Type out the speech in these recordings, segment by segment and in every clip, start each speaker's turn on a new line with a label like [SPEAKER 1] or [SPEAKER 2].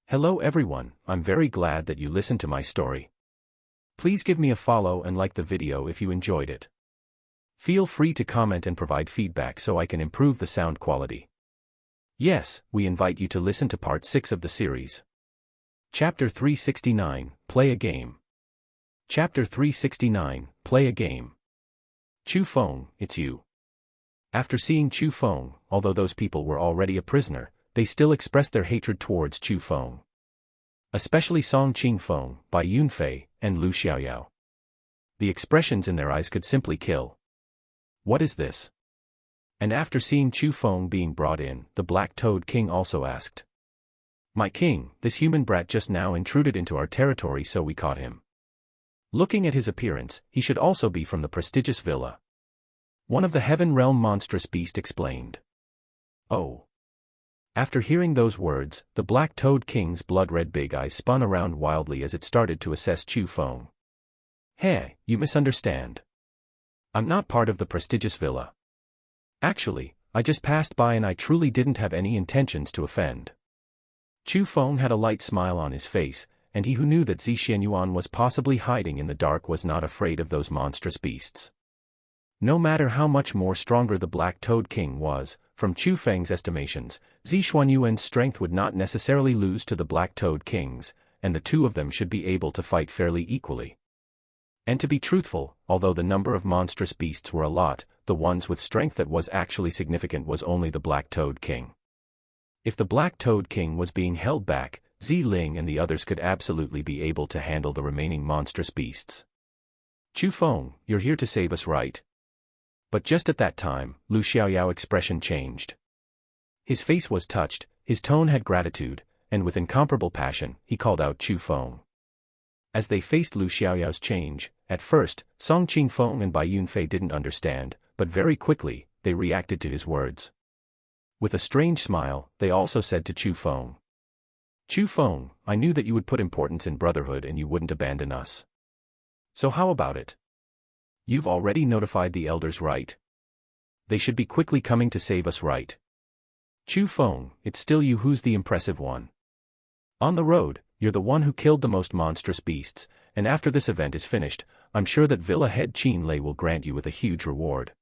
[SPEAKER 1] Hello everyone, I'm very glad that you listened to my story. Please give me a follow and like the video if you enjoyed it. Feel free to comment and provide feedback so I can improve the sound quality. Yes, we invite you to listen to part 6 of the series. Chapter 369, Play a Game. Chapter 369, Play a Game. Chu Feng, it's you. After seeing Chu Feng, although those people were already a prisoner, they still expressed their hatred towards Chu Feng. Especially Song Qing Feng, Bai Yunfei, and Lu Xiaoyao. The expressions in their eyes could simply kill. What is this? And after seeing Chu Feng being brought in, the Black-Toed King also asked. My king, this human brat just now intruded into our territory, so we caught him. Looking at his appearance, he should also be from the prestigious villa. One of the heaven realm monstrous beast explained. Oh. After hearing those words, the Black-Toed King's blood-red big eyes spun around wildly as it started to assess Chu Feng. Hey, you misunderstand. I'm not part of the prestigious villa. Actually, I just passed by and I truly didn't have any intentions to offend. Chu Feng had a light smile on his face, and he who knew that Zi Xianyuan was possibly hiding in the dark was not afraid of those monstrous beasts. No matter how much more stronger the Black-Toed King was, from Chu Feng's estimations, Zi Xuanyuan's strength would not necessarily lose to the Black-Toed King's, and the two of them should be able to fight fairly equally. And to be truthful, although the number of monstrous beasts were a lot, the ones with strength that was actually significant was only the Black-Toed King. If the Black-Toed King was being held back, Zi Ling and the others could absolutely be able to handle the remaining monstrous beasts. Chu Feng, you're here to save us, right? But just at that time, Lu Xiaoyao's expression changed. His face was touched, his tone had gratitude, and with incomparable passion, he called out Chu Feng. As they faced Lu Xiaoyao's change, at first, Song Qing Feng and Bai Yunfei didn't understand, but very quickly, they reacted to his words. With a strange smile, they also said to Chu Feng. Chu Feng, I knew that you would put importance in brotherhood and you wouldn't abandon us. So how about it? You've already notified the elders, right? They should be quickly coming to save us, right? Chu Feng, it's still you who's the impressive one. On the road, you're the one who killed the most monstrous beasts, and after this event is finished, I'm sure that Villa Head Qin Lei will grant you with a huge reward.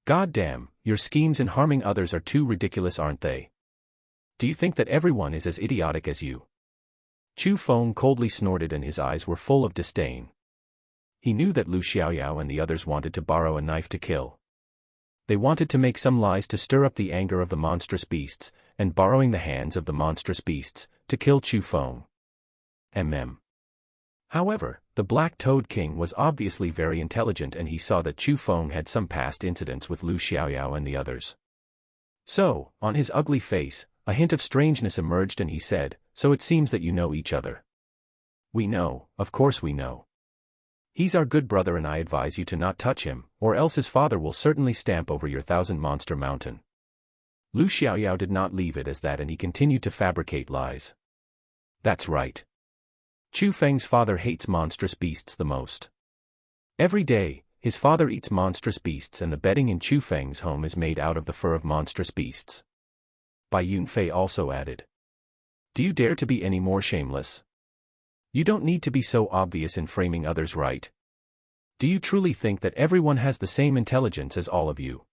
[SPEAKER 1] God damn, your schemes in harming others are too ridiculous, aren't they? Do you think that everyone is as idiotic as you? Chu Feng coldly snorted and his eyes were full of disdain. He knew that Lu Xiaoyao and the others wanted to borrow a knife to kill. They wanted to make some lies to stir up the anger of the monstrous beasts, and borrowing the hands of the monstrous beasts, to kill Chu Feng. However, the Black-Toed King was obviously very intelligent and he saw that Chu Feng had some past incidents with Lu Xiaoyao and the others. So, on his ugly face, a hint of strangeness emerged and he said, so it seems that you know each other. We know, of course we know. He's our good brother and I advise you to not touch him, or else his father will certainly stamp over your 1,000-monster mountain. Lu Xiaoyao did not leave it as that and he continued to fabricate lies. That's right. Chu Feng's father hates monstrous beasts the most. Every day, his father eats monstrous beasts and the bedding in Chu Feng's home is made out of the fur of monstrous beasts. Bai Yunfei also added. Do you dare to be any more shameless? You don't need to be so obvious in framing others, right? Do you truly think that everyone has the same intelligence as all of you?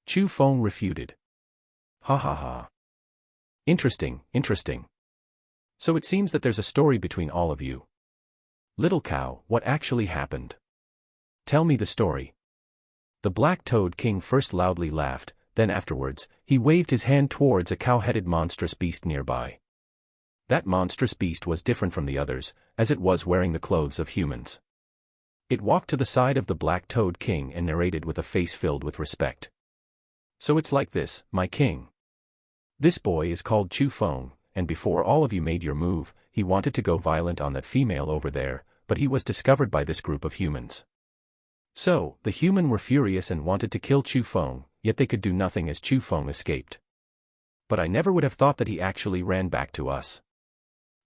[SPEAKER 1] Chu Feng refuted. Ha ha ha. Interesting, interesting. So it seems that there's a story between all of you. Little cow, what actually happened? Tell me the story. The Black-Toed King first loudly laughed, then afterwards, he waved his hand towards a cow-headed monstrous beast nearby. That monstrous beast was different from the others, as it was wearing the clothes of humans. It walked to the side of the Black-Toed King and narrated with a face filled with respect. So it's like this, my king. This boy is called Chu Feng, and before all of you made your move, he wanted to go violent on that female over there, but he was discovered by this group of humans. So, the human were furious and wanted to kill Chu Feng, yet they could do nothing as Chu Feng escaped. But I never would have thought that he actually ran back to us.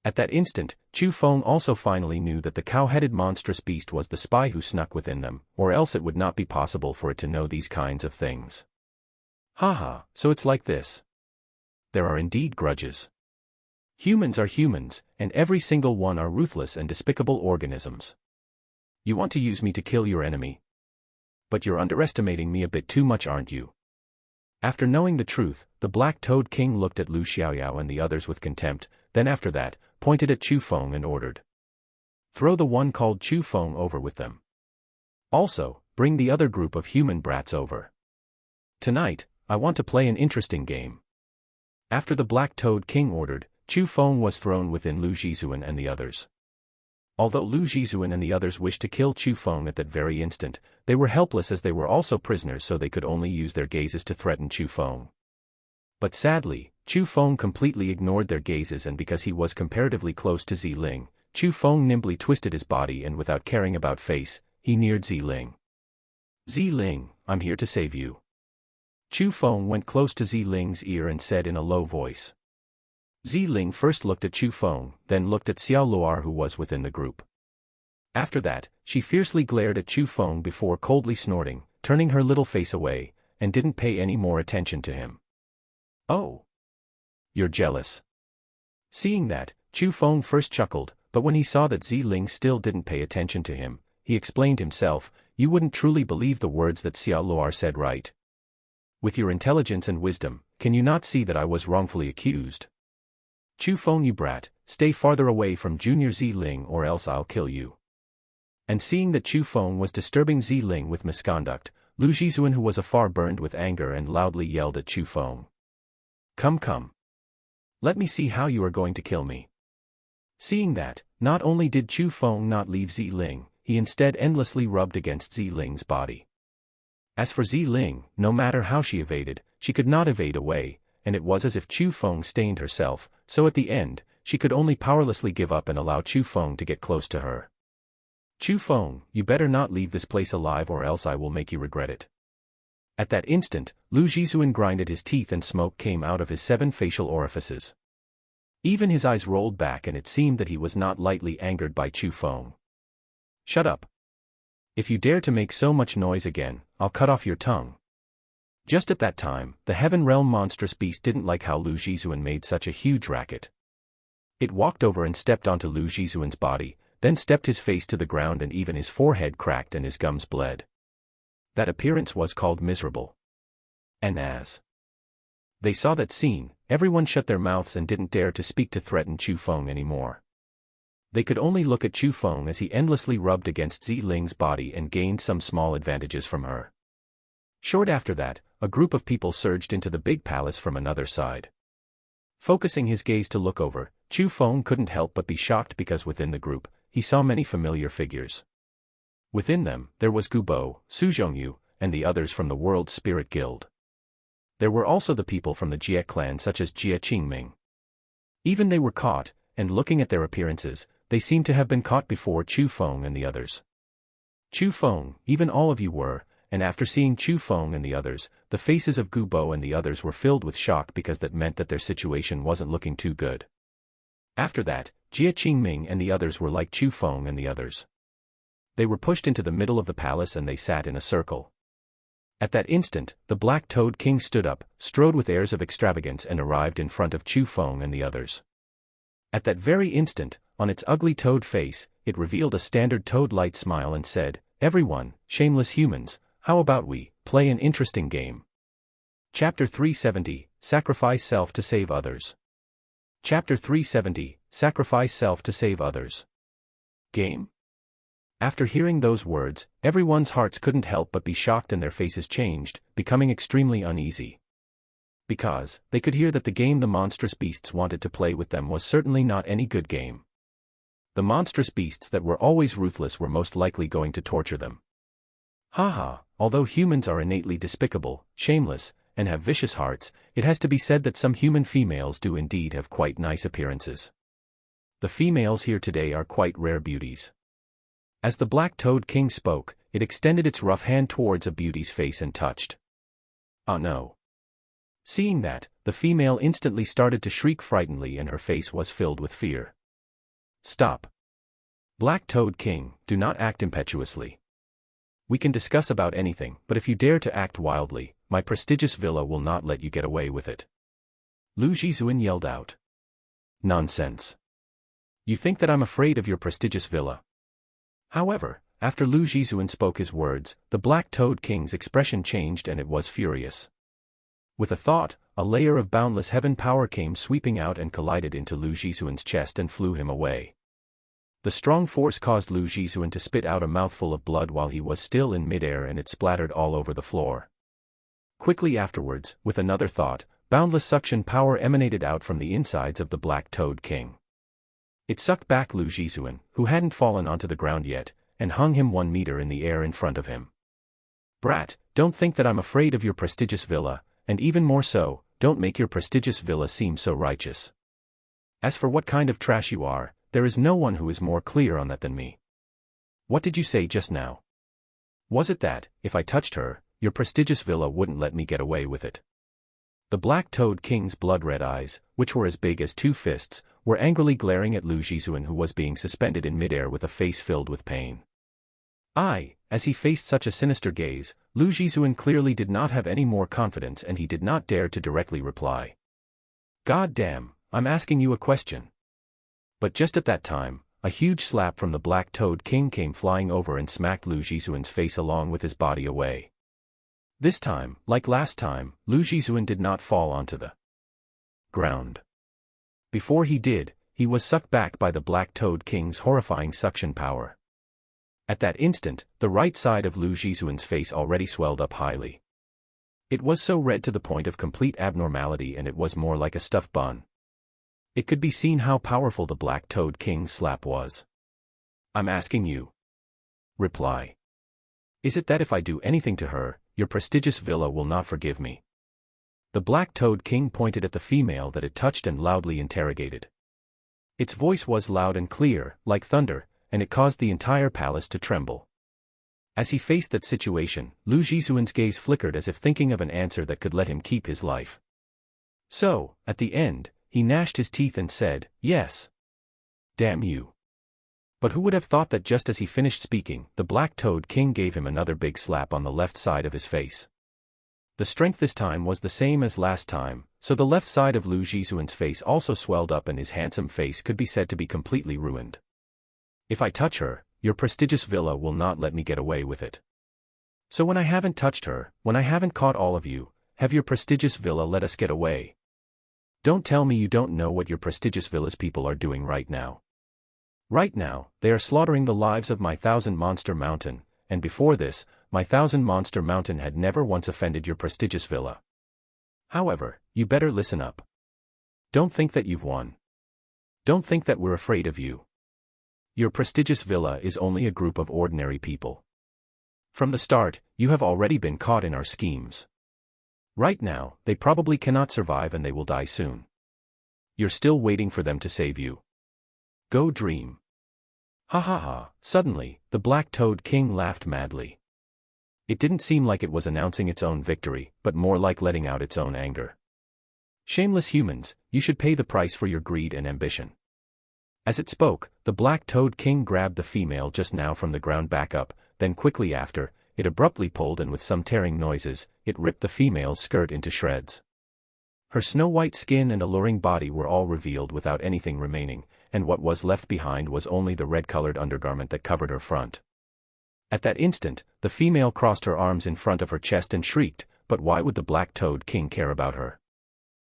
[SPEAKER 1] At that instant, Chu Feng also finally knew that the cow-headed monstrous beast was the spy who snuck within them, or else it would not be possible for it to know these kinds of things. Haha, so it's like this. There are indeed grudges. Humans are humans, and every single one are ruthless and despicable organisms. You want to use me to kill your enemy? But you're underestimating me a bit too much, aren't you? After knowing the truth, the Black-Toed King looked at Lu Xiaoyao and the others with contempt, then after that, pointed at Chu Feng and ordered. Throw the one called Chu Feng over with them. Also, bring the other group of human brats over. Tonight, I want to play an interesting game. After the Black-Toed King ordered, Chu Feng was thrown within Lu Zhizuan and the others. Although Lu Zhizuan and the others wished to kill Chu Feng at that very instant, they were helpless as they were also prisoners, so they could only use their gazes to threaten Chu Feng. But sadly, Chu Feng completely ignored their gazes, and because he was comparatively close to Ziling, Chu Feng nimbly twisted his body and without caring about face, he neared Ziling. Ziling, I'm here to save you. Chu Feng went close to Ziling's ear and said in a low voice. Ziling first looked at Chu Feng, then looked at Xiao Luar, who was within the group. After that, she fiercely glared at Chu Feng before coldly snorting, turning her little face away, and didn't pay any more attention to him. Oh. You're jealous. Seeing that, Chu Feng first chuckled, but when he saw that Ziling still didn't pay attention to him, he explained himself, you wouldn't truly believe the words that Xiao Luar said, right? With your intelligence and wisdom, can you not see that I was wrongfully accused? Chu Feng, you brat, stay farther away from Junior Ziling or else I'll kill you. And seeing that Chu Feng was disturbing Ziling with misconduct, Lu Zhizuan, who was afar, burned with anger and loudly yelled at Chu Feng. Come, come. Let me see how you are going to kill me. Seeing that, not only did Chu Feng not leave Ziling, he instead endlessly rubbed against Ziling's body. As for Ziling, no matter how she evaded, she could not evade away, and it was as if Chu Feng stained herself, so at the end, she could only powerlessly give up and allow Chu Feng to get close to her. Chu Feng, you better not leave this place alive or else I will make you regret it. At that instant, Lu Zhizuan grinded his teeth and smoke came out of his 7 facial orifices. Even his eyes rolled back, and it seemed that he was not lightly angered by Chu Feng. Shut up. If you dare to make so much noise again, I'll cut off your tongue. Just at that time, the Heaven Realm monstrous beast didn't like how Lu Zhizuan made such a huge racket. It walked over and stepped onto Lu Zhizuan's body, then stepped his face to the ground, and even his forehead cracked and his gums bled. That appearance was called miserable. And as they saw that scene, everyone shut their mouths and didn't dare to speak to threaten Chu Feng anymore. They could only look at Chu Feng as he endlessly rubbed against Ziling's body and gained some small advantages from her. Short after that, a group of people surged into the big palace from another side. Focusing his gaze to look over, Chu Feng couldn't help but be shocked because within the group, he saw many familiar figures. Within them, there was Gubo, Su Zhongyu, and the others from the World Spirit Guild. There were also the people from the Jie clan such as Jie Qingming. Even they were caught, and looking at their appearances, they seemed to have been caught before Chu Feng and the others. Chu Feng, even all of you were, and after seeing Chu Feng and the others, the faces of Gubo and the others were filled with shock because that meant that their situation wasn't looking too good. After that, Jie Qingming and the others were like Chu Feng and the others. They were pushed into the middle of the palace and they sat in a circle. At that instant, the Black-Toed King stood up, strode with airs of extravagance and arrived in front of Chu Feng and the others. At that very instant, on its ugly toad face, it revealed a standard toad-like smile and said, "Everyone, shameless humans, how about we play an interesting game?" Chapter 370, Sacrifice Self to Save Others. Chapter 370, Sacrifice Self to Save Others. Game? After hearing those words, everyone's hearts couldn't help but be shocked and their faces changed, becoming extremely uneasy. Because they could hear that the game the monstrous beasts wanted to play with them was certainly not any good game. The monstrous beasts that were always ruthless were most likely going to torture them. Haha, although humans are innately despicable, shameless, and have vicious hearts, it has to be said that some human females do indeed have quite nice appearances. The females here today are quite rare beauties. As the Black-Toed King spoke, it extended its rough hand towards a beauty's face and touched. Oh no. Seeing that, the female instantly started to shriek frighteningly and her face was filled with fear. Stop. Black-Toed King, do not act impetuously. We can discuss about anything, but if you dare to act wildly, my prestigious villa will not let you get away with it. Lu Zhizuan yelled out. Nonsense. You think that I'm afraid of your prestigious villa? However, after Lu Jizuan spoke his words, the Black Toad King's expression changed and it was furious. With a thought, a layer of boundless heaven power came sweeping out and collided into Lu Jizuan's chest and flew him away. The strong force caused Lu Jizuan to spit out a mouthful of blood while he was still in midair and it splattered all over the floor. Quickly afterwards, with another thought, boundless suction power emanated out from the insides of the Black Toad King. It sucked back Lu Jizuan, who hadn't fallen onto the ground yet, and hung him 1 meter in the air in front of him. Brat, don't think that I'm afraid of your prestigious villa, and even more so, don't make your prestigious villa seem so righteous. As for what kind of trash you are, there is no one who is more clear on that than me. What did you say just now? Was it that, if I touched her, your prestigious villa wouldn't let me get away with it? The Black Toad King's blood-red eyes, which were as big as 2 fists, were angrily glaring at Lu Jizuan, who was being suspended in midair with a face filled with pain. As he faced such a sinister gaze, Lu Jizuan clearly did not have any more confidence and he did not dare to directly reply. God damn, I'm asking you a question. But just at that time, a huge slap from the Black Toad King came flying over and smacked Lu Jizuan's face along with his body away. This time, like last time, Lu Jizuan did not fall onto the ground. Before he did, he was sucked back by the Black Toad King's horrifying suction power. At that instant, the right side of Lu Jizuan's face already swelled up highly. It was so red to the point of complete abnormality and it was more like a stuffed bun. It could be seen how powerful the Black Toad King's slap was. I'm asking you. Reply. Is it that if I do anything to her, your prestigious villa will not forgive me? The Black Toad King pointed at the female that it touched and loudly interrogated. Its voice was loud and clear, like thunder, and it caused the entire palace to tremble. As he faced that situation, Lu Jizuan's gaze flickered as if thinking of an answer that could let him keep his life. So, at the end, he gnashed his teeth and said, yes. Damn you. But who would have thought that just as he finished speaking, the Black Toad King gave him another big slap on the left side of his face. The strength this time was the same as last time, so the left side of Lu Jizuan's face also swelled up and his handsome face could be said to be completely ruined. If I touch her, your prestigious villa will not let me get away with it. So when I haven't touched her, when I haven't caught all of you, have your prestigious villa let us get away? Don't tell me you don't know what your prestigious villa's people are doing right now. Right now, they are slaughtering the lives of my 1,000 Monster Mountain, and before this, my 1,000 Monster Mountain had never once offended your prestigious villa. However, you better listen up. Don't think that you've won. Don't think that we're afraid of you. Your prestigious villa is only a group of ordinary people. From the start, you have already been caught in our schemes. Right now, they probably cannot survive and they will die soon. You're still waiting for them to save you. Go dream. Ha ha ha. Suddenly, the Black Toad King laughed madly. It didn't seem like it was announcing its own victory, but more like letting out its own anger. Shameless humans, you should pay the price for your greed and ambition. As it spoke, the Black Toad King grabbed the female just now from the ground back up, then quickly after, it abruptly pulled and with some tearing noises, it ripped the female's skirt into shreds. Her snow-white skin and alluring body were all revealed without anything remaining, and what was left behind was only the red-colored undergarment that covered her front. At that instant, the female crossed her arms in front of her chest and shrieked, but why would the Black Toad King care about her?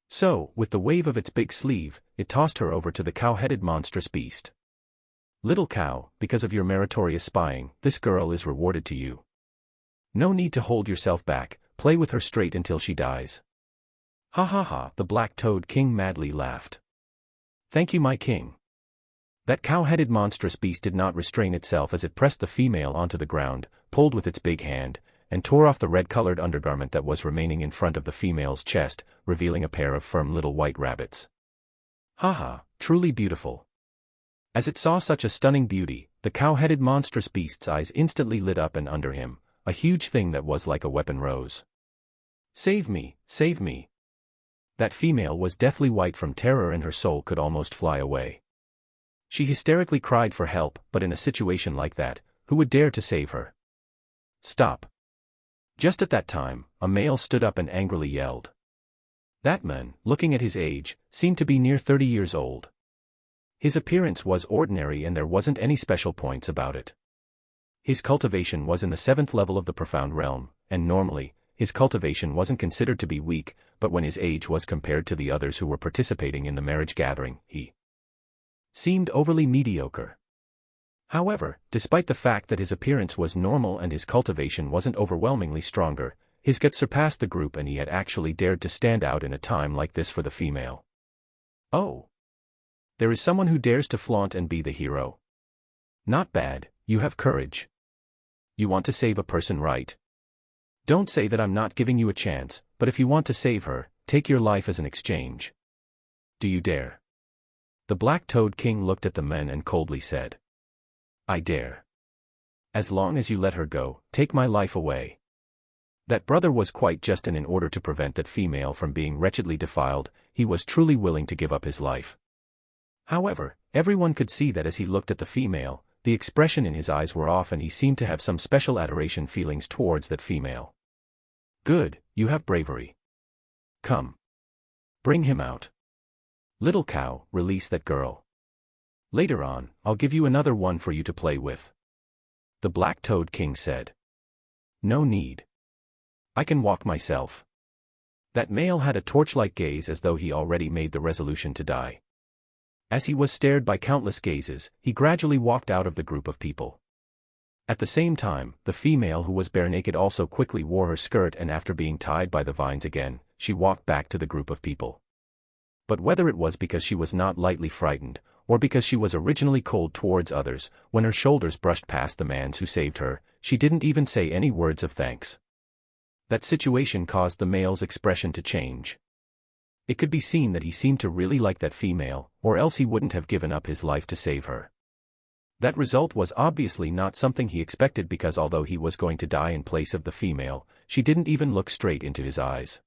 [SPEAKER 1] So, with the wave of its big sleeve, it tossed her over to the cow-headed monstrous beast. Little cow, because of your meritorious spying, this girl is rewarded to you. No need to hold yourself back, play with her straight until she dies. Ha ha ha, the Black Toad King madly laughed. Thank you, my king. That cow-headed monstrous beast did not restrain itself as it pressed the female onto the ground, pulled with its big hand, and tore off the red-colored undergarment that was remaining in front of the female's chest, revealing a pair of firm little white rabbits. Ha ha, truly beautiful. As it saw such a stunning beauty, the cow-headed monstrous beast's eyes instantly lit up and under him, a huge thing that was like a weapon rose. Save me, save me. That female was deathly white from terror and her soul could almost fly away. She hysterically cried for help, but in a situation like that, who would dare to save her? Stop. Just at that time, a male stood up and angrily yelled. That man, looking at his age, seemed to be near 30 years old. His appearance was ordinary and there wasn't any special points about it. His cultivation was in the 7th level of the profound realm, and normally, his cultivation wasn't considered to be weak, but when his age was compared to the others who were participating in the marriage gathering, he seemed overly mediocre. However, despite the fact that his appearance was normal and his cultivation wasn't overwhelmingly stronger, his guts surpassed the group and he had actually dared to stand out in a time like this for the female. Oh! There is someone who dares to flaunt and be the hero. Not bad, you have courage. You want to save a person, right? Don't say that I'm not giving you a chance, but if you want to save her, take your life as an exchange. Do you dare? The Black-Toed King looked at the men and coldly said, I dare. As long as you let her go, take my life away. That brother was quite just, and in order to prevent that female from being wretchedly defiled, he was truly willing to give up his life. However, everyone could see that as he looked at the female, the expression in his eyes were off and he seemed to have some special adoration feelings towards that female. Good, you have bravery. Come. Bring him out. Little cow, release that girl. Later on, I'll give you another one for you to play with. The Black-Toed King said. No need. I can walk myself. That male had a torch-like gaze as though he already made the resolution to die. As he was stared by countless gazes, he gradually walked out of the group of people. At the same time, the female who was bare naked also quickly wore her skirt, and after being tied by the vines again, she walked back to the group of people. But whether it was because she was not lightly frightened, or because she was originally cold towards others, when her shoulders brushed past the man's who saved her, she didn't even say any words of thanks. That situation caused the male's expression to change. It could be seen that he seemed to really like that female, or else he wouldn't have given up his life to save her. That result was obviously not something he expected, because although he was going to die in place of the female, she didn't even look straight into his eyes.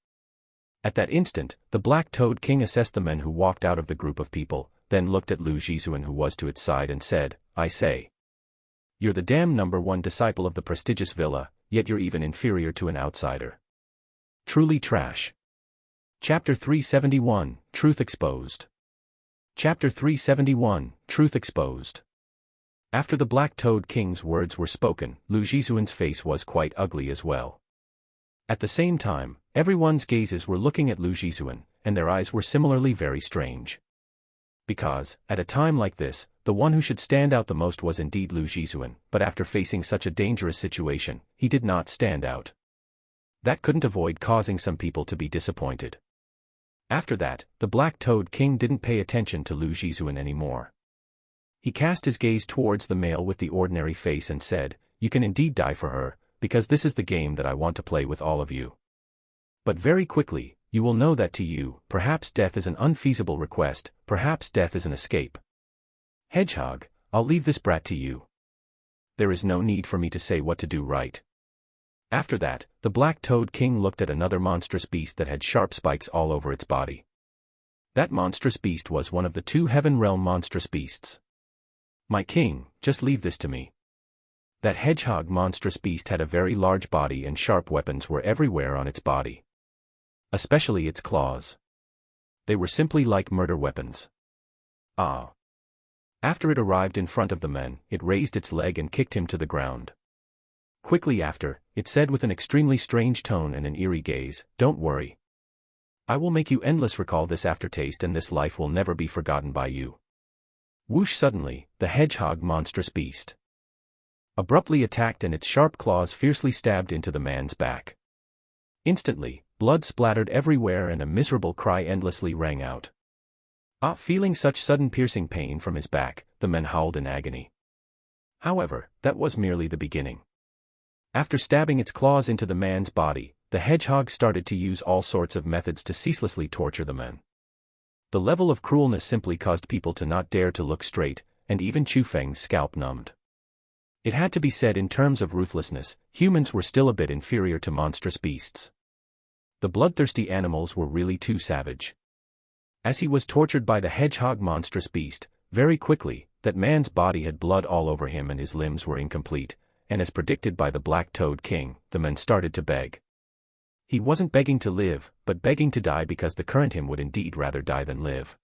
[SPEAKER 1] At that instant, the Black-Toed King assessed the men who walked out of the group of people, then looked at Lu Jizuan, who was to its side, and said, I say. You're the damn #1 disciple of the prestigious villa, yet you're even inferior to an outsider. Truly trash. Chapter 371, Truth Exposed. Chapter 371, Truth Exposed. After the Black-Toed King's words were spoken, Lu Jizuan's face was quite ugly as well. At the same time, everyone's gazes were looking at Lu Jizuan, and their eyes were similarly very strange. Because, at a time like this, the one who should stand out the most was indeed Lu Jizuan, but after facing such a dangerous situation, he did not stand out. That couldn't avoid causing some people to be disappointed. After that, the Black-Toed King didn't pay attention to Lu Jizuan anymore. He cast his gaze towards the male with the ordinary face and said, You can indeed die for her, because this is the game that I want to play with all of you. But very quickly, you will know that to you, perhaps death is an unfeasible request, perhaps death is an escape. Hedgehog, I'll leave this brat to you. There is no need for me to say what to do, right? After that, the Black-Toed King looked at another monstrous beast that had sharp spikes all over its body. That monstrous beast was one of the 2 Heaven Realm monstrous beasts. My king, just leave this to me. That hedgehog monstrous beast had a very large body and sharp weapons were everywhere on its body. Especially its claws. They were simply like murder weapons. Ah. After it arrived in front of the men, it raised its leg and kicked him to the ground. Quickly after, it said with an extremely strange tone and an eerie gaze, Don't worry. I will make you endless recall this aftertaste, and this life will never be forgotten by you. Whoosh! Suddenly, the hedgehog monstrous beast abruptly attacked, and its sharp claws fiercely stabbed into the man's back. Instantly, blood splattered everywhere and a miserable cry endlessly rang out. Feeling such sudden piercing pain from his back, the man howled in agony. However, that was merely the beginning. After stabbing its claws into the man's body, the hedgehog started to use all sorts of methods to ceaselessly torture the man. The level of cruelness simply caused people to not dare to look straight, and even Chu Feng's scalp numbed. It had to be said, in terms of ruthlessness, humans were still a bit inferior to monstrous beasts. The bloodthirsty animals were really too savage. As he was tortured by the hedgehog monstrous beast, very quickly, that man's body had blood all over him and his limbs were incomplete, and as predicted by the Black-Toed King, the man started to beg. He wasn't begging to live, but begging to die because the current him would indeed rather die than live.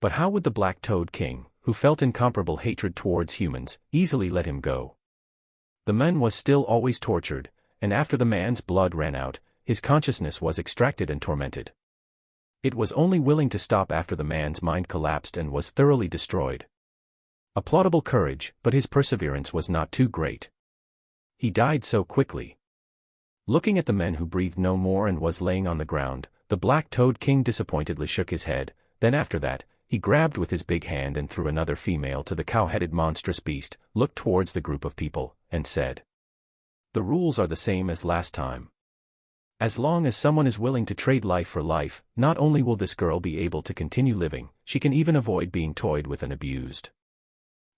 [SPEAKER 1] But how would the Black-Toed King, who felt incomparable hatred towards humans, easily let him go? The man was still always tortured, and after the man's blood ran out, his consciousness was extracted and tormented. It was only willing to stop after the man's mind collapsed and was thoroughly destroyed. Applaudable courage, but his perseverance was not too great. He died so quickly. Looking at the man who breathed no more and was laying on the ground, the Black-Toed King disappointedly shook his head. Then after that, he grabbed with his big hand and threw another female to the cow-headed monstrous beast, looked towards the group of people, and said, "The rules are the same as last time. As long as someone is willing to trade life for life, not only will this girl be able to continue living, she can even avoid being toyed with and abused."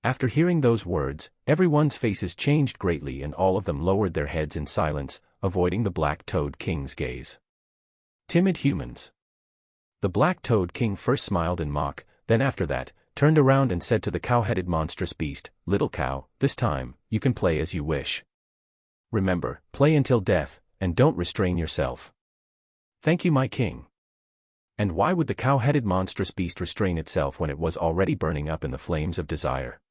[SPEAKER 1] After hearing those words, everyone's faces changed greatly and all of them lowered their heads in silence, avoiding the Black-Toed King's gaze. Timid humans. The Black-Toed King first smiled in mock, then after that, turned around and said to the cow-headed monstrous beast, "Little cow, this time, you can play as you wish. Remember, play until death, and don't restrain yourself." "Thank you, my king." And why would the cow-headed monstrous beast restrain itself when it was already burning up in the flames of desire?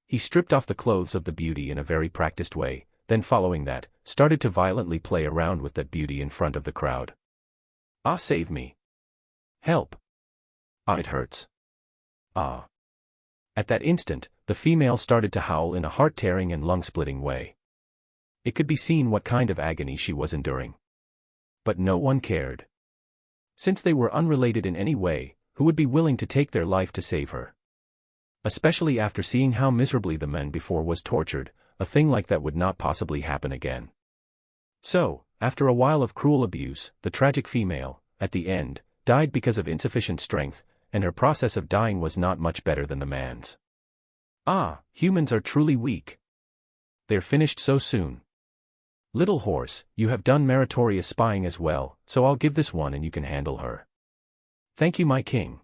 [SPEAKER 1] He stripped off the clothes of the beauty in a very practiced way, then following that, started to violently play around with that beauty in front of the crowd. "Ah, save me. Help. Ah, it hurts. Ah." At that instant, the female started to howl in a heart-tearing and lung-splitting way. It could be seen what kind of agony she was enduring. But no one cared. Since they were unrelated in any way, who would be willing to take their life to save her? Especially after seeing how miserably the man before was tortured, a thing like that would not possibly happen again. So, after a while of cruel abuse, the tragic female, at the end, died because of insufficient strength, and her process of dying was not much better than the man's. Ah, humans are truly weak. They're finished so soon. "Little horse, you have done meritorious spying as well, so I'll give this one and you can handle her." "Thank you, my king."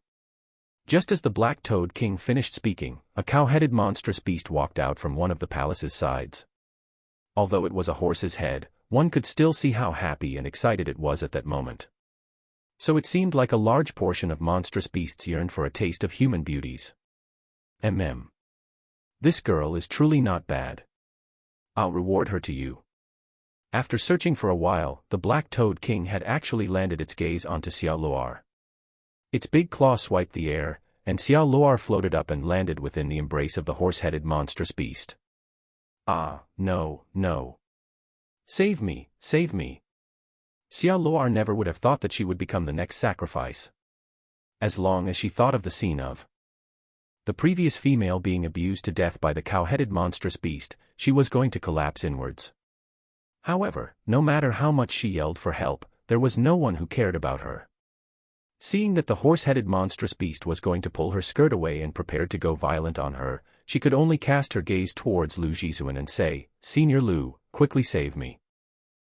[SPEAKER 1] Just as the Black-Toed King finished speaking, a cow-headed monstrous beast walked out from one of the palace's sides. Although it was a horse's head, one could still see how happy and excited it was at that moment. So it seemed like a large portion of monstrous beasts yearned for a taste of human beauties. This girl is truly not bad. I'll reward her to you. After searching for a while, the Black-Toed King had actually landed its gaze onto Xiao Luar. Its big claw swiped the air, and Xiao Luar floated up and landed within the embrace of the horse-headed monstrous beast. "Ah, no, no. Save me, save me." Xiao Luar never would have thought that she would become the next sacrifice. As long as she thought of the scene of the previous female being abused to death by the cow-headed monstrous beast, she was going to collapse inwards. However, no matter how much she yelled for help, there was no one who cared about her. Seeing that the horse-headed monstrous beast was going to pull her skirt away and prepared to go violent on her, she could only cast her gaze towards Lu Jizuan and say, "Senior Lu, quickly save me."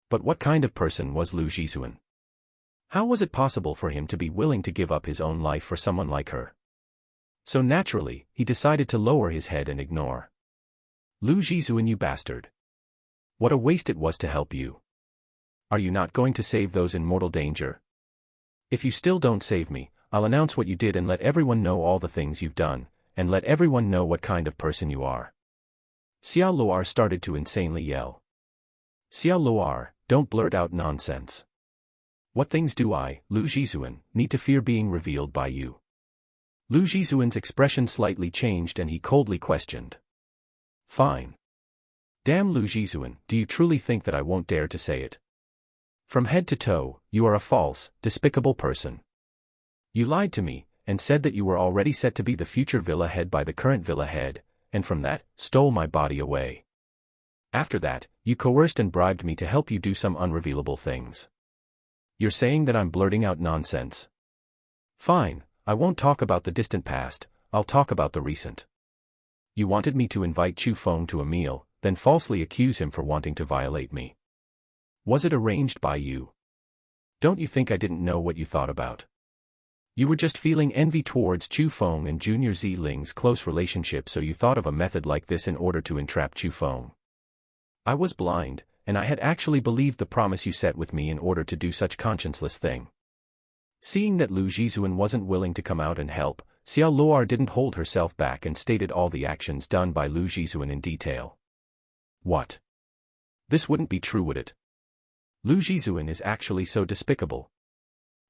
[SPEAKER 1] But what kind of person was Lu Jizuan? How was it possible for him to be willing to give up his own life for someone like her? So naturally, he decided to lower his head and ignore. "Lu Jizuan, you bastard. What a waste it was to help you. Are you not going to save those in mortal danger? If you still don't save me, I'll announce what you did and let everyone know all the things you've done, and let everyone know what kind of person you are." Xiao Luar started to insanely yell. "Xiao Luar, don't blurt out nonsense. What things do I, Lu Jizuan, need to fear being revealed by you?" Lu Jizuan's expression slightly changed and he coldly questioned. "Fine. Damn Lu Jizuan, do you truly think that I won't dare to say it? From head to toe, you are a false, despicable person. You lied to me, and said that you were already set to be the future villa head by the current villa head, and from that, stole my body away. After that, you coerced and bribed me to help you do some unrevealable things. You're saying that I'm blurting out nonsense. Fine, I won't talk about the distant past, I'll talk about the recent. You wanted me to invite Chu Feng to a meal, then falsely accuse him for wanting to violate me. Was it arranged by you? Don't you think I didn't know what you thought about? You were just feeling envy towards Chu Feng and Junior Zi Ling's close relationship, so you thought of a method like this in order to entrap Chu Feng. I was blind, and I had actually believed the promise you set with me in order to do such conscienceless thing. Seeing that Lu Jisuan wasn't willing to come out and help, Xiao Luar didn't hold herself back and stated all the actions done by Lu Jisuan in detail. What? This wouldn't be true, would it? Lu Jisuan is actually so despicable.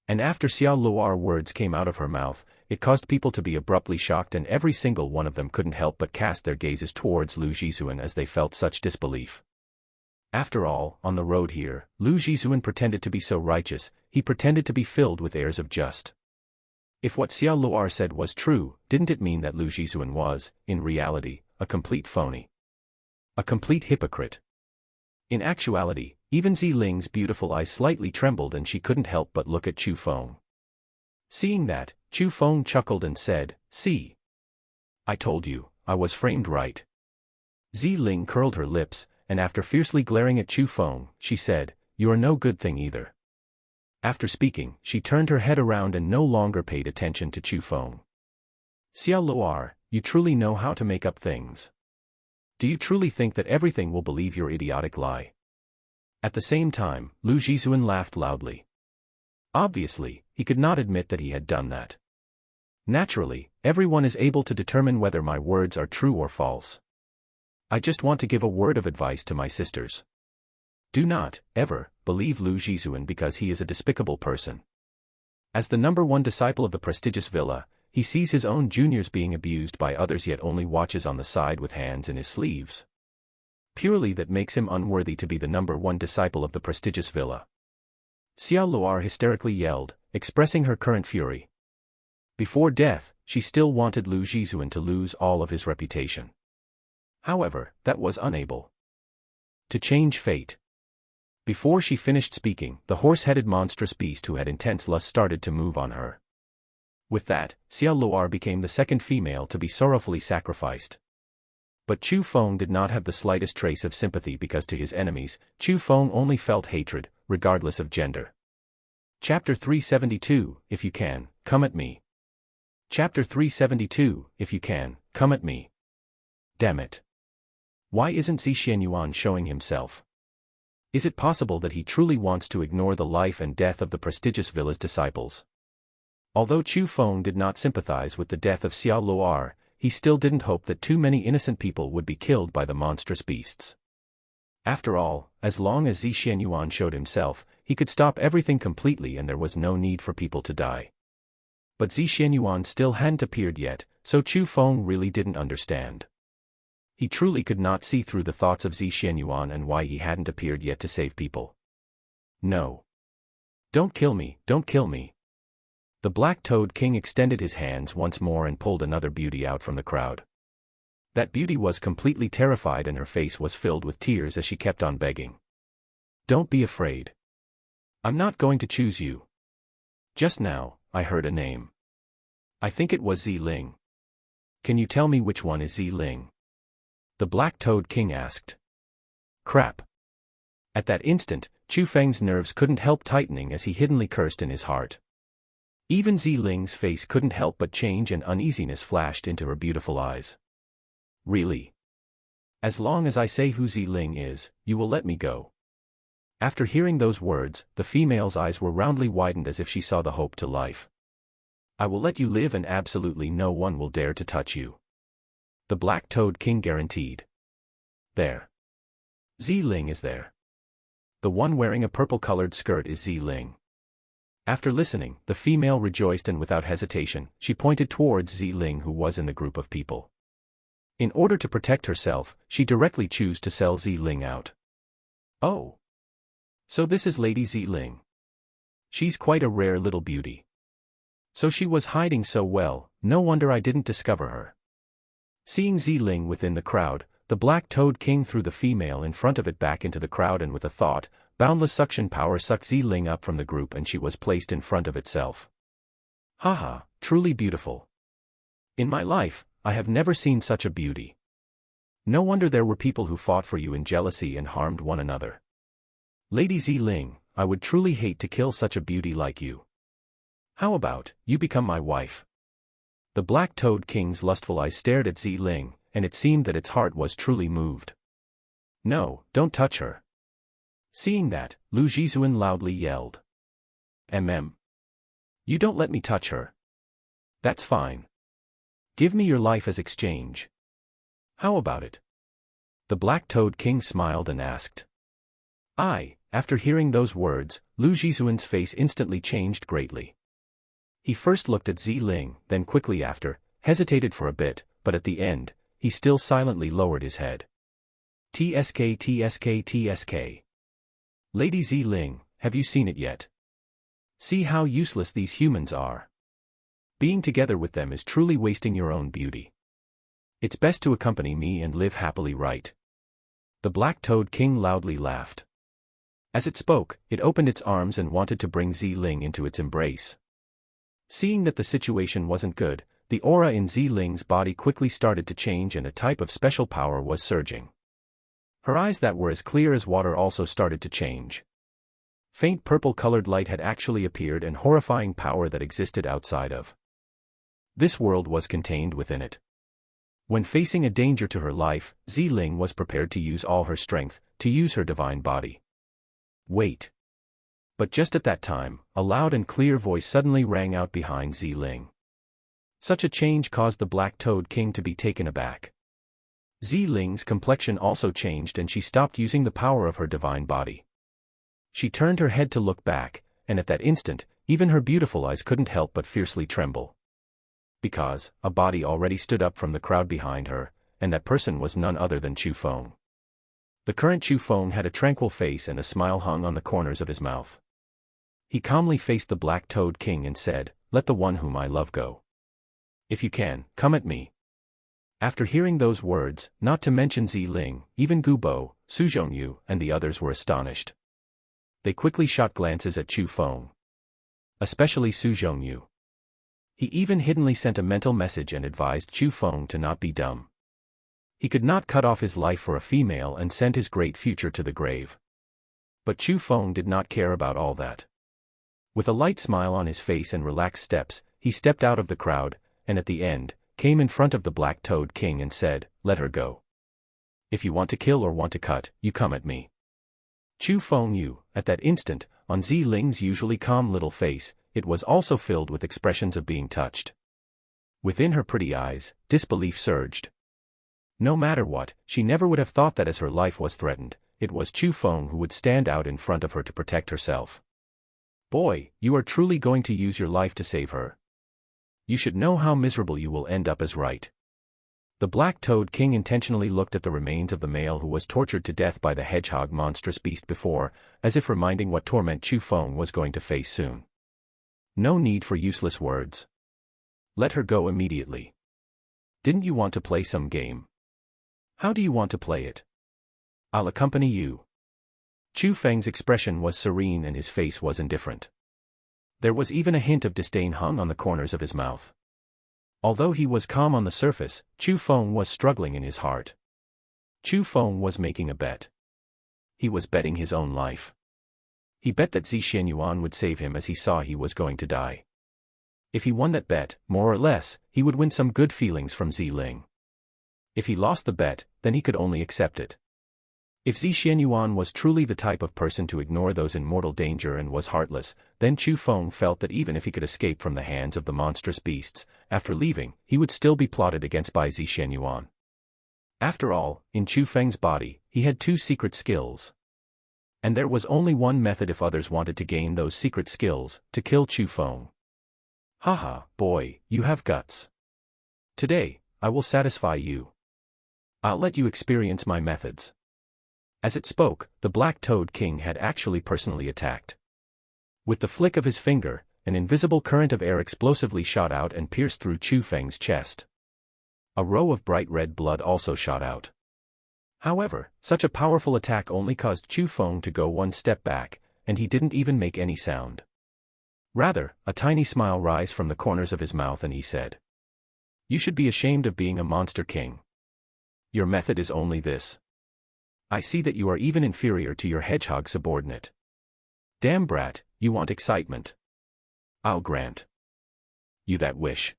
[SPEAKER 1] And after Xiao Luar's words came out of her mouth, it caused people to be abruptly shocked, and every single one of them couldn't help but cast their gazes towards Lu Jisuan as they felt such disbelief. After all, on the road here, Lu Jisuan pretended to be so righteous, he pretended to be filled with airs of just. If what Xiao Luar said was true, didn't it mean that Lu Jisuan was, in reality, a complete phony? A complete hypocrite. In actuality, even Ziling's beautiful eyes slightly trembled and she couldn't help but look at Chu Feng. Seeing that, Chu Feng chuckled and said, "See. I told you, I was framed right." Ziling curled her lips, and after fiercely glaring at Chu Feng, she said, "You are no good thing either." After speaking, she turned her head around and no longer paid attention to Chu Feng. "Xiao Luar, you truly know how to make up things. Do you truly think that everything will believe your idiotic lie?" At the same time, Lu Jisuan laughed loudly. Obviously, he could not admit that he had done that. Naturally, everyone is able to determine whether my words are true or false. I just want to give a word of advice to my sisters. Do not, ever, believe Lu Jisuan because he is a despicable person. As the #1 disciple of the prestigious villa, he sees his own juniors being abused by others yet only watches on the side with hands in his sleeves. Purely that makes him unworthy to be the #1 disciple of the prestigious villa. Xiao Luar hysterically yelled, expressing her current fury. Before death, she still wanted Lu Jisuan to lose all of his reputation. However, that was unable to change fate. Before she finished speaking, the horse-headed monstrous beast who had intense lust started to move on her. With that, Xiao Luar became the second female to be sorrowfully sacrificed. But Chu Feng did not have the slightest trace of sympathy because to his enemies, Chu Feng only felt hatred, regardless of gender. Chapter 372, If you can, come at me. Chapter 372, If you can, come at me. Damn it. Why isn't Zi Xianyuan showing himself? Is it possible that he truly wants to ignore the life and death of the prestigious villa's disciples? Although Chu Feng did not sympathize with the death of Xiao Luar, he still didn't hope that too many innocent people would be killed by the monstrous beasts. After all, as long as Zi Xianyuan showed himself, he could stop everything completely and there was no need for people to die. But Zi Xianyuan still hadn't appeared yet, so Chu Feng really didn't understand. He truly could not see through the thoughts of Zi Xianyuan and why he hadn't appeared yet to save people. No. Don't kill me, don't kill me. The Black Toad King extended his hands once more and pulled another beauty out from the crowd. That beauty was completely terrified and her face was filled with tears as she kept on begging. Don't be afraid. I'm not going to choose you. Just now, I heard a name. I think it was Ziling. Can you tell me which one is Ziling? The Black Toad King asked. Crap. At that instant, Chu Feng's nerves couldn't help tightening as he hiddenly cursed in his heart. Even Ziling's face couldn't help but change and uneasiness flashed into her beautiful eyes. Really? As long as I say who Ziling is, you will let me go. After hearing those words, the female's eyes were roundly widened as if she saw the hope to life. I will let you live and absolutely no one will dare to touch you. The Black Toad King guaranteed. There. Ziling is there. The one wearing a purple-colored skirt is Ziling. After listening, the female rejoiced and without hesitation, she pointed towards Ziling who was in the group of people. In order to protect herself, she directly chose to sell Ziling out. Oh. So this is Lady Ziling. She's quite a rare little beauty. So she was hiding so well, no wonder I didn't discover her. Seeing Ziling within the crowd, the Black Toad King threw the female in front of it back into the crowd and with a thought, boundless suction power sucked Ziling up from the group and she was placed in front of itself. Haha, truly beautiful. In my life, I have never seen such a beauty. No wonder there were people who fought for you in jealousy and harmed one another. Lady Ziling, I would truly hate to kill such a beauty like you. How about, you become my wife? The Black Toad King's lustful eyes stared at Ziling, and it seemed that its heart was truly moved. No, don't touch her. Seeing that, Lu Zhizun loudly yelled. You don't let me touch her. That's fine. Give me your life as exchange. How about it? The Black-Toed King smiled and asked. After hearing those words, Lu Zhizun's face instantly changed greatly. He first looked at Ziling, then quickly after, hesitated for a bit, but at the end, he still silently lowered his head. TSK. Lady Ziling, have you seen it yet? See how useless these humans are. Being together with them is truly wasting your own beauty. It's best to accompany me and live happily, right? The Black-Toed King loudly laughed. As it spoke, it opened its arms and wanted to bring Ziling into its embrace. Seeing that the situation wasn't good, the aura in Ziling's body quickly started to change and a type of special power was surging. Her eyes that were as clear as water also started to change. Faint purple-colored light had actually appeared and horrifying power that existed outside of this world was contained within it. When facing a danger to her life, Ziling was prepared to use all her strength, to use her divine body. Wait. But just at that time, a loud and clear voice suddenly rang out behind Ziling. Such a change caused the Black-Toed King to be taken aback. Ziling's complexion also changed and she stopped using the power of her divine body. She turned her head to look back, and at that instant, even her beautiful eyes couldn't help but fiercely tremble. Because, a body already stood up from the crowd behind her, and that person was none other than Chu Feng. The current Chu Feng had a tranquil face and a smile hung on the corners of his mouth. He calmly faced the Black-Toed King and said, "Let the one whom I love go. If you can, come at me." After hearing those words, not to mention Ziling, even Gubo, Su Zhongyu, and the others were astonished. They quickly shot glances at Chu Feng. Especially Su Zhongyu. He even hiddenly sent a mental message and advised Chu Feng to not be dumb. He could not cut off his life for a female and send his great future to the grave. But Chu Feng did not care about all that. With a light smile on his face and relaxed steps, he stepped out of the crowd, and at the end, came in front of the Black-Toed King and said, "Let her go. If you want to kill or want to cut, you come at me." Chu Feng at that instant, on Ziling's usually calm little face, it was also filled with expressions of being touched. Within her pretty eyes, disbelief surged. No matter what, she never would have thought that as her life was threatened, it was Chu Feng who would stand out in front of her to protect herself. Boy, you are truly going to use your life to save her. You should know how miserable you will end up as right. The Black-Toed King intentionally looked at the remains of the male who was tortured to death by the hedgehog monstrous beast before, as if reminding what torment Chu Feng was going to face soon. No need for useless words. Let her go immediately. Didn't you want to play some game? How do you want to play it? I'll accompany you. Chu Feng's expression was serene and his face was indifferent. There was even a hint of disdain hung on the corners of his mouth. Although he was calm on the surface, Chu Feng was struggling in his heart. Chu Feng was making a bet. He was betting his own life. He bet that Zishan would save him as he saw he was going to die. If he won that bet, more or less, he would win some good feelings from Ziling. If he lost the bet, then he could only accept it. If Zishan was truly the type of person to ignore those in mortal danger and was heartless, then Chu Feng felt that even if he could escape from the hands of the monstrous beasts, after leaving, he would still be plotted against by Zishan. After all, in Chu Feng's body, he had two secret skills. And there was only one method if others wanted to gain those secret skills, to kill Chu Feng. Haha, boy, you have guts. Today, I will satisfy you. I'll let you experience my methods. As it spoke, the Black-Toed King had actually personally attacked. With the flick of his finger, an invisible current of air explosively shot out and pierced through Chu Feng's chest. A row of bright red blood also shot out. However, such a powerful attack only caused Chu Feng to go one step back, and he didn't even make any sound. Rather, a tiny smile rose from the corners of his mouth and he said, "You should be ashamed of being a monster king. Your method is only this. I see that you are even inferior to your hedgehog subordinate. Damn brat, you want excitement. I'll grant you that wish."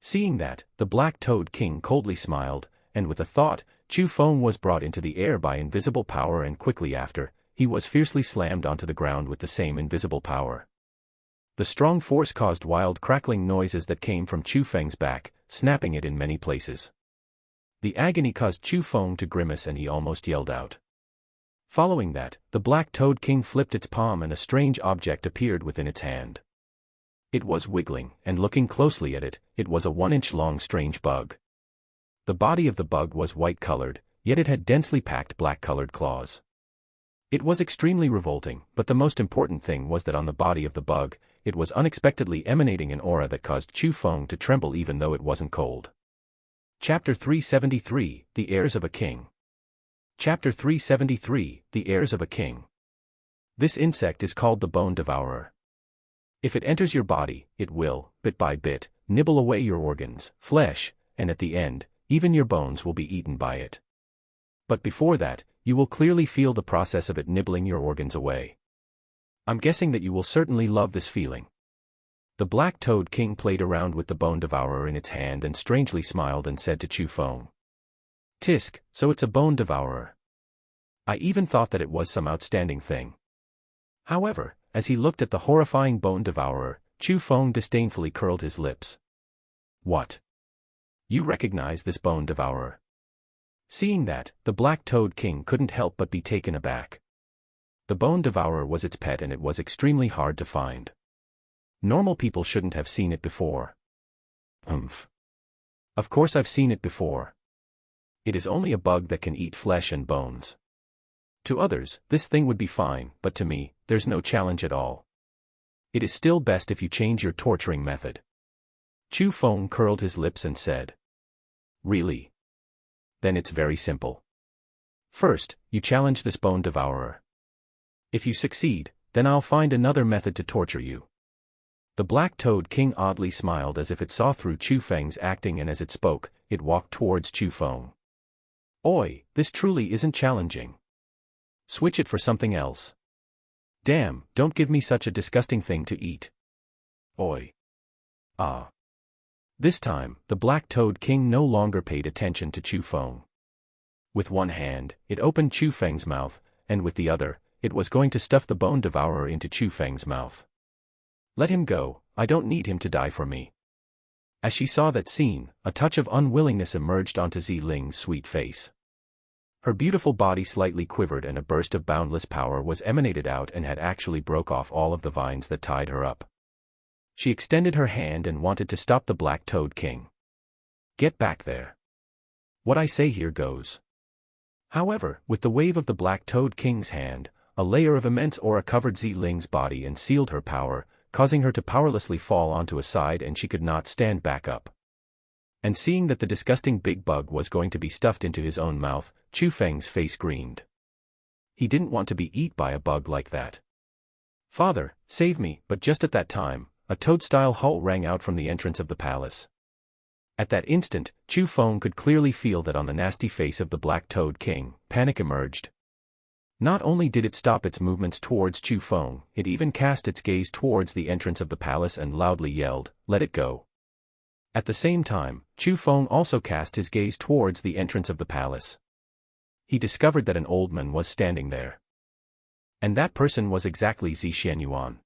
[SPEAKER 1] Seeing that, the Black-Toed King coldly smiled, and with a thought, Chu Feng was brought into the air by invisible power and quickly after, he was fiercely slammed onto the ground with the same invisible power. The strong force caused wild crackling noises that came from Chu Feng's back, snapping it in many places. The agony caused Chu Feng to grimace and he almost yelled out. Following that, the Black Toad King flipped its palm and a strange object appeared within its hand. It was wiggling, and looking closely at it, it was a 1-inch long strange bug. The body of the bug was white-colored, yet it had densely packed black-colored claws. It was extremely revolting, but the most important thing was that on the body of the bug, it was unexpectedly emanating an aura that caused Chu Feng to tremble even though it wasn't cold. Chapter 373, The Heirs of a King. Chapter 373, The Heirs of a King. This insect is called the bone devourer. If it enters your body, it will, bit by bit, nibble away your organs, flesh, and at the end, even your bones will be eaten by it. But before that, you will clearly feel the process of it nibbling your organs away. I'm guessing that you will certainly love this feeling. The Black Toad King played around with the bone devourer in its hand and strangely smiled and said to Chu Feng, "Tisk, so it's a bone devourer. I even thought that it was some outstanding thing." However, as he looked at the horrifying bone devourer, Chu Feng disdainfully curled his lips. "What? You recognize this bone devourer?" Seeing that, the Black Toad King couldn't help but be taken aback. The bone devourer was its pet and it was extremely hard to find. Normal people shouldn't have seen it before. Of course I've seen it before. It is only a bug that can eat flesh and bones. To others, this thing would be fine, but to me, there's no challenge at all. It is still best if you change your torturing method. Chu Feng curled his lips and said, "Really? Then it's very simple. First, you challenge this bone devourer. If you succeed, then I'll find another method to torture you." The Black Toad King oddly smiled as if it saw through Chu Feng's acting, and as it spoke, it walked towards Chu Feng. "Oi, this truly isn't challenging. Switch it for something else. Damn, don't give me such a disgusting thing to eat. Oi." Ah. This time, the Black Toad King no longer paid attention to Chu Feng. With one hand, it opened Chu Feng's mouth, and with the other, it was going to stuff the bone devourer into Chu Feng's mouth. "Let him go, I don't need him to die for me." As she saw that scene, a touch of unwillingness emerged onto Ziling's sweet face. Her beautiful body slightly quivered and a burst of boundless power was emanated out and had actually broke off all of the vines that tied her up. She extended her hand and wanted to stop the Black Toad King. "Get back there. What I say here goes." However, with the wave of the Black Toad King's hand, a layer of immense aura covered Ziling's body and sealed her power, causing her to powerlessly fall onto a side, and she could not stand back up. And seeing that the disgusting big bug was going to be stuffed into his own mouth, Chu Feng's face greened. He didn't want to be eaten by a bug like that. "Father, save me!" But just at that time, a toad-style howl rang out from the entrance of the palace. At that instant, Chu Feng could clearly feel that on the nasty face of the Black Toad King, panic emerged. Not only did it stop its movements towards Chu Feng, it even cast its gaze towards the entrance of the palace and loudly yelled, "Let it go." At the same time, Chu Feng also cast his gaze towards the entrance of the palace. He discovered that an old man was standing there. And that person was exactly Zishan.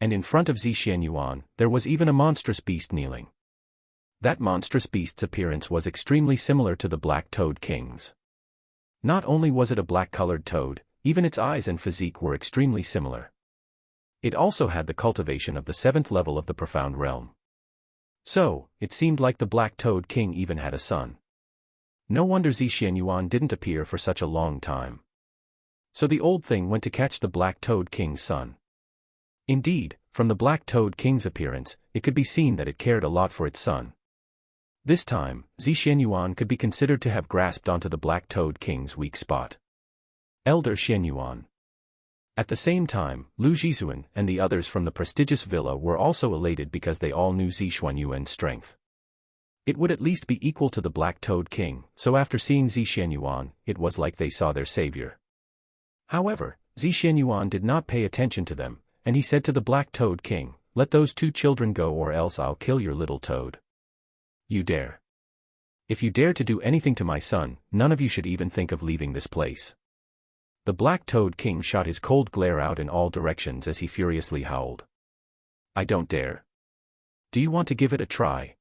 [SPEAKER 1] And in front of Zishan, there was even a monstrous beast kneeling. That monstrous beast's appearance was extremely similar to the Black Toad King's. Not only was it a black-colored toad, even its eyes and physique were extremely similar. It also had the cultivation of the 7th level of the Profound Realm. So, it seemed like the Black Toad King even had a son. No wonder Zishan didn't appear for such a long time. So the old thing went to catch the Black Toad King's son. Indeed, from the Black Toad King's appearance, it could be seen that it cared a lot for its son. This time, Zishan could be considered to have grasped onto the Black Toad King's weak spot. Elder Xianyuan. At the same time, Lu Jisuan and the others from the prestigious villa were also elated because they all knew Zishan strength. It would at least be equal to the Black Toad King, so after seeing Zishan, it was like they saw their savior. However, Zishan did not pay attention to them, and he said to the Black Toad King, "Let those 2 children go or else I'll kill your little toad. You dare. If you dare to do anything to my son, none of you should even think of leaving this place." The Black Toad King shot his cold glare out in all directions as he furiously howled. I don't dare. Do you want to give it a try?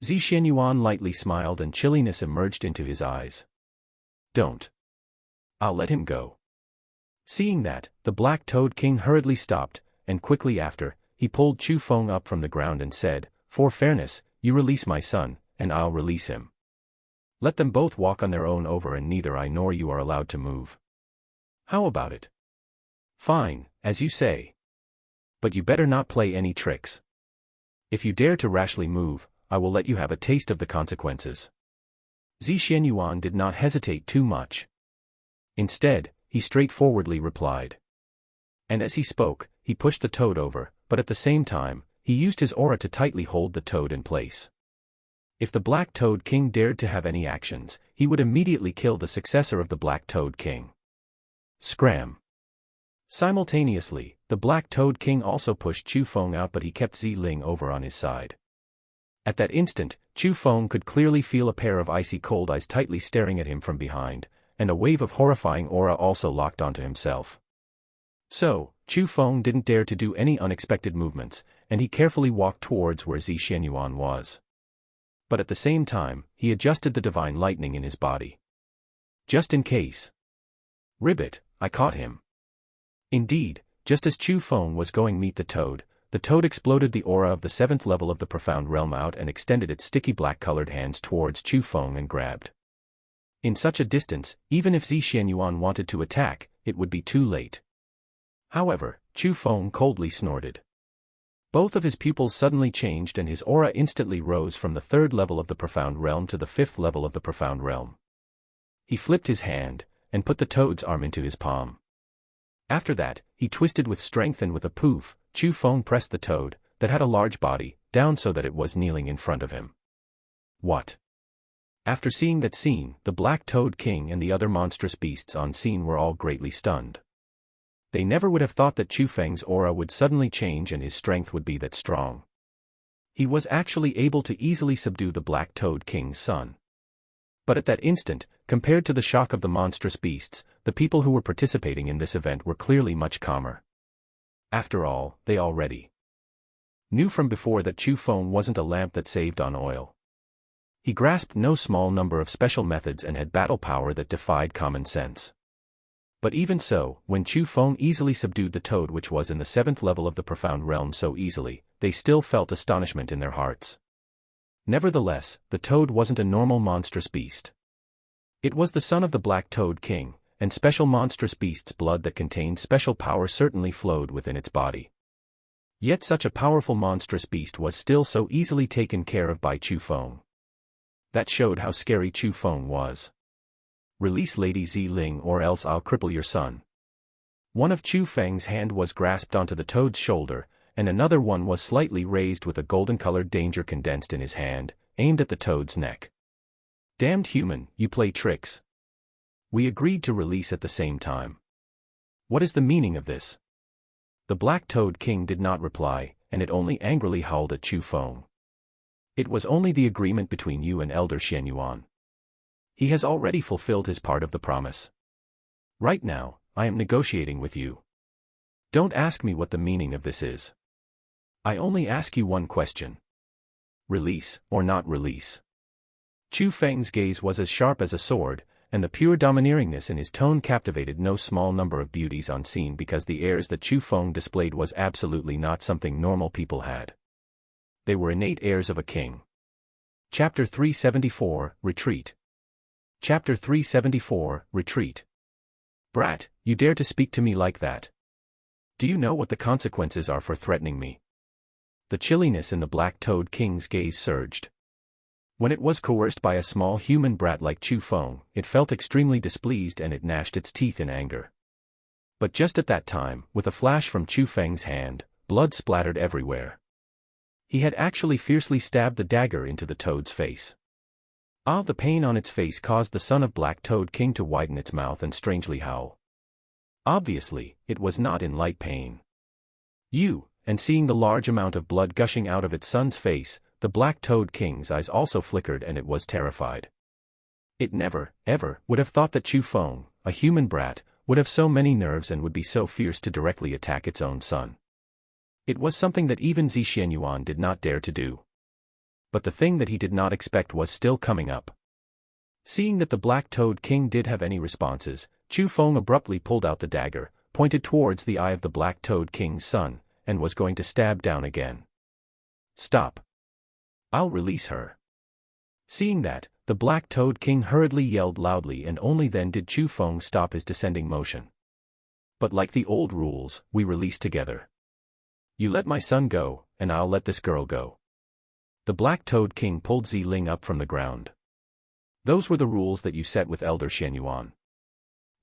[SPEAKER 1] Zi Xianyuan lightly smiled and chilliness emerged into his eyes. Don't. I'll let him go. Seeing that, the Black Toad King hurriedly stopped, and quickly after, he pulled Chu Feng up from the ground and said, For fairness, you release my son, and I'll release him. Let them both walk on their own over and neither I nor you are allowed to move. How about it? Fine, as you say. But you better not play any tricks. If you dare to rashly move, I will let you have a taste of the consequences. Zi Xianyuan did not hesitate too much. Instead, he straightforwardly replied. And as he spoke, he pushed the toad over, but at the same time, he used his aura to tightly hold the toad in place. If the Black Toad King dared to have any actions, he would immediately kill the successor of the Black Toad King. Scram! Simultaneously, the Black Toad King also pushed Chu Feng out, but he kept Zi Ling over on his side. At that instant, Chu Feng could clearly feel a pair of icy cold eyes tightly staring at him from behind, and a wave of horrifying aura also locked onto himself. So, Chu Feng didn't dare to do any unexpected movements, and he carefully walked towards where Zi Xianyuan was. But at the same time, he adjusted the divine lightning in his body. Just in case. Ribbit, I caught him. Indeed, just as Chu Feng was going to meet the toad exploded the aura of the 7th level of the profound realm out and extended its sticky black-colored hands towards Chu Feng and grabbed. In such a distance, even if Zi Xianyuan wanted to attack, it would be too late. However, Chu Feng coldly snorted. Both of his pupils suddenly changed and his aura instantly rose from the 3rd level of the profound realm to the 5th level of the profound realm. He flipped his hand, and put the toad's arm into his palm. After that, he twisted with strength and with a poof, Chu Feng pressed the toad, that had a large body, down so that it was kneeling in front of him. What? After seeing that scene, the Black Toad King and the other monstrous beasts on scene were all greatly stunned. They never would have thought that Chu Feng's aura would suddenly change and his strength would be that strong. He was actually able to easily subdue the Black Toad King's son. But at that instant, compared to the shock of the monstrous beasts, the people who were participating in this event were clearly much calmer. After all, they already knew from before that Chu Feng wasn't a lamp that saved on oil. He grasped no small number of special methods and had battle power that defied common sense. But even so, when Chu Feng easily subdued the toad which was in the 7th level of the profound realm so easily, they still felt astonishment in their hearts. Nevertheless, the toad wasn't a normal monstrous beast. It was the son of the Black Toad King, and special monstrous beast's blood that contained special power certainly flowed within its body. Yet such a powerful monstrous beast was still so easily taken care of by Chu Feng. That showed how scary Chu Feng was. Release Lady Zi Ling or else I'll cripple your son. One of Chu Feng's hand was grasped onto the toad's shoulder, and another one was slightly raised with a golden-colored danger condensed in his hand, aimed at the toad's neck. Damned human, you play tricks. We agreed to release at the same time. What is the meaning of this? The Black Toad King did not reply, and it only angrily howled at Chu Feng. It was only the agreement between you and Elder Xianyuan. He has already fulfilled his part of the promise. Right now, I am negotiating with you. Don't ask me what the meaning of this is. I only ask you one question. Release, or not release? Chu Feng's gaze was as sharp as a sword, and the pure domineeringness in his tone captivated no small number of beauties on scene because the airs that Chu Feng displayed was absolutely not something normal people had. They were innate airs of a king. Chapter 374, Retreat. Chapter 374, Retreat. Brat, you dare to speak to me like that? Do you know what the consequences are for threatening me? The chilliness in the Black Toad King's gaze surged. When it was coerced by a small human brat like Chu Feng, it felt extremely displeased and it gnashed its teeth in anger. But just at that time, with a flash from Chu Feng's hand, blood splattered everywhere. He had actually fiercely stabbed the dagger into the toad's face. The pain on its face caused the son of Black Toad King to widen its mouth and strangely howl. Obviously, it was not in light pain. And seeing the large amount of blood gushing out of its son's face, the Black Toad King's eyes also flickered and it was terrified. It never, ever, would have thought that Chu Feng, a human brat, would have so many nerves and would be so fierce to directly attack its own son. It was something that even Zi Xianyuan did not dare to do. But the thing that he did not expect was still coming up. Seeing that the Black-Toed King did have any responses, Chu Feng abruptly pulled out the dagger, pointed towards the eye of the Black-Toed King's son, and was going to stab down again. "Stop. I'll release her." Seeing that, the Black-Toed King hurriedly yelled loudly, and only then did Chu Feng stop his descending motion. "But like the old rules, we release together. You let my son go, and I'll let this girl go." The Black-Toed King pulled Zi Ling up from the ground. "Those were the rules that you set with Elder Xianyuan.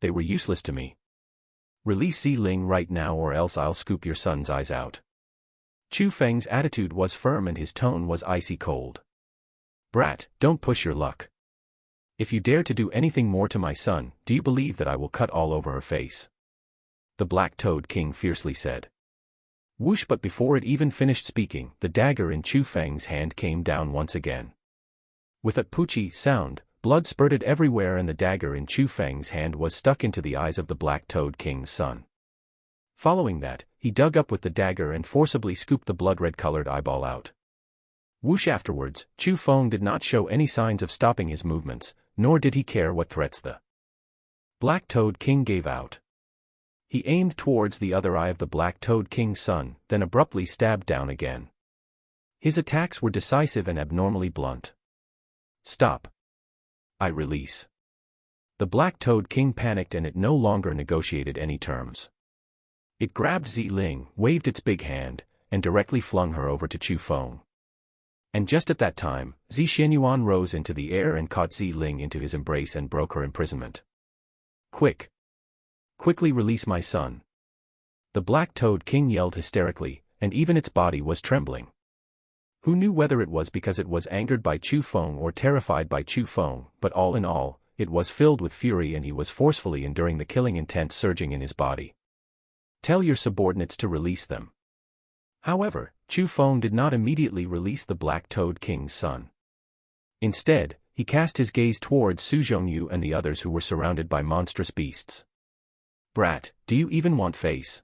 [SPEAKER 1] They were useless to me. Release Zi Ling right now, or else I'll scoop your son's eyes out." Chu Feng's attitude was firm and his tone was icy cold. "Brat, don't push your luck. If you dare to do anything more to my son, do you believe that I will cut all over her face?" the Black-Toed King fiercely said. Whoosh! But before it even finished speaking, the dagger in Chu Feng's hand came down once again. With a poochie sound, blood spurted everywhere, and the dagger in Chu Feng's hand was stuck into the eyes of the Black-Toed King's son. Following that, he dug up with the dagger and forcibly scooped the blood-red-colored eyeball out. Whoosh! Afterwards, Chu Feng did not show any signs of stopping his movements, nor did he care what threats the Black-Toed King gave out. He aimed towards the other eye of the Black-Toed King's son, then abruptly stabbed down again. His attacks were decisive and abnormally blunt. "Stop. I release." The Black-Toed King panicked, and it no longer negotiated any terms. It grabbed Zi Ling, waved its big hand, and directly flung her over to Chu Feng. And just at that time, Zi Xianyuan rose into the air and caught Zi Ling into his embrace and broke her imprisonment. "Quick! Quickly release my son!" The Black-Toed King yelled hysterically, and even its body was trembling. Who knew whether it was because it was angered by Chu Feng or terrified by Chu Feng, but all in all, it was filled with fury, and he was forcefully enduring the killing intent surging in his body. "Tell your subordinates to release them." However, Chu Feng did not immediately release the Black-Toed King's son. Instead, he cast his gaze towards Su Zhongyu and the others who were surrounded by monstrous beasts. "Brat, do you even want face?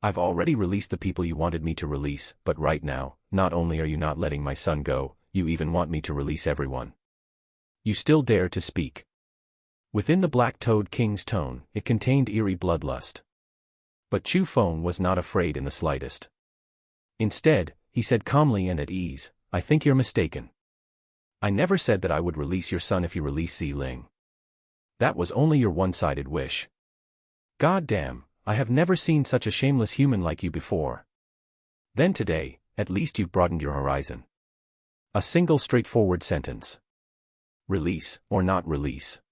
[SPEAKER 1] I've already released the people you wanted me to release, but right now, not only are you not letting my son go, you even want me to release everyone. You still dare to speak." Within the Black-Toed King's tone, it contained eerie bloodlust. But Chu Feng was not afraid in the slightest. Instead, he said calmly and at ease, "I think you're mistaken. I never said that I would release your son if you release Zi Ling. That was only your one-sided wish. God damn, I have never seen such a shameless human like you before. Then today, at least you've broadened your horizon." A single straightforward sentence. Release, or not release.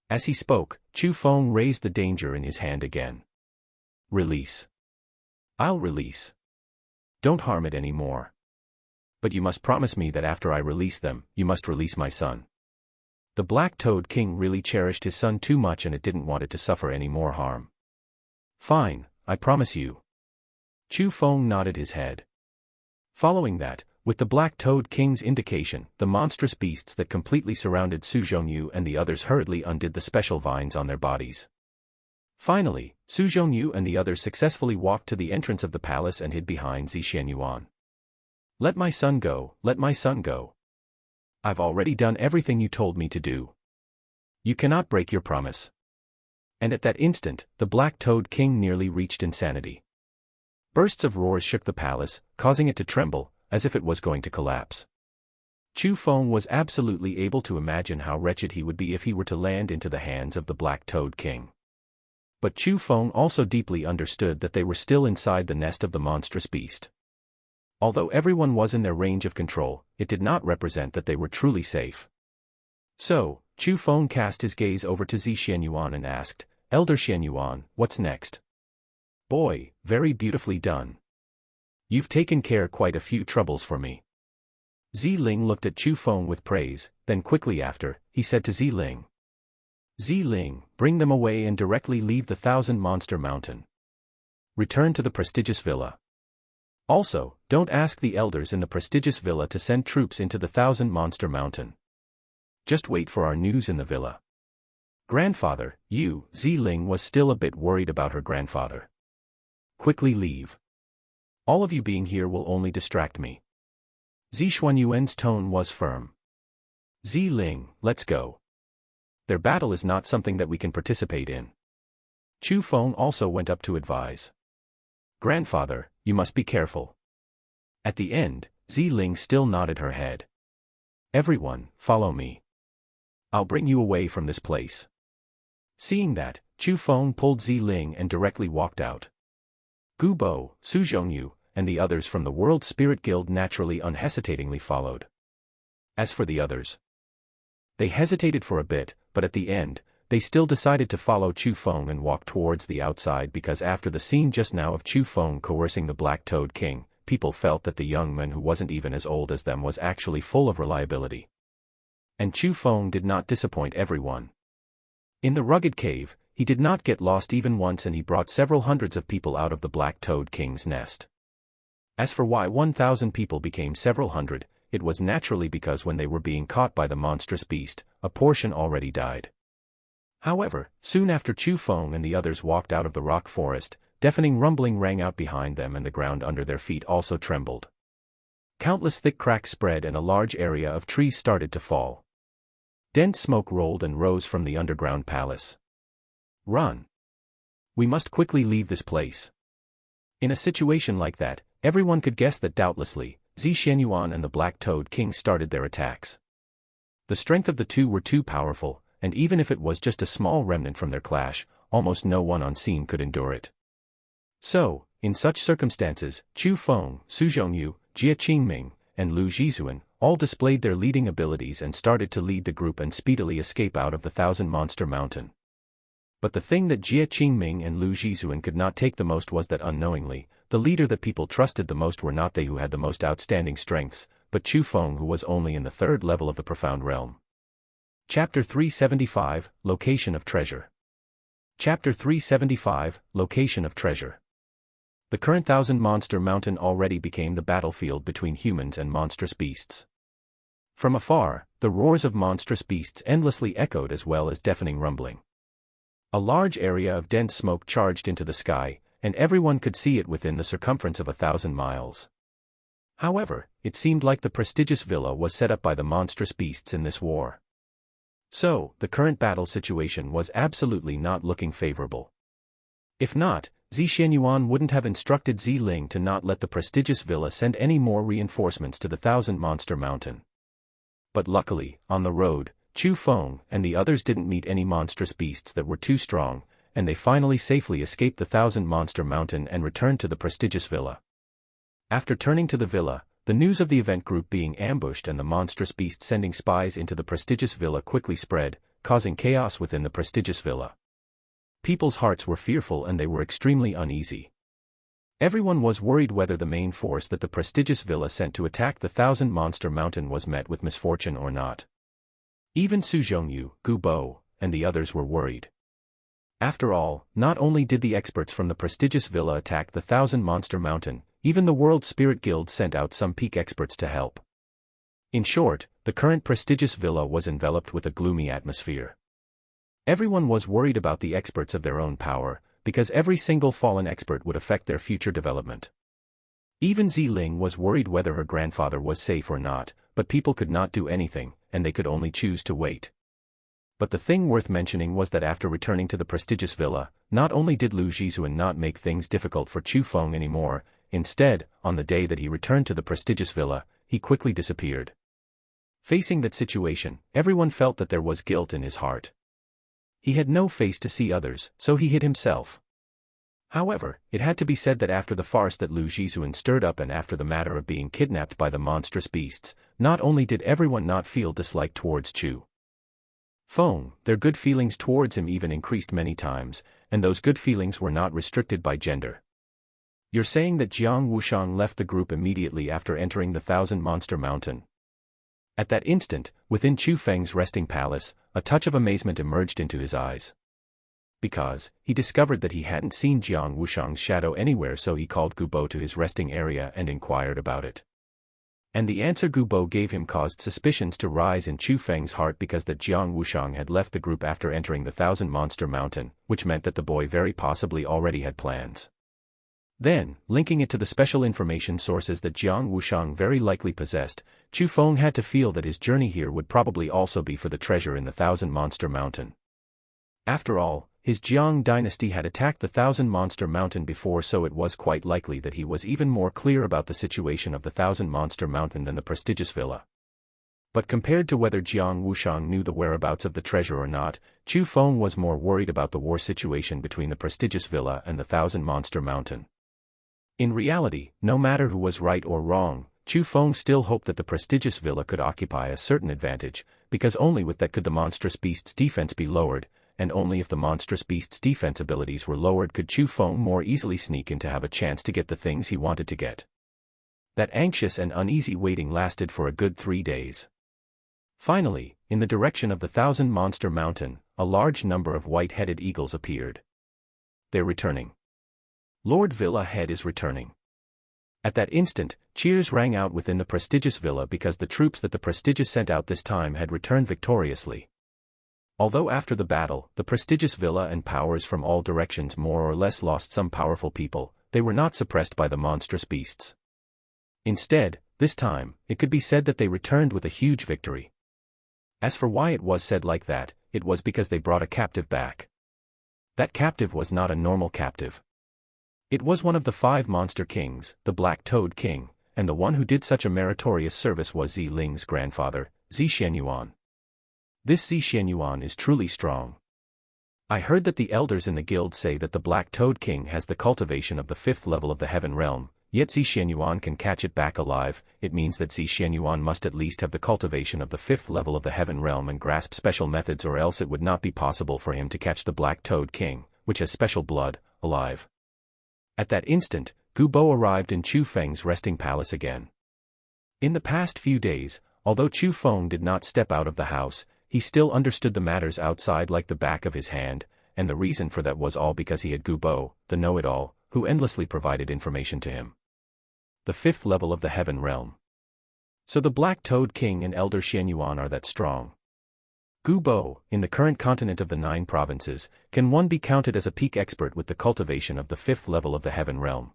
[SPEAKER 1] As he spoke, Chu Feng raised the danger in his hand again. "Release. I'll release. Don't harm it anymore. But you must promise me that after I release them, you must release my son." The Black-Toed King really cherished his son too much, and it didn't want it to suffer any more harm. "Fine, I promise you." Chu Feng nodded his head. Following that, with the Black-Toed King's indication, the monstrous beasts that completely surrounded Su Zhongyu and the others hurriedly undid the special vines on their bodies. Finally, Su Zhongyu and the others successfully walked to the entrance of the palace and hid behind Zi Xianyuan. "Let my son go, let my son go. I've already done everything you told me to do. You cannot break your promise." And at that instant, the Black-Toed King nearly reached insanity. Bursts of roars shook the palace, causing it to tremble, as if it was going to collapse. Chu Feng was absolutely able to imagine how wretched he would be if he were to land into the hands of the Black-Toed King. But Chu Feng also deeply understood that they were still inside the nest of the monstrous beast. Although everyone was in their range of control, it did not represent that they were truly safe. So, Chu Feng cast his gaze over to Zi Xianyuan and asked, "Elder Xianyuan, what's next?" "Boy, very beautifully done. You've taken care quite a few troubles for me." Zi Ling looked at Chu Feng with praise, then quickly after, he said to Zi Ling, "Zi Ling, bring them away and directly leave the 1,000-monster mountain. Return to the prestigious villa. Also, don't ask the elders in the prestigious villa to send troops into the 1,000-monster mountain. Just wait for our news in the villa." Grandfather, you, Ziling was still a bit worried about her grandfather. Quickly leave. All of you being here will only distract me. Zixuanyuan's tone was firm. Ziling, let's go. Their battle is not something that we can participate in. Chu Feng also went up to advise. Grandfather, you must be careful. At the end, Ziling still nodded her head. Everyone, follow me. I'll bring you away from this place. Seeing that, Chu Feng pulled Ziling and directly walked out. Gu Bo, Su Zhongyu, and the others from the World Spirit Guild naturally unhesitatingly followed. As for the others, they hesitated for a bit, but at the end, they still decided to follow Chu Feng and walk towards the outside because after the scene just now of Chu Feng coercing the Black Toad King, people felt that the young man who wasn't even as old as them was actually full of reliability. And Chu Feng did not disappoint everyone. In the rugged cave, he did not get lost even once and he brought several hundreds of people out of the Black Toad King's nest. As for why 1,000 people became several hundred, it was naturally because when they were being caught by the monstrous beast, a portion already died. However, soon after Chu Feng and the others walked out of the rock forest, deafening rumbling rang out behind them and the ground under their feet also trembled. Countless thick cracks spread and a large area of trees started to fall. Dense smoke rolled and rose from the underground palace. Run! We must quickly leave this place. In a situation like that, everyone could guess that doubtlessly, Zixuanyuan and the Black Toad King started their attacks. The strength of the two were too powerful, and even if it was just a small remnant from their clash, almost no one on scene could endure it. So, in such circumstances, Chu Feng, Su Zhongyu, Jia Qingming, and Lu Zhizhuan all displayed their leading abilities and started to lead the group and speedily escape out of the Thousand-Monster Mountain. But the thing that Jia Qingming and Lu Zhizhuan could not take the most was that unknowingly, the leader that people trusted the most were not they who had the most outstanding strengths, but Chu Feng who was only in the third level of the Profound Realm. Chapter 375, Location of Treasure. Chapter 375, Location of Treasure. The current Thousand-Monster Mountain already became the battlefield between humans and monstrous beasts. From afar, the roars of monstrous beasts endlessly echoed as well as deafening rumbling. A large area of dense smoke charged into the sky, and everyone could see it within the circumference of 1,000 miles. However, it seemed like the prestigious villa was set up by the monstrous beasts in this war. So, the current battle situation was absolutely not looking favorable. If not, Zixuanyuan wouldn't have instructed Ziling to not let the prestigious villa send any more reinforcements to the Thousand-Monster Mountain. But luckily, on the road, Chu Feng and the others didn't meet any monstrous beasts that were too strong, and they finally safely escaped the Thousand-Monster Mountain and returned to the prestigious villa. After turning to the villa, the news of the event group being ambushed and the monstrous beast sending spies into the prestigious villa quickly spread, causing chaos within the prestigious villa. People's hearts were fearful and they were extremely uneasy. Everyone was worried whether the main force that the prestigious villa sent to attack the Thousand-Monster Mountain was met with misfortune or not. Even Su Zhongyu, Gu Bo, and the others were worried. After all, not only did the experts from the prestigious villa attack the Thousand-Monster Mountain, even the World Spirit Guild sent out some peak experts to help. In short, the current prestigious villa was enveloped with a gloomy atmosphere. Everyone was worried about the experts of their own power, because every single fallen expert would affect their future development. Even Ziling was worried whether her grandfather was safe or not, but people could not do anything, and they could only choose to wait. But the thing worth mentioning was that after returning to the prestigious villa, not only did Lu Zhizhuan not make things difficult for Chu Feng anymore, instead, on the day that he returned to the prestigious villa, he quickly disappeared. Facing that situation, everyone felt that there was guilt in his heart. He had no face to see others, so he hid himself. However, it had to be said that after the farce that Lu Zhizhuan stirred up and after the matter of being kidnapped by the monstrous beasts, not only did everyone not feel dislike towards Chu Feng, their good feelings towards him even increased many times, and those good feelings were not restricted by gender. You're saying that Jiang Wushang left the group immediately after entering the Thousand-Monster Mountain? At that instant, within Chu Feng's resting palace, a touch of amazement emerged into his eyes. Because, he discovered that he hadn't seen Jiang Wushang's shadow anywhere, so he called Gu Bo to his resting area and inquired about it. And the answer Gubo gave him caused suspicions to rise in Chu Feng's heart because that Jiang Wushang had left the group after entering the Thousand Monster Mountain, which meant that the boy very possibly already had plans. Then, linking it to the special information sources that Jiang Wushang very likely possessed, Chu Feng had to feel that his journey here would probably also be for the treasure in the Thousand Monster Mountain. After all, his Jiang dynasty had attacked the Thousand Monster Mountain before, so it was quite likely that he was even more clear about the situation of the Thousand Monster Mountain than the prestigious villa. But compared to whether Jiang Wushang knew the whereabouts of the treasure or not, Chu Feng was more worried about the war situation between the prestigious villa and the Thousand Monster Mountain. In reality, no matter who was right or wrong, Chu Feng still hoped that the prestigious villa could occupy a certain advantage, because only with that could the monstrous beast's defense be lowered, and only if the monstrous beast's defense abilities were lowered could Chu Feng more easily sneak in to have a chance to get the things he wanted to get. That anxious and uneasy waiting lasted for a good 3 days. Finally, in the direction of the Thousand Monster Mountain, a large number of white-headed eagles appeared. They're returning. Lord Villa Head is returning. At that instant, cheers rang out within the prestigious villa because the troops that the prestigious sent out this time had returned victoriously. Although after the battle, the prestigious villa and powers from all directions more or less lost some powerful people, they were not suppressed by the monstrous beasts. Instead, this time, it could be said that they returned with a huge victory. As for why it was said like that, it was because they brought a captive back. That captive was not a normal captive. It was one of the 5 monster kings, the Black Toad King, and the one who did such a meritorious service was Zi Ling's grandfather, Zi Xianyuan. This Zi Xianyuan is truly strong. I heard that the elders in the guild say that the Black Toad King has the cultivation of the 5th level of the Heaven Realm, yet Zi Xianyuan can catch it back alive. It means that Zi Xianyuan must at least have the cultivation of the 5th level of the Heaven Realm and grasp special methods, or else it would not be possible for him to catch the Black Toad King, which has special blood, alive. At that instant, Gubo arrived in Chu Feng's resting palace again. In the past few days, although Chu Feng did not step out of the house, he still understood the matters outside like the back of his hand, and the reason for that was all because he had Gubo, the know-it-all, who endlessly provided information to him. The 5th level of the Heaven Realm. So the Black Toad King and Elder Xianyuan are that strong. Gubo, in the current continent of the 9 provinces, can one be counted as a peak expert with the cultivation of the 5th level of the Heaven Realm?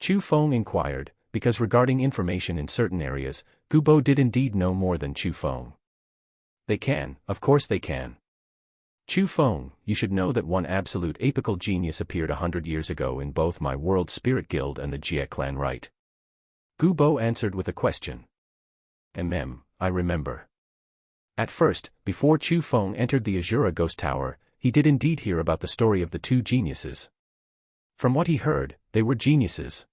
[SPEAKER 1] Chu Feng inquired, because regarding information in certain areas, Gubo did indeed know more than Chu Feng. They can, of course they can. Chu Feng, you should know that one absolute apical genius appeared 100 years ago in both my World Spirit Guild and the Jie clan, right? Gubo answered with a question. I remember. At first, before Chu Feng entered the Azura Ghost Tower, he did indeed hear about the story of the 2 geniuses. From what he heard, they were geniuses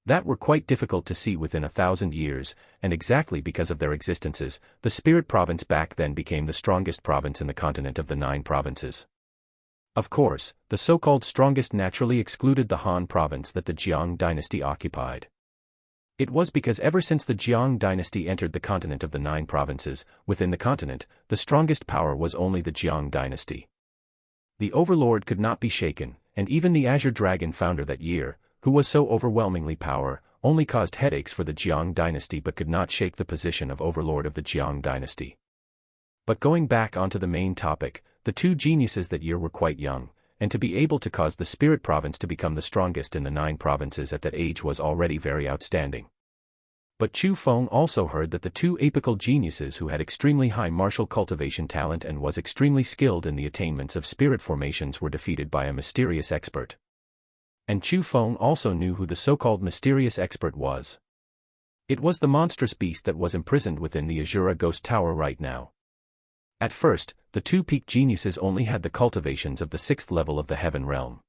[SPEAKER 1] that were quite difficult to see within 1,000 years, and exactly because of their existences, the Spirit Province back then became the strongest province in the continent of the 9 provinces. Of course, the so-called strongest naturally excluded the Han province that the Jiang dynasty occupied. It was because ever since the Jiang dynasty entered the continent of the 9 provinces, within the continent, the strongest power was only the Jiang dynasty. The overlord could not be shaken, and even the Azure Dragon founder that year, who was so overwhelmingly power, only caused headaches for the Jiang dynasty but could not shake the position of overlord of the Jiang dynasty. But going back onto the main topic, the 2 geniuses that year were quite young, and to be able to cause the Spirit Province to become the strongest in the 9 provinces at that age was already very outstanding. But Chu Feng also heard that the 2 apical geniuses who had extremely high martial cultivation talent and was extremely skilled in the attainments of spirit formations were defeated by a mysterious expert. And Chu Feng also knew who the so-called mysterious expert was. It was the monstrous beast that was imprisoned within the Azura Ghost Tower right now. At first, the 2 peak geniuses only had the cultivations of the 6th level of the Heaven Realm.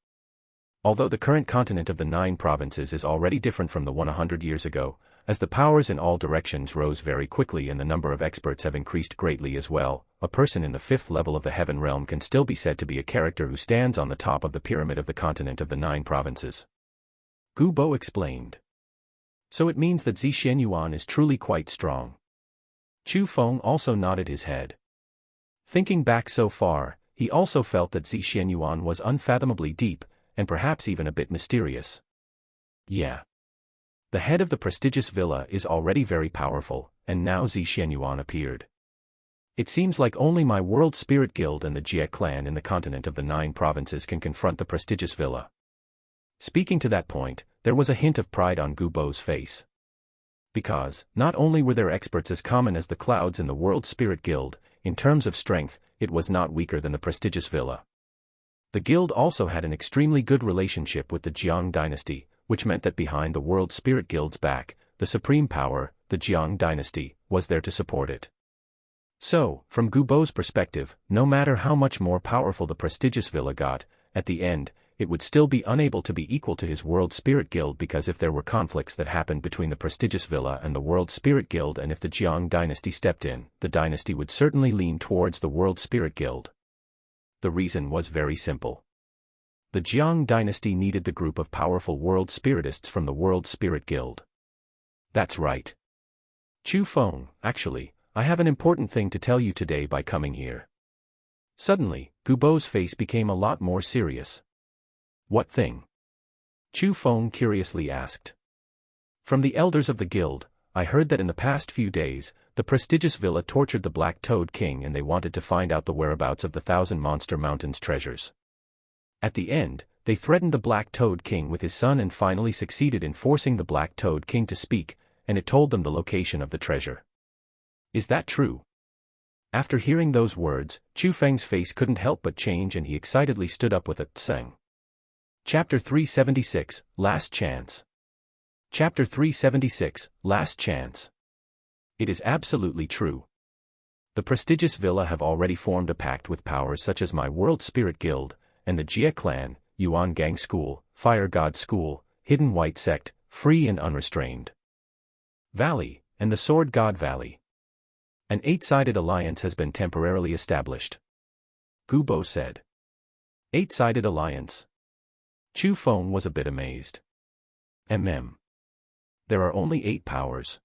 [SPEAKER 1] Although the current continent of the 9 provinces is already different from the one 100 years ago, as the powers in all directions rose very quickly and the number of experts have increased greatly as well, a person in the 5th level of the Heaven Realm can still be said to be a character who stands on the top of the pyramid of the continent of the 9 provinces. Gubo explained. So it means that Zi Xianyuan is truly quite strong. Chu Feng also nodded his head. Thinking back so far, he also felt that Zi Xianyuan was unfathomably deep, and perhaps even a bit mysterious. Yeah. The head of the prestigious villa is already very powerful, and now Zi Xianyuan appeared. It seems like only my World Spirit Guild and the Jie clan in the continent of the 9 provinces can confront the prestigious villa. Speaking to that point, there was a hint of pride on Gu Bo's face. Because, not only were their experts as common as the clouds in the World Spirit Guild, in terms of strength, it was not weaker than the prestigious villa. The guild also had an extremely good relationship with the Jiang dynasty, which meant that behind the World Spirit Guild's back, the supreme power, the Jiang dynasty, was there to support it. So, from Gu Bo's perspective, no matter how much more powerful the prestigious villa got, at the end, it would still be unable to be equal to his World Spirit Guild, because if there were conflicts that happened between the prestigious villa and the World Spirit Guild, and if the Jiang dynasty stepped in, the dynasty would certainly lean towards the World Spirit Guild. The reason was very simple. The Jiang dynasty needed the group of powerful world spiritists from the World Spirit Guild. That's right. Chu Feng, actually, I have an important thing to tell you today by coming here. Suddenly, Gu Bo's face became a lot more serious. What thing? Chu Feng curiously asked. From the elders of the guild, I heard that in the past few days, the prestigious villa tortured the Black Toad King, and they wanted to find out the whereabouts of the Thousand Monster Mountains treasures. At the end, they threatened the Black Toad King with his son and finally succeeded in forcing the Black Toad King to speak, and it told them the location of the treasure. Is that true? After hearing those words, Chu Feng's face couldn't help but change, and he excitedly stood up with a tseng. Chapter 376, Last Chance. Chapter 376, Last Chance. It is absolutely true. The prestigious villa have already formed a pact with powers such as my World Spirit Guild, and the Jie clan, Yuan Gang School, Fire God School, Hidden White Sect, Free and Unrestrained Valley, and the Sword God Valley. An 8-sided alliance has been temporarily established. Gu Bo said. 8-sided alliance. Chu Feng was a bit amazed. There are only 8 powers.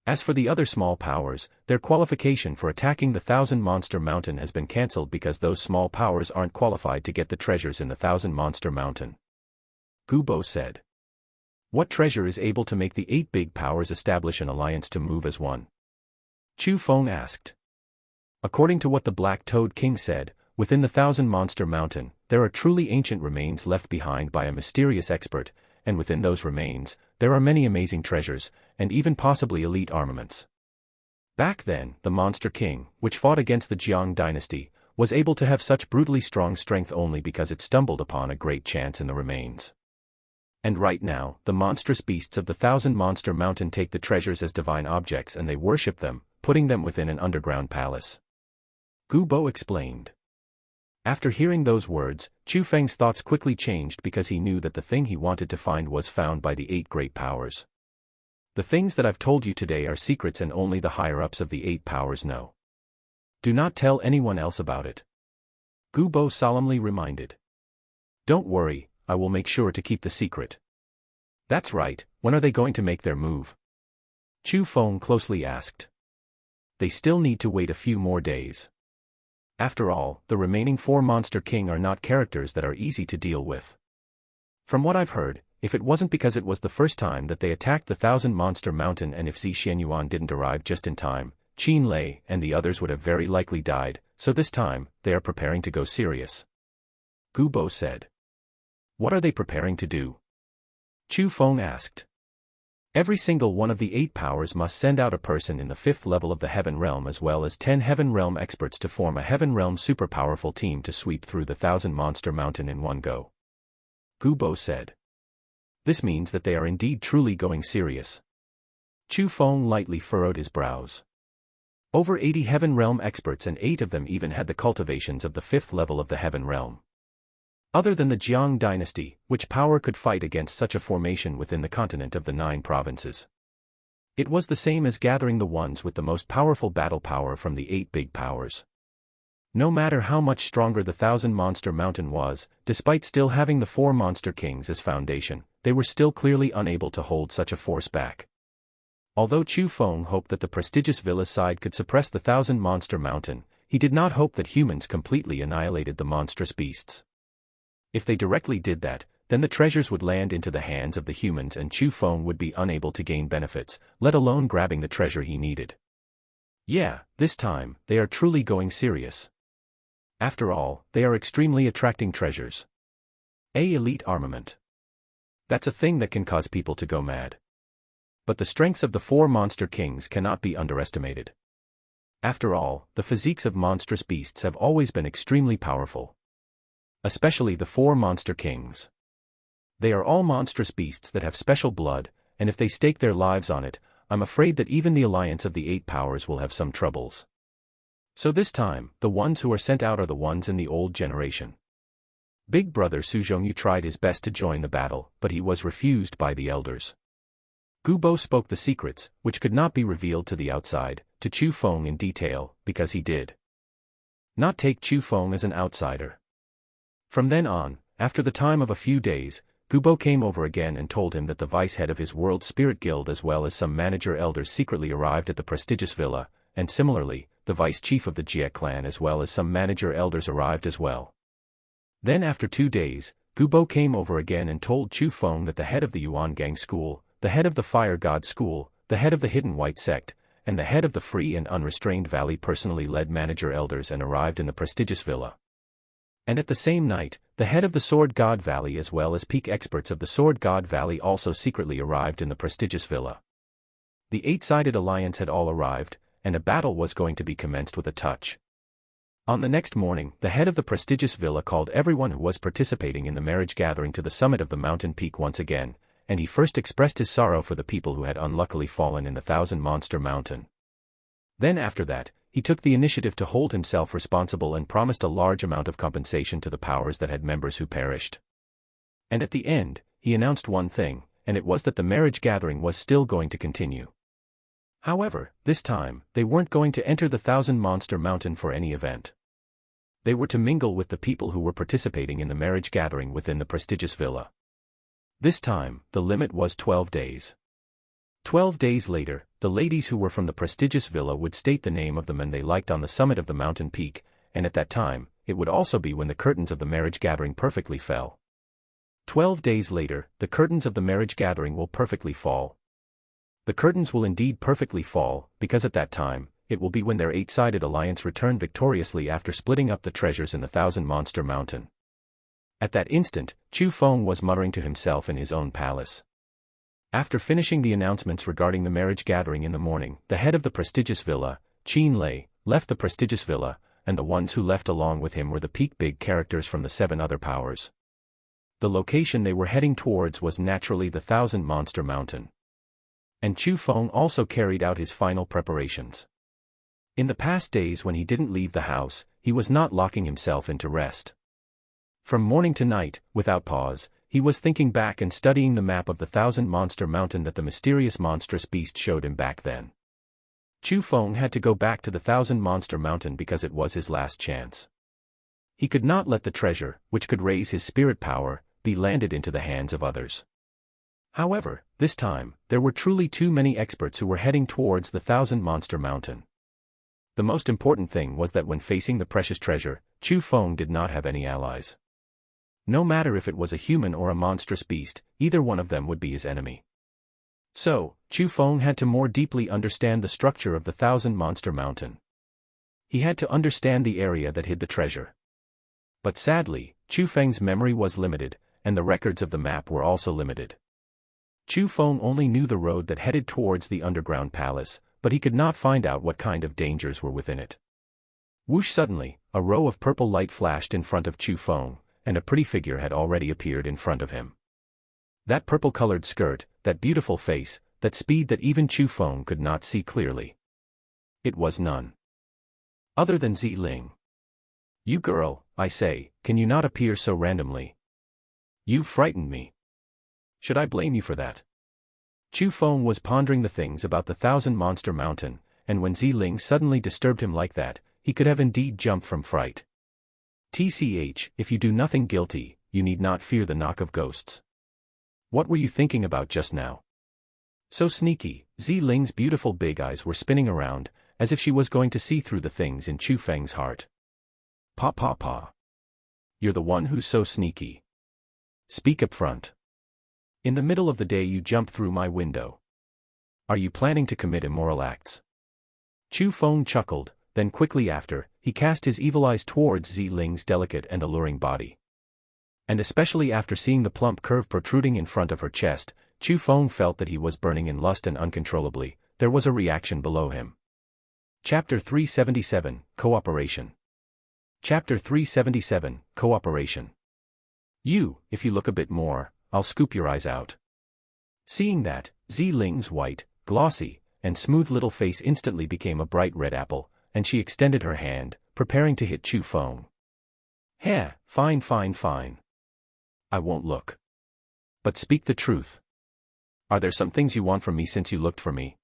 [SPEAKER 1] As for the other small powers, their qualification for attacking the Thousand Monster Mountain has been cancelled because those small powers aren't qualified to get the treasures in the Thousand Monster Mountain. Gu Bo said. What treasure is able to make the 8 big powers establish an alliance to move as one? Chu Feng asked. According to what the Black Toad King said, within the Thousand Monster Mountain, there are truly ancient remains left behind by a mysterious expert, and within those remains, there are many amazing treasures, and even possibly elite armaments. Back then, the Monster King, which fought against the Jiang dynasty, was able to have such brutally strong strength only because it stumbled upon a great chance in the remains. And right now, the monstrous beasts of the Thousand Monster Mountain take the treasures as divine objects and they worship them, putting them within an underground palace. Gu Bo explained. After hearing those words, Chu Feng's thoughts quickly changed because he knew that the thing he wanted to find was found by the 8 great powers. The things that I've told you today are secrets and only the higher-ups of the 8 powers know. Do not tell anyone else about it. Gu Bo solemnly reminded. Don't worry, I will make sure to keep the secret. That's right, when are they going to make their move? Chu Feng closely asked. They still need to wait a few more days. After all, the remaining 4 Monster King are not characters that are easy to deal with. From what I've heard, if it wasn't because it was the first time that they attacked the Thousand Monster Mountain and if Zi Xianyuan didn't arrive just in time, Qin Lei and the others would have very likely died, so this time, they are preparing to go serious. Gu Bo said. What are they preparing to do? Chu Feng asked. Every single one of the 8 powers must send out a person in the 5th level of the Heaven Realm as well as 10 Heaven Realm experts to form a Heaven Realm super powerful team to sweep through the Thousand Monster Mountain in one go. Gu Bo said. This means that they are indeed truly going serious. Chu Feng lightly furrowed his brows. Over 80 Heaven Realm experts and 8 of them even had the cultivations of the 5th level of the Heaven Realm. Other than the Jiang dynasty, which power could fight against such a formation within the continent of the 9 provinces? It was the same as gathering the ones with the most powerful battle power from the 8 big powers. No matter how much stronger the Thousand Monster Mountain was, despite still having the 4 Monster Kings as foundation, they were still clearly unable to hold such a force back. Although Chu Feng hoped that the prestigious villa side could suppress the Thousand Monster Mountain, he did not hope that humans completely annihilated the monstrous beasts. If they directly did that, then the treasures would land into the hands of the humans and Chu Feng would be unable to gain benefits, let alone grabbing the treasure he needed. Yeah, this time, they are truly going serious. After all, they are extremely attracting treasures. Elite armament. That's a thing that can cause people to go mad. But the strengths of the 4 monster kings cannot be underestimated. After all, the physiques of monstrous beasts have always been extremely powerful. Especially the 4 monster kings. They are all monstrous beasts that have special blood, and if they stake their lives on it, I'm afraid that even the alliance of the 8 powers will have some troubles. So this time, the ones who are sent out are the ones in the old generation. Big brother Su Zhongyu tried his best to join the battle, but he was refused by the elders. Gubo spoke the secrets, which could not be revealed to the outside, to Chu Feng in detail, because he did not take Chu Feng as an outsider. From then on, after the time of a few days, Gubo came over again and told him that the vice head of his World Spirit Guild as well as some manager elders secretly arrived at the prestigious villa, and similarly, the vice chief of the Jie clan as well as some manager elders arrived as well. Then after 2 days, Gubo came over again and told Chu Feng that the head of the Yuan Gang school, the head of the Fire God school, the head of the Hidden White sect, and the head of the Free and Unrestrained Valley personally led manager elders and arrived in the prestigious villa. And at the same night, the head of the Sword God Valley as well as peak experts of the Sword God Valley also secretly arrived in the prestigious villa. The 8-sided alliance had all arrived, and a battle was going to be commenced with a touch. On the next morning, the head of the prestigious villa called everyone who was participating in the marriage gathering to the summit of the mountain peak once again, and he first expressed his sorrow for the people who had unluckily fallen in the 1,000-monster mountain. Then after that, he took the initiative to hold himself responsible and promised a large amount of compensation to the powers that had members who perished. And at the end, he announced one thing, and it was that the marriage gathering was still going to continue. However, this time, they weren't going to enter the 1,000-monster mountain for any event. They were to mingle with the people who were participating in the marriage gathering within the prestigious villa. This time, the limit was 12 days. 12 days later, the ladies who were from the prestigious villa would state the name of the men they liked on the summit of the mountain peak, and at that time, it would also be when the curtains of the marriage gathering perfectly fell. 12 days later, the curtains of the marriage gathering will perfectly fall. The curtains will indeed perfectly fall, because at that time, it will be when their 8-sided alliance returned victoriously after splitting up the treasures in the 1,000-monster mountain. At that instant, Chu Feng was muttering to himself in his own palace. After finishing the announcements regarding the marriage gathering in the morning, the head of the prestigious villa, Qin Lei, left the prestigious villa, and the ones who left along with him were the peak big characters from the 7 other powers. The location they were heading towards was naturally the 1,000-monster mountain. And Chu Feng also carried out his final preparations. In the past days when he didn't leave the house, he was not locking himself into rest. From morning to night, without pause, he was thinking back and studying the map of the 1,000-monster mountain that the mysterious monstrous beast showed him back then. Chu Feng had to go back to the 1,000-monster mountain because it was his last chance. He could not let the treasure, which could raise his spirit power, be landed into the hands of others. However, this time, there were truly too many experts who were heading towards the 1,000-monster mountain. The most important thing was that when facing the precious treasure, Chu Feng did not have any allies. No matter if it was a human or a monstrous beast, either one of them would be his enemy. So, Chu Feng had to more deeply understand the structure of the 1,000-monster mountain. He had to understand the area that hid the treasure. But sadly, Chu Feng's memory was limited, and the records of the map were also limited. Chu Feng only knew the road that headed towards the underground palace, but he could not find out what kind of dangers were within it. Whoosh! Suddenly, a row of purple light flashed in front of Chu Feng, and a pretty figure had already appeared in front of him. That purple-colored skirt, that beautiful face, that speed that even Chu Feng could not see clearly. It was none other than Ziling. You girl, I say, can you not appear so randomly? You frightened me. Should I blame you for that? Chu Feng was pondering the things about the 1,000-monster mountain, and when Ziling suddenly disturbed him like that, he could have indeed jumped from fright. TCH, if you do nothing guilty, you need not fear the knock of ghosts. What were you thinking about just now? So sneaky, Ziling's beautiful big eyes were spinning around, as if she was going to see through the things in Chu Feng's heart. Pa. You're the one who's so sneaky. Speak up front. In the middle of the day you jump through my window. Are you planning to commit immoral acts? Chu Feng chuckled, then quickly after, he cast his evil eyes towards Zi Ling's delicate and alluring body. And especially after seeing the plump curve protruding in front of her chest, Chu Feng felt that he was burning in lust and uncontrollably. There was a reaction below him. Chapter 377, Cooperation. Chapter 377, Cooperation. If you look a bit more, I'll scoop your eyes out. Seeing that, Zi Ling's white, glossy, and smooth little face instantly became a bright red apple, and she extended her hand, preparing to hit Chu Feng. Fine. I won't look. But speak the truth. Are there some things you want from me since you looked for me?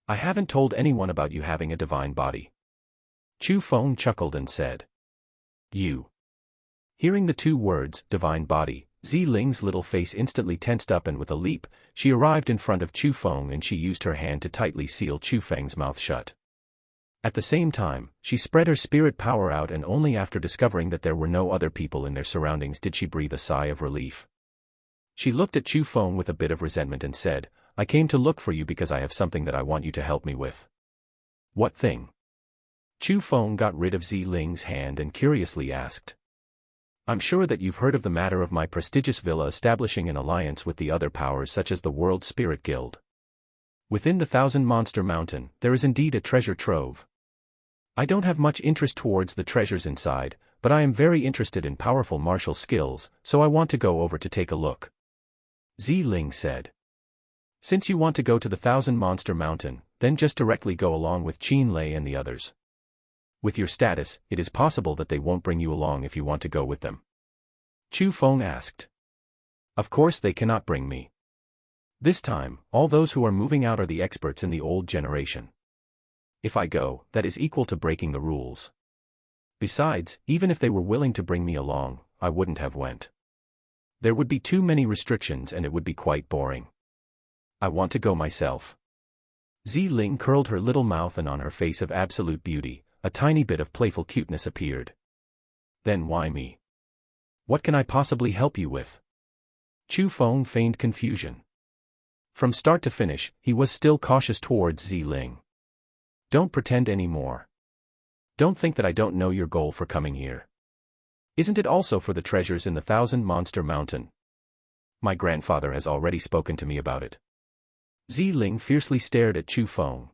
[SPEAKER 1] I haven't told anyone about you having a divine body. Chu Feng chuckled and said. You. Hearing the two words, divine body, Zi Ling's little face instantly tensed up, and with a leap, she arrived in front of Chu Feng and she used her hand to tightly seal Chu Feng's mouth shut. At the same time, she spread her spirit power out, and only after discovering that there were no other people in their surroundings did she breathe a sigh of relief. She looked at Chu Feng with a bit of resentment and said, I came to look for you because I have something that I want you to help me with. What thing? Chu Feng got rid of Zi Ling's hand and curiously asked. I'm sure that you've heard of the matter of my prestigious villa establishing an alliance with the other powers such as the World Spirit Guild. Within the Thousand Monster Mountain, there is indeed a treasure trove. I don't have much interest towards the treasures inside, but I am very interested in powerful martial skills, so I want to go over to take a look. Zi Ling said. Since you want to go to the Thousand Monster Mountain, then just directly go along with Qin Lei and the others. With your status, it is possible that they won't bring you along if you want to go with them. Chu Feng asked. Of course they cannot bring me. This time, all those who are moving out are the experts in the old generation. If I go, that is equal to breaking the rules. Besides, even if they were willing to bring me along, I wouldn't have went. There would be too many restrictions and it would be quite boring. I want to go myself. Zi Ling curled her little mouth, and on her face of absolute beauty, a tiny bit of playful cuteness appeared. Then why me? What can I possibly help you with? Chu Feng feigned confusion. From start to finish, he was still cautious towards Zi Ling. Don't pretend any more. Don't think that I don't know your goal for coming here. Isn't it also for the treasures in the Thousand Monster Mountain? My grandfather has already spoken to me about it. Zi Ling fiercely stared at Chu Feng.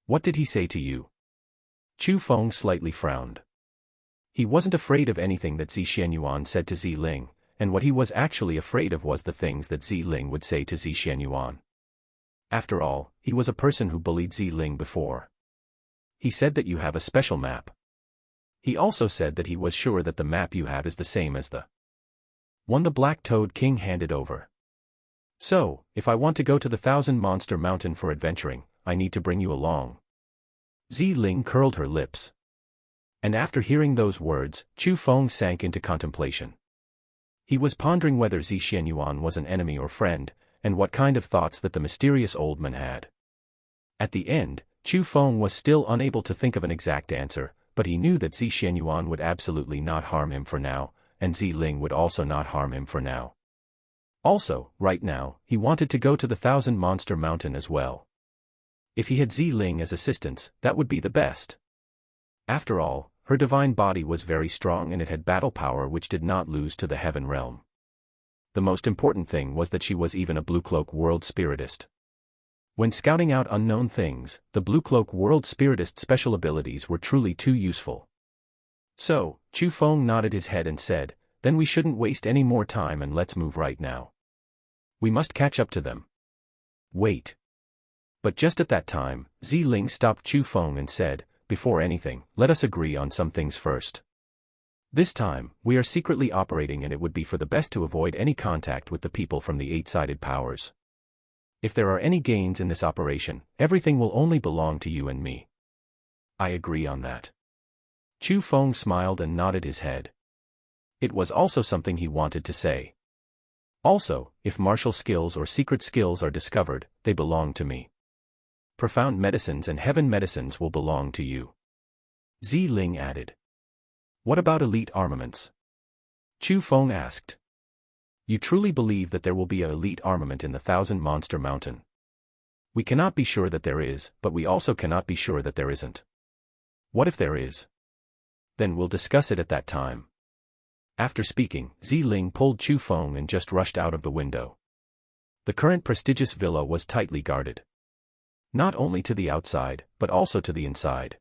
[SPEAKER 1] What did he say to you? Chu Feng slightly frowned. He wasn't afraid of anything that Zi Xianyuan said to Zi Ling, and what he was actually afraid of was the things that Zi Ling would say to Zi Xianyuan. After all, he was a person who bullied Zi Ling before. He said that you have a special map. He also said that he was sure that the map you have is the same as the one the Black Toad King handed over. So, if I want to go to the Thousand Monster Mountain for adventuring, I need to bring you along. Zi Ling curled her lips. And after hearing those words, Chu Feng sank into contemplation. He was pondering whether Zi Xianyuan was an enemy or friend, and what kind of thoughts that the mysterious old man had. At the end, Chu Feng was still unable to think of an exact answer, but he knew that Zi Xianyuan would absolutely not harm him for now, and Zi Ling would also not harm him for now. Also, right now, he wanted to go to the Thousand Monster Mountain as well. If he had Zi Ling as assistants, that would be the best. After all, her divine body was very strong and it had battle power which did not lose to the heaven realm. The most important thing was that she was even a Blue Cloak World Spiritist. When scouting out unknown things, the Blue Cloak World Spiritist's special abilities were truly too useful. So, Chu Feng nodded his head and said, then we shouldn't waste any more time and let's move right now. We must catch up to them. Wait. But just at that time, Zi Ling stopped Chu Feng and said, before anything, let us agree on some things first. This time, we are secretly operating and it would be for the best to avoid any contact with the people from the eight-sided powers. If there are any gains in this operation, everything will only belong to you and me. I agree on that. Chu Feng smiled and nodded his head. It was also something he wanted to say. Also, if martial skills or secret skills are discovered, they belong to me. Profound medicines and heaven medicines will belong to you. Zi Ling added. What about elite armaments? Chu Feng asked. You truly believe that there will be an elite armament in the Thousand Monster Mountain? We cannot be sure that there is, but we also cannot be sure that there isn't. What if there is? Then we'll discuss it at that time. After speaking, Ziling pulled Chu Feng and just rushed out of the window. The current prestigious villa was tightly guarded. Not only to the outside, but also to the inside.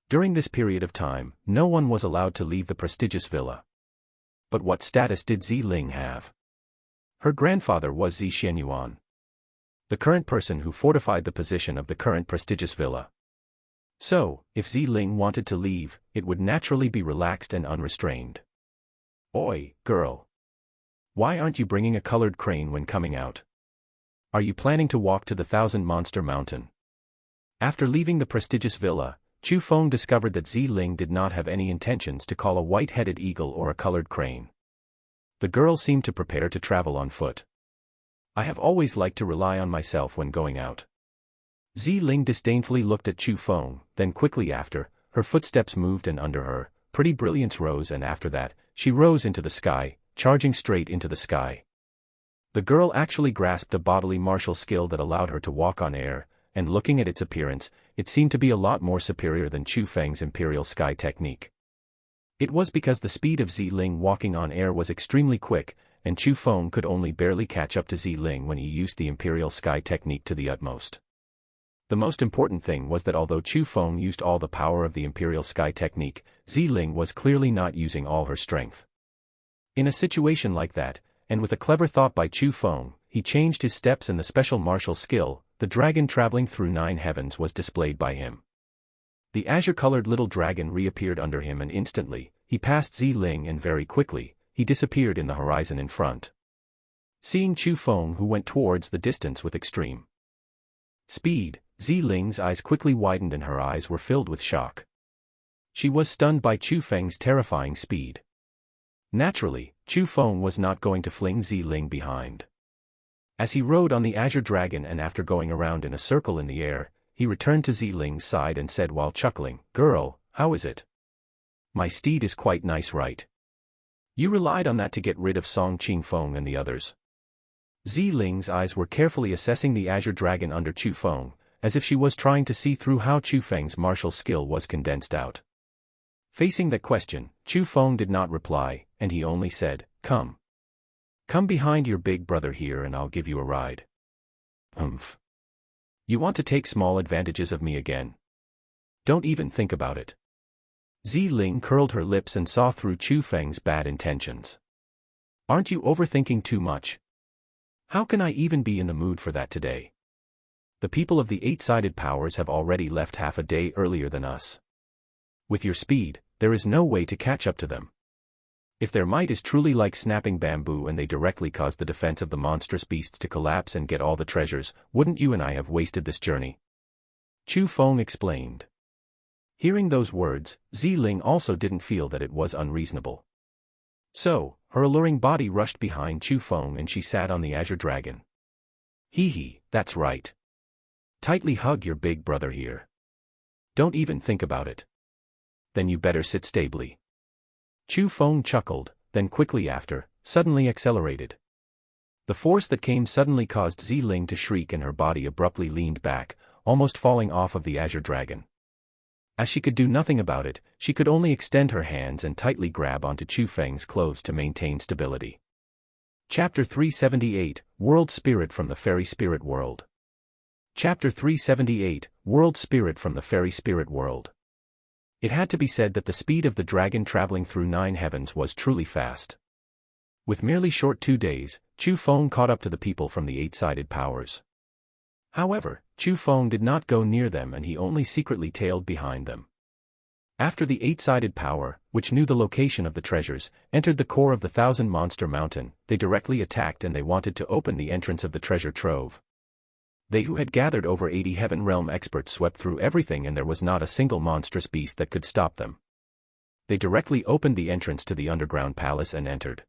[SPEAKER 1] During this period of time, no one was allowed to leave the prestigious villa. But what status did Ziling have? Her grandfather was Zi Xianyuan, the current person who fortified the position of the current prestigious villa. So, if Ziling wanted to leave, it would naturally be relaxed and unrestrained. Oi, girl. Why aren't you bringing a colored crane when coming out? Are you planning to walk to the Thousand Monster Mountain? After leaving the prestigious villa, Chu Feng discovered that Ziling did not have any intentions to call a white-headed eagle or a colored crane. The girl seemed to prepare to travel on foot. I have always liked to rely on myself when going out. Ziling disdainfully looked at Chu Feng, then quickly after, her footsteps moved and under her, pretty brilliance rose, and after that, she rose into the sky, charging straight into the sky. The girl actually grasped a bodily martial skill that allowed her to walk on air, and looking at its appearance, it seemed to be a lot more superior than Chu Feng's imperial sky technique. It was because the speed of Ziling walking on air was extremely quick, and Chu Feng could only barely catch up to Ziling when he used the imperial sky technique to the utmost. The most important thing was that although Chu Feng used all the power of the imperial sky technique, Ziling was clearly not using all her strength. In a situation like that, and with a clever thought by Chu Feng, he changed his steps, and the special martial skill, the dragon traveling through 9 heavens, was displayed by him. The azure-colored little dragon reappeared under him, and instantly, he passed Ziling, and very quickly, he disappeared in the horizon in front. Seeing Chu Feng, who went towards the distance with extreme speed, Ziling's eyes quickly widened and her eyes were filled with shock. She was stunned by Chu Feng's terrifying speed. Naturally, Chu Feng was not going to fling Ziling behind. As he rode on the azure dragon, and after going around in a circle in the air, he returned to Ziling's side and said while chuckling, "Girl, how is it? My steed is quite nice, right? You relied on that to get rid of Song Qingfeng and the others." Ziling's eyes were carefully assessing the azure dragon under Chu Feng, as if she was trying to see through how Chu Feng's martial skill was condensed out. Facing that question, Chu Feng did not reply, and he only said, "Come. Come behind your big brother here and I'll give you a ride." "Humph. You want to take small advantages of me again? Don't even think about it." Ziling curled her lips and saw through Chu Feng's bad intentions. "Aren't you overthinking too much? How can I even be in the mood for that today? The people of the 8-sided powers have already left half a day earlier than us. With your speed, there is no way to catch up to them. If their might is truly like snapping bamboo and they directly cause the defense of the monstrous beasts to collapse and get all the treasures, wouldn't you and I have wasted this journey?" Chu Feng explained. Hearing those words, Ziling also didn't feel that it was unreasonable. So, her alluring body rushed behind Chu Feng and she sat on the azure dragon. "Hee, that's right. Tightly hug your big brother here. Don't even think about it. Then you better sit stably." Chu Feng chuckled, then quickly after, suddenly accelerated. The force that came suddenly caused Ziling to shriek and her body abruptly leaned back, almost falling off of the azure dragon. As she could do nothing about it, she could only extend her hands and tightly grab onto Chu Feng's clothes to maintain stability. Chapter 378, World Spirit from the Fairy Spirit World. Chapter 378, World Spirit from the Fairy Spirit World. It had to be said that the speed of the dragon traveling through 9 heavens was truly fast. With merely short 2 days, Chu Feng caught up to the people from the 8-sided powers. However, Chu Feng did not go near them and he only secretly tailed behind them. After the 8-sided power, which knew the location of the treasures, entered the core of the Thousand Monster Mountain, they directly attacked and they wanted to open the entrance of the treasure trove. They who had gathered over 80 Heaven Realm experts swept through everything and there was not a single monstrous beast that could stop them. They directly opened the entrance to the underground palace and entered.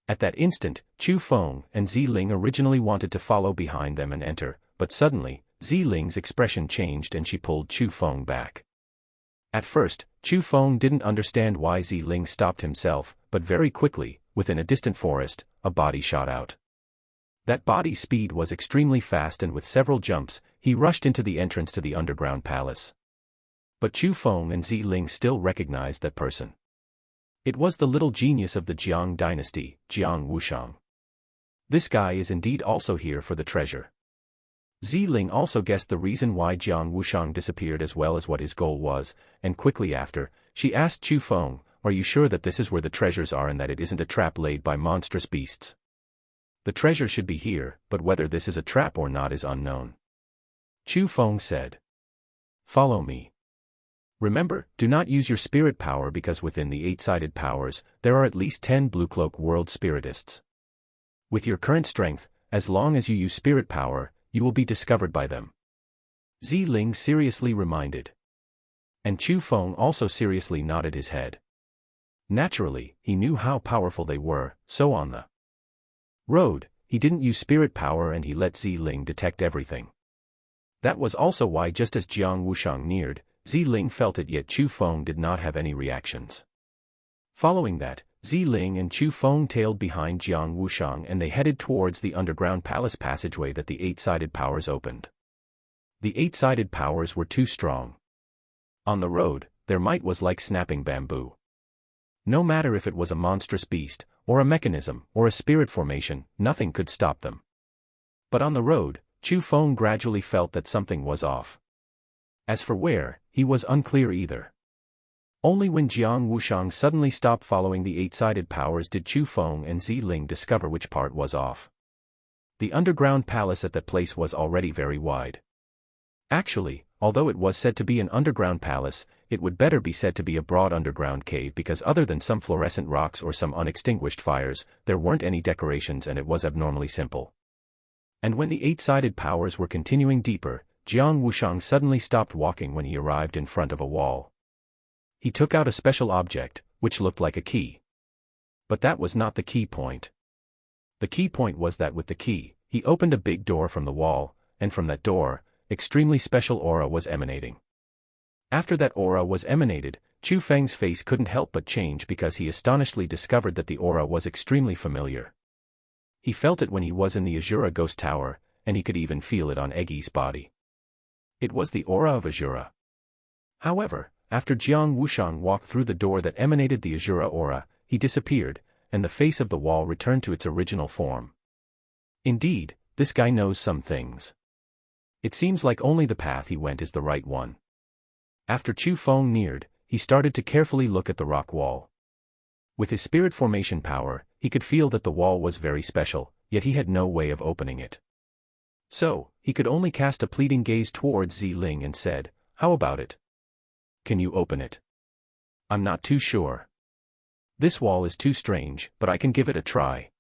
[SPEAKER 1] At that instant, Chu Feng and Ziling originally wanted to follow behind them and enter, but suddenly, Ziling's expression changed and she pulled Chu Feng back. At first, Chu Feng didn't understand why Ziling stopped himself, but very quickly, within a distant forest, a body shot out. That body's speed was extremely fast, and with several jumps, he rushed into the entrance to the underground palace. But Chu Feng and Zi Ling still recognized that person. It was the little genius of the Jiang dynasty, Jiang Wushang. This guy is indeed also here for the treasure. Zi Ling also guessed the reason why Jiang Wushang disappeared as well as what his goal was, and quickly after, she asked Chu Feng, "Are you sure that this is where the treasures are and that it isn't a trap laid by monstrous beasts? The treasure should be here, but whether this is a trap or not is unknown." Chu Feng said, "Follow me. Remember, do not use your spirit power because within the 8-sided powers, there are at least 10 Blue Cloak world spiritists. With your current strength, as long as you use spirit power, you will be discovered by them." Zi Ling seriously reminded. And Chu Feng also seriously nodded his head. Naturally, he knew how powerful they were, so on the road, he didn't use spirit power and he let Zi Ling detect everything. That was also why just as Jiang Wushang neared, Zi Ling felt it, yet Chu Feng did not have any reactions. Following that, Zi Ling and Chu Feng tailed behind Jiang Wushang and they headed towards the underground palace passageway that the 8-sided powers opened. The 8-sided powers were too strong. On the road, their might was like snapping bamboo. No matter if it was a monstrous beast, or a mechanism, or a spirit formation, nothing could stop them. But on the road, Chu Feng gradually felt that something was off. As for where, he was unclear either. Only when Jiang Wushang suddenly stopped following the 8-sided powers did Chu Feng and Zi Ling discover which part was off. The underground palace at that place was already very wide. Actually, although it was said to be an underground palace, it would better be said to be a broad underground cave because other than some fluorescent rocks or some unextinguished fires, there weren't any decorations and it was abnormally simple. And when the 8-sided powers were continuing deeper, Jiang Wushang suddenly stopped walking when he arrived in front of a wall. He took out a special object, which looked like a key. But that was not the key point. The key point was that with the key, he opened a big door from the wall, and from that door, extremely special aura was emanating. After that aura was emanated, Chu Feng's face couldn't help but change because he astonishedly discovered that the aura was extremely familiar. He felt it when he was in the Azura Ghost Tower, and he could even feel it on Eggy's body. It was the aura of Azura. However, after Jiang Wushang walked through the door that emanated the Azura aura, he disappeared, and the face of the wall returned to its original form. Indeed, this guy knows some things. It seems like only the path he went is the right one. After Chu Feng neared, he started to carefully look at the rock wall. With his spirit formation power, he could feel that the wall was very special, yet he had no way of opening it. So, he could only cast a pleading gaze towards Zi Ling and said, "How about it? Can you open it? I'm not too sure. This wall is too strange, but I can give it a try."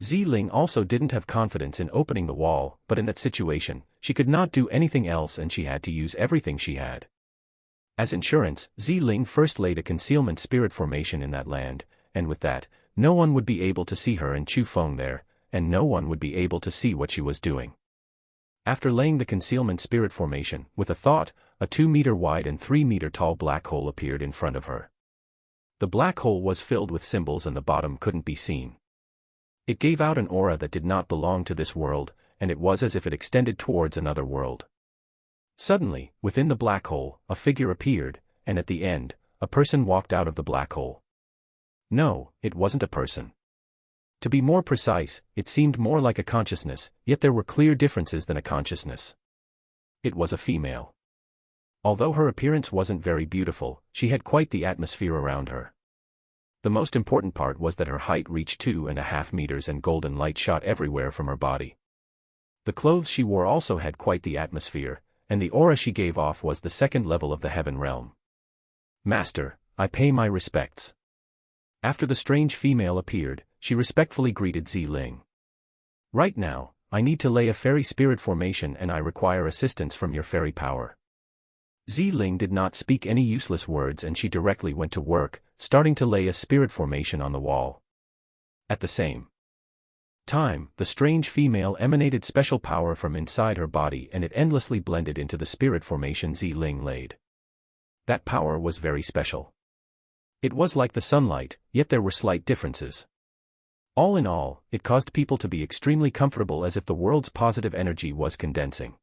[SPEAKER 1] Zi Ling also didn't have confidence in opening the wall, but in that situation, she could not do anything else and she had to use everything she had. As insurance, Zi Ling first laid a concealment spirit formation in that land, and with that, no one would be able to see her and Chu Feng there, and no one would be able to see what she was doing. After laying the concealment spirit formation, with a thought, a 2-meter wide and 3-meter tall black hole appeared in front of her. The black hole was filled with symbols and the bottom couldn't be seen. It gave out an aura that did not belong to this world, and it was as if it extended towards another world. Suddenly, within the black hole, a figure appeared, and at the end, a person walked out of the black hole. No, it wasn't a person. To be more precise, it seemed more like a consciousness, yet there were clear differences than a consciousness. It was a female. Although her appearance wasn't very beautiful, she had quite the atmosphere around her. The most important part was that her height reached 2.5 meters and golden light shot everywhere from her body. The clothes she wore also had quite the atmosphere, and the aura she gave off was the second level of the heaven realm. "Master, I pay my respects." After the strange female appeared, she respectfully greeted Zi Ling. "Right now, I need to lay a fairy spirit formation and I require assistance from your fairy power." Zi Ling did not speak any useless words and she directly went to work, starting to lay a spirit formation on the wall. At the same time, the strange female emanated special power from inside her body and it endlessly blended into the spirit formation Zi Ling laid. That power was very special. It was like the sunlight, yet there were slight differences. All in all, it caused people to be extremely comfortable as if the world's positive energy was condensing.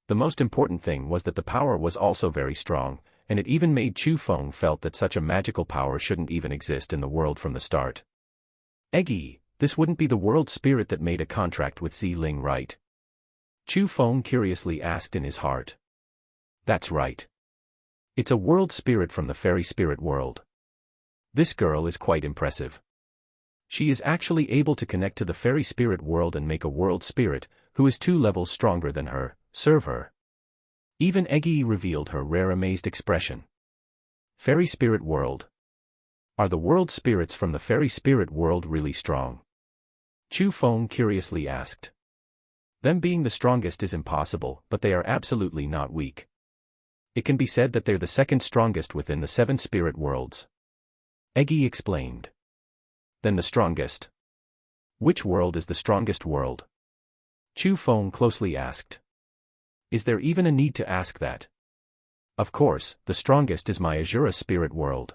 [SPEAKER 1] The most important thing was that the power was also very strong, and it even made Chu Feng felt that such a magical power shouldn't even exist in the world from the start. Eggy, this wouldn't be the world spirit that made a contract with Ziling, right? Chu Feng curiously asked in his heart. That's right. It's a world spirit from the fairy spirit world. This girl is quite impressive. She is actually able to connect to the fairy spirit world and make a world spirit, who is 2 levels stronger than her, serve her. Even Eggy revealed her rare amazed expression. Fairy spirit world. Are the world spirits from the fairy spirit world really strong? Chu Feng curiously asked. Them being the strongest is impossible, but they are absolutely not weak. It can be said that they're the second strongest within the 7 spirit worlds. Eggy explained. Then the strongest? Which world is the strongest world? Chu Feng closely asked. Is there even a need to ask that? Of course, the strongest is my Azura spirit world.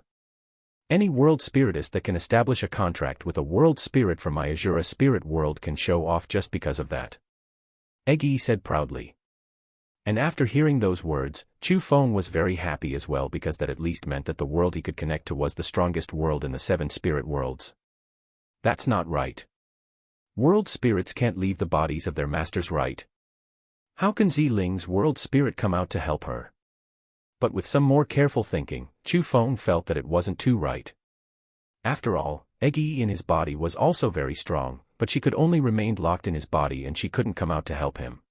[SPEAKER 1] Any world spiritist that can establish a contract with a world spirit from my Azura spirit world can show off just because of that. Eggy said proudly. And after hearing those words, Chu Feng was very happy as well because that at least meant that the world he could connect to was the strongest world in the 7 spirit worlds. That's not right. World spirits can't leave the bodies of their masters, right? How can Ziling's world spirit come out to help her? But with some more careful thinking, Chu Feng felt that it wasn't too right. After all, Eggy in his body was also very strong, but she could only remain locked in his body and she couldn't come out to help him.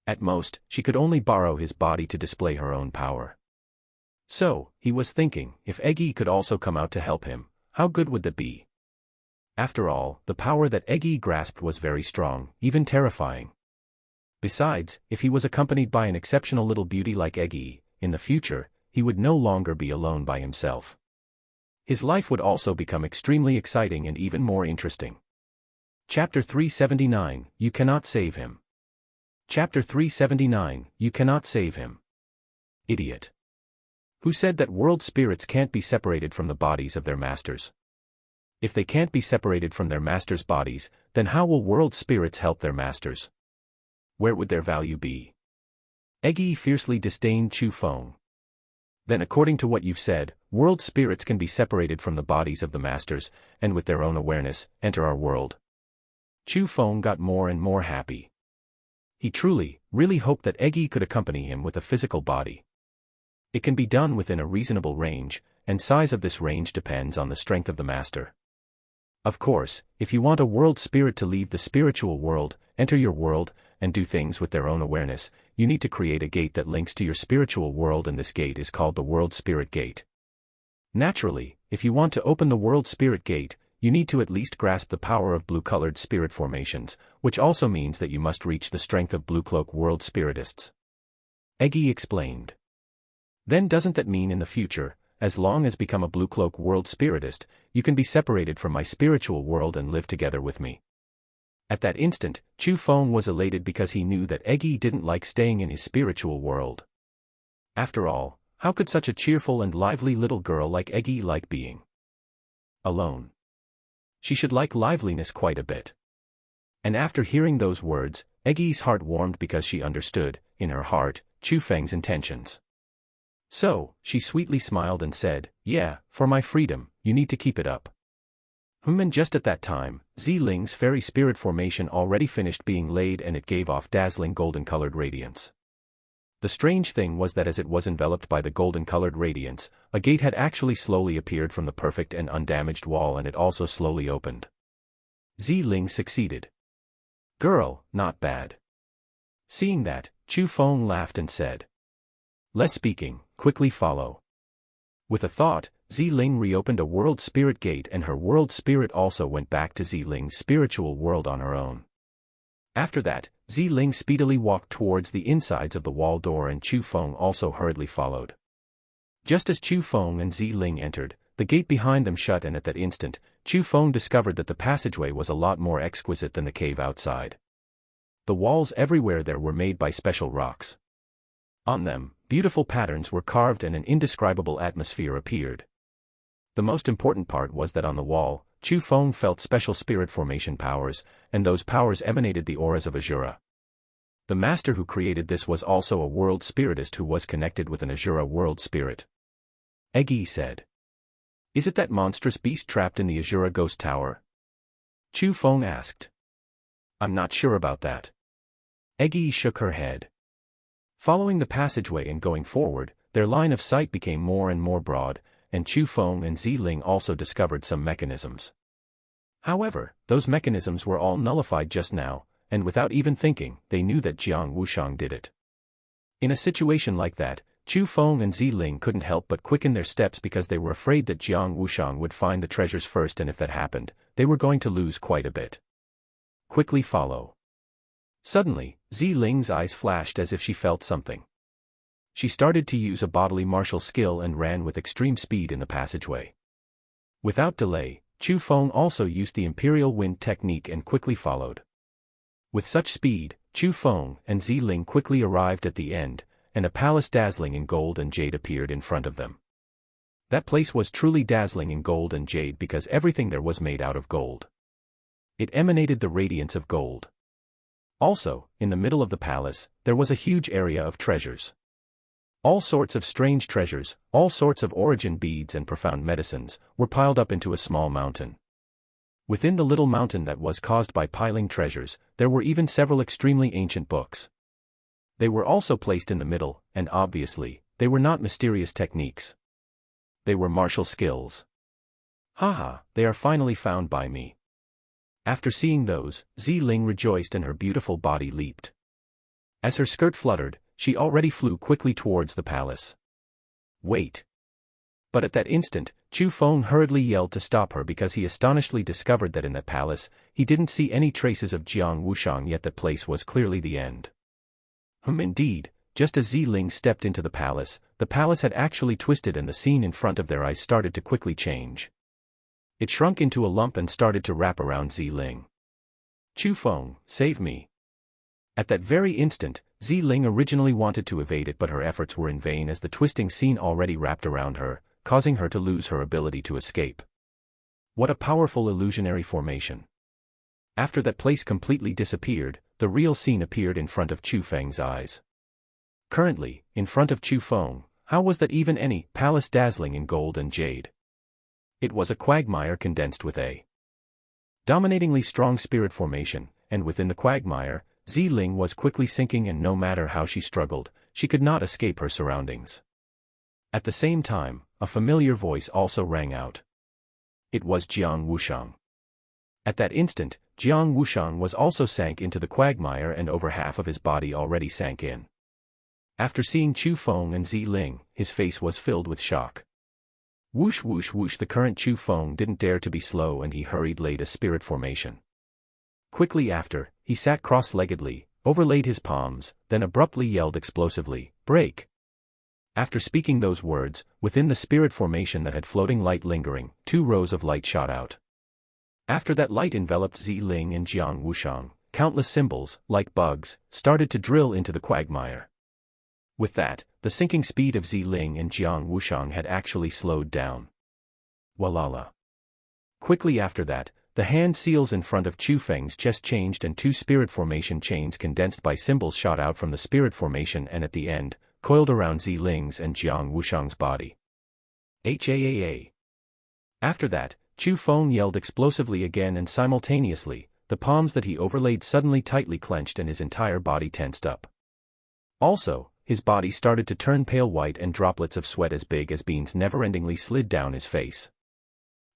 [SPEAKER 1] At most, she could only borrow his body to display her own power. So, he was thinking, if Eggy could also come out to help him, how good would that be? After all, the power that Eggy grasped was very strong, even terrifying. Besides, if he was accompanied by an exceptional little beauty like Eggy, in the future, he would no longer be alone by himself. His life would also become extremely exciting and even more interesting. Chapter 379, You Cannot Save Him. Chapter 379, You Cannot Save Him. Idiot. Who said that world spirits can't be separated from the bodies of their masters? If they can't be separated from their masters' bodies, then how will world spirits help their masters? Where would their value be? Eggy fiercely disdained Chu Feng. Then according to what you've said, world spirits can be separated from the bodies of the masters, and with their own awareness, enter our world. Chu Feng got more and more happy. He truly, really hoped that Eggy could accompany him with a physical body. It can be done within a reasonable range, and size of this range depends on the strength of the master. Of course, if you want a world spirit to leave the spiritual world, enter your world, and do things with their own awareness, you need to create a gate that links to your spiritual world, and this gate is called the World Spirit Gate. Naturally, if you want to open the World Spirit Gate, you need to at least grasp the power of blue-colored spirit formations, which also means that you must reach the strength of Blue Cloak world spiritists. Eggy explained. Then doesn't that mean in the future, as long as become a Blue Cloak world spiritist, you can be separated from my spiritual world and live together with me? At that instant, Chu Feng was elated because he knew that Eggy didn't like staying in his spiritual world. After all, how could such a cheerful and lively little girl like Eggy like being alone? She should like liveliness quite a bit. And after hearing those words, Eggy's heart warmed because she understood, in her heart, Chu Feng's intentions. So, she sweetly smiled and said, yeah, for my freedom, you need to keep it up. And just at that time, Ziling's fairy spirit formation already finished being laid and it gave off dazzling golden-colored radiance. The strange thing was that as it was enveloped by the golden-colored radiance, a gate had actually slowly appeared from the perfect and undamaged wall, and it also slowly opened. Ziling succeeded. Girl, not bad. Seeing that, Chu Feng laughed and said, less speaking, quickly follow. With a thought, Ziling reopened a world spirit gate and her world spirit also went back to Ziling's spiritual world on her own. After that, Ziling speedily walked towards the insides of the wall door and Chu Feng also hurriedly followed. Just as Chu Feng and Ziling entered, the gate behind them shut, and at that instant, Chu Feng discovered that the passageway was a lot more exquisite than the cave outside. The walls everywhere there were made by special rocks. On them, beautiful patterns were carved and an indescribable atmosphere appeared. The most important part was that on the wall, Chu Feng felt special spirit formation powers, and those powers emanated the auras of Azura. The master who created this was also a world spiritist who was connected with an Azura world spirit. Egi said. Is it that monstrous beast trapped in the Azura ghost tower? Chu Feng asked. I'm not sure about that. Egi shook her head. Following the passageway and going forward, their line of sight became more and more broad, and Chu Feng and Ziling also discovered some mechanisms. However, those mechanisms were all nullified just now, and without even thinking, they knew that Jiang Wushang did it. In a situation like that, Chu Feng and Ziling couldn't help but quicken their steps because they were afraid that Jiang Wushang would find the treasures first, and if that happened, they were going to lose quite a bit. Quickly follow. Suddenly, Ziling's eyes flashed as if she felt something. She started to use a bodily martial skill and ran with extreme speed in the passageway. Without delay, Chu Feng also used the Imperial Wind technique and quickly followed. With such speed, Chu Feng and Ziling quickly arrived at the end, and a palace dazzling in gold and jade appeared in front of them. That place was truly dazzling in gold and jade because everything there was made out of gold. It emanated the radiance of gold. Also, in the middle of the palace, there was a huge area of treasures. All sorts of strange treasures, all sorts of origin beads and profound medicines, were piled up into a small mountain. Within the little mountain that was caused by piling treasures, there were even several extremely ancient books. They were also placed in the middle, and obviously, they were not mysterious techniques. They were martial skills. Haha, they are finally found by me. After seeing those, Ziling rejoiced and her beautiful body leaped. As her skirt fluttered, she already flew quickly towards the palace. Wait. But at that instant, Chu Feng hurriedly yelled to stop her because he astonishingly discovered that in that palace, he didn't see any traces of Jiang Wushang, yet that place was clearly the end. Indeed, just as Ziling stepped into the palace had actually twisted and the scene in front of their eyes started to quickly change. It shrunk into a lump and started to wrap around Ziling. Chu Feng, save me. At that very instant, Ziling originally wanted to evade it, but her efforts were in vain as the twisting scene already wrapped around her, causing her to lose her ability to escape. What a powerful illusionary formation. After that place completely disappeared, the real scene appeared in front of Chu Feng's eyes. Currently, in front of Chu Feng, how was that even any palace dazzling in gold and jade? It was a quagmire condensed with a dominatingly strong spirit formation, and within the quagmire, Ziling was quickly sinking, and no matter how she struggled, she could not escape her surroundings. At the same time, a familiar voice also rang out. It was Jiang Wushang. At that instant, Jiang Wushang was also sank into the quagmire, and over half of his body already sank in. After seeing Chu Feng and Ziling, his face was filled with shock. Whoosh whoosh whoosh, the current Chu Feng didn't dare to be slow and he hurried laid a spirit formation. Quickly after, he sat cross-leggedly, overlaid his palms, then abruptly yelled explosively, "Break!" After speaking those words, within the spirit formation that had floating light lingering, 2 rows of light shot out. After that light enveloped Ziling and Jiang Wushang, countless symbols, like bugs, started to drill into the quagmire. With that, the sinking speed of Ziling and Jiang Wushang had actually slowed down. Walala. Quickly after that, the hand seals in front of Chu Feng's chest changed and 2 spirit formation chains condensed by symbols shot out from the spirit formation and at the end, coiled around Ziling's and Jiang Wushang's body. HAAA. After that, Chu Feng yelled explosively again, and simultaneously, the palms that he overlaid suddenly tightly clenched and his entire body tensed up. Also, his body started to turn pale white and droplets of sweat as big as beans never-endingly slid down his face.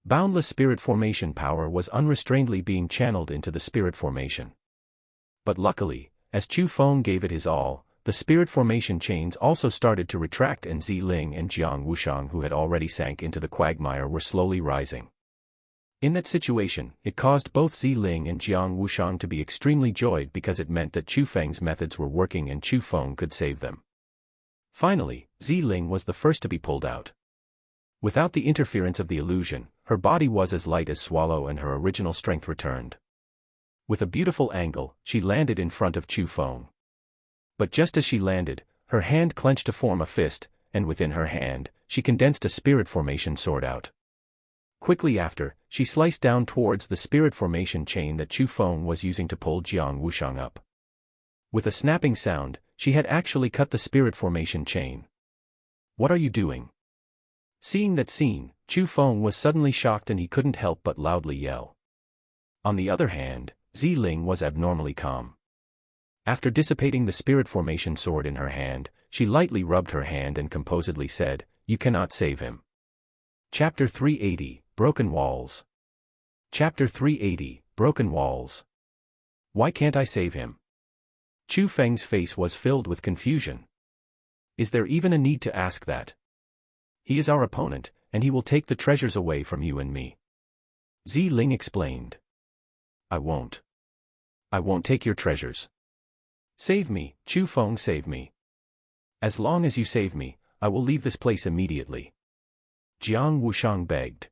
[SPEAKER 1] Boundless spirit formation power was unrestrainedly being channeled into the spirit formation. But luckily, as Chu Feng gave it his all, the spirit formation chains also started to retract, and Ziling and Jiang Wushang, who had already sank into the quagmire, were slowly rising. In that situation, it caused both Ziling and Jiang Wushang to be extremely joyed because it meant that Chu Feng's methods were working and Chu Feng could save them. Finally, Ziling was the first to be pulled out. Without the interference of the illusion, her body was as light as swallow and her original strength returned. With a beautiful angle, she landed in front of Chu Feng. But just as she landed, her hand clenched to form a fist, and within her hand, she condensed a spirit formation sword out. Quickly after, she sliced down towards the spirit formation chain that Chu Feng was using to pull Jiang Wushang up. With a snapping sound, she had actually cut the spirit formation chain. "What are you doing?" Seeing that scene, Chu Feng was suddenly shocked and he couldn't help but loudly yell. On the other hand, Ziling was abnormally calm. After dissipating the spirit formation sword in her hand, she lightly rubbed her hand and composedly said, "You cannot save him." Chapter 380, Broken Walls. Chapter 380, Broken Walls. Why can't I save him? Chu Feng's face was filled with confusion. Is there even a need to ask that? He is our opponent, and he will take the treasures away from you and me. Ziling explained. I won't take your treasures. Save me, Chu Feng, save me. As long as you save me, I will leave this place immediately. Jiang Wushang begged.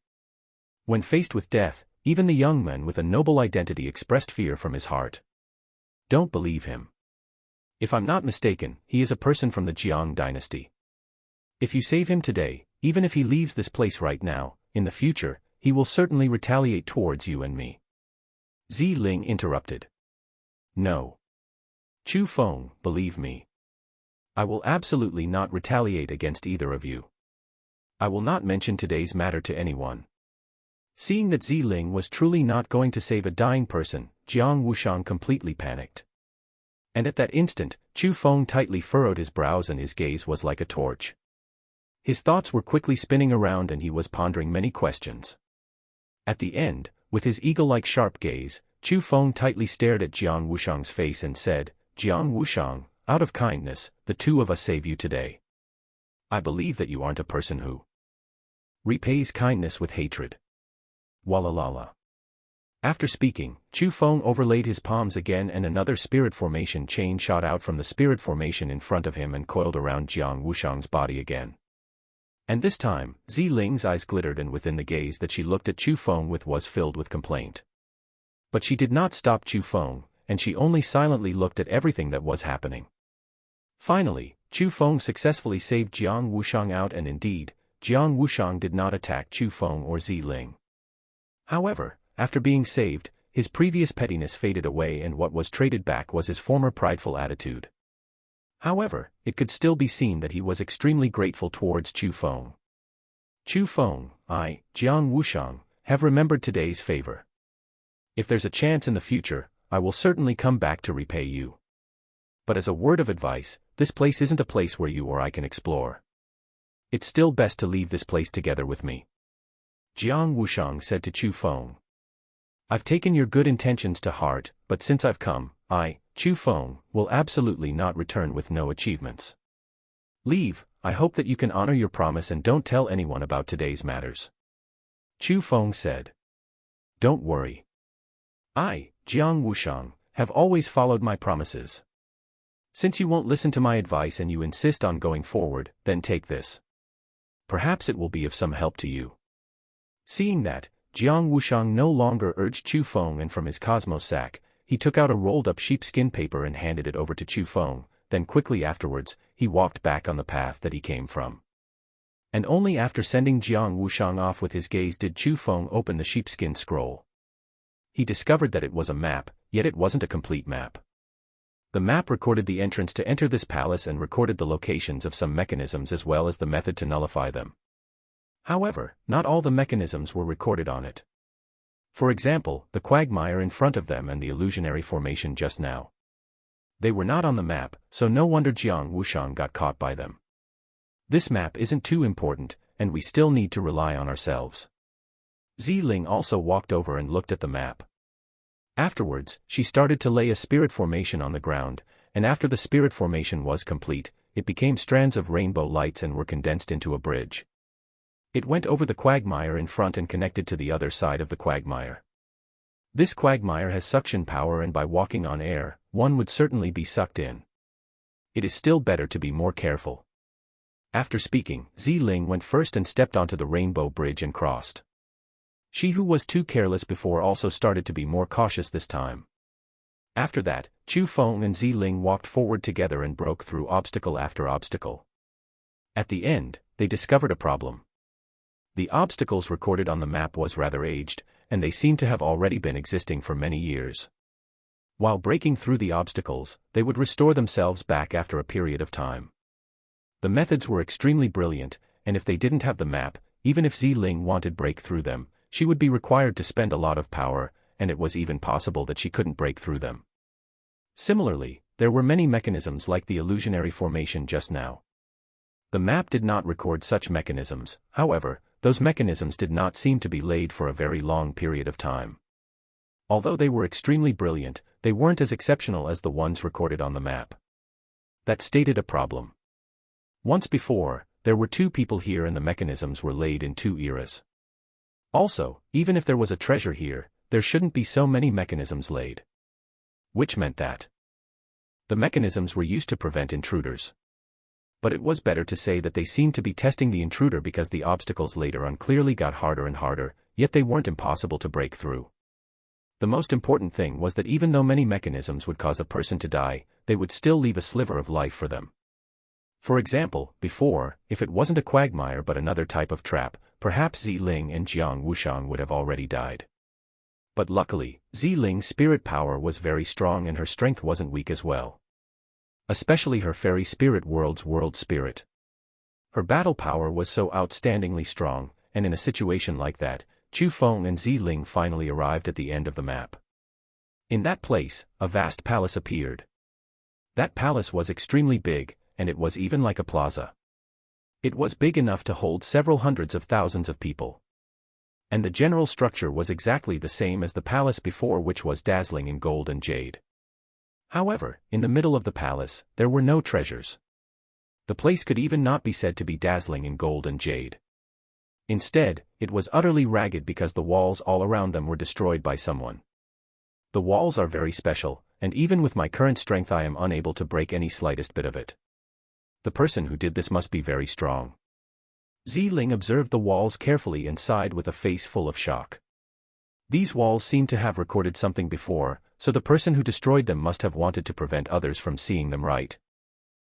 [SPEAKER 1] When faced with death, even the young man with a noble identity expressed fear from his heart. Don't believe him. If I'm not mistaken, he is a person from the Jiang dynasty. If you save him today, even if he leaves this place right now, in the future, he will certainly retaliate towards you and me. Ziling interrupted. No. Chu Feng, believe me. I will absolutely not retaliate against either of you. I will not mention today's matter to anyone. Seeing that Ziling was truly not going to save a dying person, Jiang Wushang completely panicked. And at that instant, Chu Feng tightly furrowed his brows and his gaze was like a torch. His thoughts were quickly spinning around and he was pondering many questions. At the end, with his eagle-like sharp gaze, Chu Feng tightly stared at Jiang Wushang's face and said, Jiang Wushang, out of kindness, the two of us save you today. I believe that you aren't a person who repays kindness with hatred. Walalala. After speaking, Chu Feng overlaid his palms again and another spirit formation chain shot out from the spirit formation in front of him and coiled around Jiang Wushang's body again. And this time, Ziling's eyes glittered and within the gaze that she looked at Chu Feng with was filled with complaint. But she did not stop Chu Feng, and she only silently looked at everything that was happening. Finally, Chu Feng successfully saved Jiang Wushang out and indeed, Jiang Wushang did not attack Chu Feng or Ziling. However, after being saved, his previous pettiness faded away and what was traded back was his former prideful attitude. However, it could still be seen that he was extremely grateful towards Chu Feng. Chu Feng, I, Jiang Wushang, have remembered today's favor. If there's a chance in the future, I will certainly come back to repay you. But as a word of advice, this place isn't a place where you or I can explore. It's still best to leave this place together with me. Jiang Wushang said to Chu Feng. I've taken your good intentions to heart, but since I've come, I, Chu Feng, will absolutely not return with no achievements. Leave, I hope that you can honor your promise and don't tell anyone about today's matters. Chu Feng said. Don't worry. I, Jiang Wushang, have always followed my promises. Since you won't listen to my advice and you insist on going forward, then take this. Perhaps it will be of some help to you. Seeing that, Jiang Wushang no longer urged Chu Feng and from his cosmos sack, he took out a rolled-up sheepskin paper and handed it over to Chu Feng, then quickly afterwards, he walked back on the path that he came from. And only after sending Jiang Wushang off with his gaze did Chu Feng open the sheepskin scroll. He discovered that it was a map, yet it wasn't a complete map. The map recorded the entrance to enter this palace and recorded the locations of some mechanisms as well as the method to nullify them. However, not all the mechanisms were recorded on it. For example, the quagmire in front of them and the illusionary formation just now. They were not on the map, so no wonder Jiang Wushang got caught by them. This map isn't too important, and we still need to rely on ourselves. Ziling also walked over and looked at the map. Afterwards, she started to lay a spirit formation on the ground, and after the spirit formation was complete, it became strands of rainbow lights and were condensed into a bridge. It went over the quagmire in front and connected to the other side of the quagmire. This quagmire has suction power and by walking on air, one would certainly be sucked in. It is still better to be more careful. After speaking, Ziling went first and stepped onto the rainbow bridge and crossed. She who was too careless before also started to be more cautious this time. After that, Chu Feng and Ziling walked forward together and broke through obstacle after obstacle. At the end, they discovered a problem. The obstacles recorded on the map was rather aged, and they seemed to have already been existing for many years. While breaking through the obstacles, they would restore themselves back after a period of time. The methods were extremely brilliant, and if they didn't have the map, even if Zi-Ling wanted break through them, she would be required to spend a lot of power, and it was even possible that she couldn't break through them. Similarly, there were many mechanisms like the illusionary formation just now. The map did not record such mechanisms, however, those mechanisms did not seem to be laid for a very long period of time. Although they were extremely brilliant, they weren't as exceptional as the ones recorded on the map. That stated a problem. Once before, there were 2 people here and the mechanisms were laid in 2 eras. Also, even if there was a treasure here, there shouldn't be so many mechanisms laid. Which meant that the mechanisms were used to prevent intruders. But it was better to say that they seemed to be testing the intruder because the obstacles later on clearly got harder and harder, yet they weren't impossible to break through. The most important thing was that even though many mechanisms would cause a person to die, they would still leave a sliver of life for them. For example, before, if it wasn't a quagmire but another type of trap, perhaps Zi-Ling and Jiang Wushang would have already died. But luckily, Zi-Ling's spirit power was very strong and her strength wasn't weak as well. Especially her fairy spirit world's world spirit. Her battle power was so outstandingly strong, and in a situation like that, Chu Feng and Zi-Ling finally arrived at the end of the map. In that place, a vast palace appeared. That palace was extremely big, and it was even like a plaza. It was big enough to hold several hundreds of thousands of people. And the general structure was exactly the same as the palace before, which was dazzling in gold and jade. However, in the middle of the palace, there were no treasures. The place could even not be said to be dazzling in gold and jade. Instead, it was utterly ragged because the walls all around them were destroyed by someone. The walls are very special, and even with my current strength I am unable to break any slightest bit of it. The person who did this must be very strong. Zi-Ling observed the walls carefully and sighed with a face full of shock. These walls seemed to have recorded something before, so the person who destroyed them must have wanted to prevent others from seeing them right.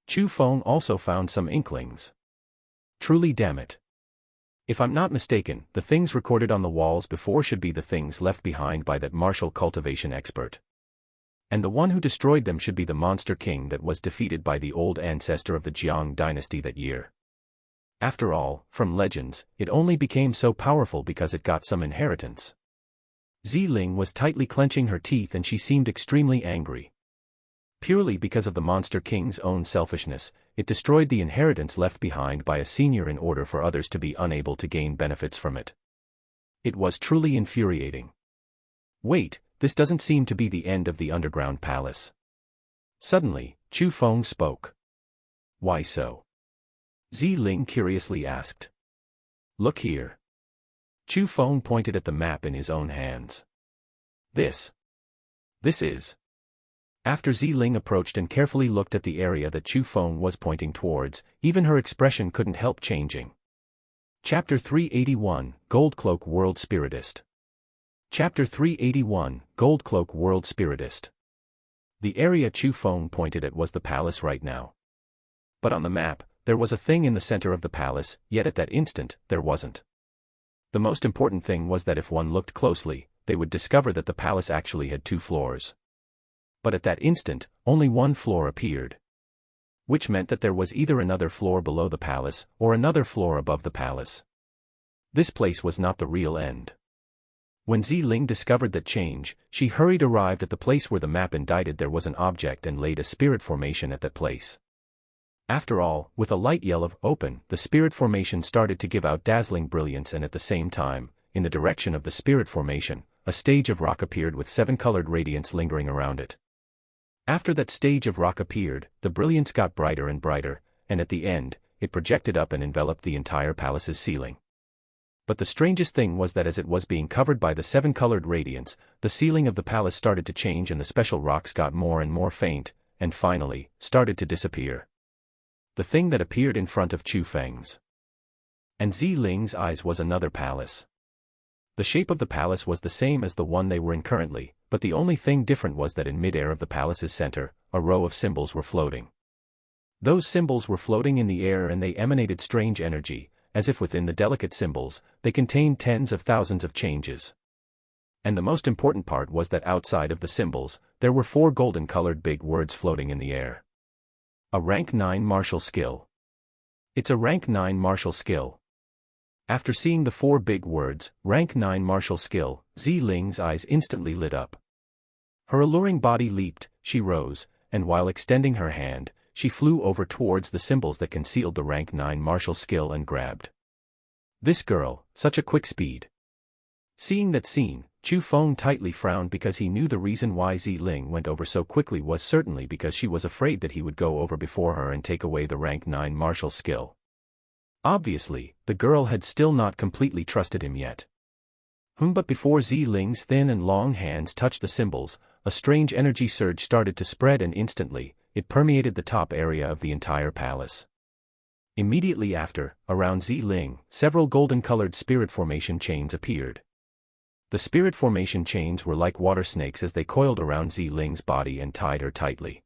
[SPEAKER 1] Chu Feng also found some inklings. Truly damn it. If I'm not mistaken, the things recorded on the walls before should be the things left behind by that martial cultivation expert. And the one who destroyed them should be the monster king that was defeated by the old ancestor of the Jiang dynasty that year. After all, from legends, it only became so powerful because it got some inheritance. Zi-Ling was tightly clenching her teeth and she seemed extremely angry. Purely because of the monster king's own selfishness, it destroyed the inheritance left behind by a senior in order for others to be unable to gain benefits from it. It was truly infuriating. Wait, this doesn't seem to be the end of the underground palace. Suddenly, Chu Feng spoke. Why so? Zi-Ling curiously asked. Look here. Chu Feng pointed at the map in his own hands. This is. After Zi-Ling approached and carefully looked at the area that Chu Feng was pointing towards, even her expression couldn't help changing. Chapter 381, Gold Cloak World Spiritist. Chapter 381, Gold Cloak World Spiritist. The area Chu Feng pointed at was the palace right now. But on the map, there was a thing in the center of the palace, yet at that instant, there wasn't. The most important thing was that if one looked closely, they would discover that the palace actually had 2 floors. But at that instant, only one floor appeared. Which meant that there was either another floor below the palace, or another floor above the palace. This place was not the real end. When Zi-Ling discovered that change, she hurried arrived at the place where the map indicated there was an object and laid a spirit formation at that place. After all, with a light yell of "Open," the spirit formation started to give out dazzling brilliance, and at the same time, in the direction of the spirit formation, a stage of rock appeared with 7-colored radiance lingering around it. After that stage of rock appeared, the brilliance got brighter and brighter, and at the end, it projected up and enveloped the entire palace's ceiling. But the strangest thing was that as it was being covered by the 7-colored radiance, the ceiling of the palace started to change and the special rocks got more and more faint, and finally, started to disappear. The thing that appeared in front of Chu Feng's and Zi-Ling's eyes was another palace. The shape of the palace was the same as the one they were in currently, but the only thing different was that in mid-air of the palace's center, a row of symbols were floating. Those symbols were floating in the air and they emanated strange energy, as if within the delicate symbols, they contained tens of thousands of changes. And the most important part was that outside of the symbols, there were 4 golden-colored big words floating in the air. A rank 9 martial skill. It's a rank 9 martial skill. After seeing the 4 big words, rank 9 martial skill, Ziling's eyes instantly lit up. Her alluring body leaped, she rose, and while extending her hand, she flew over towards the symbols that concealed the rank 9 martial skill and grabbed. This girl, such a quick speed. Seeing that scene, Chu Feng tightly frowned because he knew the reason why Ziling went over so quickly was certainly because she was afraid that he would go over before her and take away the rank 9 martial skill. Obviously, the girl had still not completely trusted him yet. But before Ziling's thin and long hands touched the symbols, a strange energy surge started to spread and instantly, it permeated the top area of the entire palace. Immediately after, around Ziling, several golden-colored spirit formation chains appeared. The spirit formation chains were like water snakes as they coiled around Ziling's body and tied her tightly.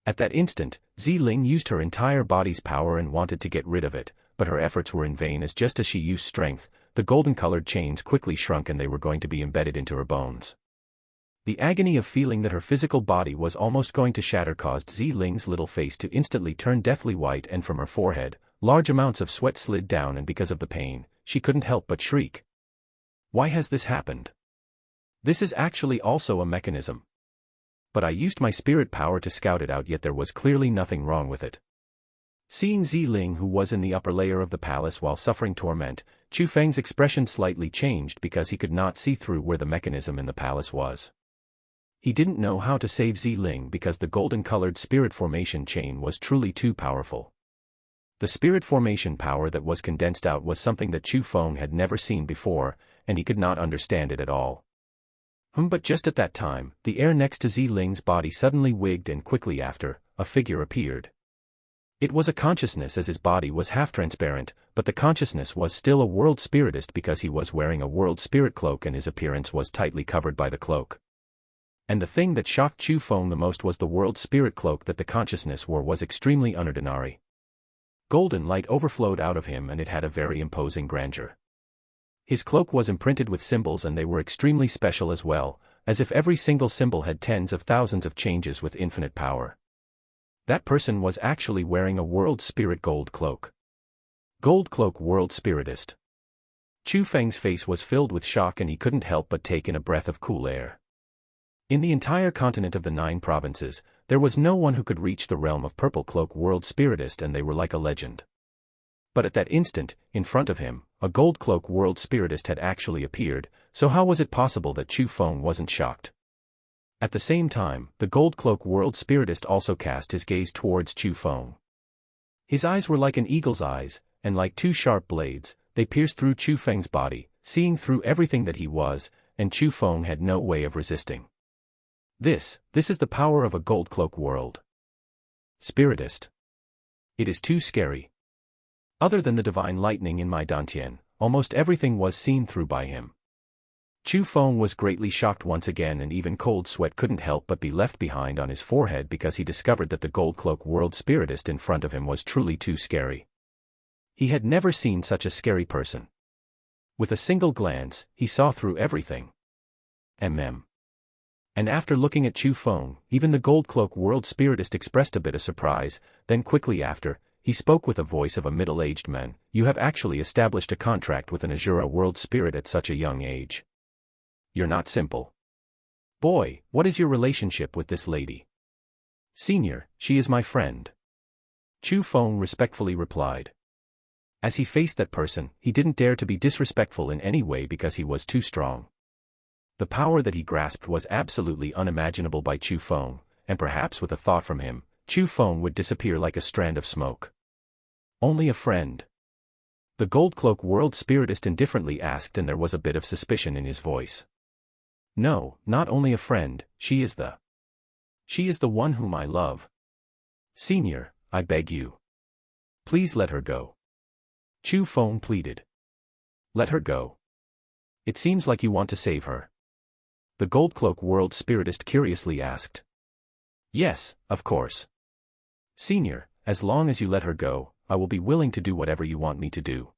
[SPEAKER 1] At that instant, Ziling used her entire body's power and wanted to get rid of it, but her efforts were in vain as just as she used strength, the golden-colored chains quickly shrunk and they were going to be embedded into her bones. The agony of feeling that her physical body was almost going to shatter caused Ziling's little face to instantly turn deathly white, and from her forehead, large amounts of sweat slid down, and because of the pain, she couldn't help but shriek. Why has this happened? This is actually also a mechanism. But I used my spirit power to scout it out, yet there was clearly nothing wrong with it. Seeing Ziling, who was in the upper layer of the palace while suffering torment, Chu Feng's expression slightly changed because he could not see through where the mechanism in the palace was. He didn't know how to save Ziling because the golden-colored spirit formation chain was truly too powerful. The spirit formation power that was condensed out was something that Chu Feng had never seen before, and he could not understand it at all. But just at that time, the air next to Ziling's body suddenly wigged, and quickly after, a figure appeared. It was a consciousness, as his body was half-transparent, but the consciousness was still a world spiritist because he was wearing a world spirit cloak and his appearance was tightly covered by the cloak. And the thing that shocked Chu Feng the most was the world spirit cloak that the consciousness wore was extremely unordinary. Golden light overflowed out of him and it had a very imposing grandeur. His cloak was imprinted with symbols and they were extremely special as well, as if every single symbol had tens of thousands of changes with infinite power. That person was actually wearing a world spirit gold cloak. Gold cloak world spiritist. Chu Feng's face was filled with shock and he couldn't help but take in a breath of cool air. In the entire continent of the 9 provinces, there was no one who could reach the realm of purple cloak world spiritist, and they were like a legend. But at that instant, in front of him, a gold cloak world spiritist had actually appeared, so how was it possible that Chu Feng wasn't shocked? At the same time, the gold cloak world spiritist also cast his gaze towards Chu Feng. His eyes were like an eagle's eyes, and like 2 sharp blades, they pierced through Chu Feng's body, seeing through everything that he was, and Chu Feng had no way of resisting. This is the power of a gold cloak world spiritist. It is too scary. Other than the divine lightning in my dantian, almost everything was seen through by him. Chu Feng was greatly shocked once again, and even cold sweat couldn't help but be left behind on his forehead because he discovered that the gold cloak world spiritist in front of him was truly too scary. He had never seen such a scary person. With a single glance, he saw through everything. And after looking at Chu Feng, even the gold cloak world spiritist expressed a bit of surprise, then quickly after, he spoke with a voice of a middle-aged man. You have actually established a contract with an Azura world spirit at such a young age. You're not simple. Boy, what is your relationship with this lady? Senior, she is my friend. Chu Feng respectfully replied. As he faced that person, he didn't dare to be disrespectful in any way because he was too strong. The power that he grasped was absolutely unimaginable by Chu Feng, and perhaps with a thought from him, Chu Feng would disappear like a strand of smoke. Only a friend? The gold cloak world spiritist indifferently asked, and there was a bit of suspicion in his voice. No, not only a friend, she is the one whom I love. Senior, I beg you. Please let her go. Chu Feng pleaded. Let her go. It seems like you want to save her. The gold cloak world spiritist curiously asked. Yes, of course. Senior, as long as you let her go, I will be willing to do whatever you want me to do.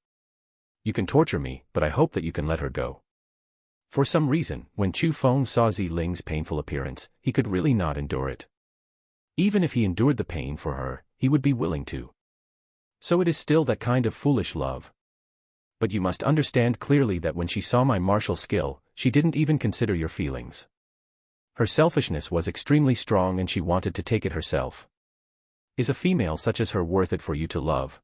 [SPEAKER 1] You can torture me, but I hope that you can let her go. For some reason, when Chu Feng saw Ziling's painful appearance, he could really not endure it. Even if he endured the pain for her, he would be willing to. So it is still that kind of foolish love. But you must understand clearly that when she saw my martial skill, she didn't even consider your feelings. Her selfishness was extremely strong and she wanted to take it herself. Is a female such as her worth it for you to love?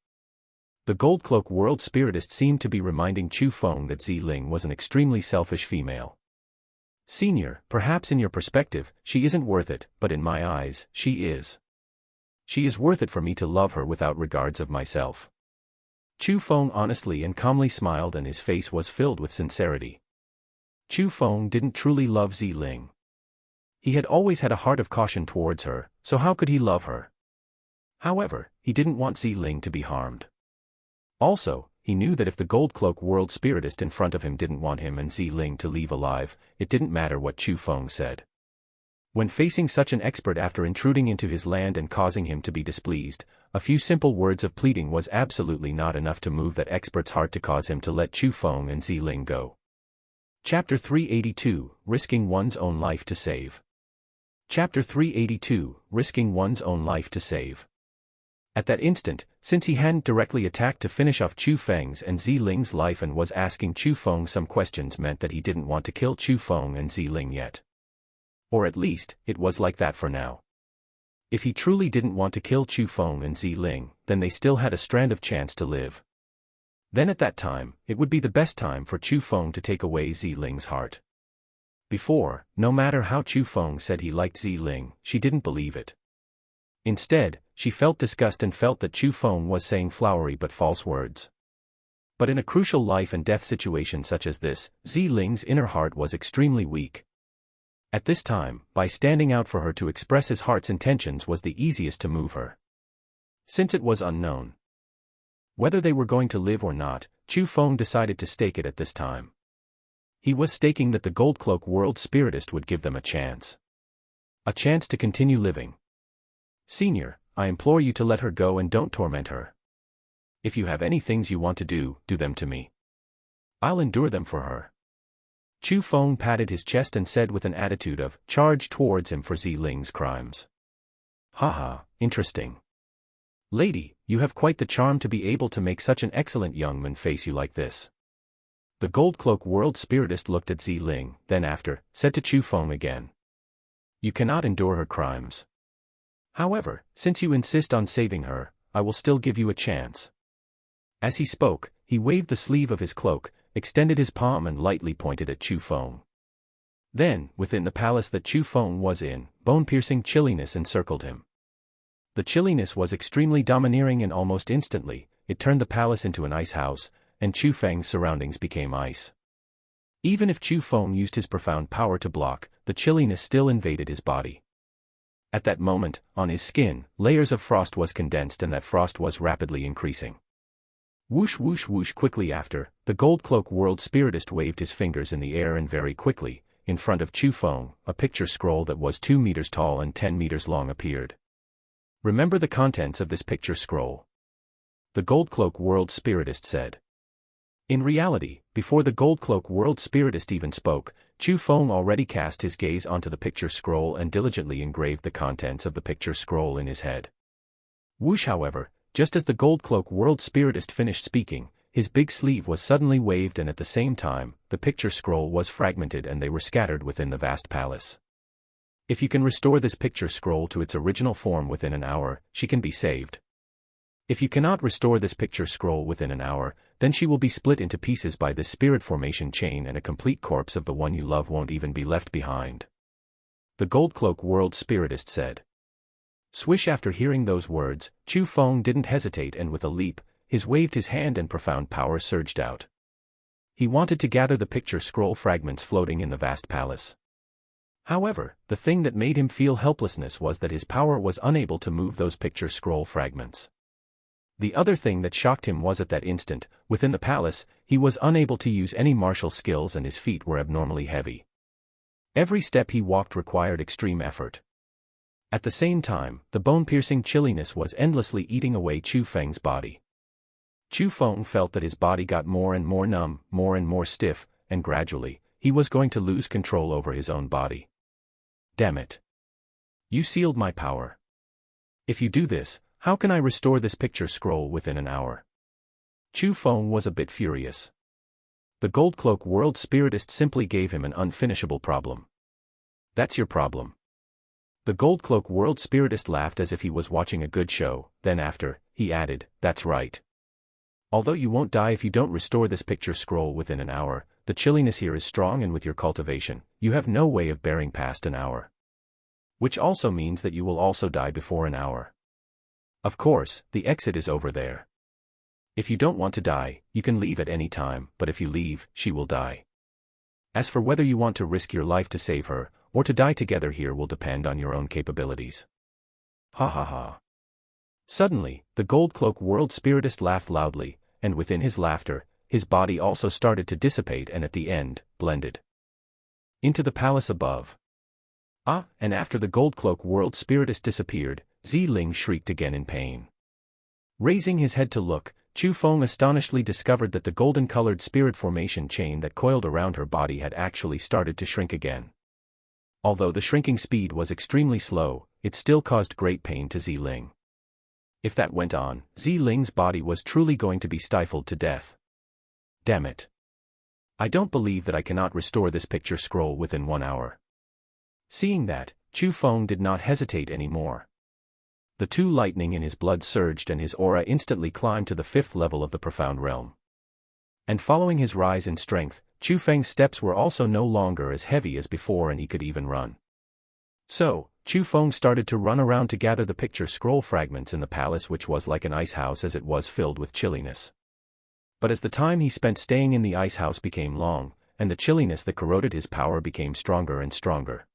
[SPEAKER 1] The Gold Cloak world spiritist seemed to be reminding Chu Feng that Ziling was an extremely selfish female. Senior, perhaps in your perspective, she isn't worth it, but in my eyes, she is. She is worth it for me to love her without regards of myself. Chu Feng honestly and calmly smiled and his face was filled with sincerity. Chu Feng didn't truly love Ziling. He had always had a heart of caution towards her, so how could he love her? However, he didn't want Ziling to be harmed. Also, he knew that if the Gold Cloak world spiritist in front of him didn't want him and Ziling to leave alive, it didn't matter what Chu Feng said. When facing such an expert after intruding into his land and causing him to be displeased, a few simple words of pleading was absolutely not enough to move that expert's heart to cause him to let Chu Feng and Ziling go. Chapter 382, Risking One's Own Life to Save. Chapter 382, Risking One's Own Life to Save. At that instant, since he hadn't directly attacked to finish off Chu Feng's and Ziling's life and was asking Chu Feng some questions meant that he didn't want to kill Chu Feng and Ziling yet. Or at least, it was like that for now. If he truly didn't want to kill Chu Feng and Ziling, then they still had a strand of chance to live. Then at that time, it would be the best time for Chu Feng to take away Ziling's heart. Before, no matter how Chu Feng said he liked Ziling, she didn't believe it. Instead, she felt disgust and felt that Chu Feng was saying flowery but false words. But in a crucial life and death situation such as this, Ziling's inner heart was extremely weak. At this time, by standing out for her to express his heart's intentions was the easiest to move her. Since it was unknown whether they were going to live or not, Chu Feng decided to stake it at this time. He was staking that the Gold Cloak world spiritist would give them a chance. A chance to continue living. Senior, I implore you to let her go and don't torment her. If you have any things you want to do, do them to me. I'll endure them for her. Chu Feng patted his chest and said with an attitude of charge towards him for Ziling's crimes. Haha, interesting. Lady, you have quite the charm to be able to make such an excellent young man face you like this. The Gold Cloak world spiritist looked at Ziling, then after, said to Chu Feng again. You cannot endure her crimes. However, since you insist on saving her, I will still give you a chance. As he spoke, he waved the sleeve of his cloak, extended his palm and lightly pointed at Chu Feng. Then, within the palace that Chu Feng was in, bone-piercing chilliness encircled him. The chilliness was extremely domineering and almost instantly, it turned the palace into an ice house, and Chu Feng's surroundings became ice. Even if Chu Feng used his profound power to block, the chilliness still invaded his body. At that moment, on his skin, layers of frost was condensed and that frost was rapidly increasing. Whoosh whoosh whoosh quickly after, the Gold Cloak world spiritist waved his fingers in the air and very quickly, in front of Chu Feng, a picture scroll that was 2 meters tall and 10 meters long appeared. Remember the contents of this picture scroll. The Gold Cloak world spiritist said. In reality, before the Gold Cloak world spiritist even spoke, Chu Feng already cast his gaze onto the picture scroll and diligently engraved the contents of the picture scroll in his head. Whoosh, however, just as the Gold Cloak world spiritist finished speaking, his big sleeve was suddenly waved and at the same time, the picture scroll was fragmented and they were scattered within the vast palace. If you can restore this picture scroll to its original form within an hour, she can be saved. If you cannot restore this picture scroll within an hour, then she will be split into pieces by this spirit formation chain and a complete corpse of the one you love won't even be left behind. The Gold Cloak world spiritist said. Swish, after hearing those words, Chu Feng didn't hesitate and with a leap, waved his hand and profound power surged out. He wanted to gather the picture scroll fragments floating in the vast palace. However, the thing that made him feel helplessness was that his power was unable to move those picture scroll fragments. The other thing that shocked him was at that instant, within the palace, he was unable to use any martial skills and his feet were abnormally heavy. Every step he walked required extreme effort. At the same time, the bone-piercing chilliness was endlessly eating away Chu Feng's body. Chu Feng felt that his body got more and more numb, more and more stiff, and gradually, he was going to lose control over his own body. Damn it. You sealed my power. If you do this, how can I restore this picture scroll within an hour? Chu Feng was a bit furious. The Gold Cloak World Spiritist simply gave him an unfinishable problem. That's your problem. The Gold Cloak World Spiritist laughed as if he was watching a good show, then after, he added, that's right. Although you won't die if you don't restore this picture scroll within an hour, the chilliness here is strong, and with your cultivation, you have no way of bearing past an hour. Which also means that you will also die before an hour. Of course, the exit is over there. If you don't want to die, you can leave at any time, but if you leave, she will die. As for whether you want to risk your life to save her, or to die together here will depend on your own capabilities. Ha ha ha. Suddenly, the Gold Cloak World Spiritist laughed loudly, and within his laughter, his body also started to dissipate and at the end, blended into the palace above. Ah, and after the Gold Cloak World Spiritist disappeared, Zi-Ling shrieked again in pain. Raising his head to look, Chu Feng astonishedly discovered that the golden-colored spirit formation chain that coiled around her body had actually started to shrink again. Although the shrinking speed was extremely slow, it still caused great pain to Zi-Ling. If that went on, Zi-Ling's body was truly going to be stifled to death. Damn it. I don't believe that I cannot restore this picture scroll within 1 hour. Seeing that, Chu Feng did not hesitate anymore. The two lightning in his blood surged and his aura instantly climbed to the 5th level of the profound realm. And following his rise in strength, Chu Feng's steps were also no longer as heavy as before and he could even run. So, Chu Feng started to run around to gather the picture scroll fragments in the palace, which was like an ice house as it was filled with chilliness. But as the time he spent staying in the ice house became long, and the chilliness that corroded his power became stronger and stronger,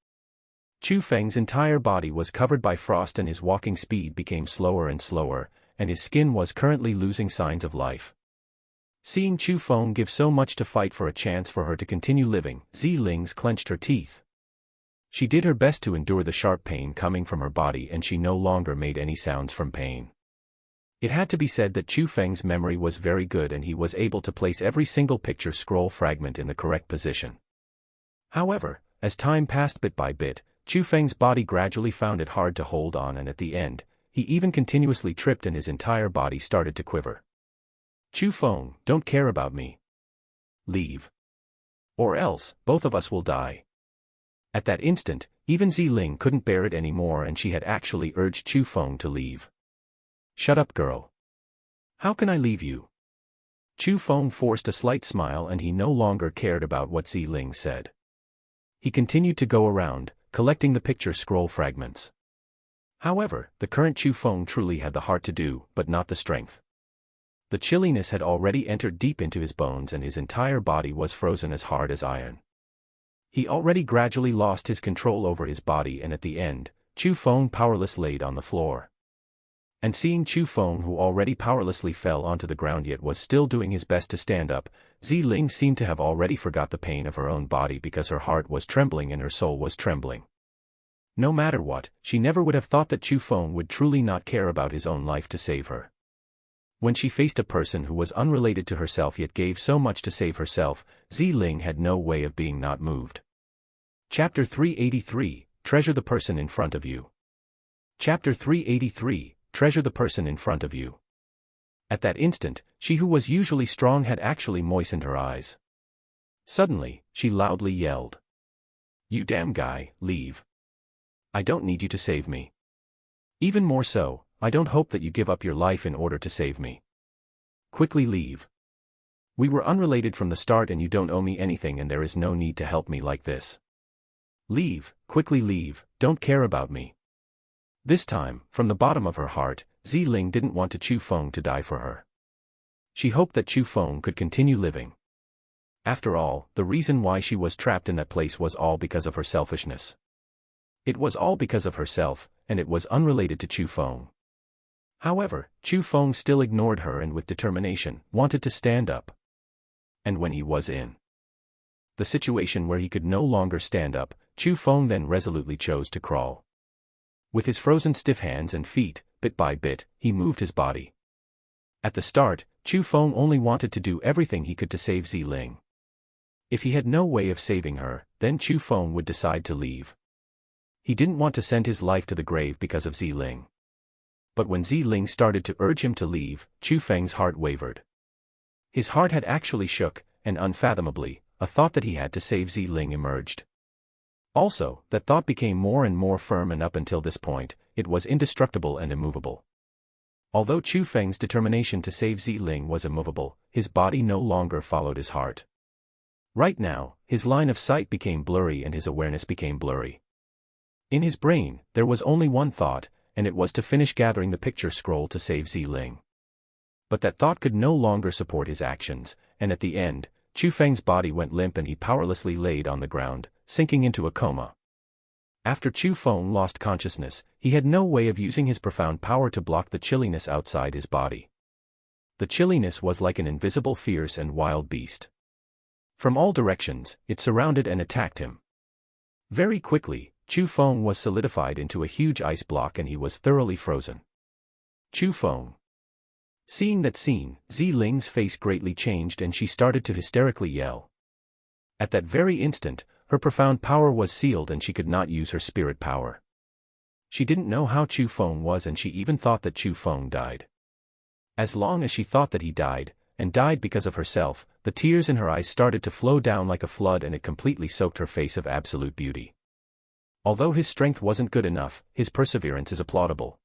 [SPEAKER 1] Chu Feng's entire body was covered by frost and his walking speed became slower and slower, and his skin was currently losing signs of life. Seeing Chu Feng give so much to fight for a chance for her to continue living, Zi-Ling clenched her teeth. She did her best to endure the sharp pain coming from her body and she no longer made any sounds from pain. It had to be said that Chu Feng's memory was very good and he was able to place every single picture scroll fragment in the correct position. However, as time passed bit by bit, Chu Feng's body gradually found it hard to hold on, and at the end, he even continuously tripped and his entire body started to quiver. Chu Feng, don't care about me. Leave. Or else, both of us will die. At that instant, even Zi-Ling couldn't bear it anymore and she had actually urged Chu Feng to leave. Shut up, girl. How can I leave you? Chu Feng forced a slight smile and he no longer cared about what Zi-Ling said. He continued to go around, collecting the picture scroll fragments. However, the current Chu Feng truly had the heart to do, but not the strength. The chilliness had already entered deep into his bones and his entire body was frozen as hard as iron. He already gradually lost his control over his body and at the end, Chu Feng powerless laid on the floor. And seeing Chu Feng, who already powerlessly fell onto the ground yet was still doing his best to stand up, Zi-Ling seemed to have already forgot the pain of her own body because her heart was trembling and her soul was trembling. No matter what, she never would have thought that Chu Feng would truly not care about his own life to save her. When she faced a person who was unrelated to herself yet gave so much to save herself, Zi-Ling had no way of being not moved. Chapter 383, Treasure the person in front of you. Chapter 383, Treasure the person in front of you. At that instant, she who was usually strong had actually moistened her eyes. Suddenly, she loudly yelled. You damn guy, leave. I don't need you to save me. Even more so, I don't hope that you give up your life in order to save me. Quickly leave. We were unrelated from the start and you don't owe me anything and there is no need to help me like this. Leave, quickly leave, don't care about me. This time, from the bottom of her heart, Zi-Ling didn't want Chu Feng to die for her. She hoped that Chu Feng could continue living. After all, the reason why she was trapped in that place was all because of her selfishness. It was all because of herself, and it was unrelated to Chu Feng. However, Chu Feng still ignored her and with determination, wanted to stand up. And when he was in the situation where he could no longer stand up, Chu Feng then resolutely chose to crawl. With his frozen stiff hands and feet, bit by bit, he moved his body. At the start, Chu Feng only wanted to do everything he could to save Ziling. If he had no way of saving her, then Chu Feng would decide to leave. He didn't want to send his life to the grave because of Ziling. But when Ziling started to urge him to leave, Chu Feng's heart wavered. His heart had actually shook, and unfathomably, a thought that he had to save Ziling emerged. Also, that thought became more and more firm, and up until this point, it was indestructible and immovable. Although Chu Feng's determination to save Ziling was immovable, his body no longer followed his heart. Right now, his line of sight became blurry and his awareness became blurry. In his brain, there was only one thought, and it was to finish gathering the picture scroll to save Ziling. But that thought could no longer support his actions, and at the end, Chu Feng's body went limp and he powerlessly laid on the ground, sinking into a coma. After Chu Feng lost consciousness, he had no way of using his profound power to block the chilliness outside his body. The chilliness was like an invisible, fierce and wild beast. From all directions, it surrounded and attacked him. Very quickly, Chu Feng was solidified into a huge ice block and he was thoroughly frozen. Chu Feng. Seeing that scene, Ziling's face greatly changed and she started to hysterically yell. At that very instant, her profound power was sealed and she could not use her spirit power. She didn't know how Chu Feng was and she even thought that Chu Feng died. As long as she thought that he died, and died because of herself, the tears in her eyes started to flow down like a flood and it completely soaked her face of absolute beauty. Although his strength wasn't good enough, his perseverance is applaudable.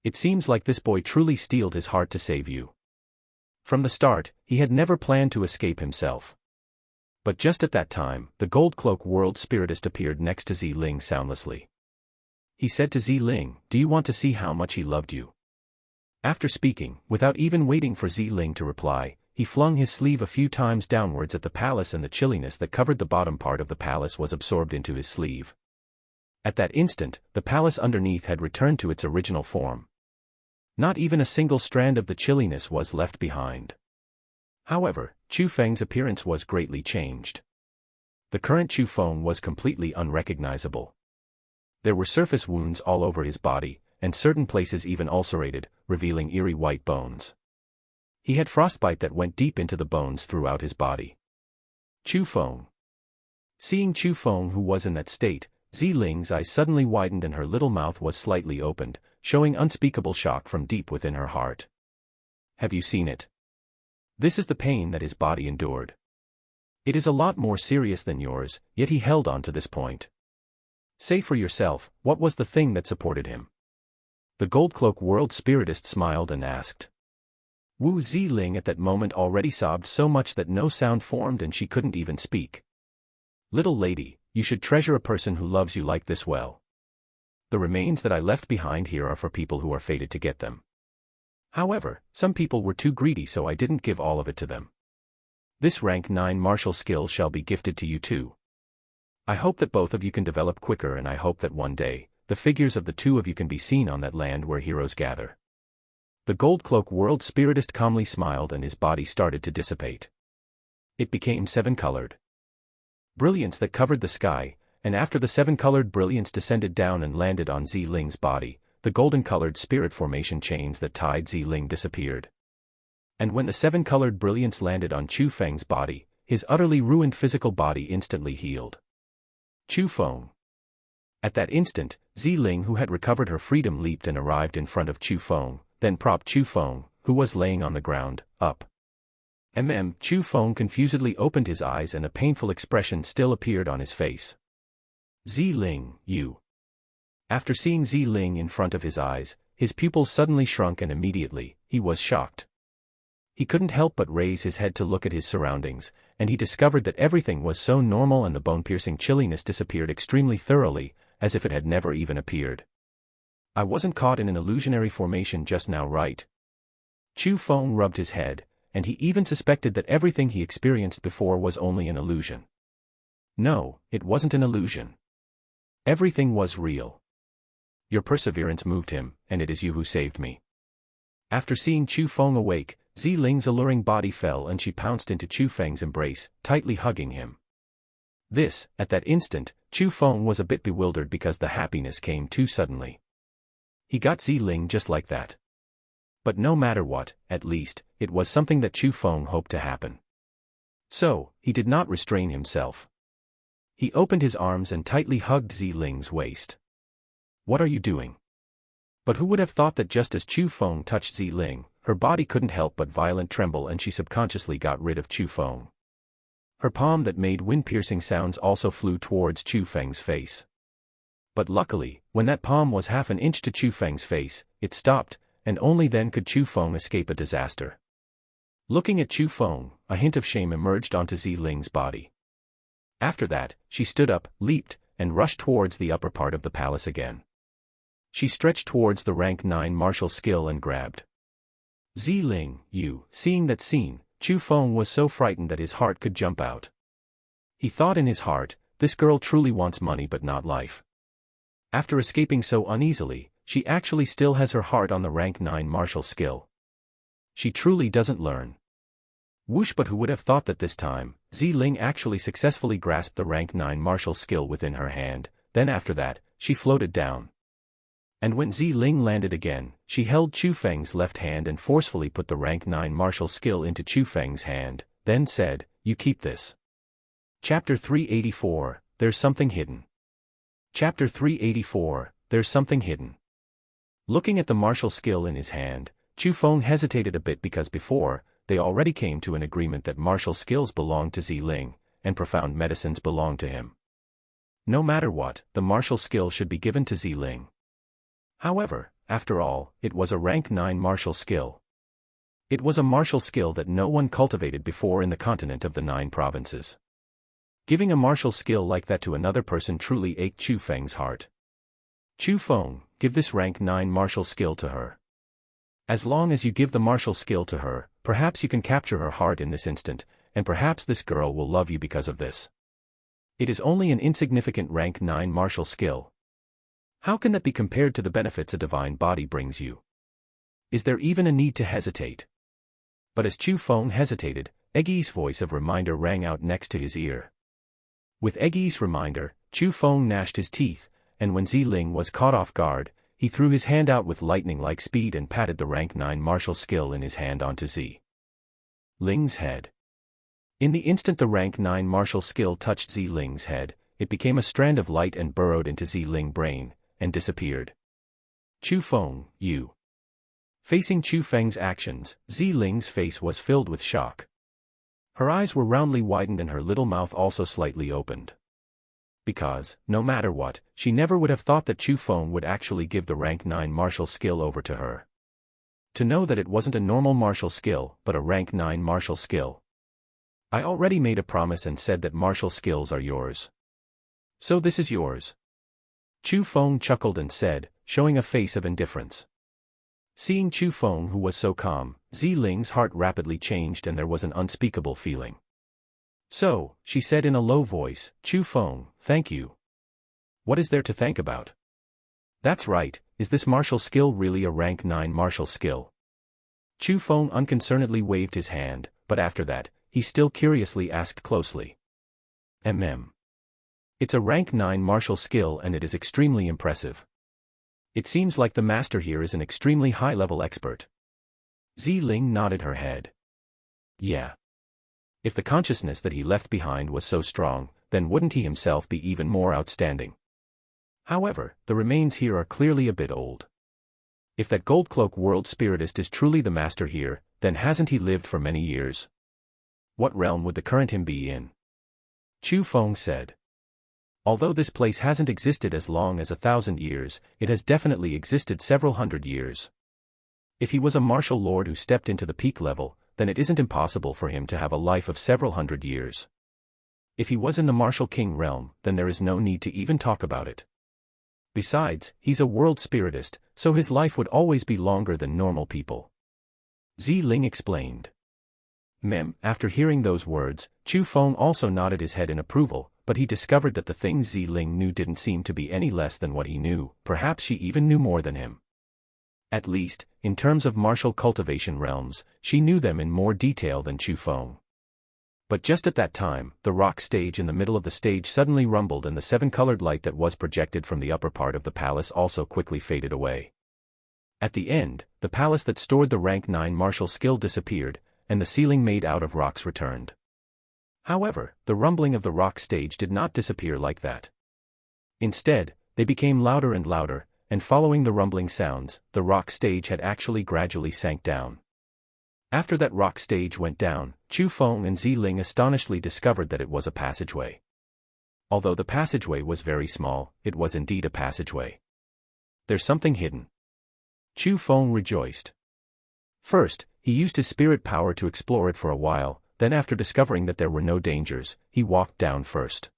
[SPEAKER 1] It seems like this boy truly steeled his heart to save you. From the start, he had never planned to escape himself. But just at that time, the Gold Cloak World Spiritist appeared next to Ziling soundlessly. He said to Ziling, "Do you want to see how much he loved you?" After speaking, without even waiting for Ziling to reply, he flung his sleeve a few times downwards at the palace and the chilliness that covered the bottom part of the palace was absorbed into his sleeve. At that instant, the palace underneath had returned to its original form. Not even a single strand of the chilliness was left behind. However, Chu Feng's appearance was greatly changed. The current Chu Feng was completely unrecognizable. There were surface wounds all over his body, and certain places even ulcerated, revealing eerie white bones. He had frostbite that went deep into the bones throughout his body. Chu Feng. Seeing Chu Feng who was in that state, Ziling's eyes suddenly widened and her little mouth was slightly opened, showing unspeakable shock from deep within her heart. Have you seen it? This is the pain that his body endured. It is a lot more serious than yours, yet he held on to this point. Say for yourself, what was the thing that supported him? The Gold Cloak World Spiritist smiled and asked. Wu Ziling at that moment already sobbed so much that no sound formed and she couldn't even speak. Little lady, you should treasure a person who loves you like this well. The remains that I left behind here are for people who are fated to get them. However, some people were too greedy so I didn't give all of it to them. This rank 9 martial skill shall be gifted to you too. I hope that both of you can develop quicker and I hope that one day, the figures of the two of you can be seen on that land where heroes gather. The Gold Cloak World Spiritist calmly smiled and his body started to dissipate. It became 7-colored. Brilliance that covered the sky, and after the 7-colored brilliance descended down and landed on Ziling's body, the golden-colored spirit formation chains that tied Ziling disappeared. And when the 7-colored brilliance landed on Chu Feng's body, his utterly ruined physical body instantly healed. Chu Feng. At that instant, Ziling who had recovered her freedom leaped and arrived in front of Chu Feng, then propped Chu Feng, who was laying on the ground, up. Chu Feng confusedly opened his eyes and a painful expression still appeared on his face. Ziling, you. After seeing Ziling in front of his eyes, his pupils suddenly shrunk and immediately, he was shocked. He couldn't help but raise his head to look at his surroundings, and he discovered that everything was so normal and the bone-piercing chilliness disappeared extremely thoroughly, as if it had never even appeared. I wasn't caught in an illusionary formation just now, right? Chu Feng rubbed his head, and he even suspected that everything he experienced before was only an illusion. No, it wasn't an illusion. Everything was real. Your perseverance moved him, and it is you who saved me. After seeing Chu Feng awake, Ziling's alluring body fell and she pounced into Chu Feng's embrace, tightly hugging him. At that instant, Chu Feng was a bit bewildered because the happiness came too suddenly. He got Ziling just like that. But no matter what, at least, it was something that Chu Feng hoped to happen. So, he did not restrain himself. He opened his arms and tightly hugged Ziling's waist. "What are you doing?" But who would have thought that just as Chu Feng touched Ziling, her body couldn't help but violent tremble and she subconsciously got rid of Chu Feng. Her palm that made wind-piercing sounds also flew towards Chu Feng's face. But luckily, when that palm was half an inch to Chu Feng's face, it stopped, and only then could Chu Feng escape a disaster. Looking at Chu Feng, a hint of shame emerged onto Ziling's body. After that, she stood up, leaped, and rushed towards the upper part of the palace again. She stretched towards the rank 9 martial skill and grabbed Ziling. Seeing that scene, Chu Feng was so frightened that his heart could jump out. He thought in his heart, this girl truly wants money but not life. After escaping so uneasily, she actually still has her heart on the rank 9 martial skill. She truly doesn't learn. Whoosh, but who would have thought that this time, Ziling actually successfully grasped the rank 9 martial skill within her hand, then after that, she floated down. And when Ziling landed again, she held Chu Feng's left hand and forcefully put the rank 9 martial skill into Chu Feng's hand, then said, "You keep this." Chapter 384, There's Something Hidden. Chapter 384, There's Something Hidden. Looking at the martial skill in his hand, Chu Feng hesitated a bit because before, they already came to an agreement that martial skills belonged to Ziling, and profound medicines belonged to him. No matter what, the martial skill should be given to Ziling. However, after all, it was a rank 9 martial skill. It was a martial skill that no one cultivated before in the continent of the 9 provinces. Giving a martial skill like that to another person truly ached Chu Feng's heart. "Chu Feng, give this rank 9 martial skill to her. As long as you give the martial skill to her, perhaps you can capture her heart in this instant, and perhaps this girl will love you because of this. It is only an insignificant rank 9 martial skill. How can that be compared to the benefits a divine body brings you? Is there even a need to hesitate?" But as Chu Feng hesitated, Eggy's voice of reminder rang out next to his ear. With Eggy's reminder, Chu Feng gnashed his teeth, and when Ziling was caught off guard, he threw his hand out with lightning-like speed and patted the rank 9 martial skill in his hand onto Ziling's head. In the instant the rank 9 martial skill touched Ziling's head, it became a strand of light and burrowed into Ziling's brain, and disappeared. "Chu Feng, you." Facing Chu Feng's actions, Ziling's face was filled with shock. Her eyes were roundly widened and her little mouth also slightly opened. Because, no matter what, she never would have thought that Chu Feng would actually give the rank 9 martial skill over to her. To know that it wasn't a normal martial skill, but a rank 9 martial skill. "I already made a promise and said that martial skills are yours. So this is yours." Chu Feng chuckled and said, showing a face of indifference. Seeing Chu Feng who was so calm, Ziling's heart rapidly changed and there was an unspeakable feeling. "So," she said in a low voice, "Chu Feng, thank you." "What is there to thank about?" "That's right, is this martial skill really a rank 9 martial skill?" Chu Feng unconcernedly waved his hand, but after that, he still curiously asked closely. It's a rank 9 martial skill and it is extremely impressive. It seems like the master here is an extremely high-level expert." Ziling nodded her head. "Yeah. If the consciousness that he left behind was so strong, then wouldn't he himself be even more outstanding? However, the remains here are clearly a bit old. If that Goldcloak world spiritist is truly the master here, then hasn't he lived for many years? What realm would the current him be in?" Chu Feng said. "Although this place hasn't existed as long as 1,000 years, it has definitely existed several hundred years. If he was a martial lord who stepped into the peak level, then it isn't impossible for him to have a life of several hundred years. If he was in the martial king realm, then there is no need to even talk about it. Besides, he's a world spiritist, so his life would always be longer than normal people." Ziling explained. After hearing those words, Chu Feng also nodded his head in approval, but he discovered that the things Ziling knew didn't seem to be any less than what he knew, perhaps she even knew more than him. At least, in terms of martial cultivation realms, she knew them in more detail than Chu Feng. But just at that time, the rock stage in the middle of the stage suddenly rumbled and the 7-colored light that was projected from the upper part of the palace also quickly faded away. At the end, the palace that stored the rank 9 martial skill disappeared, and the ceiling made out of rocks returned. However, the rumbling of the rock stage did not disappear like that. Instead, they became louder and louder, and following the rumbling sounds, the rock stage had actually gradually sank down. After that rock stage went down, Chu Feng and Zi Ling astonishedly discovered that it was a passageway. Although the passageway was very small, it was indeed a passageway. There's something hidden. Chu Feng rejoiced. First, he used his spirit power to explore it for a while, then after discovering that there were no dangers, he walked down first.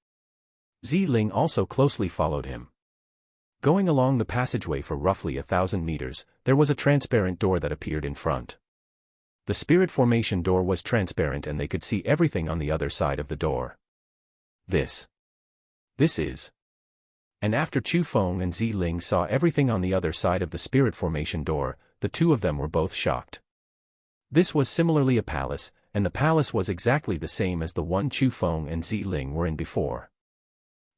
[SPEAKER 1] Zi Ling also closely followed him. Going along the passageway for roughly 1,000 meters, there was a transparent door that appeared in front. The spirit formation door was transparent and they could see everything on the other side of the door. This is. And after Chu Feng and Zi Ling saw everything on the other side of the spirit formation door, the two of them were both shocked. This was similarly a palace, and the palace was exactly the same as the one Chu Feng and Zi Ling were in before.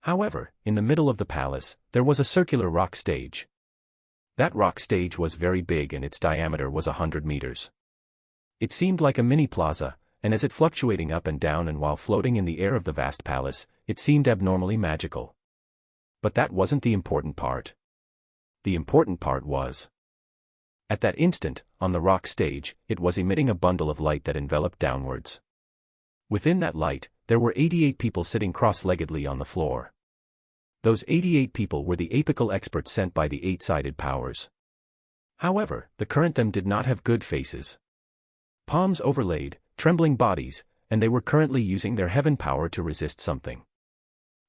[SPEAKER 1] However, in the middle of the palace, there was a circular rock stage. That rock stage was very big and its diameter was 100 meters. It seemed like a mini plaza, and as it fluctuating up and down and while floating in the air of the vast palace, it seemed abnormally magical. But that wasn't the important part. The important part was, at that instant, on the rock stage, it was emitting a bundle of light that enveloped downwards. Within that light, there were 88 people sitting cross-leggedly on the floor. Those 88 people were the apical experts sent by the 8-sided powers. However, the current them did not have good faces. Palms overlaid, trembling bodies, and they were currently using their heaven power to resist something.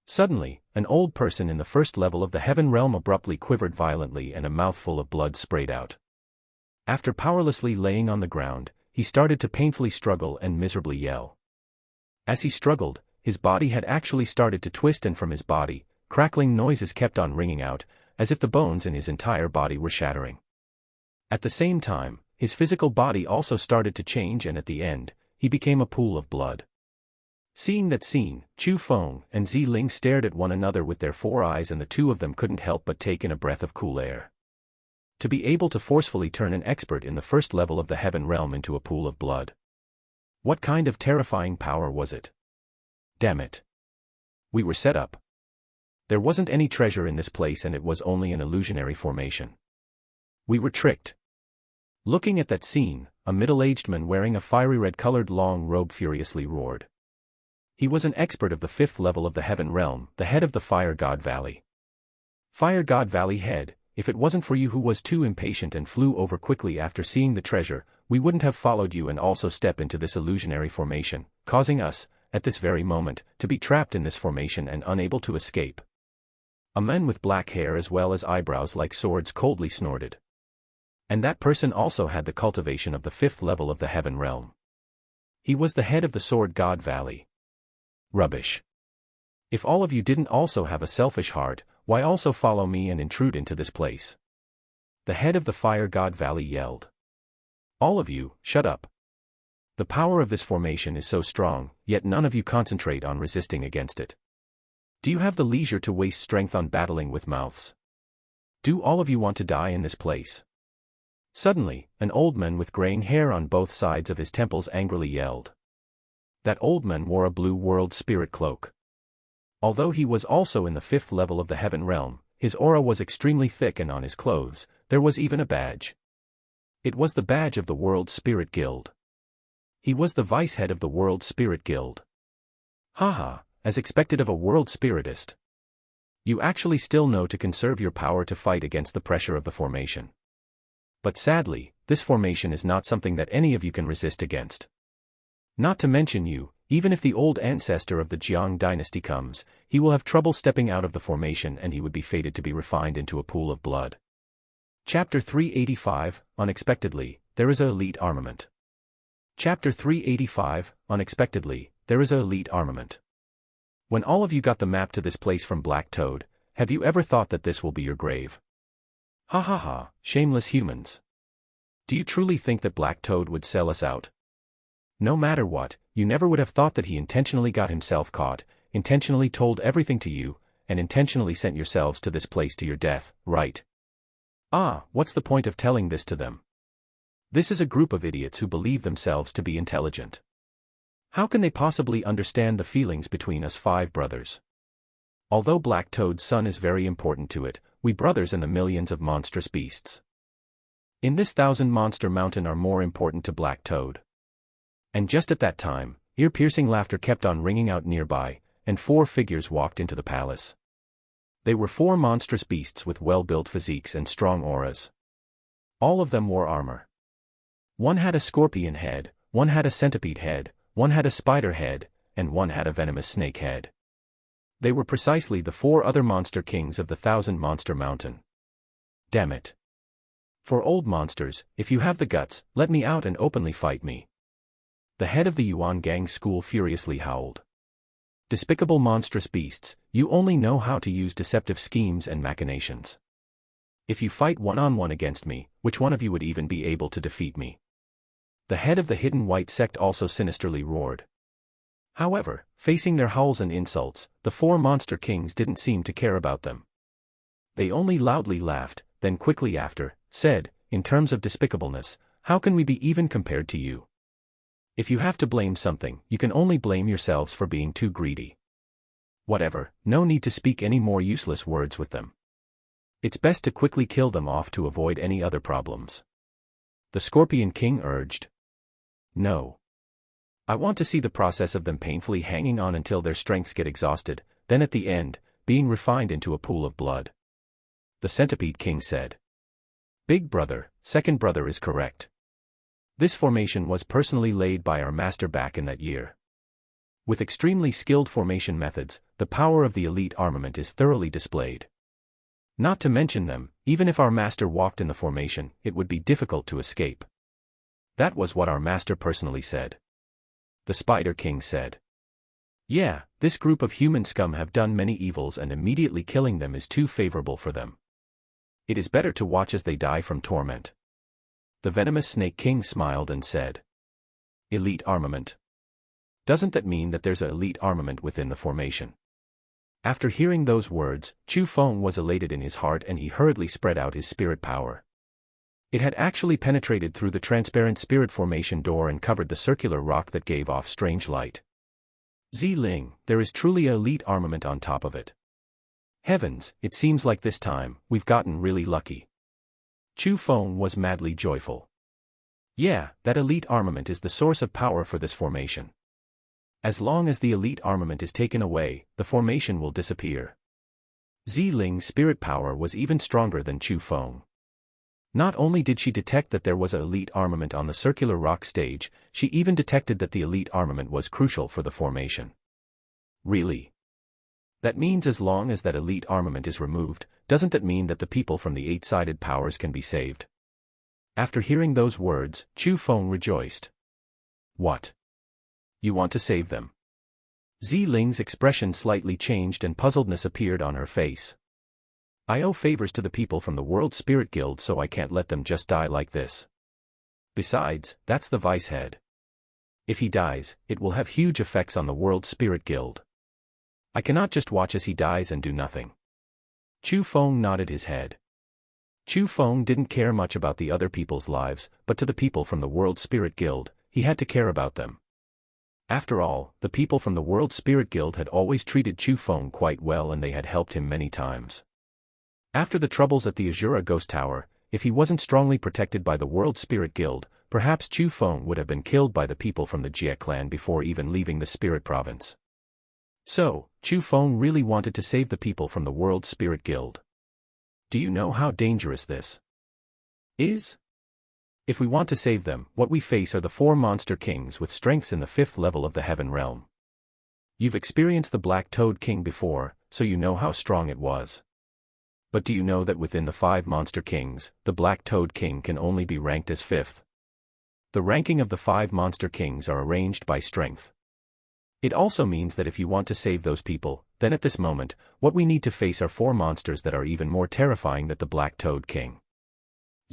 [SPEAKER 1] Suddenly, an old person in the first level of the heaven realm abruptly quivered violently and a mouthful of blood sprayed out. After powerlessly laying on the ground, he started to painfully struggle and miserably yell. As he struggled, his body had actually started to twist and from his body, crackling noises kept on ringing out, as if the bones in his entire body were shattering. At the same time, his physical body also started to change and at the end, he became a pool of blood. Seeing that scene, Chu Feng and Zi Ling stared at one another with their 4 eyes and the two of them couldn't help but take in a breath of cool air. To be able to forcefully turn an expert in the first level of the heaven realm into a pool of blood. What kind of terrifying power was it? Damn it. We were set up. There wasn't any treasure in this place and it was only an illusionary formation. We were tricked. Looking at that scene, a middle-aged man wearing a fiery red-colored long robe furiously roared. He was an expert of the 5th level of the heaven realm, the head of the Fire God Valley. Fire God Valley head, if it wasn't for you who was too impatient and flew over quickly after seeing the treasure, we wouldn't have followed you and also step into this illusionary formation, causing us, at this very moment, to be trapped in this formation and unable to escape. A man with black hair as well as eyebrows like swords coldly snorted. And that person also had the cultivation of the 5th level of the heaven realm. He was the head of the Sword God Valley. Rubbish. If all of you didn't also have a selfish heart, why also follow me and intrude into this place? The head of the Fire God Valley yelled. All of you, shut up. The power of this formation is so strong, yet none of you concentrate on resisting against it. Do you have the leisure to waste strength on battling with mouths? Do all of you want to die in this place? Suddenly, an old man with graying hair on both sides of his temples angrily yelled. That old man wore a blue world spirit cloak. Although he was also in the 5th level of the heaven realm, his aura was extremely thick and on his clothes, there was even a badge. It was the badge of the World Spirit Guild. He was the vice head of the World Spirit Guild. Haha, as expected of a world spiritist. You actually still know to conserve your power to fight against the pressure of the formation. But sadly, this formation is not something that any of you can resist against. Not to mention you, even if the old ancestor of the Jiang dynasty comes, he will have trouble stepping out of the formation and he would be fated to be refined into a pool of blood. Chapter 385, Unexpectedly, there is a elite armament. Chapter 385, Unexpectedly, there is a elite armament. When all of you got the map to this place from Black Toad, have you ever thought that this will be your grave? Ha ha ha, shameless humans. Do you truly think that Black Toad would sell us out? No matter what, you never would have thought that he intentionally got himself caught, intentionally told everything to you, and intentionally sent yourselves to this place to your death, right? What's the point of telling this to them? This is a group of idiots who believe themselves to be intelligent. How can they possibly understand the feelings between us 5 brothers? Although Black Toad's son is very important to it, we brothers and the millions of monstrous beasts in this 1,000-monster mountain are more important to Black Toad. And just at that time, ear-piercing laughter kept on ringing out nearby, and 4 figures walked into the palace. They were 4 monstrous beasts with well-built physiques and strong auras. All of them wore armor. One had a scorpion head, one had a centipede head, one had a spider head, and one had a venomous snake head. They were precisely the 4 other monster kings of the 1,000-monster mountain. Damn it. For old monsters, if you have the guts, let me out and openly fight me. The head of the Yuan Gang school furiously howled. Despicable monstrous beasts, you only know how to use deceptive schemes and machinations. If you fight one-on-one against me, which one of you would even be able to defeat me? The head of the hidden white sect also sinisterly roared. However, facing their howls and insults, the 4 monster kings didn't seem to care about them. They only loudly laughed, then quickly after, said, in terms of despicableness, how can we be even compared to you? If you have to blame something, you can only blame yourselves for being too greedy. Whatever, no need to speak any more useless words with them. It's best to quickly kill them off to avoid any other problems. The Scorpion King urged. No. I want to see the process of them painfully hanging on until their strengths get exhausted, then at the end, being refined into a pool of blood. The Centipede King said. Big brother, second brother is correct. This formation was personally laid by our master back in that year. With extremely skilled formation methods, the power of the elite armament is thoroughly displayed. Not to mention them, even if our master walked in the formation, it would be difficult to escape. That was what our master personally said. The Spider King said. Yeah, this group of human scum have done many evils and immediately killing them is too favorable for them. It is better to watch as they die from torment. The Venomous Snake King smiled and said. Elite armament. Doesn't that mean that there's an elite armament within the formation? After hearing those words, Chu Feng was elated in his heart and he hurriedly spread out his spirit power. It had actually penetrated through the transparent spirit formation door and covered the circular rock that gave off strange light. Ling, there is truly an elite armament on top of it. Heavens, it seems like this time, we've gotten really lucky. Chu Feng was madly joyful. Yeah, that elite armament is the source of power for this formation. As long as the elite armament is taken away, the formation will disappear. Ling's spirit power was even stronger than Chu Feng. Not only did she detect that there was an elite armament on the circular rock stage, she even detected that the elite armament was crucial for the formation. Really? That means as long as that elite armament is removed, doesn't that mean that the people from the 8-sided powers can be saved? After hearing those words, Chu Feng rejoiced. What? You want to save them? Ling's expression slightly changed and puzzledness appeared on her face. I owe favors to the people from the World Spirit Guild so I can't let them just die like this. Besides, that's the vice head. If he dies, it will have huge effects on the World Spirit Guild. I cannot just watch as he dies and do nothing. Chu Feng nodded his head. Chu Feng didn't care much about the other people's lives, but to the people from the World Spirit Guild, he had to care about them. After all, the people from the World Spirit Guild had always treated Chu Feng quite well and they had helped him many times. After the troubles at the Azura Ghost Tower, if he wasn't strongly protected by the World Spirit Guild, perhaps Chu Feng would have been killed by the people from the Jie clan before even leaving the Spirit Province. So, Chu Feng really wanted to save the people from the World Spirit Guild. Do you know how dangerous this is? If we want to save them, what we face are the 4 monster kings with strengths in the 5th level of the Heaven Realm. You've experienced the Black Toad King before, so you know how strong it was. But do you know that within the 5 monster kings, the Black Toad King can only be ranked as 5th? The ranking of the 5 monster kings are arranged by strength. It also means that if you want to save those people, then at this moment, what we need to face are 4 monsters that are even more terrifying than the Black Toad King.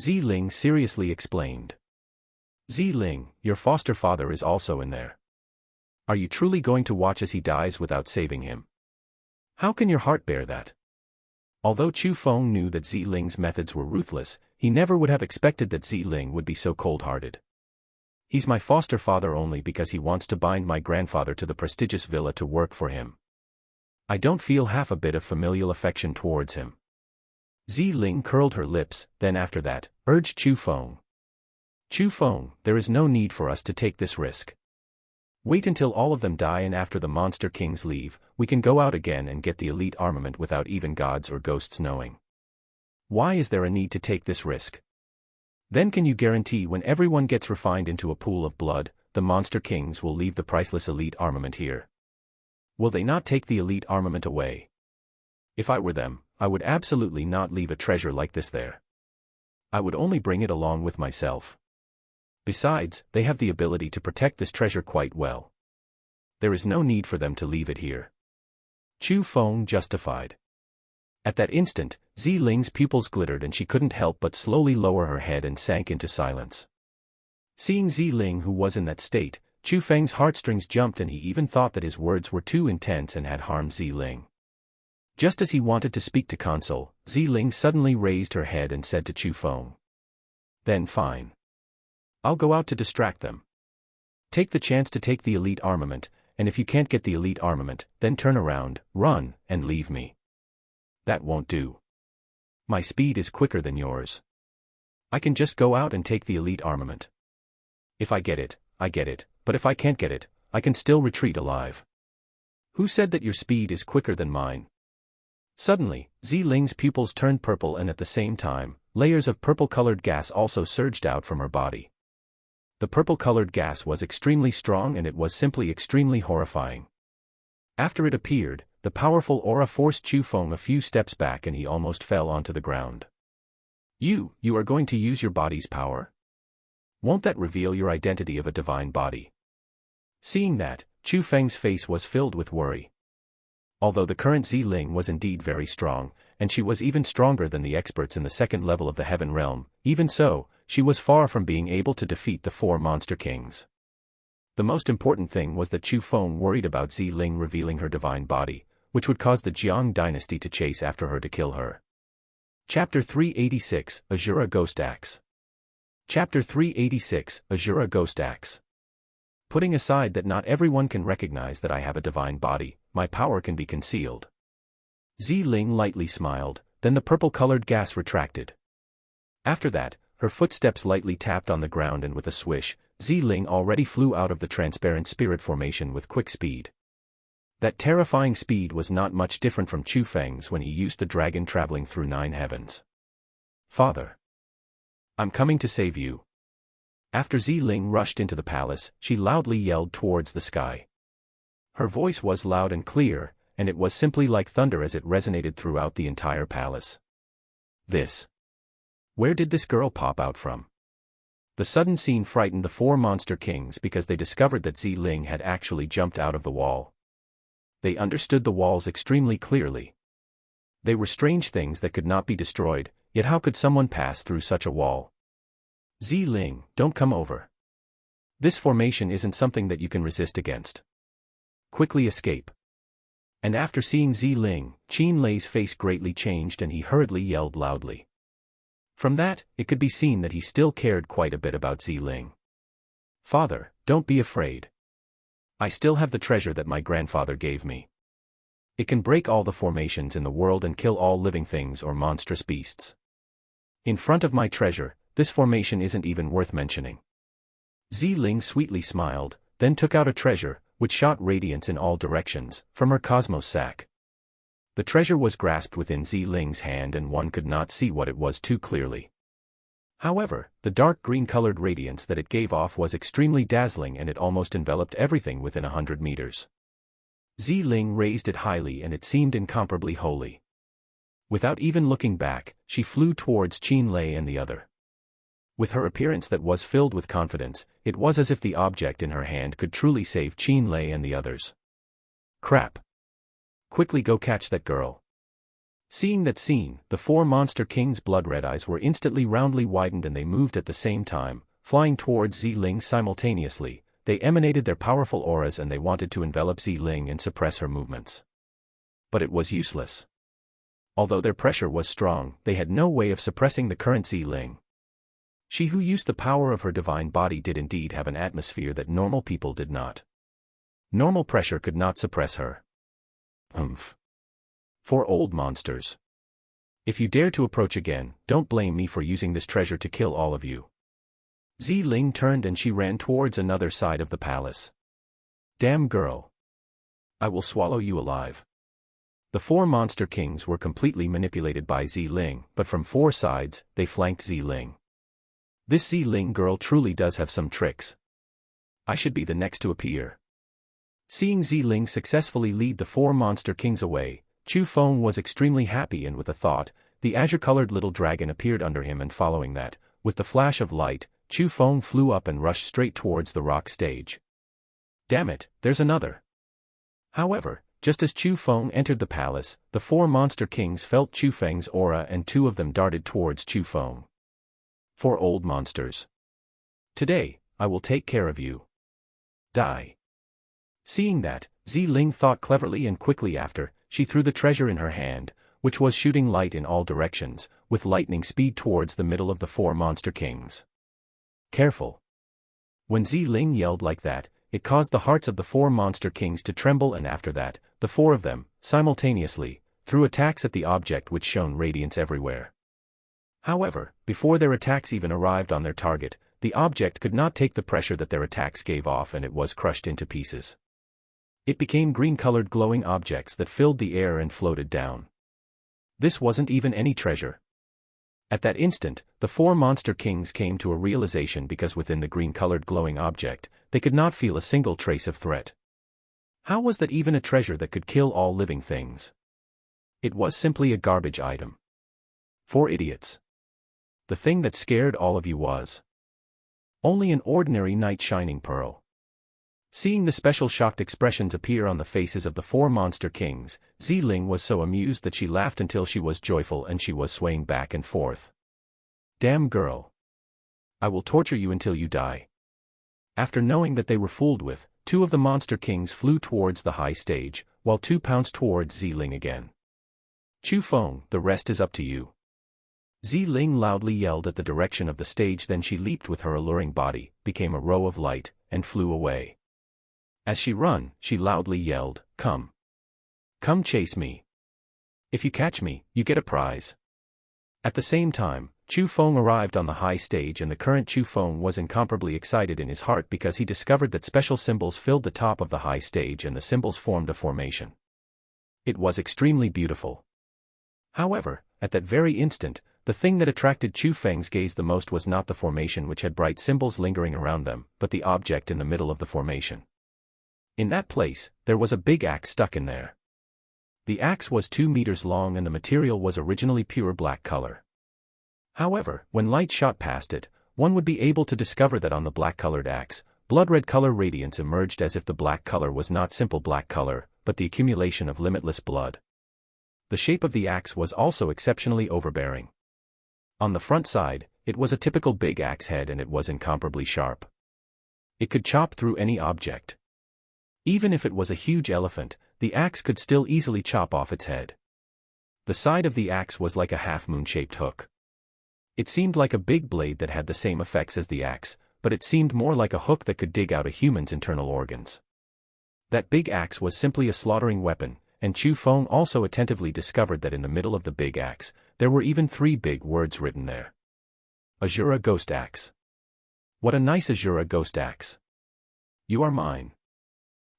[SPEAKER 1] Ling seriously explained. Ling, your foster father is also in there. Are you truly going to watch as he dies without saving him? How can your heart bear that? Although Chu Feng knew that Zi Ling's methods were ruthless, he never would have expected that Zi Ling would be so cold-hearted. He's my foster father only because he wants to bind my grandfather to the prestigious villa to work for him. I don't feel half a bit of familial affection towards him. Zi Ling curled her lips, then after that, urged Chu Feng. Chu Feng, there is no need for us to take this risk. Wait until all of them die, and after the Monster Kings leave, we can go out again and get the elite armament without even gods or ghosts knowing. Why is there a need to take this risk? Then can you guarantee when everyone gets refined into a pool of blood, the Monster Kings will leave the priceless elite armament here? Will they not take the elite armament away? If I were them, I would absolutely not leave a treasure like this there. I would only bring it along with myself. Besides, they have the ability to protect this treasure quite well. There is no need for them to leave it here. Chu Feng justified. At that instant, Zi Ling's pupils glittered and she couldn't help but slowly lower her head and sank into silence. Seeing Zi Ling who was in that state, Chu Feng's heartstrings jumped and he even thought that his words were too intense and had harmed Zi Ling. Just as he wanted to speak to console, Zi Ling suddenly raised her head and said to Chu Feng. Then fine. I'll go out to distract them. Take the chance to take the elite armament, and if you can't get the elite armament, then turn around, run, and leave me. That won't do. My speed is quicker than yours. I can just go out and take the elite armament. If I get it, I get it, but if I can't get it, I can still retreat alive. Who said that your speed is quicker than mine? Suddenly, Zi Ling's pupils turned purple and at the same time, layers of purple-colored gas also surged out from her body. The purple-colored gas was extremely strong and it was simply extremely horrifying. After it appeared, the powerful aura forced Chu Feng a few steps back and he almost fell onto the ground. You are going to use your body's power? Won't that reveal your identity of a divine body? Seeing that, Chu Feng's face was filled with worry. Although the current Zi Ling was indeed very strong, and she was even stronger than the experts in the second level of the Heaven Realm, even so, she was far from being able to defeat the 4 Monster Kings. The most important thing was that Chu Feng worried about Zi Ling revealing her divine body, which would cause the Jiang dynasty to chase after her to kill her. Chapter 386, Azura Ghost Axe. Chapter 386, Azura Ghost Axe. Putting aside that not everyone can recognize that I have a divine body, my power can be concealed. Zi Ling lightly smiled, then the purple-colored gas retracted. After that, her footsteps lightly tapped on the ground and with a swish, Zi Ling already flew out of the transparent spirit formation with quick speed. That terrifying speed was not much different from Chu Feng's when he used the dragon traveling through 9 heavens. Father! I'm coming to save you. After Zi Ling rushed into the palace, she loudly yelled towards the sky. Her voice was loud and clear, and it was simply like thunder as it resonated throughout the entire palace. Where did this girl pop out from? The sudden scene frightened the 4 Monster Kings because they discovered that Zi Ling had actually jumped out of the wall. They understood the walls extremely clearly. They were strange things that could not be destroyed, yet how could someone pass through such a wall? Zi Ling, don't come over. This formation isn't something that you can resist against. Quickly escape. And after seeing Zi Ling, Qin Lei's face greatly changed and he hurriedly yelled loudly. From that, it could be seen that he still cared quite a bit about Zi Ling. Father, don't be afraid. I still have the treasure that my grandfather gave me. It can break all the formations in the world and kill all living things or monstrous beasts. In front of my treasure, this formation isn't even worth mentioning. Zi Ling sweetly smiled, then took out a treasure, which shot radiance in all directions, from her cosmos sack. The treasure was grasped within Zi Ling's hand and one could not see what it was too clearly. However, the dark green-colored radiance that it gave off was extremely dazzling and it almost enveloped everything within 100 meters. Zi Ling raised it highly and it seemed incomparably holy. Without even looking back, she flew towards Qin Lei and the other. With her appearance that was filled with confidence, it was as if the object in her hand could truly save Qin Lei and the others. Crap! Quickly go catch that girl. Seeing that scene, the 4 Monster Kings' blood-red eyes were instantly roundly widened and they moved at the same time, flying towards Zi Ling simultaneously. They emanated their powerful auras and they wanted to envelop Zi Ling and suppress her movements. But it was useless. Although their pressure was strong, they had no way of suppressing the current Ziling. She who used the power of her divine body did indeed have an atmosphere that normal people did not. Normal pressure could not suppress her. For old monsters. If you dare to approach again, don't blame me for using this treasure to kill all of you. Ziling turned and she ran towards another side of the palace. Damn girl. I will swallow you alive. The 4 monster kings were completely manipulated by Ziling, but from 4 sides, they flanked Ziling. This Ziling girl truly does have some tricks. I should be the next to appear. Seeing Ziling successfully lead the 4 monster kings away, Chu Feng was extremely happy, and with a thought, the azure-colored little dragon appeared under him, and following that, with the flash of light, Chu Feng flew up and rushed straight towards the rock stage. Damn it, there's another. However, just as Chu Feng entered the palace, the 4 monster kings felt Chu Feng's aura and 2 of them darted towards Chu Feng. 4 old monsters. Today, I will take care of you. Die. Seeing that, Ziling thought cleverly, and quickly after, she threw the treasure in her hand, which was shooting light in all directions, with lightning speed towards the middle of the 4 monster kings. Careful. When Ziling yelled like that, it caused the hearts of the 4 monster kings to tremble, and after that, the 4 of them, simultaneously, threw attacks at the object which shone radiance everywhere. However, before their attacks even arrived on their target, the object could not take the pressure that their attacks gave off, and it was crushed into pieces. It became green-colored glowing objects that filled the air and floated down. This wasn't even any treasure. At that instant, the 4 monster kings came to a realization, because within the green-colored glowing object, they could not feel a single trace of threat. How was that even a treasure that could kill all living things? It was simply a garbage item. 4 idiots. The thing that scared all of you was only an ordinary night shining pearl. Seeing the special shocked expressions appear on the faces of the 4 monster kings, Ziling was so amused that she laughed until she was joyful and she was swaying back and forth. Damn girl. I will torture you until you die. After knowing that they were fooled with, 2 of the monster kings flew towards the high stage, while 2 pounced towards Ziling again. Chu Feng, the rest is up to you. Ziling loudly yelled at the direction of the stage, then she leaped with her alluring body, became a row of light, and flew away. As she ran, she loudly yelled, "Come! Come chase me! If you catch me, you get a prize." At the same time, Chu Feng arrived on the high stage, and the current Chu Feng was incomparably excited in his heart because he discovered that special symbols filled the top of the high stage and the symbols formed a formation. It was extremely beautiful. However, at that very instant, the thing that attracted Chu Feng's gaze the most was not the formation which had bright symbols lingering around them, but the object in the middle of the formation. In that place, there was a big axe stuck in there. The axe was 2 meters long and the material was originally pure black color. However, when light shot past it, one would be able to discover that on the black-colored axe, blood-red color radiance emerged, as if the black color was not simple black color, but the accumulation of limitless blood. The shape of the axe was also exceptionally overbearing. On the front side, it was a typical big axe head and it was incomparably sharp. It could chop through any object. Even if it was a huge elephant, the axe could still easily chop off its head. The side of the axe was like a half-moon-shaped hook. It seemed like a big blade that had the same effects as the axe, but it seemed more like a hook that could dig out a human's internal organs. That big axe was simply a slaughtering weapon, and Chu Feng also attentively discovered that in the middle of the big axe, there were even 3 big words written there. Azura Ghost Axe. What a nice Azura Ghost Axe. You are mine.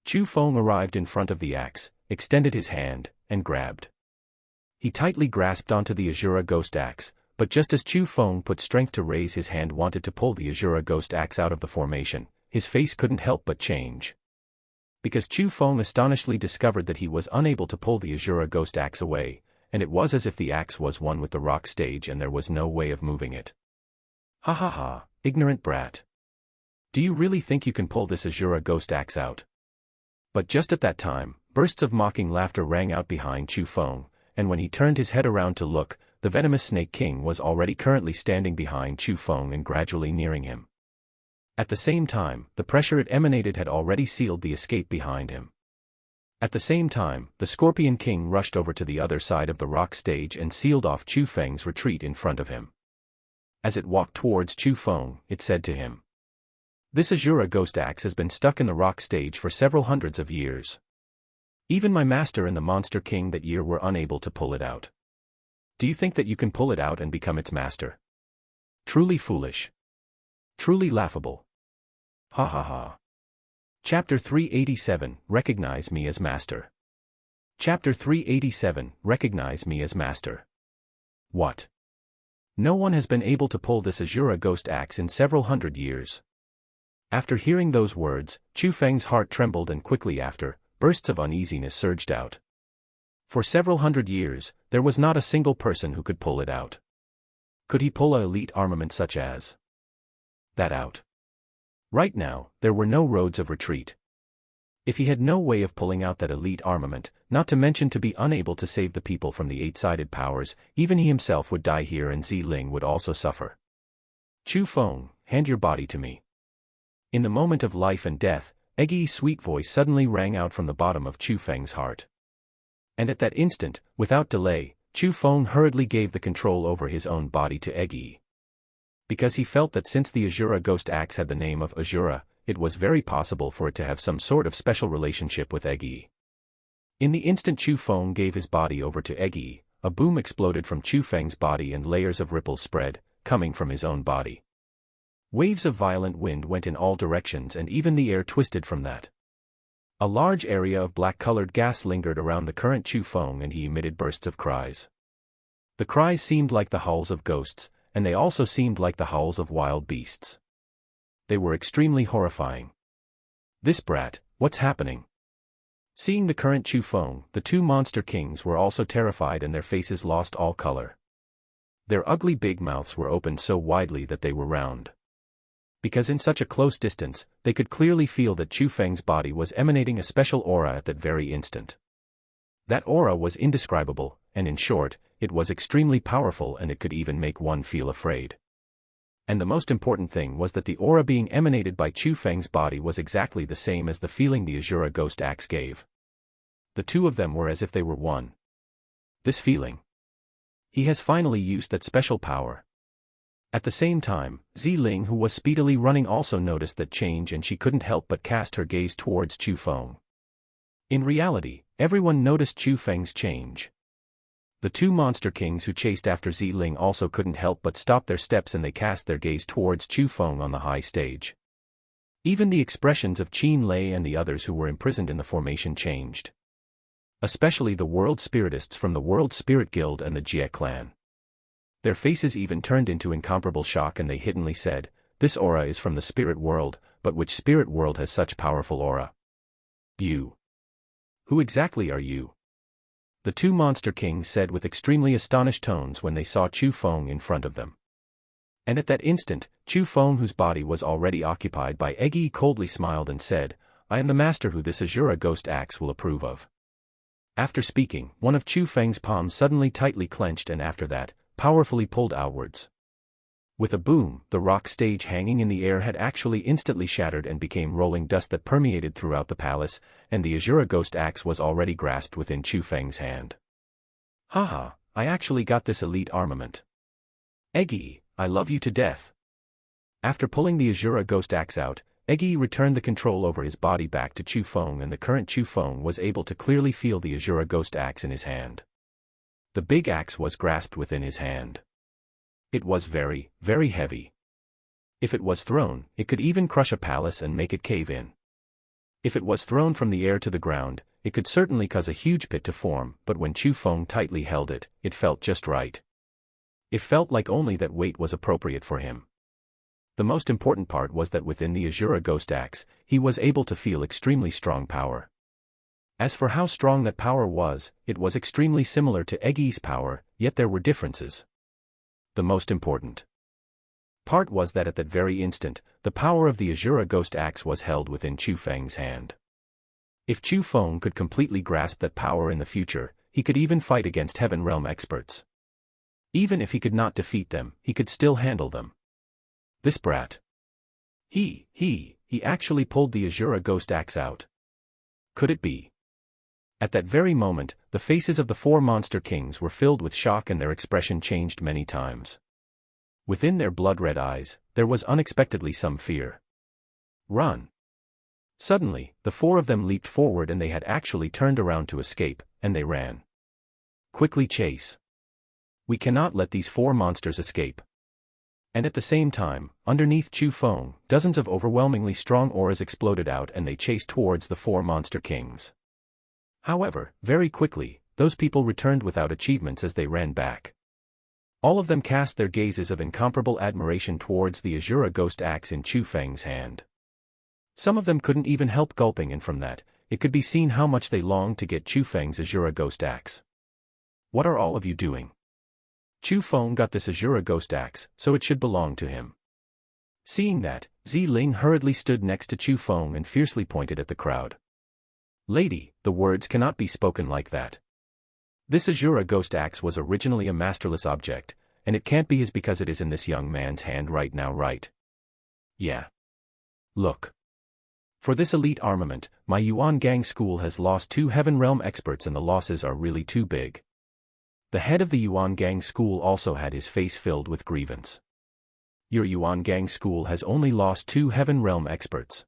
[SPEAKER 1] Chu Feng arrived in front of the axe, extended his hand, and grabbed. He tightly grasped onto the Azura Ghost Axe, but just as Chu Feng put strength to raise his hand wanted to pull the Azura Ghost Axe out of the formation, his face couldn't help but change. Because Chu Feng astonishedly discovered that he was unable to pull the Azura Ghost Axe away, and it was as if the axe was one with the rock stage and there was no way of moving it. Ha ha ha, ignorant brat. Do you really think you can pull this Azura Ghost Axe out? But just at that time, bursts of mocking laughter rang out behind Chu Feng, and when he turned his head around to look, the venomous Snake King was already currently standing behind Chu Feng and gradually nearing him. At the same time, the pressure it emanated had already sealed the escape behind him. At the same time, the Scorpion King rushed over to the other side of the rock stage and sealed off Chu Feng's retreat in front of him. As it walked towards Chu Feng, it said to him, "This Azura ghost axe has been stuck in the rock stage for several hundreds of years. Even my master and the Monster King that year were unable to pull it out. Do you think that you can pull it out and become its master? Truly foolish. Truly laughable. Ha ha ha." Chapter 387, Recognize Me as Master. Chapter 387, Recognize Me as Master. What? No one has been able to pull this Azura ghost axe in several hundred years. After hearing those words, Chu Feng's heart trembled and quickly after, bursts of uneasiness surged out. For several hundred years, there was not a single person who could pull it out. Could he pull an elite armament such as that out? Right now, there were no roads of retreat. If he had no way of pulling out that elite armament, not to mention to be unable to save the people from the eight-sided powers, even he himself would die here and Ziling would also suffer. "Chu Feng, hand your body to me." In the moment of life and death, Eggy's sweet voice suddenly rang out from the bottom of Chu Feng's heart. And at that instant, without delay, Chu Feng hurriedly gave the control over his own body to Eggy. Because he felt that since the Azura ghost axe had the name of Azura, it was very possible for it to have some sort of special relationship with Eggy. In the instant Chu Feng gave his body over to Eggy, a boom exploded from Chu Feng's body and layers of ripples spread, coming from his own body. Waves of violent wind went in all directions and even the air twisted from that. A large area of black-colored gas lingered around the current Chu Feng and he emitted bursts of cries. The cries seemed like the howls of ghosts, and they also seemed like the howls of wild beasts. They were extremely horrifying. "This brat, what's happening?" Seeing the current Chu Feng, the two monster kings were also terrified and their faces lost all color. Their ugly big mouths were opened so widely that they were round. Because in such a close distance, they could clearly feel that Chu Feng's body was emanating a special aura at that very instant. That aura was indescribable, and in short, it was extremely powerful and it could even make one feel afraid. And the most important thing was that the aura being emanated by Chu Feng's body was exactly the same as the feeling the Azura ghost axe gave. The two of them were as if they were one. This feeling. He has finally used that special power. At the same time, Ziling, who was speedily running, also noticed that change and she couldn't help but cast her gaze towards Chu Feng. In reality, everyone noticed Chu Feng's change. The two monster kings who chased after Ziling also couldn't help but stop their steps and they cast their gaze towards Chu Feng on the high stage. Even the expressions of Qin Lei and the others who were imprisoned in the formation changed. Especially the world spiritists from the World Spirit Guild and the Jie clan. Their faces even turned into incomparable shock and they hiddenly said, "This aura is from the spirit world, but which spirit world has such powerful aura? You. Who exactly are you?" The two monster kings said with extremely astonished tones when they saw Chu Feng in front of them. And at that instant, Chu Feng, whose body was already occupied by Eggy, coldly smiled and said, "I am the master who this Azura ghost axe will approve of." After speaking, one of Chu Feng's palms suddenly tightly clenched and after that, powerfully pulled outwards. With a boom, the rock stage hanging in the air had actually instantly shattered and became rolling dust that permeated throughout the palace, and the Azura ghost axe was already grasped within Chu Feng's hand. "Haha, I actually got this elite armament. Eggy, I love you to death." After pulling the Azura ghost axe out, Eggy returned the control over his body back to Chu Feng and the current Chu Feng was able to clearly feel the Azura ghost axe in his hand. The big axe was grasped within his hand. It was very, very heavy. If it was thrown, it could even crush a palace and make it cave in. If it was thrown from the air to the ground, it could certainly cause a huge pit to form, but when Chu Feng tightly held it, it felt just right. It felt like only that weight was appropriate for him. The most important part was that within the Azura ghost axe, he was able to feel extremely strong power. As for how strong that power was, it was extremely similar to Eggy's power, yet there were differences. The most important part was that at that very instant, the power of the Azura ghost axe was held within Chu Feng's hand. If Chu Feng could completely grasp that power in the future, he could even fight against Heaven Realm experts. Even if he could not defeat them, he could still handle them. This brat. He actually pulled the Azura ghost axe out. Could it be? At that very moment, the faces of the four monster kings were filled with shock and their expression changed many times. Within their blood-red eyes, there was unexpectedly some fear. Run! Suddenly, the four of them leaped forward and they had actually turned around to escape, and they ran. Quickly chase! We cannot let these four monsters escape. And at the same time, underneath Chu Feng, dozens of overwhelmingly strong auras exploded out and they chased towards the four monster kings. However, very quickly, those people returned without achievements as they ran back. All of them cast their gazes of incomparable admiration towards the Azura ghost axe in Chu Feng's hand. Some of them couldn't even help gulping, and from that, it could be seen how much they longed to get Chu Feng's Azura ghost axe. What are all of you doing? Chu Feng got this Azura ghost axe, so it should belong to him. Seeing that, Zi Ling hurriedly stood next to Chu Feng and fiercely pointed at the crowd. Lady, the words cannot be spoken like that. This Azura ghost axe was originally a masterless object, and it can't be his because it is in this young man's hand right now, right? Yeah. Look. For this elite armament, my Yuan Gang school has lost 2 Heaven Realm experts and the losses are really too big. The head of the Yuan Gang school also had his face filled with grievance. Your Yuan Gang school has only lost 2 Heaven Realm experts.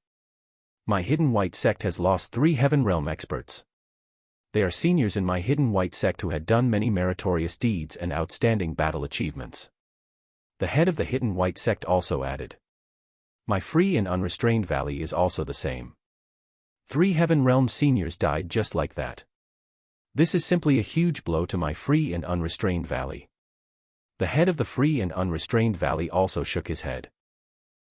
[SPEAKER 1] My Hidden White sect has lost 3 Heaven Realm experts. They are seniors in my Hidden White sect who had done many meritorious deeds and outstanding battle achievements. The head of the Hidden White sect also added. My Free and Unrestrained Valley is also the same. 3 Heaven Realm seniors died just like that. This is simply a huge blow to my Free and Unrestrained Valley. The head of the Free and Unrestrained Valley also shook his head.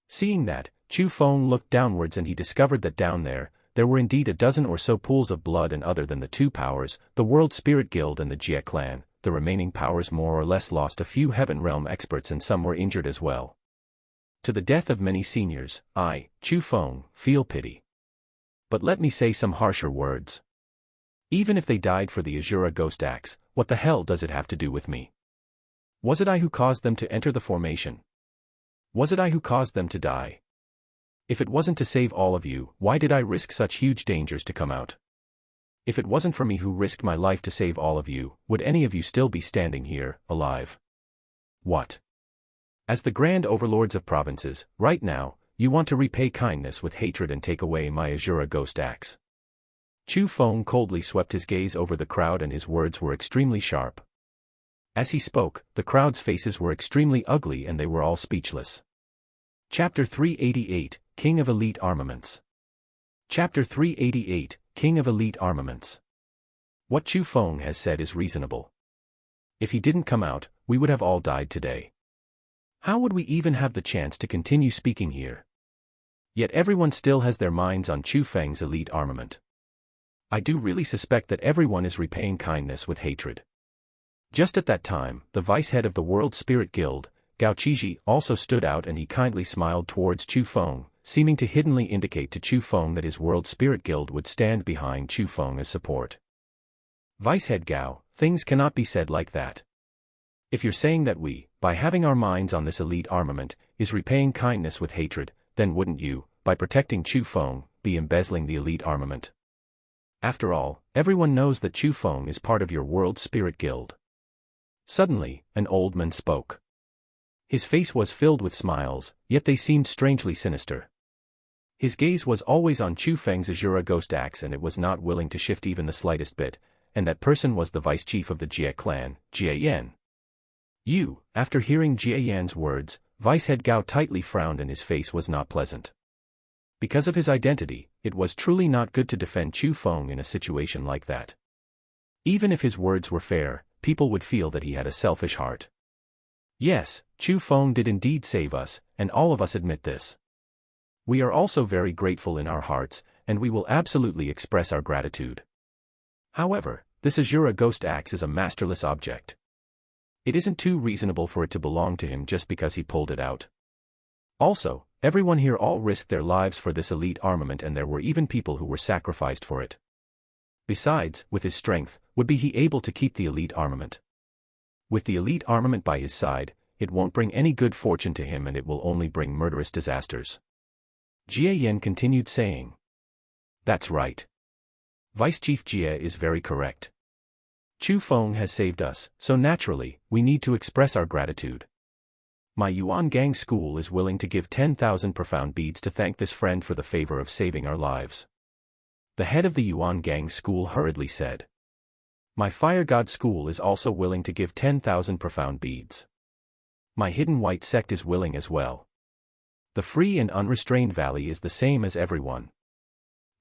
[SPEAKER 1] Seeing that, Chu Feng looked downwards and he discovered that down there were indeed a dozen or so pools of blood, and other than the 2 powers, the World Spirit Guild and the Jie clan, the remaining powers more or less lost a few Heaven Realm experts and some were injured as well. To the death of many seniors, I, Chu Feng, feel pity. But let me say some harsher words. Even if they died for the Azura ghost axe, what the hell does it have to do with me? Was it I who caused them to enter the formation? Was it I who caused them to die? If it wasn't to save all of you, why did I risk such huge dangers to come out? If it wasn't for me who risked my life to save all of you, would any of you still be standing here, alive? What? As the grand overlords of provinces, right now, you want to repay kindness with hatred and take away my Azura ghost axe. Chu Feng coldly swept his gaze over the crowd and his words were extremely sharp. As he spoke, the crowd's faces were extremely ugly and they were all speechless. Chapter 388, King of Elite Armaments. Chapter 388, King of Elite Armaments. What Chu Feng has said is reasonable. If he didn't come out, we would have all died today. How would we even have the chance to continue speaking here? Yet everyone still has their minds on Chu Feng's elite armament. I do really suspect that everyone is repaying kindness with hatred. Just at that time, the vice head of the World Spirit Guild, Gao Qizhi, also stood out and he kindly smiled towards Chu Feng, seeming to hiddenly indicate to Chu Feng that his World Spirit Guild would stand behind Chu Feng as support. Vice head Gao, things cannot be said like that. If you're saying that we, by having our minds on this elite armament, is repaying kindness with hatred, then wouldn't you, by protecting Chu Feng, be embezzling the elite armament? After all, everyone knows that Chu Feng is part of your World Spirit Guild. Suddenly, an old man spoke. His face was filled with smiles, yet they seemed strangely sinister. His gaze was always on Chu Feng's Azura ghost axe and it was not willing to shift even the slightest bit, and that person was the vice chief of the Jie clan, Jie Yan. You, after hearing Jie Yan's words, vice head Gao tightly frowned and his face was not pleasant. Because of his identity, it was truly not good to defend Chu Feng in a situation like that. Even if his words were fair, people would feel that he had a selfish heart. Yes, Chu Feng did indeed save us, and all of us admit this. We are also very grateful in our hearts, and we will absolutely express our gratitude. However, this Azura ghost axe is a masterless object. It isn't too reasonable for it to belong to him just because he pulled it out. Also, everyone here all risked their lives for this elite armament and there were even people who were sacrificed for it. Besides, with his strength, would be he able to keep the elite armament? With the elite armament by his side, it won't bring any good fortune to him and it will only bring murderous disasters. Jie Yan continued saying. That's right. Vice Chief Jie is very correct. Chu Feng has saved us, so naturally, we need to express our gratitude. My Yuan Gang school is willing to give 10,000 profound beads to thank this friend for the favor of saving our lives. The head of the Yuan Gang school hurriedly said. My Fire God school is also willing to give 10,000 profound beads. My Hidden White sect is willing as well. The Free and Unrestrained Valley is the same as everyone.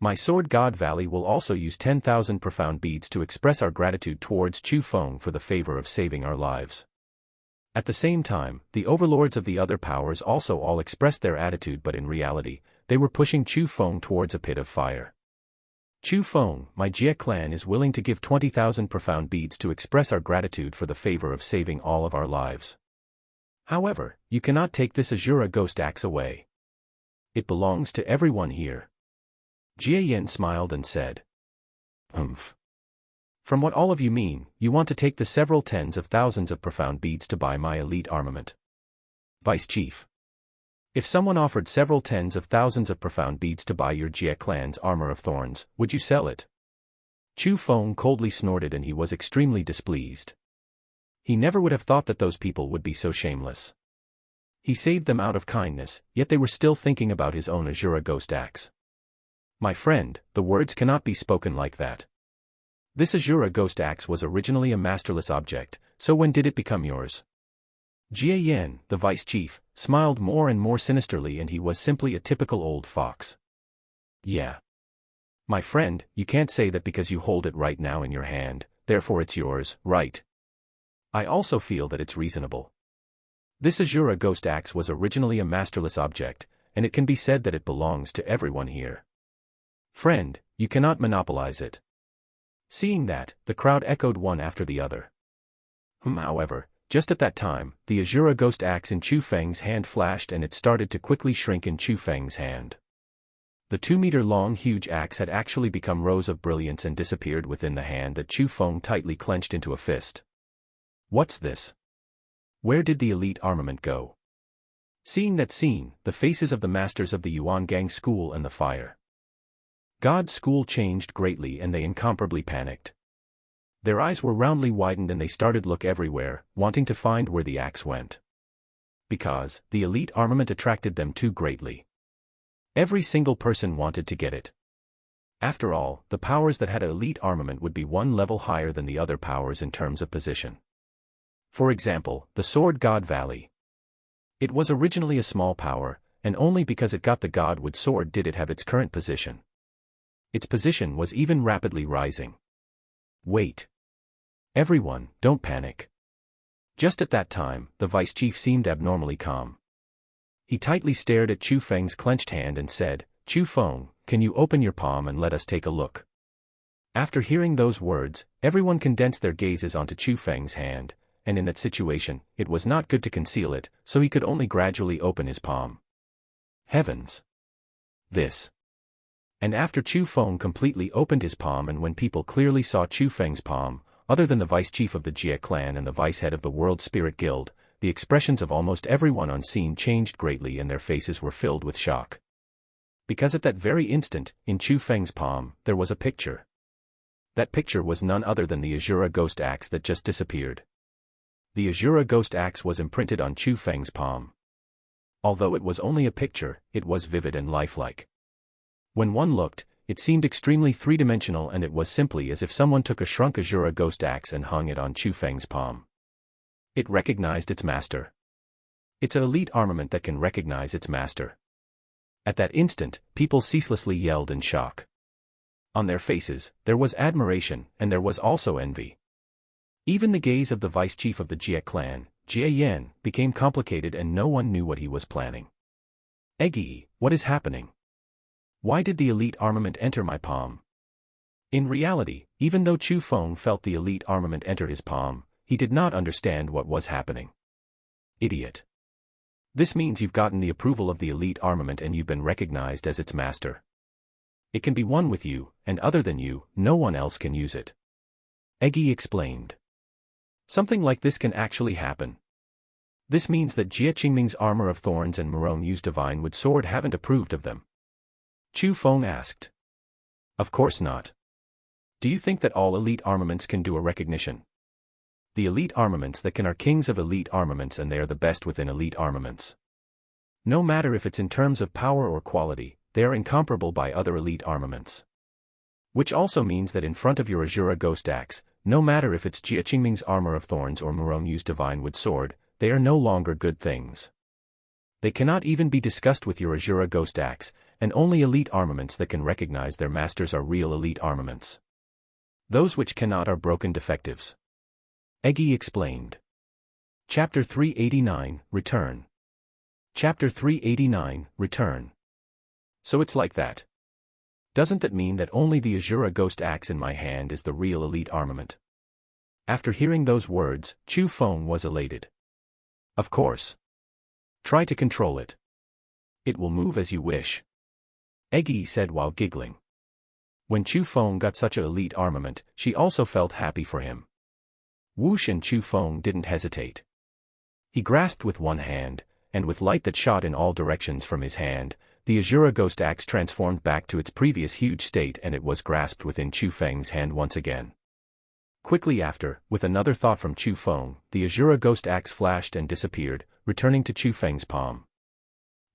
[SPEAKER 1] My Sword God Valley will also use 10,000 profound beads to express our gratitude towards Chu Feng for the favor of saving our lives. At the same time, the overlords of the other powers also all expressed their attitude, but in reality, they were pushing Chu Feng towards a pit of fire. Chu Feng, my Jie clan is willing to give 20,000 profound beads to express our gratitude for the favor of saving all of our lives. However, you cannot take this Azura Ghost Axe away. It belongs to everyone here. Jie Yen smiled and said. From what all of you mean, you want to take the several tens of thousands of profound beads to buy my elite armament. Vice Chief. If someone offered several tens of thousands of profound beads to buy your Jie clan's armor of thorns, would you sell it? Chu Feng coldly snorted and he was extremely displeased. He never would have thought that those people would be so shameless. He saved them out of kindness, yet they were still thinking about his own Azura Ghost Axe. My friend, the words cannot be spoken like that. This Azura Ghost Axe was originally a masterless object, so when did it become yours? Jie Yen, the vice chief, smiled more and more sinisterly, and he was simply a typical old fox. Yeah. My friend, you can't say that because you hold it right now in your hand, therefore it's yours, right? I also feel that it's reasonable. This Azura Ghost Axe was originally a masterless object, and it can be said that it belongs to everyone here. Friend, you cannot monopolize it. Seeing that, the crowd echoed one after the other. However, just at that time, the Azura Ghost Axe in Chu Feng's hand flashed and it started to quickly shrink in Chu Feng's hand. The 2-meter-long huge axe had actually become rows of brilliance and disappeared within the hand that Chu Feng tightly clenched into a fist. What's this? Where did the elite armament go? Seeing that scene, the faces of the masters of the Yuan Gang school and the Fire God school changed greatly and they incomparably panicked. Their eyes were roundly widened and they started to look everywhere, wanting to find where the axe went. Because, the elite armament attracted them too greatly. Every single person wanted to get it. After all, the powers that had an elite armament would be one level higher than the other powers in terms of position. For example, the Sword God Valley. It was originally a small power, and only because it got the Godwood sword did it have its current position. Its position was even rapidly rising. Wait. Everyone, don't panic. Just at that time, the vice chief seemed abnormally calm. He tightly stared at Chu Feng's clenched hand and said, Chu Feng, can you open your palm and let us take a look? After hearing those words, everyone condensed their gazes onto Chu Feng's hand, and in that situation, it was not good to conceal it, so he could only gradually open his palm. Heavens! This. And after Chu Feng completely opened his palm and when people clearly saw Chu Feng's palm, other than the vice chief of the Jie clan and the vice head of the World Spirit Guild, the expressions of almost everyone on scene changed greatly and their faces were filled with shock. Because at that very instant, in Chu Feng's palm, there was a picture. That picture was none other than the Azura Ghost Axe that just disappeared. The Azura Ghost Axe was imprinted on Chu Feng's palm. Although it was only a picture, it was vivid and lifelike. When one looked, it seemed extremely three-dimensional and it was simply as if someone took a shrunk Azura Ghost Axe and hung it on Chu Feng's palm. It recognized its master. It's an elite armament that can recognize its master. At that instant, people ceaselessly yelled in shock. On their faces, there was admiration, and there was also envy. Even the gaze of the vice chief of the Jie clan, Jie Yen, became complicated and no one knew what he was planning. Eggy, what is happening? Why did the elite armament enter my palm? In reality, even though Chu Feng felt the elite armament enter his palm, he did not understand what was happening. Idiot. This means you've gotten the approval of the elite armament and you've been recognized as its master. It can be one with you, and other than you, no one else can use it. Eggy explained. Something like this can actually happen. This means that Jie Qingming's armor of thorns and Marone Yu's divine wood sword haven't approved of them. Chu Feng asked. Of course not. Do you think that all elite armaments can do a recognition? The elite armaments that can are kings of elite armaments, and they are the best within elite armaments. No matter if it's in terms of power or quality, they are incomparable by other elite armaments. Which also means that in front of your Azura Ghost Axe, no matter if it's Jia Qingming's Armor of Thorns or Murongyu's Divine Wood Sword, they are no longer good things. They cannot even be discussed with your Azura Ghost Axe, and only elite armaments that can recognize their masters are real elite armaments. Those which cannot are broken defectives. Egi explained. Chapter 389, Return. Chapter 389, Return. So it's like that. Doesn't that mean that only the Azura Ghost Axe in my hand is the real elite armament? After hearing those words, Chu Feng was elated. Of course. Try to control it. It will move as you wish. Egi said while giggling. When Chu Feng got such an elite armament, she also felt happy for him. Whoosh, and Chu Feng didn't hesitate. He grasped with one hand, and with light that shot in all directions from his hand, the Azura Ghost Axe transformed back to its previous huge state, and it was grasped within Chu Feng's hand once again. Quickly after, with another thought from Chu Feng, the Azura Ghost Axe flashed and disappeared, returning to Chu Feng's palm.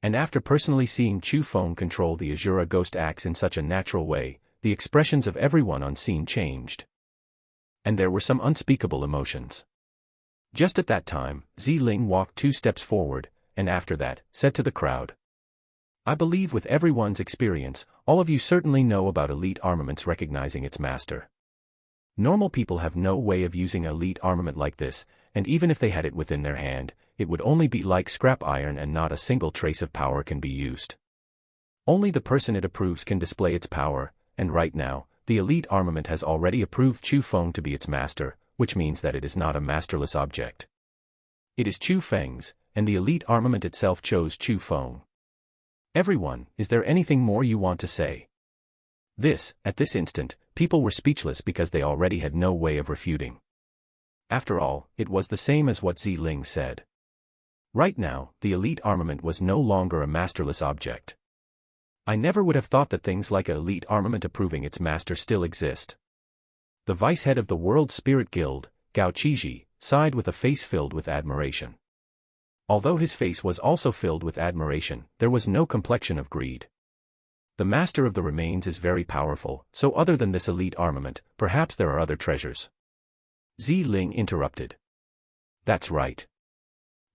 [SPEAKER 1] And after personally seeing Chu Feng control the Azura Ghost Axe in such a natural way, the expressions of everyone on scene changed. And there were some unspeakable emotions. Just at that time, Ziling walked 2 steps forward, and after that, said to the crowd, I believe with everyone's experience, all of you certainly know about elite armaments recognizing its master. Normal people have no way of using an elite armament like this, and even if they had it within their hand, it would only be like scrap iron and not a single trace of power can be used. Only the person it approves can display its power, and right now, the elite armament has already approved Chu Feng to be its master, which means that it is not a masterless object. It is Chu Feng's, and the elite armament itself chose Chu Feng. Everyone, is there anything more you want to say? At this instant, people were speechless because they already had no way of refuting. After all, it was the same as what Ziling said. Right now, the elite armament was no longer a masterless object. I never would have thought that things like an elite armament approving its master still exist. The vice head of the World Spirit Guild, Gao Qizhi, sighed with a face filled with admiration. Although his face was also filled with admiration, there was no complexion of greed. The master of the remains is very powerful, so other than this elite armament, perhaps there are other treasures. Ziling interrupted. That's right.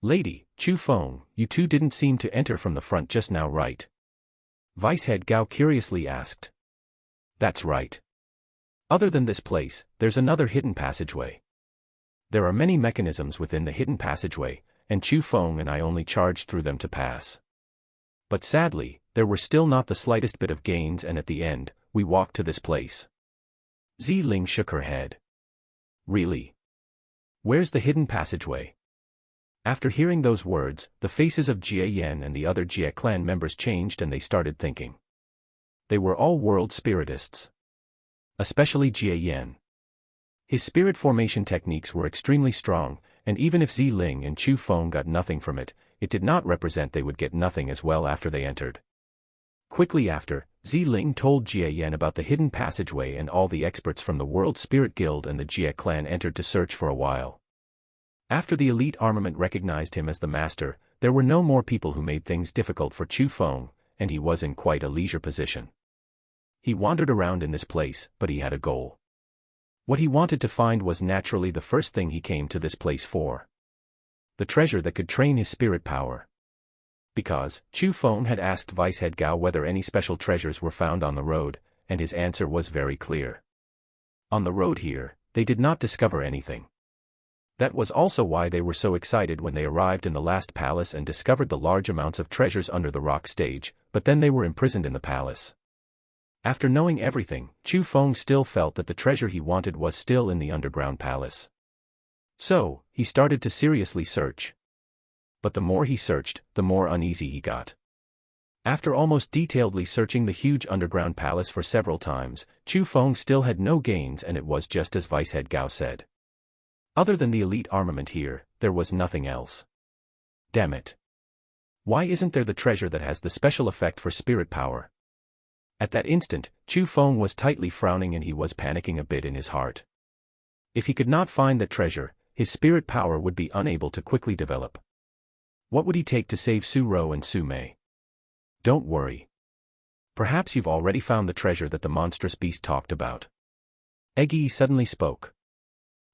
[SPEAKER 1] Lady, Chu Feng, you two didn't seem to enter from the front just now, right? Vice-head Gao curiously asked. That's right. Other than this place, there's another hidden passageway. There are many mechanisms within the hidden passageway, and Chu Feng and I only charged through them to pass. But sadly, there were still not the slightest bit of gains, and at the end, we walked to this place. Ziling shook her head. Really? Where's the hidden passageway? After hearing those words, the faces of Jia Yan and the other Jia clan members changed, and they started thinking. They were all world spiritists. Especially Jia Yan. His spirit formation techniques were extremely strong, and even if Ziling and Chu Feng got nothing from it, it did not represent they would get nothing as well after they entered. Quickly after, Ziling told Jia Yan about the hidden passageway, and all the experts from the World Spirit Guild and the Jia clan entered to search for a while. After the elite armament recognized him as the master, there were no more people who made things difficult for Chu Feng, and he was in quite a leisure position. He wandered around in this place, but he had a goal. What he wanted to find was naturally the first thing he came to this place for. The treasure that could train his spirit power. Because, Chu Feng had asked Vice-head Gao whether any special treasures were found on the road, and his answer was very clear. On the road here, they did not discover anything. That was also why they were so excited when they arrived in the last palace and discovered the large amounts of treasures under the rock stage, but then they were imprisoned in the palace. After knowing everything, Chu Feng still felt that the treasure he wanted was still in the underground palace. So, he started to seriously search. But the more he searched, the more uneasy he got. After almost detailedly searching the huge underground palace for several times, Chu Feng still had no gains, and it was just as Vice-head Gao said. Other than the elite armament here, there was nothing else. Damn it. Why isn't there the treasure that has the special effect for spirit power? At that instant, Chu Feng was tightly frowning and he was panicking a bit in his heart. If he could not find the treasure, his spirit power would be unable to quickly develop. What would he take to save Su Ro and Su Mei? Don't worry. Perhaps you've already found the treasure that the monstrous beast talked about. Eggy suddenly spoke.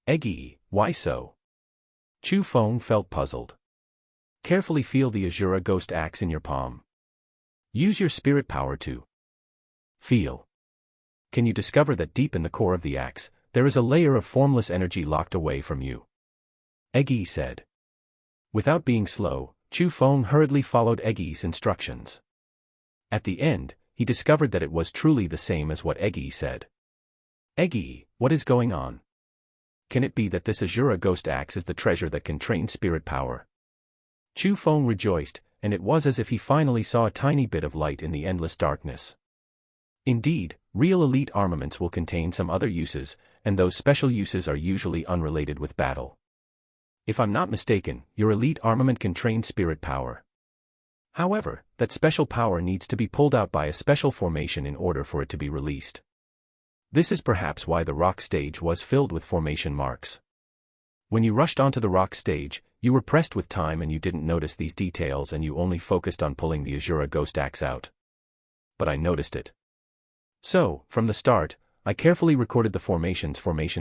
[SPEAKER 1] Eggy, why so? Chu Feng felt puzzled. Carefully feel the Azura ghost axe in your palm. Use your spirit power to feel. Can you discover that deep in the core of the axe, there is a layer of formless energy locked away from you? Eggy said. Without being slow, Chu Feng hurriedly followed Eggy's instructions. At the end, he discovered that it was truly the same as what Eggy said. Eggy, what is going on? Can it be that this Azura ghost axe is the treasure that can train spirit power? Chu Feng rejoiced, and it was as if he finally saw a tiny bit of light in the endless darkness. Indeed, real elite armaments will contain some other uses, and those special uses are usually unrelated with battle. If I'm not mistaken, your elite armament can train spirit power. However, that special power needs to be pulled out by a special formation in order for it to be released. This is perhaps why the rock stage was filled with formation marks. When you rushed onto the rock stage, you were pressed with time and you didn't notice these details and you only focused on pulling the Azura ghost axe out. But I noticed it. So, from the start, I carefully recorded the formation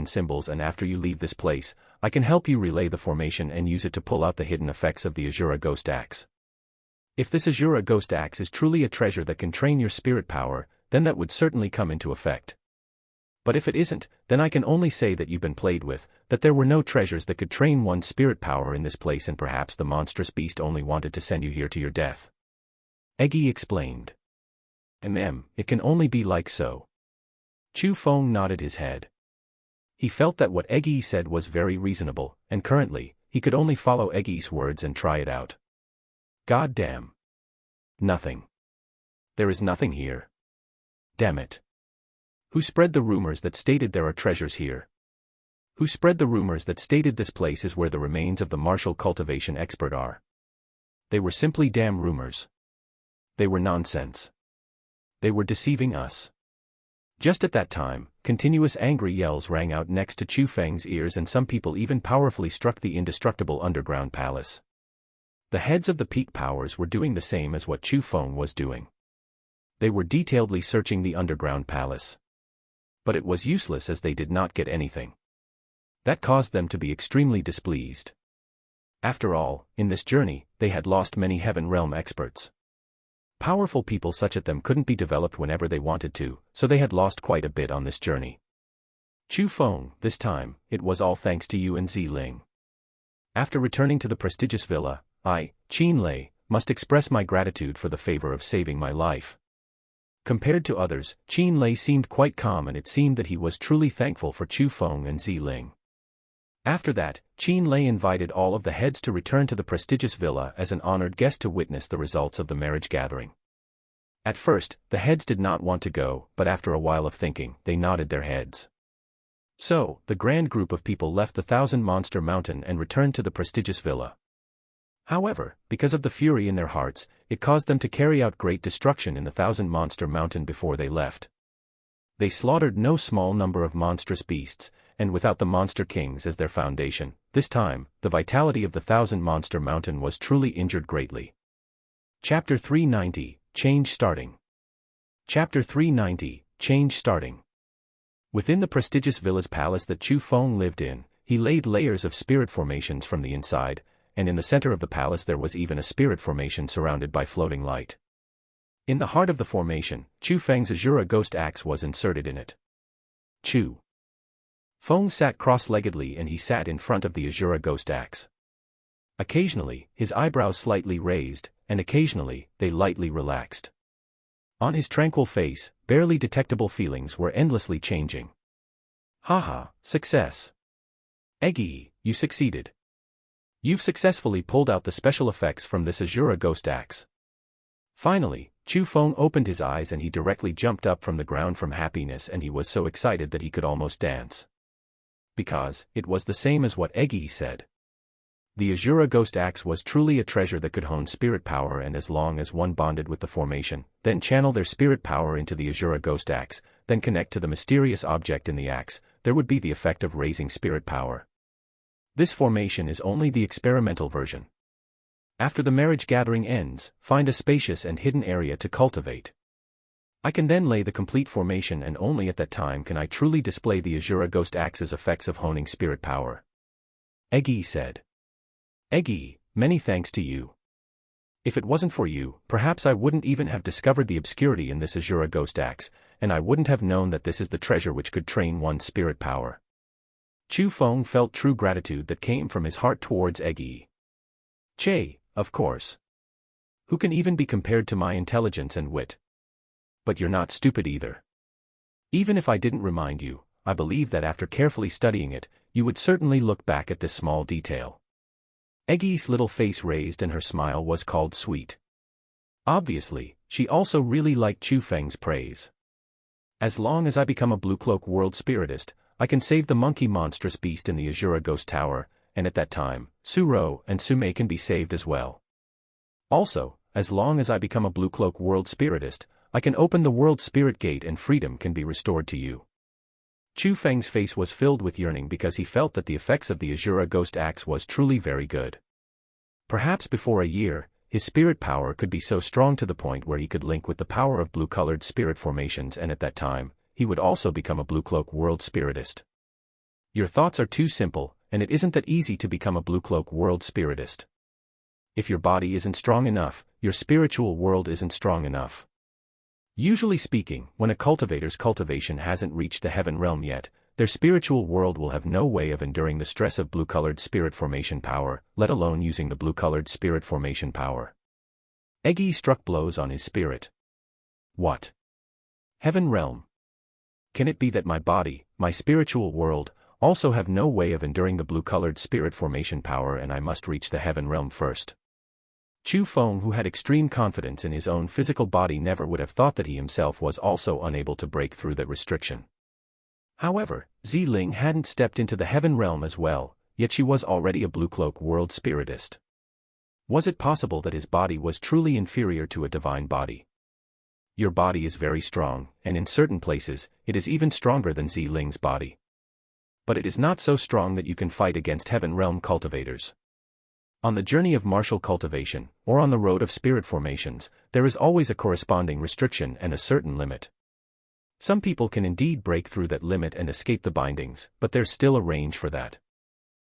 [SPEAKER 1] symbols, and after you leave this place, I can help you relay the formation and use it to pull out the hidden effects of the Azura ghost axe. If this Azura ghost axe is truly a treasure that can train your spirit power, then that would certainly come into effect. But if it isn't, then I can only say that you've been played with, that there were no treasures that could train one's spirit power in this place, and perhaps the monstrous beast only wanted to send you here to your death. Eggy explained. It can only be like so. Chu Feng nodded his head. He felt that what Eggy said was very reasonable, and currently, he could only follow Eggy's words and try it out. God damn. Nothing. There is nothing here. Damn it. Who spread the rumors that stated there are treasures here? Who spread the rumors that stated this place is where the remains of the martial cultivation expert are? They were simply damn rumors. They were nonsense. They were deceiving us. Just at that time, continuous angry yells rang out next to Chu Feng's ears, and some people even powerfully struck the indestructible underground palace. The heads of the peak powers were doing the same as what Chu Feng was doing. They were detailedly searching the underground palace. But it was useless as they did not get anything. That caused them to be extremely displeased. After all, in this journey, they had lost many Heaven Realm experts. Powerful people such as them couldn't be developed whenever they wanted to, so they had lost quite a bit on this journey. Chu Feng, this time, it was all thanks to you and Ziling. After returning to the prestigious villa, I, Qin Lei, must express my gratitude for the favor of saving my life. Compared to others, Qin Lei seemed quite calm, and it seemed that he was truly thankful for Chu Feng and Ziling. After that, Qin Lei invited all of the heads to return to the prestigious villa as an honored guest to witness the results of the marriage gathering. At first, the heads did not want to go, but after a while of thinking, they nodded their heads. So, the grand group of people left the Thousand Monster Mountain and returned to the prestigious villa. However, because of the fury in their hearts, it caused them to carry out great destruction in the Thousand Monster Mountain before they left. They slaughtered no small number of monstrous beasts, and without the Monster Kings as their foundation, this time, the vitality of the Thousand Monster Mountain was truly injured greatly. Chapter 390, Change Starting. Chapter 390, Change Starting. Within the prestigious villa's palace that Chu Feng lived in, he laid layers of spirit formations from the inside, and in the center of the palace there was even a spirit formation surrounded by floating light. In the heart of the formation, Chu Feng's Azura ghost axe was inserted in it. Chu Feng sat cross-leggedly, and he sat in front of the Azura ghost axe. Occasionally, his eyebrows slightly raised, and occasionally, they lightly relaxed. On his tranquil face, barely detectable feelings were endlessly changing. Haha, success. Eggy, you succeeded. You've successfully pulled out the special effects from this Azura ghost axe. Finally, Chu Feng opened his eyes and he directly jumped up from the ground from happiness, and he was so excited that he could almost dance. Because, it was the same as what Eggy said. The Azura Ghost Axe was truly a treasure that could hone spirit power, and as long as one bonded with the formation, then channel their spirit power into the Azura Ghost Axe, then connect to the mysterious object in the axe, there would be the effect of raising spirit power. This formation is only the experimental version. After the marriage gathering ends, find a spacious and hidden area to cultivate. I can then lay the complete formation, and only at that time can I truly display the Azura Ghost Axe's effects of honing spirit power. Egi said. Egi, many thanks to you. If it wasn't for you, perhaps I wouldn't even have discovered the obscurity in this Azura Ghost Axe, and I wouldn't have known that this is the treasure which could train one's spirit power. Chu Feng felt true gratitude that came from his heart towards Egi. Che, of course. Who can even be compared to my intelligence and wit? But you're not stupid either. Even if I didn't remind you, I believe that after carefully studying it, you would certainly look back at this small detail. Egi's little face raised and her smile was called sweet. Obviously, she also really liked Chu Feng's praise. As long as I become a Blue Cloak World Spiritist, I can save the monkey monstrous beast in the Azura Ghost Tower, and at that time, Suro and Sume can be saved as well. Also, as long as I become a Blue Cloak World Spiritist, I can open the World Spirit Gate and freedom can be restored to you. Chu Feng's face was filled with yearning because he felt that the effects of the Azura Ghost Axe was truly very good. Perhaps before a year, his spirit power could be so strong to the point where he could link with the power of blue-colored spirit formations, and at that time, he would also become a Blue Cloak World Spiritist. Your thoughts are too simple, and it isn't that easy to become a Blue Cloak World Spiritist. If your body isn't strong enough, your spiritual world isn't strong enough. Usually speaking, when a cultivator's cultivation hasn't reached the heaven realm yet, their spiritual world will have no way of enduring the stress of blue-colored spirit formation power, let alone using the blue-colored spirit formation power. Egi struck blows on his spirit. What? Heaven realm? Can it be that my body, my spiritual world, also have no way of enduring the blue-colored spirit formation power, and I must reach the heaven realm first? Chu Feng, who had extreme confidence in his own physical body, never would have thought that he himself was also unable to break through that restriction. However, Ziling hadn't stepped into the heaven realm as well, yet she was already a Blue Cloak World Spiritist. Was it possible that his body was truly inferior to a divine body? Your body is very strong, and in certain places, it is even stronger than Ziling's body. But it is not so strong that you can fight against heaven realm cultivators. On the journey of martial cultivation, or on the road of spirit formations, there is always a corresponding restriction and a certain limit. Some people can indeed break through that limit and escape the bindings, but there's still a range for that.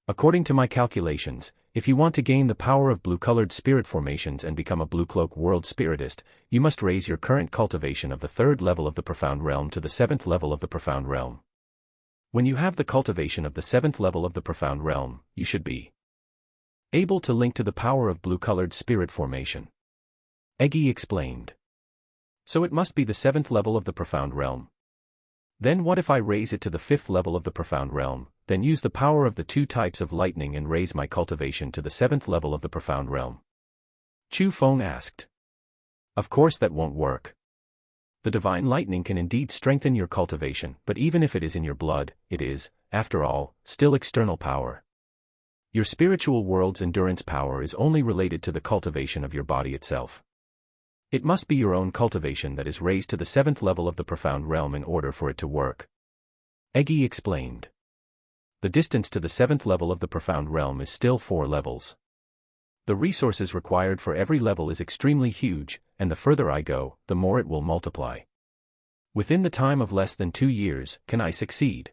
[SPEAKER 1] According to my calculations, if you want to gain the power of blue-colored spirit formations and become a Blue Cloak World Spiritist, you must raise your current cultivation of the 3rd level of the Profound Realm to the 7th level of the Profound Realm. When you have the cultivation of the 7th level of the Profound Realm, you should be able to link to the power of blue-colored spirit formation. Egi explained. So it must be the 7th level of the Profound Realm. Then what if I raise it to the 5th level of the Profound Realm, then use the power of the 2 types of lightning and raise my cultivation to the 7th level of the Profound Realm? Chu Feng asked. Of course that won't work. The divine lightning can indeed strengthen your cultivation, but even if it is in your blood, it is, after all, still external power. Your spiritual world's endurance power is only related to the cultivation of your body itself. It must be your own cultivation that is raised to the 7th level of the Profound Realm in order for it to work. Egi explained. The distance to the 7th level of the Profound Realm is still 4 levels. The resources required for every level is extremely huge, and the further I go, the more it will multiply. Within the time of less than 2 years, can I succeed?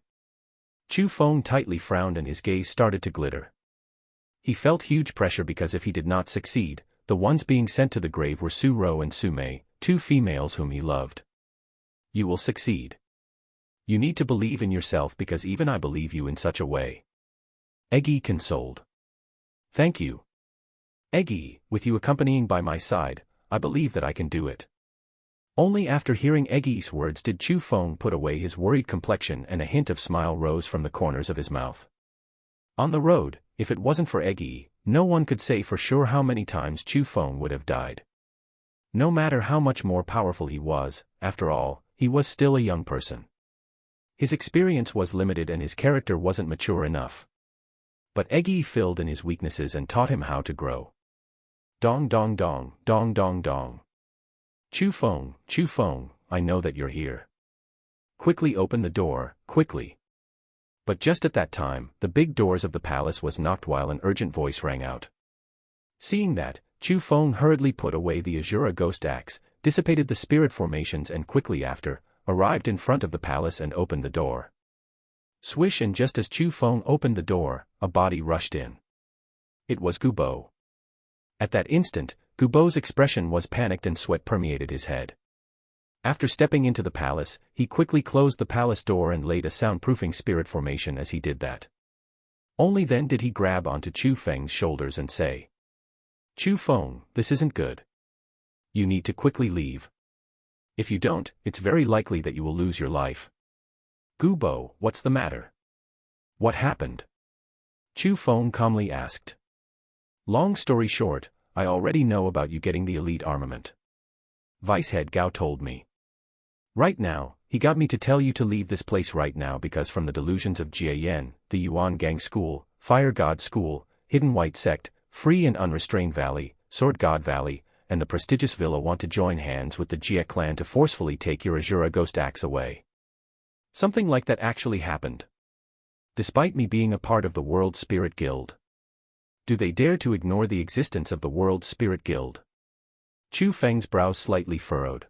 [SPEAKER 1] Chu Feng tightly frowned and his gaze started to glitter. He felt huge pressure because if he did not succeed, the ones being sent to the grave were Suro and Sume, 2 females whom he loved. You will succeed. You need to believe in yourself because even I believe you in such a way. Egi consoled. Thank you. Egi, with you accompanying by my side, I believe that I can do it. Only after hearing Egi's words did Chu Feng put away his worried complexion, and a hint of smile rose from the corners of his mouth. On the road, if it wasn't for Egi, no one could say for sure how many times Chu Feng would have died. No matter how much more powerful he was, after all, he was still a young person. His experience was limited and his character wasn't mature enough. But Eggy filled in his weaknesses and taught him how to grow. Dong dong dong, dong dong dong. Chu Feng, I know that you're here. Quickly open the door, quickly. But just at that time, the big doors of the palace was knocked while an urgent voice rang out. Seeing that, Chu Feng hurriedly put away the Azura ghost axe, dissipated the spirit formations and quickly after, arrived in front of the palace and opened the door. Swish, and just as Chu Feng opened the door, a body rushed in. It was Gubo. At that instant, Gubo's expression was panicked and sweat permeated his head. After stepping into the palace, he quickly closed the palace door and laid a soundproofing spirit formation as he did that. Only then did he grab onto Chu Feng's shoulders and say, "Chu Feng, this isn't good. You need to quickly leave. If you don't, it's very likely that you will lose your life." "Gubo, what's the matter? What happened?" Chu Feng calmly asked. "Long story short, I already know about you getting the elite armament. Vice Head Gao told me. Right now, he got me to tell you to leave this place right now because from the delusions of Jie Yan, the Yuan Gang School, Fire God School, Hidden White Sect, Free and Unrestrained Valley, Sword God Valley, and the prestigious Villa want to join hands with the Jie clan to forcefully take your Azura ghost axe away. Something like that actually happened. Despite me being a part of the World Spirit Guild. Do they dare to ignore the existence of the World Spirit Guild?" Chu Feng's brows slightly furrowed.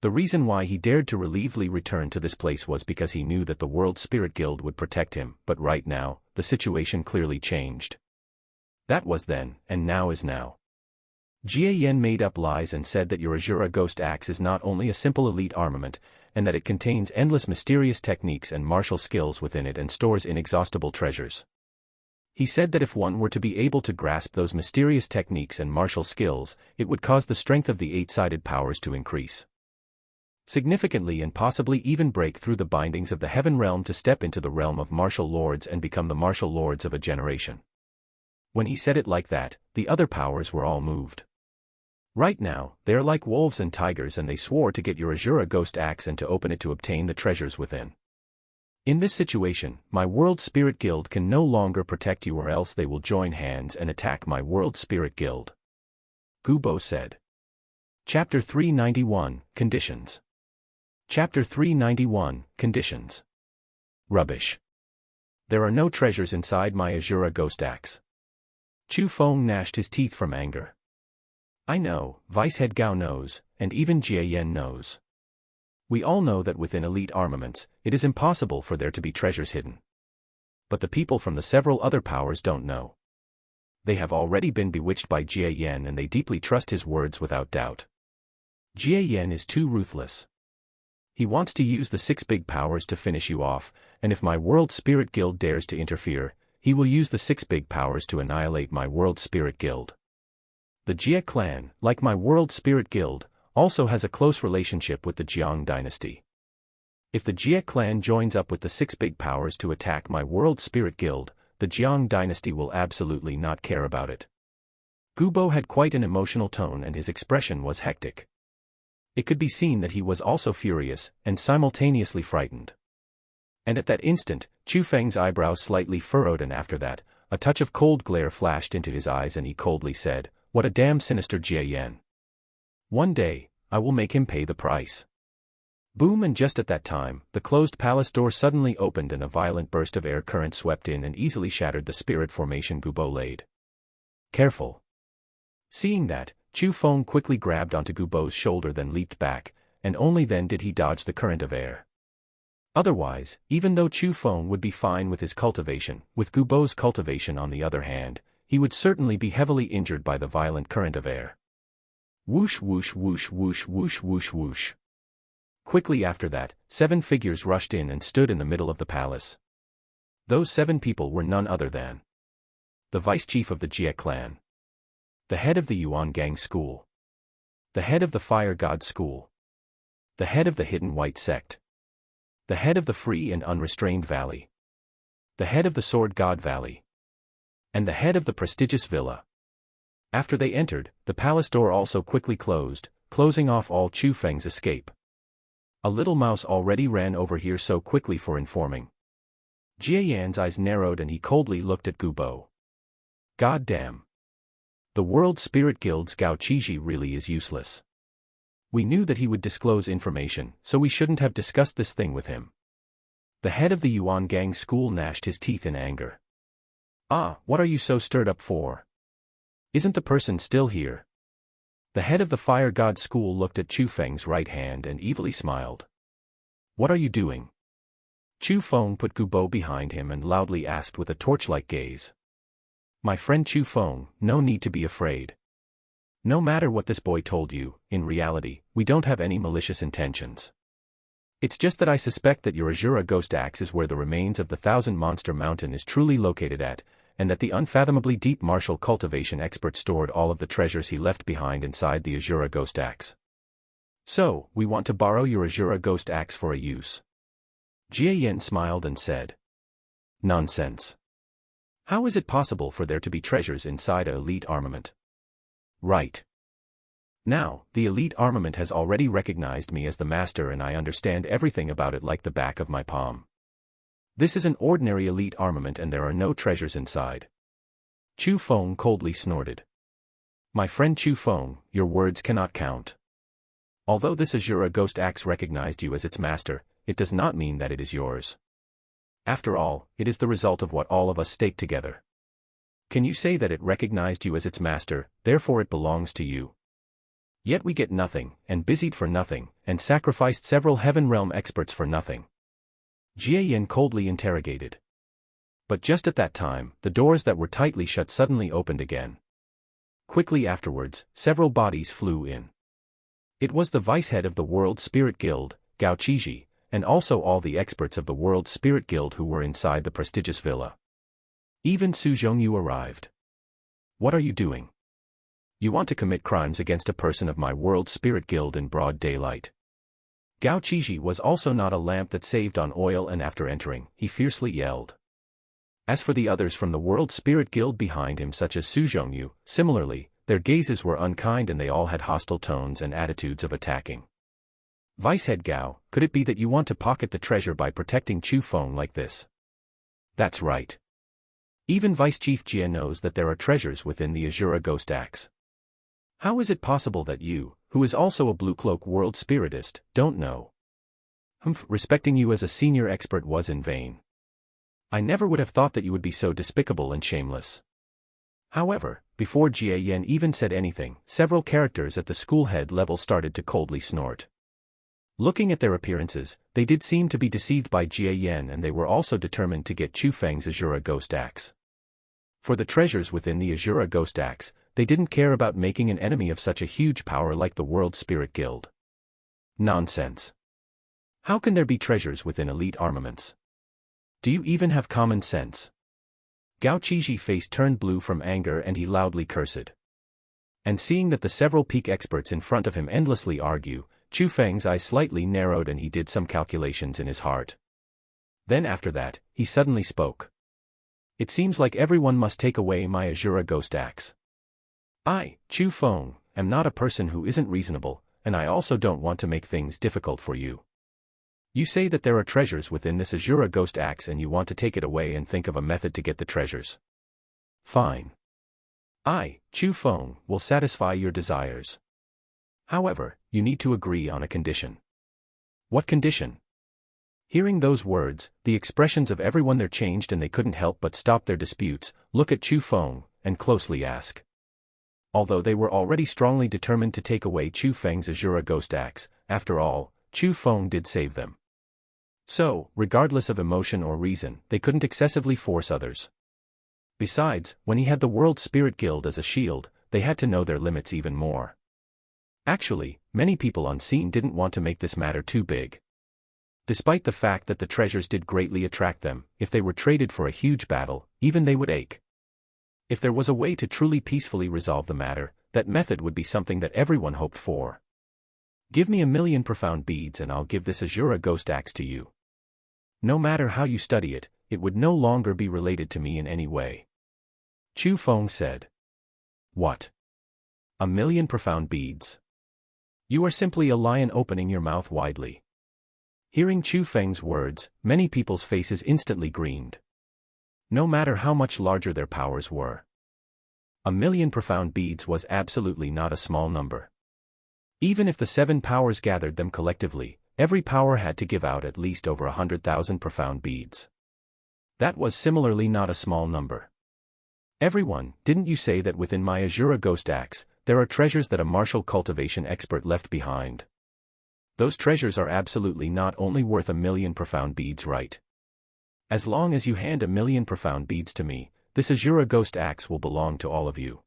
[SPEAKER 1] The reason why he dared to relievely return to this place was because he knew that the World Spirit Guild would protect him, but right now, the situation clearly changed. That was then, and now is now. Jie Yan made up lies and said that your Azura ghost axe is not only a simple elite armament, and that it contains endless mysterious techniques and martial skills within it and stores inexhaustible treasures. He said that if one were to be able to grasp those mysterious techniques and martial skills, it would cause the strength of the eight-sided powers to increase significantly and possibly even break through the bindings of the heaven realm to step into the realm of martial lords and become the martial lords of a generation. When he said it like that, the other powers were all moved. Right now, they are like wolves and tigers and they swore to get your Azura ghost axe and to open it to obtain the treasures within. In this situation, my World Spirit Guild can no longer protect you or else they will join hands and attack my World Spirit Guild," Gubo said. Chapter 391, Conditions. Chapter 391, Conditions. Rubbish. There are no treasures inside my Azura ghost axe. Chu Feng gnashed his teeth from anger. I know, Vice Head Gao knows, and even Jie Yan knows. We all know that within elite armaments, it is impossible for there to be treasures hidden. But the people from the several other powers don't know. They have already been bewitched by Jie Yan and they deeply trust his words without doubt. Jie Yan is too ruthless. He wants to use the six big powers to finish you off, and if my World Spirit Guild dares to interfere, he will use the six big powers to annihilate my World Spirit Guild. The Jie clan, like my World Spirit Guild, also has a close relationship with the Jiang dynasty. If the Jie clan joins up with the six big powers to attack my World Spirit Guild, the Jiang dynasty will absolutely not care about it. Gubo had quite an emotional tone and his expression was hectic. It could be seen that he was also furious, and simultaneously frightened. And at that instant, Chu Feng's eyebrows slightly furrowed and after that, a touch of cold glare flashed into his eyes and he coldly said, "What a damn sinister Jie Yan. One day, I will make him pay the price." Boom, and just at that time, the closed palace door suddenly opened and a violent burst of air current swept in and easily shattered the spirit formation Gubo laid. "Careful." Seeing that, Chu Feng quickly grabbed onto Gubo's shoulder then leaped back, and only then did he dodge the current of air. Otherwise, even though Chu Feng would be fine with his cultivation, with Gubo's cultivation on the other hand, he would certainly be heavily injured by the violent current of air. Whoosh whoosh whoosh whoosh whoosh whoosh whoosh. Quickly after that, 7 figures rushed in and stood in the middle of the palace. Those 7 people were none other than the vice chief of the Jie clan, the head of the Yuan Gang School, the head of the Fire God School, the head of the Hidden White Sect, the head of the Free and Unrestrained Valley, the head of the Sword God Valley, and the head of the prestigious Villa. After they entered, the palace door also quickly closed, closing off all Chu Feng's escape. A little mouse already ran over here so quickly for informing. Jie Yan's eyes narrowed and he coldly looked at Gubo. God damn. The World Spirit Guild's Gao Qiji really is useless. We knew that he would disclose information, so we shouldn't have discussed this thing with him. The head of the Yuan Gang school gnashed his teeth in anger. Ah, what are you so stirred up for? Isn't the person still here? The head of the Fire God school looked at Chu Feng's right hand and evilly smiled. What are you doing? Chu Feng put Gubo behind him and loudly asked with a torch-like gaze. My friend Chu Feng, no need to be afraid. No matter what this boy told you, in reality, we don't have any malicious intentions. It's just that I suspect that your Azura Ghost Axe is where the remains of the Thousand Monster Mountain is truly located at, and that the unfathomably deep martial cultivation expert stored all of the treasures he left behind inside the Azura Ghost Axe. So, we want to borrow your Azura Ghost Axe for a use. Jie Yan smiled and said. Nonsense. How is it possible for there to be treasures inside a elite armament? Right. Now, the elite armament has already recognized me as the master and I understand everything about it like the back of my palm. This is an ordinary elite armament and there are no treasures inside. Chu Feng coldly snorted. My friend Chu Feng, your words cannot count. Although this Azura Ghost Axe recognized you as its master, it does not mean that it is yours. After all, it is the result of what all of us staked together. Can you say that it recognized you as its master, therefore it belongs to you? Yet we get nothing, and busied for nothing, and sacrificed several Heaven Realm experts for nothing. Jie Yan coldly interrogated. But just at that time, the doors that were tightly shut suddenly opened again. Quickly afterwards, several bodies flew in. It was the vice-head of the World Spirit Guild, Gao Qiji, and also all the experts of the World Spirit Guild who were inside the prestigious villa. Even Su Zhongyu arrived. What are you doing? You want to commit crimes against a person of my World Spirit Guild in broad daylight. Gao Qiji was also not a lamp that saved on oil and after entering, he fiercely yelled. As for the others from the World Spirit Guild behind him such as Su Zhongyu, similarly, their gazes were unkind and they all had hostile tones and attitudes of attacking. Vice-head Gao, could it be that you want to pocket the treasure by protecting Chu Feng like this? That's right. Even Vice-Chief Jie knows that there are treasures within the Azura Ghost Axe. How is it possible that you, who is also a Blue Cloak World Spiritist, don't know? Respecting you as a senior expert was in vain. I never would have thought that you would be so despicable and shameless. However, before Jie Yan even said anything, several characters at the school head level started to coldly snort. Looking at their appearances, they did seem to be deceived by Jie Yan and they were also determined to get Chu Feng's Azura Ghost Axe. For the treasures within the Azura Ghost Axe, they didn't care about making an enemy of such a huge power like the World Spirit Guild. Nonsense. How can there be treasures within elite armaments? Do you even have common sense? Gao Qiji's face turned blue from anger and he loudly cursed. And seeing that the several peak experts in front of him endlessly argue, Chu Feng's eyes slightly narrowed and he did some calculations in his heart. Then after that, he suddenly spoke. It seems like everyone must take away my Azura Ghost Axe. I, Chu Feng, am not a person who isn't reasonable, and I also don't want to make things difficult for you. You say that there are treasures within this Azura Ghost Axe and you want to take it away and think of a method to get the treasures. Fine. I, Chu Feng, will satisfy your desires. However, you need to agree on a condition. What condition? Hearing those words, the expressions of everyone there changed and they couldn't help but stop their disputes, look at Chu Feng, and closely ask. Although they were already strongly determined to take away Chu Feng's Azura Ghost Axe, after all, Chu Feng did save them. So, regardless of emotion or reason, they couldn't excessively force others. Besides, when he had the World Spirit Guild as a shield, they had to know their limits even more. Actually, many people on scene didn't want to make this matter too big. Despite the fact that the treasures did greatly attract them, if they were traded for a huge battle, even they would ache. If there was a way to truly peacefully resolve the matter, that method would be something that everyone hoped for. Give me 1,000,000 profound beads and I'll give this Azura Ghost Axe to you. No matter how you study it, it would no longer be related to me in any way. Chu Feng said. What? 1,000,000 profound beads? You are simply a lion opening your mouth widely. Hearing Chu Feng's words, many people's faces instantly greened. No matter how much larger their powers were. 1,000,000 profound beads was absolutely not a small number. Even if the 7 powers gathered them collectively, every power had to give out at least over 100,000 profound beads. That was similarly not a small number. Everyone, didn't you say that within my Azura Ghost Axe, there are treasures that a martial cultivation expert left behind? Those treasures are absolutely not only worth 1,000,000 profound beads, right? As long as you hand 1,000,000 profound beads to me, this Azura Ghost Axe will belong to all of you.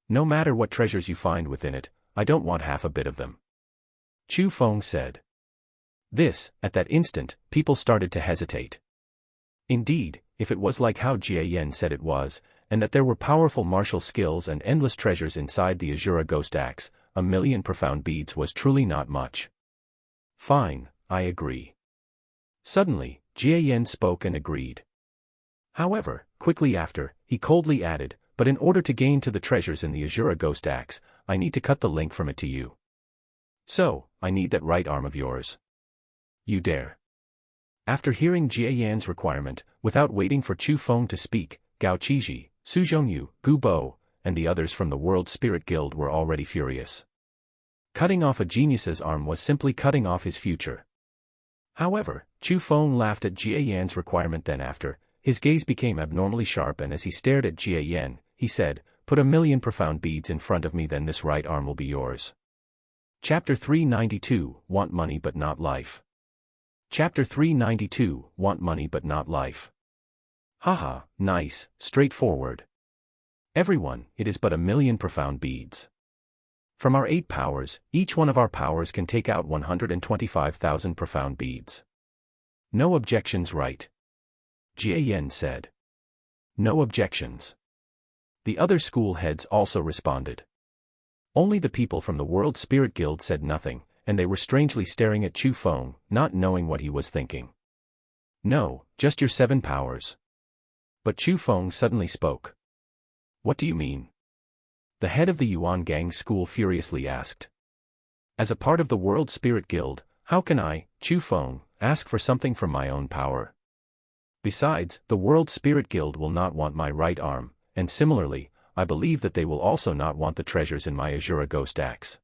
[SPEAKER 1] No matter what treasures you find within it, I don't want half a bit of them. Chu Feng said. At that instant, people started to hesitate. Indeed, if it was like how Jie Yan said it was, and that there were powerful martial skills and endless treasures inside the Azura Ghost Axe, 1,000,000 profound beads was truly not much. Fine, I agree. Suddenly, Jie Yan spoke and agreed. However, quickly after, he coldly added, but in order to gain to the treasures in the Azura Ghost Axe, I need to cut the link from it to you. So, I need that right arm of yours. You dare. After hearing Jie Yan's requirement, without waiting for Chu Feng to speak, Gao Qizhi, Su Zhongyu, Gu Bo, and the others from the World Spirit Guild were already furious. Cutting off a genius's arm was simply cutting off his future. However, Chu Feng laughed at Jie Yan's requirement. Then after, his gaze became abnormally sharp, and as he stared at Jie Yan, he said, "Put 1,000,000 profound beads in front of me, then this right arm will be yours." Chapter 392, Want Money But Not Life. Chapter 392, Want Money But Not Life. Haha, nice, straightforward. Everyone, it is but 1,000,000 profound beads. From our 8 powers, each one of our powers can take out 125,000 profound beads. No objections, right? Jie Yan said. No objections. The other school heads also responded. Only the people from the World Spirit Guild said nothing, and they were strangely staring at Chu Feng, not knowing what he was thinking. No, just your 7 powers. But Chu Feng suddenly spoke. What do you mean? The head of the Yuan Gang school furiously asked. As a part of the World Spirit Guild, how can I, Chu Feng, ask for something from my own power? Besides, the World Spirit Guild will not want my right arm, and similarly, I believe that they will also not want the treasures in my Azura Ghost Axe.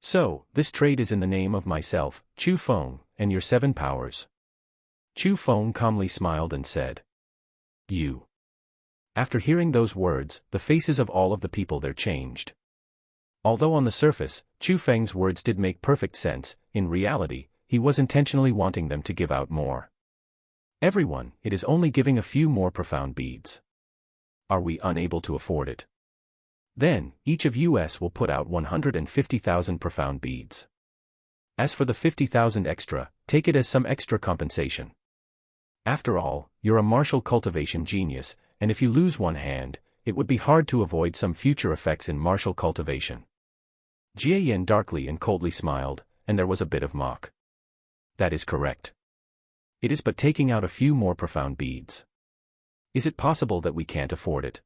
[SPEAKER 1] So, this trade is in the name of myself, Chu Feng, and your 7 powers. Chu Feng calmly smiled and said. You. After hearing those words, the faces of all of the people there changed. Although on the surface, Chu Feng's words did make perfect sense, in reality, he was intentionally wanting them to give out more. Everyone, it is only giving a few more profound beads. Are we unable to afford it? Then, each of us will put out 150,000 profound beads. As for the 50,000 extra, take it as some extra compensation. After all, you're a martial cultivation genius, and if you lose one hand, it would be hard to avoid some future effects in martial cultivation. Jie Yan darkly and coldly smiled, and there was a bit of mock. That is correct. It is but taking out a few more profound beads. Is it possible that we can't afford it?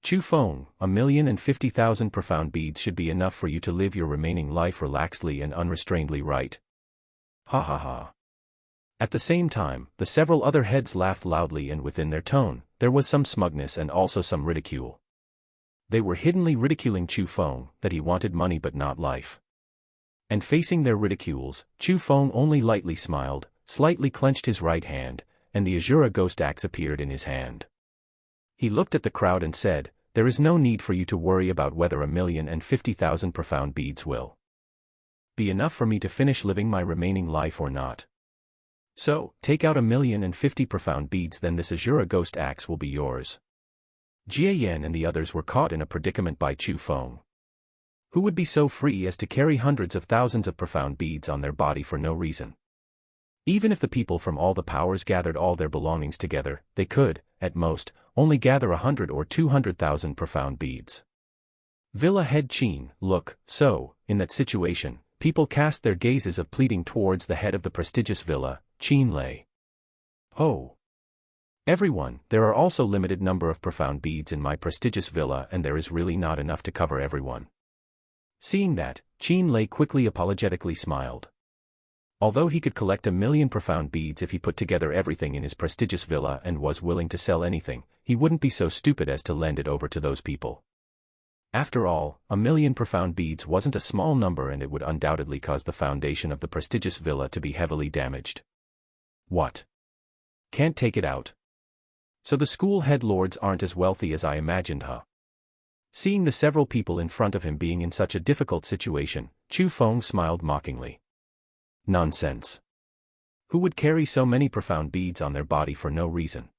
[SPEAKER 1] Chu Feng, 1,050,000 profound beads should be enough for you to live your remaining life relaxedly and unrestrainedly, right? Ha ha ha. At the same time, the several other heads laughed loudly, and within their tone, there was some smugness and also some ridicule. They were hiddenly ridiculing Chu Feng, that he wanted money but not life. And facing their ridicules, Chu Feng only lightly smiled, slightly clenched his right hand, and the Azura Ghost Axe appeared in his hand. He looked at the crowd and said, "There is no need for you to worry about whether 1,050,000 profound beads will be enough for me to finish living my remaining life or not. So, take out 1,050 profound beads, then this Azura Ghost Axe will be yours." Jie Yan and the others were caught in a predicament by Chu Feng. Who would be so free as to carry hundreds of thousands of profound beads on their body for no reason? Even if the people from all the powers gathered all their belongings together, they could, at most, only gather 100 or 200,000 profound beads. Villa head Qin, look, so, in that situation, people cast their gazes of pleading towards the head of the prestigious villa, Qin Lei. Oh! Everyone, there are also limited number of profound beads in my prestigious villa, and there is really not enough to cover everyone. Seeing that, Qin Lei quickly apologetically smiled. Although he could collect 1,000,000 profound beads if he put together everything in his prestigious villa and was willing to sell anything, he wouldn't be so stupid as to lend it over to those people. After all, 1,000,000 profound beads wasn't a small number, and it would undoubtedly cause the foundation of the prestigious villa to be heavily damaged. What? Can't take it out? So the school head lords aren't as wealthy as I imagined, huh? Seeing the several people in front of him being in such a difficult situation, Chu Feng smiled mockingly. Nonsense. Who would carry so many profound beads on their body for no reason?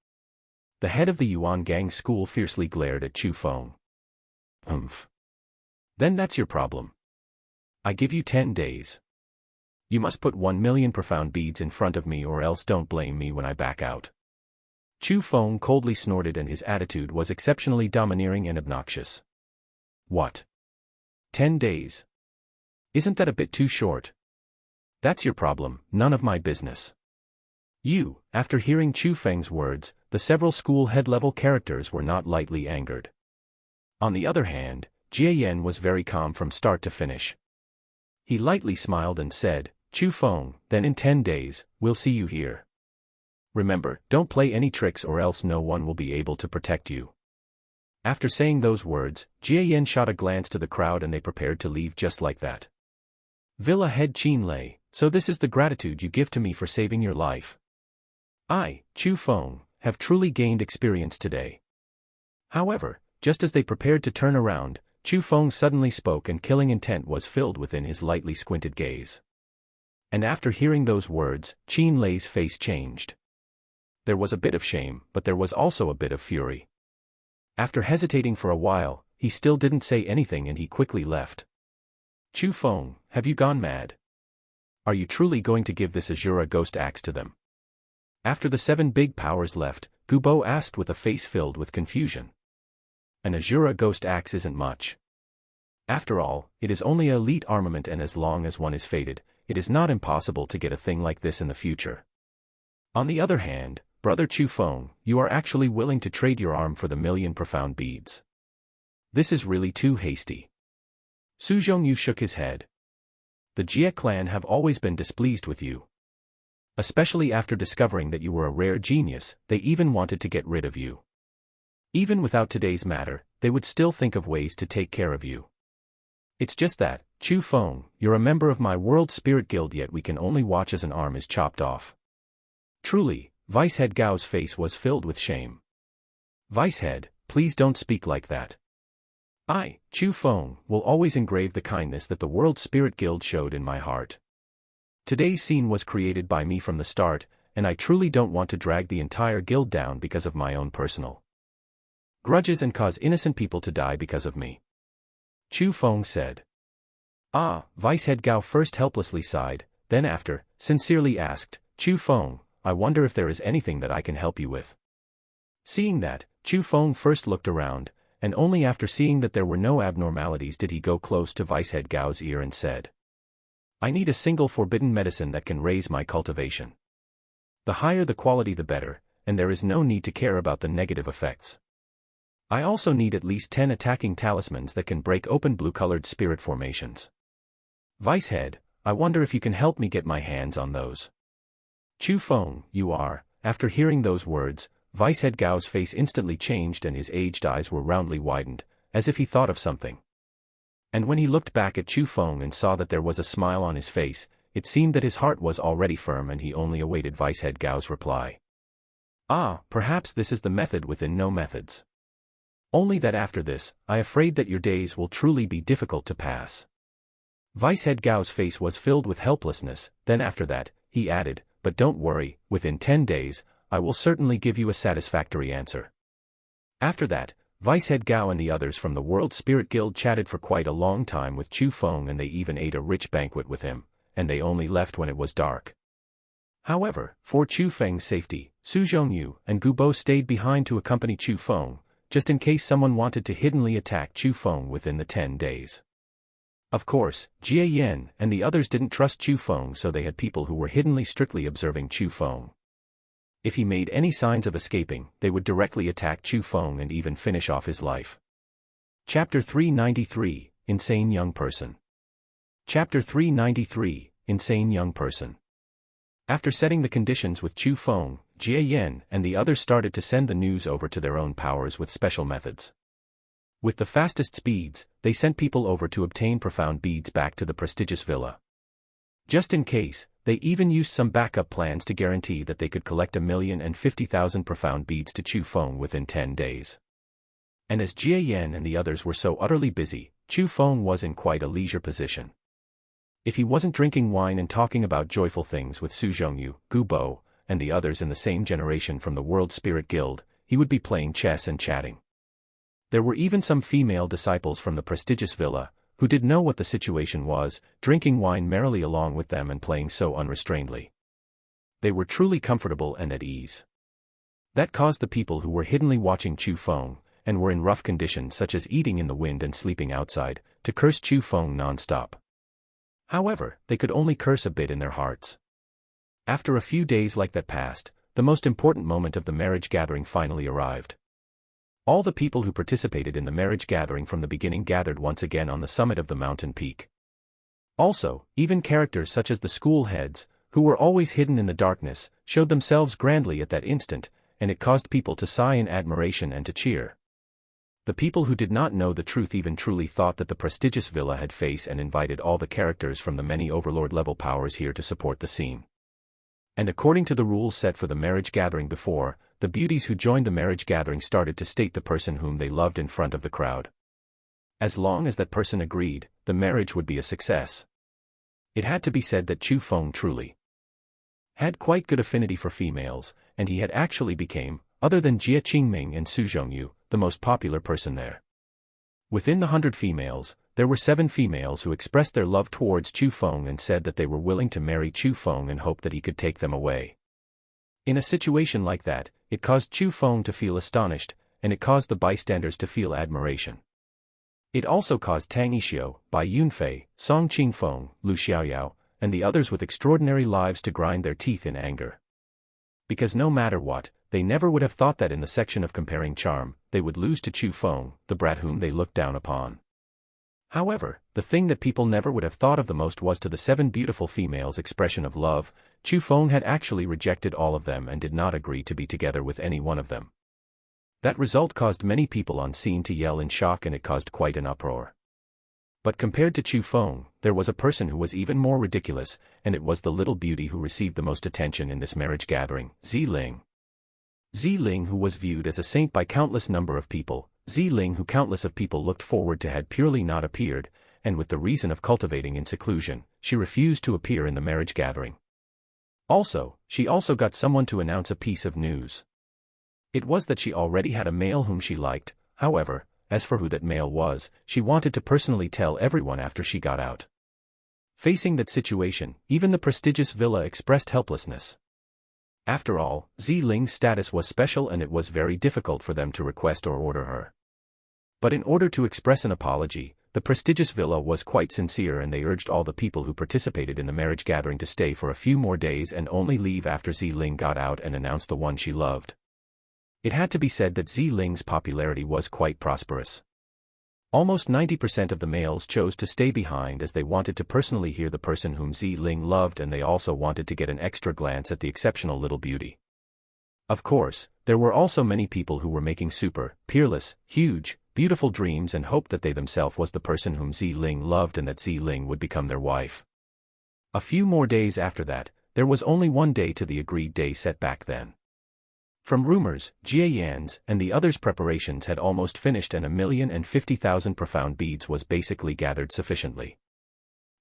[SPEAKER 1] The head of the Yuan Gang school fiercely glared at Chu Feng. Then that's your problem. I give you 10 days. You must put 1,000,000 profound beads in front of me, or else don't blame me when I back out. Chu Feng coldly snorted, and his attitude was exceptionally domineering and obnoxious. What? 10 days? Isn't that a bit too short? That's your problem, none of my business. You. After hearing Chu Feng's words, the several school head-level characters were not lightly angered. On the other hand, Jie Yan was very calm from start to finish. He lightly smiled and said, Chu Feng, then in 10 days, we'll see you here. Remember, don't play any tricks or else no one will be able to protect you. After saying those words, Jie Yan shot a glance to the crowd and they prepared to leave just like that. Villa head Qin Lei, so this is the gratitude you give to me for saving your life. I, Chu Feng, have truly gained experience today. However, just as they prepared to turn around, Chu Feng suddenly spoke, and killing intent was filled within his lightly squinted gaze. And after hearing those words, Qin Lei's face changed. There was a bit of shame, but there was also a bit of fury. After hesitating for a while, he still didn't say anything and he quickly left. Chu Feng, have you gone mad? Are you truly going to give this Azura ghost axe to them? After the 7 big powers left, Gubo asked with a face filled with confusion. An Azura ghost axe isn't much. After all, it is only elite armament, and as long as one is fated, it is not impossible to get a thing like this in the future. On the other hand, Brother Chu Feng, you are actually willing to trade your arm for the 1,000,000 profound beads. This is really too hasty. Su Zhongyu shook his head. The Jie clan have always been displeased with you. Especially after discovering that you were a rare genius, they even wanted to get rid of you. Even without today's matter, they would still think of ways to take care of you. It's just that, Chu Feng, you're a member of my World Spirit Guild, yet we can only watch as an arm is chopped off. Truly, Vicehead Gao's face was filled with shame. Vicehead, please don't speak like that. I, Chu Feng, will always engrave the kindness that the World Spirit Guild showed in my heart. Today's scene was created by me from the start, and I truly don't want to drag the entire guild down because of my own personal grudges and cause innocent people to die because of me. Chu Feng said. Vicehead Gao first helplessly sighed, then after, sincerely asked, Chu Feng, I wonder if there is anything that I can help you with. Seeing that, Chu Feng first looked around, and only after seeing that there were no abnormalities did he go close to Vicehead Gao's ear and said, I need a single forbidden medicine that can raise my cultivation. The higher the quality the better, and there is no need to care about the negative effects. I also need at least 10 attacking talismans that can break open blue-colored spirit formations. Vicehead, I wonder if you can help me get my hands on those. Chu Feng, you are. After hearing those words, Vicehead Gao's face instantly changed and his aged eyes were roundly widened, as if he thought of something. And when he looked back at Chu Feng and saw that there was a smile on his face, it seemed that his heart was already firm and he only awaited Vicehead Gao's reply. Perhaps this is the method within no methods. Only that after this, I am afraid that your days will truly be difficult to pass. Vicehead Gao's face was filled with helplessness, then after that, he added, but don't worry, within 10 days, I will certainly give you a satisfactory answer. After that, Vicehead Gao and the others from the World Spirit Guild chatted for quite a long time with Chu Feng, and they even ate a rich banquet with him, and they only left when it was dark. However, for Chu Feng's safety, Su Zhongyu and Gubo stayed behind to accompany Chu Feng, just in case someone wanted to hiddenly attack Chu Feng within the 10 days. Of course, Jie Yan and the others didn't trust Chu Feng, so they had people who were hiddenly strictly observing Chu Feng. If he made any signs of escaping, they would directly attack Chu Feng and even finish off his life. Chapter 393, Insane Young Person. Chapter 393, Insane Young Person. After setting the conditions with Chu Feng, Jie Yan and the others started to send the news over to their own powers with special methods. With the fastest speeds, they sent people over to obtain profound beads back to the prestigious villa. Just in case, they even used some backup plans to guarantee that they could collect 1,050,000 profound beads to Chu Feng within 10 days. And as Jie Yan and the others were so utterly busy, Chu Feng was in quite a leisure position. If he wasn't drinking wine and talking about joyful things with Su Zhongyu, Gu Bo, and the others in the same generation from the World Spirit Guild, he would be playing chess and chatting. There were even some female disciples from the prestigious villa, who did know what the situation was, drinking wine merrily along with them and playing so unrestrainedly. They were truly comfortable and at ease. That caused the people who were hiddenly watching Chu Feng, and were in rough conditions such as eating in the wind and sleeping outside, to curse Chu Feng non-stop. However, they could only curse a bit in their hearts. After a few days like that passed, the most important moment of the marriage gathering finally arrived. All the people who participated in the marriage gathering from the beginning gathered once again on the summit of the mountain peak. Also, even characters such as the school heads, who were always hidden in the darkness, showed themselves grandly at that instant, and it caused people to sigh in admiration and to cheer. The people who did not know the truth even truly thought that the prestigious villa had face and invited all the characters from the many overlord-level powers here to support the scene. And according to the rules set for the marriage gathering before, the beauties who joined the marriage gathering started to state the person whom they loved in front of the crowd. As long as that person agreed, the marriage would be a success. It had to be said that Chu Feng truly had quite good affinity for females, and he had actually became, other than Jie Qingming and Su Zhongyu, the most popular person there. Within the 100 females, there were 7 females who expressed their love towards Chu Feng and said that they were willing to marry Chu Feng and hoped that he could take them away. In a situation like that, it caused Chu Feng to feel astonished, and it caused the bystanders to feel admiration. It also caused Tang Yixio, Bai Yunfei, Song Qingfeng, Lu Xiaoyao, and the others with extraordinary lives to grind their teeth in anger. Because no matter what, they never would have thought that in the section of comparing charm, they would lose to Chu Feng, the brat whom they looked down upon. However, the thing that people never would have thought of the most was to the 7 beautiful females' expression of love. Chu Feng had actually rejected all of them and did not agree to be together with any one of them. That result caused many people on scene to yell in shock, and it caused quite an uproar. But compared to Chu Feng, there was a person who was even more ridiculous, and it was the little beauty who received the most attention in this marriage gathering, Ziling. Ziling, who was viewed as a saint by countless number of people, Ziling who countless of people looked forward to, had purely not appeared, and with the reason of cultivating in seclusion, she refused to appear in the marriage gathering. Also, she also got someone to announce a piece of news. It was that she already had a male whom she liked. However, as for who that male was, she wanted to personally tell everyone after she got out. Facing that situation, even the prestigious villa expressed helplessness. After all, Ziling's status was special and it was very difficult for them to request or order her. But in order to express an apology, the prestigious villa was quite sincere, and they urged all the people who participated in the marriage gathering to stay for a few more days and only leave after Ziling got out and announced the one she loved. It had to be said that Ziling's popularity was quite prosperous. Almost 90% of the males chose to stay behind as they wanted to personally hear the person whom Ziling loved, and they also wanted to get an extra glance at the exceptional little beauty. Of course, there were also many people who were making super, peerless, huge, beautiful dreams and hoped that they themselves was the person whom Ziling loved and that Ziling would become their wife. A few more days after that, there was only one day to the agreed day set back then. From rumors, Jie Yan's and the others' preparations had almost finished, and 1,050,000 profound beads was basically gathered sufficiently.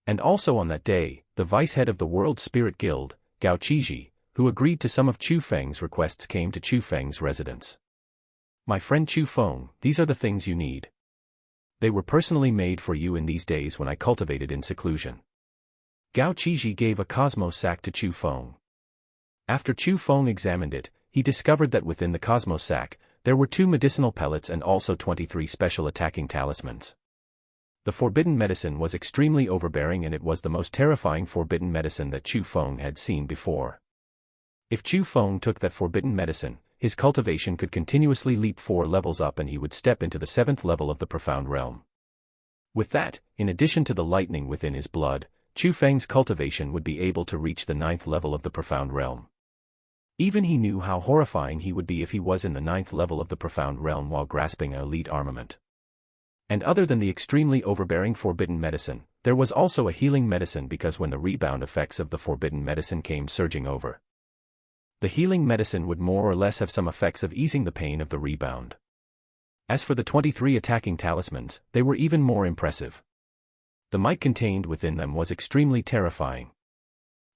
[SPEAKER 1] And also on that day, the vice-head of the World Spirit Guild, Gao Qizhi, who agreed to some of Chu Feng's requests, came to Chu Feng's residence. "My friend Chu Feng, these are the things you need. They were personally made for you in these days when I cultivated in seclusion." Gao Qizhi gave a cosmos sack to Chu Feng. After Chu Feng examined it, he discovered that within the cosmos sack, there were 2 medicinal pellets and also 23 special attacking talismans. The forbidden medicine was extremely overbearing, and it was the most terrifying forbidden medicine that Chu Feng had seen before. If Chu Feng took that forbidden medicine, his cultivation could continuously leap 4 levels up and he would step into the 7th level of the profound realm. With that, in addition to the lightning within his blood, Chu Feng's cultivation would be able to reach the 9th level of the profound realm. Even he knew how horrifying he would be if he was in the 9th level of the profound realm while grasping an elite armament. And other than the extremely overbearing forbidden medicine, there was also a healing medicine because when the rebound effects of the forbidden medicine came surging over, the healing medicine would more or less have some effects of easing the pain of the rebound. As for the 23 attacking talismans, they were even more impressive. The might contained within them was extremely terrifying.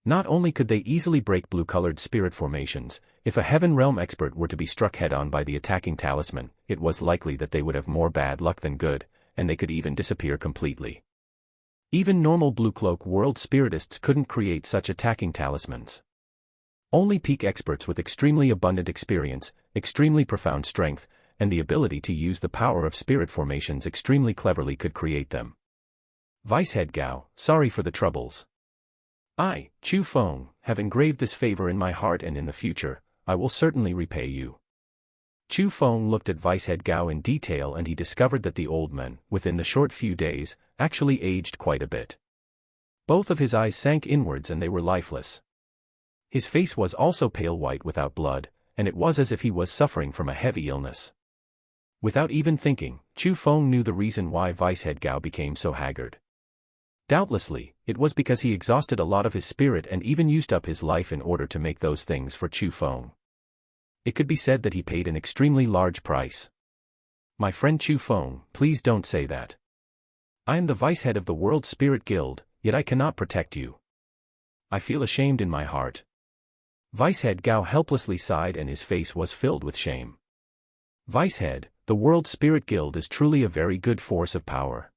[SPEAKER 1] Not only could they easily break blue-colored spirit formations, if a Heaven Realm expert were to be struck head-on by the attacking talisman, it was likely that they would have more bad luck than good, and they could even disappear completely. Even normal Blue Cloak world spiritists couldn't create such attacking talismans. Only peak experts with extremely abundant experience, extremely profound strength, and the ability to use the power of spirit formations extremely cleverly could create them. Vicehead Gao, sorry for the troubles. I, Chu Feng, have engraved this favor in my heart and in the future, I will certainly repay you. Chu Feng looked at Vicehead Gao in detail and he discovered that the old man, within the short few days, actually aged quite a bit. Both of his eyes sank inwards and they were lifeless. His face was also pale white without blood, and it was as if he was suffering from a heavy illness. Without even thinking, Chu Feng knew the reason why Vicehead Gao became so haggard. Doubtlessly, it was because he exhausted a lot of his spirit and even used up his life in order to make those things for Chu Feng. It could be said that he paid an extremely large price. My friend Chu Feng, please don't say that. I am the vice-head of the World Spirit Guild, yet I cannot protect you. I feel ashamed in my heart. Vicehead Gao helplessly sighed and his face was filled with shame. Vicehead, the World Spirit Guild is truly a very good force of power.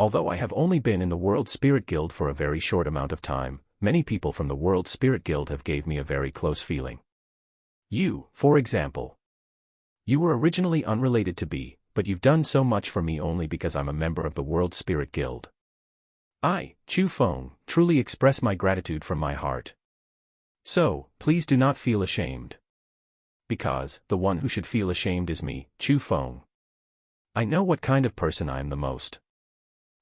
[SPEAKER 1] Although I have only been in the World Spirit Guild for a very short amount of time, many people from the World Spirit Guild have gave me a very close feeling. You, for example. You were originally unrelated to me, but you've done so much for me only because I'm a member of the World Spirit Guild. I, Chu Feng, truly express my gratitude from my heart. So, please do not feel ashamed. Because, the one who should feel ashamed is me, Chu Feng. I know what kind of person I am the most.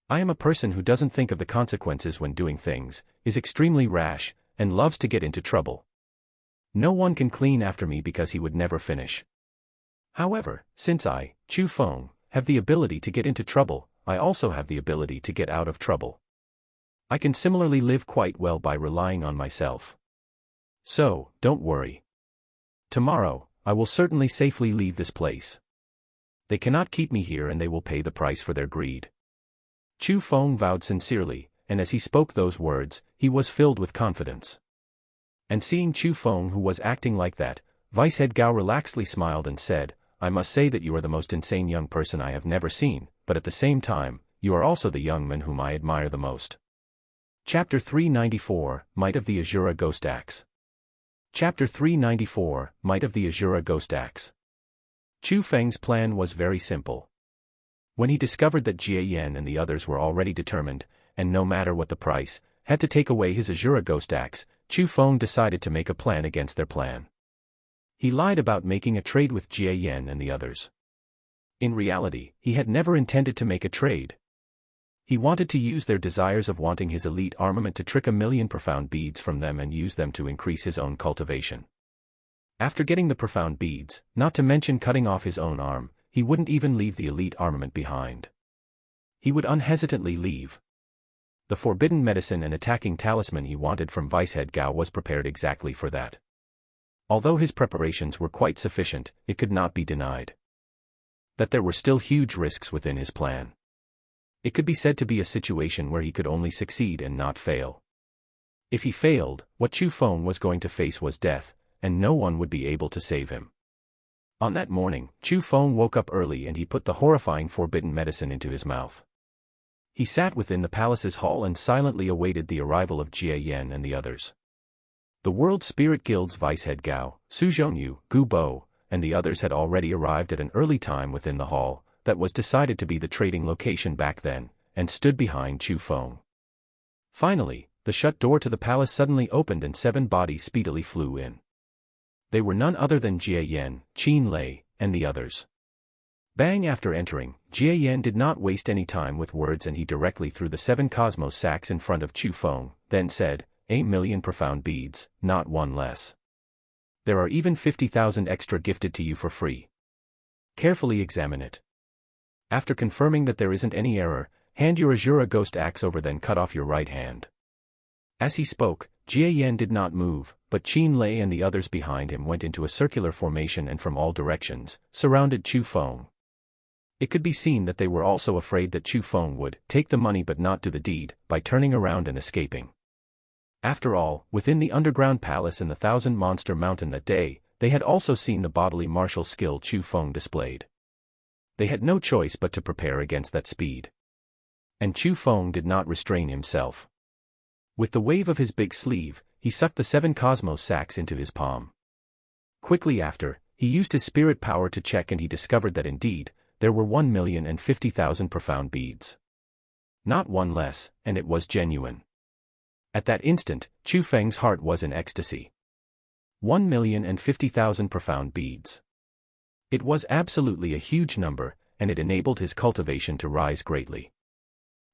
[SPEAKER 1] I am a person who doesn't think of the consequences when doing things, is extremely rash, and loves to get into trouble. No one can clean after me because he would never finish. However, since I, Chu Feng, have the ability to get into trouble, I also have the ability to get out of trouble. I can similarly live quite well by relying on myself. So, don't worry. Tomorrow, I will certainly safely leave this place. They cannot keep me here and they will pay the price for their greed. Chu Feng vowed sincerely, and as he spoke those words, he was filled with confidence. And seeing Chu Feng who was acting like that, Vicehead Gao relaxedly smiled and said, I must say that you are the most insane young person I have never seen, but at the same time, you are also the young man whom I admire the most. Chapter 394, Might of the Azura Ghost Axe. Chapter 394, Might of the Azura Ghost Axe. Chu Feng's plan was very simple. When he discovered that Jie Yan and the others were already determined, and no matter what the price, had to take away his Azura Ghost Axe, Chu Feng decided to make a plan against their plan. He lied about making a trade with Jie Yan and the others. In reality, he had never intended to make a trade. He wanted to use their desires of wanting his elite armament to trick 1,000,000 profound beads from them and use them to increase his own cultivation. After getting the profound beads, not to mention cutting off his own arm, he wouldn't even leave the elite armament behind. He would unhesitantly leave. The forbidden medicine and attacking talisman he wanted from Vicehead Gao was prepared exactly for that. Although his preparations were quite sufficient, it could not be denied that there were still huge risks within his plan. It could be said to be a situation where he could only succeed and not fail. If he failed, what Chu Feng was going to face was death, and no one would be able to save him. On that morning, Chu Feng woke up early and he put the horrifying forbidden medicine into his mouth. He sat within the palace's hall and silently awaited the arrival of Jie Yan and the others. The World Spirit Guild's Vicehead Gao, Su Zhongyu, Gu Bo, and the others had already arrived at an early time within the hall, that was decided to be the trading location back then, and stood behind Chu Feng. Finally, the shut door to the palace suddenly opened and 7 bodies speedily flew in. They were none other than Jie Yan, Qin Lei, and the others. Bang! After entering, Jie Yan did not waste any time with words and he directly threw the 7 cosmos sacks in front of Chu Feng, then said, 8,000,000 profound beads, not one less. There are even 50,000 extra gifted to you for free. Carefully examine it. After confirming that there isn't any error, hand your Azura Ghost Axe over, then cut off your right hand. As he spoke, Jie Yan did not move, but Qin Lei and the others behind him went into a circular formation and from all directions, surrounded Chu Feng. It could be seen that they were also afraid that Chu Feng would take the money but not do the deed, by turning around and escaping. After all, within the underground palace in the Thousand Monster Mountain that day, they had also seen the bodily martial skill Chu Feng displayed. They had no choice but to prepare against that speed. And Chu Feng did not restrain himself. With the wave of his big sleeve, he sucked the 7 cosmos sacks into his palm. Quickly after, he used his spirit power to check and he discovered that indeed, there were 1,050,000 profound beads. Not one less, and it was genuine. At that instant, Chu Feng's heart was in ecstasy. 1,050,000 profound beads. It was absolutely a huge number, and it enabled his cultivation to rise greatly.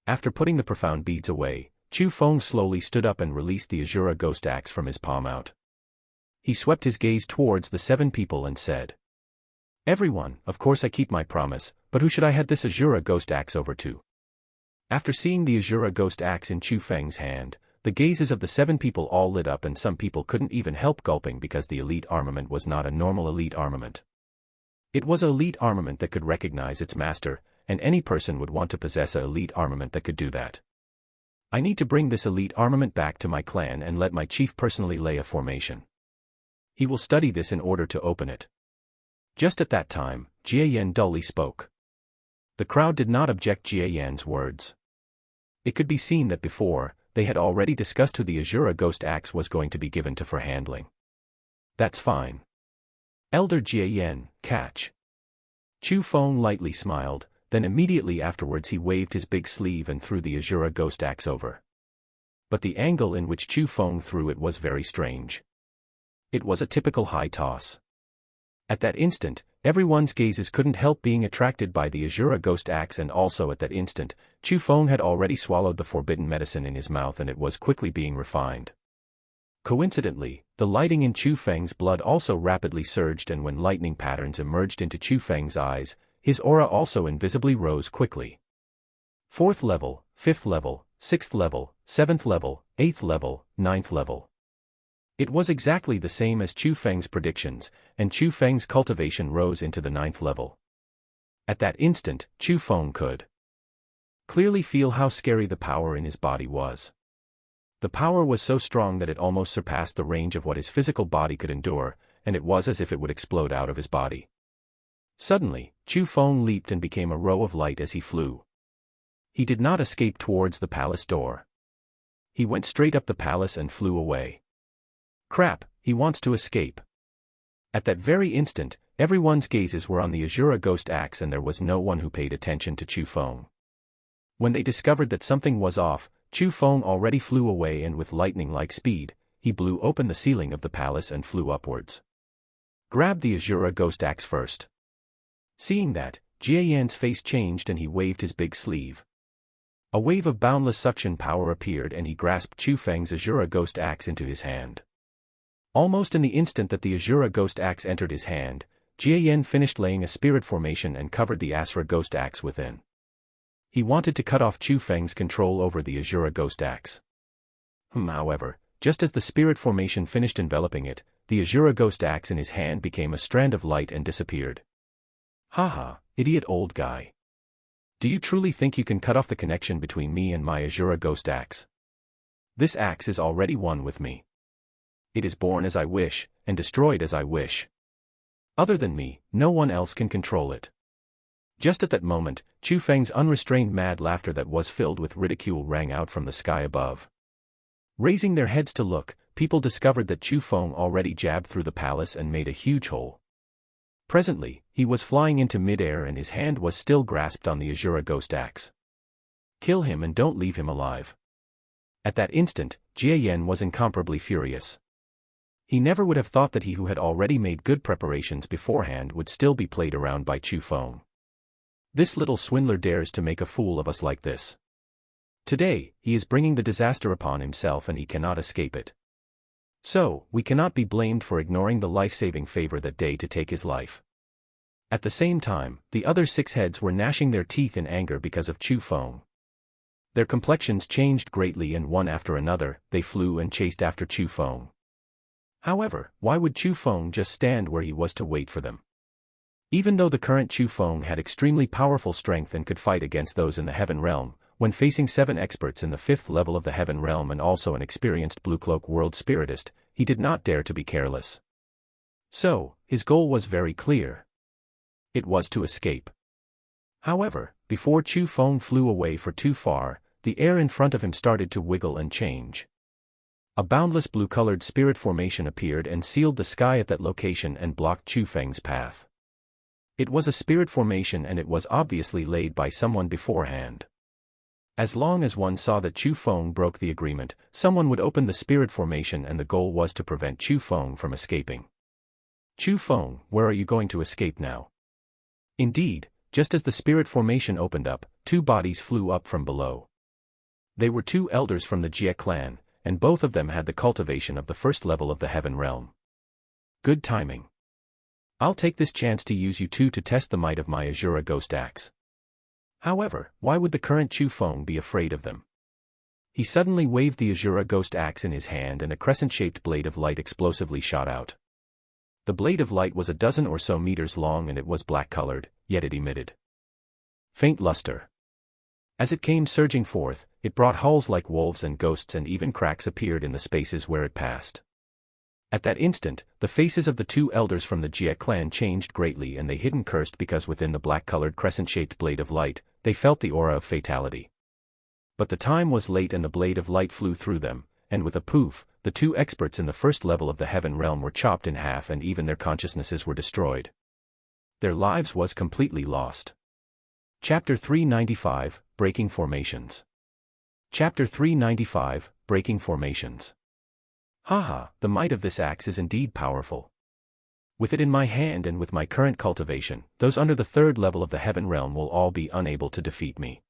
[SPEAKER 1] After putting the profound beads away, Chu Feng slowly stood up and released the Azura Ghost Axe from his palm out. He swept his gaze towards the 7 people and said, "Everyone, of course I keep my promise, but who should I hand this Azura Ghost Axe over to?" After seeing the Azura Ghost Axe in Chu Feng's hand, the gazes of the 7 people all lit up and some people couldn't even help gulping because the elite armament was not a normal elite armament. It was an elite armament that could recognize its master, and any person would want to possess an elite armament that could do that. I need to bring this elite armament back to my clan and let my chief personally lay a formation. He will study this in order to open it. Just at that time, Jie Yan dully spoke. The crowd did not object Jie Yan's words. It could be seen that before, they had already discussed who the Azura Ghost Axe was going to be given to for handling. That's fine. Elder Jie Yan, catch. Chu Feng lightly smiled, then immediately afterwards he waved his big sleeve and threw the Azura Ghost Axe over. But the angle in which Chu Feng threw it was very strange. It was a typical high toss. At that instant, everyone's gazes couldn't help being attracted by the Azura Ghost Axe, and also at that instant, Chu Feng had already swallowed the forbidden medicine in his mouth and it was quickly being refined. Coincidentally, the lighting in Chu Feng's blood also rapidly surged, and when lightning patterns emerged into Chu Feng's eyes, his aura also invisibly rose quickly. 4th level, 5th level, 6th level, 7th level, 8th level, 9th level. It was exactly the same as Chu Feng's predictions, and Chu Feng's cultivation rose into the 9th level. At that instant, Chu Feng could clearly feel how scary the power in his body was. The power was so strong that it almost surpassed the range of what his physical body could endure, and it was as if it would explode out of his body. Suddenly, Chu Feng leaped and became a row of light as he flew. He did not escape towards the palace door. He went straight up the palace and flew away. Crap, he wants to escape. At that very instant, everyone's gazes were on the Azura Ghost Axe and there was no one who paid attention to Chu Feng. When they discovered that something was off, Chu Feng already flew away and with lightning-like speed, he blew open the ceiling of the palace and flew upwards. Grab the Azura Ghost Axe first. Seeing that, Jie Yan's face changed and he waved his big sleeve. A wave of boundless suction power appeared and he grasped Chu Feng's Azura Ghost Axe into his hand. Almost in the instant that the Azura Ghost Axe entered his hand, Jie Yan finished laying a spirit formation and covered the Asura Ghost Axe within. He wanted to cut off Chu Feng's control over the Azura Ghost Axe. However, just as the spirit formation finished enveloping it, the Azura Ghost Axe in his hand became a strand of light and disappeared. Haha, idiot old guy. Do you truly think you can cut off the connection between me and my Azura Ghost Axe? This axe is already one with me. It is born as I wish, and destroyed as I wish. Other than me, no one else can control it. Just at that moment, Chu Feng's unrestrained mad laughter that was filled with ridicule rang out from the sky above. Raising their heads to look, people discovered that Chu Feng already jabbed through the palace and made a huge hole. Presently, he was flying into mid-air and his hand was still grasped on the Azura Ghost Axe. Kill him and don't leave him alive. At that instant, Jie Yan was incomparably furious. He never would have thought that he who had already made good preparations beforehand would still be played around by Chu Feng. This little swindler dares to make a fool of us like this. Today, he is bringing the disaster upon himself and he cannot escape it. So, we cannot be blamed for ignoring the life-saving favor that day to take his life. At the same time, the other 6 heads were gnashing their teeth in anger because of Chu Feng. Their complexions changed greatly and one after another, they flew and chased after Chu Feng. However, why would Chu Feng just stand where he was to wait for them? Even though the current Chu Feng had extremely powerful strength and could fight against those in the Heaven Realm, when facing 7 experts in the 5th level of the Heaven Realm and also an experienced Blue Cloak World Spiritist, he did not dare to be careless. So, his goal was very clear. It was to escape. However, before Chu Feng flew away for too far, the air in front of him started to wiggle and change. A boundless blue-colored spirit formation appeared and sealed the sky at that location and blocked Chu Feng's path. It was a spirit formation and it was obviously laid by someone beforehand. As long as one saw that Chu Feng broke the agreement, someone would open the spirit formation and the goal was to prevent Chu Feng from escaping. Chu Feng, where are you going to escape now? Indeed, just as the spirit formation opened up, 2 bodies flew up from below. They were 2 elders from the Jie clan, and both of them had the cultivation of the 1st level of the Heaven Realm. Good timing. I'll take this chance to use you 2 to test the might of my Azura Ghost Axe. However, why would the current Chu Feng be afraid of them? He suddenly waved the Azura Ghost Axe in his hand and a crescent-shaped blade of light explosively shot out. The blade of light was a dozen or so meters long and it was black-colored, yet it emitted faint luster. As it came surging forth, it brought hulls like wolves and ghosts and even cracks appeared in the spaces where it passed. At that instant, the faces of the 2 elders from the Jie clan changed greatly and they hid and cursed because within the black-colored crescent-shaped blade of light, they felt the aura of fatality. But the time was late and the blade of light flew through them, and with a poof, the 2 experts in the 1st level of the Heaven Realm were chopped in half and even their consciousnesses were destroyed. Their lives was completely lost. Chapter 395, Breaking Formations. Chapter 395, Breaking Formations. Haha, the might of this axe is indeed powerful. With it in my hand and with my current cultivation, those under the 3rd level of the Heaven Realm will all be unable to defeat me.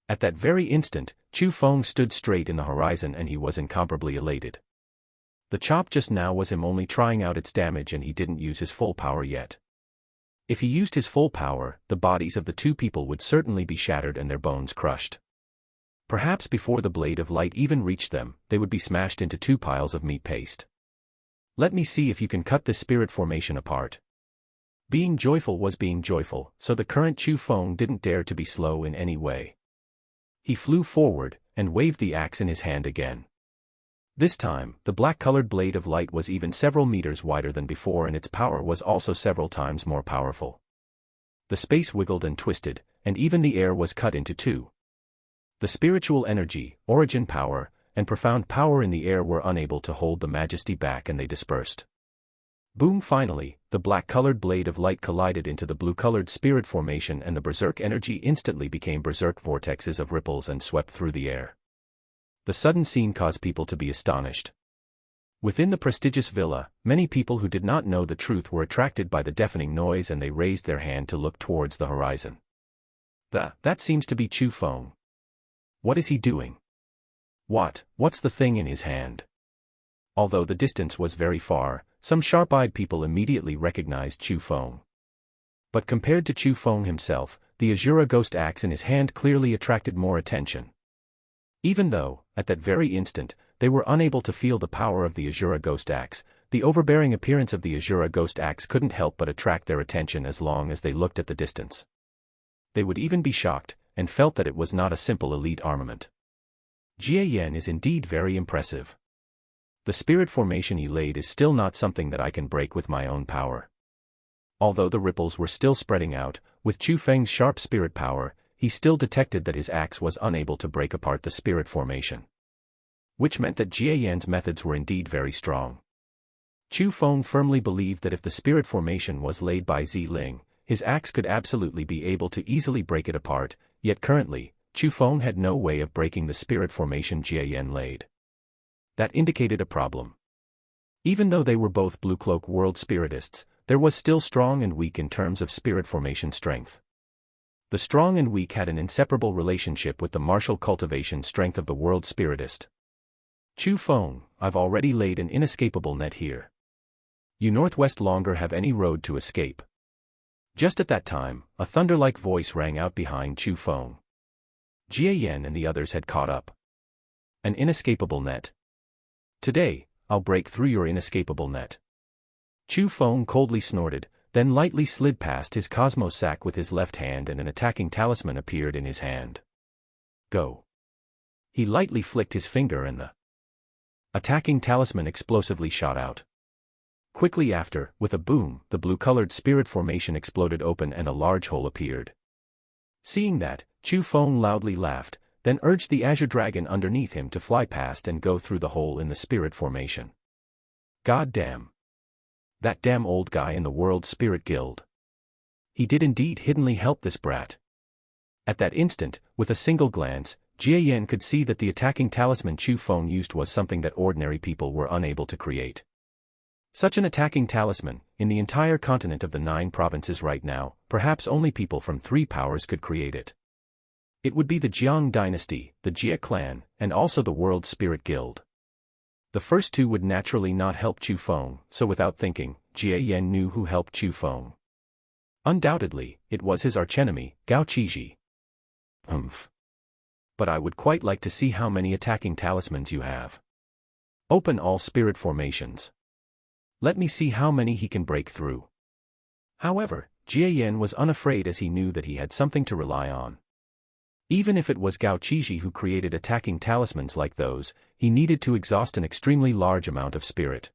[SPEAKER 1] At that very instant, Chu Feng stood straight in the horizon and he was incomparably elated. The chop just now was him only trying out its damage and he didn't use his full power yet. If he used his full power, the bodies of the 2 people would certainly be shattered and their bones crushed. Perhaps before the blade of light even reached them, they would be smashed into 2 piles of meat paste. Let me see if you can cut this spirit formation apart. Being joyful was being joyful, so the current Chu Feng didn't dare to be slow in any way. He flew forward, and waved the axe in his hand again. This time, the black-colored blade of light was even several meters wider than before and its power was also several times more powerful. The space wiggled and twisted, and even the air was cut into 2. The spiritual energy, origin power, and profound power in the air were unable to hold the majesty back and they dispersed. Boom! Finally, the black-colored blade of light collided into the blue-colored spirit formation and the berserk energy instantly became berserk vortexes of ripples and swept through the air. The sudden scene caused people to be astonished. Within the prestigious villa, many people who did not know the truth were attracted by the deafening noise and they raised their hand to look towards the horizon. That seems to be Chu Feng. What is he doing? What's the thing in his hand? Although the distance was very far, some sharp-eyed people immediately recognized Chu Feng. But compared to Chu Feng himself, the Azura Ghost Axe in his hand clearly attracted more attention. Even though, at that very instant, they were unable to feel the power of the Azura Ghost Axe, the overbearing appearance of the Azura Ghost Axe couldn't help but attract their attention as long as they looked at the distance. They would even be shocked, and felt that it was not a simple elite armament. Jie Yan is indeed very impressive. The spirit formation he laid is still not something that I can break with my own power. Although the ripples were still spreading out, with Chu Feng's sharp spirit power, he still detected that his axe was unable to break apart the spirit formation. Which meant that Jie Yan's methods were indeed very strong. Chu Feng firmly believed that if the spirit formation was laid by Ling, his axe could absolutely be able to easily break it apart, yet currently, Chu Feng had no way of breaking the spirit formation Jie Yan laid. That indicated a problem. Even though they were both Blue Cloak World Spiritists, there was still strong and weak in terms of spirit formation strength. The strong and weak had an inseparable relationship with the martial cultivation strength of the world spiritist. Chu Feng, I've already laid an inescapable net here. You northwest longer have any road to escape. Just at that time, a thunder-like voice rang out behind Chu Feng. Jie Yan and the others had caught up. An inescapable net. Today, I'll break through your inescapable net. Chu Feng coldly snorted, then lightly slid past his cosmos sack with his left hand and an attacking talisman appeared in his hand. Go. He lightly flicked his finger and the attacking talisman explosively shot out. Quickly after, with a boom, the blue-colored spirit formation exploded open and a large hole appeared. Seeing that, Chu Feng loudly laughed, then urged the azure dragon underneath him to fly past and go through the hole in the spirit formation. God damn. That damn old guy in the World Spirit Guild. He did indeed hiddenly help this brat. At that instant, with a single glance, Jie Yan could see that the attacking talisman Chu Feng used was something that ordinary people were unable to create. Such an attacking talisman, in the entire continent of the 9 provinces right now, perhaps only people from 3 powers could create it. It would be the Jiang dynasty, the Jie clan, and also the World Spirit Guild. The first 2 would naturally not help Chu Feng, so without thinking, Jie Yan knew who helped Chu Feng. Undoubtedly, it was his archenemy, Gao Qizhi. But I would quite like to see how many attacking talismans you have. Open all spirit formations. Let me see how many he can break through. However, Jie Yan was unafraid as he knew that he had something to rely on. Even if it was Gao Qizhi who created attacking talismans like those, he needed to exhaust an extremely large amount of spirit.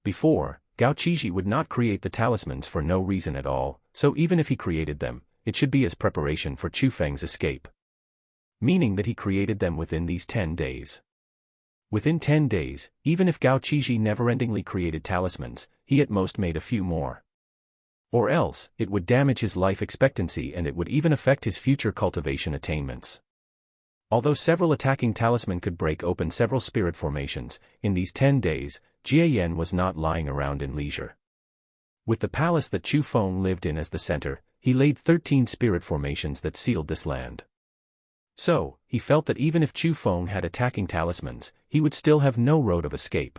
[SPEAKER 1] Before, Gao Qizhi would not create the talismans for no reason at all, so even if he created them, it should be as preparation for Chu Feng's escape. Meaning that he created them within these 10 days. Within 10 days, even if Gao Qizhi never-endingly created talismans, he at most made a few more. Or else, it would damage his life expectancy and it would even affect his future cultivation attainments. Although several attacking talisman could break open several spirit formations, in these 10 days, Jie Yan was not lying around in leisure. With the palace that Chu Feng lived in as the center, he laid 13 spirit formations that sealed this land. So, he felt that even if Chu Feng had attacking talismans, he would still have no road of escape.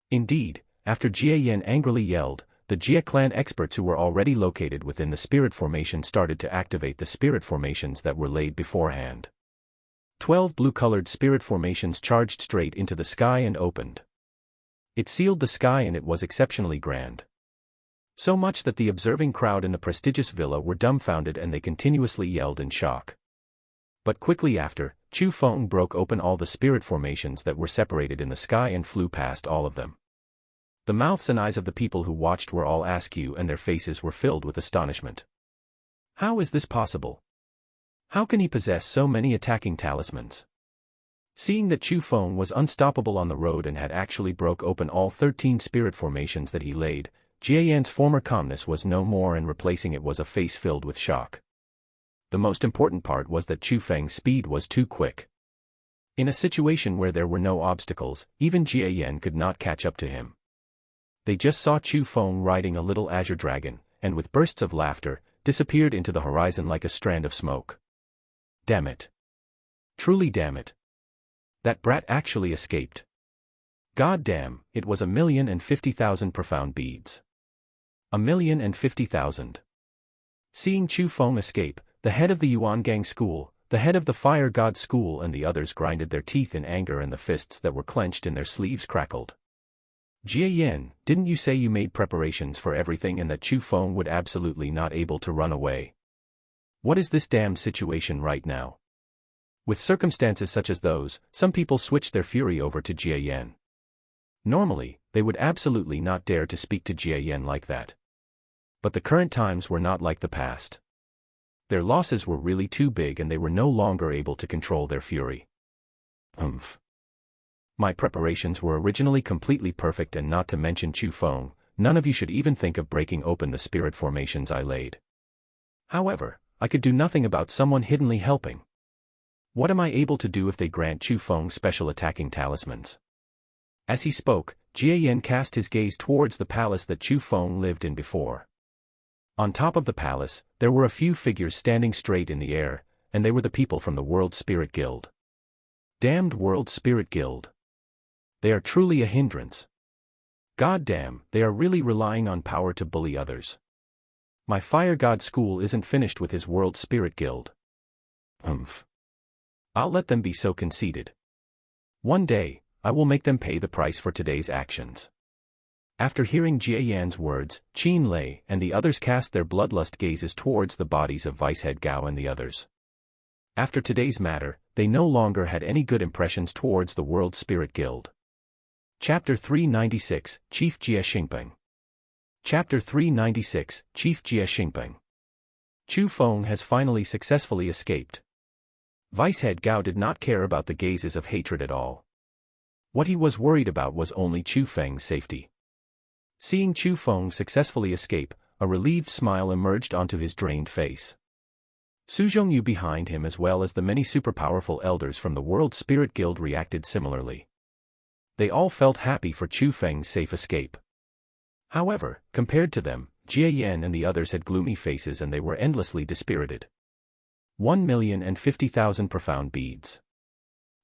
[SPEAKER 1] Indeed, after Jie Yan angrily yelled, the Jie clan experts who were already located within the spirit formation started to activate the spirit formations that were laid beforehand. 12 blue-colored spirit formations charged straight into the sky and opened. It sealed the sky and it was exceptionally grand. So much that the observing crowd in the prestigious villa were dumbfounded and they continuously yelled in shock. But quickly after, Chu Feng broke open all the spirit formations that were separated in the sky and flew past all of them. The mouths and eyes of the people who watched were all askew and their faces were filled with astonishment. How is this possible? How can he possess so many attacking talismans? Seeing that Chu Feng was unstoppable on the road and had actually broke open all 13 spirit formations that he laid, Jie Yan's former calmness was no more and replacing it was a face filled with shock. The most important part was that Chu Feng's speed was too quick. In a situation where there were no obstacles, even Jie Yan could not catch up to him. They just saw Chu Feng riding a little azure dragon, and with bursts of laughter, disappeared into the horizon like a strand of smoke. Damn it. Truly damn it. That brat actually escaped. God damn, it was 1,050,000 profound beads. 1,050,000. Seeing Chu Feng escape, the head of the Yuan Gang school, the head of the Fire God school and the others grinded their teeth in anger and the fists that were clenched in their sleeves crackled. Jie Yan, didn't you say you made preparations for everything and that Chu Feng would absolutely not able to run away? What is this damn situation right now? With circumstances such as those, some people switch their fury over to Jie Yan. Normally, they would absolutely not dare to speak to Jie Yan like that. But the current times were not like the past. Their losses were really too big and they were no longer able to control their fury. My preparations were originally completely perfect and not to mention Chu Feng, none of you should even think of breaking open the spirit formations I laid. However, I could do nothing about someone hiddenly helping. What am I able to do if they grant Chu Feng special attacking talismans? As he spoke, Jie Yan cast his gaze towards the palace that Chu Feng lived in before. On top of the palace, there were a few figures standing straight in the air, and they were the people from the World Spirit Guild. Damned World Spirit Guild. They are truly a hindrance. Goddamn, they are really relying on power to bully others. My Fire God School isn't finished with his World Spirit Guild. I'll let them be so conceited. One day, I will make them pay the price for today's actions. After hearing Jie Yan's words, Qin Lei and the others cast their bloodlust gazes towards the bodies of Vicehead Gao and the others. After today's matter, they no longer had any good impressions towards the World Spirit Guild. Chapter 396, Chief Jie Xingpeng. Chapter 396, Chief Jie Xingpeng. Chu Feng has finally successfully escaped. Vicehead Gao did not care about the gazes of hatred at all. What he was worried about was only Chu Feng's safety. Seeing Chu Feng successfully escape, a relieved smile emerged onto his drained face. Su Zhongyu behind him as well as the many super-powerful elders from the World Spirit Guild reacted similarly. They all felt happy for Chu Feng's safe escape. However, compared to them, Jie Yan and the others had gloomy faces and they were endlessly dispirited. 1,050,000 profound beads.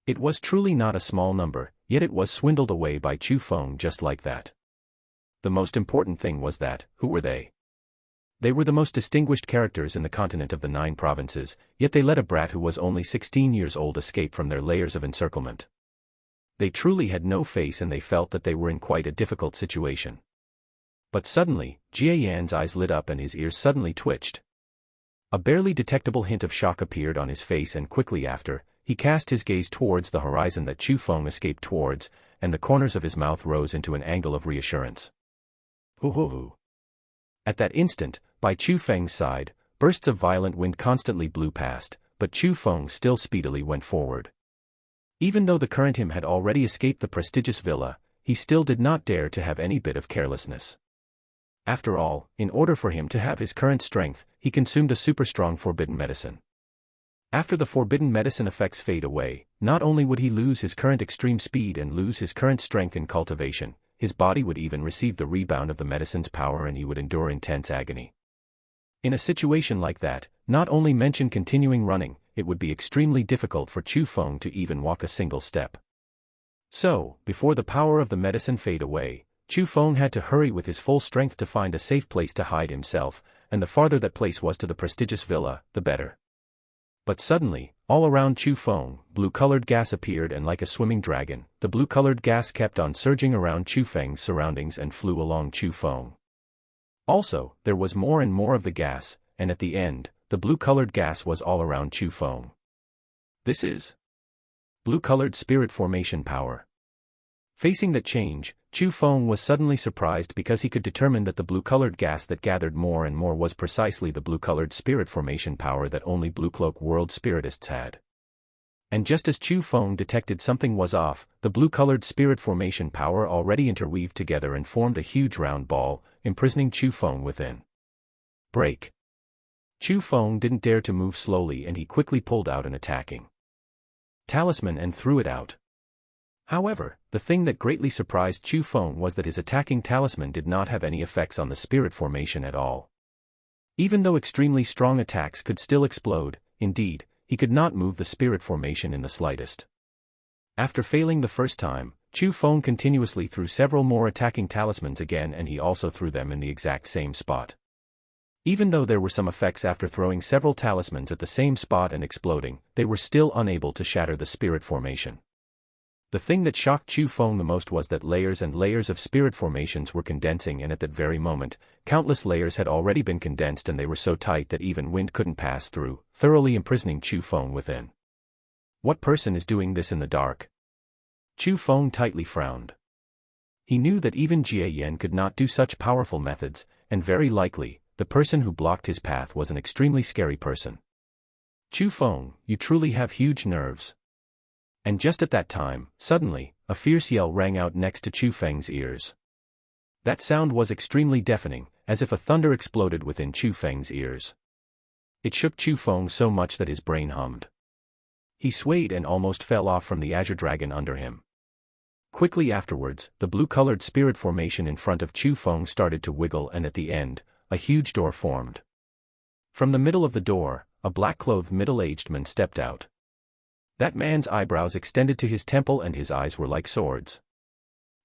[SPEAKER 1] It was truly not a small number, yet it was swindled away by Chu Feng just like that. The most important thing was that, who were they? They were the most distinguished characters in the continent of the 9 provinces, yet they let a brat who was only 16 years old escape from their layers of encirclement. They truly had no face and they felt that they were in quite a difficult situation. But suddenly, Jie Yan's eyes lit up and his ears suddenly twitched. A barely detectable hint of shock appeared on his face and quickly after, he cast his gaze towards the horizon that Chu Feng escaped towards, and the corners of his mouth rose into an angle of reassurance. Hoo-hoo-hoo. At that instant, by Chu Feng's side, bursts of violent wind constantly blew past, but Chu Feng still speedily went forward. Even though the current him had already escaped the prestigious villa, he still did not dare to have any bit of carelessness. After all, in order for him to have his current strength, he consumed a super-strong forbidden medicine. After the forbidden medicine effects fade away, not only would he lose his current extreme speed and lose his current strength in cultivation, his body would even receive the rebound of the medicine's power and he would endure intense agony. In a situation like that, not only mention continuing running, it would be extremely difficult for Chu Feng to even walk a single step. So, before the power of the medicine fade away, Chu Feng had to hurry with his full strength to find a safe place to hide himself, and the farther that place was to the prestigious villa, the better. But suddenly, all around Chu Feng, blue-colored gas appeared and like a swimming dragon, the blue-colored gas kept on surging around Chu Feng's surroundings and flew along Chu Feng. Also, there was more and more of the gas, and at the end, the blue-colored gas was all around Chu Feng. This is blue-colored spirit formation power. Facing that change, Chu Feng was suddenly surprised because he could determine that the blue-colored gas that gathered more and more was precisely the blue-colored spirit formation power that only Blue Cloak World Spiritists had. And just as Chu Feng detected something was off, the blue-colored spirit formation power already interweaved together and formed a huge round ball, imprisoning Chu Feng within. Break. Chu Feng didn't dare to move slowly and he quickly pulled out an attacking talisman and threw it out. However, the thing that greatly surprised Chu Feng was that his attacking talisman did not have any effects on the spirit formation at all. Even though extremely strong attacks could still explode, indeed, he could not move the spirit formation in the slightest. After failing the first time, Chu Feng continuously threw several more attacking talismans again and he also threw them in the exact same spot. Even though there were some effects after throwing several talismans at the same spot and exploding, they were still unable to shatter the spirit formation. The thing that shocked Chu Feng the most was that layers and layers of spirit formations were condensing and at that very moment, countless layers had already been condensed and they were so tight that even wind couldn't pass through, thoroughly imprisoning Chu Feng within. What person is doing this in the dark? Chu Feng tightly frowned. He knew that even Jie Yan could not do such powerful methods, and very likely, the person who blocked his path was an extremely scary person. Chu Feng, you truly have huge nerves. And just at that time, suddenly, a fierce yell rang out next to Chu Feng's ears. That sound was extremely deafening, as if a thunder exploded within Chu Feng's ears. It shook Chu Feng so much that his brain hummed. He swayed and almost fell off from the azure dragon under him. Quickly afterwards, the blue-colored spirit formation in front of Chu Feng started to wiggle and at the end, a huge door formed. From the middle of the door, a black-clothed middle-aged man stepped out. That man's eyebrows extended to his temple and his eyes were like swords.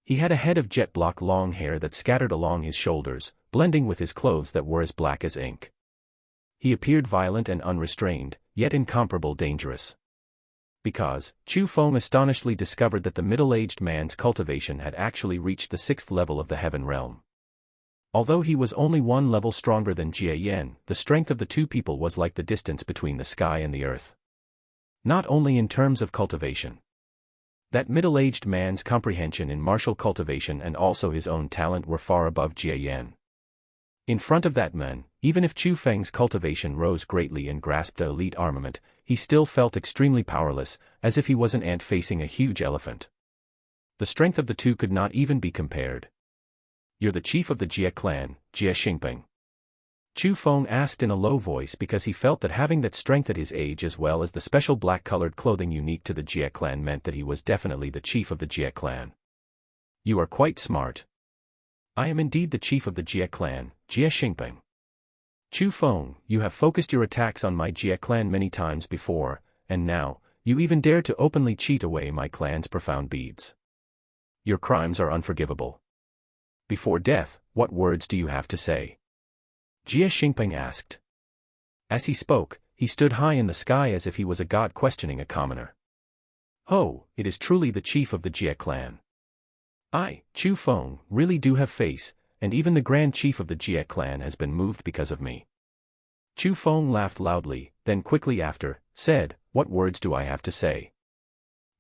[SPEAKER 1] He had a head of jet-black long hair that scattered along his shoulders, blending with his clothes that were as black as ink. He appeared violent and unrestrained, yet incomparable dangerous. Because, Chu Feng astonishedly discovered that the middle-aged man's cultivation had actually reached the 6th level of the heaven realm. Although he was only one level stronger than Jie Yan, the strength of the two people was like the distance between the sky and the earth. Not only in terms of cultivation. That middle-aged man's comprehension in martial cultivation and also his own talent were far above Jie Yan. In front of that man, even if Chu Feng's cultivation rose greatly and grasped the elite armament, he still felt extremely powerless, as if he was an ant facing a huge elephant. The strength of the two could not even be compared. "You're the chief of the Jie clan, Jie Xingping?" Chu Feng asked in a low voice because he felt that having that strength at his age as well as the special black-colored clothing unique to the Jie clan meant that he was definitely the chief of the Jie clan. "You are quite smart." "I am indeed the chief of the Jie clan, Jie Xingping." "Chu Feng, you have focused your attacks on my Jie clan many times before, and now, you even dare to openly cheat away my clan's profound beads. Your crimes are unforgivable. Before death, what words do you have to say?" Jie Xingping asked. As he spoke, he stood high in the sky as if he was a god questioning a commoner. "Oh, it is truly the chief of the Jie clan. I, Chu Feng, really do have face, and even the grand chief of the Jie clan has been moved because of me." Chu Feng laughed loudly, then quickly after, said, "What words do I have to say?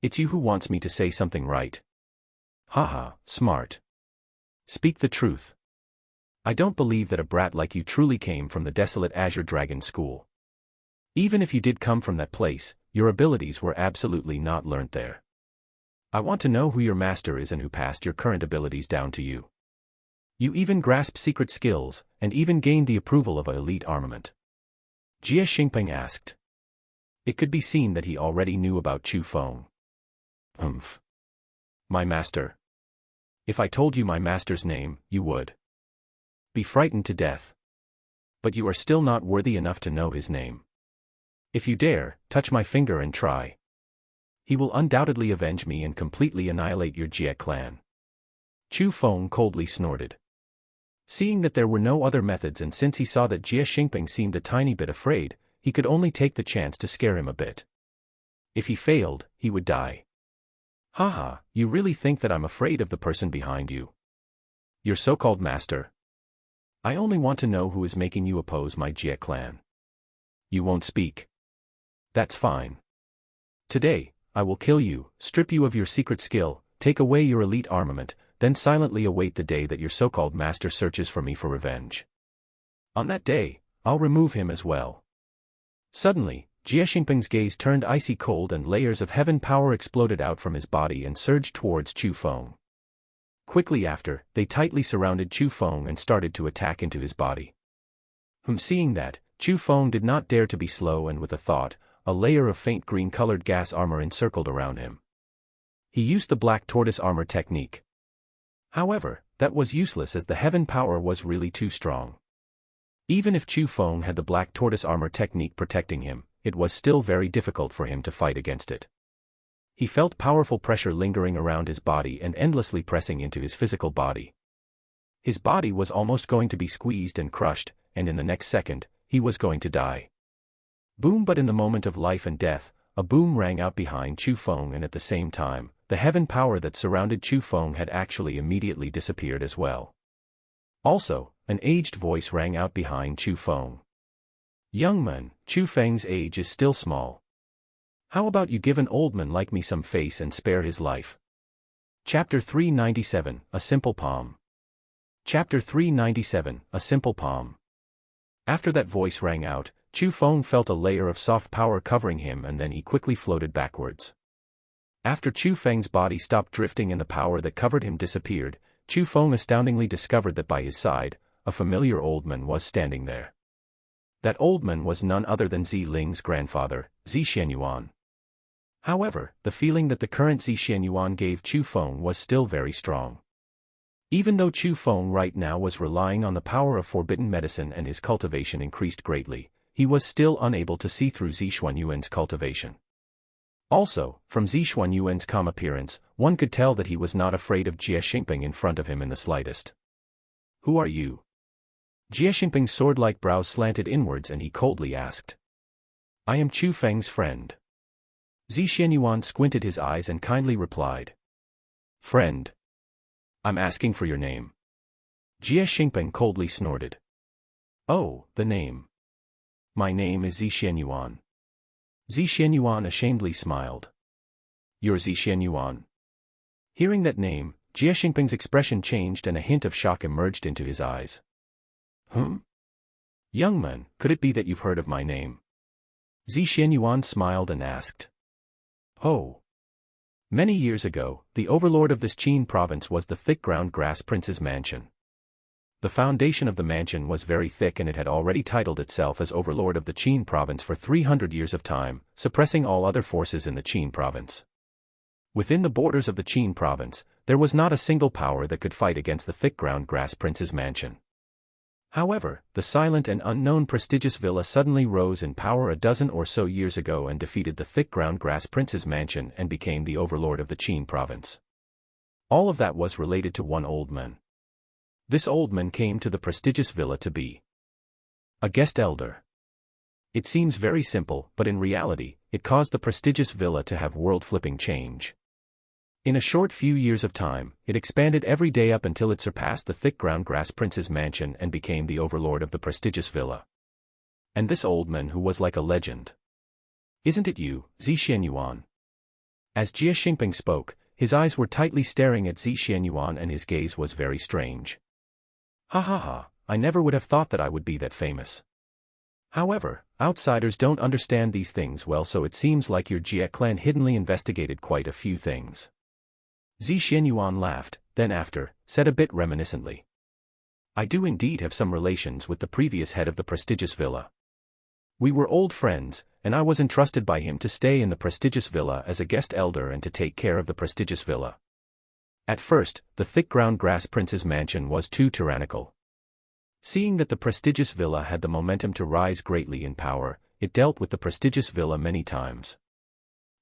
[SPEAKER 1] It's you who wants me to say something, right? Haha, smart. Speak the truth. I don't believe that a brat like you truly came from the desolate Azure Dragon School. Even if you did come from that place, your abilities were absolutely not learnt there. I want to know who your master is and who passed your current abilities down to you. You even grasp secret skills, and even gained the approval of an elite armament." Jie Xingping asked. It could be seen that he already knew about Chu Feng. My master. If I told you my master's name, you would be frightened to death. But you are still not worthy enough to know his name. If you dare, touch my finger and try. He will undoubtedly avenge me and completely annihilate your Jie clan." Chu Feng coldly snorted. Seeing that there were no other methods and since he saw that Jie Xingping seemed a tiny bit afraid, he could only take the chance to scare him a bit. If he failed, he would die. "Haha, you really think that I'm afraid of the person behind you? Your so-called master? I only want to know who is making you oppose my Jie clan. You won't speak. That's fine. Today, I will kill you, strip you of your secret skill, take away your elite armament, then silently await the day that your so-called master searches for me for revenge. On that day, I'll remove him as well." Suddenly, Jie Xingping's gaze turned icy cold and layers of heaven power exploded out from his body and surged towards Chu Feng. Quickly after, they tightly surrounded Chu Feng and started to attack into his body. Seeing that, Chu Feng did not dare to be slow and with a thought, a layer of faint green-colored gas armor encircled around him. He used the black tortoise armor technique. However, that was useless as the heaven power was really too strong. Even if Chu Feng had the black tortoise armor technique protecting him, it was still very difficult for him to fight against it. He felt powerful pressure lingering around his body and endlessly pressing into his physical body. His body was almost going to be squeezed and crushed, and in the next second, he was going to die. Boom! But in the moment of life and death, a boom rang out behind Chu Feng and at the same time, the heaven power that surrounded Chu Feng had actually immediately disappeared as well. Also, an aged voice rang out behind Chu Feng. "Young man, Chu Feng's age is still small. How about you give an old man like me some face and spare his life?" Chapter 397, A Simple Palm. Chapter 397, A Simple Palm. After that voice rang out, Chu Feng felt a layer of soft power covering him and then he quickly floated backwards. After Chu Feng's body stopped drifting and the power that covered him disappeared, Chu Feng astoundingly discovered that by his side, a familiar old man was standing there. That old man was none other than Zi Ling's grandfather, Zi Xianyuan. However, the feeling that the current Zi Xianyuan gave Chu Feng was still very strong. Even though Chu Feng right now was relying on the power of forbidden medicine and his cultivation increased greatly, he was still unable to see through Zixuanyuan's cultivation. Also, from Zixuanyuan's calm appearance, one could tell that he was not afraid of Jie Xingping in front of him in the slightest. "Who are you?" Jie Xingping's sword-like brows slanted inwards and he coldly asked. "I am Chu Feng's friend." Zixuanyuan squinted his eyes and kindly replied. "Friend? I'm asking for your name." Jie Xingping coldly snorted. "Oh, the name. My name is Zixuanyuan." Zixuanyuan ashamedly smiled. "You're Zixuanyuan?" Hearing that name, Jie Xingping's expression changed and a hint of shock emerged into his eyes. Young man, could it be that you've heard of my name?" Zixuanyuan smiled and asked. "Oh. Many years ago, the overlord of this Qin province was the thick-ground grass prince's mansion. The foundation of the mansion was very thick and it had already titled itself as overlord of the Qin province for 300 years of time, suppressing all other forces in the Qin province. Within the borders of the Qin province, there was not a single power that could fight against the thick-ground grass prince's mansion. However, the silent and unknown prestigious villa suddenly rose in power a dozen or so years ago and defeated the thick-ground grass prince's mansion and became the overlord of the Qin province. All of that was related to one old man. This old man came to the prestigious villa to be a guest elder. It seems very simple, but in reality, it caused the prestigious villa to have world-flipping change. In a short few years of time, it expanded every day up until it surpassed the thick-ground grass prince's mansion and became the overlord of the prestigious villa. And this old man who was like a legend. Isn't it you, Zixuanyuan?" As Jie Xingping spoke, his eyes were tightly staring at Zixuanyuan and his gaze was very strange. "Ha ha ha, I never would have thought that I would be that famous. However, outsiders don't understand these things well, so it seems like your Jie clan hiddenly investigated quite a few things." Zixuanyuan laughed, then after, said a bit reminiscently. "I do indeed have some relations with the previous head of the prestigious villa. We were old friends, and I was entrusted by him to stay in the prestigious villa as a guest elder and to take care of the prestigious villa. At first, the thick-ground grass prince's mansion was too tyrannical. Seeing that the prestigious villa had the momentum to rise greatly in power, it dealt with the prestigious villa many times.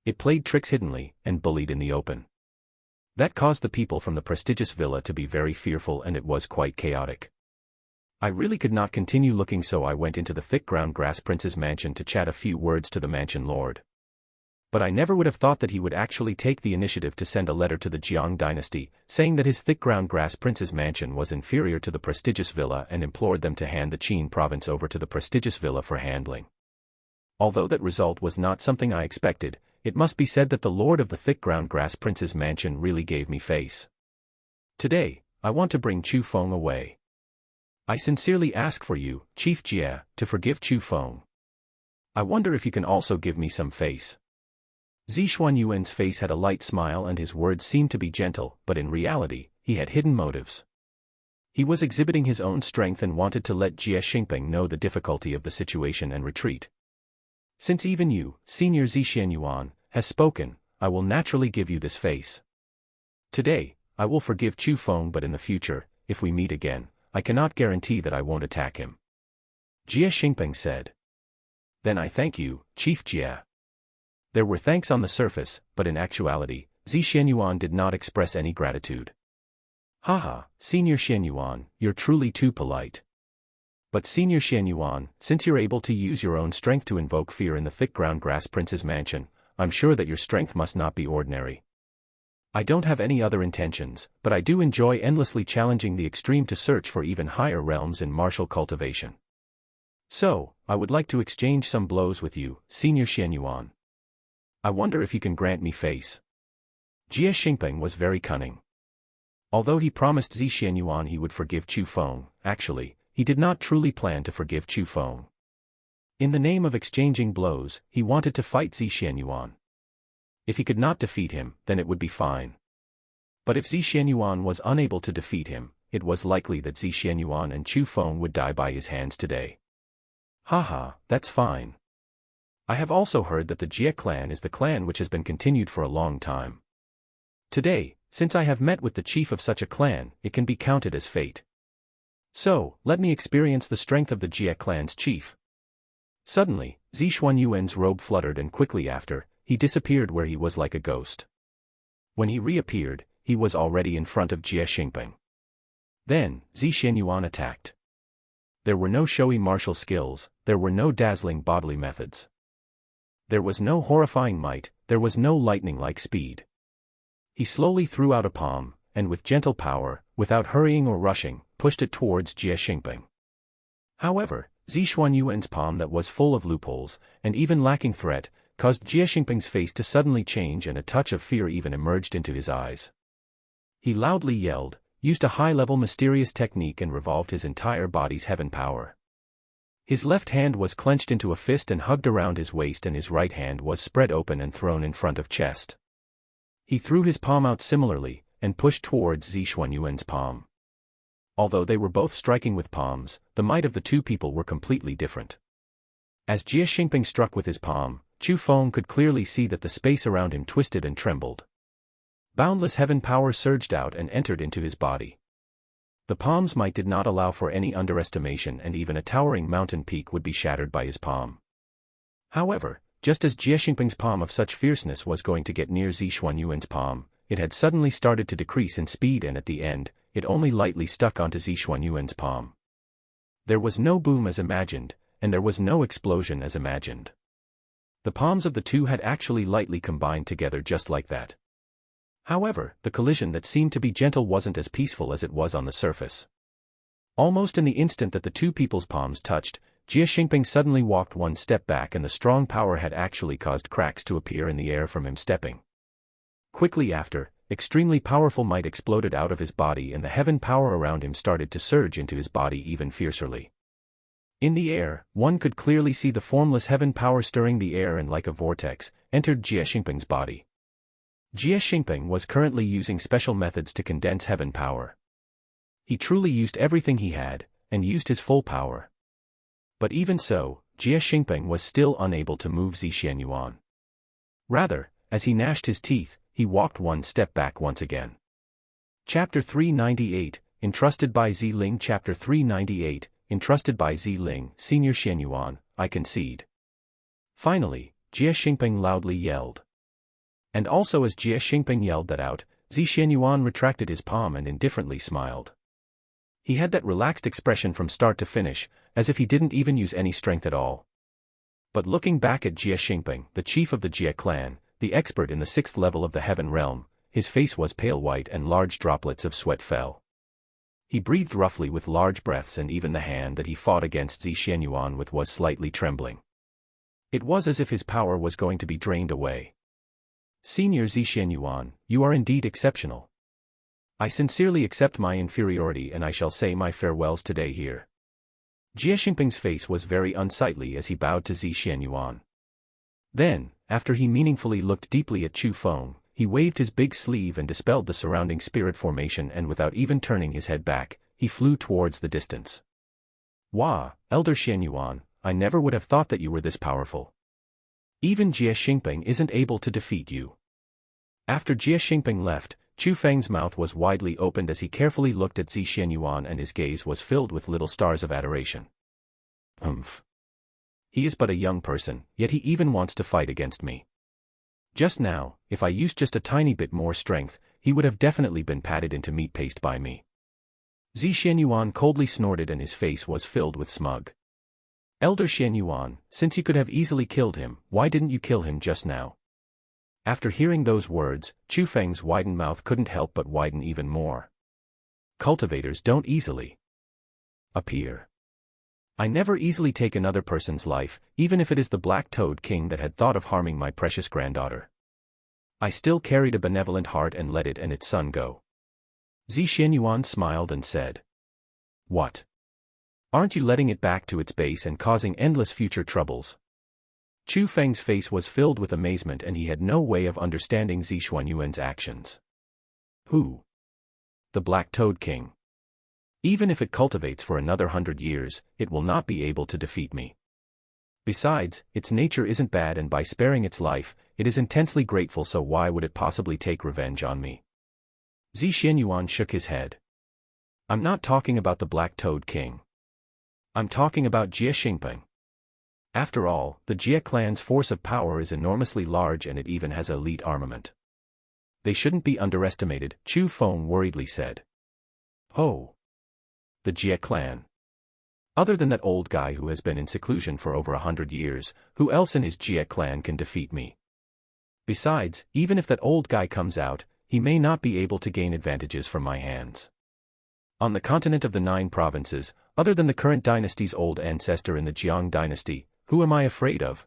[SPEAKER 1] It played tricks hiddenly, and bullied in the open. That caused the people from the prestigious villa to be very fearful and it was quite chaotic. I really could not continue looking, so I went into the thick-ground grass prince's mansion to chat a few words to the mansion lord. But I never would have thought that he would actually take the initiative to send a letter to the Jiang dynasty, saying that his thick-ground grass prince's mansion was inferior to the prestigious villa and implored them to hand the Qin province over to the prestigious villa for handling. Although that result was not something I expected, it must be said that the lord of the thick-ground grass prince's mansion really gave me face. Today, I want to bring Chu Feng away. I sincerely ask for you, Chief Jie, to forgive Chu Feng. I wonder if you can also give me some face." Zixuanyuan's face had a light smile and his words seemed to be gentle, but in reality, he had hidden motives. He was exhibiting his own strength and wanted to let Jie Xingping know the difficulty of the situation and retreat. "Since even you, Senior Zixuanyuan, has spoken, I will naturally give you this face. Today, I will forgive Chu Feng, but in the future, if we meet again, I cannot guarantee that I won't attack him," Jie Xingping said. "Then I thank you, Chief Jie." There were thanks on the surface, but in actuality, Zixuanyuan did not express any gratitude. "Haha, Senior Xianyuan, you're truly too polite. But Senior Xianyuan, since you're able to use your own strength to invoke fear in the thick-ground grass prince's mansion, I'm sure that your strength must not be ordinary. I don't have any other intentions, but I do enjoy endlessly challenging the extreme to search for even higher realms in martial cultivation. So, I would like to exchange some blows with you, Senior Xianyuan. I wonder if you can grant me face." Jie Xingping was very cunning. Although he promised Zixuanyuan he would forgive Chu Feng, actually, he did not truly plan to forgive Chu Feng. In the name of exchanging blows, he wanted to fight Zixuanyuan. If he could not defeat him, then it would be fine. But if Zixuanyuan was unable to defeat him, it was likely that Zixuanyuan and Chu Feng would die by his hands today. Haha, that's fine. I have also heard that the Jie clan is the clan which has been continued for a long time. Today, Since I have met with the chief of such a clan, it can be counted as fate. So, let me experience the strength of the Jie clan's chief. Suddenly, Zixuanyuan's robe fluttered and quickly after, he disappeared where he was like a ghost. When he reappeared, he was already in front of Jie Xingping. Then, Zixuanyuan attacked. There were no showy martial skills, there were no dazzling bodily methods. There was no horrifying might, there was no lightning-like speed. He slowly threw out a palm, and with gentle power, without hurrying or rushing, pushed it towards Jie Xingping. However, Zixuanyuan's palm that was full of loopholes, and even lacking threat, caused Jie Xingping's face to suddenly change and a touch of fear even emerged into his eyes. He loudly yelled, used a high-level mysterious technique and revolved his entire body's heaven power. His left hand was clenched into a fist and hugged around his waist, and his right hand was spread open and thrown in front of chest. He threw his palm out similarly, and pushed towards Zixuanyuan's palm. Although they were both striking with palms, the might of the two people were completely different. As Jie Xingping struck with his palm, Chu Feng could clearly see that the space around him twisted and trembled. Boundless heaven power surged out and entered into his body. The palm's might did not allow for any underestimation, and even a towering mountain peak would be shattered by his palm. However, just as Jie Xingping's palm of such fierceness was going to get near Zixuanyuan's palm, it had suddenly started to decrease in speed, and at the end, it only lightly stuck onto Zixuanyuan's palm. There was no boom as imagined, and there was no explosion as imagined. The palms of the two had actually lightly combined together just like that. However, the collision that seemed to be gentle wasn't as peaceful as it was on the surface. Almost in the instant that the two people's palms touched, Jie Xingping suddenly walked one step back, and the strong power had actually caused cracks to appear in the air from him stepping. Quickly after, extremely powerful might exploded out of his body, and the heaven power around him started to surge into his body even fiercerly. In the air, one could clearly see the formless heaven power stirring the air and like a vortex, entered Jie Xingping's body. Jie Xingping was currently using special methods to condense heaven power. He truly used everything he had, and used his full power. But even so, Jie Xingping was still unable to move Zixuanyuan. Rather, as he gnashed his teeth, he walked one step back once again. Chapter 398, Entrusted by Zi Ling. Chapter 398, Entrusted by Zi Ling. Senior Xianyuan, I concede. Finally, Jie Xingping loudly yelled. And also as Jie Xingping yelled that out, Zixuanyuan retracted his palm and indifferently smiled. He had that relaxed expression from start to finish, as if he didn't even use any strength at all. But looking back at Jie Xingping, the chief of the Jie clan, the expert in the 6th level of the heaven realm, his face was pale white and large droplets of sweat fell. He breathed roughly with large breaths, and even the hand that he fought against Zixuanyuan with was slightly trembling. It was as if his power was going to be drained away. Senior Zixuanyuan, you are indeed exceptional. I sincerely accept my inferiority, and I shall say my farewells today here. Jie Xingping's face was very unsightly as he bowed to Zixuanyuan. Then, after he meaningfully looked deeply at Chu Feng, he waved his big sleeve and dispelled the surrounding spirit formation, and without even turning his head back, he flew towards the distance. Wah, Elder Xianyuan, I never would have thought that you were this powerful. Even Jie Xingping isn't able to defeat you. After Jie Xingping left, Chu Feng's mouth was widely opened as he carefully looked at Zixuanyuan, and his gaze was filled with little stars of adoration. He is but a young person, yet he even wants to fight against me. Just now, if I used just a tiny bit more strength, he would have definitely been patted into meat paste by me. Zixuanyuan coldly snorted, and his face was filled with smug. Elder Xianyuan, since you could have easily killed him, why didn't you kill him just now? After hearing those words, Chu Feng's widened mouth couldn't help but widen even more. Cultivators don't easily appear. I never easily take another person's life, even if it is the Black Toad King that had thought of harming my precious granddaughter. I still carried a benevolent heart and let it and its son go. Zixuanyuan smiled and said, What? Aren't you letting it back to its base and causing endless future troubles? Chu Feng's face was filled with amazement, and he had no way of understanding Zixuanyuan's actions. Who? The Black Toad King. Even if it cultivates for another 100 years, it will not be able to defeat me. Besides, its nature isn't bad, and by sparing its life, it is intensely grateful, so why would it possibly take revenge on me? Zi Xianyuan shook his head. I'm not talking about the Black Toad King. I'm talking about Jie Xingpeng. After all, the Jie clan's force of power is enormously large and it even has elite armament. They shouldn't be underestimated, Chu Feng worriedly said. Oh. The Jie clan. Other than that old guy who has been in seclusion for over 100 years, who else in his Jie clan can defeat me? Besides, even if that old guy comes out, he may not be able to gain advantages from my hands. On the continent of the 9 provinces, other than the current dynasty's old ancestor in the Jiang dynasty, who am I afraid of?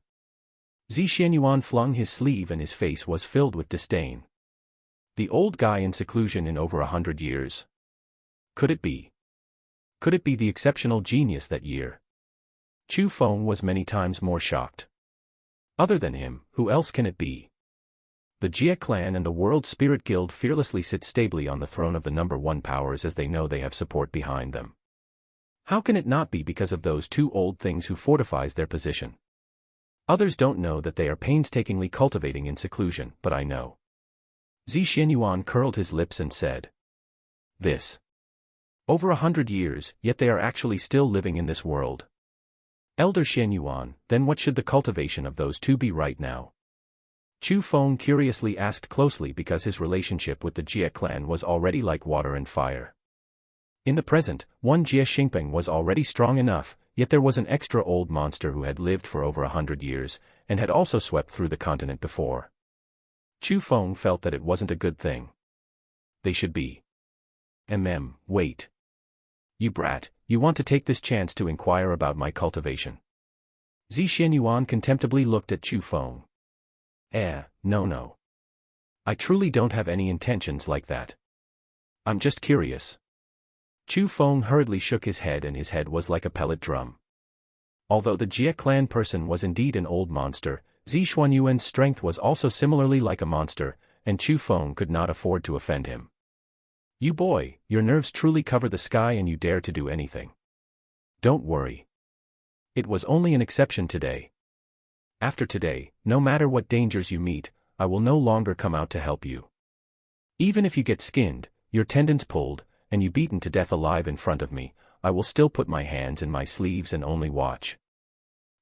[SPEAKER 1] Zi Xianyuan flung his sleeve and his face was filled with disdain. The old guy in seclusion in over 100 years. Could it be? Could it be the exceptional genius that year? Chu Feng was many times more shocked. Other than him, who else can it be? The Jie clan and the World Spirit Guild fearlessly sit stably on the throne of the number 1 powers as they know they have support behind them. How can it not be because of those 2 old things who fortifies their position? Others don't know that they are painstakingly cultivating in seclusion, but I know. Zi Xianyuan curled his lips and said. This. Over 100 years, yet they are actually still living in this world. Elder Xianyuan, then what should the cultivation of those 2 be right now? Chu Feng curiously asked closely because his relationship with the Jie clan was already like water and fire. In the present, one Jie Xingpeng was already strong enough, yet there was an extra old monster who had lived for over 100 years, and had also swept through the continent before. Chu Feng felt that it wasn't a good thing. They should be. Wait. You brat, you want to take this chance to inquire about my cultivation. Zi Xianyuan contemptibly looked at Chu Feng. No. I truly don't have any intentions like that. I'm just curious. Chu Feng hurriedly shook his head and his head was like a pellet drum. Although the Jie clan person was indeed an old monster, Zi Xuanyuan's strength was also similarly like a monster, and Chu Feng could not afford to offend him. You boy, your nerves truly cover the sky and you dare to do anything. Don't worry. It was only an exception today. After today, no matter what dangers you meet, I will no longer come out to help you. Even if you get skinned, your tendons pulled, and you beaten to death alive in front of me, I will still put my hands in my sleeves and only watch.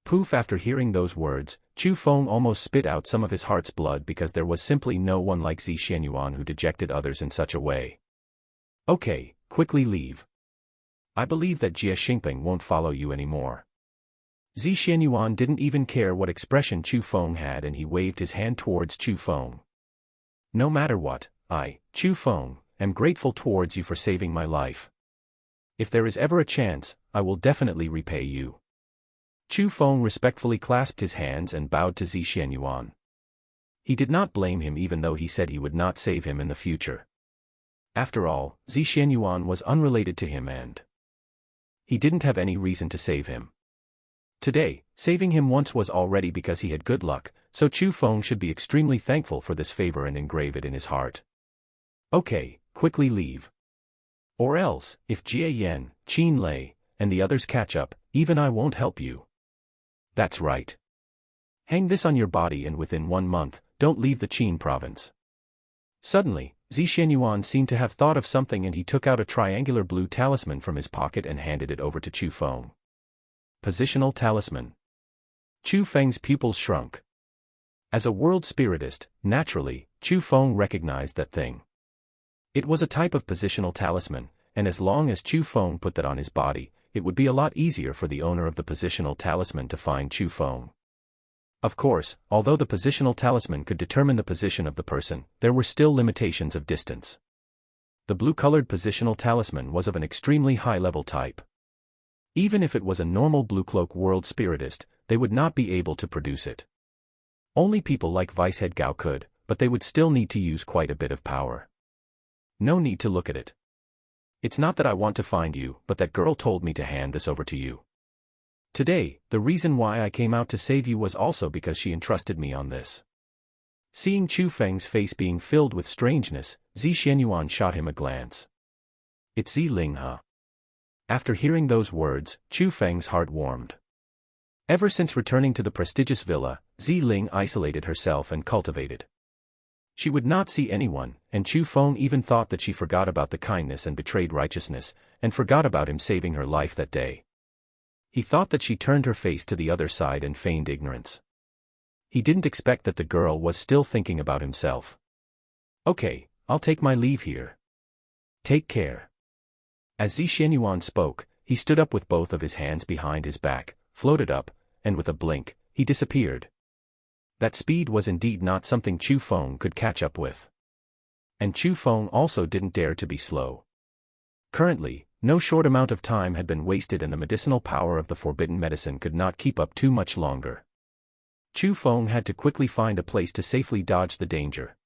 [SPEAKER 1] Poof! After hearing those words, Chu Feng almost spit out some of his heart's blood because there was simply no one like Zi Xianyuan who dejected others in such a way. Okay, quickly leave. I believe that Jie Xingpeng won't follow you anymore. Zi Xianyuan didn't even care what expression Chu Feng had and he waved his hand towards Chu Feng. No matter what, I, Chu Feng, am grateful towards you for saving my life. If there is ever a chance, I will definitely repay you. Chu Feng respectfully clasped his hands and bowed to Zi Xianyuan. He did not blame him even though he said he would not save him in the future. After all, Zi Xianyuan was unrelated to him and he didn't have any reason to save him. Today, saving him once was already because he had good luck, so Chu Feng should be extremely thankful for this favor and engrave it in his heart. Okay, quickly leave. Or else, if Jie Yan, Qin Lei, and the others catch up, even I won't help you. That's right. Hang this on your body and within 1 month, don't leave the Qin province. Suddenly, Zi Xianyuan seemed to have thought of something and he took out a triangular blue talisman from his pocket and handed it over to Chu Feng. Positional talisman. Chu Feng's pupils shrunk. As a world spiritist, naturally, Chu Feng recognized that thing. It was a type of positional talisman, and as long as Chu Feng put that on his body, it would be a lot easier for the owner of the positional talisman to find Chu Feng. Of course, although the positional talisman could determine the position of the person, there were still limitations of distance. The blue-colored positional talisman was of an extremely high-level type. Even if it was a normal Blue Cloak world spiritist, they would not be able to produce it. Only people like Vicehead Gao could, but they would still need to use quite a bit of power. No need to look at it. It's not that I want to find you, but that girl told me to hand this over to you. Today, the reason why I came out to save you was also because she entrusted me on this. Seeing Chu Feng's face being filled with strangeness, Zi Xianyuan shot him a glance. It's Zi Ling, huh? After hearing those words, Chu Feng's heart warmed. Ever since returning to the prestigious villa, Zi Ling isolated herself and cultivated. She would not see anyone, and Chu Feng even thought that she forgot about the kindness and betrayed righteousness, and forgot about him saving her life that day. He thought that she turned her face to the other side and feigned ignorance. He didn't expect that the girl was still thinking about himself. "Okay, I'll take my leave here. Take care." As Zi Xianyuan spoke, he stood up with both of his hands behind his back, floated up, and with a blink, he disappeared. That speed was indeed not something Chu Feng could catch up with. And Chu Feng also didn't dare to be slow. Currently, no short amount of time had been wasted and the medicinal power of the forbidden medicine could not keep up too much longer. Chu Feng had to quickly find a place to safely dodge the danger.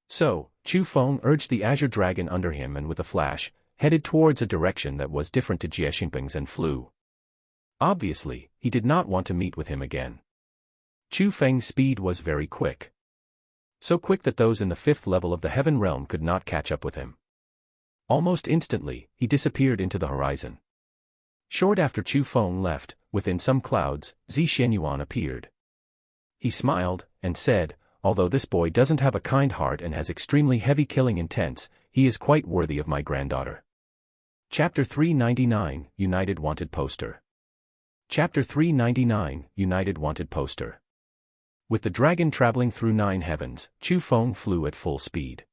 [SPEAKER 1] So, Chu Feng urged the azure dragon under him and with a flash, headed towards a direction that was different to Jie Xingping's and flew. Obviously, he did not want to meet with him again. Chu Feng's speed was very quick. So quick that those in the 5th level of the heaven realm could not catch up with him. Almost instantly, he disappeared into the horizon. Short after Chu Feng left, within some clouds, Zi Xianyuan appeared. He smiled, and said, "Although this boy doesn't have a kind heart and has extremely heavy killing intents, he is quite worthy of my granddaughter." Chapter 399, United Wanted Poster. Chapter 399, United Wanted Poster. With the dragon traveling through 9 heavens, Chu Feng flew at full speed.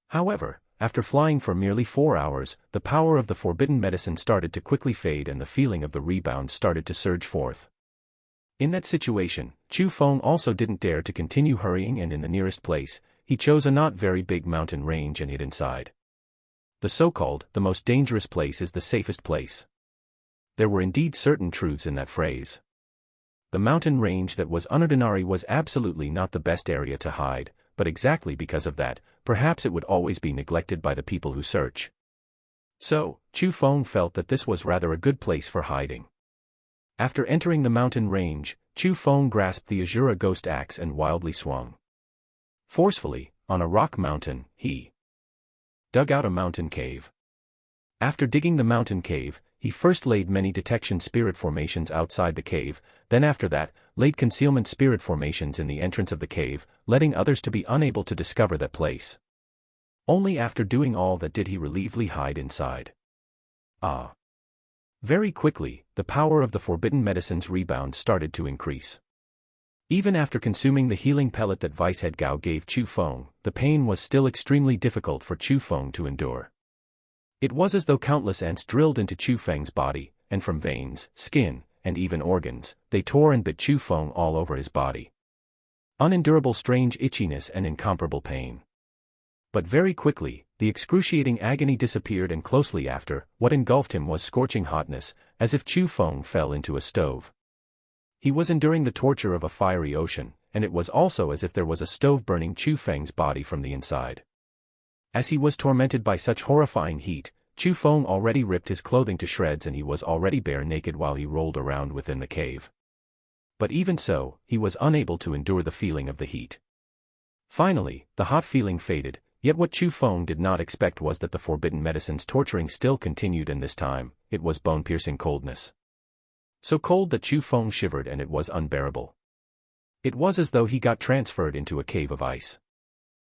[SPEAKER 1] However, after flying for merely 4 hours, the power of the forbidden medicine started to quickly fade and the feeling of the rebound started to surge forth. In that situation, Chu Feng also didn't dare to continue hurrying and in the nearest place, he chose a not very big mountain range and hid inside. The so-called, the most dangerous place is the safest place. There were indeed certain truths in that phrase. The mountain range that was unordinary was absolutely not the best area to hide, but exactly because of that, perhaps it would always be neglected by the people who search. So, Chu Feng felt that this was rather a good place for hiding. After entering the mountain range, Chu Feng grasped the Azura ghost axe and wildly swung. Forcefully, on a rock mountain, he dug out a mountain cave. After digging the mountain cave, he first laid many detection spirit formations outside the cave, then after that, laid concealment spirit formations in the entrance of the cave, letting others to be unable to discover that place. Only after doing all that did he relievely hide inside. Very quickly, the power of the forbidden medicine's rebound started to increase. Even after consuming the healing pellet that Vicehead Gao gave Chu Feng, the pain was still extremely difficult for Chu Feng to endure. It was as though countless ants drilled into Chu Feng's body, and from veins, skin, and even organs, they tore and bit Chu Feng all over his body. Unendurable strange itchiness and incomparable pain. But very quickly, the excruciating agony disappeared and closely after, what engulfed him was scorching hotness, as if Chu Feng fell into a stove. He was enduring the torture of a fiery ocean, and it was also as if there was a stove burning Chu Feng's body from the inside. As he was tormented by such horrifying heat, Chu Feng already ripped his clothing to shreds and he was already bare naked while he rolled around within the cave. But even so, he was unable to endure the feeling of the heat. Finally, the hot feeling faded, yet what Chu Feng did not expect was that the forbidden medicine's torturing still continued, and this time, it was bone-piercing coldness. So cold that Chu Feng shivered and it was unbearable. It was as though he got transferred into a cave of ice.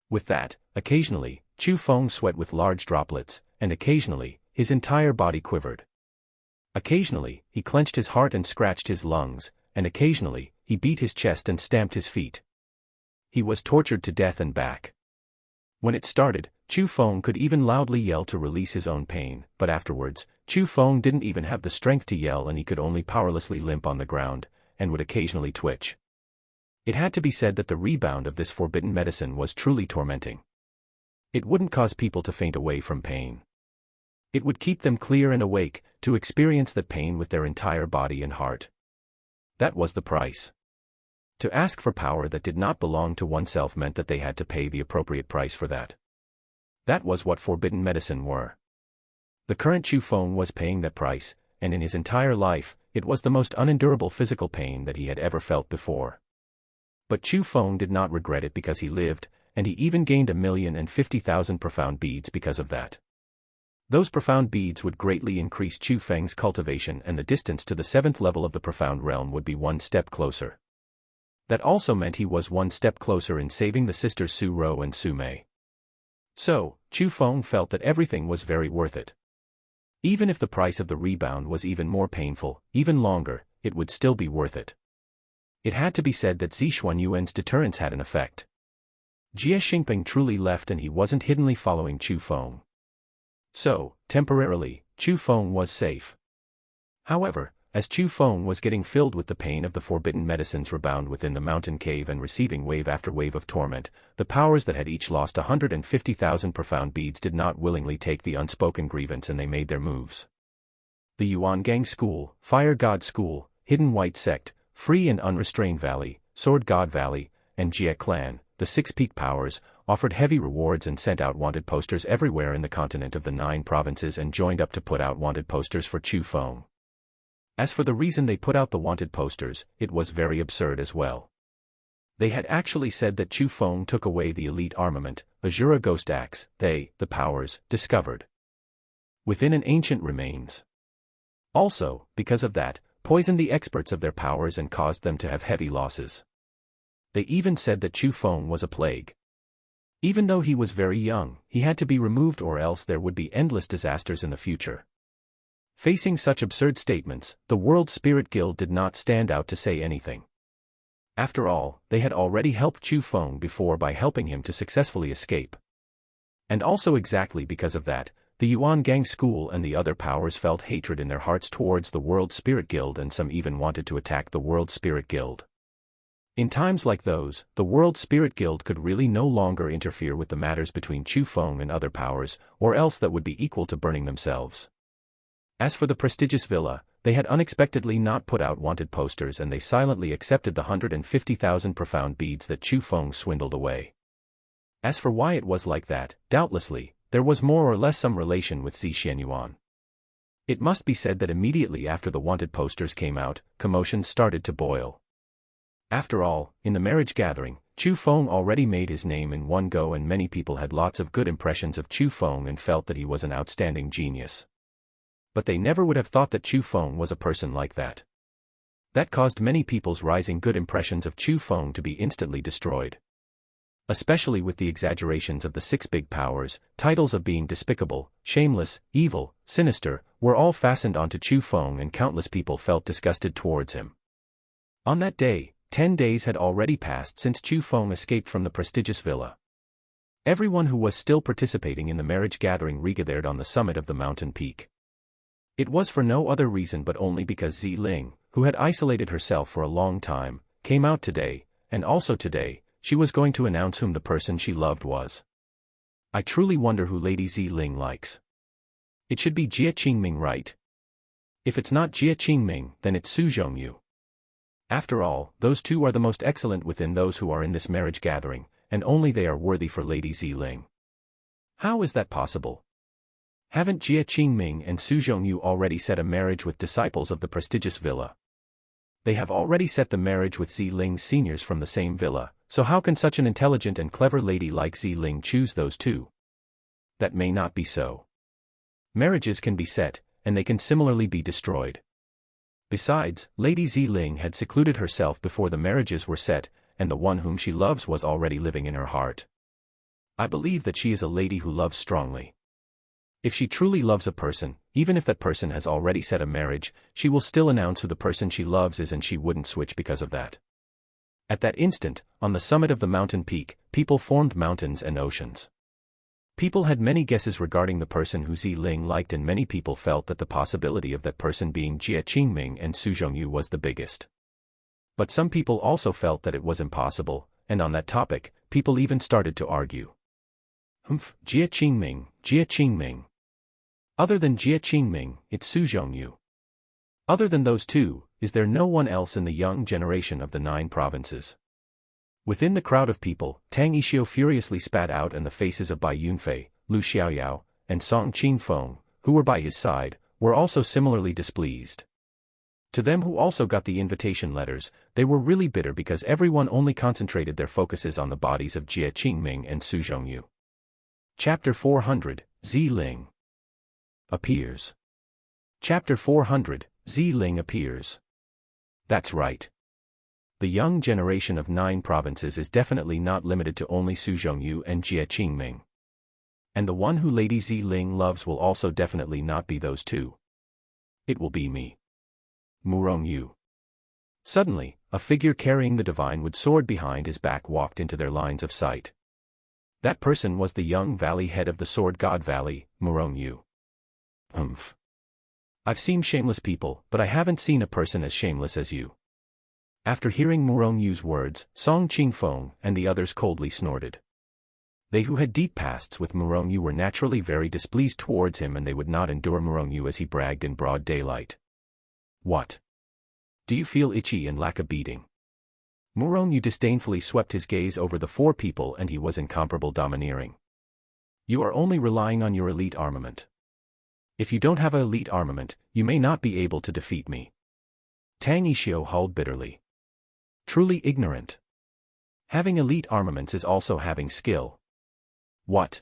[SPEAKER 1] With that, occasionally, Chu Feng sweat with large droplets, and occasionally, his entire body quivered. Occasionally, he clenched his heart and scratched his lungs, and occasionally, he beat his chest and stamped his feet. He was tortured to death and back. When it started, Chu Feng could even loudly yell to release his own pain, but afterwards, Chu Feng didn't even have the strength to yell and he could only powerlessly limp on the ground, and would occasionally twitch. It had to be said that the rebound of this forbidden medicine was truly tormenting. It wouldn't cause people to faint away from pain. It would keep them clear and awake, to experience that pain with their entire body and heart. That was the price. To ask for power that did not belong to oneself meant that they had to pay the appropriate price for that. That was what forbidden medicine were. The current Chu Feng was paying that price, and in his entire life, it was the most unendurable physical pain that he had ever felt before. But Chu Feng did not regret it because he lived, and he even gained 1,050,000 profound beads because of that. Those profound beads would greatly increase Chu Feng's cultivation and the distance to the 7th level of the profound realm would be one step closer. That also meant he was one step closer in saving the sisters Su Ro and Su Mei. So, Chu Feng felt that everything was very worth it. Even if the price of the rebound was even more painful, even longer, it would still be worth it. It had to be said that Zixuan Yuan's deterrence had an effect. Jie Xingping truly left and he wasn't hiddenly following Chu Feng. So, temporarily, Chu Feng was safe. However, as Chu Feng was getting filled with the pain of the forbidden medicines rebound within the mountain cave and receiving wave after wave of torment, the powers that had each lost 150,000 profound beads did not willingly take the unspoken grievance and they made their moves. The Yuan Gang School, Fire God School, Hidden White Sect, Free and Unrestrained Valley, Sword God Valley, and Jie Clan, the 6 peak powers, offered heavy rewards and sent out wanted posters everywhere in the continent of the 9 provinces and joined up to put out wanted posters for Chu Feng. As for the reason they put out the wanted posters, it was very absurd as well. They had actually said that Chu Feng took away the elite armament, Azura Ghost Axe, the powers, discovered within an ancient remains. Also, because of that, poisoned the experts of their powers and caused them to have heavy losses. They even said that Chu Feng was a plague. Even though he was very young, he had to be removed or else there would be endless disasters in the future. Facing such absurd statements, the World Spirit Guild did not stand out to say anything. After all, they had already helped Chu Feng before by helping him to successfully escape. And also exactly because of that, the Yuan Gang School and the other powers felt hatred in their hearts towards the World Spirit Guild and some even wanted to attack the World Spirit Guild. In times like those, the World Spirit Guild could really no longer interfere with the matters between Chu Feng and other powers, or else that would be equal to burning themselves. As for the prestigious villa, they had unexpectedly not put out wanted posters and they silently accepted the 150,000 profound beads that Chu Feng swindled away. As for why it was like that, doubtlessly, there was more or less some relation with Zixuan Yuan. It must be said that immediately after the wanted posters came out, commotions started to boil. After all, in the marriage gathering, Chu Feng already made his name in one go and many people had lots of good impressions of Chu Feng and felt that he was an outstanding genius. But they never would have thought that Chu Feng was a person like that. That caused many people's rising good impressions of Chu Feng to be instantly destroyed. Especially with the exaggerations of the 6 big powers, titles of being despicable, shameless, evil, sinister, were all fastened onto Chu Feng and countless people felt disgusted towards him. On that day, 10 days had already passed since Chu Feng escaped from the prestigious villa. Everyone who was still participating in the marriage gathering regathered on the summit of the mountain peak. It was for no other reason but only because Zi Ling, who had isolated herself for a long time, came out today, and also today, she was going to announce whom the person she loved was. I truly wonder who Lady Zi Ling likes. It should be Jie Qingming, right? If it's not Jie Qingming, then it's Su Zhongyu. After all, those two are the most excellent within those who are in this marriage gathering, and only they are worthy for Lady Zi Ling. How is that possible? Haven't Jie Qingming and Su Zhongyu already set a marriage with disciples of the prestigious villa? They have already set the marriage with Zi Ling's seniors from the same villa, so how can such an intelligent and clever lady like Zi Ling choose those two? That may not be so. Marriages can be set, and they can similarly be destroyed. Besides, Lady Zi Ling had secluded herself before the marriages were set, and the one whom she loves was already living in her heart. I believe that she is a lady who loves strongly. If she truly loves a person, even if that person has already set a marriage, she will still announce who the person she loves is and she wouldn't switch because of that. At that instant, on the summit of the mountain peak, people formed mountains and oceans. People had many guesses regarding the person who Zi Ling liked and many people felt that the possibility of that person being Jie Qingming and Su Zhongyu was the biggest. But some people also felt that it was impossible, and on that topic, people even started to argue. Jie Qingming, Jie Qingming. Other than Jie Qingming, it's Su Zhongyu. Other than those two, is there no one else in the young generation of the 9 provinces? Within the crowd of people, Tang Yixio furiously spat out and the faces of Bai Yunfei, Lu Xiaoyao, and Song Qingfeng, who were by his side, were also similarly displeased. To them who also got the invitation letters, they were really bitter because everyone only concentrated their focuses on the bodies of Jie Qingming and Su Zhongyu. Chapter 400, Zi Ling appears. Chapter 400, Zi Ling appears. That's right. The young generation of 9 provinces is definitely not limited to only Su Zhongyu and Jie Qingming. And the one who Lady Ziling loves will also definitely not be those two. It will be me. Murongyu. Suddenly, a figure carrying the divine wood sword behind his back walked into their lines of sight. That person was the young valley head of the sword god valley, Murongyu. Humph. I've seen shameless people, but I haven't seen a person as shameless as you. After hearing Murongyu's words, Song Qingfeng and the others coldly snorted. They who had deep pasts with Murongyu were naturally very displeased towards him, and they would not endure Murongyu as he bragged in broad daylight. What? Do you feel itchy and lack a beating? Murongyu disdainfully swept his gaze over the 4 people, and he was incomparable domineering. You are only relying on your elite armament. If you don't have an elite armament, you may not be able to defeat me. Tang Yixio howled bitterly. Truly ignorant. Having elite armaments is also having skill. What?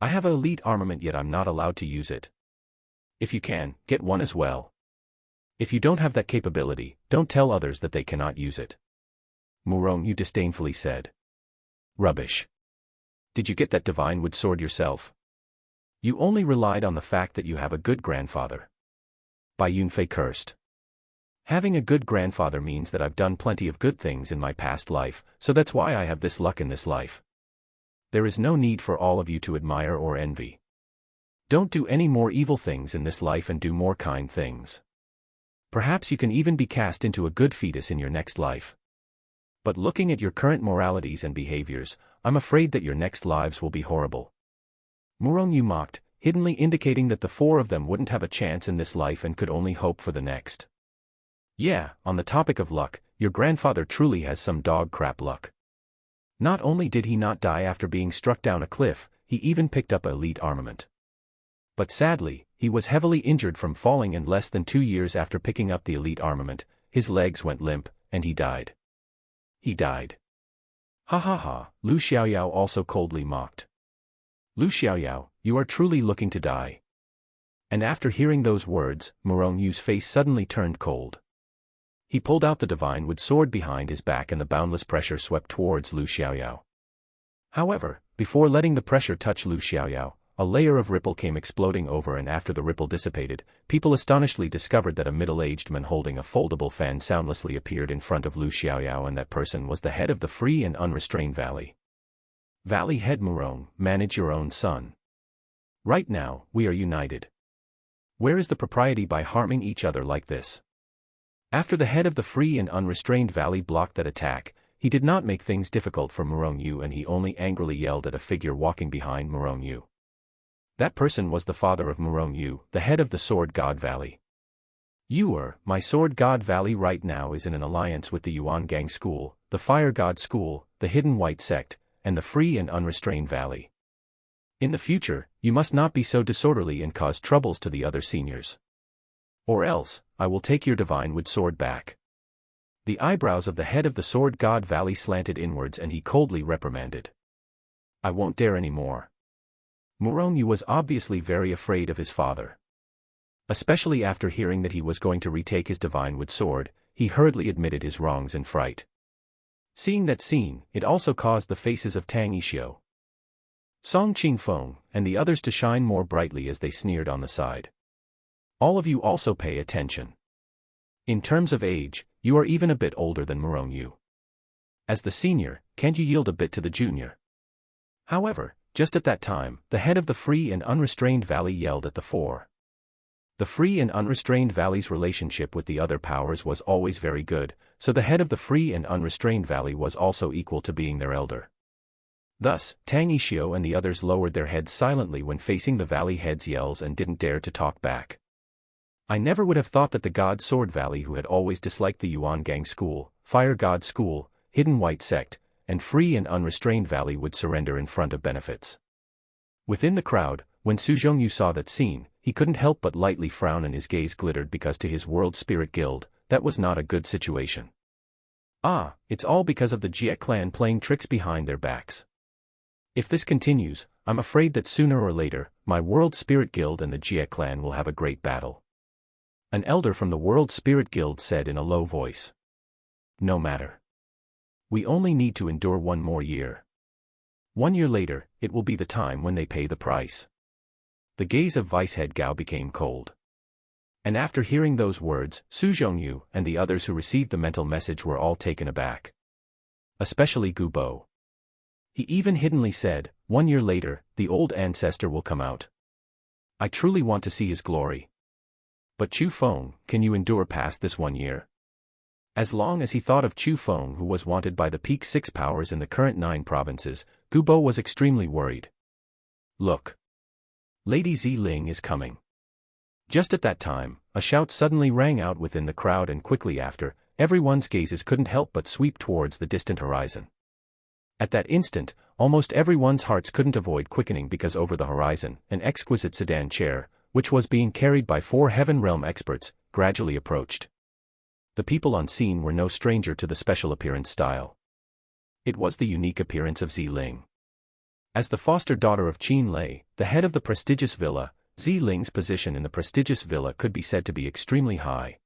[SPEAKER 1] I have an elite armament, yet I'm not allowed to use it. If you can, get one as well. If you don't have that capability, don't tell others that they cannot use it. Murongyu disdainfully said. Rubbish. Did you get that divine wood sword yourself? You only relied on the fact that you have a good grandfather. Bai Yunfei cursed. Having a good grandfather means that I've done plenty of good things in my past life, so that's why I have this luck in this life. There is no need for all of you to admire or envy. Don't do any more evil things in this life and do more kind things. Perhaps you can even be cast into a good fetus in your next life. But looking at your current moralities and behaviors, I'm afraid that your next lives will be horrible. Murongyu mocked, hiddenly indicating that the 4 of them wouldn't have a chance in this life and could only hope for the next. Yeah, on the topic of luck, your grandfather truly has some dog crap luck. Not only did he not die after being struck down a cliff, he even picked up elite armament. But sadly, he was heavily injured from falling, and less than 2 years after picking up the elite armament, his legs went limp, and he died. He died. Ha ha ha, Lu Xiaoyao also coldly mocked. Lu Xiaoyao, you are truly looking to die. And after hearing those words, Murongyu's face suddenly turned cold. He pulled out the divine wood sword behind his back, and the boundless pressure swept towards Lu Xiaoyao. However, before letting the pressure touch Lu Xiaoyao, a layer of ripple came exploding over, and after the ripple dissipated, people astonishedly discovered that a middle-aged man holding a foldable fan soundlessly appeared in front of Lu Xiaoyao, and that person was the head of the free and unrestrained valley. Valley head Murong, manage your own son. Right now, we are united. Where is the propriety by harming each other like this? After the head of the free and unrestrained valley blocked that attack, he did not make things difficult for Murongyu, and he only angrily yelled at a figure walking behind Murongyu. That person was the father of Murongyu, the head of the Sword God Valley. My Sword God Valley right now is in an alliance with the Yuan Gang School, the Fire God School, the Hidden White Sect, and the Free and Unrestrained Valley. In the future, you must not be so disorderly and cause troubles to the other seniors. Or else, I will take your divine wood sword back. The eyebrows of the head of the Sword God Valley slanted inwards, and he coldly reprimanded. I won't dare any more. Murongyu was obviously very afraid of his father. Especially after hearing that he was going to retake his divine wood sword, he hurriedly admitted his wrongs in fright. Seeing that scene, it also caused the faces of Tang Yixio, Song Qingfeng, and the others to shine more brightly as they sneered on the side. All of you also pay attention. In terms of age, you are even a bit older than Murongyu. As the senior, can't you yield a bit to the junior? However, just at that time, the head of the Free and Unrestrained Valley yelled at the 4. The Free and Unrestrained Valley's relationship with the other powers was always very good, so the head of the Free and Unrestrained Valley was also equal to being their elder. Thus, Tang Yixio and the others lowered their heads silently when facing the valley head's yells and didn't dare to talk back. I never would have thought that the God Sword Valley, who had always disliked the Yuan Gang School, Fire God School, Hidden White Sect, and Free and Unrestrained Valley, would surrender in front of benefits. Within the crowd, when Su Zhongyu saw that scene, he couldn't help but lightly frown, and his gaze glittered, because to his World Spirit Guild, that was not a good situation. Ah, it's all because of the Jie clan playing tricks behind their backs. If this continues, I'm afraid that sooner or later, my World Spirit Guild and the Jie clan will have a great battle. An elder from the World Spirit Guild said in a low voice. No matter. We only need to endure 1 more year. 1 year later, it will be the time when they pay the price. The gaze of Vicehead Gao became cold. And after hearing those words, Su Zhongyu and the others who received the mental message were all taken aback. Especially Gu Bo. He even hiddenly said, 1 year later, the old ancestor will come out. I truly want to see his glory. But Chu Feng, can you endure past this 1 year? As long as he thought of Chu Feng, who was wanted by the peak 6 powers in the current 9 provinces, Gu Bo was extremely worried. Look. Lady Ziling is coming. Just at that time, a shout suddenly rang out within the crowd, and quickly after, everyone's gazes couldn't help but sweep towards the distant horizon. At that instant, almost everyone's hearts couldn't avoid quickening, because over the horizon, an exquisite sedan chair, which was being carried by 4 Heaven Realm experts, gradually approached. The people on scene were no stranger to the special appearance style. It was the unique appearance of Ziling. As the foster daughter of Qin Lei, the head of the prestigious villa, Ziling's position in the prestigious villa could be said to be extremely high.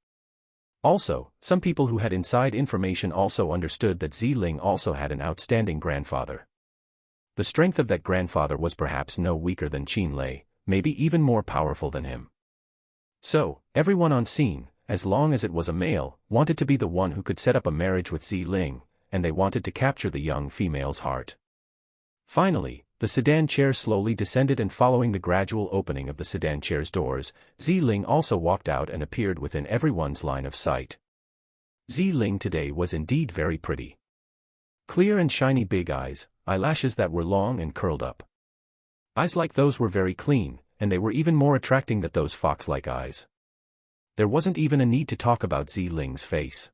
[SPEAKER 1] Also, some people who had inside information also understood that Ziling also had an outstanding grandfather. The strength of that grandfather was perhaps no weaker than Qin Lei, maybe even more powerful than him. So, everyone on scene, as long as it was a male, wanted to be the one who could set up a marriage with Ziling, and they wanted to capture the young female's heart. Finally, the sedan chair slowly descended, and following the gradual opening of the sedan chair's doors, Ziling also walked out and appeared within everyone's line of sight. Ziling today was indeed very pretty. Clear and shiny big eyes, eyelashes that were long and curled up. Eyes like those were very clean, and they were even more attracting than those fox-like eyes. There wasn't even a need to talk about Ziling's face.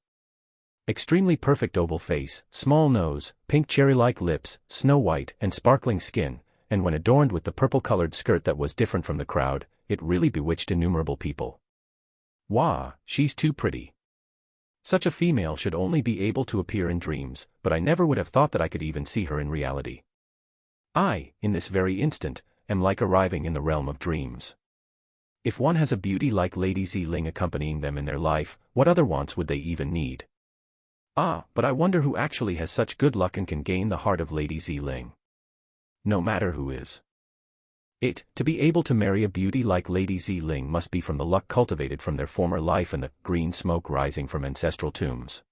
[SPEAKER 1] Extremely perfect oval face, small nose, pink cherry-like lips, snow-white and sparkling skin, and when adorned with the purple-colored skirt that was different from the crowd, it really bewitched innumerable people. Wah, she's too pretty. Such a female should only be able to appear in dreams, but I never would have thought that I could even see her in reality. I, in this very instant, am like arriving in the realm of dreams. If one has a beauty like Lady Ziling accompanying them in their life, what other wants would they even need? Ah, but I wonder who actually has such good luck and can gain the heart of Lady Ziling. No matter who is. To be able to marry a beauty like Lady Ziling must be from the luck cultivated from their former life and the green smoke rising from ancestral tombs.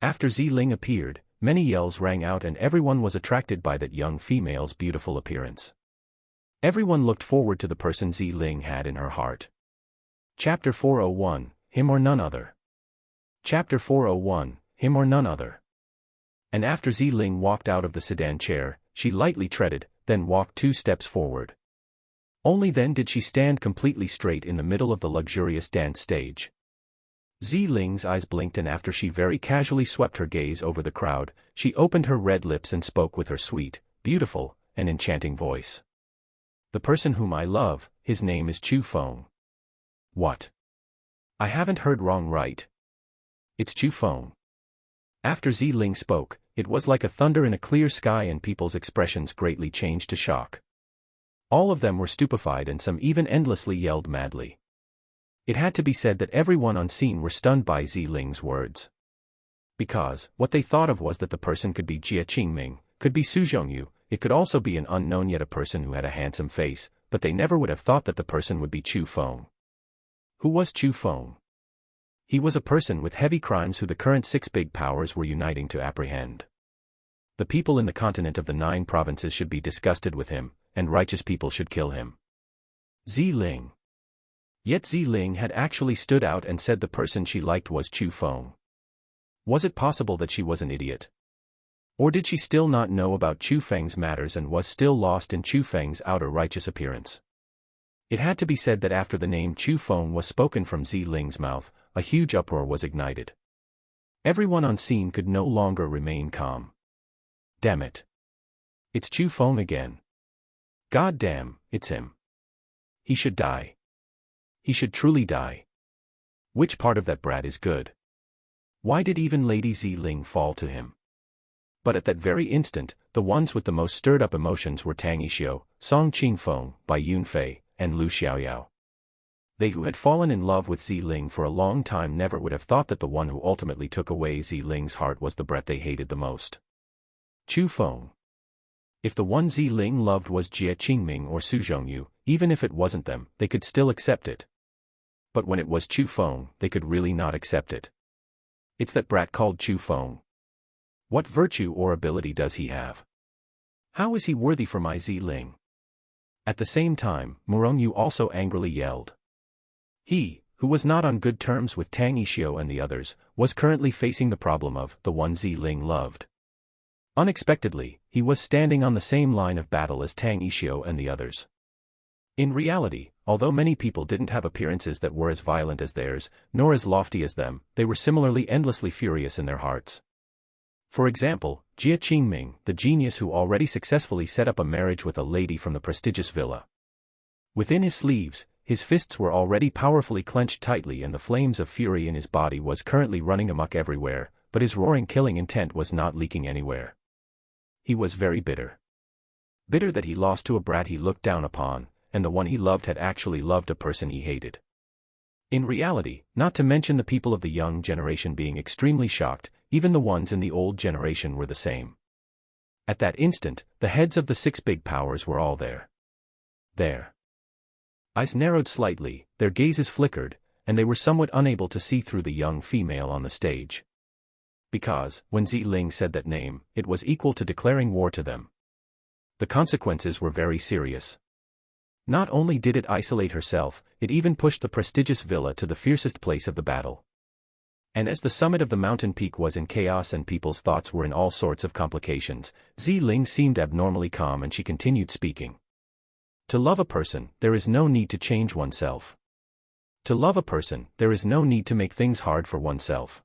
[SPEAKER 1] After Ziling appeared, many yells rang out, and everyone was attracted by that young female's beautiful appearance. Everyone looked forward to the person Ziling had in her heart. Chapter 401, Him or None Other. Chapter 401, Him or None Other. And after Ziling walked out of the sedan chair, she lightly treaded, then walked 2 steps forward. Only then did she stand completely straight in the middle of the luxurious dance stage. Ziling's eyes blinked, and after she very casually swept her gaze over the crowd, she opened her red lips and spoke with her sweet, beautiful, and enchanting voice. The person whom I love, his name is Chu Feng. What? I haven't heard wrong, right? It's Chu Feng. After Ziling spoke, it was like a thunder in a clear sky, and people's expressions greatly changed to shock. All of them were stupefied, and some even endlessly yelled madly. It had to be said that everyone on scene were stunned by Ziling's words. Because, what they thought of was that the person could be Jia Qingming, could be Su Zhongyu, it could also be an unknown yet a person who had a handsome face, but they never would have thought that the person would be Chu Feng. Who was Chu Feng? He was a person with heavy crimes who the current 6 big powers were uniting to apprehend. The people in the continent of the 9 provinces should be disgusted with him, and righteous people should kill him. Ziling. Yet Ziling had actually stood out and said the person she liked was Chu Feng. Was it possible that she was an idiot? Or did she still not know about Chu Feng's matters and was still lost in Chu Feng's outer righteous appearance? It had to be said that after the name Chu Feng was spoken from Ziling's mouth, a huge uproar was ignited. Everyone on scene could no longer remain calm. Damn it. It's Chu Feng again. God damn, it's him. He should die. He should truly die. Which part of that brat is good? Why did even Lady Ziling fall to him? But at that very instant, the ones with the most stirred-up emotions were Tang Yixio, Song Qingfeng, Bai Yunfei, and Lu Xiaoyao. They who had fallen in love with Ziling for a long time never would have thought that the one who ultimately took away Ziling's heart was the brat they hated the most. Chu Feng. If the one Ziling loved was Jie Qingming or Su Zhongyu, even if it wasn't them, they could still accept it. But when it was Chu Feng, they could really not accept it. It's that brat called Chu Feng. What virtue or ability does he have? How is he worthy for my Ziling? At the same time, Murongyu also angrily yelled. He, who was not on good terms with Tang Yixio and the others, was currently facing the problem of the one Ziling loved. Unexpectedly, he was standing on the same line of battle as Tang Yixio and the others. In reality, although many people didn't have appearances that were as violent as theirs, nor as lofty as them, they were similarly endlessly furious in their hearts. For example, Jie Qingming, the genius who already successfully set up a marriage with a lady from the prestigious villa. Within his sleeves, his fists were already powerfully clenched tightly and the flames of fury in his body was currently running amok everywhere, but his roaring killing intent was not leaking anywhere. He was very bitter. Bitter that he lost to a brat he looked down upon, and the one he loved had actually loved a person he hated. In reality, not to mention the people of the young generation being extremely shocked, even the ones in the old generation were the same. At that instant, the heads of the 6 big powers were all there. Their eyes narrowed slightly, their gazes flickered, and they were somewhat unable to see through the young female on the stage. Because, when Ziling said that name, it was equal to declaring war to them. The consequences were very serious. Not only did it isolate herself, it even pushed the prestigious villa to the fiercest place of the battle. And as the summit of the mountain peak was in chaos and people's thoughts were in all sorts of complications, Ziling seemed abnormally calm and she continued speaking. To love a person, there is no need to change oneself. To love a person, there is no need to make things hard for oneself.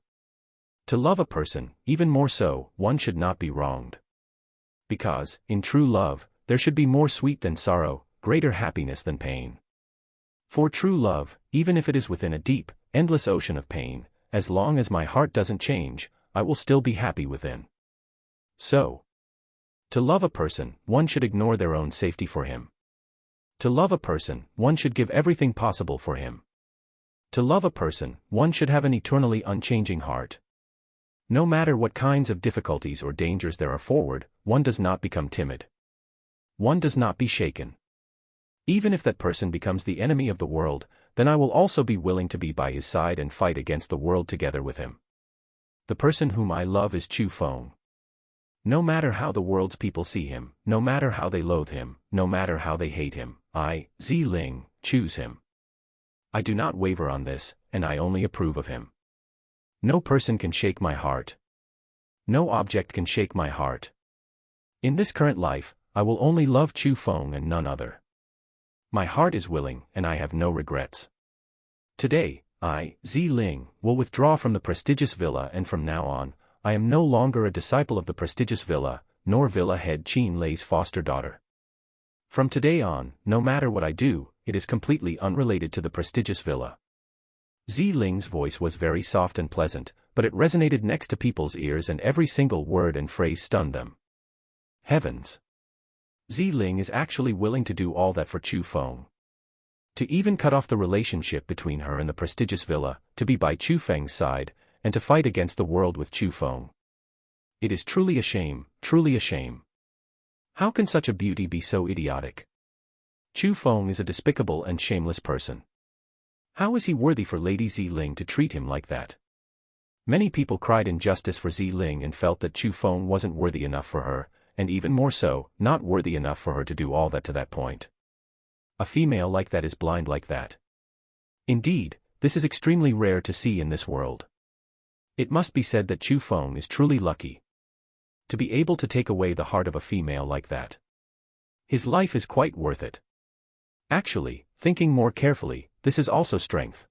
[SPEAKER 1] To love a person, even more so, one should not be wronged. Because, in true love, there should be more sweet than sorrow, greater happiness than pain. For true love, even if it is within a deep, endless ocean of pain, as long as my heart doesn't change, I will still be happy within. So, to love a person, one should ignore their own safety for him. To love a person, one should give everything possible for him. To love a person, one should have an eternally unchanging heart. No matter what kinds of difficulties or dangers there are forward, one does not become timid. One does not be shaken. Even if that person becomes the enemy of the world, then I will also be willing to be by his side and fight against the world together with him. The person whom I love is Chu Feng. No matter how the world's people see him, no matter how they loathe him, no matter how they hate him, I, Ziling, choose him. I do not waver on this, and I only approve of him. No person can shake my heart. No object can shake my heart. In this current life, I will only love Chu Feng and none other. My heart is willing, and I have no regrets. Today, I, Ziling, will withdraw from the prestigious villa and from now on, I am no longer a disciple of the prestigious villa, nor villa head Qin Lei's foster daughter. From today on, no matter what I do, it is completely unrelated to the prestigious villa. Ziling's voice was very soft and pleasant, but it resonated next to people's ears and every single word and phrase stunned them. Heavens! Ziling is actually willing to do all that for Chu Feng. To even cut off the relationship between her and the prestigious villa, to be by Chu Feng's side, and to fight against the world with Chu Feng. It is truly a shame, truly a shame. How can such a beauty be so idiotic? Chu Feng is a despicable and shameless person. How is he worthy for Lady Ziling to treat him like that? Many people cried injustice for Ziling and felt that Chu Feng wasn't worthy enough for her, and even more so, not worthy enough for her to do all that to that point. A female like that is blind like that. Indeed, this is extremely rare to see in this world. It must be said that Chu Feng is truly lucky to be able to take away the heart of a female like that. His life is quite worth it. Actually, thinking more carefully, this is also strength.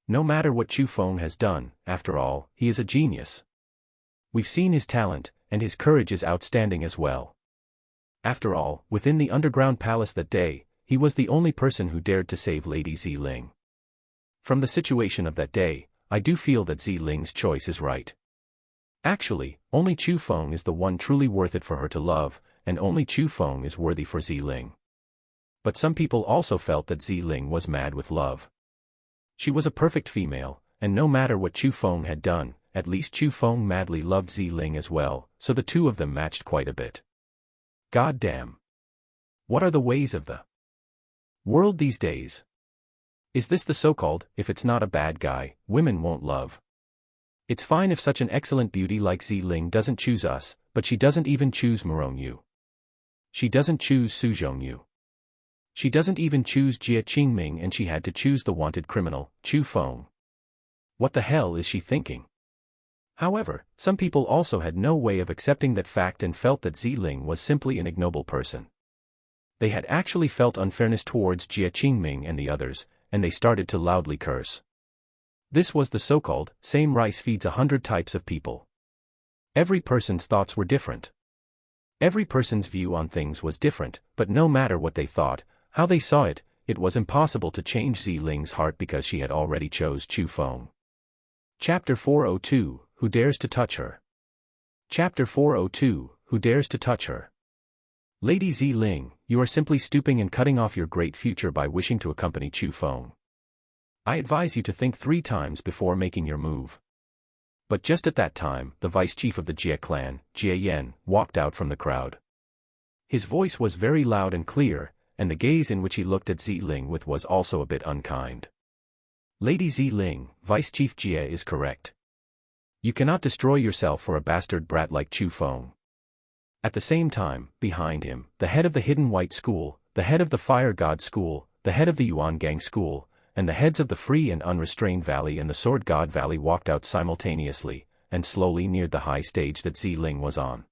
[SPEAKER 1] No matter what Chu Feng has done, after all, he is a genius. We've seen his talent, and his courage is outstanding as well. After all, within the underground palace that day, he was the only person who dared to save Lady Ziling. From the situation of that day, I do feel that Ziling's choice is right. Actually, only Chu Feng is the one truly worth it for her to love, and only Chu Feng is worthy for Ziling. But some people also felt that Ziling was mad with love. She was a perfect female, and no matter what Chu Feng had done, at least Chu Feng madly loved Ziling as well, so the two of them matched quite a bit. God damn. What are the ways of the world these days? Is this the so-called, if it's not a bad guy, women won't love? It's fine if such an excellent beauty like Ziling doesn't choose us, but she doesn't even choose Murong. She doesn't choose Su Zhongyu. She doesn't even choose Jia Qingming, and she had to choose the wanted criminal, Chu Feng. What the hell is she thinking? However, some people also had no way of accepting that fact and felt that Ziling was simply an ignoble person. They had actually felt unfairness towards Jia Qingming and the others, and they started to loudly curse. This was the so-called, same rice feeds 100 types of people. Every person's thoughts were different. Every person's view on things was different, but no matter what they thought, how they saw it, it was impossible to change Ziling's heart because she had already chose Chu Feng. Chapter 402, Who Dares to Touch Her? Chapter 402, Who Dares to Touch Her? Lady Ziling, you are simply stooping and cutting off your great future by wishing to accompany Chu Feng. I advise you to think 3 times before making your move. But just at that time, the vice chief of the Jia clan, Jia Yan, walked out from the crowd. His voice was very loud and clear, and the gaze in which he looked at Ziling with was also a bit unkind. Lady Ziling, Vice Chief Jia is correct. You cannot destroy yourself for a bastard brat like Chu Feng. At the same time, behind him, the head of the Hidden White School, the head of the Fire God School, the head of the Yuan Gang School, and the heads of the Free and Unrestrained Valley and the Sword God Valley walked out simultaneously, and slowly neared the high stage that Ziling was on.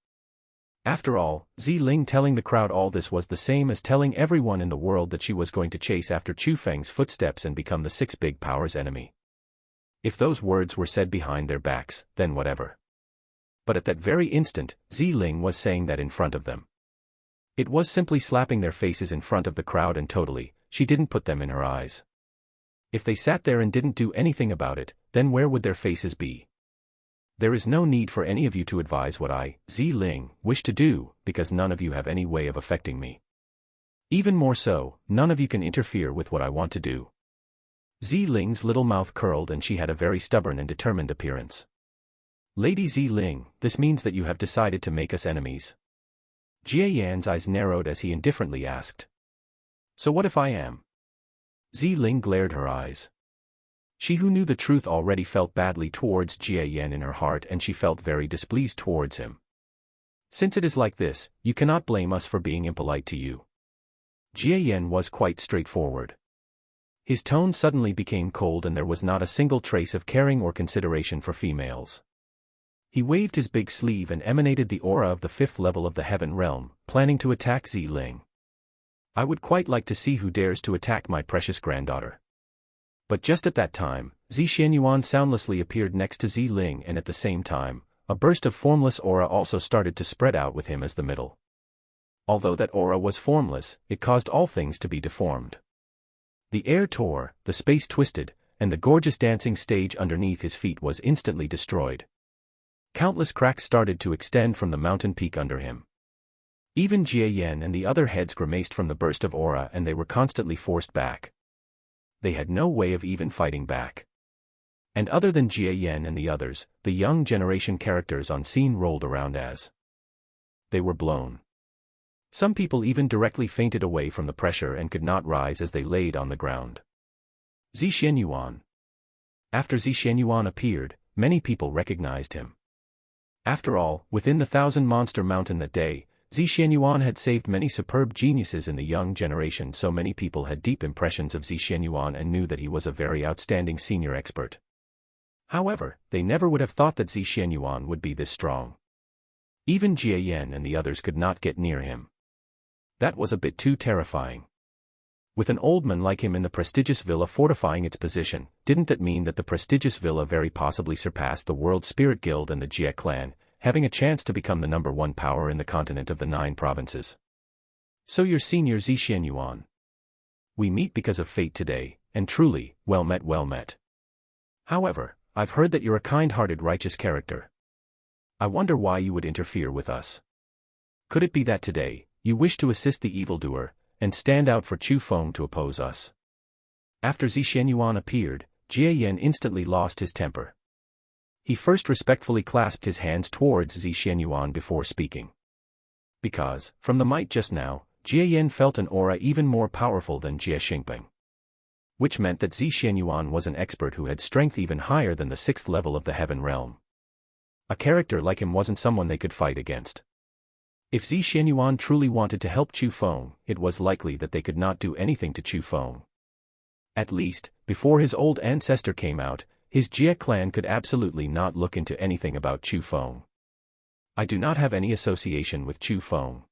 [SPEAKER 1] After all, Ziling telling the crowd all this was the same as telling everyone in the world that she was going to chase after Chu Feng's footsteps and become the 6 big powers' enemy. If those words were said behind their backs, then whatever. But at that very instant, Ziling was saying that in front of them. It was simply slapping their faces in front of the crowd, and totally, she didn't put them in her eyes. If they sat there and didn't do anything about it, then where would their faces be? There is no need for any of you to advise what I, Ziling, wish to do, because none of you have any way of affecting me. Even more so, none of you can interfere with what I want to do. Ziling's little mouth curled and she had a very stubborn and determined appearance. Lady Ziling, this means that you have decided to make us enemies. Jia Yan's eyes narrowed as he indifferently asked. So what if I am? Ziling glared her eyes. She who knew the truth already felt badly towards Jia Yan in her heart, and she felt very displeased towards him. Since it is like this, you cannot blame us for being impolite to you. Jia Yan was quite straightforward. His tone suddenly became cold and there was not a single trace of caring or consideration for females. He waved his big sleeve and emanated the aura of the 5th level of the Heaven Realm, planning to attack Ziling. I would quite like to see who dares to attack my precious granddaughter. But just at that time, Zixianyuan soundlessly appeared next to Ziling, and at the same time, a burst of formless aura also started to spread out with him as the middle. Although that aura was formless, it caused all things to be deformed. The air tore, the space twisted, and the gorgeous dancing stage underneath his feet was instantly destroyed. Countless cracks started to extend from the mountain peak under him. Even Jia Yan and the other heads grimaced from the burst of aura, and they were constantly forced back. They had no way of even fighting back. And other than Jia Yan and the others, the young generation characters on scene rolled around as they were blown. Some people even directly fainted away from the pressure and could not rise as they laid on the ground. Zixianyuan. After Zixianyuan appeared, many people recognized him. After all, within the 1,000 Monster Mountain that day, Zixianyuan had saved many superb geniuses in the young generation, so many people had deep impressions of Zixianyuan and knew that he was a very outstanding senior expert. However, they never would have thought that Zixianyuan would be this strong. Even Jia Yan and the others could not get near him. That was a bit too terrifying. With an old man like him in the prestigious villa fortifying its position, didn't that mean that the prestigious villa very possibly surpassed the World Spirit Guild and the Jia clan, having a chance to become the #1 power in the continent of the 9 provinces? So your senior Zixianyuan. We meet because of fate today, and truly, well met, well met. However, I've heard that you're a kind-hearted righteous character. I wonder why you would interfere with us. Could it be that today, you wish to assist the evildoer, and stand out for Chu Feng to oppose us? After Zixianyuan appeared, Jie Yan instantly lost his temper. He first respectfully clasped his hands towards Zi Xianyuan before speaking. Because, from the might just now, Jie Yan felt an aura even more powerful than Jie Xingping. Which meant that Zi Xianyuan was an expert who had strength even higher than the 6th level of the Heaven Realm. A character like him wasn't someone they could fight against. If Zi Xianyuan truly wanted to help Chu Feng, it was likely that they could not do anything to Chu Feng. At least, before his old ancestor came out, his Jie clan could absolutely not look into anything about Chu Feng. I do not have any association with Chu Feng.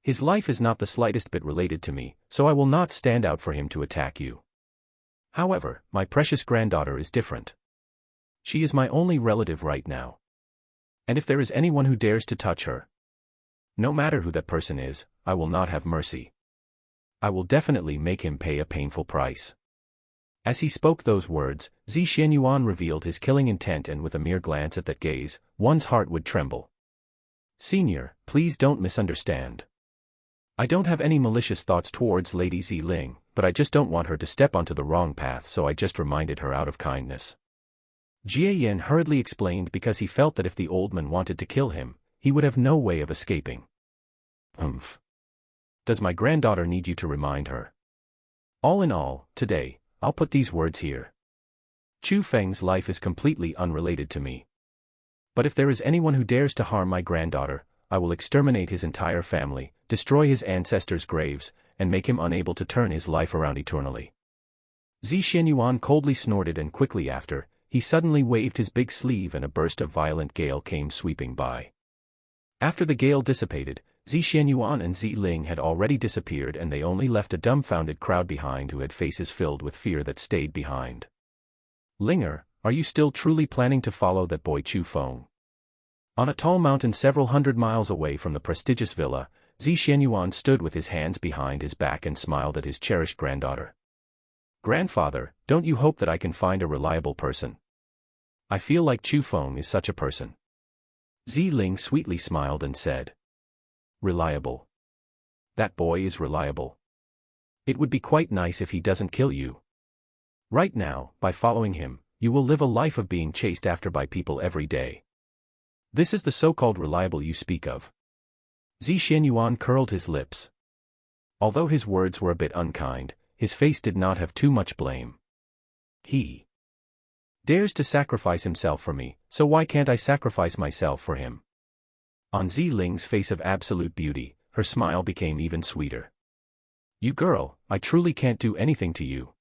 [SPEAKER 1] His life is not the slightest bit related to me, so I will not stand out for him to attack you. However, my precious granddaughter is different. She is my only relative right now. And if there is anyone who dares to touch her, no matter who that person is, I will not have mercy. I will definitely make him pay a painful price. As he spoke those words, Zi Xianyuan revealed his killing intent, and with a mere glance at that gaze, one's heart would tremble. Senior, please don't misunderstand. I don't have any malicious thoughts towards Lady Zi Ling, but I just don't want her to step onto the wrong path, so I just reminded her out of kindness. Jie Yan hurriedly explained, because he felt that if the old man wanted to kill him, he would have no way of escaping. Does my granddaughter need you to remind her? All in all, today, I'll put these words here. Chu Feng's life is completely unrelated to me. But if there is anyone who dares to harm my granddaughter, I will exterminate his entire family, destroy his ancestors' graves, and make him unable to turn his life around eternally. Zi Xianyuan coldly snorted, and quickly after, he suddenly waved his big sleeve and a burst of violent gale came sweeping by. After the gale dissipated, Zi Xianyuan and Zi Ling had already disappeared, and they only left a dumbfounded crowd behind who had faces filled with fear that stayed behind. Linger, are you still truly planning to follow that boy Chu Feng? On a tall mountain several hundred miles away from the prestigious villa, Zi Xianyuan stood with his hands behind his back and smiled at his cherished granddaughter. Grandfather, don't you hope that I can find a reliable person? I feel like Chu Feng is such a person. Zi Ling sweetly smiled and said. Reliable. That boy is reliable. It would be quite nice if he doesn't kill you. Right now, by following him, you will live a life of being chased after by people every day. This is the so-called reliable you speak of. Zi Xianyuan curled his lips. Although his words were a bit unkind, his face did not have too much blame. He dares to sacrifice himself for me, so why can't I sacrifice myself for him? On Zi Ling's face of absolute beauty, her smile became even sweeter. You girl, I truly can't do anything to you.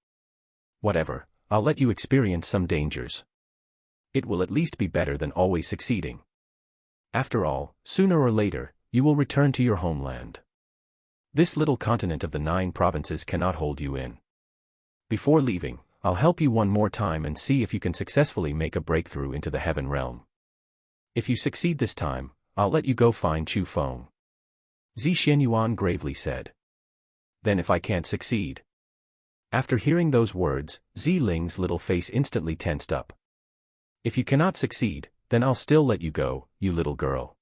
[SPEAKER 1] Whatever, I'll let you experience some dangers. It will at least be better than always succeeding. After all, sooner or later, you will return to your homeland. This little continent of the 9 provinces cannot hold you in. Before leaving, I'll help you one more time and see if you can successfully make a breakthrough into the Heaven Realm. If you succeed this time, I'll let you go find Chu Feng. Zi Xianyuan gravely said. Then if I can't succeed? After hearing those words, Zi Ling's little face instantly tensed up. If you cannot succeed, then I'll still let you go, you little girl.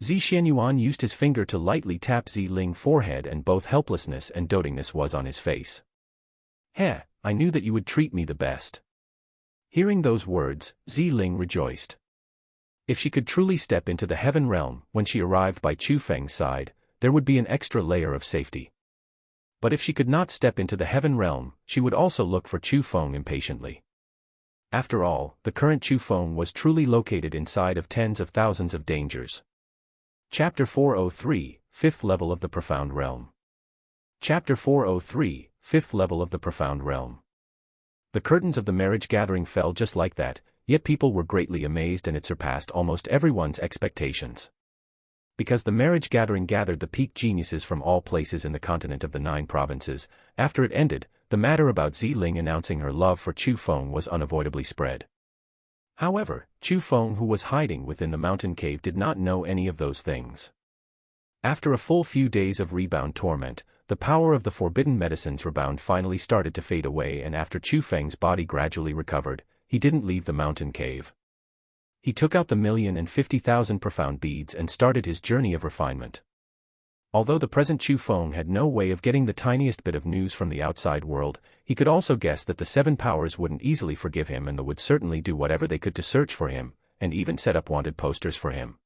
[SPEAKER 1] Zi Xianyuan used his finger to lightly tap Zi Ling's forehead, and both helplessness and dotingness was on his face. Heh, I knew that you would treat me the best. Hearing those words, Zi Ling rejoiced. If she could truly step into the Heaven Realm, when she arrived by Chu Feng's side, there would be an extra layer of safety. But if she could not step into the Heaven Realm, she would also look for Chu Feng impatiently. After all, the current Chu Feng was truly located inside of tens of thousands of dangers. Chapter 403, 5th Level of the Profound Realm. Chapter 403, 5th Level of the Profound Realm. The curtains of the marriage gathering fell just like that, yet people were greatly amazed, and it surpassed almost everyone's expectations. Because the marriage gathering gathered the peak geniuses from all places in the continent of the 9 provinces, after it ended, the matter about Zi Ling announcing her love for Chu Feng was unavoidably spread. However, Chu Feng, who was hiding within the mountain cave, did not know any of those things. After a full few days of rebound torment, the power of the forbidden medicine's rebound finally started to fade away, and after Chu Feng's body gradually recovered, he didn't leave the mountain cave. He took out the 1,050,000 profound beads and started his journey of refinement. Although the present Chu Feng had no way of getting the tiniest bit of news from the outside world, he could also guess that the Seven Powers wouldn't easily forgive him and would certainly do whatever they could to search for him, and even set up wanted posters for him.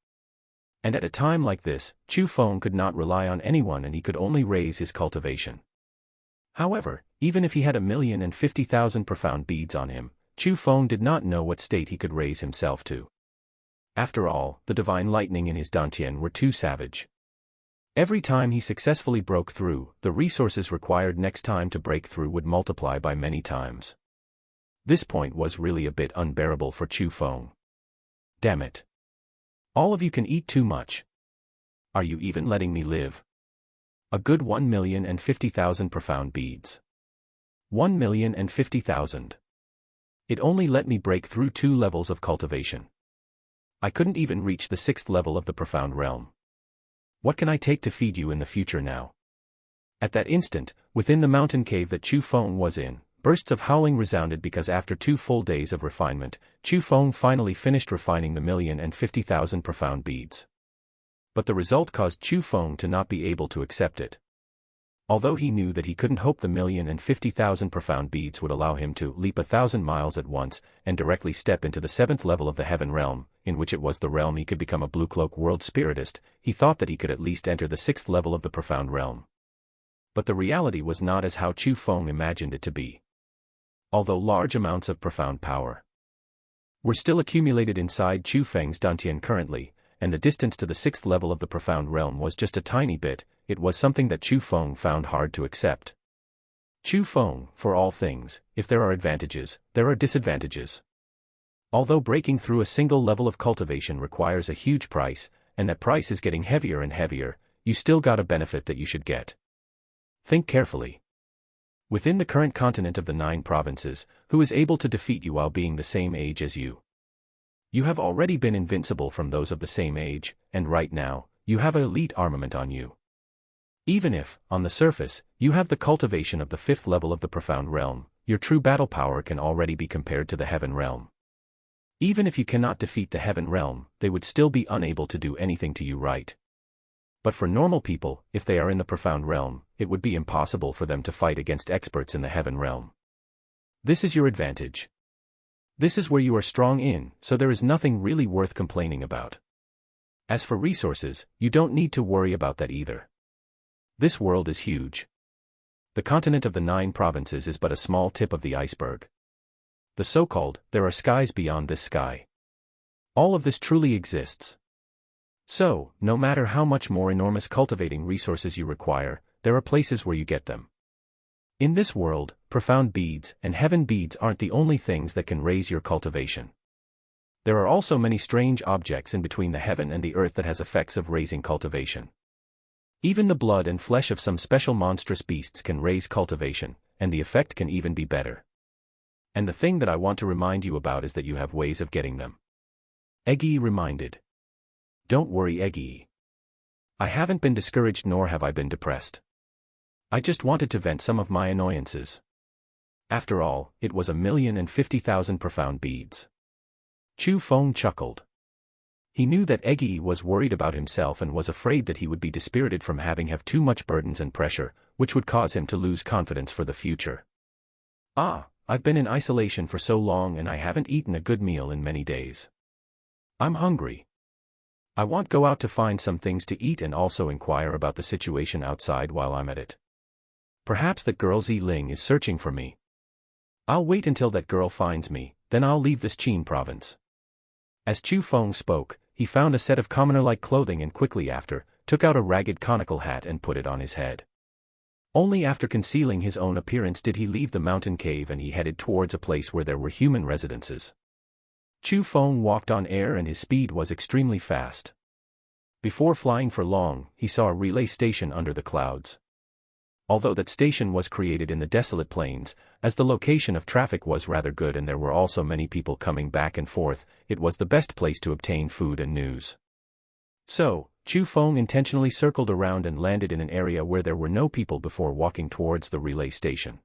[SPEAKER 1] And at a time like this, Chu Feng could not rely on anyone and he could only raise his cultivation. However, even if he had 1,050,000 profound beads on him, Chu Feng did not know what state he could raise himself to. After all, the divine lightning in his dantian were too savage. Every time he successfully broke through, the resources required next time to break through would multiply by many times. This point was really a bit unbearable for Chu Feng. Damn it. All of you can eat too much. Are you even letting me live? A good 1,050,000 profound beads. 1,050,000. It only let me break through 2 levels of cultivation. I couldn't even reach the 6th level of the profound realm. What can I take to feed you in the future now? At that instant, within the mountain cave that Chu Feng was in, bursts of howling resounded because after 2 full days of refinement, Chu Feng finally finished refining the 1,050,000 profound beads. But the result caused Chu Feng to not be able to accept it. Although he knew that he couldn't hope the 1,050,000 profound beads would allow him to leap 1,000 miles at once and directly step into the 7th level of the heaven realm, in which it was the realm he could become a blue cloak world spiritist, he thought that he could at least enter the 6th level of the profound realm. But the reality was not as how Chu Feng imagined it to be. Although large amounts of profound power were still accumulated inside Chu Feng's dantian currently, and the distance to the 6th level of the profound realm was just a tiny bit, it was something that Chu Feng found hard to accept. Chu Feng, for all things, if there are advantages, there are disadvantages. Although breaking through a single level of cultivation requires a huge price, and that price is getting heavier and heavier, you still got a benefit that you should get. Think carefully. Within the current continent of the 9 provinces, who is able to defeat you while being the same age as you? You have already been invincible from those of the same age, and right now, you have an elite armament on you. Even if, on the surface, you have the cultivation of the 5th level of the profound realm, your true battle power can already be compared to the heaven realm. Even if you cannot defeat the heaven realm, they would still be unable to do anything to you, right? But for normal people, if they are in the profound realm, it would be impossible for them to fight against experts in the heaven realm. This is your advantage. This is where you are strong in, so there is nothing really worth complaining about. As for resources, you don't need to worry about that either. This world is huge. The continent of the 9 provinces is but a small tip of the iceberg. The so-called, there are skies beyond this sky. All of this truly exists. So, no matter how much more enormous cultivating resources you require, there are places where you get them. In this world, profound beads and heaven beads aren't the only things that can raise your cultivation. There are also many strange objects in between the heaven and the earth that has effects of raising cultivation. Even the blood and flesh of some special monstrous beasts can raise cultivation, and the effect can even be better. And the thing that I want to remind you about is that you have ways of getting them. Eggy reminded. Don't worry, Eggy. I haven't been discouraged nor have I been depressed. I just wanted to vent some of my annoyances. After all, it was 1,050,000 profound beads. Chu Feng chuckled. He knew that Eggy was worried about himself and was afraid that he would be dispirited from having too much burdens and pressure, which would cause him to lose confidence for the future. I've been in isolation for so long and I haven't eaten a good meal in many days. I'm hungry. I want go out to find some things to eat and also inquire about the situation outside while I'm at it. Perhaps that girl Ziling is searching for me. I'll wait until that girl finds me, then I'll leave this Qin province. As Chu Feng spoke, he found a set of commoner-like clothing and quickly after, took out a ragged conical hat and put it on his head. Only after concealing his own appearance did he leave the mountain cave and he headed towards a place where there were human residences. Chu Feng walked on air and his speed was extremely fast. Before flying for long, he saw a relay station under the clouds. Although that station was created in the desolate plains, as the location of traffic was rather good and there were also many people coming back and forth, it was the best place to obtain food and news. So, Chu Feng intentionally circled around and landed in an area where there were no people before walking towards the relay station.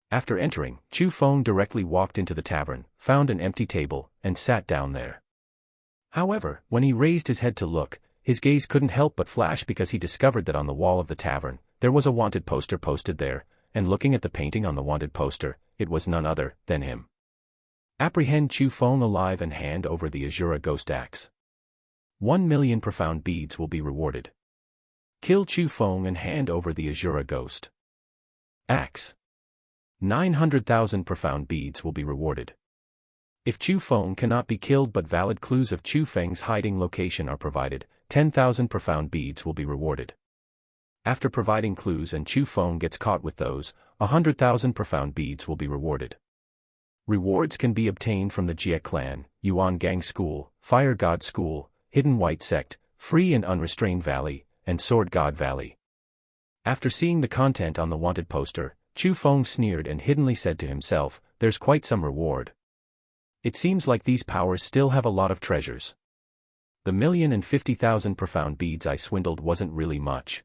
[SPEAKER 1] After entering, Chu Feng directly walked into the tavern, found an empty table, and sat down there. However, when he raised his head to look, his gaze couldn't help but flash because he discovered that on the wall of the tavern, there was a wanted poster posted there, and looking at the painting on the wanted poster, it was none other than him. Apprehend Chu Feng alive and hand over the Azura Ghost Axe. 1,000,000 profound beads will be rewarded. Kill Chu Feng and hand over the Azura Ghost Axe. 900,000 profound beads will be rewarded. If Chu Feng cannot be killed but valid clues of Chu Feng's hiding location are provided, 10,000 profound beads will be rewarded. After providing clues and Chu Feng gets caught with those, 100,000 profound beads will be rewarded. Rewards can be obtained from the Jie Clan, Yuan Gang School, Fire God School, Hidden White Sect, Free and Unrestrained Valley, and Sword God Valley. After seeing the content on the wanted poster, Chu Feng sneered and hiddenly said to himself, "There's quite some reward. It seems like these powers still have a lot of treasures. The 1,050,000 profound beads I swindled wasn't really much.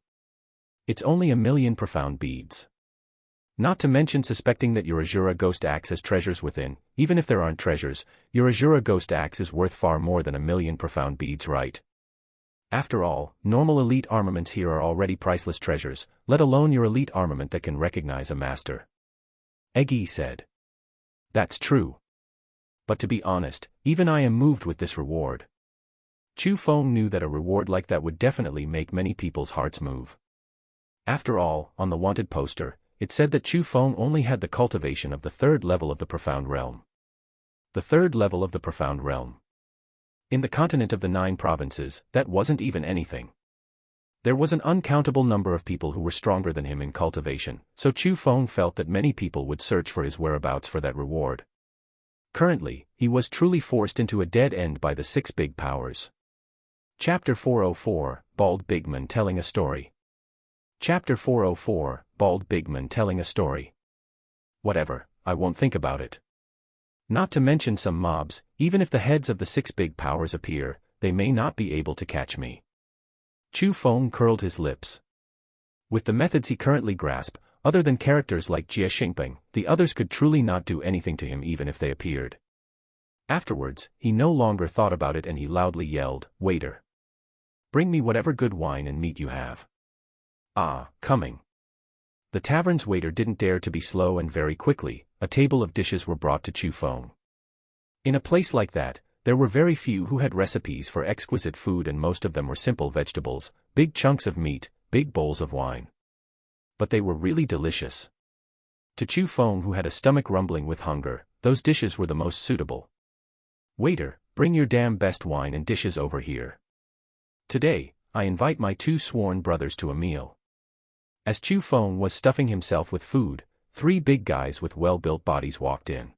[SPEAKER 1] It's only 1,000,000 profound beads. Not to mention suspecting that your Azura Ghost Axe has treasures within. Even if there aren't treasures, your Azura Ghost Axe is worth far more than 1,000,000 profound beads, right? After all, normal elite armaments here are already priceless treasures, let alone your elite armament that can recognize a master." Egi said. "That's true. But to be honest, even I am moved with this reward." Chu Feng knew that a reward like that would definitely make many people's hearts move. After all, on the wanted poster, it said that Chu Feng only had the cultivation of the 3rd level of the Profound Realm. The 3rd level of the Profound Realm. In the continent of the 9 provinces, that wasn't even anything. There was an uncountable number of people who were stronger than him in cultivation, so Chu Feng felt that many people would search for his whereabouts for that reward. Currently, he was truly forced into a dead end by the 6 big powers. Chapter 404, Bald Bigman Telling a Story. Chapter 404, Bald Bigman Telling a Story. Whatever, I won't think about it. Not to mention some mobs, even if the heads of the 6 big powers appear, they may not be able to catch me. Chu Feng curled his lips. With the methods he currently grasped, other than characters like Jie Xingping, the others could truly not do anything to him even if they appeared. Afterwards, he no longer thought about it and he loudly yelled, "Waiter! Bring me whatever good wine and meat you have." "Ah, coming." The tavern's waiter didn't dare to be slow and very quickly, a table of dishes were brought to Chu Feng. In a place like that, there were very few who had recipes for exquisite food and most of them were simple vegetables, big chunks of meat, big bowls of wine. But they were really delicious. To Chu Feng, who had a stomach rumbling with hunger, those dishes were the most suitable. "Waiter, bring your damn best wine and dishes over here. Today, I invite my 2 sworn brothers to a meal." As Chu Feng was stuffing himself with food, 3 big guys with well-built bodies walked in.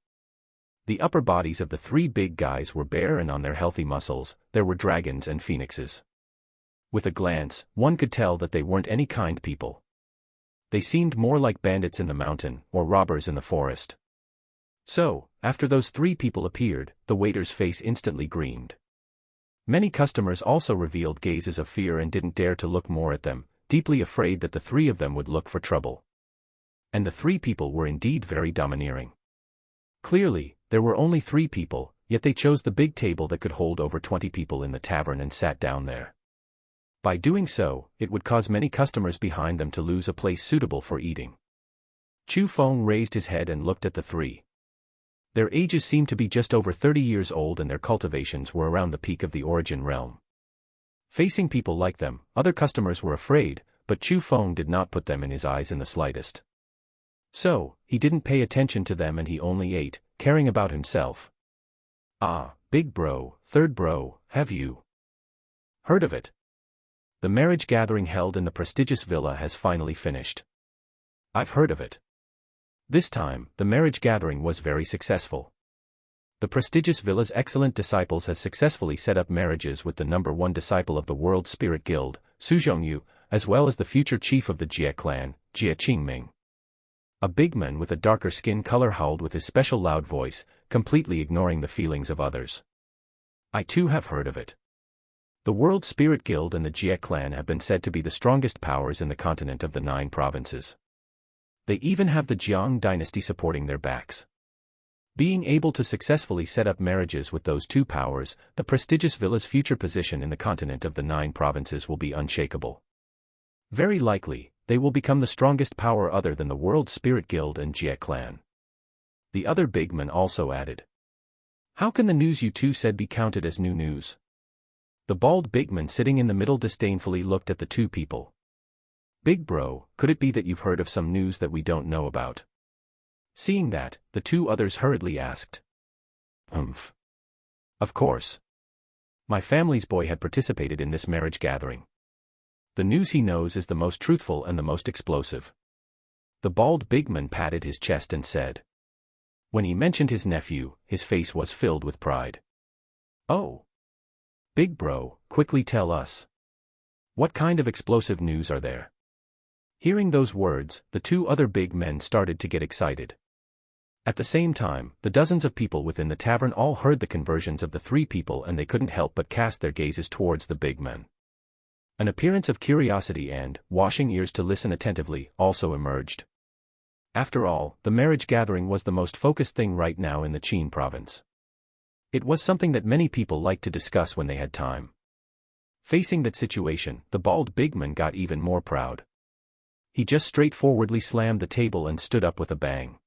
[SPEAKER 1] The upper bodies of the 3 big guys were bare and on their healthy muscles, there were dragons and phoenixes. With a glance, one could tell that they weren't any kind people. They seemed more like bandits in the mountain, or robbers in the forest. So, after those 3 people appeared, the waiter's face instantly greened. Many customers also revealed gazes of fear and didn't dare to look more at them, deeply afraid that the 3 of them would look for trouble. And the 3 people were indeed very domineering. Clearly, there were only 3 people, yet they chose the big table that could hold over 20 people in the tavern and sat down there. By doing so, it would cause many customers behind them to lose a place suitable for eating. Chu Feng raised his head and looked at the 3. Their ages seemed to be just over 30 years old and their cultivations were around the peak of the origin realm. Facing people like them, other customers were afraid, but Chu Feng did not put them in his eyes in the slightest. So, he didn't pay attention to them and he only ate, caring about himself. "Ah, big bro, 3rd bro, have you heard of it? The marriage gathering held in the prestigious villa has finally finished." "I've heard of it." This time, the marriage gathering was very successful. The prestigious villa's excellent disciples has successfully set up marriages with the #1 disciple of the World Spirit Guild, Su Zhongyu, as well as the future chief of the Jie clan, Jie Qingming. A big man with a darker skin color howled with his special loud voice, completely ignoring the feelings of others. "I too have heard of it. The World Spirit Guild and the Jie clan have been said to be the strongest powers in the continent of the 9 provinces. They even have the Jiang dynasty supporting their backs. Being able to successfully set up marriages with those two powers, the prestigious villa's future position in the continent of the 9 provinces will be unshakable. Very likely, they will become the strongest power other than the World Spirit Guild and Jie clan. The other big man also added. How can the news you two said be counted as new news? The bald big man sitting in the middle disdainfully looked at the two people. Big bro, could it be that you've heard of some news that we don't know about? Seeing that, the two others hurriedly asked. Of course. My family's boy had participated in this marriage gathering. The news he knows is the most truthful and the most explosive. The bald big man patted his chest and said. When he mentioned his nephew, his face was filled with pride. Oh. Big bro, quickly tell us. What kind of explosive news are there? Hearing those words, the two other big men started to get excited. At the same time, the dozens of people within the tavern all heard the conversions of the 3 people and they couldn't help but cast their gazes towards the big men. An appearance of curiosity and, washing ears to listen attentively, also emerged. After all, the marriage gathering was the most focused thing right now in the Qin province. It was something that many people liked to discuss when they had time. Facing that situation, the bald big man got even more proud. He just straightforwardly slammed the table and stood up with a bang.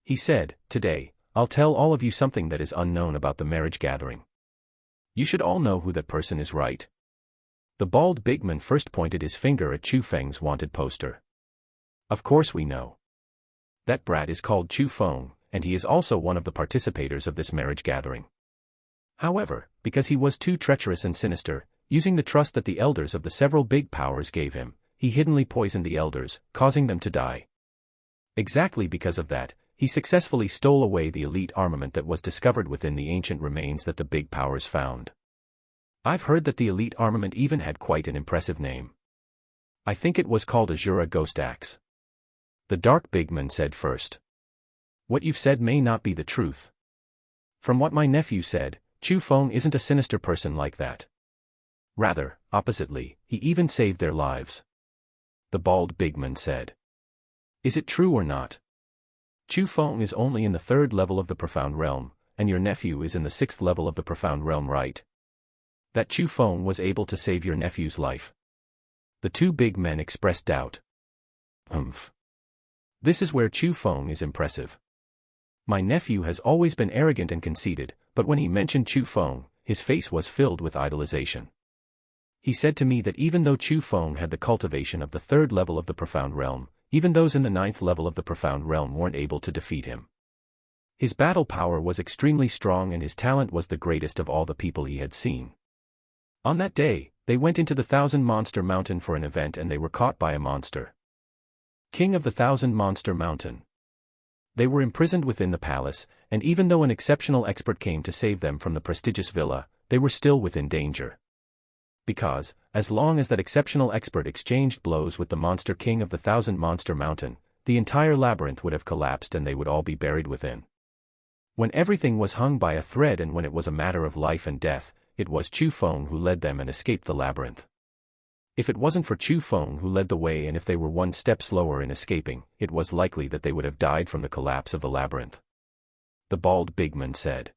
[SPEAKER 1] He said, Today, I'll tell all of you something that is unknown about the marriage gathering. You should all know who that person is, right? The bald big man first pointed his finger at Chu Feng's wanted poster. Of course we know. That brat is called Chu Feng, and he is also one of the participators of this marriage gathering. However, because he was too treacherous and sinister, using the trust that the elders of the several big powers gave him, he hiddenly poisoned the elders, causing them to die. Exactly because of that, he successfully stole away the elite armament that was discovered within the ancient remains that the big powers found. I've heard that the elite armament even had quite an impressive name. I think it was called a Jura Ghost Axe. The dark big man said first. What you've said may not be the truth. From what my nephew said, Chu Feng isn't a sinister person like that. Rather, oppositely, he even saved their lives. The bald big man said. Is it true or not? Chu Feng is only in the 3rd level of the profound realm, and your nephew is in the 6th level of the profound realm, right? That Chu Feng was able to save your nephew's life. The two big men expressed doubt. This is where Chu Feng is impressive. My nephew has always been arrogant and conceited, but when he mentioned Chu Feng, his face was filled with idolization. He said to me that even though Chu Feng had the cultivation of the 3rd level of the profound realm, even those in the 9th level of the profound realm weren't able to defeat him. His battle power was extremely strong and his talent was the greatest of all the people he had seen. On that day, they went into the 1000 Monster Mountain for an event and they were caught by a monster. King of the 1000 Monster Mountain. They were imprisoned within the palace, and even though an exceptional expert came to save them from the prestigious villa, they were still within danger. Because, as long as that exceptional expert exchanged blows with the monster king of the 1000 Monster Mountain, the entire labyrinth would have collapsed and they would all be buried within. When everything was hung by a thread and when it was a matter of life and death, it was Chu Feng who led them and escaped the labyrinth. If it wasn't for Chu Feng who led the way and if they were one step slower in escaping, it was likely that they would have died from the collapse of the labyrinth. The bald big man said.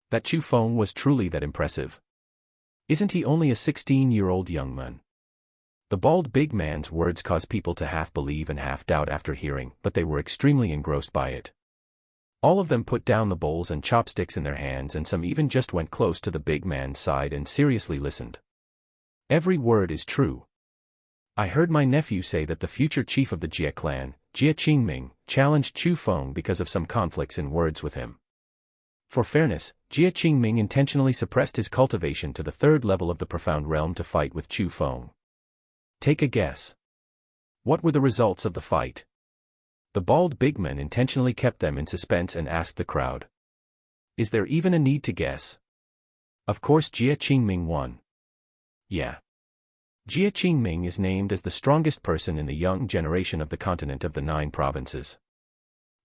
[SPEAKER 1] That Chu Feng was truly that impressive. Isn't he only a 16-year-old young man? The bald big man's words caused people to half believe and half doubt after hearing, but they were extremely engrossed by it. All of them put down the bowls and chopsticks in their hands and some even just went close to the big man's side and seriously listened. Every word is true. I heard my nephew say that the future chief of the Jie clan, Jie Qingming, challenged Chu Feng because of some conflicts in words with him. For fairness, Jie Qingming intentionally suppressed his cultivation to the 3rd level of the profound realm to fight with Chu Feng. Take a guess. What were the results of the fight? The bald big man intentionally kept them in suspense and asked the crowd. Is there even a need to guess? Of course Jie Qingming won. Yeah. Jie Qingming is named as the strongest person in the young generation of the continent of the 9 provinces.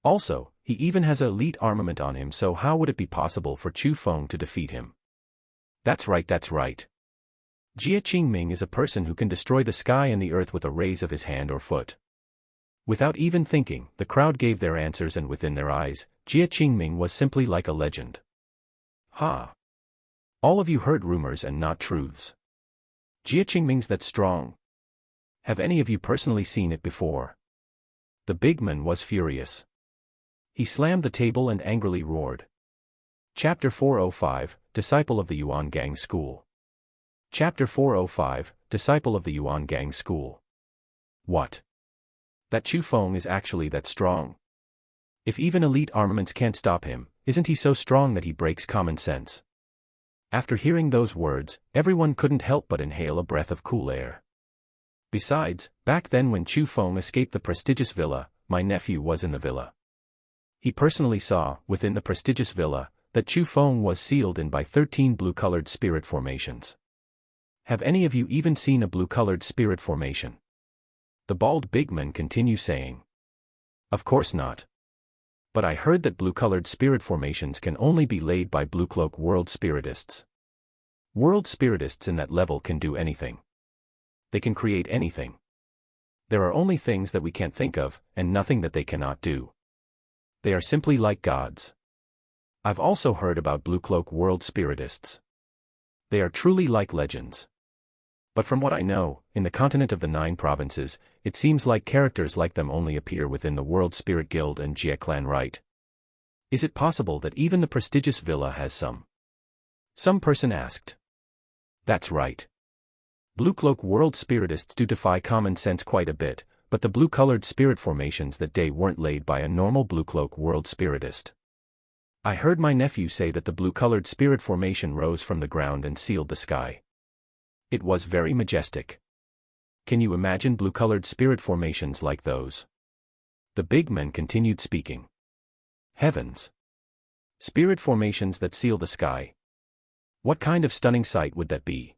[SPEAKER 1] Also, he even has an elite armament on him, so how would it be possible for Chu Feng to defeat him? That's right, that's right. Jie Qingming is a person who can destroy the sky and the earth with a raise of his hand or foot. Without even thinking, the crowd gave their answers, and within their eyes, Jia Qingming was simply like a legend. Ha! All of you heard rumors and not truths. Jia Qingming's that strong. Have any of you personally seen it before? The big man was furious. He slammed the table and angrily roared. Chapter 405, Disciple of the Yuan Gang School. Chapter 405, Disciple of the Yuan Gang School. What? That Chu Feng is actually that strong? If even elite armaments can't stop him, isn't he so strong that he breaks common sense? After hearing those words, everyone couldn't help but inhale a breath of cool air. Besides, back then when Chu Feng escaped the prestigious villa, my nephew was in the villa. He personally saw, within the prestigious villa, that Chu Feng was sealed in by 13 blue-colored spirit formations. Have any of you even seen a blue-colored spirit formation? The bald big man continued saying. Of course not. But I heard that blue-colored spirit formations can only be laid by blue-cloak world spiritists. World spiritists in that level can do anything. They can create anything. There are only things that we can't think of, and nothing that they cannot do. They are simply like gods. I've also heard about blue-cloak world spiritists. They are truly like legends. But from what I know, in the continent of the 9 provinces, it seems like characters like them only appear within the World Spirit Guild and Jia Clan, right? Is it possible that even the prestigious villa has some? Some person asked. That's right. Blue-cloak world spiritists do defy common sense quite a bit, but the blue-colored spirit formations that day weren't laid by a normal blue-cloak world spiritist. I heard my nephew say that the blue-colored spirit formation rose from the ground and sealed the sky. It was very majestic. Can you imagine blue-colored spirit formations like those? The big man continued speaking. Heavens! Spirit formations that seal the sky. What kind of stunning sight would that be?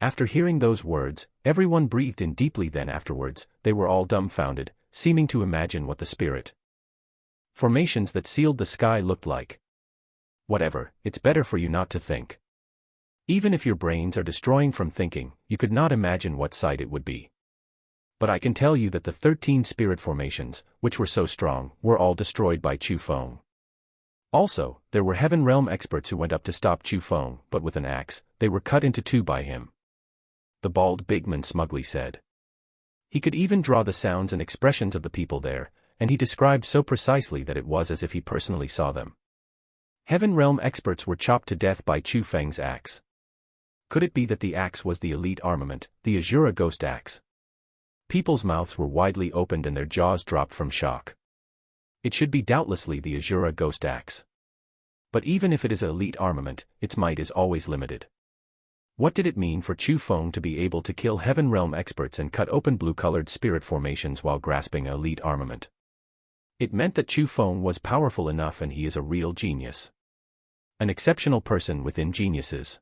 [SPEAKER 1] After hearing those words, everyone breathed in deeply. Then afterwards, they were all dumbfounded, seeming to imagine what the spirit formations that sealed the sky looked like. Whatever, it's better for you not to think. Even if your brains are destroying from thinking, you could not imagine what sight it would be. But I can tell you that the 13 spirit formations, which were so strong, were all destroyed by Chu Feng. Also, there were Heaven Realm experts who went up to stop Chu Feng, but with an axe, they were cut into 2 by him. The bald big man smugly said. He could even draw the sounds and expressions of the people there, and he described so precisely that it was as if he personally saw them. Heaven Realm experts were chopped to death by Chu Feng's axe. Could it be that the axe was the elite armament, the Azura Ghost Axe? People's mouths were widely opened and their jaws dropped from shock. It should be doubtlessly the Azura Ghost Axe. But even if it is an elite armament, its might is always limited. What did it mean for Chu Feng to be able to kill Heaven Realm experts and cut open blue-colored spirit formations while grasping an elite armament? It meant that Chu Feng was powerful enough, and he is a real genius. An exceptional person within geniuses.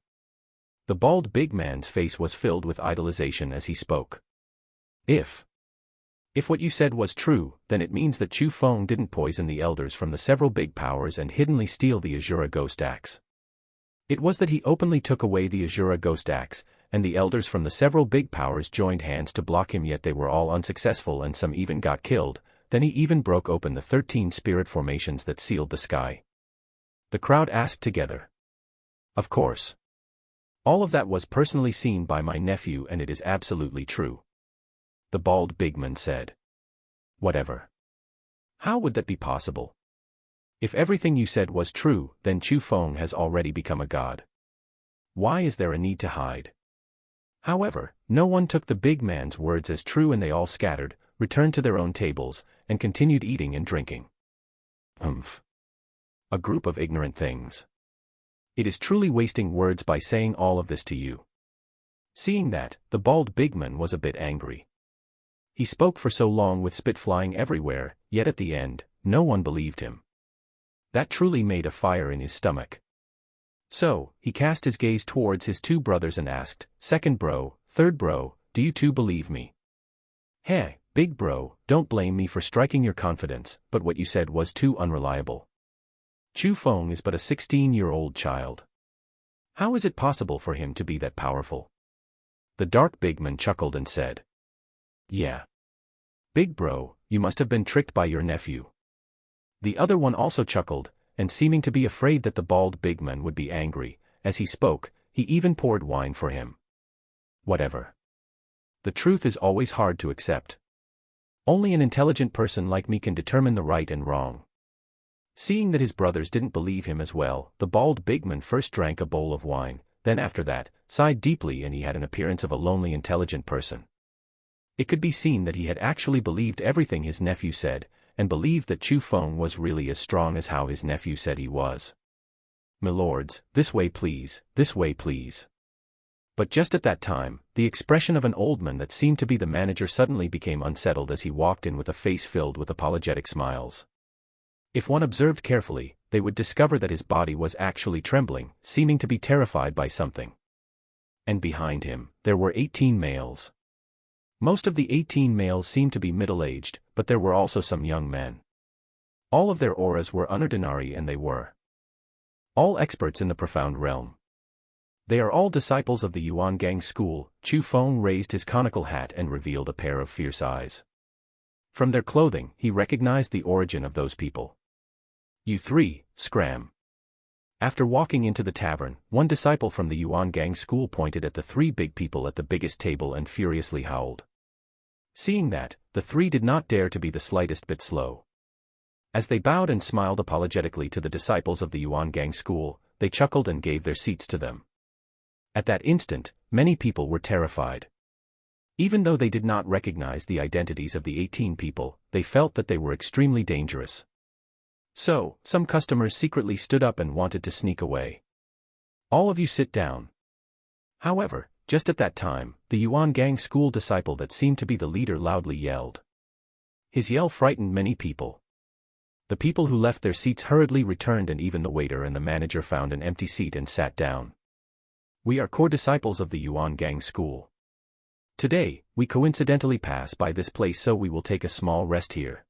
[SPEAKER 1] The bald big man's face was filled with idolization as he spoke. If what you said was true, then it means that Chu Feng didn't poison the elders from the several big powers and hiddenly steal the Azura Ghost Axe. It was that he openly took away the Azura Ghost Axe, and the elders from the several big powers joined hands to block him, yet they were all unsuccessful and some even got killed. Then he even broke open the 13 spirit formations that sealed the sky. The crowd asked together. Of course. All of that was personally seen by my nephew, and it is absolutely true. The bald big man said. Whatever. How would that be possible? If everything you said was true, then Chu Feng has already become a god. Why is there a need to hide? However, no one took the big man's words as true, and they all scattered, returned to their own tables, and continued eating and drinking. A group of ignorant things. It is truly wasting words by saying all of this to you. Seeing that, the bald big man was a bit angry. He spoke for so long with spit flying everywhere, yet at the end, no one believed him. That truly made a fire in his stomach. So, he cast his gaze towards his 2 brothers and asked, "Second bro, third bro, do you 2 believe me?" "Hey, big bro, don't blame me for striking your confidence, but what you said was too unreliable. Chu Feng is but a 16-year-old child. How is it possible for him to be that powerful?" The dark big man chuckled and said. "Yeah. Big bro, you must have been tricked by your nephew. The other one also chuckled, and seeming to be afraid that the bald big man would be angry, as he spoke, he even poured wine for him. Whatever. The truth is always hard to accept. Only an intelligent person like me can determine the right and wrong. Seeing that his brothers didn't believe him as well, the bald big man first drank a bowl of wine, then after that, sighed deeply, and he had an appearance of a lonely intelligent person. It could be seen that he had actually believed everything his nephew said, and believed that Chu Feng was really as strong as how his nephew said he was. "Milords, this way please, this way please." But just at that time, the expression of an old man that seemed to be the manager suddenly became unsettled as he walked in with a face filled with apologetic smiles. If one observed carefully, they would discover that his body was actually trembling, seeming to be terrified by something. And behind him, there were 18 males. Most of the 18 males seemed to be middle-aged, but there were also some young men. All of their auras were unordinary, and they were all experts in the profound realm. They are all disciples of the Yuan Gang school. Chu Feng raised his conical hat and revealed a pair of fierce eyes. From their clothing, he recognized the origin of those people. "You three, scram." After walking into the tavern, one disciple from the Yuan Gang school pointed at the three big people at the biggest table and furiously howled. Seeing that, the three did not dare to be the slightest bit slow. As they bowed and smiled apologetically to the disciples of the Yuan Gang school, they chuckled and gave their seats to them. At that instant, many people were terrified. Even though they did not recognize the identities of the 18 people, they felt that they were extremely dangerous. So, some customers secretly stood up and wanted to sneak away. "All of you sit down." However, just at that time, the Yuan Gang school disciple that seemed to be the leader loudly yelled. His yell frightened many people. The people who left their seats hurriedly returned, and even the waiter and the manager found an empty seat and sat down. "We are core disciples of the Yuan Gang school. Today, we coincidentally pass by this place, so we will take a small rest here.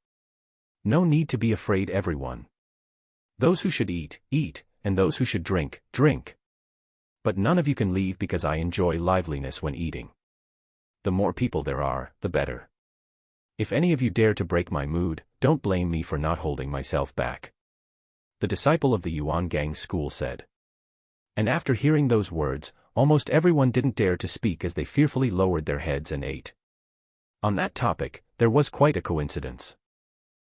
[SPEAKER 1] No need to be afraid, everyone. Those who should eat, eat, and those who should drink, drink. But none of you can leave because I enjoy liveliness when eating. The more people there are, the better. If any of you dare to break my mood, don't blame me for not holding myself back," the disciple of the Yuan Gang school said. And after hearing those words, almost everyone didn't dare to speak as they fearfully lowered their heads and ate. On that topic, there was quite a coincidence.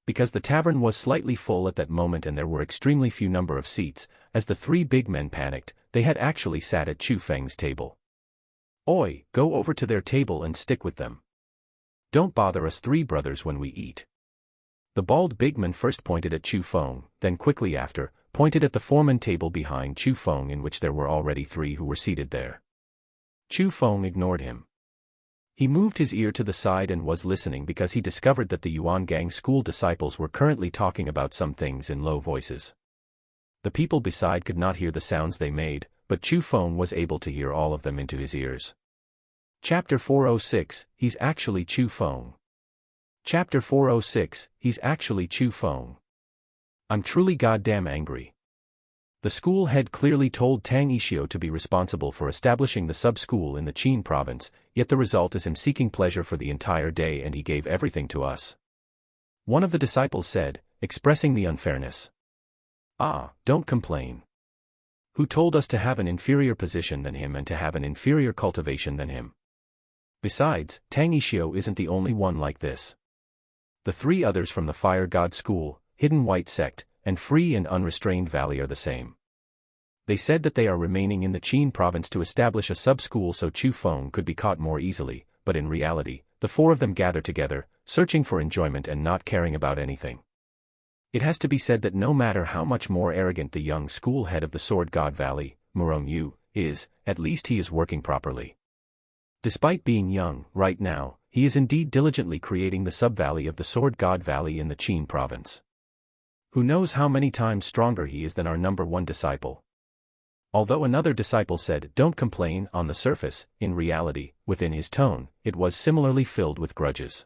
[SPEAKER 1] Because the tavern was slightly full at that moment and there were extremely few number of seats, as the three big men panicked, they had actually sat at Chu Feng's table. "Oi, go over to their table and stick with them. Don't bother us three brothers when we eat." The bald big man first pointed at Chu Feng, then quickly after, pointed at the foreman table behind Chu Feng, in which there were already three who were seated there. Chu Feng ignored him. He moved his ear to the side and was listening because he discovered that the Yuan Gang school disciples were currently talking about some things in low voices. The people beside could not hear the sounds they made, but Chu Feng was able to hear all of them into his ears. Chapter 406, He's Actually Chu Feng. Chapter 406, He's Actually Chu Feng. I'm truly goddamn angry. The school head clearly told Tang Ishio to be responsible for establishing the sub-school in the Qin province, yet the result is him seeking pleasure for the entire day, and he gave everything to us. One of the disciples said, expressing the unfairness. "Ah, don't complain. Who told us to have an inferior position than him and to have an inferior cultivation than him? Besides, Tang Ishio isn't the only one like this. The three others from the Fire God School, Hidden White Sect, and Free and Unrestrained Valley are the same. They said that they are remaining in the Qin province to establish a sub-school so Chu Feng could be caught more easily, but in reality, the four of them gather together, searching for enjoyment and not caring about anything. It has to be said that no matter how much more arrogant the young school head of the Sword God Valley, Murong Yu, is, at least he is working properly. Despite being young, right now, he is indeed diligently creating the sub-valley of the Sword God Valley in the Qin province. Who knows how many times stronger he is than our number one disciple. Although another disciple said, "Don't complain," on the surface, in reality, within his tone, it was similarly filled with grudges.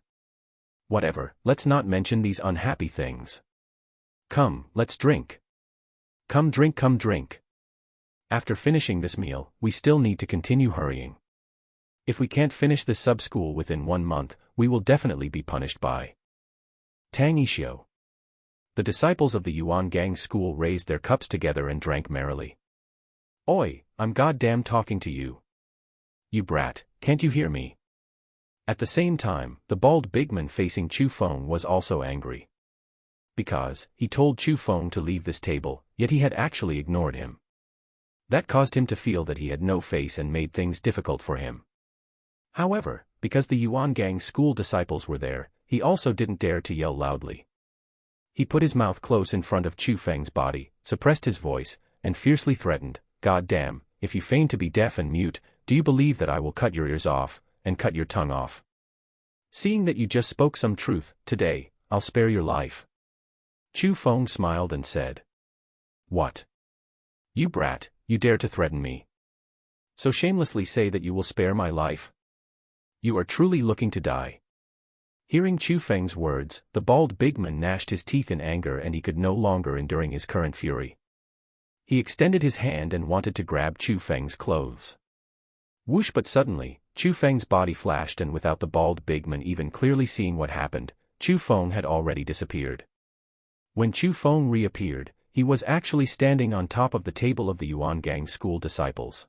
[SPEAKER 1] Whatever, let's not mention these unhappy things. Come, let's drink. Come drink, come drink. After finishing this meal, we still need to continue hurrying. If we can't finish this sub-school within 1 month, we will definitely be punished by Tang Ishio. The disciples of the Yuan Gang school raised their cups together and drank merrily. Oi, I'm goddamn talking to you. You brat, can't you hear me? At the same time, the bald big man facing Chu Feng was also angry. Because, he told Chu Feng to leave this table, yet he had actually ignored him. That caused him to feel that he had no face and made things difficult for him. However, because the Yuan Gang school disciples were there, he also didn't dare to yell loudly. He put his mouth close in front of Chu Feng's body, suppressed his voice, and fiercely threatened, "God damn, if you feign to be deaf and mute, do you believe that I will cut your ears off, and cut your tongue off? Seeing that you just spoke some truth, today, I'll spare your life." Chu Feng smiled and said, "What? You brat, you dare to threaten me? So shamelessly say that you will spare my life? You are truly looking to die." Hearing Chu Feng's words, the bald big man gnashed his teeth in anger and he could no longer endure his current fury. He extended his hand and wanted to grab Chu Feng's clothes. Whoosh, but suddenly, Chu Feng's body flashed and without the bald big man even clearly seeing what happened, Chu Feng had already disappeared. When Chu Feng reappeared, he was actually standing on top of the table of the Yuan Gang school disciples.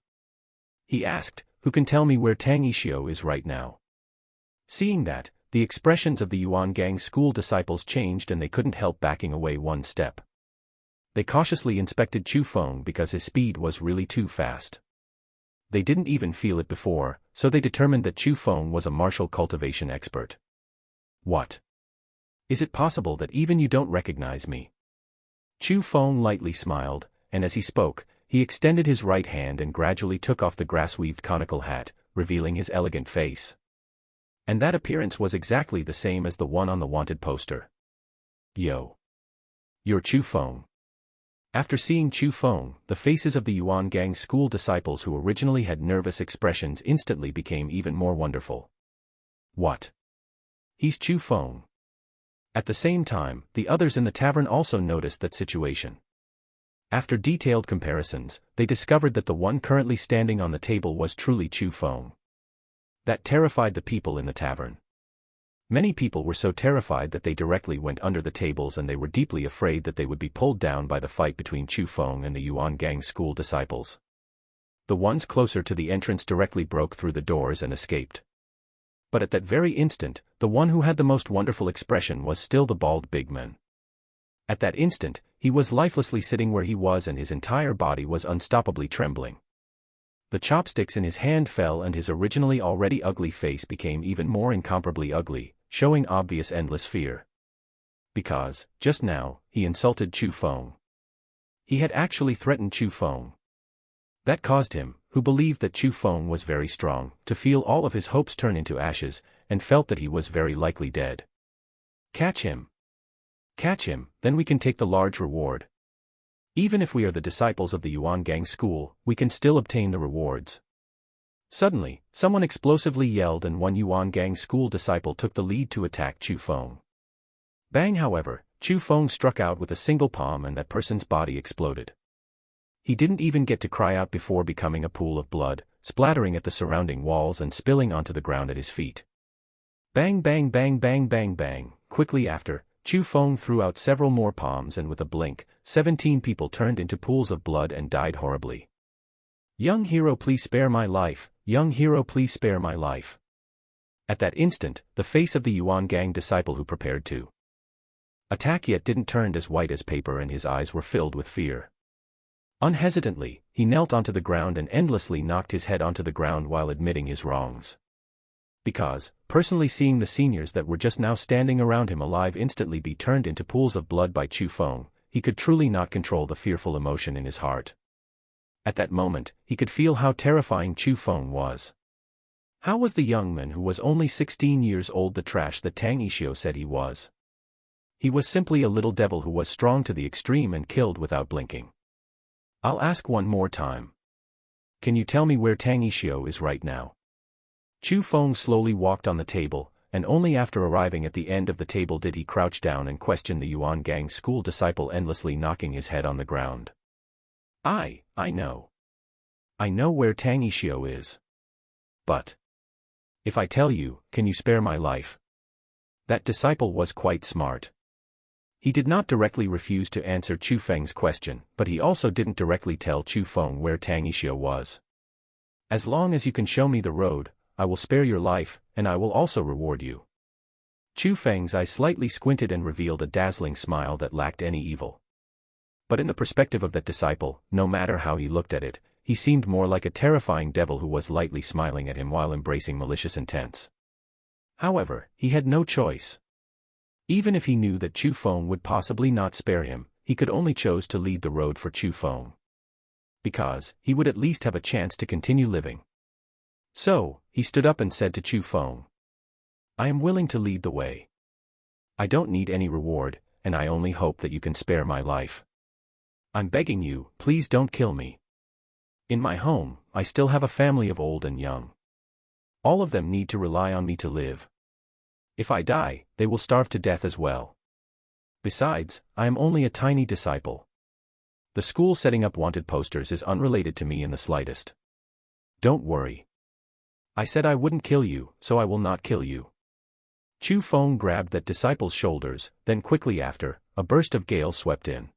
[SPEAKER 1] He asked, "Who can tell me where Tang Ishio is right now?" Seeing that, the expressions of the Yuan Gang school disciples changed and they couldn't help backing away one step. They cautiously inspected Chu Feng because his speed was really too fast. They didn't even feel it before, so they determined that Chu Feng was a martial cultivation expert. "What? Is it possible that even you don't recognize me?" Chu Feng lightly smiled, and as he spoke, he extended his right hand and gradually took off the grass-weaved conical hat, revealing his elegant face. And that appearance was exactly the same as the one on the wanted poster. "Yo. You're Chu Feng." After seeing Chu Feng, the faces of the Yuan Gang school disciples who originally had nervous expressions instantly became even more wonderful. "What? He's Chu Feng." At the same time, the others in the tavern also noticed that situation. After detailed comparisons, they discovered that the one currently standing on the table was truly Chu Feng. That terrified the people in the tavern. Many people were so terrified that they directly went under the tables and they were deeply afraid that they would be pulled down by the fight between Chu Feng and the Yuan Gang school disciples. The ones closer to the entrance directly broke through the doors and escaped. But at that very instant, the one who had the most wonderful expression was still the bald big man. At that instant, he was lifelessly sitting where he was and his entire body was unstoppably trembling. The chopsticks in his hand fell and his originally already ugly face became even more incomparably ugly, showing obvious endless fear. Because, just now, he insulted Chu Feng. He had actually threatened Chu Feng. That caused him, who believed that Chu Feng was very strong, to feel all of his hopes turn into ashes, and felt that he was very likely dead. "Catch him. Catch him, then we can take the large reward. Even if we are the disciples of the Yuan Gang school, we can still obtain the rewards." Suddenly, someone explosively yelled and one Yuan Gang school disciple took the lead to attack Chu Feng. Bang, however, Chu Feng struck out with a single palm and that person's body exploded. He didn't even get to cry out before becoming a pool of blood, splattering at the surrounding walls and spilling onto the ground at his feet. Bang bang bang bang bang bang. Quickly after, Chu Feng threw out several more palms and with a blink, 17 people turned into pools of blood and died horribly. "Young hero, please spare my life. Young hero, please spare my life." At that instant, the face of the Yuan Gang disciple who prepared to attack yet didn't turn as white as paper and his eyes were filled with fear. Unhesitantly, he knelt onto the ground and endlessly knocked his head onto the ground while admitting his wrongs. Because, personally seeing the seniors that were just now standing around him alive instantly be turned into pools of blood by Chu Feng, he could truly not control the fearful emotion in his heart. At that moment, he could feel how terrifying Chu Feng was. How was the young man who was only 16 years old the trash that Tang Ishio said he was? He was simply a little devil who was strong to the extreme and killed without blinking. I'll ask one more time. Can you tell me where Tang Ishio is right now? Chu Feng slowly walked on the table, and only after arriving at the end of the table did he crouch down and question the Yuan Gang school disciple endlessly knocking his head on the ground. I know. I know where Tang Ishio is. But If I tell you, can you spare my life? That disciple was quite smart. He did not directly refuse to answer Chu Feng's question, but he also didn't directly tell Chu Feng where Tang Yixia was. As long as you can show me the road, I will spare your life, and I will also reward you. Chu Feng's eyes slightly squinted and revealed a dazzling smile that lacked any evil. But in the perspective of that disciple, no matter how he looked at it, he seemed more like a terrifying devil who was lightly smiling at him while embracing malicious intents. However, he had no choice. Even if he knew that Chu Feng would possibly not spare him, he could only choose to lead the road for Chu Feng. Because, he would at least have a chance to continue living. So, he stood up and said to Chu Feng, I am willing to lead the way. I don't need any reward, and I only hope that you can spare my life. I'm begging you, please don't kill me. In my home, I still have a family of old and young. All of them need to rely on me to live. If I die, they will starve to death as well. Besides, I am only a tiny disciple. The school setting up wanted posters is unrelated to me in the slightest. Don't worry. I said I wouldn't kill you, so I will not kill you. Chu Feng grabbed that disciple's shoulders, then quickly after, a burst of gale swept in.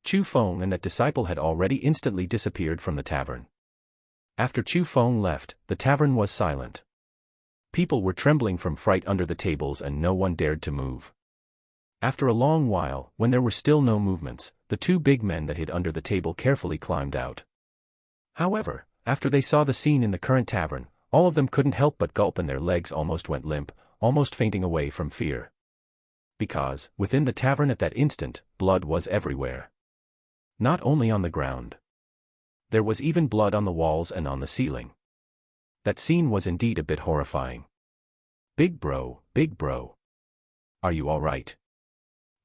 [SPEAKER 1] Chu Feng and that disciple had already instantly disappeared from the tavern. After Chu Feng left, the tavern was silent. People were trembling from fright under the tables and no one dared to move. After a long while, when there were still no movements, the two big men that hid under the table carefully climbed out. However, after they saw the scene in the current tavern, all of them couldn't help but gulp and their legs almost went limp, almost fainting away from fear. Because, within the tavern at that instant, blood was everywhere. Not only on the ground. There was even blood on the walls and on the ceiling. That scene was indeed a bit horrifying. Big bro. Are you all right?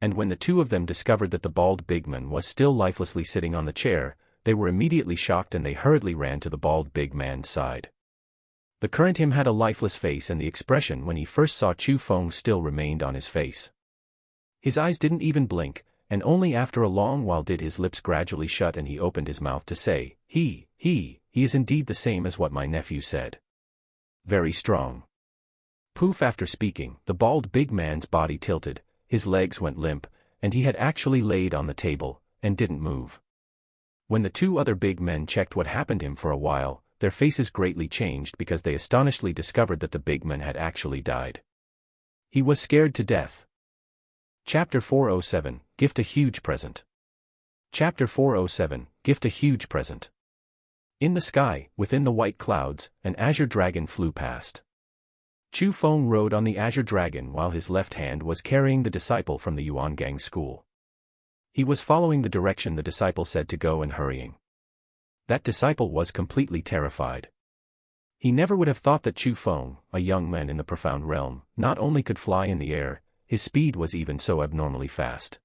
[SPEAKER 1] And when the two of them discovered that the bald big man was still lifelessly sitting on the chair, they were immediately shocked and they hurriedly ran to the bald big man's side. The current him had a lifeless face and the expression when he first saw Chu Feng still remained on his face. His eyes didn't even blink, and only after a long while did his lips gradually shut and he opened his mouth to say, He is indeed the same as what my nephew said. Very strong. Poof, after speaking, the bald big man's body tilted, his legs went limp, and he had actually laid on the table, and didn't move. When the two other big men checked what happened to him for a while, their faces greatly changed because they astonishedly discovered that the big man had actually died. He was scared to death. Chapter 407, Gift a Huge Present. Chapter 407, Gift a Huge Present. In the sky, within the white clouds, an azure dragon flew past. Chu Feng rode on the azure dragon while his left hand was carrying the disciple from the Yuangang school. He was following the direction the disciple said to go and hurrying. That disciple was completely terrified. He never would have thought that Chu Feng, a young man in the profound realm, not only could fly in the air, his speed was even so abnormally fast.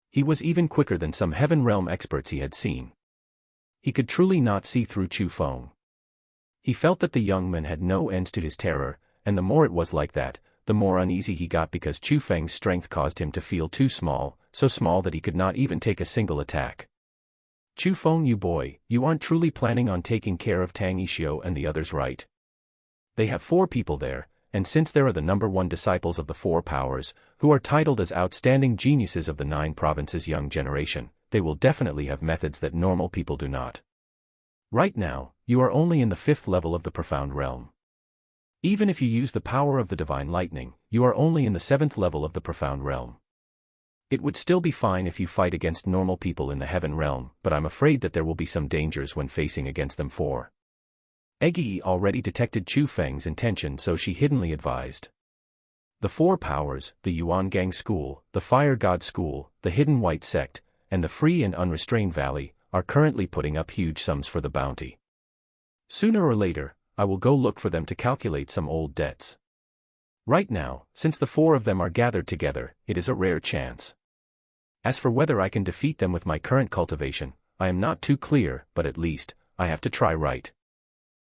[SPEAKER 1] He was even quicker than some heaven realm experts he had seen. He could truly not see through Chu Feng. He felt that the young man had no ends to his terror, and the more it was like that, the more uneasy he got because Chu Feng's strength caused him to feel too small, so small that he could not even take a single attack. Chu Feng, you boy, you aren't truly planning on taking care of Tang Yixia and the others, right? They have 4 people there, and since there are the number 1 disciples of the 4 powers, who are titled as outstanding geniuses of the 9 provinces young generation, they will definitely have methods that normal people do not. Right now, you are only in the 5th level of the profound realm. Even if you use the power of the divine lightning, you are only in the 7th level of the profound realm. It would still be fine if you fight against normal people in the heaven realm, but I'm afraid that there will be some dangers when facing against them. 4. Eggie already detected Chu Feng's intention, so she hiddenly advised. The 4 powers, the Yuangang school, the Fire God school, the Hidden White sect, and the Free and Unrestrained Valley, are currently putting up huge sums for the bounty. Sooner or later, I will go look for them to calculate some old debts. Right now, since the 4 of them are gathered together, it is a rare chance. As for whether I can defeat them with my current cultivation, I am not too clear, but at least, I have to try, right?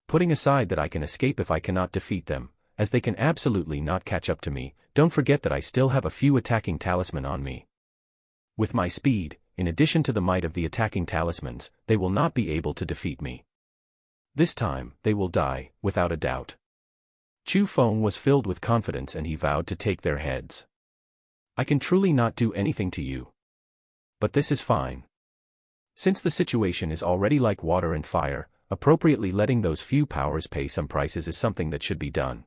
[SPEAKER 1] Putting aside that I can escape if I cannot defeat them, as they can absolutely not catch up to me, don't forget that I still have a few attacking talisman on me. With my speed, in addition to the might of the attacking talismans, they will not be able to defeat me. This time, they will die, without a doubt. Chu Feng was filled with confidence and he vowed to take their heads. I can truly not do anything to you. But this is fine. Since the situation is already like water and fire, appropriately letting those few powers pay some prices is something that should be done.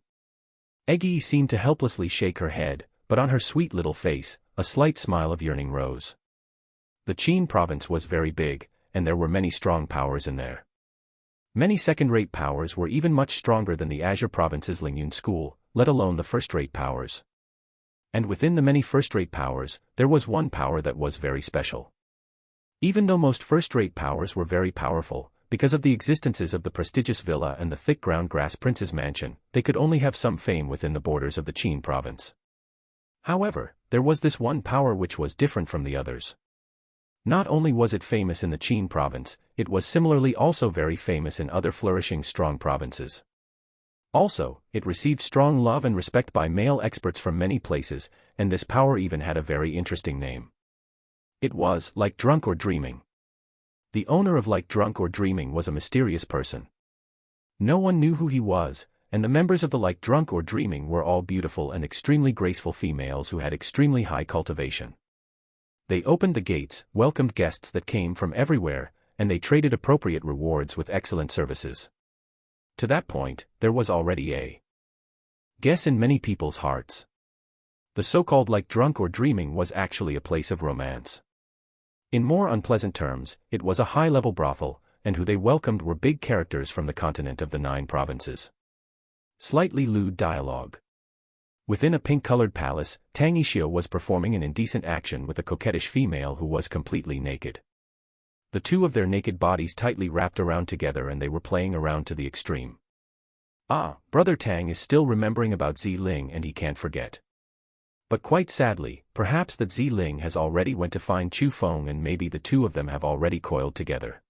[SPEAKER 1] Eggie seemed to helplessly shake her head, but on her sweet little face, a slight smile of yearning rose. The Qin province was very big, and there were many strong powers in there. Many second-rate powers were even much stronger than the Azure province's Lingyun school, let alone the first-rate powers. And within the many first-rate powers, there was one power that was very special. Even though most first-rate powers were very powerful, because of the existences of the prestigious villa and the thick ground grass prince's mansion, they could only have some fame within the borders of the Qin province. However, there was this one power which was different from the others. Not only was it famous in the Qin province, it was similarly also very famous in other flourishing strong provinces. Also, it received strong love and respect by male experts from many places, and this power even had a very interesting name. It was Like Drunk or Dreaming. The owner of Like Drunk or Dreaming was a mysterious person. No one knew who he was, and the members of the Like Drunk or Dreaming were all beautiful and extremely graceful females who had extremely high cultivation. They opened the gates, welcomed guests that came from everywhere, and they traded appropriate rewards with excellent services. To that point, there was already a guess in many people's hearts. The so-called Like Drunk or Dreaming was actually a place of romance. In more unpleasant terms, it was a high-level brothel, and who they welcomed were big characters from the continent of the 9 provinces. Slightly lewd dialogue. Within a pink-colored palace, Tang Yixio was performing an indecent action with a coquettish female who was completely naked. The two of their naked bodies tightly wrapped around together and they were playing around to the extreme. Ah, Brother Tang is still remembering about Zi Ling and he can't forget. But quite sadly, perhaps that Zi Ling has already went to find Chu Feng and maybe the two of them have already coiled together.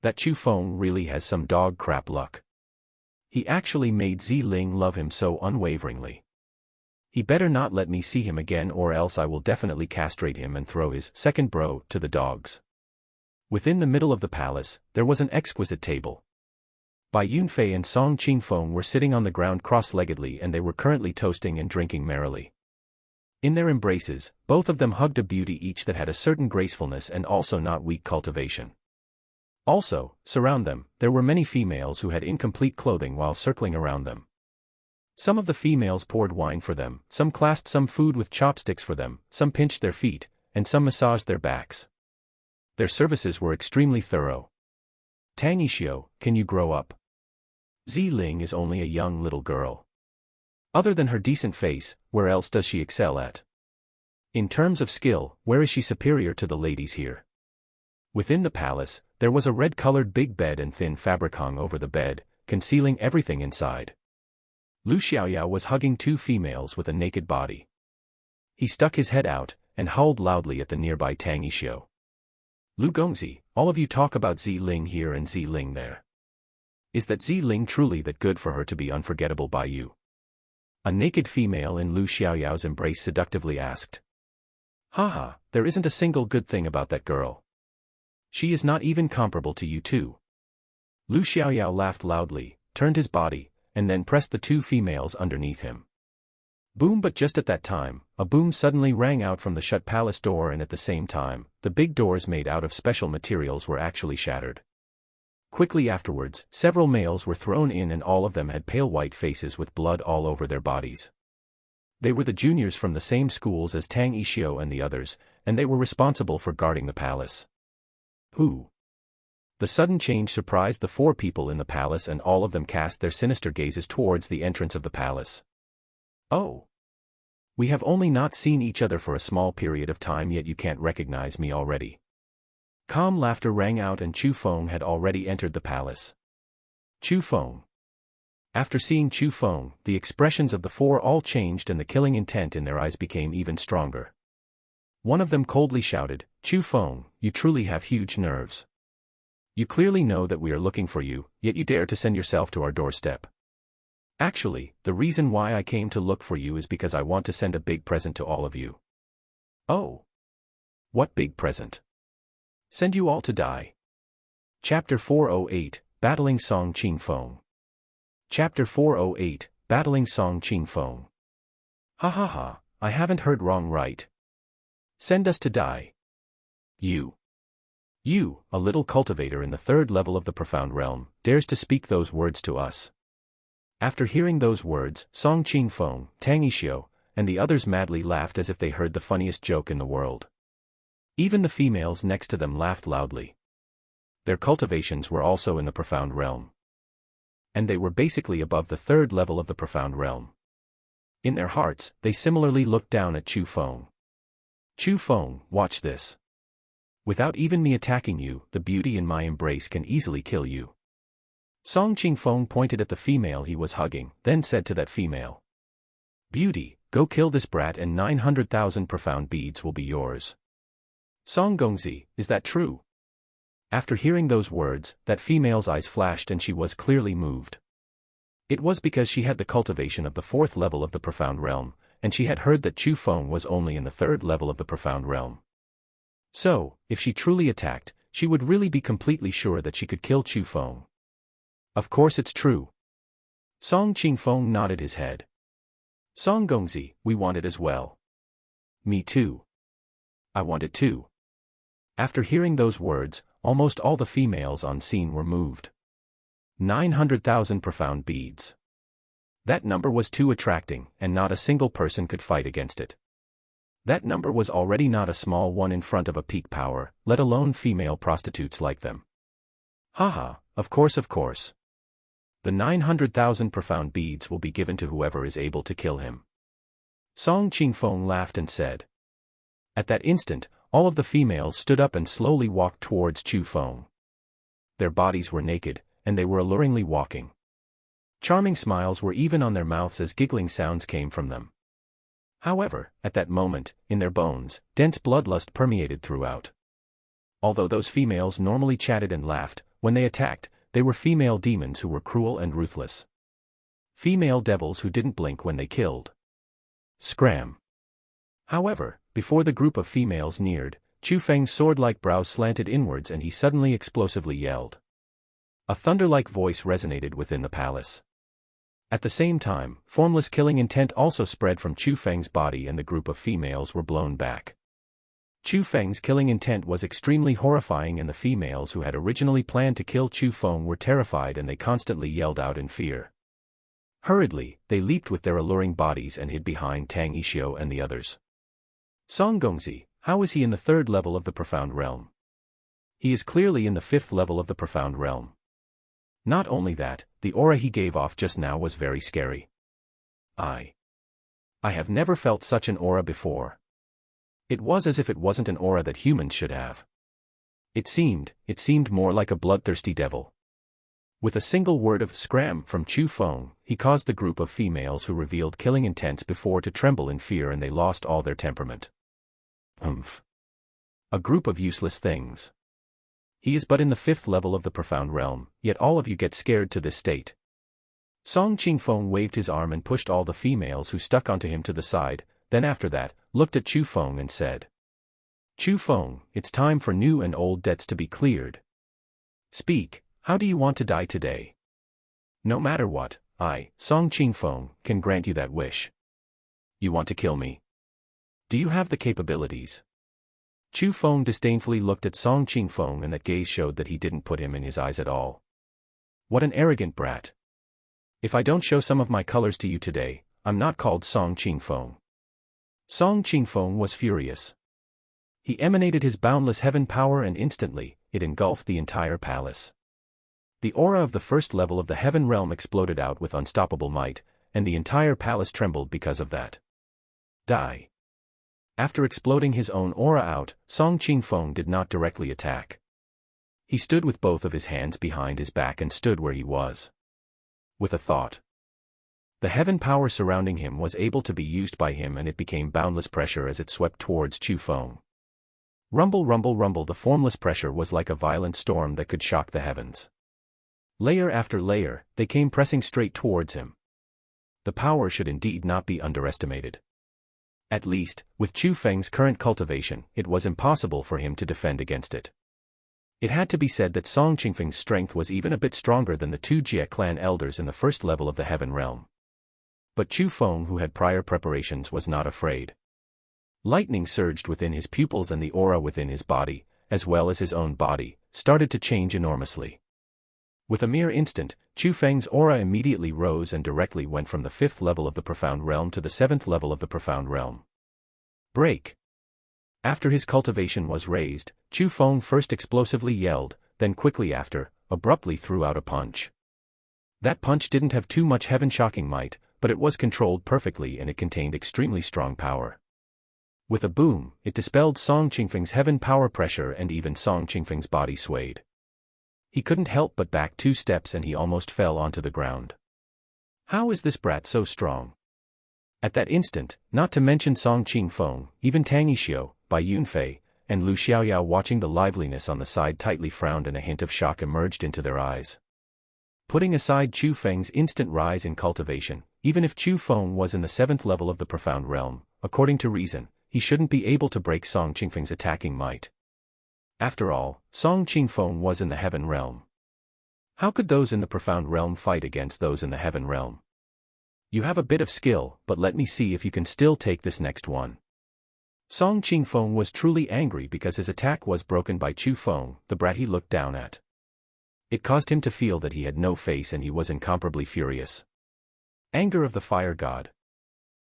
[SPEAKER 1] That Chu Feng really has some dog crap luck. He actually made Zi Ling love him so unwaveringly. He better not let me see him again or else I will definitely castrate him and throw his second bro to the dogs. Within the middle of the palace, there was an exquisite table. Bai Yunfei and Song Qingfeng were sitting on the ground cross-leggedly and they were currently toasting and drinking merrily. In their embraces, both of them hugged a beauty each that had a certain gracefulness and also not weak cultivation. Also, surround them, there were many females who had incomplete clothing while circling around them. Some of the females poured wine for them, some clasped some food with chopsticks for them, some pinched their feet, and some massaged their backs. Their services were extremely thorough. Tang Yixio, can you grow up? Zi Ling is only a young little girl. Other than her decent face, where else does she excel at? In terms of skill, where is she superior to the ladies here? Within the palace, there was a red-colored big bed and thin fabric hung over the bed, concealing everything inside. Lu Xiaoyao was hugging two females with a naked body. He stuck his head out, and howled loudly at the nearby Tang Yixio. Lu Gongzi, all of you talk about Zi Ling here and Zi Ling there. Is that Zi Ling truly that good for her to be unforgettable by you? A naked female in Lu Xiaoyao's embrace seductively asked. Haha, there isn't a single good thing about that girl. She is not even comparable to you two. Lu Xiaoyao laughed loudly, turned his body, and then pressed the two females underneath him. Boom! But just at that time, a boom suddenly rang out from the shut palace door and at the same time, the big doors made out of special materials were actually shattered. Quickly afterwards, several males were thrown in and all of them had pale white faces with blood all over their bodies. They were the juniors from the same schools as Tang Yixio and the others, and they were responsible for guarding the palace. Who? The sudden change surprised the four people in the palace and all of them cast their sinister gazes towards the entrance of the palace. Oh! We have only not seen each other for a small period of time yet you can't recognize me already. Calm laughter rang out and Chu Feng had already entered the palace. Chu Feng. After seeing Chu Feng, the expressions of the four all changed and the killing intent in their eyes became even stronger. One of them coldly shouted, Chu Feng, you truly have huge nerves. You clearly know that we are looking for you, yet you dare to send yourself to our doorstep. Actually, the reason why I came to look for you is because I want to send a big present to all of you. Oh. What big present? Send you all to die. Chapter 408, Battling Song Qingfeng. Chapter 408, Battling Song Qingfeng. Ha ha ha, I haven't heard wrong right. Send us to die. You, a little cultivator in the third level of the profound realm, dares to speak those words to us. After hearing those words, Song Qingfeng, Tang Yixiu, and the others madly laughed as if they heard the funniest joke in the world. Even the females next to them laughed loudly. Their cultivations were also in the profound realm. And they were basically above the third level of the profound realm. In their hearts, they similarly looked down at Chu Feng. Chu Feng, watch this. Without even me attacking you, the beauty in my embrace can easily kill you. Song Qingfeng pointed at the female he was hugging, then said to that female. Beauty, go kill this brat and 900,000 profound beads will be yours. Song Gongzi, is that true? After hearing those words, that female's eyes flashed and she was clearly moved. It was because she had the cultivation of the fourth level of the profound realm, and she had heard that Chu Feng was only in the third level of the profound realm. So, if she truly attacked, she would really be completely sure that she could kill Chu Feng. Of course it's true. Song Qingfeng nodded his head. Song Gongzi, we want it as well. Me too. I want it too. After hearing those words, almost all the females on scene were moved. 900,000 profound beads. That number was too attracting, and not a single person could fight against it. That number was already not a small one in front of a peak power, let alone female prostitutes like them. Haha, of course of course. The 900,000 profound beads will be given to whoever is able to kill him. Song Qingfeng laughed and said. At that instant, all of the females stood up and slowly walked towards Chu Feng. Their bodies were naked, and they were alluringly walking. Charming smiles were even on their mouths as giggling sounds came from them. However, at that moment, in their bones, dense bloodlust permeated throughout. Although those females normally chatted and laughed, when they attacked, they were female demons who were cruel and ruthless. Female devils who didn't blink when they killed. Scram. However, before the group of females neared, Chu Feng's sword-like brows slanted inwards and he suddenly explosively yelled. A thunder-like voice resonated within the palace. At the same time, formless killing intent also spread from Chu Feng's body and the group of females were blown back. Chu Feng's killing intent was extremely horrifying and the females who had originally planned to kill Chu Feng were terrified and they constantly yelled out in fear. Hurriedly, they leaped with their alluring bodies and hid behind Tang Yixiu and the others. Song Gongzi, how is he in the third level of the profound realm? He is clearly in the fifth level of the profound realm. Not only that, the aura he gave off just now was very scary. I have never felt such an aura before. It was as if it wasn't an aura that humans should have. It seemed more like a bloodthirsty devil. With a single word of scram from Chu Feng, he caused the group of females who revealed killing intents before to tremble in fear and they lost all their temperament. A group of useless things. He is but in the fifth level of the profound realm, yet all of you get scared to this state. Song Qingfeng waved his arm and pushed all the females who stuck onto him to the side, then after that, looked at Chu Feng and said. Chu Feng, it's time for new and old debts to be cleared. Speak, how do you want to die today? No matter what, I, Song Qingfeng, can grant you that wish. You want to kill me? Do you have the capabilities? Chu Feng disdainfully looked at Song Qingfeng and that gaze showed that he didn't put him in his eyes at all. What an arrogant brat. If I don't show some of my colors to you today, I'm not called Song Qingfeng. Song Qingfeng was furious. He emanated his boundless heaven power and instantly, it engulfed the entire palace. The aura of the first level of the heaven realm exploded out with unstoppable might, and the entire palace trembled because of that. Die. After exploding his own aura out, Song Qingfeng did not directly attack. He stood with both of his hands behind his back and stood where he was. With a thought. The heaven power surrounding him was able to be used by him and it became boundless pressure as it swept towards Chu Feng. Rumble rumble rumble, the formless pressure was like a violent storm that could shock the heavens. Layer after layer, they came pressing straight towards him. The power should indeed not be underestimated. At least, with Chu Feng's current cultivation, it was impossible for him to defend against it. It had to be said that Song Qingfeng's strength was even a bit stronger than the two Jie clan elders in the first level of the Heaven Realm. But Chu Feng, who had prior preparations, was not afraid. Lightning surged within his pupils, and the aura within his body, as well as his own body, started to change enormously. With a mere instant, Chu Feng's aura immediately rose and directly went from the 5th level of the Profound Realm to the 7th level of the Profound Realm. Break! After his cultivation was raised, Chu Feng first explosively yelled, then quickly after, abruptly threw out a punch. That punch didn't have too much heaven-shocking might, but it was controlled perfectly and it contained extremely strong power. With a boom, it dispelled Song Qingfeng's heaven power pressure, and even Song Qingfeng's body swayed. He couldn't help but back 2 steps and he almost fell onto the ground. How is this brat so strong? At that instant, not to mention Song Qingfeng, even Tang Yixio, Bai Yunfei, and Lu Xiaoyao watching the liveliness on the side tightly frowned, and a hint of shock emerged into their eyes. Putting aside Chu Feng's instant rise in cultivation, even if Chu Feng was in the 7th level of the Profound Realm, according to reason, he shouldn't be able to break Song Qingfeng's attacking might. After all, Song Qingfeng was in the Heaven Realm. How could those in the Profound Realm fight against those in the Heaven Realm? You have a bit of skill, but let me see if you can still take this next one. Song Qingfeng was truly angry because his attack was broken by Chu Feng, the brat he looked down at. It caused him to feel that he had no face, and he was incomparably furious. Anger of the Fire God.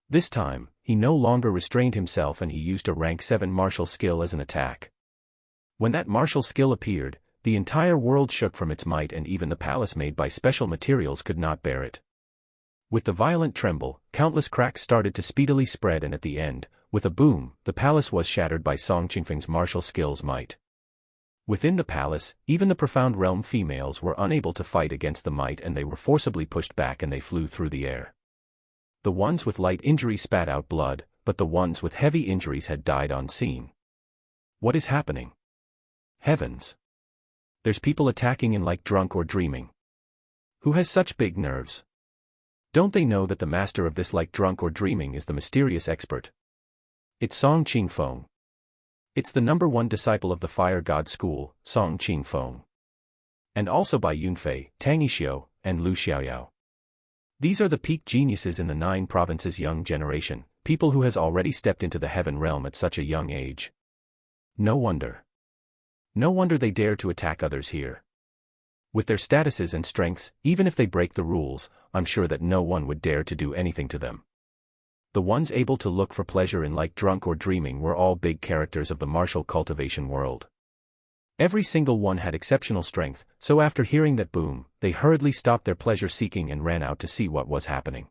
[SPEAKER 1] This time, he no longer restrained himself and he used a rank 7 martial skill as an attack. When that martial skill appeared, the entire world shook from its might, and even the palace made by special materials could not bear it. With the violent tremble, countless cracks started to speedily spread, and at the end, with a boom, the palace was shattered by Song Qingfeng's martial skill's might. Within the palace, even the Profound Realm females were unable to fight against the might, and they were forcibly pushed back and they flew through the air. The ones with light injuries spat out blood, but the ones with heavy injuries had died on scene. What is happening? Heavens! There's people attacking in like drunk or dreaming. Who has such big nerves? Don't they know that the master of this like drunk or dreaming is the mysterious expert? It's Song Qingfeng. It's the #1 disciple of the Fire God School, Song Qingfeng. And also Bai Yunfei, Tang Yixio, and Lu Xiaoyao. These are the peak geniuses in the 9 provinces' young generation, people who has already stepped into the Heaven Realm at such a young age. No wonder. No wonder they dare to attack others here. With their statuses and strengths, even if they break the rules, I'm sure that no one would dare to do anything to them. The ones able to look for pleasure in like drunk or dreaming were all big characters of the martial cultivation world. Every single one had exceptional strength, so after hearing that boom, they hurriedly stopped their pleasure-seeking and ran out to see what was happening.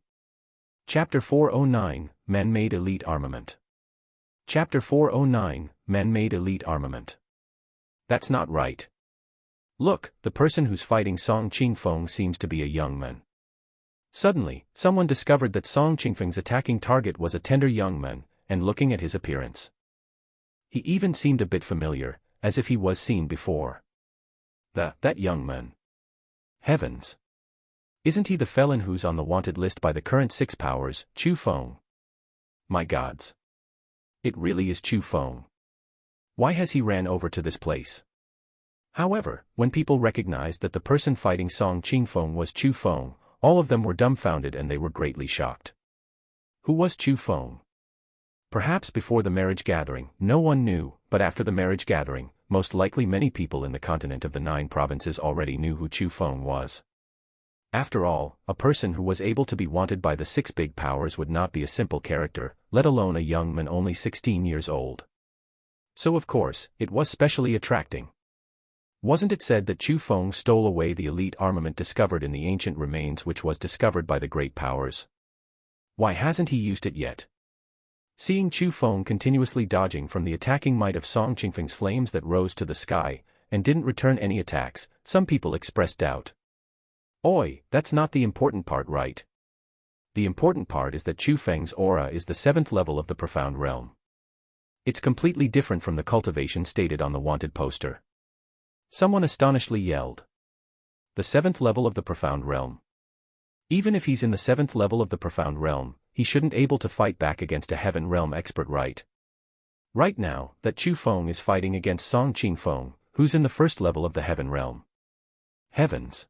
[SPEAKER 1] Chapter 409, Man-Made Elite Armament. Chapter 409, Man-Made Elite Armament. That's not right. Look, the person who's fighting Song Qingfeng seems to be a young man. Suddenly, someone discovered that Song Qingfeng's attacking target was a tender young man, and looking at his appearance, he even seemed a bit familiar, as if he was seen before. That young man. Heavens! Isn't he the felon who's on the wanted list by the current 6 powers, Chu Feng? My gods! It really is Chu Feng. Why has he ran over to this place? However, when people recognized that the person fighting Song Qingfeng was Chu Feng, all of them were dumbfounded and they were greatly shocked. Who was Chu Feng? Perhaps before the marriage gathering, no one knew, but after the marriage gathering, most likely many people in the continent of the 9 provinces already knew who Chu Feng was. After all, a person who was able to be wanted by the 6 big powers would not be a simple character, let alone a young man only 16 years old. So of course, it was specially attracting. Wasn't it said that Chu Feng stole away the elite armament discovered in the ancient remains, which was discovered by the great powers? Why hasn't he used it yet? Seeing Chu Feng continuously dodging from the attacking might of Song Qingfeng's flames that rose to the sky, and didn't return any attacks, some people expressed doubt. Oi, that's not the important part, right? The important part is that Chu Feng's aura is the 7th level of the Profound Realm. It's completely different from the cultivation stated on the wanted poster. Someone astonishedly yelled. The 7th level of the Profound Realm. Even if he's in the 7th level of the Profound Realm, he shouldn't able to fight back against a Heaven Realm expert, right? Right now, that Chu Feng is fighting against Song Qingfeng, who's in the first level of the heaven realm. Heavens!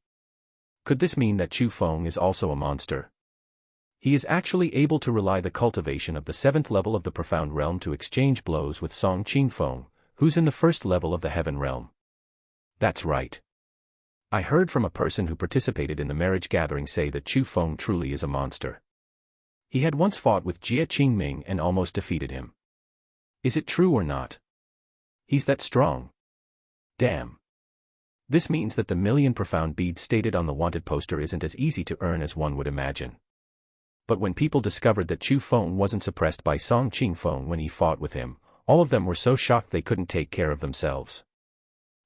[SPEAKER 1] Could this mean that Chu Feng is also a monster? He is actually able to rely the cultivation of the 7th level of the profound realm to exchange blows with Song Qingfeng, who's in the first level of the heaven realm. That's right. I heard from a person who participated in the marriage gathering say that Chu Feng truly is a monster. He had once fought with Jie Qingming and almost defeated him. Is it true or not? He's that strong. Damn. This means that the million profound beads stated on the wanted poster isn't as easy to earn as one would imagine. But when people discovered that Chu Feng wasn't suppressed by Song Qingfeng when he fought with him, all of them were so shocked they couldn't take care of themselves.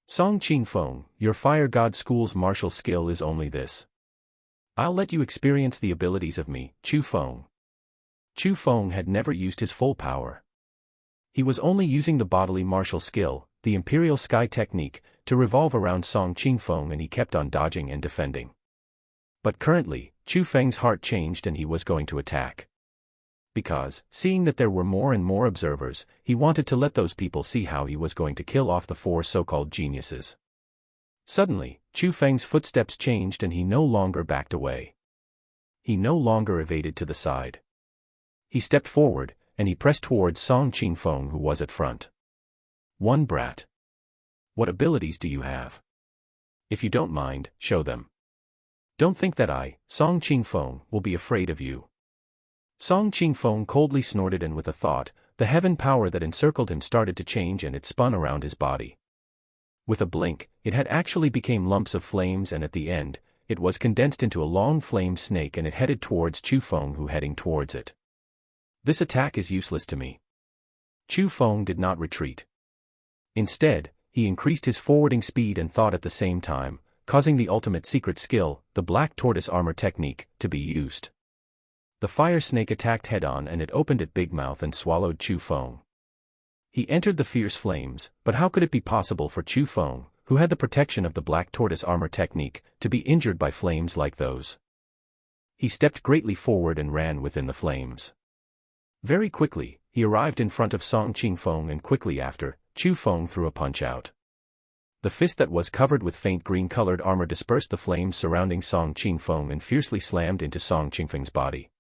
[SPEAKER 1] Song Qingfeng, your fire god school's martial skill is only this. I'll let you experience the abilities of me, Chu Feng. Chu Feng had never used his full power. He was only using the bodily martial skill, the Imperial Sky Technique, to revolve around Song Qingfeng, and he kept on dodging and defending. But currently, Chu Feng's heart changed and he was going to attack. Because, seeing that there were more and more observers, he wanted to let those people see how he was going to kill off the 4 so-called geniuses. Suddenly, Chu Feng's footsteps changed and he no longer backed away. He no longer evaded to the side. He stepped forward, and he pressed towards Song Qingfeng, who was at front. One brat. What abilities do you have? If you don't mind, show them. Don't think that I, Song Qingfeng, will be afraid of you. Song Qingfeng coldly snorted, and with a thought, the heaven power that encircled him started to change and it spun around his body. With a blink, it had actually became lumps of flames, and at the end, it was condensed into a long flame snake and it headed towards Chu Feng, who heading towards it. This attack is useless to me. Chu Feng did not retreat. Instead, he increased his forwarding speed and thought at the same time, causing the ultimate secret skill, the Black Tortoise Armor Technique, to be used. The fire snake attacked head-on and it opened its big mouth and swallowed Chu Feng. He entered the fierce flames, but how could it be possible for Chu Feng, who had the protection of the Black Tortoise Armor Technique, to be injured by flames like those? He stepped greatly forward and ran within the flames. Very quickly, he arrived in front of Song Qingfeng, and quickly after, Chu Feng threw a punch out. The fist that was covered with faint green-colored armor dispersed the flames surrounding Song Qingfeng and fiercely slammed into Song Qingfeng's body.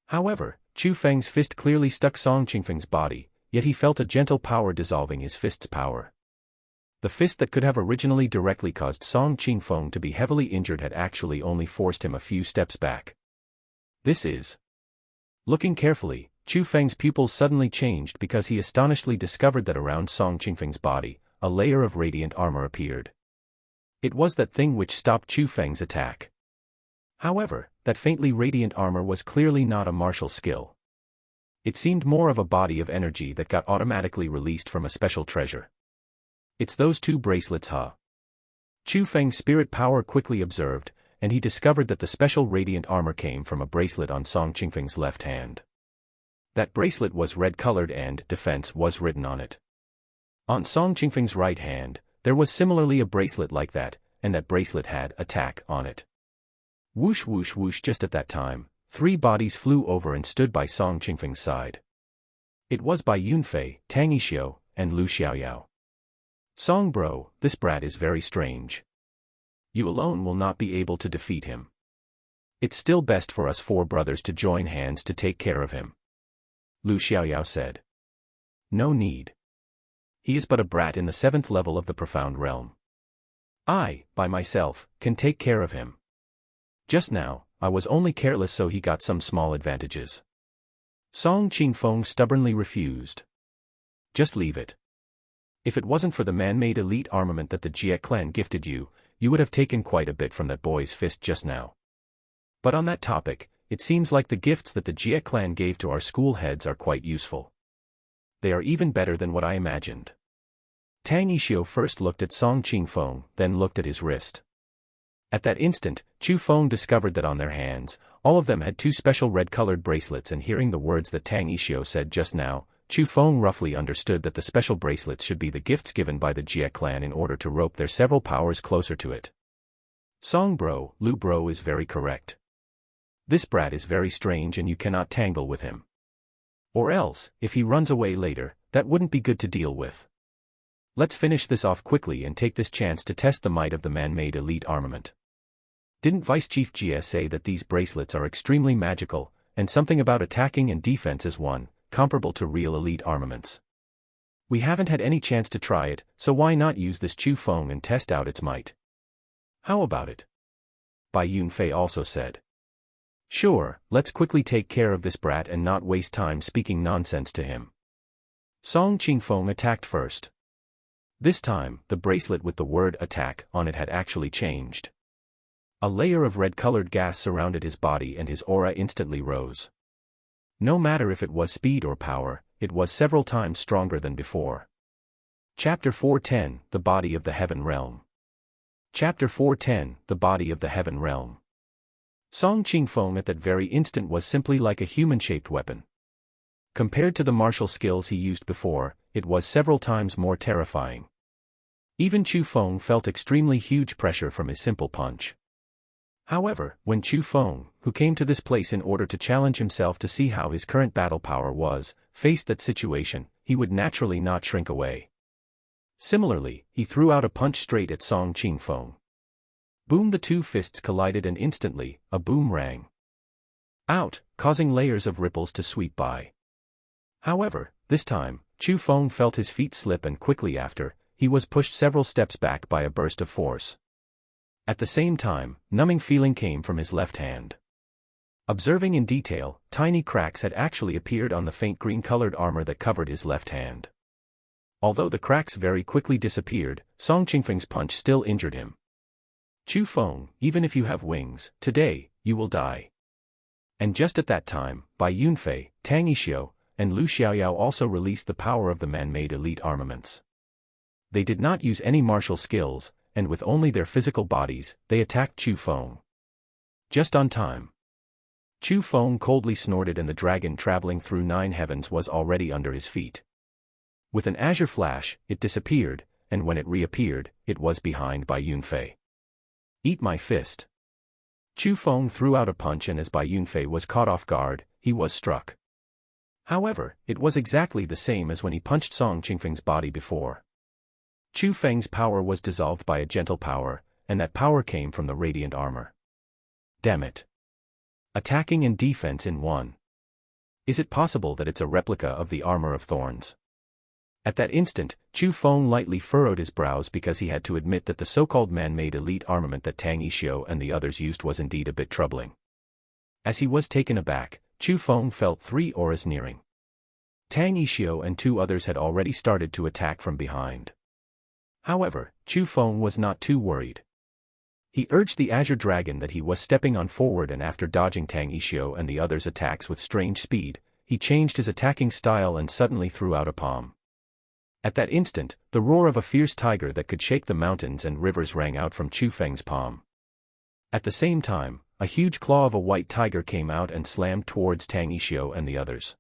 [SPEAKER 1] However, Chu Feng's fist clearly stuck Song Qingfeng's body, yet he felt a gentle power dissolving his fist's power. The fist that could have originally directly caused Song Qingfeng to be heavily injured had actually only forced him a few steps back. This is... Looking carefully, Chu Feng's pupils suddenly changed because he astonishingly discovered that around Song Qingfeng's body, a layer of radiant armor appeared. It was that thing which stopped Chu Feng's attack. However, that faintly radiant armor was clearly not a martial skill. It seemed more of a body of energy that got automatically released from a special treasure. It's those 2 bracelets, huh? Chu Feng's spirit power quickly observed, and he discovered that the special radiant armor came from a bracelet on Song Qingfeng's left hand. That bracelet was red-colored and defense was written on it. On Song Qingfeng's right hand, there was similarly a bracelet like that, and that bracelet had attack on it. Whoosh whoosh whoosh! Just at that time, 3 bodies flew over and stood by Song Qingfeng's side. It was by Yunfei, Tang Yixio, and Lu Xiaoyao. Song bro, this brat is very strange. You alone will not be able to defeat him. It's still best for us 4 brothers to join hands to take care of him. Lu Xiaoyao said. No need. He is but a brat in the 7th level of the profound realm. I, by myself, can take care of him. Just now, I was only careless, so he got some small advantages. Song Qingfeng stubbornly refused. Just leave it. If it wasn't for the man-made elite armament that the Jie clan gifted you, you would have taken quite a bit from that boy's fist just now. But on that topic, it seems like the gifts that the Jie clan gave to our school heads are quite useful. They are even better than what I imagined. Tang Yixio first looked at Song Qingfeng, then looked at his wrist. At that instant, Chu Feng discovered that on their hands, all of them had 2 special red-colored bracelets, and hearing the words that Tang Yixio said just now, Chu Feng roughly understood that the special bracelets should be the gifts given by the Jie clan in order to rope their several powers closer to it. Song bro, Lu bro is very correct. This brat is very strange and you cannot tangle with him. Or else, if he runs away later, that wouldn't be good to deal with. Let's finish this off quickly and take this chance to test the might of the man-made elite armament. Didn't Vice Chief GS say that these bracelets are extremely magical, and something about attacking and defense is one, comparable to real elite armaments? We haven't had any chance to try it, so why not use this Chu Feng and test out its might? How about it? Bai Yunfei also said. Sure, let's quickly take care of this brat and not waste time speaking nonsense to him. Song Qingfeng attacked first. This time, the bracelet with the word attack on it had actually changed. A layer of red-colored gas surrounded his body and his aura instantly rose. No matter if it was speed or power, it was several times stronger than before. Chapter 410, The Body of the Heaven Realm. Chapter 410, The Body of the Heaven Realm. Song Qingfeng at that very instant was simply like a human-shaped weapon. Compared to the martial skills he used before, it was several times more terrifying. Even Chu Feng felt extremely huge pressure from his simple punch. However, when Chu Feng, who came to this place in order to challenge himself to see how his current battle power was, faced that situation, he would naturally not shrink away. Similarly, he threw out a punch straight at Song Qingfeng. Boom! The two fists collided and instantly, a boom rang out, causing layers of ripples to sweep by. However, this time, Chu Feng felt his feet slip and quickly after, he was pushed several steps back by a burst of force. At the same time, numbing feeling came from his left hand. Observing in detail, tiny cracks had actually appeared on the faint green-colored armor that covered his left hand. Although the cracks very quickly disappeared, Song Qingfeng's punch still injured him. Chu Feng, even if you have wings, today, you will die. And just at that time, Bai Yunfei, Tang Yixio, and Lu Xiaoyao also released the power of the man-made elite armaments. They did not use any martial skills, and with only their physical bodies, they attacked Chu Feng. Just on time. Chu Feng coldly snorted and the dragon traveling through 9 heavens was already under his feet. With an azure flash, it disappeared, and when it reappeared, it was behind Bai Yunfei. Eat my fist. Chu Feng threw out a punch and as Bai Yunfei was caught off guard, he was struck. However, it was exactly the same as when he punched Song Qingfeng's body before. Chu Feng's power was dissolved by a gentle power, and that power came from the radiant armor. Damn it. Attacking and defense in one. Is it possible that it's a replica of the armor of thorns? At that instant, Chu Feng lightly furrowed his brows because he had to admit that the so-called man-made elite armament that Tang Yixio and the others used was indeed a bit troubling. As he was taken aback, Chu Feng felt 3 auras nearing. Tang Yixio and 2 others had already started to attack from behind. However, Chu Feng was not too worried. He urged the Azure Dragon that he was stepping on forward and after dodging Tang Yixio and the others' attacks with strange speed, he changed his attacking style and suddenly threw out a palm. At that instant, the roar of a fierce tiger that could shake the mountains and rivers rang out from Chu Feng's palm. At the same time, a huge claw of a white tiger came out and slammed towards Tang Yixio and the others.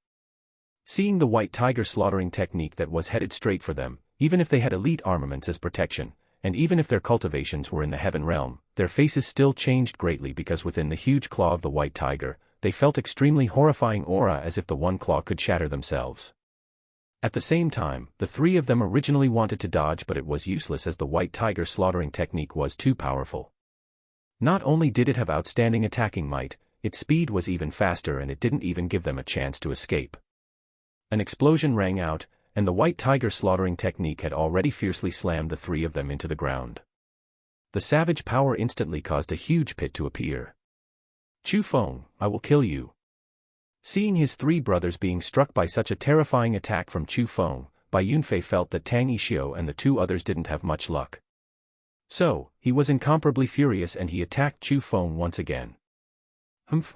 [SPEAKER 1] Seeing the white tiger slaughtering technique that was headed straight for them, even if they had elite armaments as protection, and even if their cultivations were in the heaven realm, their faces still changed greatly because within the huge claw of the white tiger, they felt extremely horrifying aura as if the one claw could shatter themselves. At the same time, the 3 of them originally wanted to dodge but it was useless as the white tiger slaughtering technique was too powerful. Not only did it have outstanding attacking might, its speed was even faster and it didn't even give them a chance to escape. An explosion rang out, and the white tiger slaughtering technique had already fiercely slammed the 3 of them into the ground. The savage power instantly caused a huge pit to appear. Chu Feng, I will kill you. Seeing his 3 brothers being struck by such a terrifying attack from Chu Feng, Bai Yunfei felt that Tang Yixio and the 2 others didn't have much luck. So, he was incomparably furious and he attacked Chu Feng once again.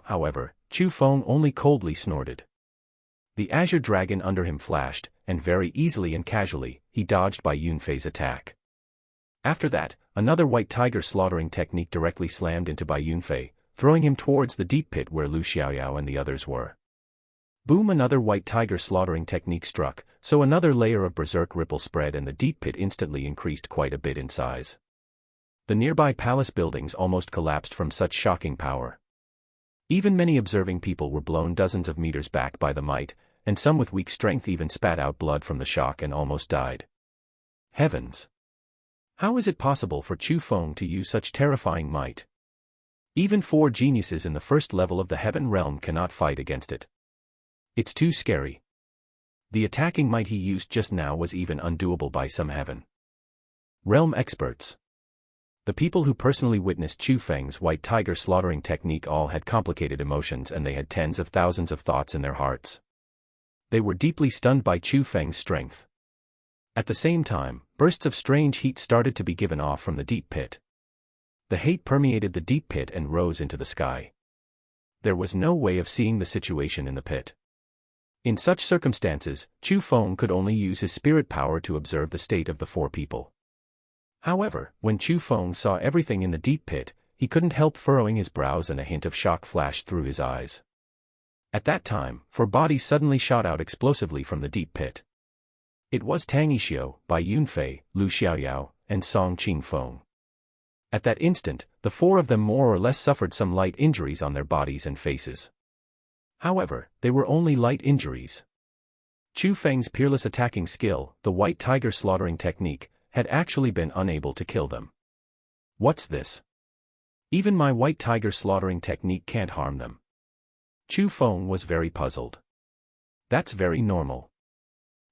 [SPEAKER 1] However, Chu Feng only coldly snorted. The Azure Dragon under him flashed, and very easily and casually, he dodged Bai Yunfei's attack. After that, another white tiger slaughtering technique directly slammed into Bai Yunfei, throwing him towards the deep pit where Lu Xiaoyao and the others were. Boom! Another white tiger slaughtering technique struck, so another layer of berserk ripple spread and the deep pit instantly increased quite a bit in size. The nearby palace buildings almost collapsed from such shocking power. Even many observing people were blown dozens of meters back by the might, and some with weak strength even spat out blood from the shock and almost died. Heavens! How is it possible for Chu Feng to use such terrifying might? Even 4 geniuses in the first level of the heaven realm cannot fight against it. It's too scary. The attacking might he used just now was even undoable by some heaven realm experts. The people who personally witnessed Chu Feng's white tiger slaughtering technique all had complicated emotions, and they had tens of thousands of thoughts in their hearts. They were deeply stunned by Chu Feng's strength. At the same time, bursts of strange heat started to be given off from the deep pit. The hate permeated the deep pit and rose into the sky. There was no way of seeing the situation in the pit. In such circumstances, Chu Feng could only use his spirit power to observe the state of the 4 people. However, when Chu Feng saw everything in the deep pit, he couldn't help furrowing his brows, and a hint of shock flashed through his eyes. At that time, 4 bodies suddenly shot out explosively from the deep pit. It was Tang Yixio, Bai Yunfei, Lu Xiaoyao, and Song Qingfeng. At that instant, the 4 of them more or less suffered some light injuries on their bodies and faces. However, they were only light injuries. Chu Feng's peerless attacking skill, the white tiger slaughtering technique, had actually been unable to kill them. What's this? Even my white tiger slaughtering technique can't harm them. Chu Feng was very puzzled. That's very normal.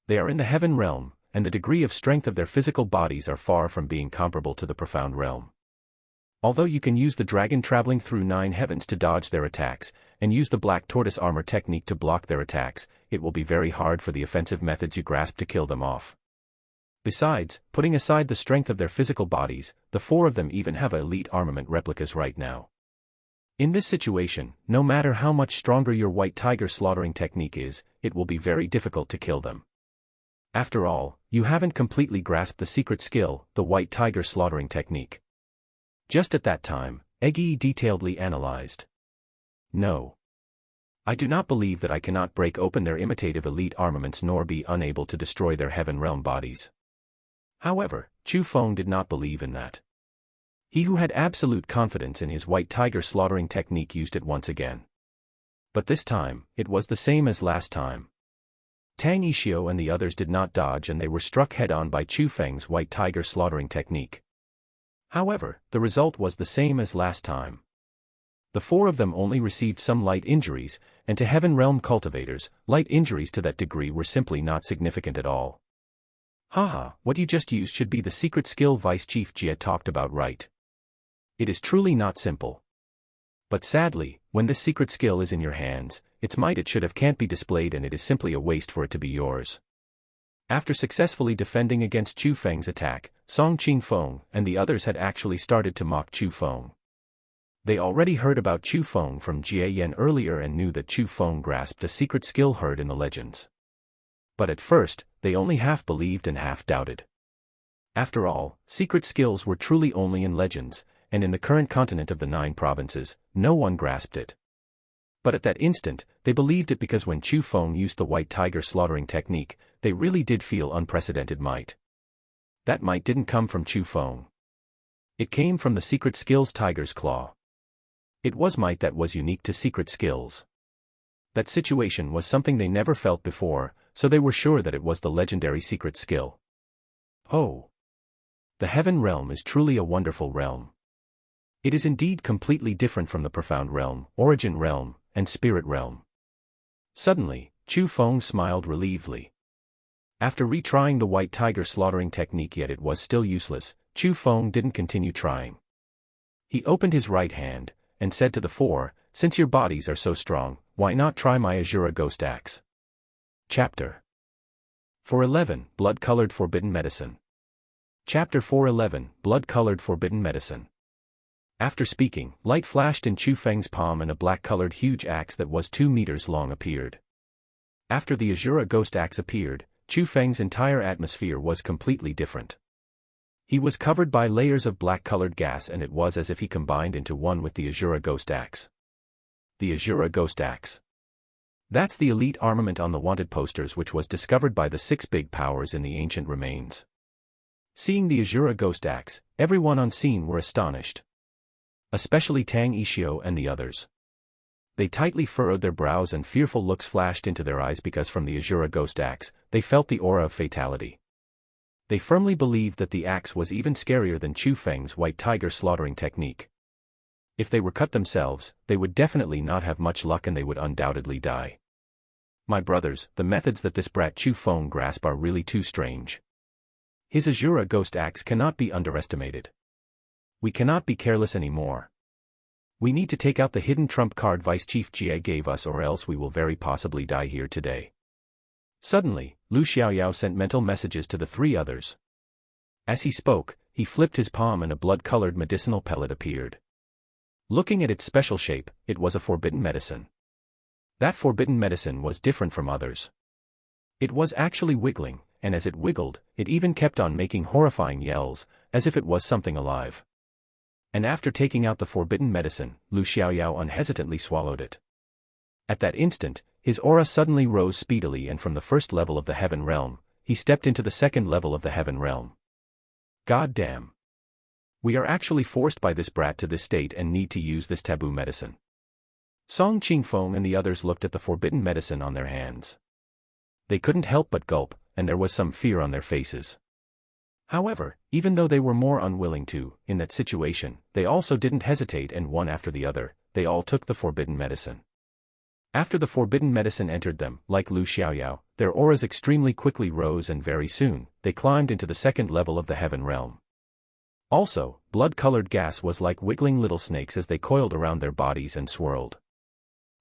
[SPEAKER 1] They are in the heaven realm, and the degree of strength of their physical bodies are far from being comparable to the profound realm. Although you can use the dragon traveling through 9 heavens to dodge their attacks, and use the black tortoise armor technique to block their attacks, it will be very hard for the offensive methods you grasp to kill them off. Besides, putting aside the strength of their physical bodies, the 4 of them even have elite armament replicas right now. In this situation, no matter how much stronger your white tiger slaughtering technique is, it will be very difficult to kill them. After all, you haven't completely grasped the secret skill, the white tiger slaughtering technique. Just at that time, Eggy detailedly analyzed. No. I do not believe that I cannot break open their imitative elite armaments nor be unable to destroy their heaven realm bodies. However, Chu Feng did not believe in that. He who had absolute confidence in his white tiger slaughtering technique used it once again. But this time, it was the same as last time. Tang Yixio and the others did not dodge, and they were struck head-on by Chu Feng's white tiger slaughtering technique. However, the result was the same as last time. The 4 of them only received some light injuries, and to heaven realm cultivators, light injuries to that degree were simply not significant at all. Haha, what you just used should be the secret skill Vice Chief Jia talked about, right? It is truly not simple. But sadly, when this secret skill is in your hands, its might it should have can't be displayed, and it is simply a waste for it to be yours. After successfully defending against Chu Feng's attack, Song Qingfeng and the others had actually started to mock Chu Feng. They already heard about Chu Feng from Jie Yan earlier and knew that Chu Feng grasped a secret skill heard in the legends. But at first, they only half believed and half doubted. After all, secret skills were truly only in legends, and in the current continent of the 9 provinces, no one grasped it. But at that instant, they believed it, because when Chu Feng used the white tiger slaughtering technique, they really did feel unprecedented might. That might didn't come from Chu Feng. It came from the secret skills Tiger's Claw. It was might that was unique to secret skills. That situation was something they never felt before, so they were sure that it was the legendary secret skill. Oh! The heaven realm is truly a wonderful realm. It is indeed completely different from the profound realm, origin realm, and spirit realm. Suddenly, Chu Feng smiled relievedly. After retrying the white tiger slaughtering technique, yet it was still useless, Chu Feng didn't continue trying. He opened his right hand, and said to the 4, "Since your bodies are so strong, why not try my Azura Ghost Axe?" Chapter 411, Blood-Colored Forbidden Medicine. Chapter 411, Blood-Colored Forbidden Medicine. After speaking, light flashed in Chu Feng's palm, and a black-colored huge axe that was 2 meters long appeared. After the Azura Ghost Axe appeared, Chu Feng's entire atmosphere was completely different. He was covered by layers of black-colored gas, and it was as if he combined into one with the Azura Ghost Axe. The Azura Ghost Axe. That's the elite armament on the wanted posters, which was discovered by the 6 big powers in the ancient remains. Seeing the Azura Ghost Axe, everyone on scene were astonished. Especially Tang Yixio and the others. They tightly furrowed their brows, and fearful looks flashed into their eyes, because from the Azura Ghost Axe, they felt the aura of fatality. They firmly believed that the axe was even scarier than Chu Feng's white tiger slaughtering technique. If they were cut themselves, they would definitely not have much luck and they would undoubtedly die. My brothers, the methods that this brat Chu Feng grasped are really too strange. His Azura ghost axe cannot be underestimated. We cannot be careless anymore. We need to take out the hidden trump card Vice Chief Jie gave us, or else we will very possibly die here today. Suddenly, Lu Xiaoyao sent mental messages to the three others. As he spoke, he flipped his palm and a blood-colored medicinal pellet appeared. Looking at its special shape, it was a forbidden medicine. That forbidden medicine was different from others. It was actually wiggling, and as it wiggled, it even kept on making horrifying yells, as if it was something alive. And after taking out the forbidden medicine, Lu Xiaoyao unhesitantly swallowed it. At that instant, his aura suddenly rose speedily, and from the first level of the heaven realm, he stepped into the second level of the heaven realm. God damn. We are actually forced by this brat to this state and need to use this taboo medicine. Song Qingfeng and the others looked at the forbidden medicine on their hands. They couldn't help but gulp, and there was some fear on their faces. However, even though they were more unwilling to, in that situation, they also didn't hesitate, and one after the other, they all took the forbidden medicine. After the forbidden medicine entered them, like Lu Xiaoyao, their auras extremely quickly rose, and very soon, they climbed into the second level of the heaven realm. Also, blood-colored gas was like wiggling little snakes as they coiled around their bodies and swirled.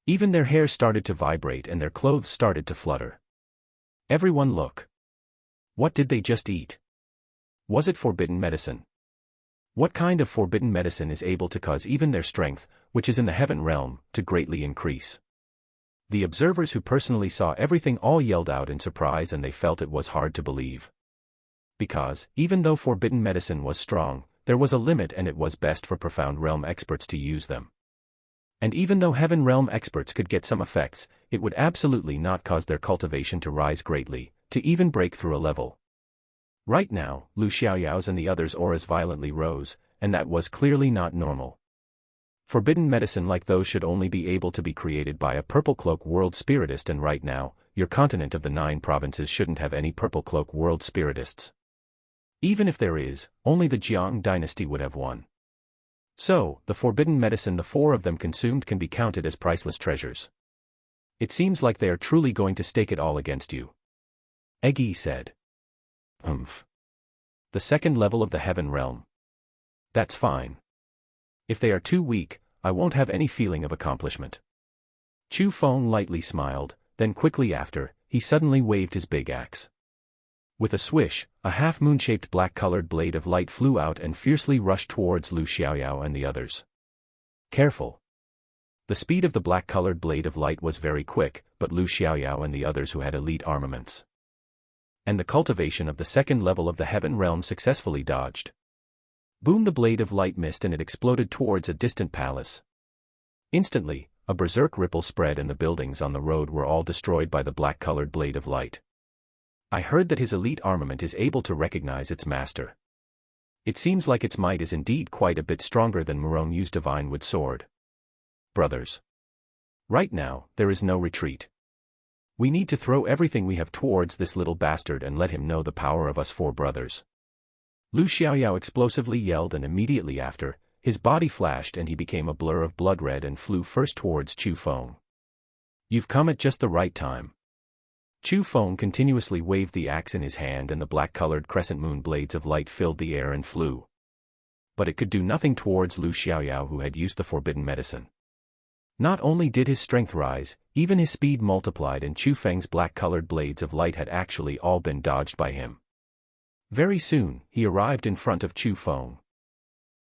[SPEAKER 1] Even their hair started to vibrate and their clothes started to flutter. Everyone look. What did they just eat? Was it forbidden medicine? What kind of forbidden medicine is able to cause even their strength, which is in the heaven realm, to greatly increase? The observers who personally saw everything all yelled out in surprise, and they felt it was hard to believe. Because, even though forbidden medicine was strong, there was a limit, and it was best for profound realm experts to use them. And even though heaven realm experts could get some effects, it would absolutely not cause their cultivation to rise greatly, to even break through a level. Right now, Lu Xiaoyao's and the others' auras violently rose, and that was clearly not normal. Forbidden medicine like those should only be able to be created by a purple cloak world spiritist, and right now, your continent of the 9 provinces shouldn't have any purple cloak world spiritists. Even if there is, only the Jiang dynasty would have one. So, the forbidden medicine the 4 of them consumed can be counted as priceless treasures. It seems like they are truly going to stake it all against you. Eggy said. The second level of the heaven realm. That's fine. If they are too weak, I won't have any feeling of accomplishment. Chu Feng lightly smiled, then quickly after, he suddenly waved his big axe. With a swish, a half-moon-shaped black-colored blade of light flew out and fiercely rushed towards Lu Xiaoyao and the others. Careful. The speed of the black-colored blade of light was very quick, but Lu Xiaoyao and the others who had elite armaments and the cultivation of the second level of the heaven realm successfully dodged. Boom! The blade of light missed and it exploded towards a distant palace. Instantly, a berserk ripple spread and the buildings on the road were all destroyed by the black-colored blade of light. I heard that his elite armament is able to recognize its master. It seems like its might is indeed quite a bit stronger than Murong Yu's divine wood sword. Brothers. Right now, there is no retreat. We need to throw everything we have towards this little bastard and let him know the power of us 4 brothers. Lu Xiaoyao explosively yelled, and immediately after, his body flashed and he became a blur of blood red and flew first towards Chu Feng. You've come at just the right time. Chu Feng continuously waved the axe in his hand and the black-colored crescent moon blades of light filled the air and flew. But it could do nothing towards Lu Xiaoyao, who had used the forbidden medicine. Not only did his strength rise, even his speed multiplied, and Chu Feng's black-colored blades of light had actually all been dodged by him. Very soon, he arrived in front of Chu Feng.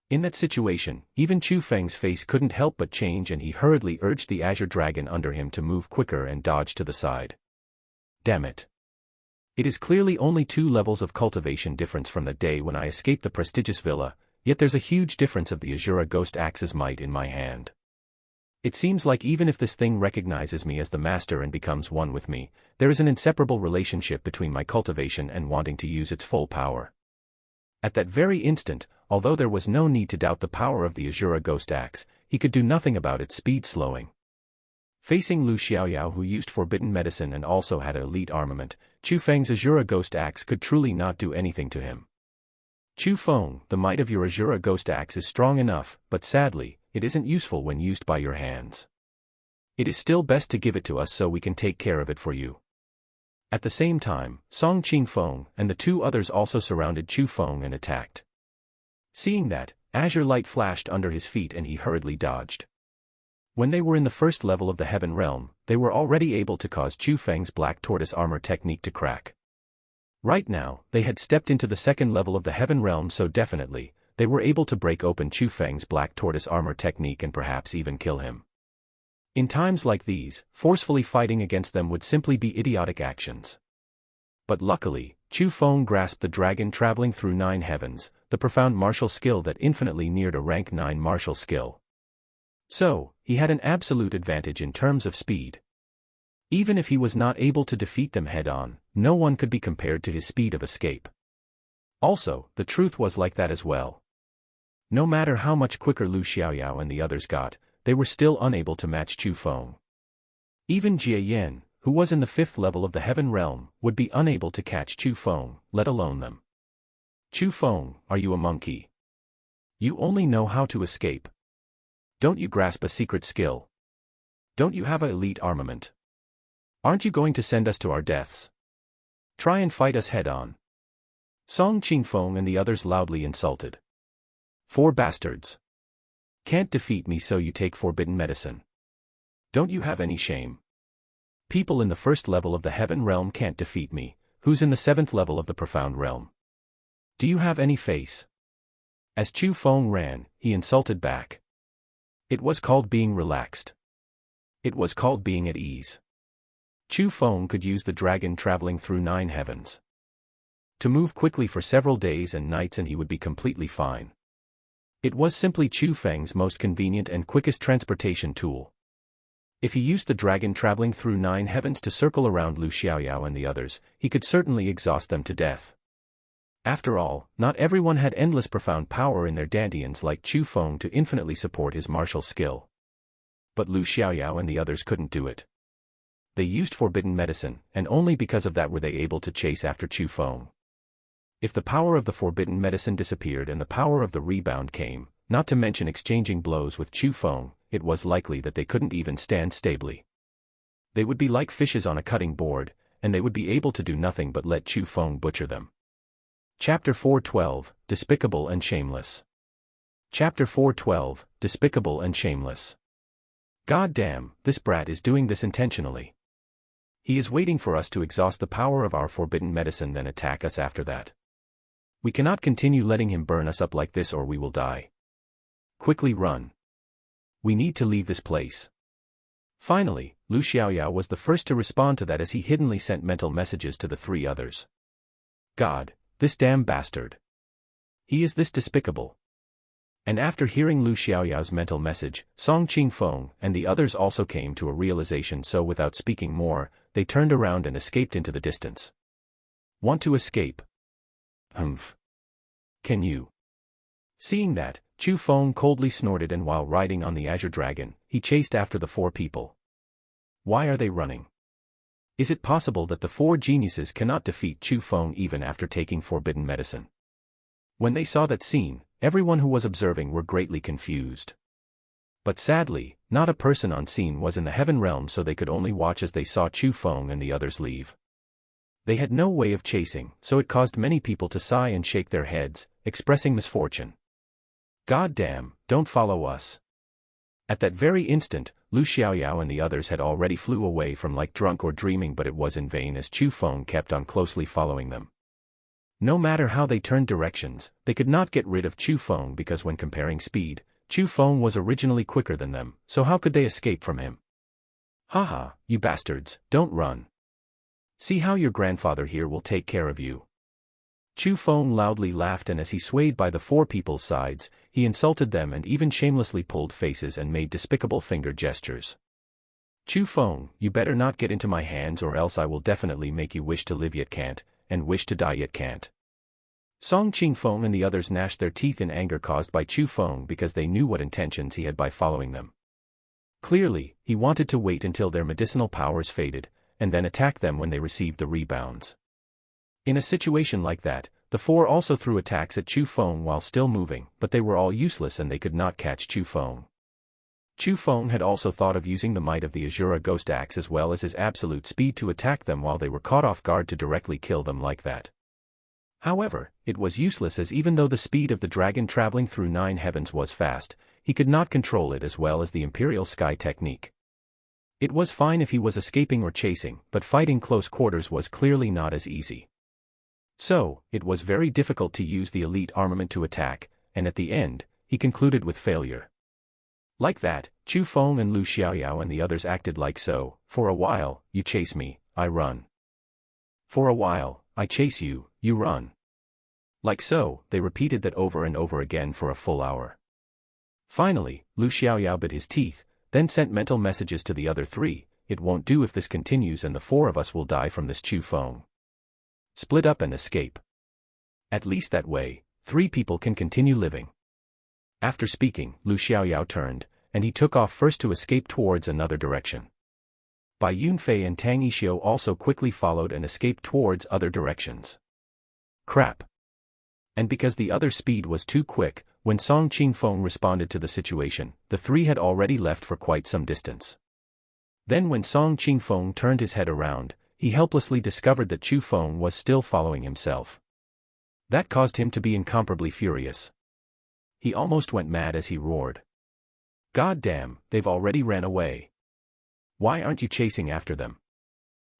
[SPEAKER 1] In that situation, even Chu Feng's face couldn't help but change, and he hurriedly urged the azure dragon under him to move quicker and dodge to the side. Damn it. It is clearly only 2 levels of cultivation difference from the day when I escaped the prestigious villa, yet there's a huge difference of the Azura ghost axe's might in my hand. It seems like even if this thing recognizes me as the master and becomes one with me, there is an inseparable relationship between my cultivation and wanting to use its full power. At that very instant, although there was no need to doubt the power of the Azura ghost axe, he could do nothing about its speed slowing. Facing Lu Xiaoyao, who used forbidden medicine and also had elite armament, Chu Feng's Azura Ghost Axe could truly not do anything to him. Chu Feng, the might of your Azura Ghost Axe is strong enough, but sadly, it isn't useful when used by your hands. It is still best to give it to us so we can take care of it for you. At the same time, Song Qingfeng and the two others also surrounded Chu Feng and attacked. Seeing that, azure light flashed under his feet and he hurriedly dodged. When they were in the first level of the Heaven Realm, they were already able to cause Chu Feng's Black Tortoise armor technique to crack. Right now, they had stepped into the second level of the Heaven Realm, so definitely, they were able to break open Chu Feng's Black Tortoise armor technique and perhaps even kill him. In times like these, forcefully fighting against them would simply be idiotic actions. But luckily, Chu Feng grasped the dragon traveling through 9 heavens, the profound martial skill that infinitely neared a rank 9 martial skill. So, he had an absolute advantage in terms of speed. Even if he was not able to defeat them head-on, no one could be compared to his speed of escape. Also, the truth was like that as well. No matter how much quicker Lu Xiaoyao and the others got, they were still unable to match Chu Feng. Even Jie Yan, who was in the 5th level of the Heaven Realm, would be unable to catch Chu Feng, let alone them. Chu Feng, are you a monkey? You only know how to escape. Don't you grasp a secret skill? Don't you have an elite armament? Aren't you going to send us to our deaths? Try and fight us head-on. Song Qingfeng and the others loudly insulted. 4 bastards. Can't defeat me, so you take forbidden medicine. Don't you have any shame? People in the 1st level of the Heaven Realm can't defeat me, who's in the 7th level of the Profound Realm. Do you have any face? As Chu Feng ran, he insulted back. It was called being relaxed. It was called being at ease. Chu Feng could use the dragon traveling through 9 heavens to move quickly for several days and nights, and he would be completely fine. It was simply Chu Feng's most convenient and quickest transportation tool. If he used the dragon traveling through 9 heavens to circle around Lu Xiaoyao and the others, he could certainly exhaust them to death. After all, not everyone had endless profound power in their dantians like Chu Feng to infinitely support his martial skill. But Lu Xiaoyao and the others couldn't do it. They used forbidden medicine, and only because of that were they able to chase after Chu Feng. If the power of the forbidden medicine disappeared and the power of the rebound came, not to mention exchanging blows with Chu Feng, it was likely that they couldn't even stand stably. They would be like fishes on a cutting board, and they would be able to do nothing but let Chu Feng butcher them. Chapter 412, Despicable and Shameless. Chapter 412, Despicable and Shameless. God damn, this brat is doing this intentionally. He is waiting for us to exhaust the power of our forbidden medicine, then attack us after that. We cannot continue letting him burn us up like this, or we will die. Quickly run. We need to leave this place. Finally, Lu Xiaoyao was the first to respond to that as he hiddenly sent mental messages to the 3 others. God, this damn bastard. He is this despicable. And after hearing Lu Xiaoyao's mental message, Song Qingfeng and the others also came to a realization, so without speaking more, they turned around and escaped into the distance. Want to escape? Humph. Can you? Seeing that, Chu Feng coldly snorted, and while riding on the Azure Dragon, he chased after the 4 people. Why are they running? Is it possible that the 4 geniuses cannot defeat Chu Feng even after taking forbidden medicine? When they saw that scene, everyone who was observing were greatly confused. But sadly, not a person on scene was in the Heaven Realm, so they could only watch as they saw Chu Feng and the others leave. They had no way of chasing, so it caused many people to sigh and shake their heads, expressing misfortune. God damn, don't follow us. At that very instant, Lu Xiaoyao and the others had already flew away from like drunk or dreaming, but it was in vain as Chu Feng kept on closely following them. No matter how they turned directions, they could not get rid of Chu Feng because when comparing speed, Chu Feng was originally quicker than them, so how could they escape from him? Haha, you bastards, don't run. See how your grandfather here will take care of you. Chu Feng loudly laughed, and as he swayed by the 4 people's sides, he insulted them and even shamelessly pulled faces and made despicable finger gestures. Chu Feng, you better not get into my hands, or else I will definitely make you wish to live yet can't, and wish to die yet can't. Song Qingfeng and the others gnashed their teeth in anger caused by Chu Feng because they knew what intentions he had by following them. Clearly, he wanted to wait until their medicinal powers faded, and then attack them when they received the rebounds. In a situation like that, the four also threw attacks at Chu Feng while still moving, but they were all useless and they could not catch Chu Feng. Chu Feng had also thought of using the might of the Azura Ghost Axe as well as his absolute speed to attack them while they were caught off guard to directly kill them like that. However, it was useless as even though the speed of the dragon traveling through 9 heavens was fast, he could not control it as well as the Imperial Sky technique. It was fine if he was escaping or chasing, but fighting close quarters was clearly not as easy. So, it was very difficult to use the elite armament to attack, and at the end, he concluded with failure. Like that, Chu Feng and Lu Xiaoyao and the others acted like so: for a while, you chase me, I run. For a while, I chase you, you run. Like so, they repeated that over and over again for a full hour. Finally, Lu Xiaoyao bit his teeth, then sent mental messages to the other 3, "It won't do if this continues and the 4 of us will die from this Chu Feng. Split up and escape. At least that way, 3 people can continue living." After speaking, Lu Xiaoyao turned, and he took off first to escape towards another direction. Bai Yunfei and Tang Yixio also quickly followed and escaped towards other directions. Crap. And because the other speed was too quick, when Song Qingfeng responded to the situation, the 3 had already left for quite some distance. Then when Song Qingfeng turned his head around, he helplessly discovered that Chu Feng was still following himself. That caused him to be incomparably furious. He almost went mad as he roared. "God damn, they've already ran away. Why aren't you chasing after them?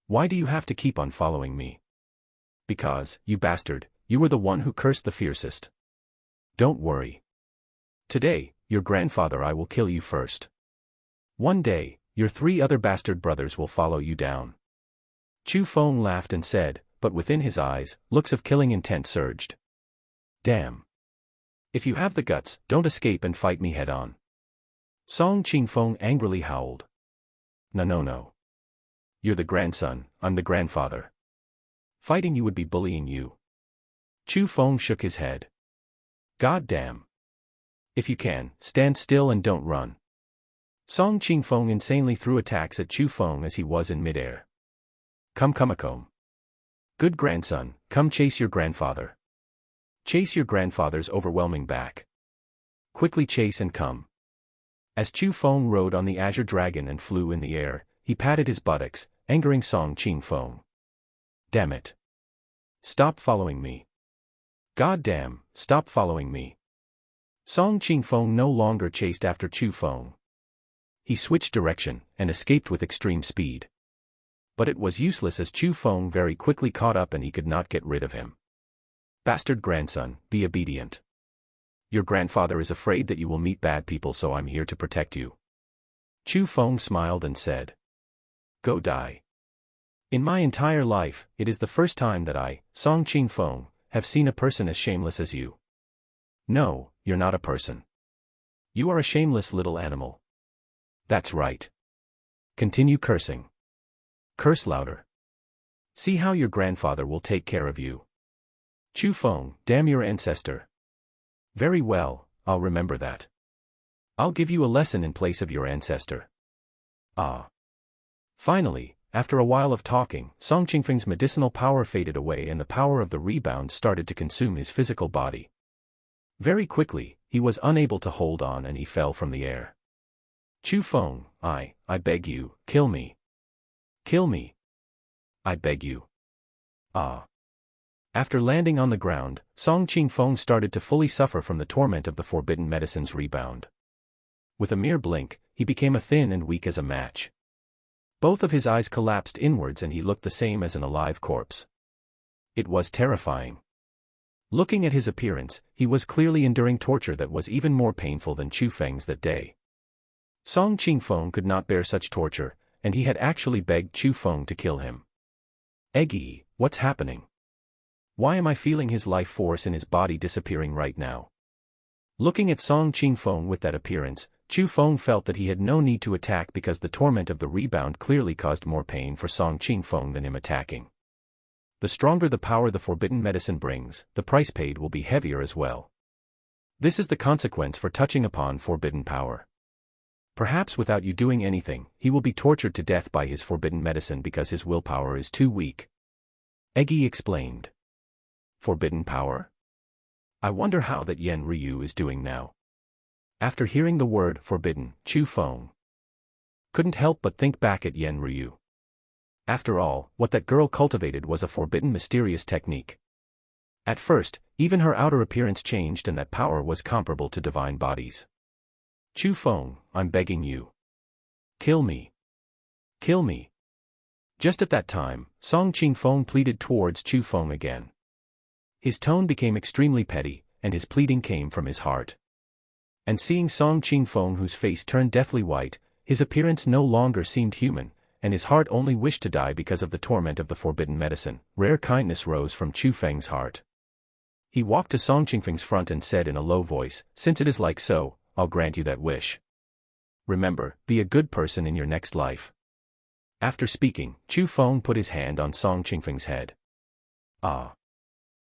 [SPEAKER 1] Why do you have to keep on following me? Because, you bastard, you were the one who cursed the fiercest. Don't worry. Today, your grandfather I will kill you first. One day, your 3 other bastard brothers will follow you down." Chu Feng laughed and said, but within his eyes, looks of killing intent surged. "Damn. If you have the guts, don't escape and fight me head-on." Song Qingfeng angrily howled. No. You're the grandson, I'm the grandfather. Fighting you would be bullying you." Chu Feng shook his head. "God damn. If you can, stand still and don't run." Song Qingfeng insanely threw attacks at Chu Feng as he was in midair. Come. Good grandson, come chase your grandfather. Chase your grandfather's overwhelming back. Quickly chase and come." As Chu Feng rode on the azure dragon and flew in the air, he patted his buttocks, angering Song Qingfeng. "Damn it. Stop following me. God damn, stop following me." Song Qingfeng no longer chased after Chu Feng. He switched direction, and escaped with extreme speed. But it was useless as Chu Feng very quickly caught up and he could not get rid of him. "Bastard grandson, be obedient. Your grandfather is afraid that you will meet bad people, so I'm here to protect you." Chu Feng smiled and said. "Go die. In my entire life, it is the first time that I, Song Qingfeng, have seen a person as shameless as you. No, you're not a person. You are a shameless little animal. That's right. Continue cursing. Curse louder. See how your grandfather will take care of you. Chu Feng, damn your ancestor. Very well, I'll remember that. I'll give you a lesson in place of your ancestor." Ah. Finally, after a while of talking, Song Qingfeng's medicinal power faded away and the power of the rebound started to consume his physical body. Very quickly, he was unable to hold on and he fell from the air. "Chu Feng, I beg you, kill me. Kill me. I beg you." Ah. After landing on the ground, Song Qingfeng started to fully suffer from the torment of the forbidden medicine's rebound. With a mere blink, he became as thin and weak as a match. Both of his eyes collapsed inwards and he looked the same as an alive corpse. It was terrifying. Looking at his appearance, he was clearly enduring torture that was even more painful than Chu Feng's that day. Song Qingfeng could not bear such torture, and he had actually begged Chu Feng to kill him. "Eggy, what's happening? Why am I feeling his life force in his body disappearing right now?" Looking at Song Qingfeng with that appearance, Chu Feng felt that he had no need to attack because the torment of the rebound clearly caused more pain for Song Qingfeng than him attacking. The stronger the power the forbidden medicine brings, the price paid will be heavier as well. This is the consequence for touching upon forbidden power. Perhaps without you doing anything, he will be tortured to death by his forbidden medicine because his willpower is too weak. Egi explained. Forbidden power? I wonder how that Yen Ryu is doing now. After hearing the word forbidden, Chu Feng couldn't help but think back at Yen Ryu. After all, what that girl cultivated was a forbidden mysterious technique. At first, even her outer appearance changed, and that power was comparable to divine bodies. Chu Feng, I'm begging you. Kill me. Kill me. Just at that time, Song Qingfeng pleaded towards Chu Feng again. His tone became extremely petty, and his pleading came from his heart. And seeing Song Qingfeng, whose face turned deathly white, his appearance no longer seemed human, and his heart only wished to die because of the torment of the forbidden medicine, rare kindness rose from Chu Feng's heart. He walked to Song Qingfeng's front and said in a low voice, "Since it is like so, I'll grant you that wish. Remember, be a good person in your next life." After speaking, Chu Feng put his hand on Song Qingfeng's head. Ah!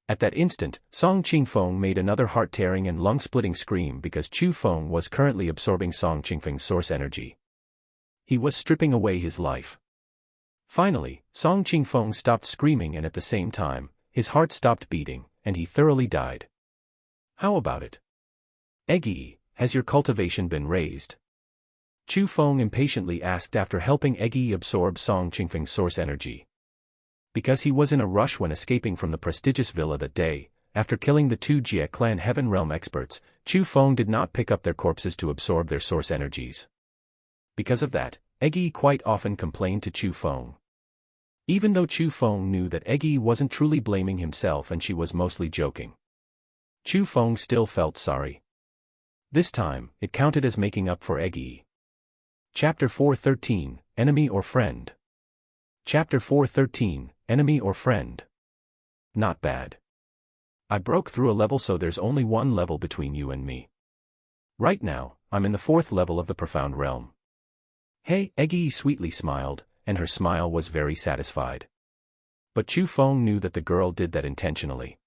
[SPEAKER 1] At that instant, Song Qingfeng made another heart-tearing and lung-splitting scream because Chu Feng was currently absorbing Song Qingfeng's source energy. He was stripping away his life. Finally, Song Qingfeng stopped screaming, and at the same time, his heart stopped beating, and he thoroughly died. How about it? Egi, has your cultivation been raised? Chu Feng impatiently asked after helping Egi absorb Song Qingfeng's source energy. Because he was in a rush when escaping from the prestigious villa that day, after killing the two Jie clan Heaven Realm experts, Chu Feng did not pick up their corpses to absorb their source energies. Because of that, Egi quite often complained to Chu Feng. Even though Chu Feng knew that Egi wasn't truly blaming himself and she was mostly joking, Chu Feng still felt sorry. This time, it counted as making up for Egi. Chapter 413, Enemy or Friend? Chapter 413, Enemy or Friend? Not bad. I broke through a level, so there's only one level between you and me. Right now, I'm in the 4th level of the Profound Realm. Hey, Egi sweetly smiled, and her smile was very satisfied. But Chu Feng knew that the girl did that intentionally.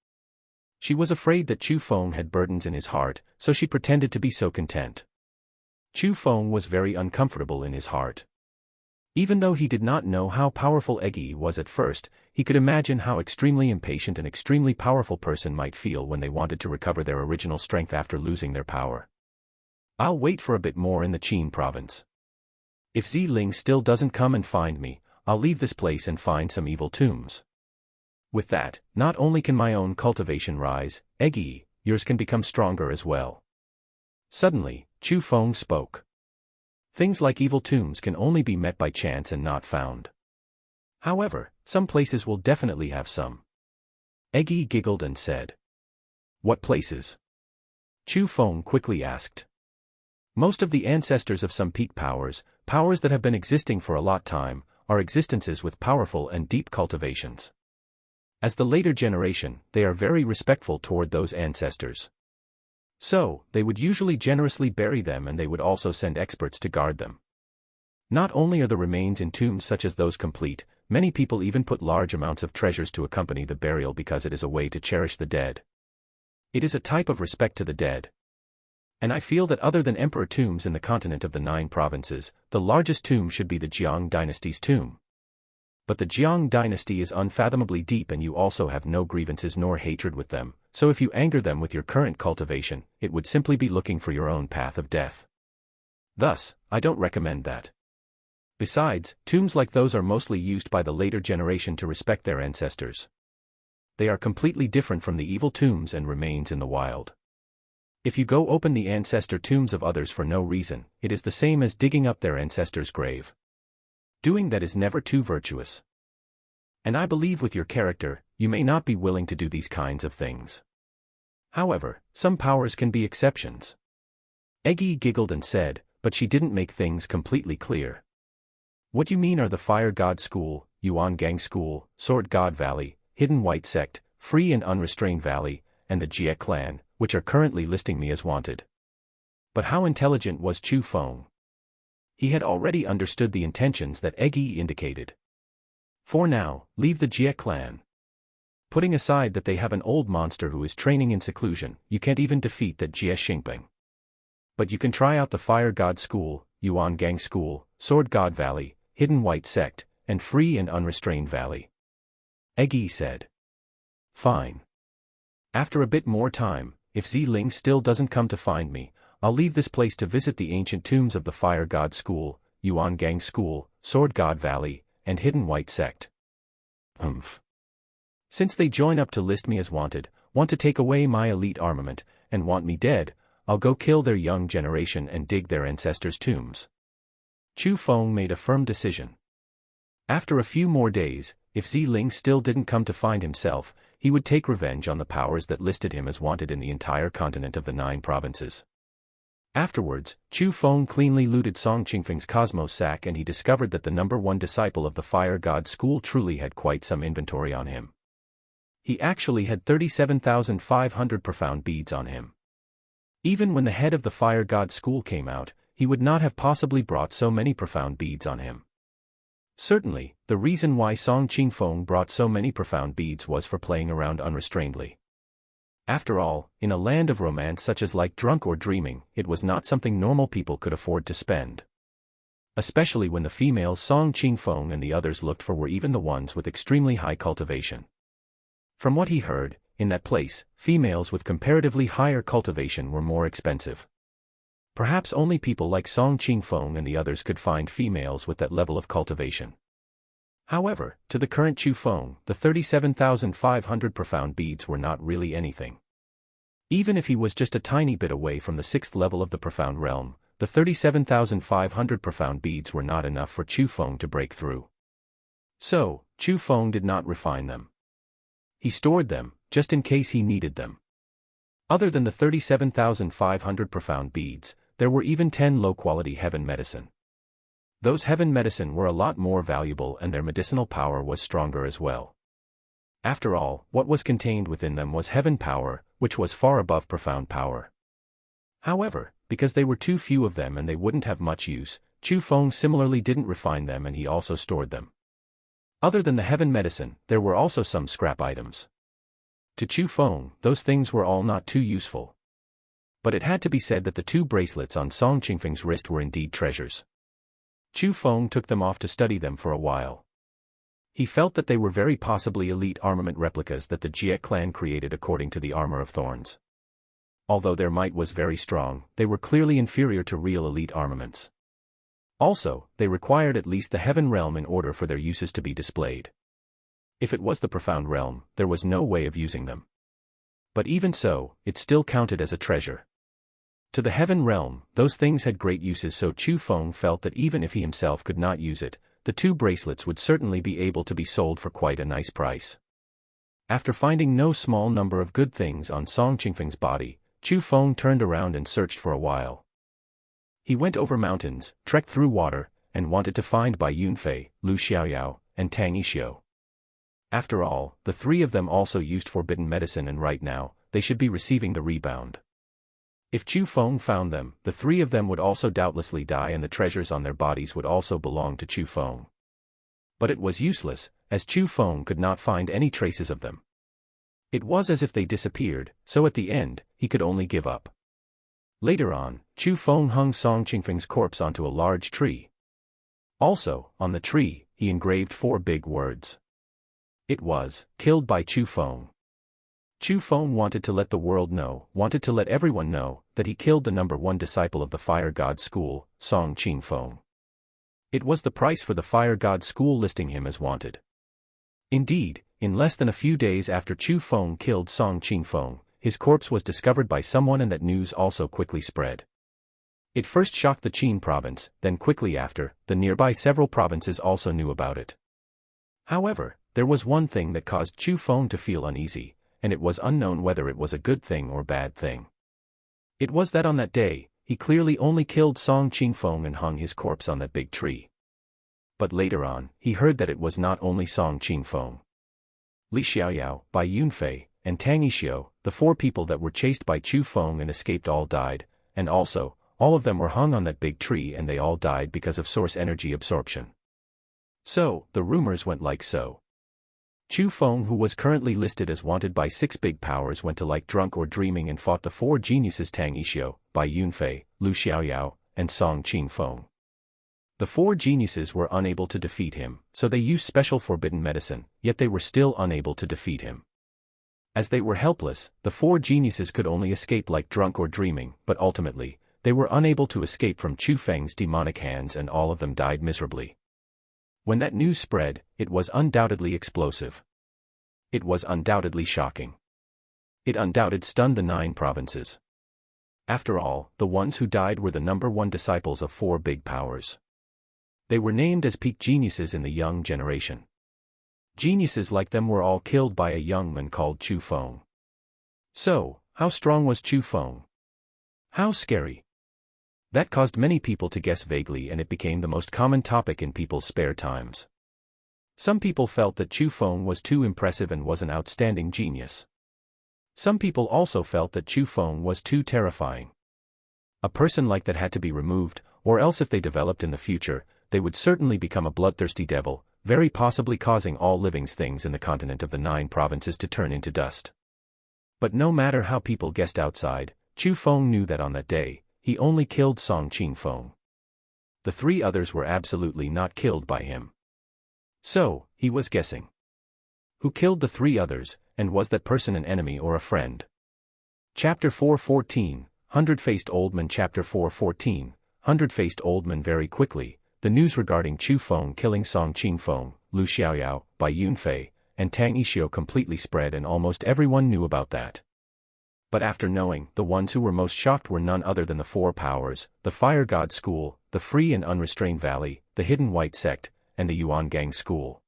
[SPEAKER 1] She was afraid that Chu Feng had burdens in his heart, so she pretended to be so content. Chu Feng was very uncomfortable in his heart. Even though he did not know how powerful Egi was at first, he could imagine how extremely impatient an extremely powerful person might feel when they wanted to recover their original strength after losing their power. I'll wait for a bit more in the Qin province. If Zi-Ling still doesn't come and find me, I'll leave this place and find some evil tombs. With that, not only can my own cultivation rise, Egi, yours can become stronger as well. Suddenly, Chu Feng spoke. Things like evil tombs can only be met by chance and not found. However, some places will definitely have some. Egi giggled and said. What places? Chu Feng quickly asked. Most of the ancestors of some peak powers, powers that have been existing for a lot time, are existences with powerful and deep cultivations. As the later generation, they are very respectful toward those ancestors. So, they would usually generously bury them, and they would also send experts to guard them. Not only are the remains in tombs such as those complete, many people even put large amounts of treasures to accompany the burial because it is a way to cherish the dead. It is a type of respect to the dead. And I feel that other than emperor tombs in the continent of the 9 provinces, the largest tomb should be the Jiang dynasty's tomb. But the Jiang dynasty is unfathomably deep, and you also have no grievances nor hatred with them, so if you anger them with your current cultivation, it would simply be looking for your own path of death. Thus, I don't recommend that. Besides, tombs like those are mostly used by the later generation to respect their ancestors. They are completely different from the evil tombs and remains in the wild. If you go open the ancestor tombs of others for no reason, it is the same as digging up their ancestor's grave. Doing that is never too virtuous. And I believe with your character, you may not be willing to do these kinds of things. However, some powers can be exceptions. Egi giggled and said, but she didn't make things completely clear. What you mean are the Fire God School, Yuan Gang School, Sword God Valley, Hidden White Sect, Free and Unrestrained Valley, and the Jie Clan, which are currently listing me as wanted. But how intelligent was Chu Feng? He had already understood the intentions that Egi indicated. For now, leave the Jie clan. Putting aside that they have an old monster who is training in seclusion, you can't even defeat that Jie Xingping. But you can try out the Fire God School, Yuan Gang School, Sword God Valley, Hidden White Sect, and Free and Unrestrained Valley. Eggy said. Fine. After a bit more time, if Ling still doesn't come to find me, I'll leave this place to visit the ancient tombs of the Fire God School, Yuan Gang School, Sword God Valley, and Hidden White Sect. Since they join up to list me as wanted, want to take away my elite armament, and want me dead, I'll go kill their young generation and dig their ancestors' tombs. Chu Feng made a firm decision. After a few more days, if Ling still didn't come to find himself, he would take revenge on the powers that listed him as wanted in the entire continent of the 9 provinces. Afterwards, Chu Feng cleanly looted Song Qingfeng's Cosmos sack and he discovered that the #1 disciple of the Fire God School truly had quite some inventory on him. He actually had 37,500 profound beads on him. Even when the head of the Fire God School came out, he would not have possibly brought so many profound beads on him. Certainly, the reason why Song Qingfeng brought so many profound beads was for playing around unrestrainedly. After all, in a land of romance such as like drunk or dreaming, it was not something normal people could afford to spend. Especially when the females Song Qingfeng and the others looked for were even the ones with extremely high cultivation. From what he heard, in that place, females with comparatively higher cultivation were more expensive. Perhaps only people like Song Qingfeng and the others could find females with that level of cultivation. However, to the current Chu Feng, the 37,500 profound beads were not really anything. Even if he was just a tiny bit away from the 6th level of the profound realm, the 37,500 profound beads were not enough for Chu Feng to break through. So, Chu Feng did not refine them. He stored them, just in case he needed them. Other than the 37,500 profound beads, there were even 10 low-quality heaven medicine. Those heaven medicine were a lot more valuable and their medicinal power was stronger as well. After all, what was contained within them was heaven power, which was far above profound power. However, because they were too few of them and they wouldn't have much use, Chu Feng similarly didn't refine them and he also stored them. Other than the heaven medicine, there were also some scrap items. To Chu Feng, those things were all not too useful. But it had to be said that the 2 bracelets on Song Qingfeng's wrist were indeed treasures. Chu Feng took them off to study them for a while. He felt that they were very possibly elite armament replicas that the Jie clan created according to the Armor of Thorns. Although their might was very strong, they were clearly inferior to real elite armaments. Also, they required at least the Heaven Realm in order for their uses to be displayed. If it was the Profound Realm, there was no way of using them. But even so, it still counted as a treasure. To the Heaven Realm, those things had great uses, so Chu Feng felt that even if he himself could not use it, the 2 bracelets would certainly be able to be sold for quite a nice price. After finding no small number of good things on Song Qingfeng's body, Chu Feng turned around and searched for a while. He went over mountains, trekked through water, and wanted to find Bai Yunfei, Lu Xiaoyao, and Tang Yixio. After all, the 3 of them also used forbidden medicine and right now, they should be receiving the rebound. If Chu Feng found them, the 3 of them would also doubtlessly die and the treasures on their bodies would also belong to Chu Feng. But it was useless, as Chu Feng could not find any traces of them. It was as if they disappeared, so at the end, he could only give up. Later on, Chu Feng hung Song Qingfeng's corpse onto a large tree. Also, on the tree, he engraved 4 big words. It was, killed by Chu Feng. Chu Feng wanted to let the world know, wanted to let everyone know, that he killed the #1 disciple of the Fire God School, Song Qingfeng. It was the price for the Fire God School listing him as wanted. Indeed, in less than a few days after Chu Feng killed Song Qingfeng, his corpse was discovered by someone and that news also quickly spread. It first shocked the Qin province, then quickly after, the nearby several provinces also knew about it. However, there was one thing that caused Chu Feng to feel uneasy, and it was unknown whether it was a good thing or bad thing. It was that on that day, he clearly only killed Song Qingfeng and hung his corpse on that big tree. But later on, he heard that it was not only Song Qingfeng. Li Xiaoyao, Bai Yunfei, and Tang Yixio, the 4 people that were chased by Chu Feng and escaped all died, and also, all of them were hung on that big tree and they all died because of source energy absorption. So, the rumors went like so. Chu Feng, who was currently listed as wanted by 6 big powers, went to like drunk or dreaming and fought the 4 geniuses Tang Yixio, Bai Yunfei, Lu Xiaoyao, and Song Qingfeng. The four geniuses were unable to defeat him, so they used special forbidden medicine, yet they were still unable to defeat him. As they were helpless, the four geniuses could only escape like drunk or dreaming, but ultimately, they were unable to escape from Chu Feng's demonic hands and all of them died miserably. When that news spread, it was undoubtedly explosive. It was undoubtedly shocking. It undoubtedly stunned the 9 provinces. After all, the ones who died were the number 1 disciples of 4 big powers. They were named as peak geniuses in the young generation. Geniuses like them were all killed by a young man called Chu Feng. So, how strong was Chu Feng? How scary? That caused many people to guess vaguely and it became the most common topic in people's spare times. Some people felt that Chu Feng was too impressive and was an outstanding genius. Some people also felt that Chu Feng was too terrifying. A person like that had to be removed, or else if they developed in the future, they would certainly become a bloodthirsty devil, very possibly causing all living things in the continent of the 9 provinces to turn into dust. But no matter how people guessed outside, Chu Feng knew that on that day, he only killed Song Qingfeng. The 3 others were absolutely not killed by him. So, he was guessing. Who killed the 3 others, and was that person an enemy or a friend? Chapter 4:14, Hundred-Faced Old Man. Chapter 4:14, Hundred-Faced Old Man. Very quickly, the news regarding Chu Feng killing Song Qingfeng, Lu Xiaoyao, by Yunfei, and Tang Yixio completely spread and almost everyone knew about that. But after knowing, the ones who were most shocked were none other than the 4 powers, the Fire God School, the Free and Unrestrained Valley, the Hidden White Sect, and the Yuan Gang School.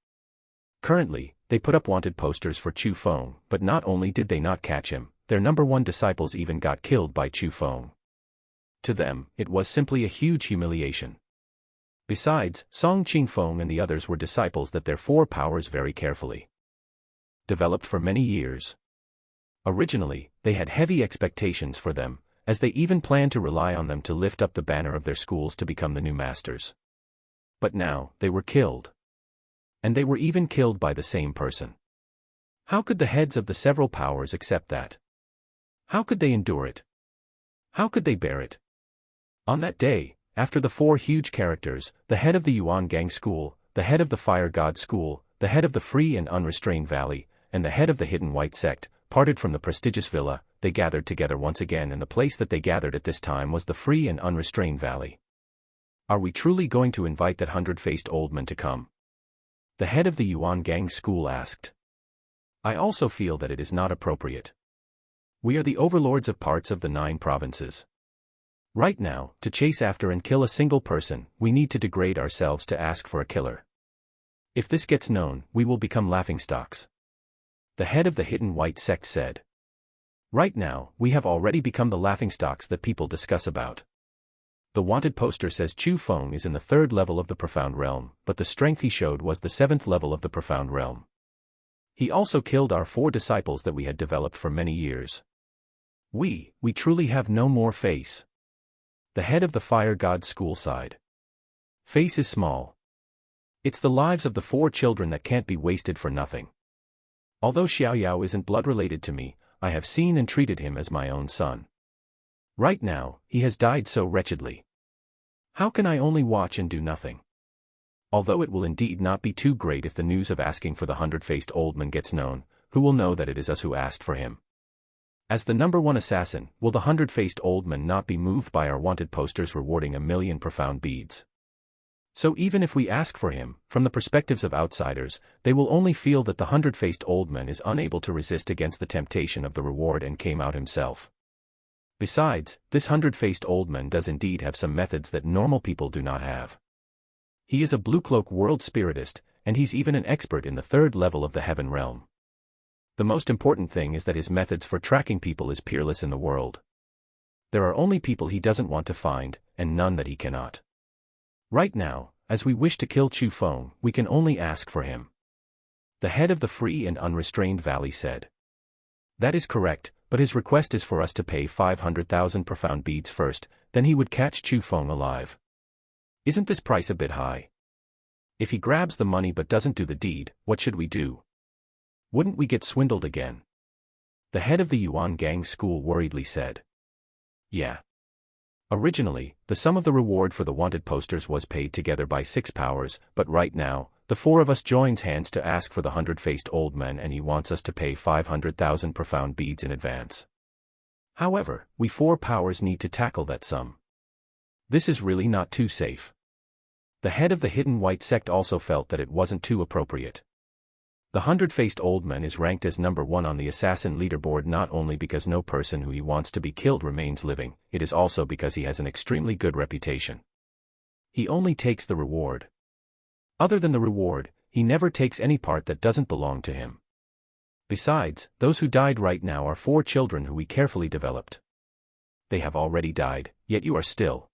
[SPEAKER 1] Currently, they put up wanted posters for Chu Feng, but not only did they not catch him, their number 1 disciples even got killed by Chu Feng. To them, it was simply a huge humiliation. Besides, Song Qingfeng and the others were disciples that their 4 powers very carefully developed for many years. Originally, they had heavy expectations for them, as they even planned to rely on them to lift up the banner of their schools to become the new masters. But now, they were killed. And they were even killed by the same person. How could the heads of the several powers accept that? How could they endure it? How could they bear it? On that day, after the 4 huge characters, the head of the Yuan Gang School, the head of the Fire God School, the head of the Free and Unrestrained Valley, and the head of the Hidden White Sect, parted from the prestigious villa, they gathered together once again, and the place that they gathered at this time was the Free and Unrestrained Valley. Are we truly going to invite that hundred-faced old man to come? The head of the Yuan Gang School asked. I also feel that it is not appropriate. We are the overlords of parts of the 9 provinces. Right now, to chase after and kill a single person, we need to degrade ourselves to ask for a killer. If this gets known, we will become laughingstocks. The head of the Hidden White Sect said. Right now, we have already become the laughingstocks that people discuss about. The wanted poster says Chu Feng is in the 3rd level of the Profound Realm, but the strength he showed was the 7th level of the Profound Realm. He also killed our 4 disciples that we had developed for many years. We truly have no more face. The head of the Fire God School sighed. Face is small. It's the lives of the 4 children that can't be wasted for nothing. Although Xiaoyao isn't blood-related to me, I have seen and treated him as my own son. Right now, he has died so wretchedly. How can I only watch and do nothing? Although it will indeed not be too great if the news of asking for the hundred-faced old man gets known, who will know that it is us who asked for him? As the number 1 assassin, will the hundred-faced old man not be moved by our wanted posters rewarding 1,000,000 profound beads? So even if we ask for him, from the perspectives of outsiders, they will only feel that the hundred-faced old man is unable to resist against the temptation of the reward and came out himself. Besides, this hundred-faced old man does indeed have some methods that normal people do not have. He is a blue-cloak world spiritist, and he's even an expert in the 3rd level of the heaven realm. The most important thing is that his methods for tracking people is peerless in the world. There are only people he doesn't want to find, and none that he cannot. Right now, as we wish to kill Chu Feng, we can only ask for him. The head of the Free and Unrestrained Valley said. That is correct, but his request is for us to pay 500,000 profound beads first, then he would catch Chu Feng alive. Isn't this price a bit high? If he grabs the money but doesn't do the deed, what should we do? Wouldn't we get swindled again? The head of the Yuan Gang School worriedly said. Yeah. Originally, the sum of the reward for the wanted posters was paid together by 6 powers, but right now, the 4 of us joins hands to ask for the 100-faced old man, and he wants us to pay 500,000 profound beads in advance. However, we 4 powers need to tackle that sum. This is really not too safe. The head of the hidden white sect also felt that it wasn't too appropriate. The 100-faced old man is ranked as number 1 on the assassin leaderboard not only because no person who he wants to be killed remains living, it is also because he has an extremely good reputation. He only takes the reward. Other than the reward, he never takes any part that doesn't belong to him. Besides, those who died right now are 4 children who we carefully developed. They have already died, yet you are still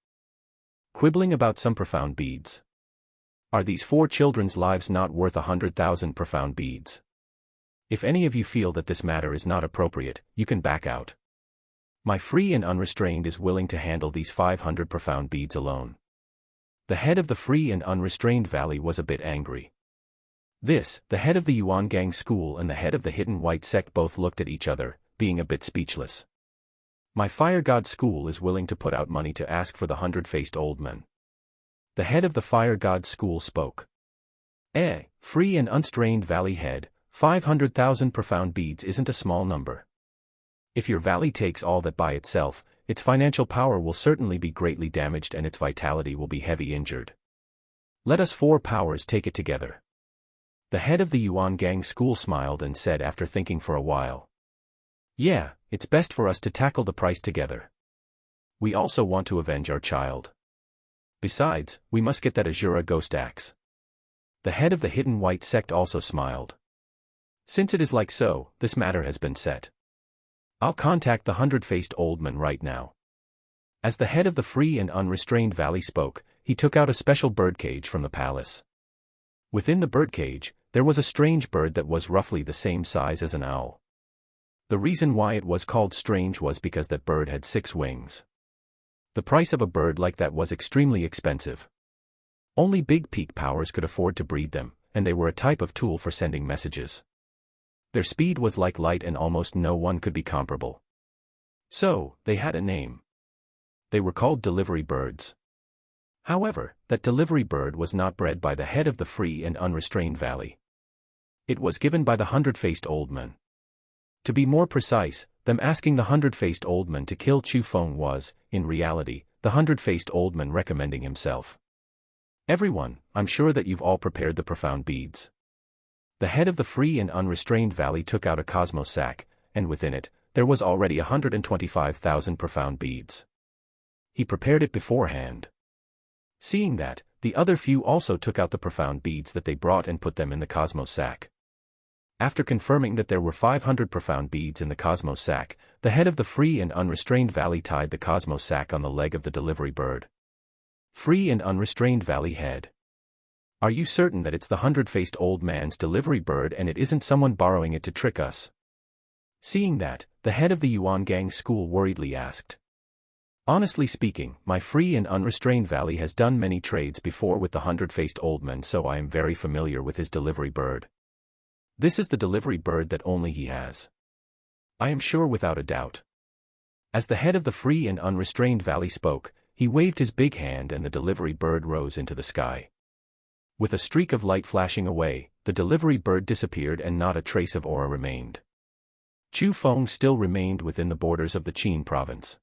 [SPEAKER 1] quibbling about some profound beads. Are these 4 children's lives not worth 100,000 profound beads? If any of you feel that this matter is not appropriate, you can back out. My free and unrestrained is willing to handle these 500 profound beads alone. The head of the free and unrestrained valley was a bit angry. The head of the Yuan Gang school and the head of the hidden white sect both looked at each other, being a bit speechless. My fire god school is willing to put out money to ask for the 100-faced old man. The head of the fire god school spoke. Free and unrestrained valley head, 500,000 profound beads isn't a small number. If your valley takes all that by itself, its financial power will certainly be greatly damaged and its vitality will be heavily injured. Let us 4 powers take it together. The head of the Yuan Gang school smiled and said after thinking for a while. Yeah, it's best for us to tackle the price together. We also want to avenge our child. Besides, we must get that Azura ghost axe. The head of the hidden white sect also smiled. Since it is like so, this matter has been set. I'll contact the 100-faced old man right now. As the head of the free and unrestrained valley spoke, he took out a special birdcage from the palace. Within the birdcage, there was a strange bird that was roughly the same size as an owl. The reason why it was called strange was because that bird had 6 wings. The price of a bird like that was extremely expensive. Only big peak powers could afford to breed them, and they were a type of tool for sending messages. Their speed was like light and almost no one could be comparable. So, they had a name. They were called delivery birds. However, that delivery bird was not bred by the head of the free and unrestrained valley. It was given by the 100-faced old man. To be more precise, them asking the 100-faced old man to kill Chu Feng was, in reality, the 100-faced old man recommending himself. Everyone, I'm sure that you've all prepared the profound beads. The head of the free and unrestrained valley took out a cosmos sack, and within it, there was already 125,000 profound beads. He prepared it beforehand. Seeing that, the other few also took out the profound beads that they brought and put them in the cosmos sack. After confirming that there were 500 profound beads in the cosmos sack, the head of the free and unrestrained valley tied the cosmos sack on the leg of the delivery bird. Free and unrestrained valley head. Are you certain that it's the 100-faced old man's delivery bird and it isn't someone borrowing it to trick us? Seeing that, the head of the Yuan Gang school worriedly asked. Honestly speaking, my free and unrestrained valley has done many trades before with the 100-faced old man, so I am very familiar with his delivery bird. This is the delivery bird that only he has. I am sure without a doubt. As the head of the free and unrestrained valley spoke, he waved his big hand and the delivery bird rose into the sky. With a streak of light flashing away, the delivery bird disappeared and not a trace of aura remained. Chu Feng still remained within the borders of the Qin province.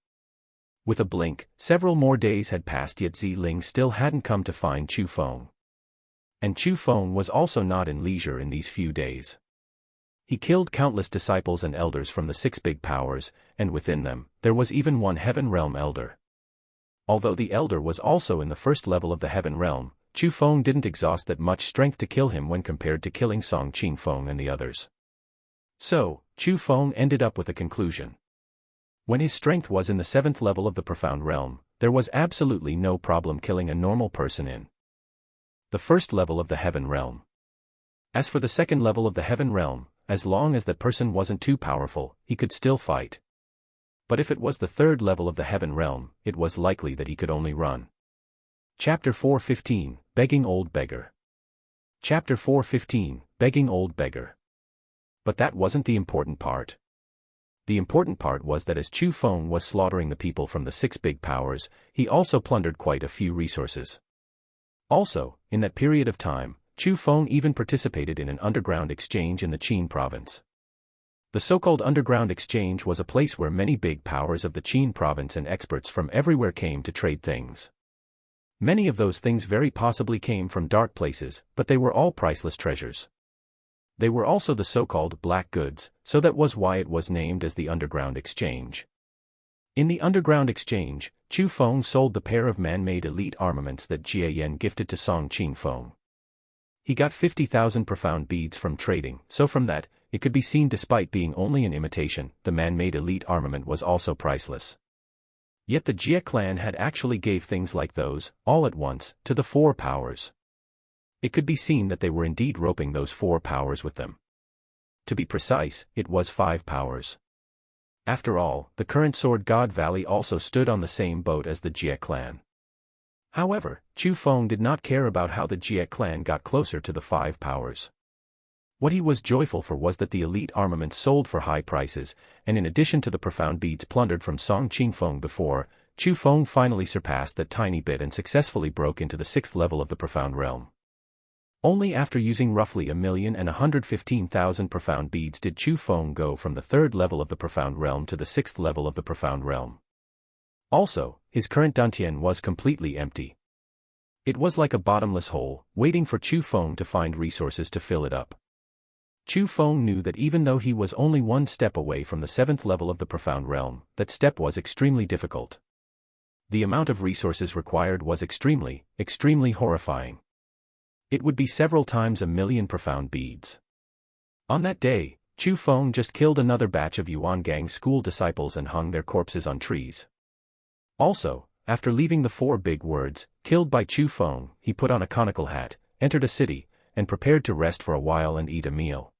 [SPEAKER 1] With a blink, several more days had passed, yet Ling still hadn't come to find Chu Feng. And Chu Feng was also not in leisure in these few days. He killed countless disciples and elders from the 6 big powers, and within them, there was even one Heaven Realm elder. Although the elder was also in the 1st level of the Heaven Realm, Chu Feng didn't exhaust that much strength to kill him when compared to killing Song Qing Feng and the others. So, Chu Feng ended up with a conclusion. When his strength was in the 7th level of the Profound Realm, there was absolutely no problem killing a normal person in the 1st level of the Heaven Realm. As for the 2nd level of the Heaven Realm, as long as that person wasn't too powerful, he could still fight. But if it was the 3rd level of the Heaven Realm, it was likely that he could only run. Chapter 4:15, Begging Old Beggar. Chapter 4:15, Begging Old Beggar. But that wasn't the important part. The important part was that as Chu Feng was slaughtering the people from the 6 big powers, he also plundered quite a few resources. Also, in that period of time, Chu Feng even participated in an underground exchange in the Qin province. The so-called underground exchange was a place where many big powers of the Qin province and experts from everywhere came to trade things. Many of those things very possibly came from dark places, but they were all priceless treasures. They were also the so-called black goods, so that was why it was named as the underground exchange. In the underground exchange, Chu Feng sold the pair of man-made elite armaments that Jie Yan gifted to Song Qin Feng. He got 50,000 profound beads from trading, so from that, it could be seen despite being only an imitation, the man-made elite armament was also priceless. Yet the Jie clan had actually gave things like those, all at once, to the 4 powers. It could be seen that they were indeed roping those 4 powers with them. To be precise, it was 5 powers. After all, the current Sword God Valley also stood on the same boat as the Jie clan. However, Chu Feng did not care about how the Jie clan got closer to the 5 powers. What he was joyful for was that the elite armaments sold for high prices, and in addition to the profound beads plundered from Song Qin Feng before, Chu Feng finally surpassed that tiny bit and successfully broke into the 6th level of the profound realm. Only after using roughly 1,115,000 profound beads did Chu Feng go from the 3rd level of the profound realm to the 6th level of the profound realm. Also, his current dantian was completely empty. It was like a bottomless hole, waiting for Chu Feng to find resources to fill it up. Chu Feng knew that even though he was only 1 step away from the 7th level of the profound realm, that step was extremely difficult. The amount of resources required was extremely horrifying. It would be several times 1,000,000 profound beads. On that day, Chu Feng just killed another batch of Yuan Gang school disciples and hung their corpses on trees. Also, after leaving the 4 big words, killed by Chu Feng, he put on a conical hat, entered a city, and prepared to rest for a while and eat a meal.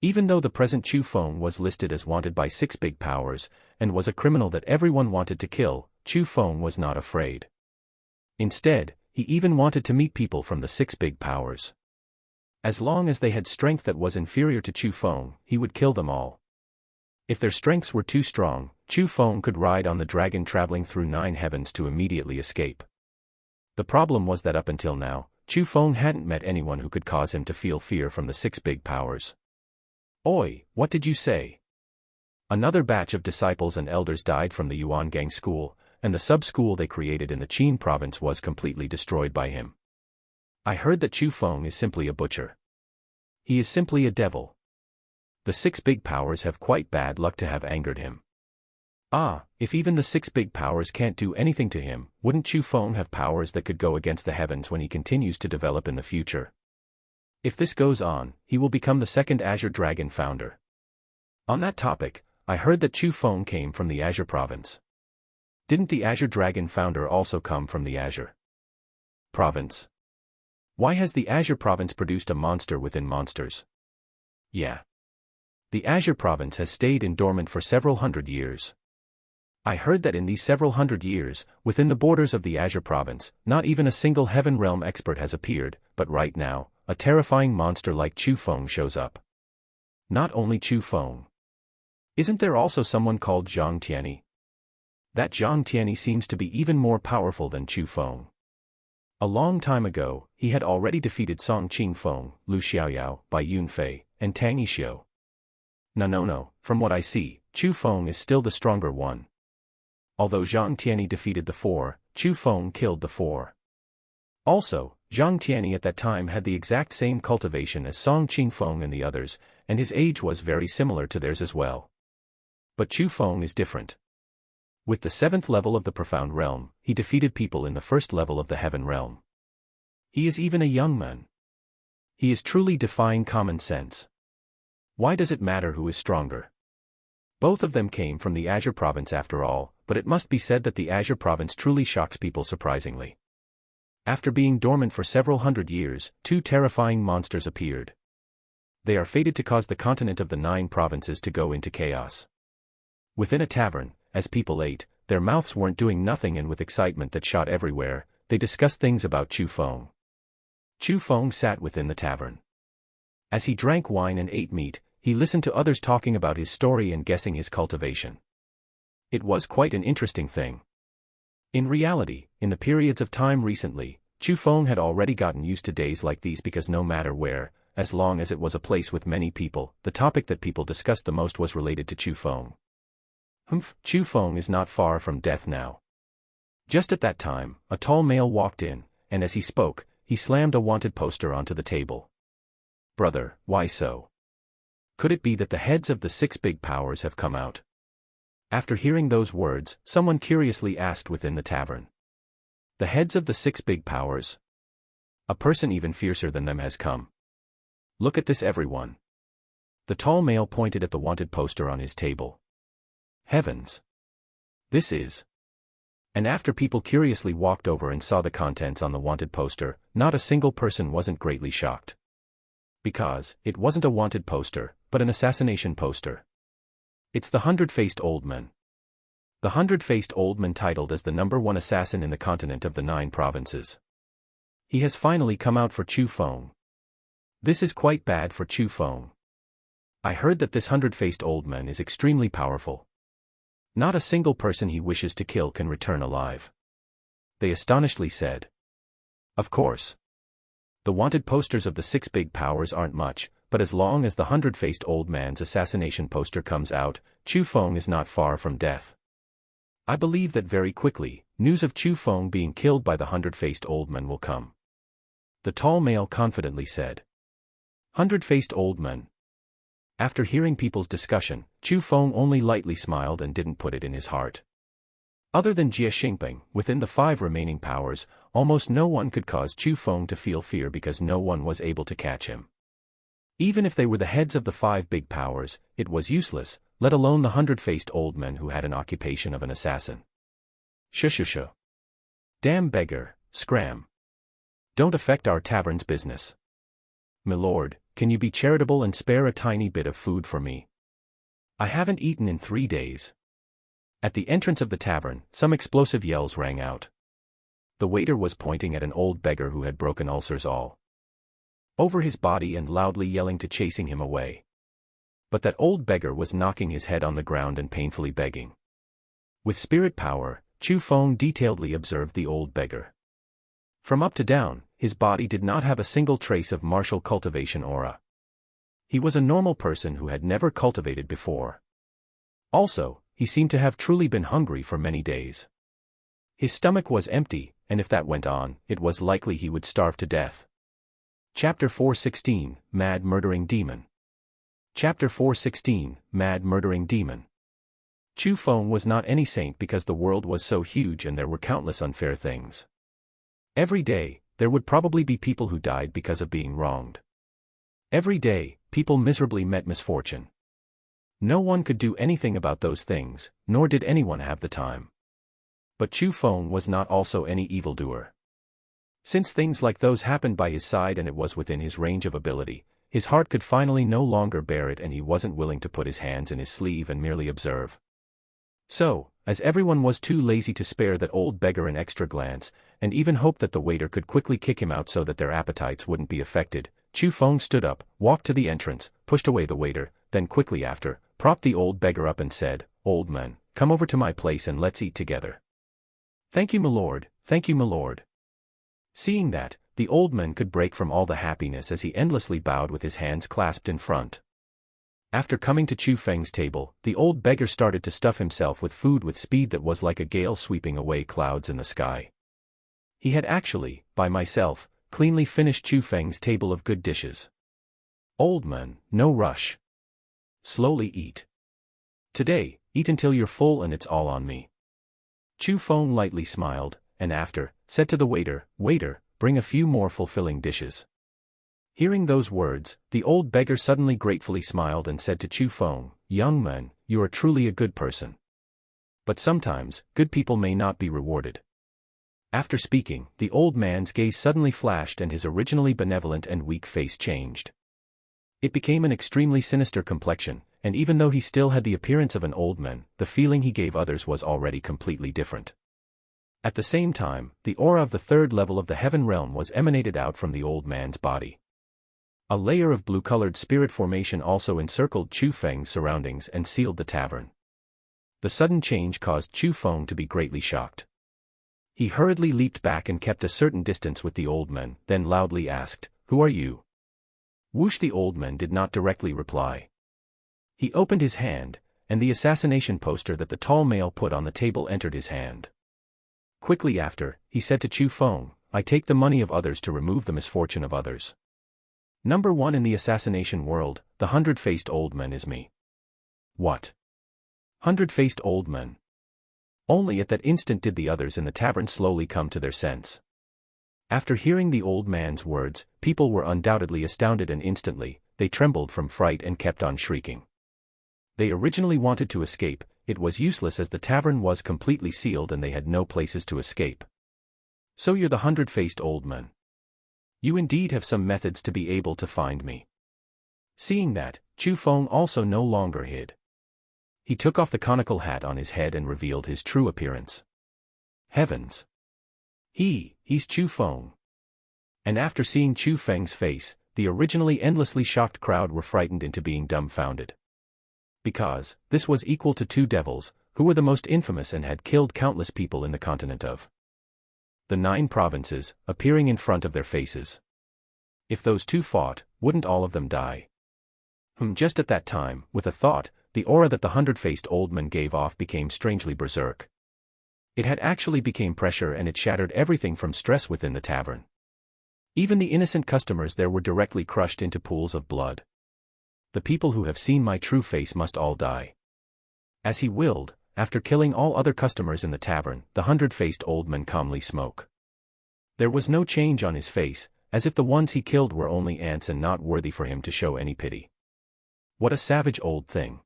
[SPEAKER 1] Even though the present Chu Feng was listed as wanted by 6 big powers, and was a criminal that everyone wanted to kill, Chu Feng was not afraid. Instead, he even wanted to meet people from the 6 big powers. As long as they had strength that was inferior to Chu Feng, he would kill them all. If their strengths were too strong, Chu Feng could ride on the dragon traveling through 9 heavens to immediately escape. The problem was that up until now, Chu Feng hadn't met anyone who could cause him to feel fear from the 6 big powers. Oi, what did you say? Another batch of disciples and elders died from the Yuan Gang school, and the sub-school they created in the Qin province was completely destroyed by him. I heard that Chu Feng is simply a butcher. He is simply a devil. The 6 big powers have quite bad luck to have angered him. Ah, if even the 6 big powers can't do anything to him, wouldn't Chu Feng have powers that could go against the heavens when he continues to develop in the future? If this goes on, he will become the 2nd Azure Dragon founder. On that topic, I heard that Chu Feng came from the Azure province. Didn't the Azure Dragon founder also come from the Azure province? Why has the Azure province produced a monster within monsters? Yeah. The Azure province has stayed in dormant for several hundred years. I heard that in these several hundred years, within the borders of the Azure province, not even a single Heaven Realm expert has appeared, but right now, a terrifying monster like Chu Feng shows up. Not only Chu Feng. Isn't there also someone called Zhang Tianyi? That Zhang Tianyi seems to be even more powerful than Chu Feng. A long time ago, he had already defeated Song Qin Feng, Lu Xiaoyao, Bai Yunfei, and Tang Yixiu. No, from what I see, Chu Feng is still the stronger one. Although Zhang Tianyi defeated the 4, Chu Feng killed the 4. Also, Zhang Tianyi at that time had the exact same cultivation as Song Qin Feng and the others, and his age was very similar to theirs as well. But Chu Feng is different. With the 7th level of the Profound Realm, he defeated people in the 1st level of the Heaven Realm. He is even a young man. He is truly defying common sense. Why does it matter who is stronger? Both of them came from the Azure province after all, but it must be said that the Azure province truly shocks people surprisingly. After being dormant for several hundred years, 2 terrifying monsters appeared. They are fated to cause the continent of the 9 provinces to go into chaos. Within a tavern, as people ate, their mouths weren't doing nothing, and with excitement that shot everywhere, they discussed things about Chu Feng. Chu Feng sat within the tavern. As he drank wine and ate meat, he listened to others talking about his story and guessing his cultivation. It was quite an interesting thing. In reality, in the periods of time recently, Chu Feng had already gotten used to days like these because no matter where, as long as it was a place with many people, the topic that people discussed the most was related to Chu Feng. Chu Feng is not far from death now. Just at that time, a tall male walked in, and as he spoke, he slammed a wanted poster onto the table. Brother, why so? Could it be that the heads of the 6 big powers have come out? After hearing those words, someone curiously asked within the tavern. The heads of the 6 big powers? A person even fiercer than them has come. Look at this, everyone. The tall male pointed at the wanted poster on his table. Heavens! This is... And after people curiously walked over and saw the contents on the wanted poster, not a single person wasn't greatly shocked. Because, it wasn't a wanted poster, but an assassination poster. It's the 100-faced old man. The 100-faced old man titled as the #1 assassin in the continent of the 9 provinces. He has finally come out for Chu Feng. This is quite bad for Chu Feng. I heard that this 100-faced old man is extremely powerful. Not a single person he wishes to kill can return alive. They astonishedly said. Of course. The wanted posters of the 6 big powers aren't much, but as long as the 100-faced old man's assassination poster comes out, Chu Feng is not far from death. I believe that very quickly, news of Chu Feng being killed by the 100-faced old man will come. The tall male confidently said. 100-faced old man. After hearing people's discussion, Chu Feng only lightly smiled and didn't put it in his heart. Other than Jie Xingping, within the 5 remaining powers, almost no one could cause Chu Feng to feel fear because no one was able to catch him. Even if they were the heads of the 5 big powers, it was useless, let alone the 100-faced old man who had an occupation of an assassin. Shh. Damn beggar, scram. Don't affect our tavern's business. Milord, can you be charitable and spare a tiny bit of food for me? I haven't eaten in 3 days. At the entrance of the tavern, some explosive yells rang out. The waiter was pointing at an old beggar who had broken ulcers all over his body and loudly yelling to chasing him away. But that old beggar was knocking his head on the ground and painfully begging. With spirit power, Chu Feng detailedly observed the old beggar. From up to down, his body did not have a single trace of martial cultivation aura. He was a normal person who had never cultivated before. Also, he seemed to have truly been hungry for many days. His stomach was empty, and if that went on, it was likely he would starve to death. Chapter 416, Mad Murdering Demon. Chapter 416, Mad Murdering Demon. Chu Feng was not any saint because the world was so huge and there were countless unfair things. Every day, there would probably be people who died because of being wronged. Every day, people miserably met misfortune. No one could do anything about those things, nor did anyone have the time. But Chu Feng was not also any evildoer. Since things like those happened by his side and it was within his range of ability, his heart could finally no longer bear it and he wasn't willing to put his hands in his sleeve and merely observe. So, as everyone was too lazy to spare that old beggar an extra glance, and even hoped that the waiter could quickly kick him out so that their appetites wouldn't be affected, Chu Feng stood up, walked to the entrance, pushed away the waiter, then quickly after, propped the old beggar up and said, "Old man, come over to my place and let's eat together." "Thank you, my lord, thank you, my lord." Seeing that, the old man could break from all the happiness as he endlessly bowed with his hands clasped in front. After coming to Chu Feng's table, the old beggar started to stuff himself with food with speed that was like a gale sweeping away clouds in the sky. He had actually, by myself, cleanly finished Chu Feng's table of good dishes. "Old man, no rush. Slowly eat. Today, eat until you're full and it's all on me." Chu Feng lightly smiled, and after, said to the waiter, "Waiter, bring a few more fulfilling dishes." Hearing those words, the old beggar suddenly gratefully smiled and said to Chu Feng, "Young man, you are truly a good person. But sometimes, good people may not be rewarded." After speaking, the old man's gaze suddenly flashed and his originally benevolent and weak face changed. It became an extremely sinister complexion, and even though he still had the appearance of an old man, the feeling he gave others was already completely different. At the same time, the aura of the 3rd level of the heaven realm was emanated out from the old man's body. A layer of blue-colored spirit formation also encircled Chu Feng's surroundings and sealed the tavern. The sudden change caused Chu Feng to be greatly shocked. He hurriedly leaped back and kept a certain distance with the old man, then loudly asked, "Who are you?" Whoosh! The old man did not directly reply. He opened his hand, and the assassination poster that the tall male put on the table entered his hand. Quickly after, he said to Chu Feng, "I take the money of others to remove the misfortune of others. Number one in the assassination world, the 100-faced old man is me." What? 100-faced old man? Only at that instant did the others in the tavern slowly come to their sense. After hearing the old man's words, people were undoubtedly astounded, and instantly, they trembled from fright and kept on shrieking. They originally wanted to escape. It was useless as the tavern was completely sealed and they had no places to escape. "So you're the 100-faced old man. You indeed have some methods to be able to find me." Seeing that, Chu Feng also no longer hid. He took off the conical hat on his head and revealed his true appearance. Heavens! He's Chu Feng. And after seeing Chu Feng's face, the originally endlessly shocked crowd were frightened into being dumbfounded. Because, this was equal to two devils, who were the most infamous and had killed countless people in the continent of the 9 provinces, appearing in front of their faces. If those two fought, wouldn't all of them die? Just at that time, with a thought, the aura that the 100-faced old man gave off became strangely berserk. It had actually become pressure, and it shattered everything from stress within the tavern. Even the innocent customers there were directly crushed into pools of blood. The people who have seen my true face must all die. As he willed, after killing all other customers in the tavern, the 100-faced old man calmly spoke. There was no change on his face, as if the ones he killed were only ants and not worthy for him to show any pity. What a savage old thing.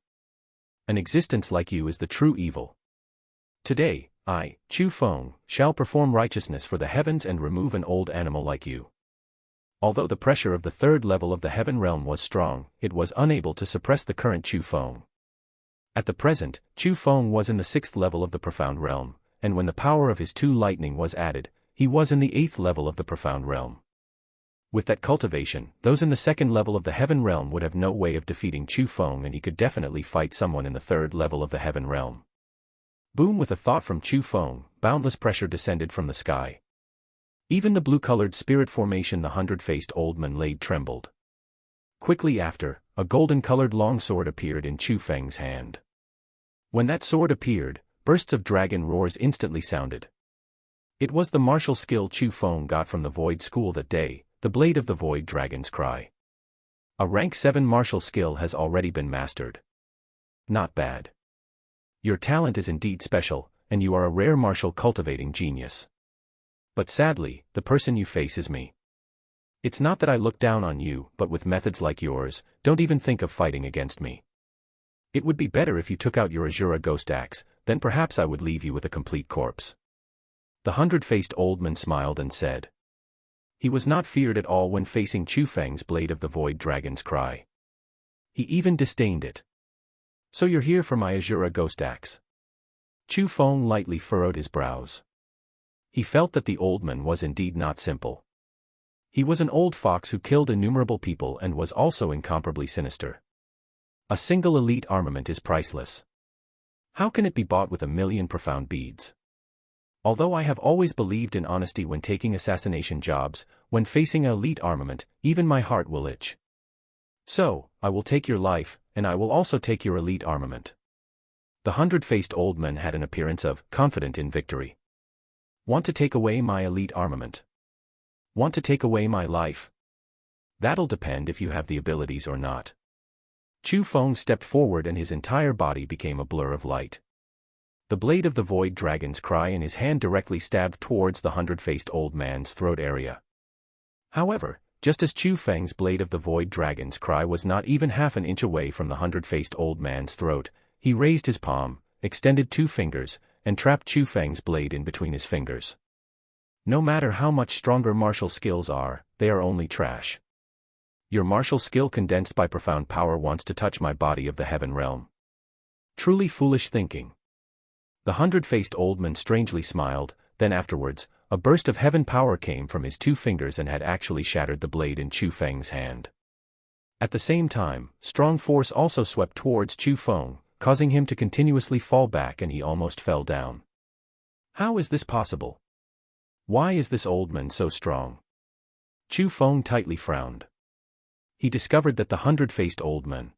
[SPEAKER 1] An existence like you is the true evil. Today, I, Chu Feng, shall perform righteousness for the heavens and remove an old animal like you. Although the pressure of the 3rd level of the heaven realm was strong, it was unable to suppress the current Chu Feng. At the present, Chu Feng was in the 6th level of the profound realm, and when the power of his 2 lightning was added, he was in the 8th level of the profound realm. With that cultivation, those in the 2nd level of the heaven realm would have no way of defeating Chu Feng, and he could definitely fight someone in the 3rd level of the heaven realm. Boom! With a thought from Chu Feng, boundless pressure descended from the sky. Even the blue-colored spirit formation the 100-faced old man laid trembled. Quickly after, a golden-colored long sword appeared in Chu Feng's hand. When that sword appeared, bursts of dragon roars instantly sounded. It was the martial skill Chu Feng got from the Void School that day, the blade of the Void Dragon's Cry. A rank 7 martial skill has already been mastered. Not bad. Your talent is indeed special, and you are a rare martial cultivating genius. But sadly, the person you face is me. It's not that I look down on you, but with methods like yours, don't even think of fighting against me. It would be better if you took out your Azura ghost axe, then perhaps I would leave you with a complete corpse. The 100-faced old man smiled and said. He was not feared at all when facing Chu Feng's blade of the Void Dragon's Cry. He even disdained it. "So you're here for my Azura ghost axe?" Chu Feng lightly furrowed his brows. He felt that the old man was indeed not simple. He was an old fox who killed innumerable people and was also incomparably sinister. A single elite armament is priceless. How can it be bought with 1,000,000 profound beads? Although I have always believed in honesty when taking assassination jobs, when facing an elite armament, even my heart will itch. So, I will take your life, and I will also take your elite armament. The 100-faced old man had an appearance of confident in victory. Want to take away my elite armament? Want to take away my life? That'll depend if you have the abilities or not. Chu Feng stepped forward and his entire body became a blur of light. The blade of the Void Dragon's Cry in his hand directly stabbed towards the 100-faced old man's throat area. However, just as Chu Feng's blade of the Void Dragon's Cry was not even half an inch away from the 100-faced old man's throat, he raised his palm, extended 2 fingers, and trapped Chu Feng's blade in between his fingers. No matter how much stronger martial skills are, they are only trash. Your martial skill condensed by profound power wants to touch my body of the heaven realm. Truly foolish thinking. The 100-faced old man strangely smiled, then afterwards, a burst of heaven power came from his 2 fingers and had actually shattered the blade in Chu Feng's hand. At the same time, strong force also swept towards Chu Feng, causing him to continuously fall back, and he almost fell down. How is this possible? Why is this old man so strong? Chu Feng tightly frowned. He discovered that the 100-faced old man,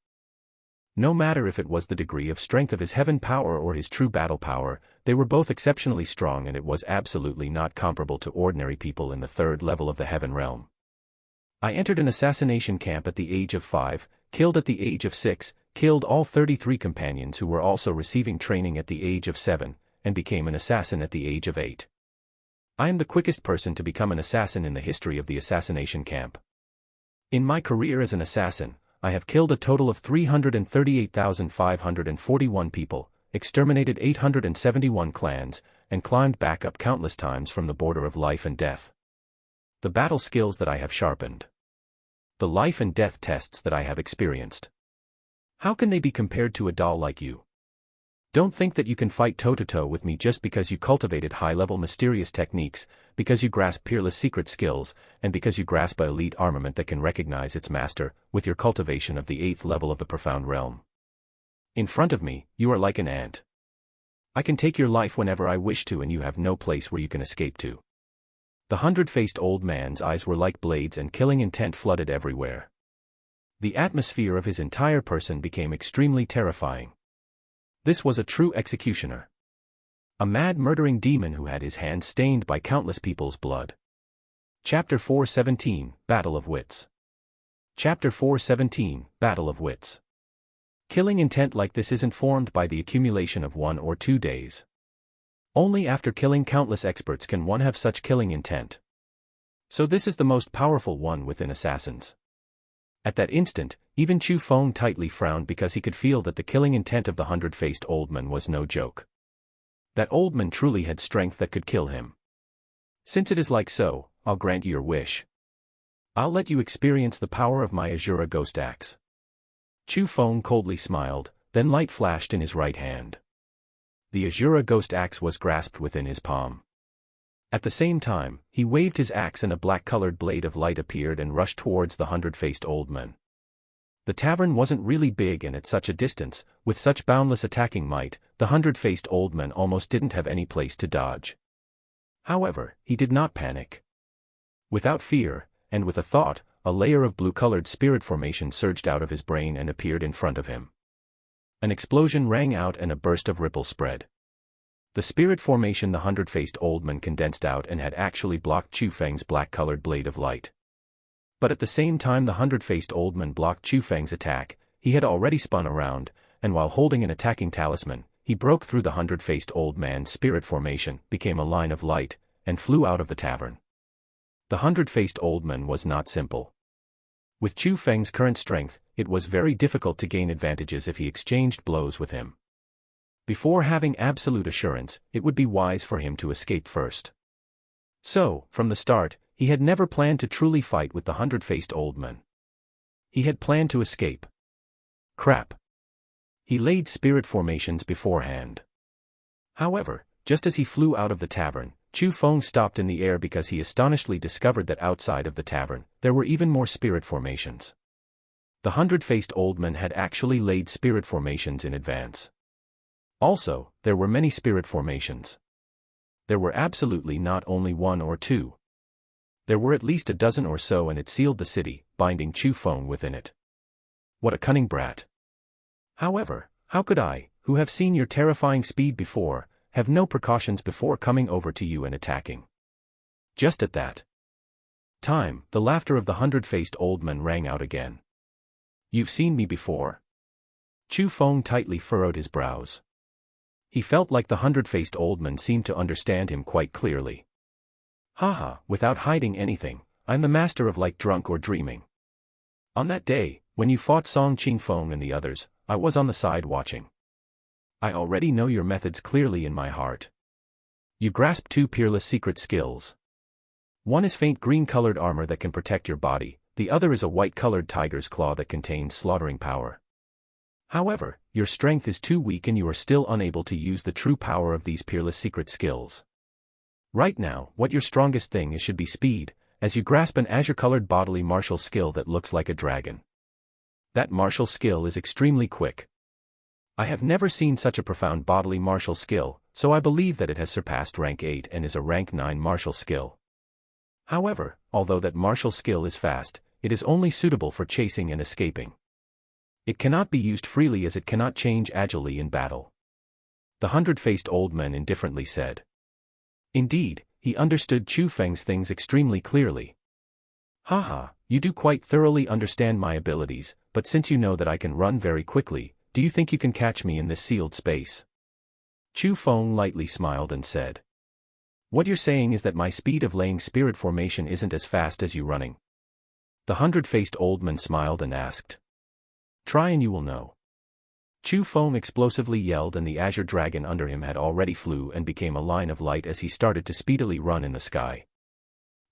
[SPEAKER 1] no matter if it was the degree of strength of his heaven power or his true battle power, they were both exceptionally strong, and it was absolutely not comparable to ordinary people in the third level of the heaven realm. I entered an assassination camp at the age of 5, killed at the age of 6, killed all 33 companions who were also receiving training at the age of 7, and became an assassin at the age of 8. I am the quickest person to become an assassin in the history of the assassination camp. In my career as an assassin, I have killed a total of 338,541 people, exterminated 871 clans, and climbed back up countless times from the border of life and death. The battle skills that I have sharpened. The life and death tests that I have experienced. How can they be compared to a doll like you? Don't think that you can fight toe-to-toe with me just because you cultivated high-level mysterious techniques, because you grasp peerless secret skills, and because you grasp an elite armament that can recognize its master, with your cultivation of the 8th level of the profound realm. In front of me, you are like an ant. I can take your life whenever I wish to, and you have no place where you can escape to. The 100-faced old man's eyes were like blades, and killing intent flooded everywhere. The atmosphere of his entire person became extremely terrifying. This was a true executioner. A mad murdering demon who had his hands stained by countless people's blood. Chapter 417, Battle of Wits. Chapter 417, Battle of Wits. Killing intent like this isn't formed by the accumulation of 1 or 2 days. Only after killing countless experts can one have such killing intent. So this is the most powerful one within assassins. At that instant, even Chu Feng tightly frowned, because he could feel that the killing intent of the 100-faced old man was no joke. That old man truly had strength that could kill him. Since it is like so, I'll grant you your wish. I'll let you experience the power of my Azura Ghost Axe. Chu Feng coldly smiled, then light flashed in his right hand. The Azura Ghost Axe was grasped within his palm. At the same time, he waved his axe, and a black-colored blade of light appeared and rushed towards the 100-faced old man. The tavern wasn't really big, and at such a distance, with such boundless attacking might, the 100-faced old man almost didn't have any place to dodge. However, he did not panic. Without fear, and with a thought, a layer of blue-colored spirit formation surged out of his brain and appeared in front of him. An explosion rang out and a burst of ripple spread. The spirit formation the 100-faced old man condensed out and had actually blocked Chu Feng's black-colored blade of light. But at the same time the 100-faced old man blocked Chu Feng's attack, he had already spun around, and while holding an attacking talisman, he broke through the 100-faced old man's spirit formation, became a line of light, and flew out of the tavern. The 100-faced old man was not simple. With Chu Feng's current strength, it was very difficult to gain advantages if he exchanged blows with him. Before having absolute assurance, it would be wise for him to escape first. So, from the start, he had never planned to truly fight with the 100-faced old man. He had planned to escape. Crap. He laid spirit formations beforehand. However, just as he flew out of the tavern, Chu Feng stopped in the air, because he astonishingly discovered that outside of the tavern, there were even more spirit formations. The 100-faced old man had actually laid spirit formations in advance. Also, there were many spirit formations. There were absolutely not only 1 or 2. There were at least a dozen or so, and it sealed the city, binding Chu Feng within it. What a cunning brat. However, how could I, who have seen your terrifying speed before, have no precautions before coming over to you and attacking? Just at that time, the laughter of the 100-faced old man rang out again. You've seen me before. Chu Feng tightly furrowed his brows. He felt like the 100-faced old man seemed to understand him quite clearly. Haha, without hiding anything, I'm the master of like drunk or dreaming. On that day, when you fought Song Qingfeng and the others, I was on the side watching. I already know your methods clearly in my heart. You grasp 2 peerless secret skills. One is faint green-colored armor that can protect your body, the other is a white-colored tiger's claw that contains slaughtering power. However, your strength is too weak, and you are still unable to use the true power of these peerless secret skills. Right now, what your strongest thing is should be speed, as you grasp an azure-colored bodily martial skill that looks like a dragon. That martial skill is extremely quick. I have never seen such a profound bodily martial skill, so I believe that it has surpassed rank 8 and is a rank 9 martial skill. However, although that martial skill is fast, it is only suitable for chasing and escaping. It cannot be used freely as it cannot change agilely in battle. The hundred-faced old man indifferently said. Indeed, he understood Chu Feng's things extremely clearly. Haha, you do quite thoroughly understand my abilities, but since you know that I can run very quickly, do you think you can catch me in this sealed space? Chu Feng lightly smiled and said. What you're saying is that my speed of laying spirit formation isn't as fast as you running. The hundred-faced old man smiled and asked. Try and you will know. Chu Feng explosively yelled, and the azure dragon under him had already flew and became a line of light as he started to speedily run in the sky.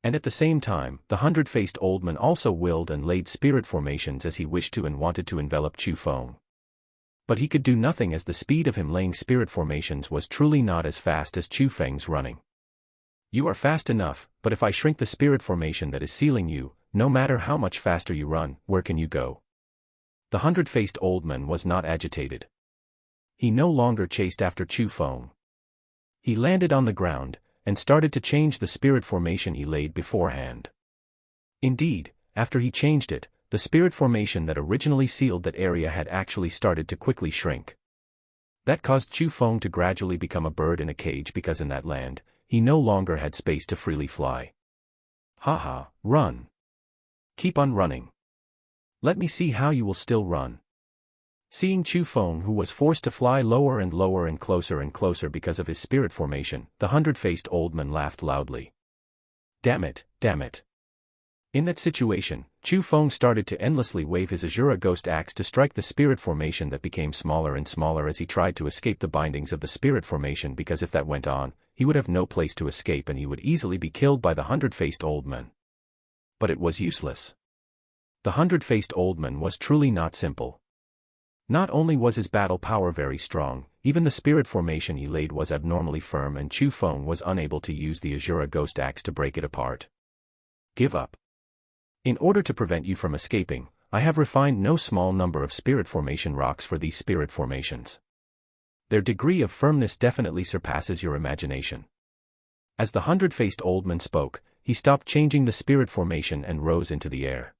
[SPEAKER 1] And at the same time, the hundred-faced old man also willed and laid spirit formations as he wished to and wanted to envelop Chu Feng. But he could do nothing as the speed of him laying spirit formations was truly not as fast as Chu Feng's running. You are fast enough, but if I shrink the spirit formation that is sealing you, no matter how much faster you run, where can you go? The hundred-faced old man was not agitated. He no longer chased after Chu Feng. He landed on the ground, and started to change the spirit formation he laid beforehand. Indeed, after he changed it, the spirit formation that originally sealed that area had actually started to quickly shrink. That caused Chu Feng to gradually become a bird in a cage because in that land, he no longer had space to freely fly. Haha, run. Keep on running. Let me see how you will still run. Seeing Chu Feng, who was forced to fly lower and lower and closer because of his spirit formation, the hundred-faced old man laughed loudly. Damn it, damn it. In that situation, Chu Feng started to endlessly wave his Azura ghost axe to strike the spirit formation that became smaller and smaller as he tried to escape the bindings of the spirit formation, because if that went on, he would have no place to escape and he would easily be killed by the hundred-faced old man. But it was useless. The hundred-faced old man was truly not simple. Not only was his battle power very strong, even the spirit formation he laid was abnormally firm, and Chu Feng was unable to use the Azura ghost axe to break it apart. Give up. In order to prevent you from escaping, I have refined no small number of spirit formation rocks for these spirit formations. Their degree of firmness definitely surpasses your imagination. As the hundred-faced old man spoke, he stopped changing the spirit formation and rose into the air.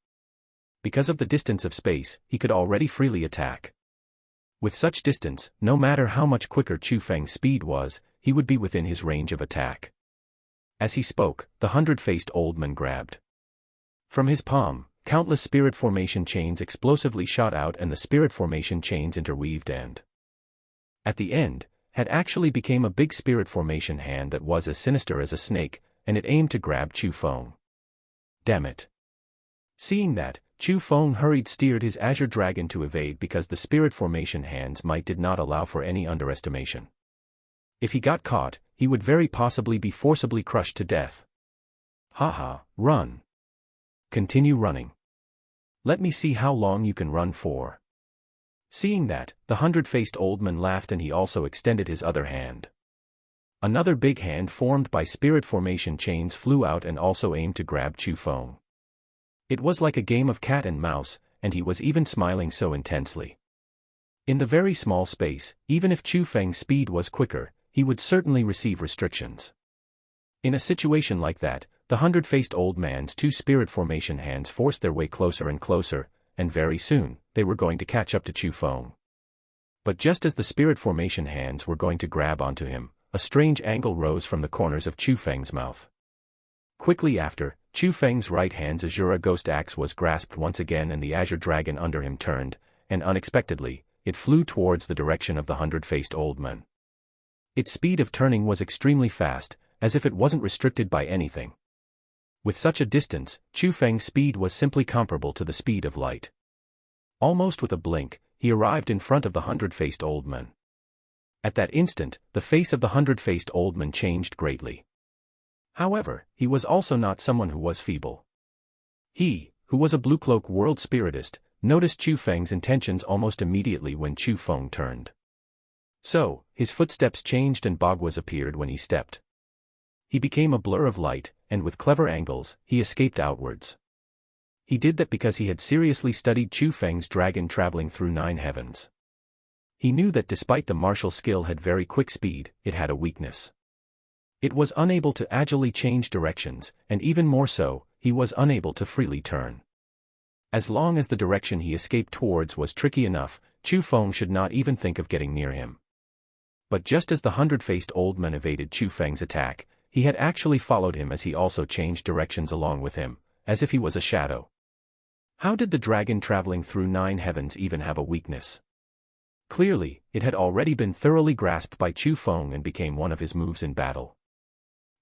[SPEAKER 1] Because of the distance of space, he could already freely attack. With such distance, no matter how much quicker Chu Feng's speed was, he would be within his range of attack. As he spoke, the hundred-faced old man grabbed. From his palm, countless spirit formation chains explosively shot out, and the spirit formation chains interweaved and, at the end, had actually became a big spirit formation hand that was as sinister as a snake, and it aimed to grab Chu Feng. Damn it. Seeing that, Chu Feng steered his azure dragon to evade because the spirit formation hand's might did not allow for any underestimation. If he got caught, he would very possibly be forcibly crushed to death. Haha, run. Continue running. Let me see how long you can run for. Seeing that, the hundred-faced old man laughed, and he also extended his other hand. Another big hand formed by spirit formation chains flew out and also aimed to grab Chu Feng. It was like a game of cat and mouse, and he was even smiling so intensely. In the very small space, even if Chu Feng's speed was quicker, he would certainly receive restrictions. In a situation like that, the hundred-faced old man's two spirit formation hands forced their way closer and closer, and very soon, they were going to catch up to Chu Feng. But just as the spirit formation hands were going to grab onto him, a strange angle rose from the corners of Chu Feng's mouth. Quickly after, Chu Feng's right hand's Azura ghost axe was grasped once again, and the azure dragon under him turned, and unexpectedly, it flew towards the direction of the hundred-faced old man. Its speed of turning was extremely fast, as if it wasn't restricted by anything. With such a distance, Chu Feng's speed was simply comparable to the speed of light. Almost with a blink, he arrived in front of the hundred-faced old man. At that instant, the face of the hundred-faced old man changed greatly. However, he was also not someone who was feeble. He, who was a blue-cloak world spiritist, noticed Chu Feng's intentions almost immediately when Chu Feng turned. So, his footsteps changed and Bagwas appeared when he stepped. He became a blur of light, and with clever angles, he escaped outwards. He did that because he had seriously studied Chu Feng's dragon traveling through 9 heavens. He knew that despite the martial skill had very quick speed, it had a weakness. It was unable to agilely change directions, and even more so, he was unable to freely turn. As long as the direction he escaped towards was tricky enough, Chu Feng should not even think of getting near him. But just as the 100-faced old man evaded Chu Feng's attack, he had actually followed him as he also changed directions along with him, as if he was a shadow. How did the dragon traveling through 9 heavens even have a weakness? Clearly, it had already been thoroughly grasped by Chu Feng and became one of his moves in battle.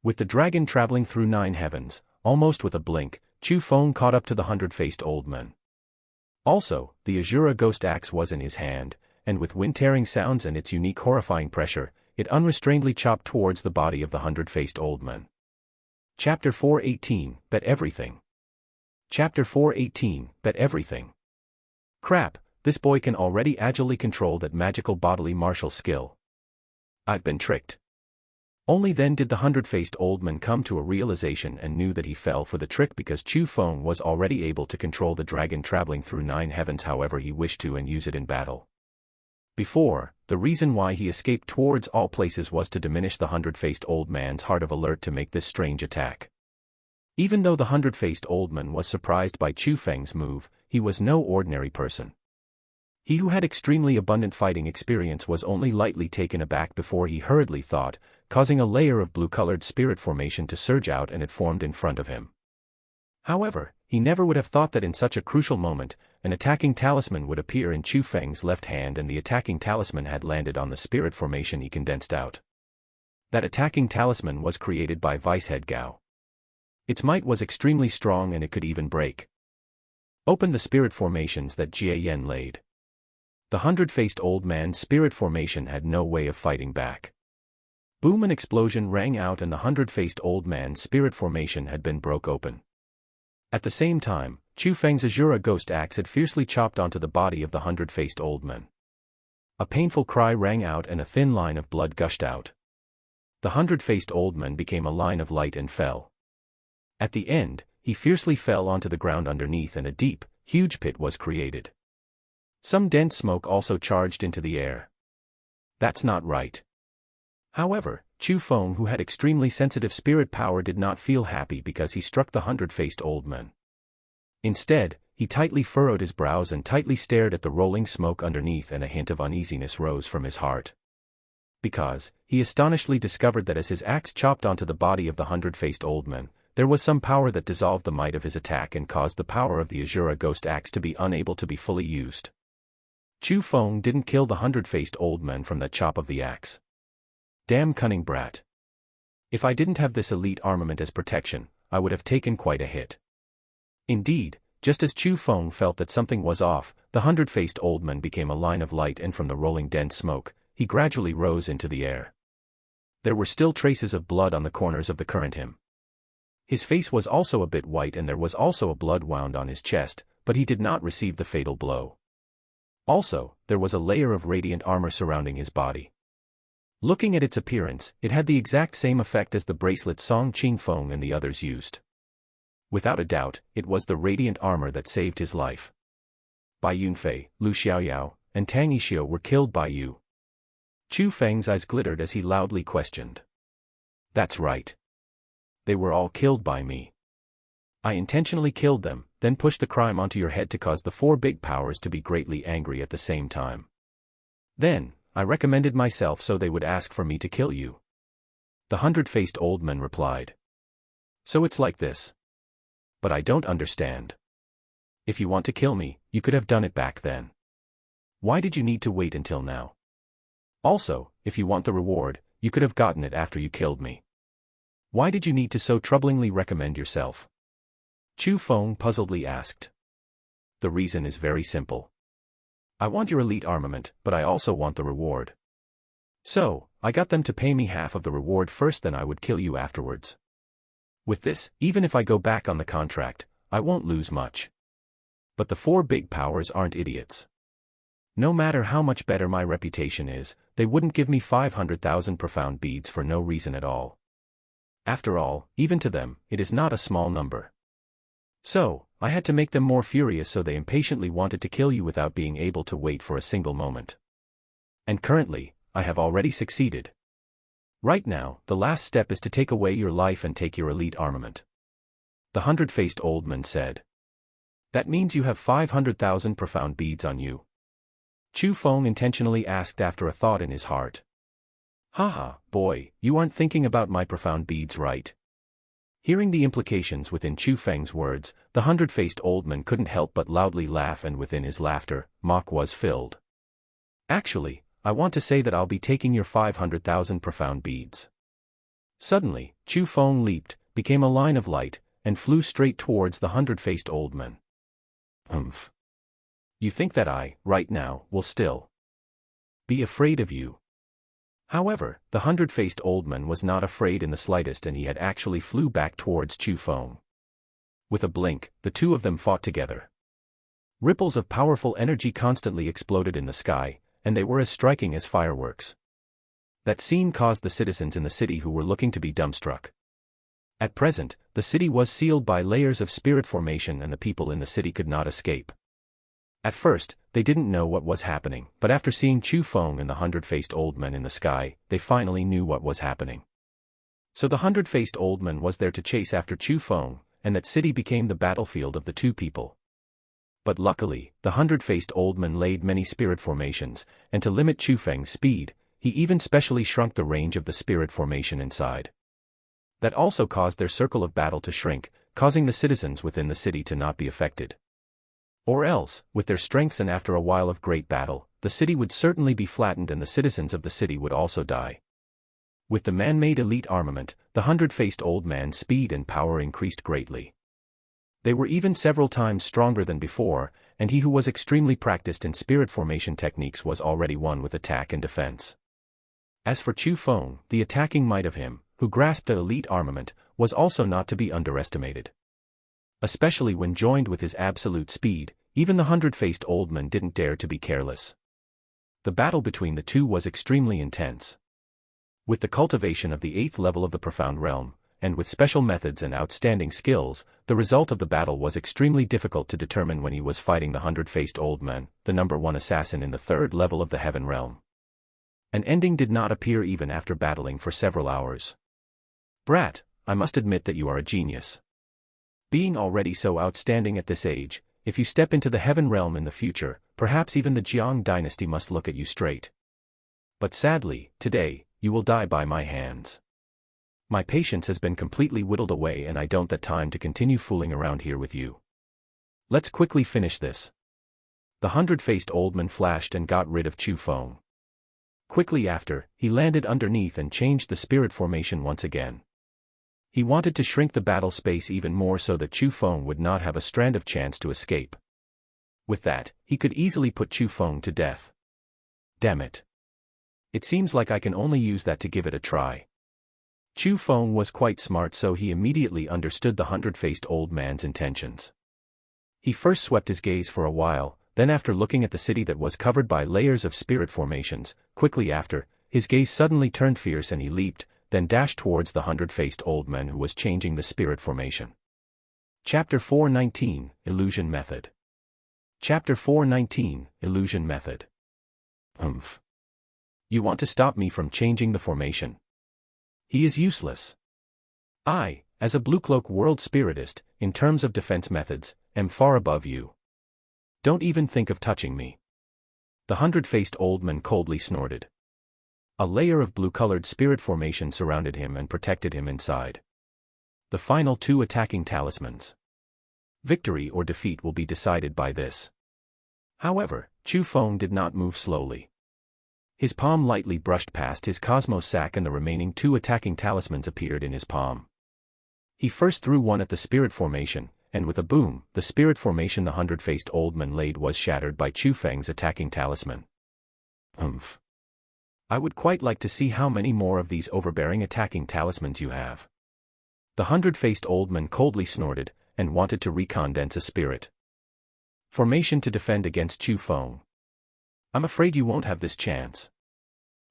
[SPEAKER 1] With the dragon traveling through 9 heavens, almost with a blink, Chu Feng caught up to the 100-faced old man. Also, the Azura ghost axe was in his hand, and with wind-tearing sounds and its unique horrifying pressure, it unrestrainedly chopped towards the body of the 100-faced old man. Chapter 418, Bet Everything. Chapter 418, Bet Everything. Crap, this boy can already agilely control that magical bodily martial skill. I've been tricked. Only then did the 100-faced old man come to a realization and knew that he fell for the trick because Chu Feng was already able to control the dragon traveling through 9 heavens however he wished to and use it in battle. Before, the reason why he escaped towards all places was to diminish the 100-faced old man's heart of alert to make this strange attack. Even though the 100-faced old man was surprised by Chu Feng's move, he was no ordinary person. He who had extremely abundant fighting experience was only lightly taken aback before he hurriedly thought, causing a layer of blue-colored spirit formation to surge out and it formed in front of him. However, he never would have thought that in such a crucial moment, an attacking talisman would appear in Chu Feng's left hand and the attacking talisman had landed on the spirit formation he condensed out. That attacking talisman was created by Vicehead Gao. Its might was extremely strong and it could even break open the spirit formations that Jie Yen laid. The 100-faced old man's spirit formation had no way of fighting back. Boom! An explosion rang out and the 100-faced old man's spirit formation had been broke open. At the same time, Chu Feng's Azura ghost axe had fiercely chopped onto the body of the 100-faced old man. A painful cry rang out and a thin line of blood gushed out. The 100-faced old man became a line of light and fell. At the end, he fiercely fell onto the ground underneath and a deep, huge pit was created. Some dense smoke also charged into the air. That's not right. However, Chu Feng, who had extremely sensitive spirit power, did not feel happy because he struck the 100-faced old man. Instead, he tightly furrowed his brows and tightly stared at the rolling smoke underneath and a hint of uneasiness rose from his heart. Because, he astonishedly discovered that as his axe chopped onto the body of the 100-faced old man, there was some power that dissolved the might of his attack and caused the power of the Azura ghost axe to be unable to be fully used. Chu Feng didn't kill the 100-faced old man from that chop of the axe. Damn cunning brat. If I didn't have this elite armament as protection, I would have taken quite a hit. Indeed, just as Chu Feng felt that something was off, the 100-faced old man became a line of light and from the rolling dense smoke, he gradually rose into the air. There were still traces of blood on the corners of the current him. His face was also a bit white and there was also a blood wound on his chest, but he did not receive the fatal blow. Also, there was a layer of radiant armor surrounding his body. Looking at its appearance, it had the exact same effect as the bracelet Song Qingfeng and the others used. Without a doubt, it was the radiant armor that saved his life. Bai Yunfei, Lu Xiaoyao, and Tang Yixio were killed by you. Chu Feng's eyes glittered as he loudly questioned. That's right. They were all killed by me. I intentionally killed them, then pushed the crime onto your head to cause the 4 big powers to be greatly angry at the same time. Then, I recommended myself so they would ask for me to kill you. The 100-faced old man replied. So it's like this. But I don't understand. If you want to kill me, you could have done it back then. Why did you need to wait until now? Also, if you want the reward, you could have gotten it after you killed me. Why did you need to so troublingly recommend yourself? Chu Feng puzzledly asked. The reason is very simple. I want your elite armament, but I also want the reward. So, I got them to pay me half of the reward first, then I would kill you afterwards. With this, even if I go back on the contract, I won't lose much. But the 4 big powers aren't idiots. No matter how much better my reputation is, they wouldn't give me 500,000 profound beads for no reason at all. After all, even to them, it is not a small number. So, I had to make them more furious, so they impatiently wanted to kill you without being able to wait for a single moment. And currently, I have already succeeded. Right now, the last step is to take away your life and take your elite armament. The hundred-faced old man said. That means you have 500,000 profound beads on you. Chu Feng intentionally asked after a thought in his heart. Haha, boy, you aren't thinking about my profound beads, right? Hearing the implications within Chu Feng's words, the hundred-faced old man couldn't help but loudly laugh, and within his laughter, mock was filled. Actually, I want to say that I'll be taking your 500,000 profound beads. Suddenly, Chu Feng leaped, became a line of light, and flew straight towards the hundred-faced old man. You think that I, right now, will still be afraid of you? However, the hundred-faced old man was not afraid in the slightest, and he had actually flew back towards Chu Feng. With a blink, the two of them fought together. Ripples of powerful energy constantly exploded in the sky, and they were as striking as fireworks. That scene caused the citizens in the city who were looking to be dumbstruck. At present, the city was sealed by layers of spirit formation, and the people in the city could not escape. At first, they didn't know what was happening, but after seeing Chu Feng and the hundred-faced old man in the sky, they finally knew what was happening. So the hundred-faced old man was there to chase after Chu Feng, and that city became the battlefield of the two people. But luckily, the hundred-faced old man laid many spirit formations, and to limit Chu Feng's speed, he even specially shrunk the range of the spirit formation inside. That also caused their circle of battle to shrink, causing the citizens within the city to not be affected. Or else, with their strengths and after a while of great battle, the city would certainly be flattened and the citizens of the city would also die. With the man-made elite armament, the hundred-faced old man's speed and power increased greatly. They were even several times stronger than before, and he who was extremely practiced in spirit formation techniques was already one with attack and defense. As for Chu Feng, the attacking might of him, who grasped the elite armament, was also not to be underestimated. Especially when joined with his absolute speed, even the hundred-faced old man didn't dare to be careless. The battle between the two was extremely intense. With the cultivation of the 8th level of the profound realm, and with special methods and outstanding skills, the result of the battle was extremely difficult to determine when he was fighting the hundred-faced old man, the #1 assassin in the 3rd level of the heaven realm. An ending did not appear even after battling for several hours. Brat, I must admit that you are a genius. Being already so outstanding at this age, if you step into the heaven realm in the future, perhaps even the Jiang dynasty must look at you straight. But sadly, today, you will die by my hands. My patience has been completely whittled away and I don't have time to continue fooling around here with you. Let's quickly finish this. The hundred-faced old man flashed and got rid of Chu Feng. Quickly after, he landed underneath and changed the spirit formation once again. He wanted to shrink the battle space even more so that Chu Feng would not have a strand of chance to escape. With that, he could easily put Chu Feng to death. Damn it. It seems like I can only use that to give it a try. Chu Feng was quite smart, so he immediately understood the hundred-faced old man's intentions. He first swept his gaze for a while, then after looking at the city that was covered by layers of spirit formations, quickly after, his gaze suddenly turned fierce and he leaped, then dashed towards the hundred-faced old man who was changing the spirit formation. Chapter 419, Illusion Method. Chapter 419, Illusion Method. You want to stop me from changing the formation? He is useless. I, as a Blue Cloak world spiritist, in terms of defense methods, am far above you. Don't even think of touching me. The hundred-faced old man coldly snorted. A layer of blue-colored spirit formation surrounded him and protected him inside. The final 2 attacking talismans. Victory or defeat will be decided by this. However, Chu Feng did not move slowly. His palm lightly brushed past his cosmos sac and the remaining 2 attacking talismans appeared in his palm. He first threw one at the spirit formation, and with a boom, the spirit formation the hundred-faced old man laid was shattered by Chu Feng's attacking talisman. I would quite like to see how many more of these overbearing attacking talismans you have. The hundred-faced old man coldly snorted, and wanted to recondense a spirit formation to defend against Chu Feng. I'm afraid you won't have this chance.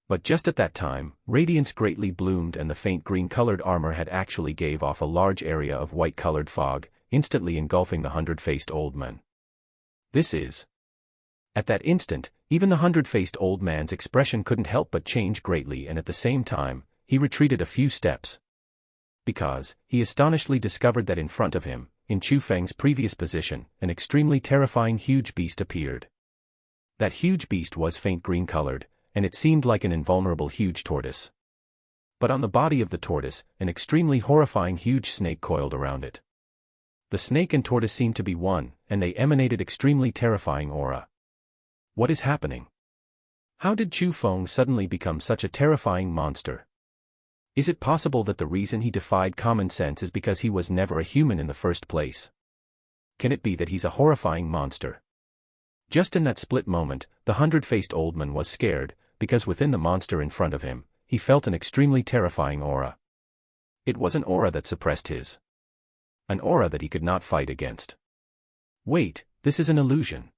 [SPEAKER 1] But just at that time, radiance greatly bloomed and the faint green-colored armor had actually gave off a large area of white-colored fog, instantly engulfing the hundred-faced old man. This is. At that instant, even the hundred-faced old man's expression couldn't help but change greatly, and at the same time, he retreated a few steps. Because, he astonishedly discovered that in front of him, in Chu Feng's previous position, an extremely terrifying huge beast appeared. That huge beast was faint green-colored, and it seemed like an invulnerable huge tortoise. But on the body of the tortoise, an extremely horrifying huge snake coiled around it. The snake and tortoise seemed to be one, and they emanated extremely terrifying aura. What is happening? How did Chu Feng suddenly become such a terrifying monster? Is it possible that the reason he defied common sense is because he was never a human in the first place? Can it be that he's a horrifying monster? Just in that split moment, the hundred-faced old man was scared, because within the monster in front of him, he felt an extremely terrifying aura. It was an aura that suppressed his. An aura that he could not fight against. Wait, this is an illusion.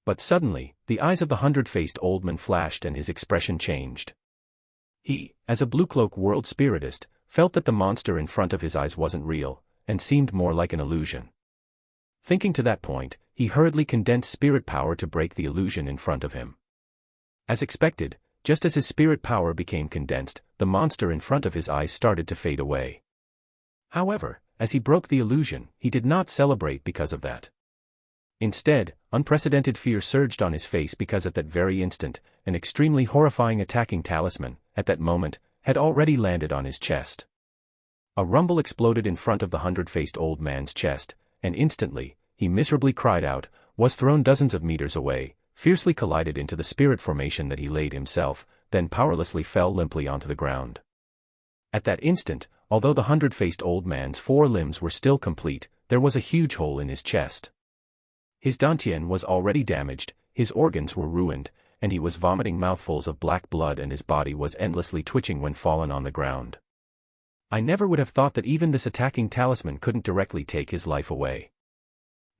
[SPEAKER 1] But suddenly, the eyes of the hundred-faced old man flashed and his expression changed. He, as a blue-cloak world spiritist, felt that the monster in front of his eyes wasn't real, and seemed more like an illusion. Thinking to that point, he hurriedly condensed spirit power to break the illusion in front of him. As expected, just as his spirit power became condensed, the monster in front of his eyes started to fade away. However, as he broke the illusion, he did not celebrate because of that. Instead, unprecedented fear surged on his face because at that very instant, an extremely horrifying attacking talisman, at that moment, had already landed on his chest. A rumble exploded in front of the hundred-faced old man's chest, and instantly, he miserably cried out, was thrown dozens of meters away, fiercely collided into the spirit formation that he laid himself, then powerlessly fell limply onto the ground. At that instant, although the hundred-faced old man's 4 limbs were still complete, there was a huge hole in his chest. His dantian was already damaged, his organs were ruined, and he was vomiting mouthfuls of black blood and his body was endlessly twitching when fallen on the ground. I never would have thought that even this attacking talisman couldn't directly take his life away.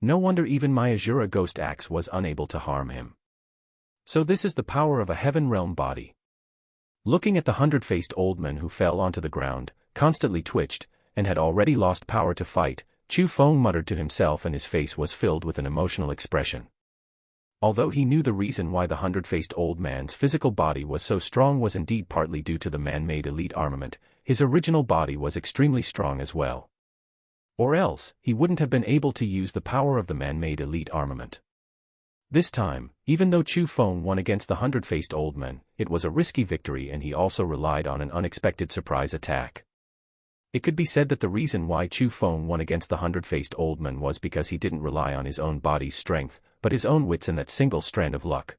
[SPEAKER 1] No wonder even my Azura ghost axe was unable to harm him. So this is the power of a heaven realm body. Looking at the hundred-faced old man who fell onto the ground, constantly twitched, and had already lost power to fight, Chu Feng muttered to himself and his face was filled with an emotional expression. Although he knew the reason why the hundred-faced old man's physical body was so strong was indeed partly due to the man-made elite armament, his original body was extremely strong as well. Or else, he wouldn't have been able to use the power of the man-made elite armament. This time, even though Chu Feng won against the hundred-faced old man, it was a risky victory and he also relied on an unexpected surprise attack. It could be said that the reason why Chu Feng won against the hundred-faced old man was because he didn't rely on his own body's strength, but his own wits and that single strand of luck.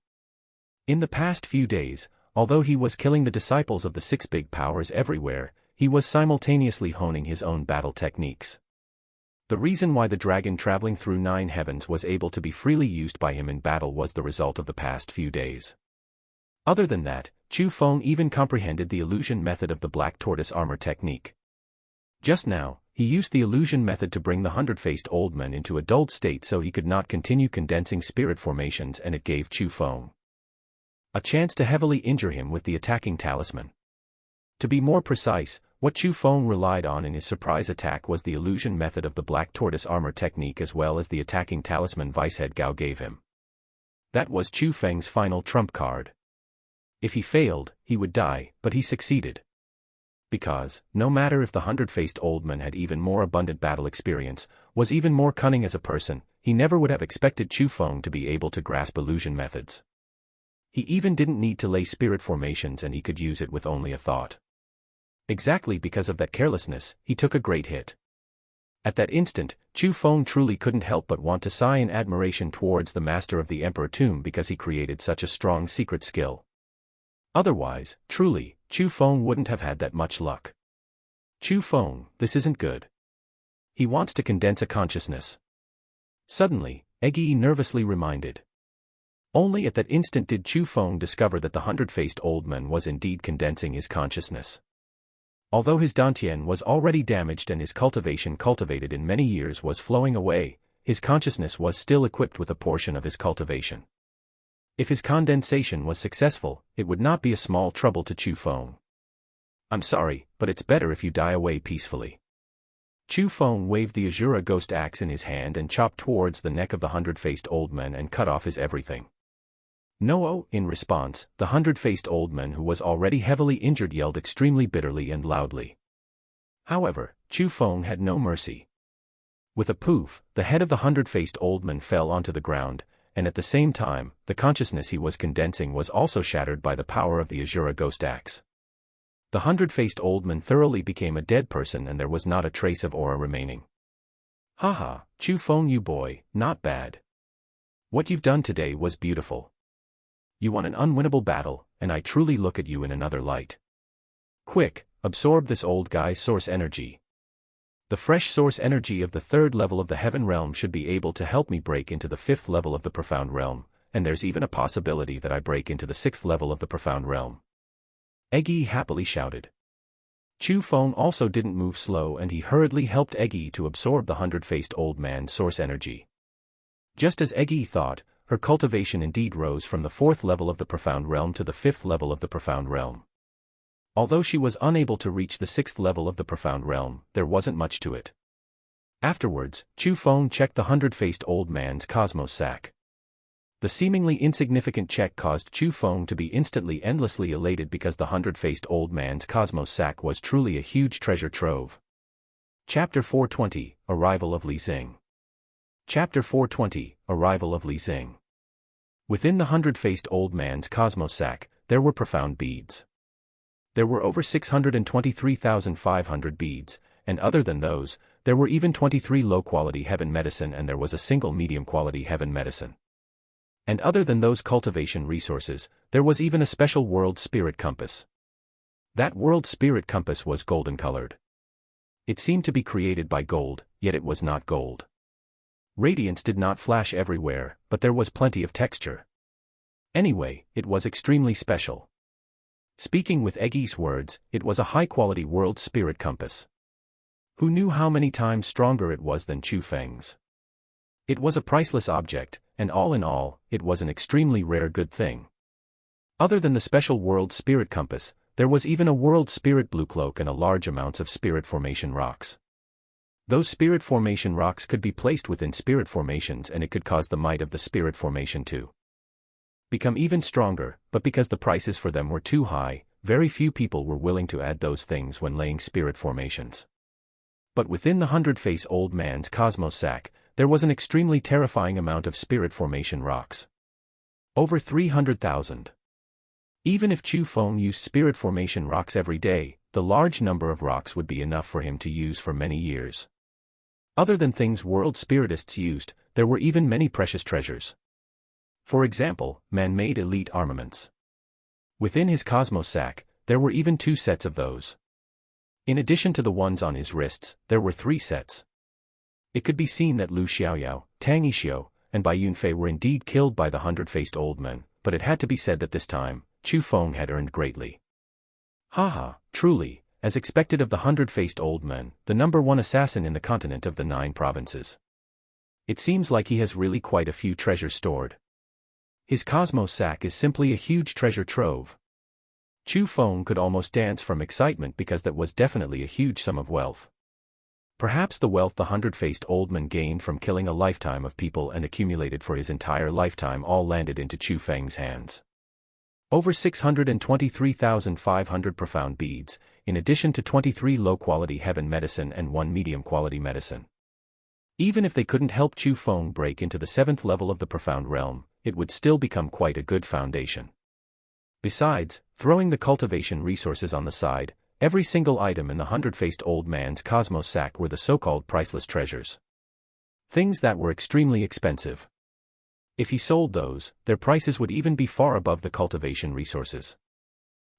[SPEAKER 1] In the past few days, although he was killing the disciples of the 6 big powers everywhere, he was simultaneously honing his own battle techniques. The reason why the dragon traveling through 9 heavens was able to be freely used by him in battle was the result of the past few days. Other than that, Chu Feng even comprehended the illusion method of the black tortoise armor technique. Just now, he used the illusion method to bring the hundred-faced old man into a dulled state so he could not continue condensing spirit formations, and it gave Chu Feng a chance to heavily injure him with the attacking talisman. To be more precise, what Chu Feng relied on in his surprise attack was the illusion method of the black tortoise armor technique as well as the attacking talisman Vicehead Gao gave him. That was Chu Feng's final trump card. If he failed, he would die, but he succeeded. Because, no matter if the hundred-faced old man had even more abundant battle experience, was even more cunning as a person, he never would have expected Chu Feng to be able to grasp illusion methods. He even didn't need to lay spirit formations and he could use it with only a thought. Exactly because of that carelessness, he took a great hit. At that instant, Chu Feng truly couldn't help but want to sigh in admiration towards the master of the Emperor Tomb because he created such a strong secret skill. Otherwise, truly, Chu Feng wouldn't have had that much luck. Chu Feng, this isn't good. He wants to condense a consciousness. Suddenly, Eggy nervously reminded. Only at that instant did Chu Feng discover that the hundred-faced old man was indeed condensing his consciousness. Although his dantian was already damaged and his cultivation cultivated in many years was flowing away, his consciousness was still equipped with a portion of his cultivation. If his condensation was successful, it would not be a small trouble to Chu Feng. I'm sorry, but it's better if you die away peacefully. Chu Feng waved the Azura ghost axe in his hand and chopped towards the neck of the hundred-faced old man and cut off his everything. No! In response, the hundred-faced old man, who was already heavily injured, yelled extremely bitterly and loudly. However, Chu Feng had no mercy. With a poof, the head of the hundred-faced old man fell onto the ground, and at the same time, the consciousness he was condensing was also shattered by the power of the Azura ghost axe. The hundred-faced old man thoroughly became a dead person and there was not a trace of aura remaining. Haha, Chu Feng, you boy, not bad. What you've done today was beautiful. You won an unwinnable battle, and I truly look at you in another light. Quick, absorb this old guy's source energy. The fresh source energy of the 3rd level of the Heaven Realm should be able to help me break into the 5th level of the Profound Realm, and there's even a possibility that I break into the 6th level of the Profound Realm. Eggy happily shouted. Chu Feng also didn't move slow and he hurriedly helped Eggy to absorb the hundred-faced old man's source energy. Just as Eggy thought, her cultivation indeed rose from the 4th level of the Profound Realm to the 5th level of the Profound Realm. Although she was unable to reach the 6th level of the Profound Realm, there wasn't much to it. Afterwards, Chu Feng checked the hundred-faced old man's cosmos sack. The seemingly insignificant check caused Chu Feng to be instantly endlessly elated because the hundred-faced old man's cosmos sack was truly a huge treasure trove. Chapter 420, Arrival of Li Xing. Chapter 420, Arrival of Li Xing. Within the hundred-faced old man's cosmos sack, there were profound beads. There were over 623,500 beads, and other than those, there were even 23 low-quality heaven medicine and there was a single medium-quality heaven medicine. And other than those cultivation resources, there was even a special world spirit compass. That world spirit compass was golden-colored. It seemed to be created by gold, yet it was not gold. Radiance did not flash everywhere, but there was plenty of texture. Anyway, it was extremely special. Speaking with Eggy's words, it was a high-quality world spirit compass. Who knew how many times stronger it was than Chu Feng's? It was a priceless object, and all in all, it was an extremely rare good thing. Other than the special world spirit compass, there was even a world spirit blue cloak and a large amounts of spirit formation rocks. Those spirit formation rocks could be placed within spirit formations and it could cause the might of the spirit formation to become even stronger, but because the prices for them were too high, very few people were willing to add those things when laying spirit formations. But within the hundred-faced old man's cosmos sack, there was an extremely terrifying amount of spirit formation rocks. Over 300,000. Even if Chu Feng used spirit formation rocks every day, the large number of rocks would be enough for him to use for many years. Other than things world spiritists used, there were even many precious treasures. For example, man-made elite armaments. Within his cosmos sack, there were even 2 sets of those. In addition to the ones on his wrists, there were 3 sets. It could be seen that Lu Xiaoyao, Tang Yixiu, and Bai Yunfei were indeed killed by the hundred-faced old man, but it had to be said that this time, Chu Feng had earned greatly. Haha, truly, as expected of the hundred-faced old man, the #1 assassin in the continent of the 9 provinces. It seems like he has really quite a few treasures stored. His cosmos sack is simply a huge treasure trove. Chu Feng could almost dance from excitement because that was definitely a huge sum of wealth. Perhaps the wealth the hundred-faced old man gained from killing a lifetime of people and accumulated for his entire lifetime all landed into Chu Feng's hands. Over 623,500 profound beads, in addition to 23 low-quality heaven medicine and 1 medium-quality medicine. Even if they couldn't help Chu Feng break into the 7th level of the Profound Realm, it would still become quite a good foundation. Besides, throwing the cultivation resources on the side, every single item in the hundred-faced old man's cosmos sack were the so-called priceless treasures. Things that were extremely expensive. If he sold those, their prices would even be far above the cultivation resources.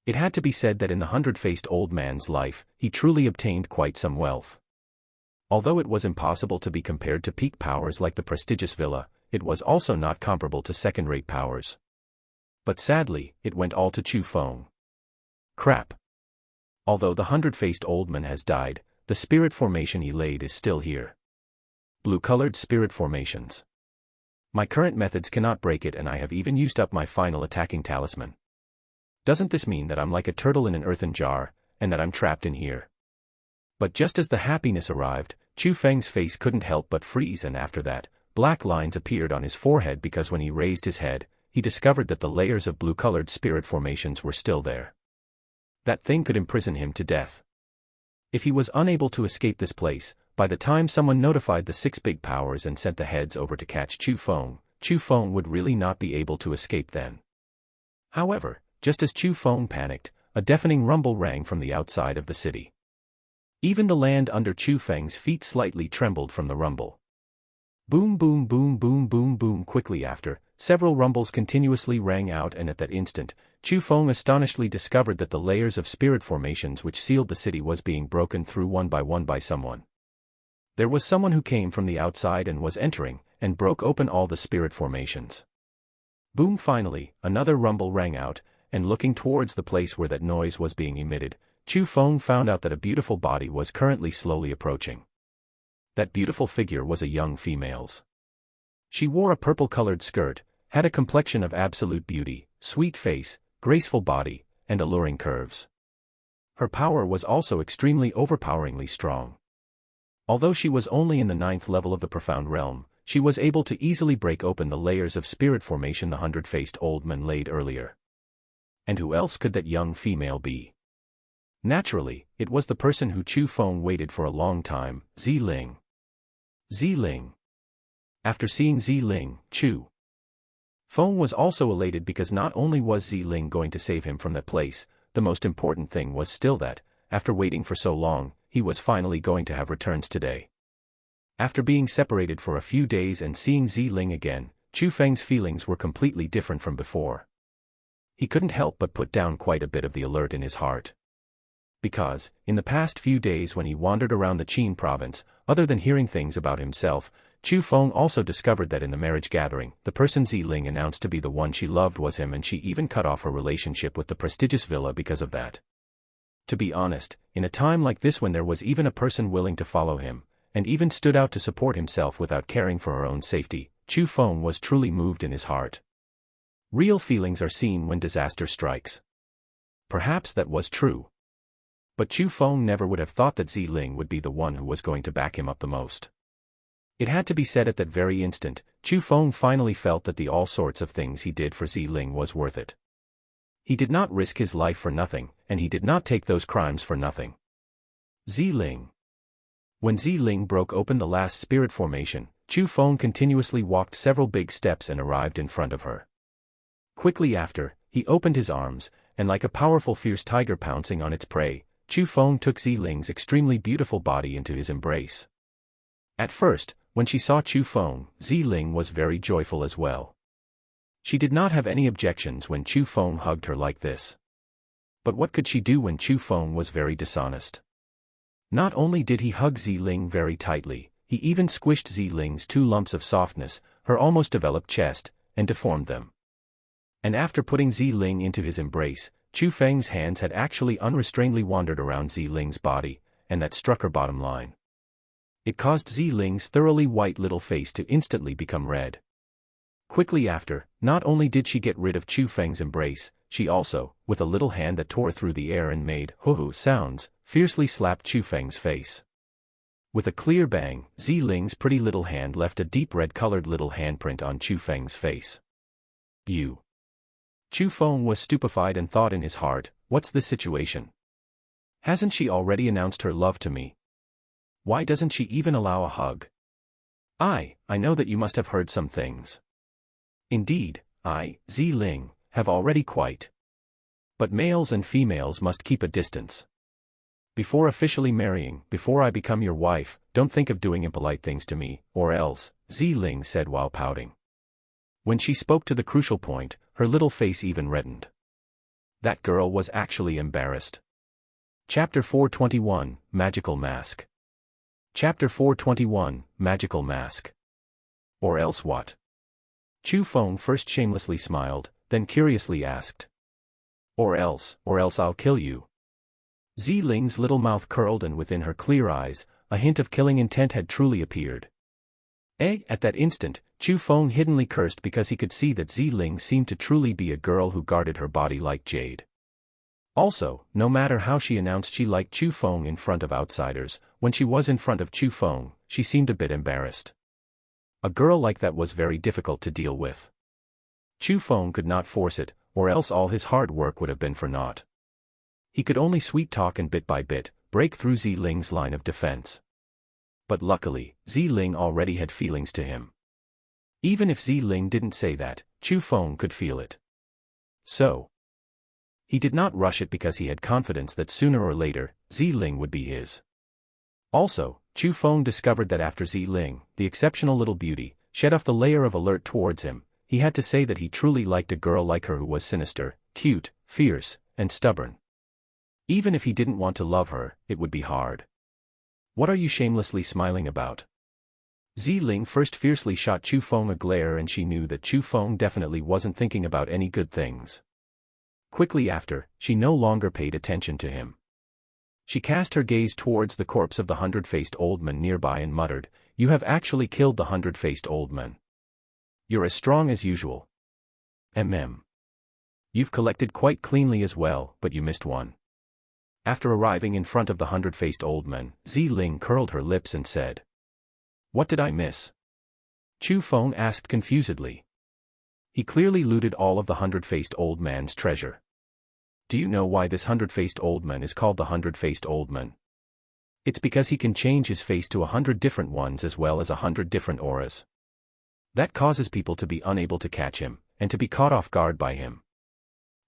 [SPEAKER 1] It had to be said that in the hundred-faced old man's life, he truly obtained quite some wealth. Although it was impossible to be compared to peak powers like the prestigious villa, it was also not comparable to second-rate powers. But sadly, it went all to Chu Feng. Crap. Although the hundred-faced old man has died, the spirit formation he laid is still here. Blue-colored spirit formations. My current methods cannot break it and I have even used up my final attacking talisman. Doesn't this mean that I'm like a turtle in an earthen jar, and that I'm trapped in here? But just as the happiness arrived, Chu Feng's face couldn't help but freeze, and after that, black lines appeared on his forehead because when he raised his head, he discovered that the layers of blue-colored spirit formations were still there. That thing could imprison him to death. If he was unable to escape this place, by the time someone notified the 6 big powers and sent the heads over to catch Chu Feng would really not be able to escape then. However, just as Chu Feng panicked, a deafening rumble rang from the outside of the city. Even the land under Chu Feng's feet slightly trembled from the rumble. Boom boom boom boom boom boom. Quickly after, several rumbles continuously rang out, and at that instant, Chu Feng astonishedly discovered that the layers of spirit formations which sealed the city was being broken through one by someone. There was someone who came from the outside and was entering, and broke open all the spirit formations. Boom. Finally, another rumble rang out, and looking towards the place where that noise was being emitted, Chu Feng found out that a beautiful body was currently slowly approaching. That beautiful figure was a young female's. She wore a purple-colored skirt, had a complexion of absolute beauty, sweet face, graceful body, and alluring curves. Her power was also extremely overpoweringly strong. Although she was only in the 9th level of the profound realm, she was able to easily break open the layers of spirit formation the 100-faced old man laid earlier. And who else could that young female be? Naturally, it was the person who Chu Feng waited for a long time, Ziling. Ziling. After seeing Ziling, Chu Feng was also elated because not only was Ziling going to save him from that place, the most important thing was still that, after waiting for so long, he was finally going to have returns today. After being separated for a few days and seeing Ziling again, Chu Feng's feelings were completely different from before. He couldn't help but put down quite a bit of the alert in his heart. Because, in the past few days when he wandered around the Qin province, other than hearing things about himself, Chu Feng also discovered that in the marriage gathering, the person Ziling announced to be the one she loved was him, and she even cut off her relationship with the prestigious villa because of that. To be honest, in a time like this when there was even a person willing to follow him, and even stood out to support himself without caring for her own safety, Chu Feng was truly moved in his heart. Real feelings are seen when disaster strikes. Perhaps that was true. But Chu Feng never would have thought that Ziling would be the one who was going to back him up the most. It had to be said at that very instant, Chu Feng finally felt that the all sorts of things he did for Ziling was worth it. He did not risk his life for nothing, and he did not take those crimes for nothing. Ziling. When Ziling broke open the last spirit formation, Chu Feng continuously walked several big steps and arrived in front of her. Quickly after, he opened his arms, and like a powerful fierce tiger pouncing on its prey, Chu Feng took Ziling's extremely beautiful body into his embrace. At first, when she saw Chu Feng, Ziling was very joyful as well. She did not have any objections when Chu Feng hugged her like this. But what could she do when Chu Feng was very dishonest? Not only did he hug Ziling very tightly, he even squished Ziling's 2 lumps of softness, her almost developed chest, and deformed them. And after putting Ziling into his embrace, Chu Feng's hands had actually unrestrainedly wandered around Ziling's body, and that struck her bottom line. It caused Ziling's thoroughly white little face to instantly become red. Quickly after, not only did she get rid of Chu Feng's embrace, she also, with a little hand that tore through the air and made hoo-hoo sounds, fiercely slapped Chu Feng's face. With a clear bang, Ziling's pretty little hand left a deep red-colored little handprint on Chu Feng's face. You. Chu Feng was stupefied and thought in his heart, what's this situation? Hasn't she already announced her love to me? Why doesn't she even allow a hug? I know that you must have heard some things. Indeed, I, Ziling, have already quite. But males and females must keep a distance. Before officially marrying, before I become your wife, don't think of doing impolite things to me, or else, Ziling said while pouting. When she spoke to the crucial point, her little face even reddened. That girl was actually embarrassed. Chapter 421, Magical Mask. Chapter 421, Magical Mask. Or else what? Chu Feng first shamelessly smiled, then curiously asked. Or else I'll kill you. Ziling's little mouth curled, and within her clear eyes, a hint of killing intent had truly appeared. At that instant, Chu Feng hiddenly cursed because he could see that Ziling seemed to truly be a girl who guarded her body like jade. Also, no matter how she announced she liked Chu Feng in front of outsiders, when she was in front of Chu Feng, she seemed a bit embarrassed. A girl like that was very difficult to deal with. Chu Feng could not force it, or else all his hard work would have been for naught. He could only sweet talk and bit by bit, break through Ziling's line of defense. But luckily, Ziling already had feelings to him. Even if Ziling didn't say that, Chu Feng could feel it. So, he did not rush it because he had confidence that sooner or later, Ziling would be his. Also, Chu Feng discovered that after Ziling, the exceptional little beauty, shed off the layer of alert towards him, he had to say that he truly liked a girl like her who was sinister, cute, fierce, and stubborn. Even if he didn't want to love her, it would be hard. What are you shamelessly smiling about? Ziling first fiercely shot Chu Feng a glare, and she knew that Chu Feng definitely wasn't thinking about any good things. Quickly after, she no longer paid attention to him. She cast her gaze towards the corpse of the 100-faced old man nearby and muttered, "You have actually killed the 100-faced old man. You're as strong as usual. You've collected quite cleanly as well, but you missed one." After arriving in front of the 100-faced old man, Ziling curled her lips and said, "What did I miss?" Chu Feng asked confusedly. He clearly looted all of the 100-faced old man's treasure. Do you know why this 100-faced old man is called the 100-faced old man? It's because he can change his face to 100 different ones as well as 100 different auras. That causes people to be unable to catch him, and to be caught off guard by him.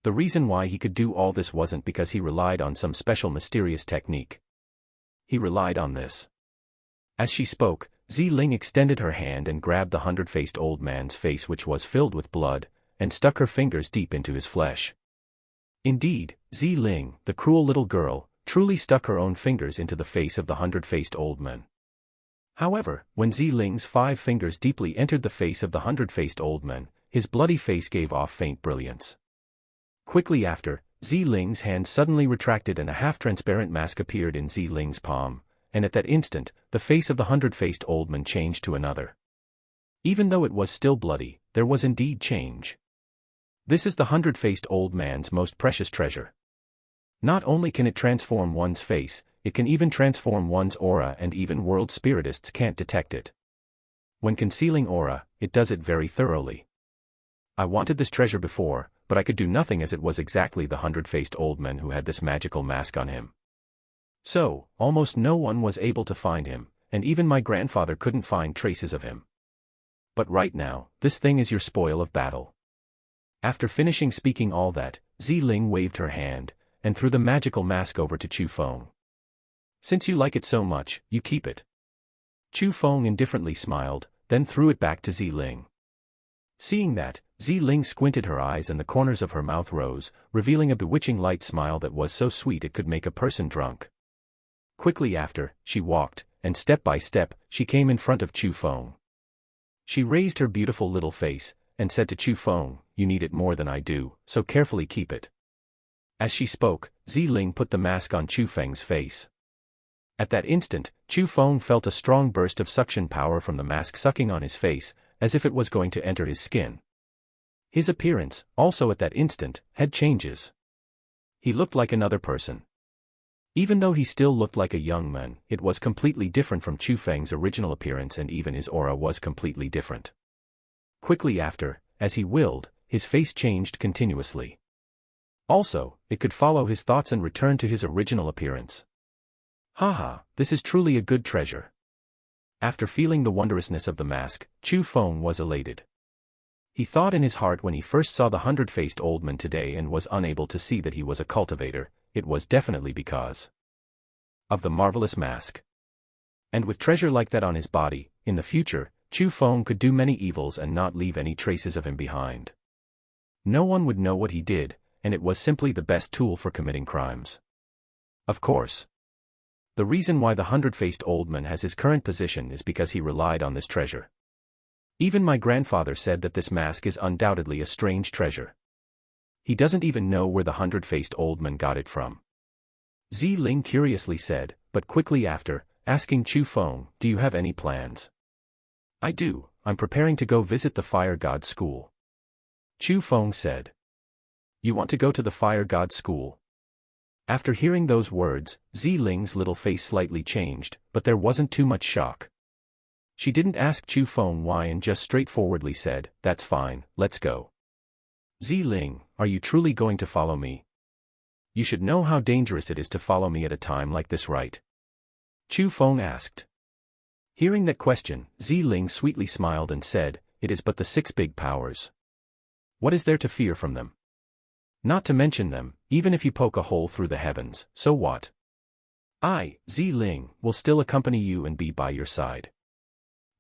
[SPEAKER 1] The reason why he could do all this wasn't because he relied on some special mysterious technique. He relied on this. As she spoke, Ziling extended her hand and grabbed the 100-faced old man's face, which was filled with blood, and stuck her fingers deep into his flesh. Indeed, Ziling, the cruel little girl, truly stuck her own fingers into the face of the 100-faced old man. However, when Ziling's 5 fingers deeply entered the face of the 100-faced old man, his bloody face gave off faint brilliance. Quickly after, Ziling's hand suddenly retracted and a half-transparent mask appeared in Ziling's palm, and at that instant, the face of the 100-faced old man changed to another. Even though it was still bloody, there was indeed change. This is the 100-faced old man's most precious treasure. Not only can it transform one's face, it can even transform one's aura, and even world spiritists can't detect it. When concealing aura, it does it very thoroughly. I wanted this treasure before, but I could do nothing as it was exactly the 100-faced old man who had this magical mask on him. So, almost no one was able to find him, and even my grandfather couldn't find traces of him. But right now, this thing is your spoil of battle. After finishing speaking all that, Ziling waved her hand, and threw the magical mask over to Chu Feng. "Since you like it so much, you keep it." Chu Feng indifferently smiled, then threw it back to Ziling. Seeing that, Ziling squinted her eyes and the corners of her mouth rose, revealing a bewitching light smile that was so sweet it could make a person drunk. Quickly after, she walked, and step by step, she came in front of Chu Feng. She raised her beautiful little face, and said to Chu Feng, "You need it more than I do, so carefully keep it." As she spoke, Ziling put the mask on Chu Feng's face. At that instant, Chu Feng felt a strong burst of suction power from the mask sucking on his face, as if it was going to enter his skin. His appearance, also at that instant, had changes. He looked like another person. Even though he still looked like a young man, it was completely different from Chu Feng's original appearance, and even his aura was completely different. Quickly after, as he willed, his face changed continuously. Also, it could follow his thoughts and return to his original appearance. Haha, this is truly a good treasure. After feeling the wondrousness of the mask, Chu Feng was elated. He thought in his heart when he first saw the 100-faced old man today and was unable to see that he was a cultivator, it was definitely because of the marvelous mask. And with treasure like that on his body, in the future, Chu Feng could do many evils and not leave any traces of him behind. No one would know what he did, and it was simply the best tool for committing crimes. Of course. The reason why the 100-faced old man has his current position is because he relied on this treasure. Even my grandfather said that this mask is undoubtedly a strange treasure. He doesn't even know where the 100-faced old man got it from. Ziling curiously said, but quickly after, asking Chu Feng, "Do you have any plans?" "I do, I'm preparing to go visit the Fire God School." Chu Feng said. "You want to go to the Fire God School?" After hearing those words, Ziling's little face slightly changed, but there wasn't too much shock. She didn't ask Chu Feng why and just straightforwardly said, "That's fine, let's go." "Ziling, are you truly going to follow me? You should know how dangerous it is to follow me at a time like this, right?" Chu Feng asked. Hearing that question, Ziling sweetly smiled and said, "It is but the 6 big powers. What is there to fear from them? Not to mention them, even if you poke a hole through the heavens, so what? I, Ziling, will still accompany you and be by your side."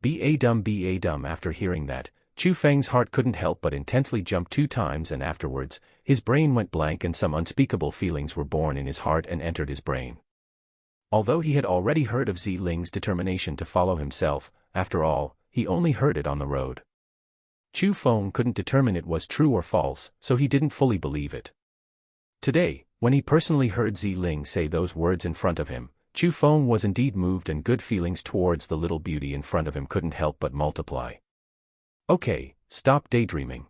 [SPEAKER 1] Ba-dum. After hearing that, Chu Feng's heart couldn't help but intensely jump 2 times, and afterwards, his brain went blank and some unspeakable feelings were born in his heart and entered his brain. Although he had already heard of Ziling's determination to follow himself, after all, he only heard it on the road. Chu Feng couldn't determine it was true or false, so he didn't fully believe it. Today, when he personally heard Ziling say those words in front of him, Chu Feng was indeed moved, and good feelings towards the little beauty in front of him couldn't help but multiply. "Okay, stop daydreaming.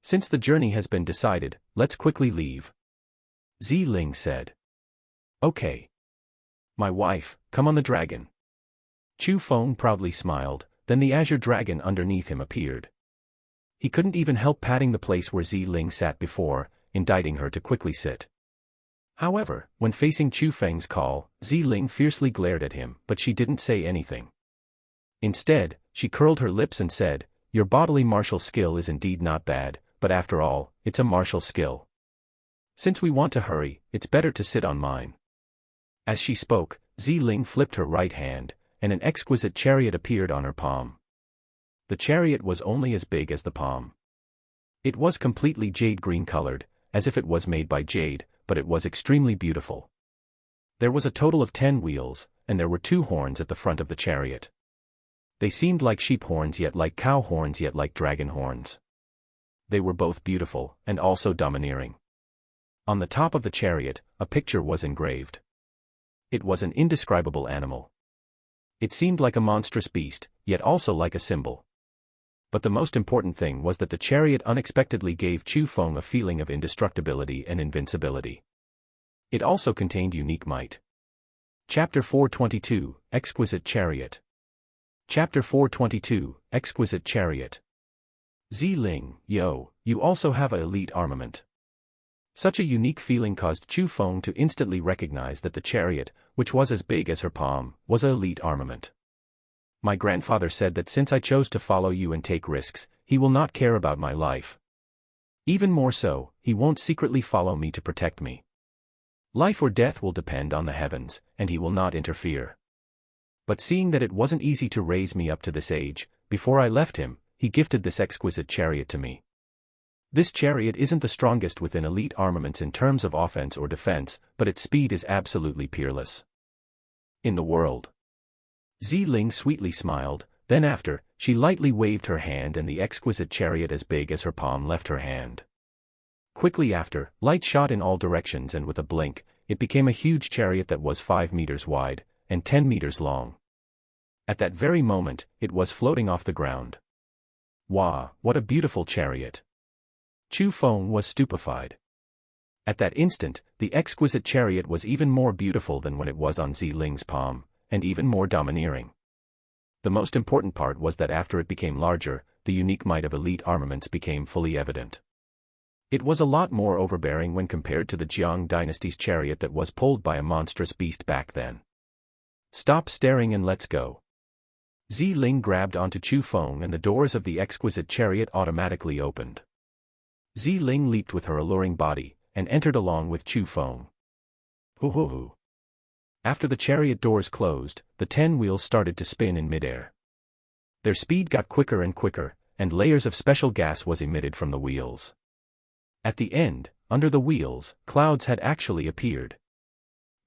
[SPEAKER 1] Since the journey has been decided, let's quickly leave," Ziling said. "Okay. My wife, come on the dragon." Chu Feng proudly smiled, then the azure dragon underneath him appeared. He couldn't even help patting the place where Ziling sat before, inviting her to quickly sit. However, when facing Chu Feng's call, Ziling fiercely glared at him, but she didn't say anything. Instead, she curled her lips and said, "Your bodily martial skill is indeed not bad, but after all, it's a martial skill. Since we want to hurry, it's better to sit on mine." As she spoke, Ziling flipped her right hand, and an exquisite chariot appeared on her palm. The chariot was only as big as the palm. It was completely jade green colored, as if it was made by jade, but it was extremely beautiful. There was a total of 10 wheels, and there were 2 horns at the front of the chariot. They seemed like sheep horns, yet like cow horns, yet like dragon horns. They were both beautiful, and also domineering. On the top of the chariot, a picture was engraved. It was an indescribable animal. It seemed like a monstrous beast, yet also like a symbol. But the most important thing was that the chariot unexpectedly gave Chu Feng a feeling of indestructibility and invincibility. It also contained unique might. Chapter 422, Exquisite Chariot. Chapter 422, Exquisite Chariot. Ziling, yo, you also have a elite armament. Such a unique feeling caused Chu Feng to instantly recognize that the chariot, which was as big as her palm, was a elite armament. "My grandfather said that since I chose to follow you and take risks, he will not care about my life. Even more so, he won't secretly follow me to protect me. Life or death will depend on the heavens, and he will not interfere. But seeing that it wasn't easy to raise me up to this age, before I left him, he gifted this exquisite chariot to me. This chariot isn't the strongest within elite armaments in terms of offense or defense, but its speed is absolutely peerless in the world." Ziling sweetly smiled, then after, she lightly waved her hand and the exquisite chariot as big as her palm left her hand. Quickly after, light shot in all directions, and with a blink, it became a huge chariot that was 5 meters wide, and 10 meters long. At that very moment, it was floating off the ground. Wow, what a beautiful chariot! Chu Feng was stupefied. At that instant, the exquisite chariot was even more beautiful than when it was on Ziling's palm, and even more domineering. The most important part was that after it became larger, the unique might of elite armaments became fully evident. It was a lot more overbearing when compared to the Jiang dynasty's chariot that was pulled by a monstrous beast back then. "Stop staring and let's go." Ziling grabbed onto Chu Feng and the doors of the exquisite chariot automatically opened. Ziling leaped with her alluring body, and entered along with Chu Feng. Hoo-hoo-hoo. After the chariot doors closed, the 10 wheels started to spin in midair. Their speed got quicker and quicker, and layers of special gas was emitted from the wheels. At the end, under the wheels, clouds had actually appeared.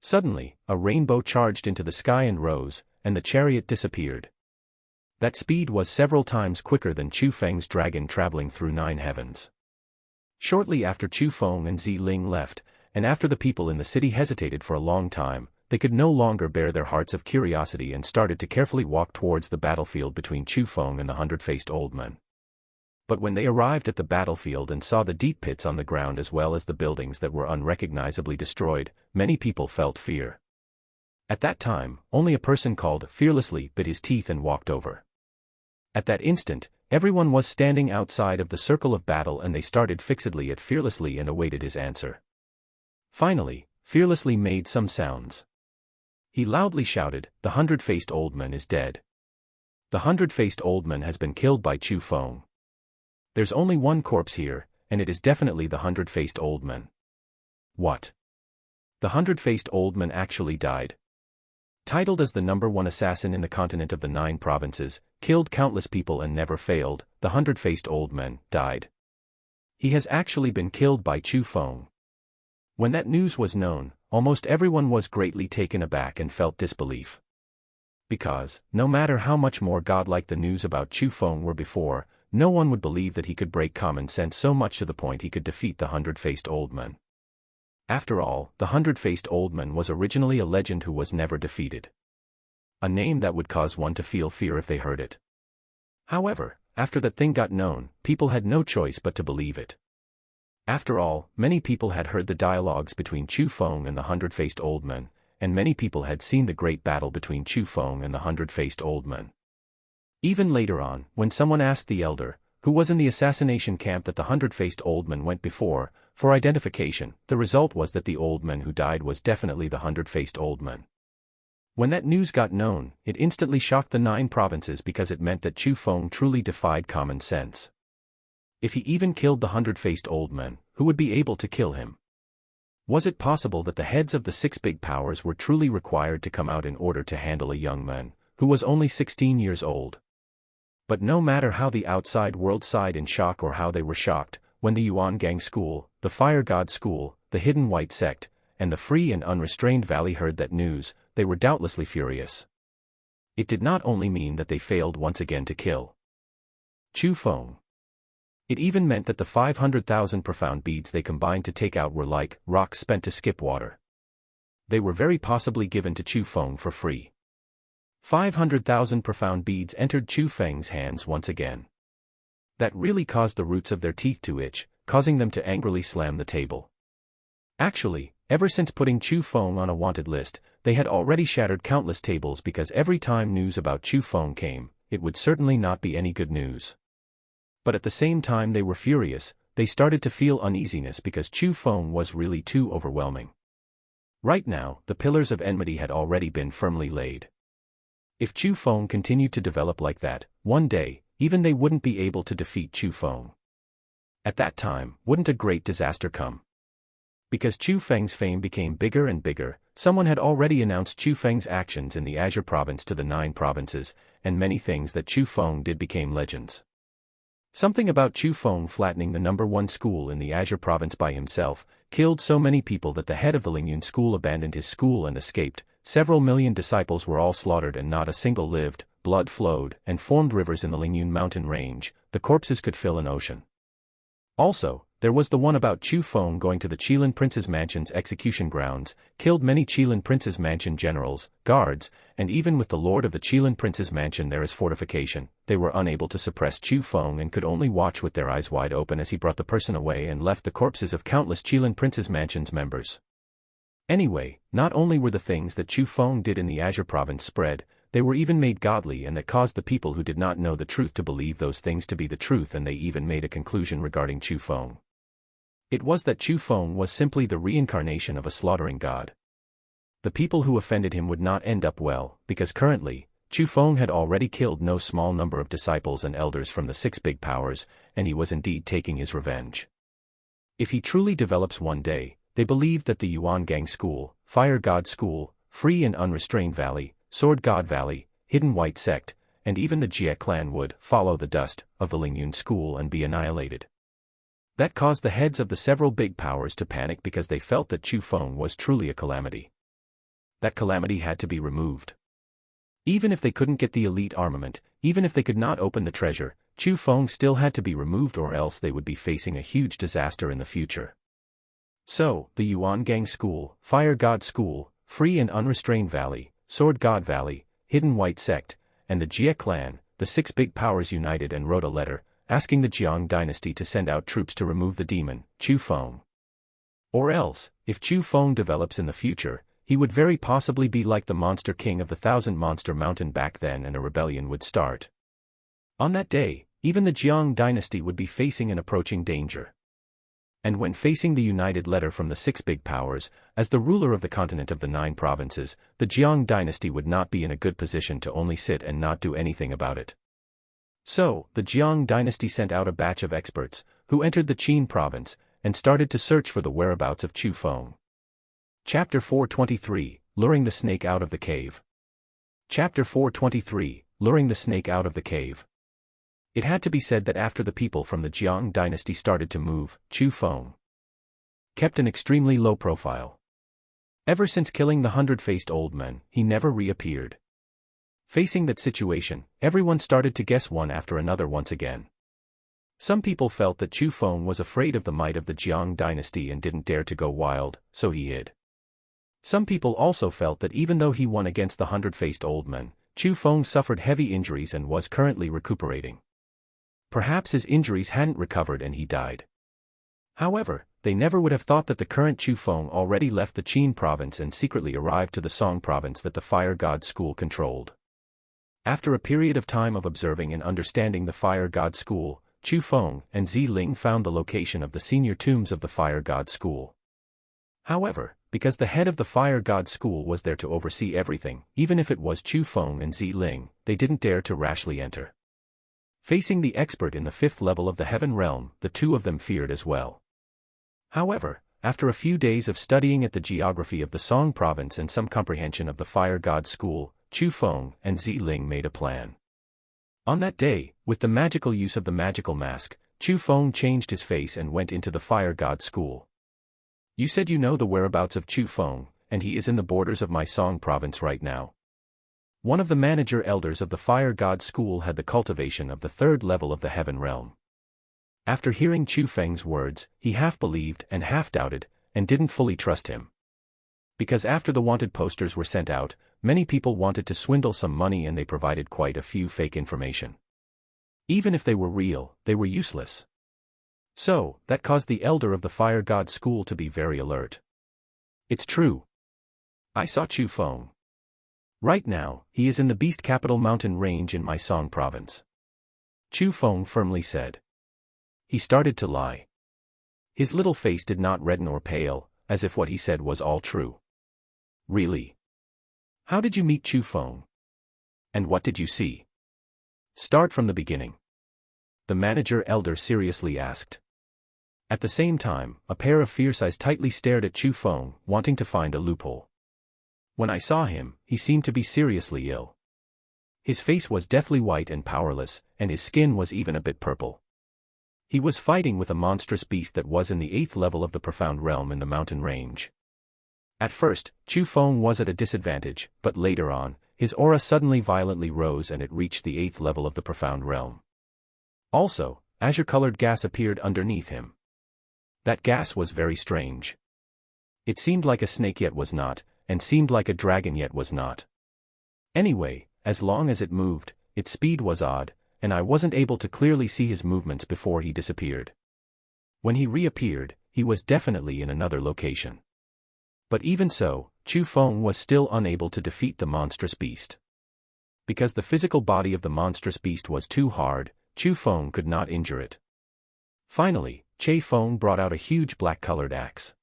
[SPEAKER 1] Suddenly, a rainbow charged into the sky and rose, and the chariot disappeared. That speed was several times quicker than Chu Feng's dragon traveling through 9 heavens. Shortly after Chu Feng and Ziling left, and after the people in the city hesitated for a long time, they could no longer bear their hearts of curiosity and started to carefully walk towards the battlefield between Chu Feng and the 100-faced old man. But when they arrived at the battlefield and saw the deep pits on the ground as well as the buildings that were unrecognizably destroyed, many people felt fear. At that time, only a person called fearlessly bit his teeth and walked over. At that instant, everyone was standing outside of the circle of battle and they started fixedly at fearlessly and awaited his answer. Finally, fearlessly made some sounds. He loudly shouted, "The 100-faced old man is dead. The 100-faced old man has been killed by Chu Feng. There's only one corpse here, and it is definitely the 100-faced old man." What? The 100-faced old man actually died? Titled as the #1 assassin in the continent of the 9 provinces, killed countless people and never failed, the 100-faced old man died. He has actually been killed by Chu Feng. When that news was known, almost everyone was greatly taken aback and felt disbelief. Because, no matter how much more godlike the news about Chu Feng were before, no one would believe that he could break common sense so much to the point he could defeat the 100-faced old man. After all, the 100-faced old man was originally a legend who was never defeated. A name that would cause one to feel fear if they heard it. However, after that thing got known, people had no choice but to believe it. After all, many people had heard the dialogues between Chu Feng and the 100-faced old man, and many people had seen the great battle between Chu Feng and the 100-faced old man. Even later on, when someone asked the elder, who was in the assassination camp that the 100-faced old man went before, for identification, the result was that the old man who died was definitely the 100-faced old man. When that news got known, it instantly shocked the 9 provinces because it meant that Chu Feng truly defied common sense. If he even killed the 100-faced old man, who would be able to kill him? Was it possible that the heads of the 6 big powers were truly required to come out in order to handle a young man, who was only 16 years old? But no matter how the outside world sighed in shock or how they were shocked, when the Yuan Gang School, the Fire God School, the Hidden White Sect, and the Free and Unrestrained Valley heard that news, they were doubtlessly furious. It did not only mean that they failed once again to kill Chu Feng. It even meant that the 500,000 profound beads they combined to take out were like rocks spent to skip water. They were very possibly given to Chu Feng for free. 500,000 profound beads entered Chu Feng's hands once again. That really caused the roots of their teeth to itch, causing them to angrily slam the table. Actually, ever since putting Chu Feng on a wanted list, they had already shattered countless tables because every time news about Chu Feng came, it would certainly not be any good news. But at the same time they were furious, they started to feel uneasiness because Chu Feng was really too overwhelming. Right now, the pillars of enmity had already been firmly laid. If Chu Feng continued to develop like that, one day, even they wouldn't be able to defeat Chu Feng. At that time, wouldn't a great disaster come? Because Chu Feng's fame became bigger and bigger, someone had already announced Chu Feng's actions in the Azure province to the 9 provinces, and many things that Chu Feng did became legends. Something about Chu Feng flattening the #1 school in the Azure province by himself, killed so many people that the head of the Lingyun school abandoned his school and escaped. Several million disciples were all slaughtered and not a single lived. Blood flowed and formed rivers in the Lingyun mountain range. The corpses could fill an ocean. Also, there was the one about Chu Feng going to the Qilin Prince's mansion's execution grounds, killed many Qilin Prince's mansion generals, guards, and even with the lord of the Qilin Prince's mansion there is fortification. They were unable to suppress Chu Feng and could only watch with their eyes wide open as he brought the person away and left the corpses of countless Qilin Prince's mansion's members. Anyway, not only were the things that Chu Feng did in the Azure province spread, they were even made godly, and that caused the people who did not know the truth to believe those things to be the truth, and they even made a conclusion regarding Chu Feng. It was that Chu Feng was simply the reincarnation of a slaughtering god. The people who offended him would not end up well, because currently, Chu Feng had already killed no small number of disciples and elders from the 6 big powers, and he was indeed taking his revenge. If he truly develops one day, they believed that the Yuan Gang School, Fire God School, Free and Unrestrained Valley, Sword God Valley, Hidden White Sect, and even the Jie clan would follow the dust of the Lingyun school and be annihilated. That caused the heads of the several big powers to panic because they felt that Chu Feng was truly a calamity. That calamity had to be removed. Even if they couldn't get the elite armament, even if they could not open the treasure, Chu Feng still had to be removed, or else they would be facing a huge disaster in the future. So, the Yuan Gang School, Fire God School, Free and Unrestrained Valley, Sword God Valley, Hidden White Sect, and the Jie clan, the 6 big powers united and wrote a letter, asking the Jiang dynasty to send out troops to remove the demon, Chu Feng. Or else, if Chu Feng develops in the future, he would very possibly be like the monster king of the Thousand Monster Mountain back then, and a rebellion would start. On that day, even the Jiang dynasty would be facing an approaching danger. And when facing the united letter from the six big powers, as the ruler of the continent of the 9 provinces, the Jiang dynasty would not be in a good position to only sit and not do anything about it. So, the Jiang dynasty sent out a batch of experts, who entered the Qin province, and started to search for the whereabouts of Chu Feng. Chapter 423, Luring the Snake Out of the Cave. Chapter 423, Luring the Snake Out of the Cave. It had to be said that after the people from the Jiang dynasty started to move, Chu Feng kept an extremely low profile. Ever since killing the 100-faced old men, he never reappeared. Facing that situation, everyone started to guess one after another once again. Some people felt that Chu Feng was afraid of the might of the Jiang dynasty and didn't dare to go wild, so he hid. Some people also felt that even though he won against the 100-faced old men, Chu Feng suffered heavy injuries and was currently recuperating. Perhaps his injuries hadn't recovered and he died. However, they never would have thought that the current Chu Feng already left the Qin province and secretly arrived to the Song province that the Fire God School controlled. After a period of time of observing and understanding the Fire God School, Chu Feng and Ziling found the location of the senior tombs of the Fire God School. However, because the head of the Fire God School was there to oversee everything, even if it was Chu Feng and Ziling, they didn't dare to rashly enter. Facing the expert in the 5th level of the Heaven Realm, the two of them feared as well. However, after a few days of studying at the geography of the Song province and some comprehension of the Fire God School, Chu Feng and Ziling made a plan. On that day, with the magical use of the magical mask, Chu Feng changed his face and went into the Fire God School. You said you know the whereabouts of Chu Feng, and he is in the borders of my Song province right now. One of the manager elders of the Fire God School had the cultivation of the 3rd level of the Heaven Realm. After hearing Chu Feng's words, he half believed and half doubted, and didn't fully trust him. Because after the wanted posters were sent out, many people wanted to swindle some money and they provided quite a few fake information. Even if they were real, they were useless. So, that caused the elder of the Fire God School to be very alert. It's true. I saw Chu Feng. Right now, he is in the Beast Capital Mountain Range in my Song province. Chu Feng firmly said. He started to lie. His little face did not redden or pale, as if what he said was all true. Really? How did you meet Chu Feng? And what did you see? Start from the beginning. The manager elder seriously asked. At the same time, a pair of fierce eyes tightly stared at Chu Feng, wanting to find a loophole. When I saw him, he seemed to be seriously ill. His face was deathly white and powerless, and his skin was even a bit purple. He was fighting with a monstrous beast that was in the 8th level of the Profound Realm in the mountain range. At first, Chu Feng was at a disadvantage, but later on, his aura suddenly violently rose and it reached the 8th level of the Profound Realm. Also, azure-colored gas appeared underneath him. That gas was very strange. It seemed like a snake yet was not, and seemed like a dragon yet was not. Anyway, as long as it moved, its speed was odd, and I wasn't able to clearly see his movements before he disappeared. When he reappeared, he was definitely in another location. But even so, Chu Feng was still unable to defeat the monstrous beast. Because the physical body of the monstrous beast was too hard, Chu Feng could not injure it. Finally, Che Feng brought out a huge black-colored axe.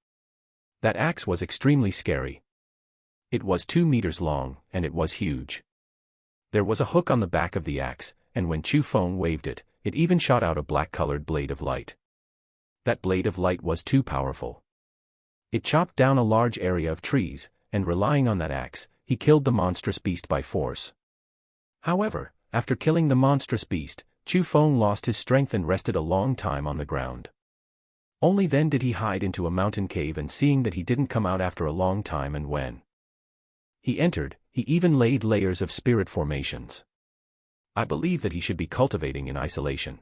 [SPEAKER 1] That axe was extremely scary. It was 2 meters long, and it was huge. There was a hook on the back of the axe, and when Chu Feng waved it, it even shot out a black-colored blade of light. That blade of light was too powerful. It chopped down a large area of trees, and relying on that axe, he killed the monstrous beast by force. However, after killing the monstrous beast, Chu Feng lost his strength and rested a long time on the ground. Only then did he hide into a mountain cave, and seeing that he didn't come out after a long time, and when he entered, he even laid layers of spirit formations. I believe that he should be cultivating in isolation.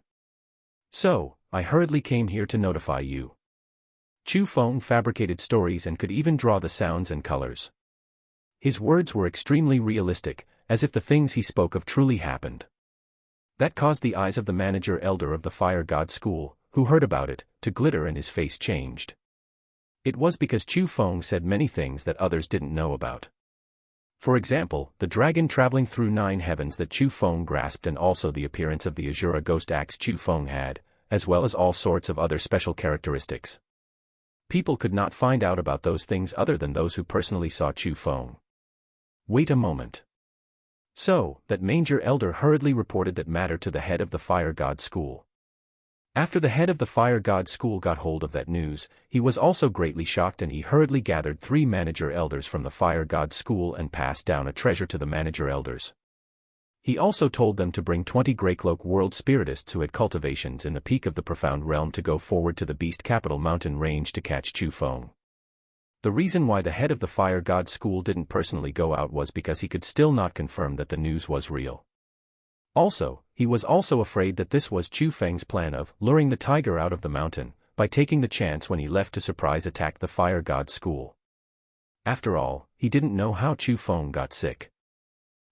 [SPEAKER 1] So, I hurriedly came here to notify you. Chu Feng fabricated stories and could even draw the sounds and colors. His words were extremely realistic, as if the things he spoke of truly happened. That caused the eyes of the manager elder of the fire god school, who heard about it, to glitter and his face changed. It was because Chu Feng said many things that others didn't know about. For example, the dragon traveling through 9 heavens that Chu Feng grasped, and also the appearance of the Azura ghost axe Chu Feng had, as well as all sorts of other special characteristics. People could not find out about those things other than those who personally saw Chu Feng. Wait a moment. So, that Manger Elder hurriedly reported that matter to the head of the Fire God School. After the head of the Fire God School got hold of that news, he was also greatly shocked, and he hurriedly gathered 3 Manager Elders from the Fire God School and passed down a treasure to the Manager Elders. He also told them to bring 20 Greycloak World Spiritists who had cultivations in the peak of the Profound Realm to go forward to the Beast Capital Mountain Range to catch Chu Feng. The reason why the head of the Fire God School didn't personally go out was because he could still not confirm that the news was real. Also, he was also afraid that this was Chu Feng's plan of luring the tiger out of the mountain, by taking the chance when he left to surprise attack the Fire God School. After all, he didn't know how Chu Feng got sick.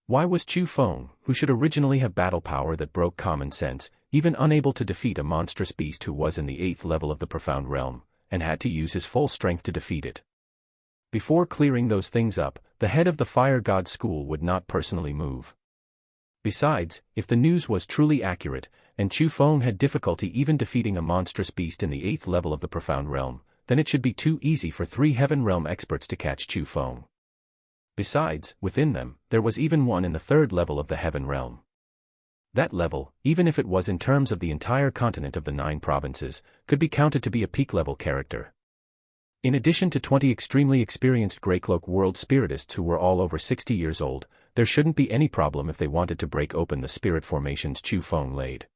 [SPEAKER 1] Why was Chu Feng, who should originally have battle power that broke common sense, even unable to defeat a monstrous beast who was in the 8th level of the Profound Realm, and had to use his full strength to defeat it? Before clearing those things up, the head of the Fire God School would not personally move. Besides, if the news was truly accurate, and Chu Feng had difficulty even defeating a monstrous beast in the 8th level of the Profound Realm, then it should be too easy for 3 Heaven Realm experts to catch Chu Feng. Besides, within them, there was even one in the 3rd level of the Heaven Realm. That level, even if it was in terms of the entire continent of the 9 provinces, could be counted to be a peak-level character. In addition to 20 extremely experienced Greycloak World Spiritists who were all over 60 years old, there shouldn't be any problem if they wanted to break open the spirit formations Chu Feng laid.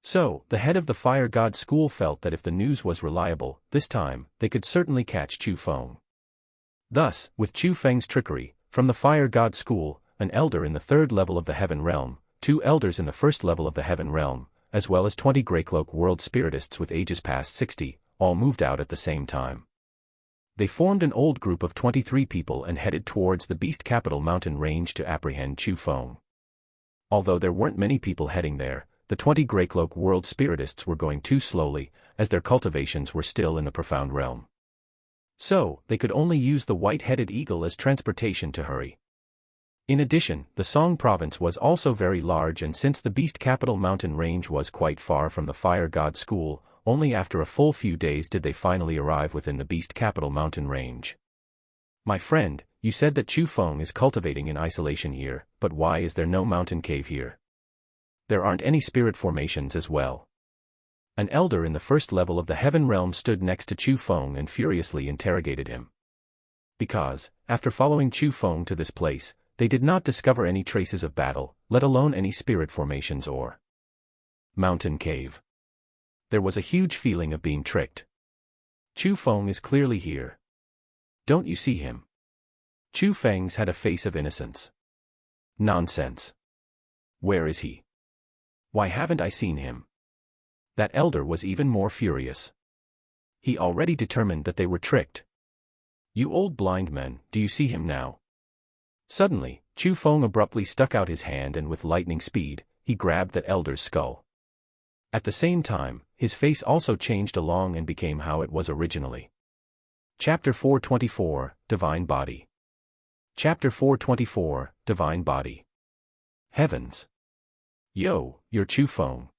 [SPEAKER 1] So, the head of the Fire God School felt that if the news was reliable, this time, they could certainly catch Chu Feng. Thus, with Chu Feng's trickery, from the Fire God School, an elder in the 3rd level of the Heaven Realm, 2 elders in the 1st level of the Heaven Realm, as well as 20 Greycloak World Spiritists with ages past 60, all moved out at the same time. They formed an old group of 23 people and headed towards the Beast Capital Mountain Range to apprehend Chu Feng. Although there weren't many people heading there, the 20 Greycloak World Spiritists were going too slowly, as their cultivations were still in the Profound Realm. So, they could only use the white-headed eagle as transportation to hurry. In addition, the Song province was also very large, and since the Beast Capital Mountain Range was quite far from the Fire God School, only after a full few days did they finally arrive within the Beast Capital Mountain Range. My friend, you said that Chu Feng is cultivating in isolation here, but why is there no mountain cave here? There aren't any spirit formations as well. An elder in the 1st level of the Heaven Realm stood next to Chu Feng and furiously interrogated him. Because, after following Chu Feng to this place, they did not discover any traces of battle, let alone any spirit formations or mountain cave. There was a huge feeling of being tricked. Chu Feng is clearly here. Don't you see him? Chu Feng's had a face of innocence. Nonsense. Where is he? Why haven't I seen him? That elder was even more furious. He already determined that they were tricked. You old blind men, do you see him now? Suddenly, Chu Feng abruptly stuck out his hand and with lightning speed, he grabbed that elder's skull. At the same time, his face also changed along and became how it was originally. Chapter 424, Divine Body. Chapter 424, Divine Body. Heavens! Yo, you're Chu Feng.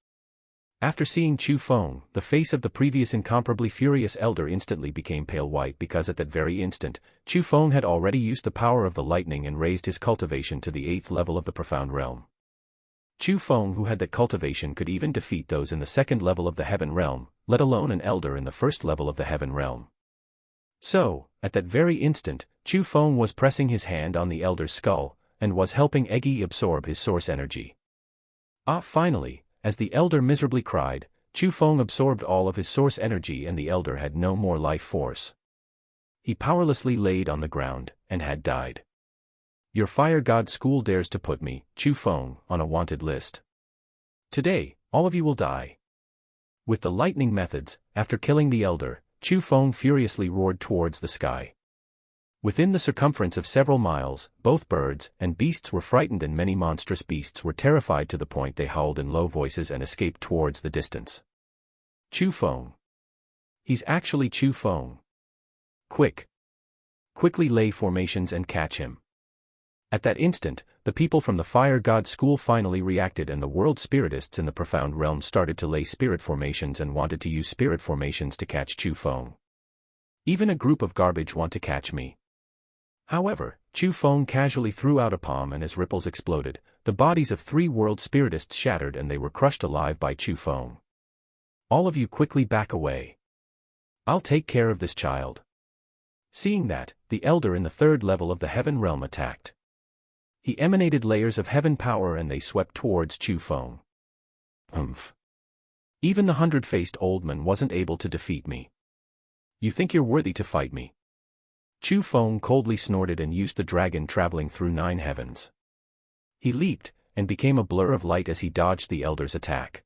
[SPEAKER 1] After seeing Chu Feng, the face of the previous incomparably furious elder instantly became pale white because at that very instant, Chu Feng had already used the power of the lightning and raised his cultivation to the 8th level of the Profound Realm. Chu Feng, who had that cultivation, could even defeat those in the 2nd level of the Heaven Realm, let alone an elder in the 1st level of the Heaven Realm. So, at that very instant, Chu Feng was pressing his hand on the elder's skull, and was helping Eggy absorb his source energy. Finally, as the elder miserably cried, Chu Feng absorbed all of his source energy and the elder had no more life force. He powerlessly laid on the ground, and had died. Your Fire God School dares to put me, Chu Feng, on a wanted list. Today, all of you will die. With the lightning methods, after killing the elder, Chu Feng furiously roared towards the sky. Within the circumference of several miles, both birds and beasts were frightened, and many monstrous beasts were terrified to the point they howled in low voices and escaped towards the distance. Chu Feng. He's actually Chu Feng. Quickly lay formations and catch him. At that instant, the people from the Fire God School finally reacted, and the world spiritists in the profound realm started to lay spirit formations and wanted to use spirit formations to catch Chu Feng. Even a group of garbage want to catch me. However, Chu Feng casually threw out a palm, and as ripples exploded, the bodies of 3 world spiritists shattered and they were crushed alive by Chu Feng. All of you quickly back away. I'll take care of this child. Seeing that, the elder in the 3rd level of the heaven realm attacked. He emanated layers of heaven power and they swept towards Chu Feng. Even the 100-faced old man wasn't able to defeat me. You think you're worthy to fight me? Chu Feng coldly snorted and used the dragon traveling through 9 heavens. He leaped, and became a blur of light as he dodged the elder's attack.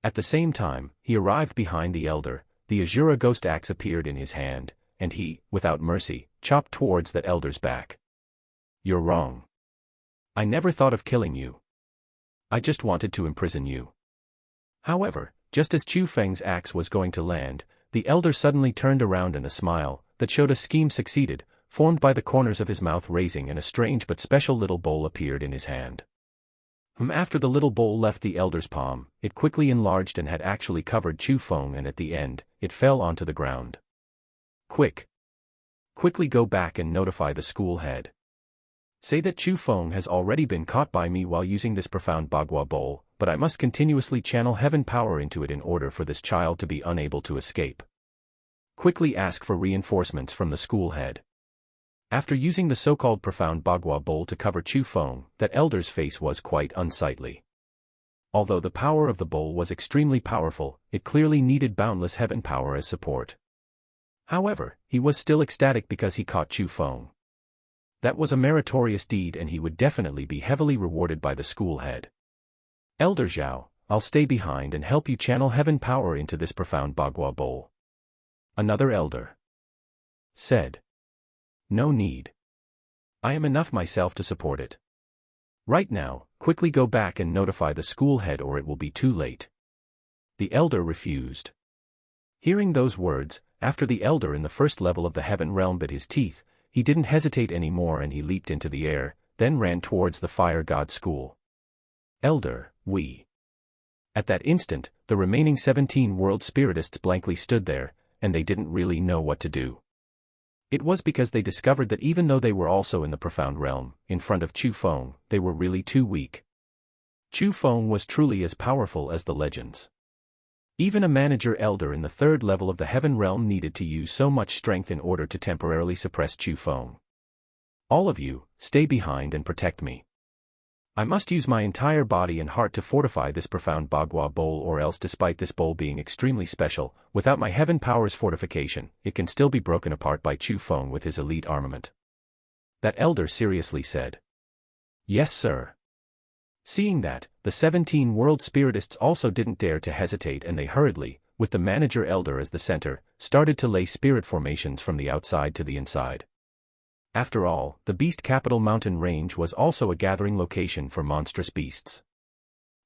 [SPEAKER 1] At the same time, he arrived behind the elder, the Azura ghost axe appeared in his hand, and he, without mercy, chopped towards that elder's back. You're wrong. I never thought of killing you. I just wanted to imprison you. However, just as Chu Feng's axe was going to land, the elder suddenly turned around and a smile that showed a scheme succeeded, formed by the corners of his mouth raising, and a strange but special little bowl appeared in his hand. After the little bowl left the elder's palm, it quickly enlarged and had actually covered Chu Feng, and at the end, it fell onto the ground. Quickly go back and notify the school head. Say that Chu Feng has already been caught by me while using this profound Bagua bowl, but I must continuously channel heaven power into it in order for this child to be unable to escape. Quickly ask for reinforcements from the school head. After using the so-called profound Bagua bowl to cover Chu Feng, that elder's face was quite unsightly. Although the power of the bowl was extremely powerful, it clearly needed boundless heaven power as support. However, he was still ecstatic because he caught Chu Feng. That was a meritorious deed, and he would definitely be heavily rewarded by the school head. Elder Zhao, I'll stay behind and help you channel heaven power into this profound Bagua bowl. Another elder said. No need. I am enough myself to support it. Right now, quickly go back and notify the school head or it will be too late. The elder refused. Hearing those words, after the elder in the 1st level of the heaven realm bit his teeth, he didn't hesitate anymore and he leaped into the air, then ran towards the Fire God School. Elder, we. At that instant, the remaining 17 world spiritists blankly stood there, and they didn't really know what to do. It was because they discovered that even though they were also in the profound realm, in front of Chu Feng, they were really too weak. Chu Feng was truly as powerful as the legends. Even a manager elder in the 3rd level of the heaven realm needed to use so much strength in order to temporarily suppress Chu Feng. All of you, stay behind and protect me. I must use my entire body and heart to fortify this profound Bagua bowl, or else despite this bowl being extremely special, without my heaven power's fortification, it can still be broken apart by Chu Feng with his elite armament. That elder seriously said. Yes sir. Seeing that, the 17 world spiritists also didn't dare to hesitate, and they hurriedly, with the manager elder as the center, started to lay spirit formations from the outside to the inside. After all, the beast capital mountain range was also a gathering location for monstrous beasts.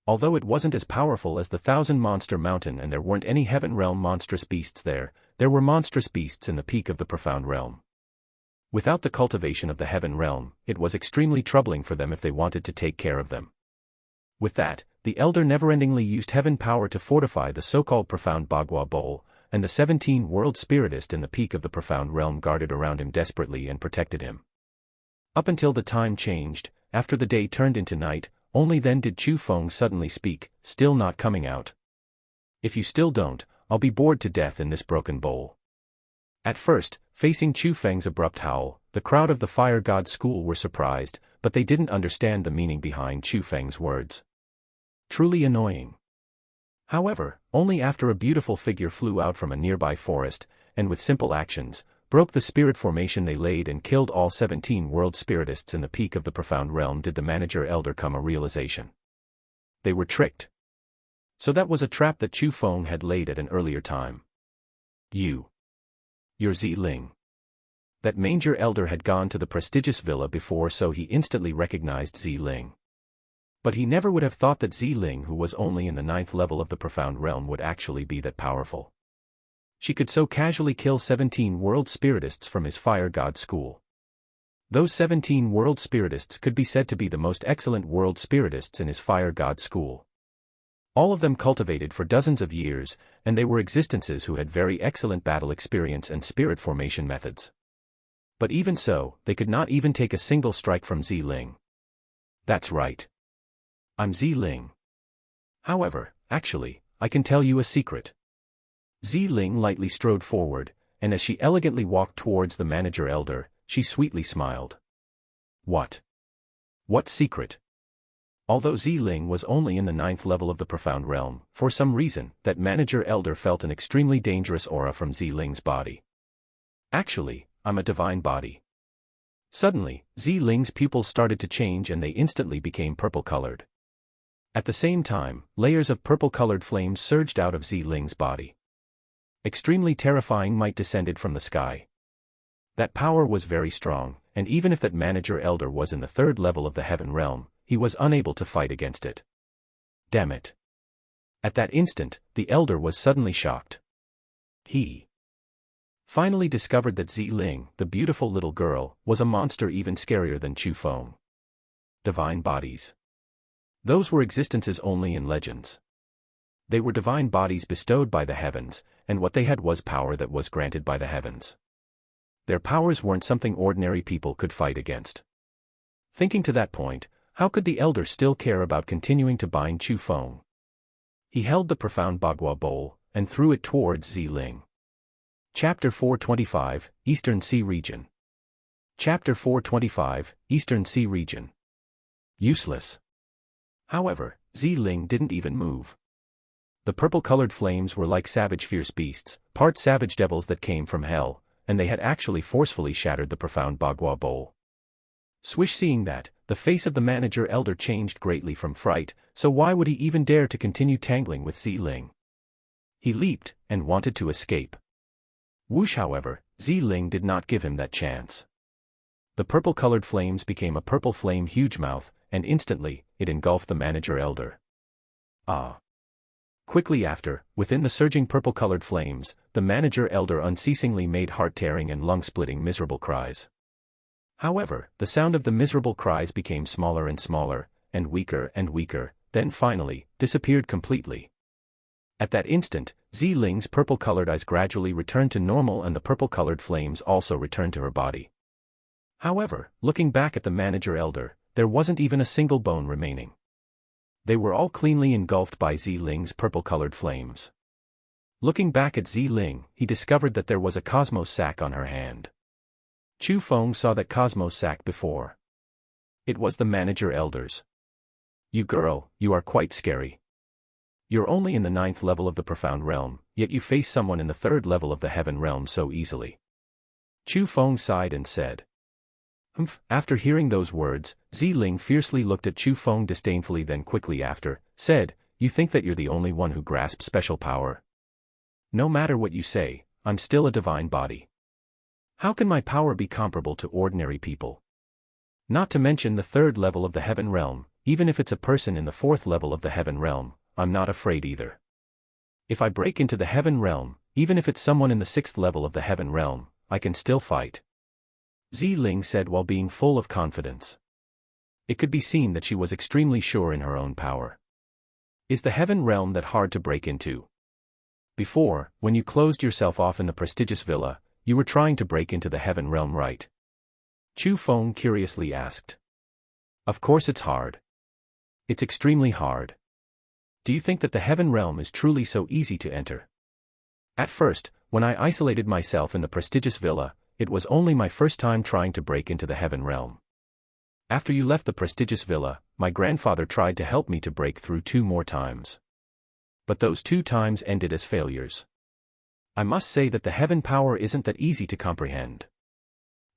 [SPEAKER 1] Although it wasn't as powerful as the 1,000 monster mountain and there weren't any heaven realm monstrous beasts there were monstrous beasts in the peak of the profound realm. Without the cultivation of the heaven realm, it was extremely troubling for them if they wanted to take care of them. With that, the elder never-endingly used heaven power to fortify the so-called profound Bagua bowl, and the 17 world spiritist in the peak of the profound realm guarded around him desperately and protected him. Up until the time changed, after the day turned into night, only then did Chu Feng suddenly speak, still not coming out. If you still don't, I'll be bored to death in this broken bowl. At first, facing Chu Feng's abrupt howl, the crowd of the Fire God School were surprised, but they didn't understand the meaning behind Chu Feng's words. Truly annoying. However, only after a beautiful figure flew out from a nearby forest, and with simple actions, broke the spirit formation they laid and killed all 17 world spiritists in the peak of the profound realm did the manager elder come a realization. They were tricked. So that was a trap that Chu Feng had laid at an earlier time. You're Zi Ling. That Manger Elder had gone to the prestigious villa before, so he instantly recognized Ziling. But he never would have thought that Ziling, who was only in the 9th level of the profound realm, would actually be that powerful. She could so casually kill 17 world spiritists from his fire god school. Those 17 world spiritists could be said to be the most excellent world spiritists in his fire god school. All of them cultivated for dozens of years, and they were existences who had very excellent battle experience and spirit formation methods. But even so, they could not even take a single strike from Ziling. That's right. I'm Ziling. However, actually, I can tell you a secret. Ziling lightly strode forward, and as she elegantly walked towards the Manager Elder, she sweetly smiled. What? What secret? Although Ziling was only in the 9th level of the profound realm, for some reason, that Manager Elder felt an extremely dangerous aura from Ziling's body. Actually, I'm a divine body. Suddenly, Ziling's pupils started to change and they instantly became purple-colored. At the same time, layers of purple-colored flames surged out of Ziling's body. Extremely terrifying might descended from the sky. That power was very strong, and even if that Manager Elder was in the 3rd level of the heaven realm, he was unable to fight against it. Damn it. At that instant, the Elder was suddenly shocked. He finally discovered that Ziling, the beautiful little girl, was a monster even scarier than Chu Feng. Divine bodies. Those were existences only in legends. They were divine bodies bestowed by the heavens, and what they had was power that was granted by the heavens. Their powers weren't something ordinary people could fight against. Thinking to that point, how could the Elder still care about continuing to bind Chu Feng? He held the profound Bagua bowl, and threw it towards Ziling. Chapter 425, Eastern Sea Region. Chapter 425, Eastern Sea Region. Useless. However, Ziling didn't even move. The purple-colored flames were like savage fierce beasts, part savage devils that came from hell, and they had actually forcefully shattered the profound Bagua bowl. Swish, seeing that, the face of the Manager Elder changed greatly from fright, so why would he even dare to continue tangling with Ziling? He leaped, and wanted to escape. Whoosh, however, Ziling did not give him that chance. The purple-colored flames became a purple flame huge mouth, and instantly, it engulfed the Manager Elder. Ah! Quickly after, within the surging purple-colored flames, the Manager Elder unceasingly made heart-tearing and lung-splitting miserable cries. However, the sound of the miserable cries became smaller and smaller, and weaker, then finally, disappeared completely. At that instant, Ziling's purple-colored eyes gradually returned to normal and the purple-colored flames also returned to her body. However, looking back at the Manager Elder, there wasn't even a single bone remaining. They were all cleanly engulfed by Ziling's purple-colored flames. Looking back at Ziling, he discovered that there was a cosmos sac on her hand. Chu Feng saw that cosmos sac before. It was the Manager Elder's. You girl, you are quite scary. You're only in the 9th level of the profound realm, yet you face someone in the 3rd level of the heaven realm so easily. Chu Feng sighed and said. Humph. After hearing those words, Ziling fiercely looked at Chu Feng disdainfully, then quickly after, said, You think that you're the only one who grasps special power? No matter what you say, I'm still a divine body. How can my power be comparable to ordinary people? Not to mention the 3rd level of the heaven realm, even if it's a person in the 4th level of the heaven realm, I'm not afraid either. If I break into the heaven realm, even if it's someone in the 6th level of the heaven realm, I can still fight. Ziling said while being full of confidence. It could be seen that she was extremely sure in her own power. Is the heaven realm that hard to break into? Before, when you closed yourself off in the prestigious villa, you were trying to break into the heaven realm, right? Chu Feng curiously asked. Of course it's hard. It's extremely hard. Do you think that the heaven realm is truly so easy to enter? At first, when I isolated myself in the prestigious villa, it was only my first time trying to break into the heaven realm. After you left the prestigious villa, my grandfather tried to help me to break through 2 more times. But those 2 times ended as failures. I must say that the heaven power isn't that easy to comprehend.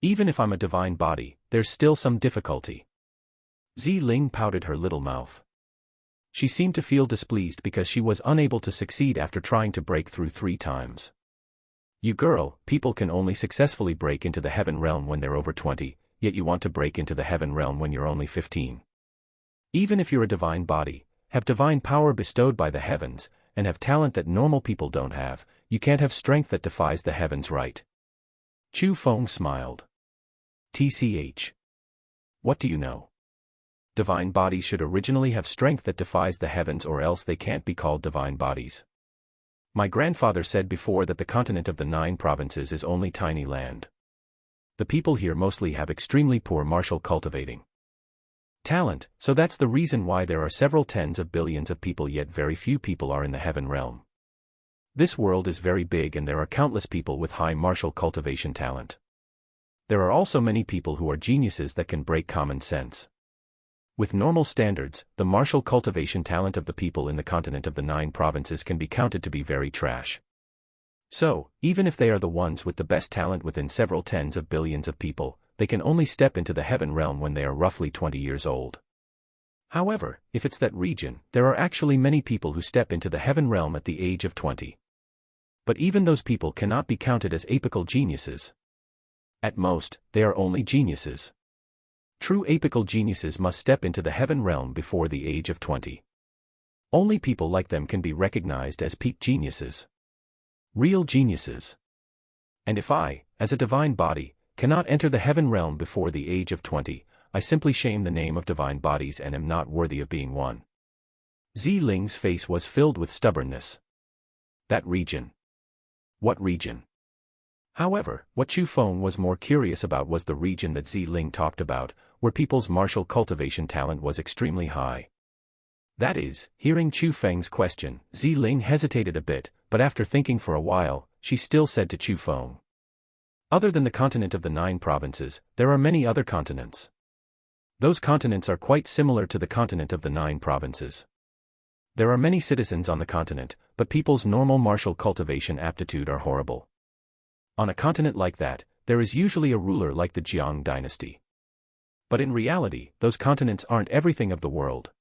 [SPEAKER 1] Even if I'm a divine body, there's still some difficulty. Ziling pouted her little mouth. She seemed to feel displeased because she was unable to succeed after trying to break through 3 times. You girl, people can only successfully break into the heaven realm when they're over 20, yet you want to break into the heaven realm when you're only 15. Even if you're a divine body, have divine power bestowed by the heavens, and have talent that normal people don't have, you can't have strength that defies the heavens, right? Chu Feng smiled. TCH. What do you know? Divine bodies should originally have strength that defies the heavens, or else they can't be called divine bodies. My grandfather said before that the continent of the 9 provinces is only tiny land. The people here mostly have extremely poor martial cultivating talent, so that's the reason why there are several tens of billions of people yet very few people are in the heaven realm. This world is very big and there are countless people with high martial cultivation talent. There are also many people who are geniuses that can break common sense. With normal standards, the martial cultivation talent of the people in the continent of the 9 provinces can be counted to be very trash. So, even if they are the ones with the best talent within several tens of billions of people, they can only step into the heaven realm when they are roughly 20 years old. However, if it's that region, there are actually many people who step into the heaven realm at the age of 20. But even those people cannot be counted as apical geniuses. At most, they are only geniuses. True apical geniuses must step into the heaven realm before the age of 20. Only people like them can be recognized as peak geniuses. Real geniuses. And if I, as a divine body, cannot enter the heaven realm before the age of 20, I simply shame the name of divine bodies and am not worthy of being one. Ziling's face was filled with stubbornness. That region. What region? However, what Chu Feng was more curious about was the region that Ziling talked about, where people's martial cultivation talent was extremely high. That is, hearing Chu Feng's question, Ziling hesitated a bit, but after thinking for a while, she still said to Chu Feng. Other than the continent of the 9 provinces, there are many other continents. Those continents are quite similar to the continent of the 9 provinces. There are many citizens on the continent, but people's normal martial cultivation aptitude are horrible. On a continent like that, there is usually a ruler like the Jiang dynasty. But in reality, those continents aren't everything of the world.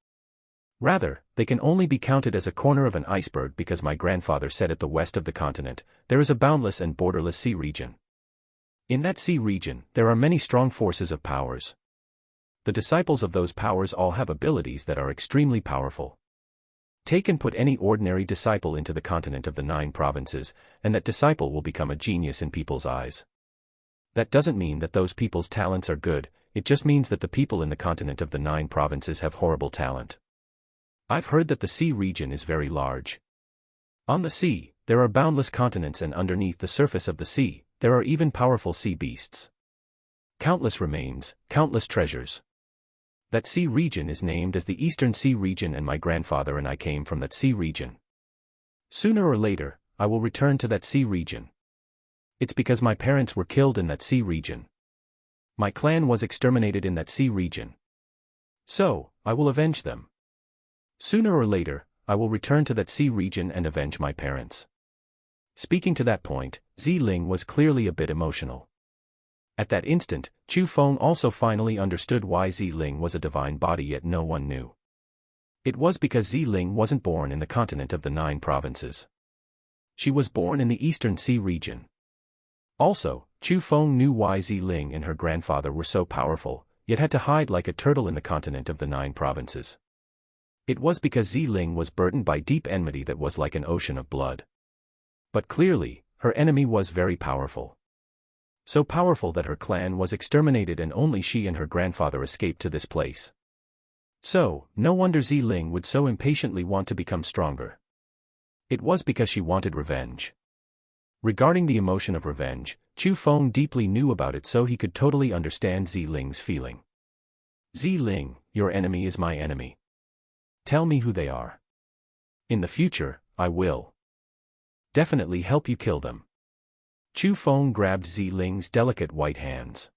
[SPEAKER 1] Rather, they can only be counted as a corner of an iceberg because my grandfather said at the west of the continent, there is a boundless and borderless sea region. In that sea region, there are many strong forces of powers. The disciples of those powers all have abilities that are extremely powerful. Take and put any ordinary disciple into the continent of the 9 provinces, and that disciple will become a genius in people's eyes. That doesn't mean that those people's talents are good, it just means that the people in the continent of the 9 provinces have horrible talent. I've heard that the sea region is very large. On the sea, there are boundless continents, and underneath the surface of the sea, there are even powerful sea beasts. Countless remains, countless treasures. That sea region is named as the Eastern Sea region, and my grandfather and I came from that sea region. Sooner or later, I will return to that sea region. It's because my parents were killed in that sea region. My clan was exterminated in that sea region. So, I will avenge them. Sooner or later, I will return to that sea region and avenge my parents. Speaking to that point, Ziling was clearly a bit emotional. At that instant, Chu Feng also finally understood why Ziling was a divine body yet no one knew. It was because Ziling wasn't born in the continent of the 9 provinces. She was born in the Eastern Sea region. Also, Chu Feng knew why Ziling and her grandfather were so powerful, yet had to hide like a turtle in the continent of the 9 provinces. It was because Ziling was burdened by deep enmity that was like an ocean of blood. But clearly, her enemy was very powerful. So powerful that her clan was exterminated and only she and her grandfather escaped to this place. So, no wonder Ziling would so impatiently want to become stronger. It was because she wanted revenge. Regarding the emotion of revenge, Chu Feng deeply knew about it, so he could totally understand Ziling's feeling. Ziling, your enemy is my enemy. Tell me who they are. In the future, I will definitely help you kill them. Chu Feng grabbed Ziling's delicate white hands.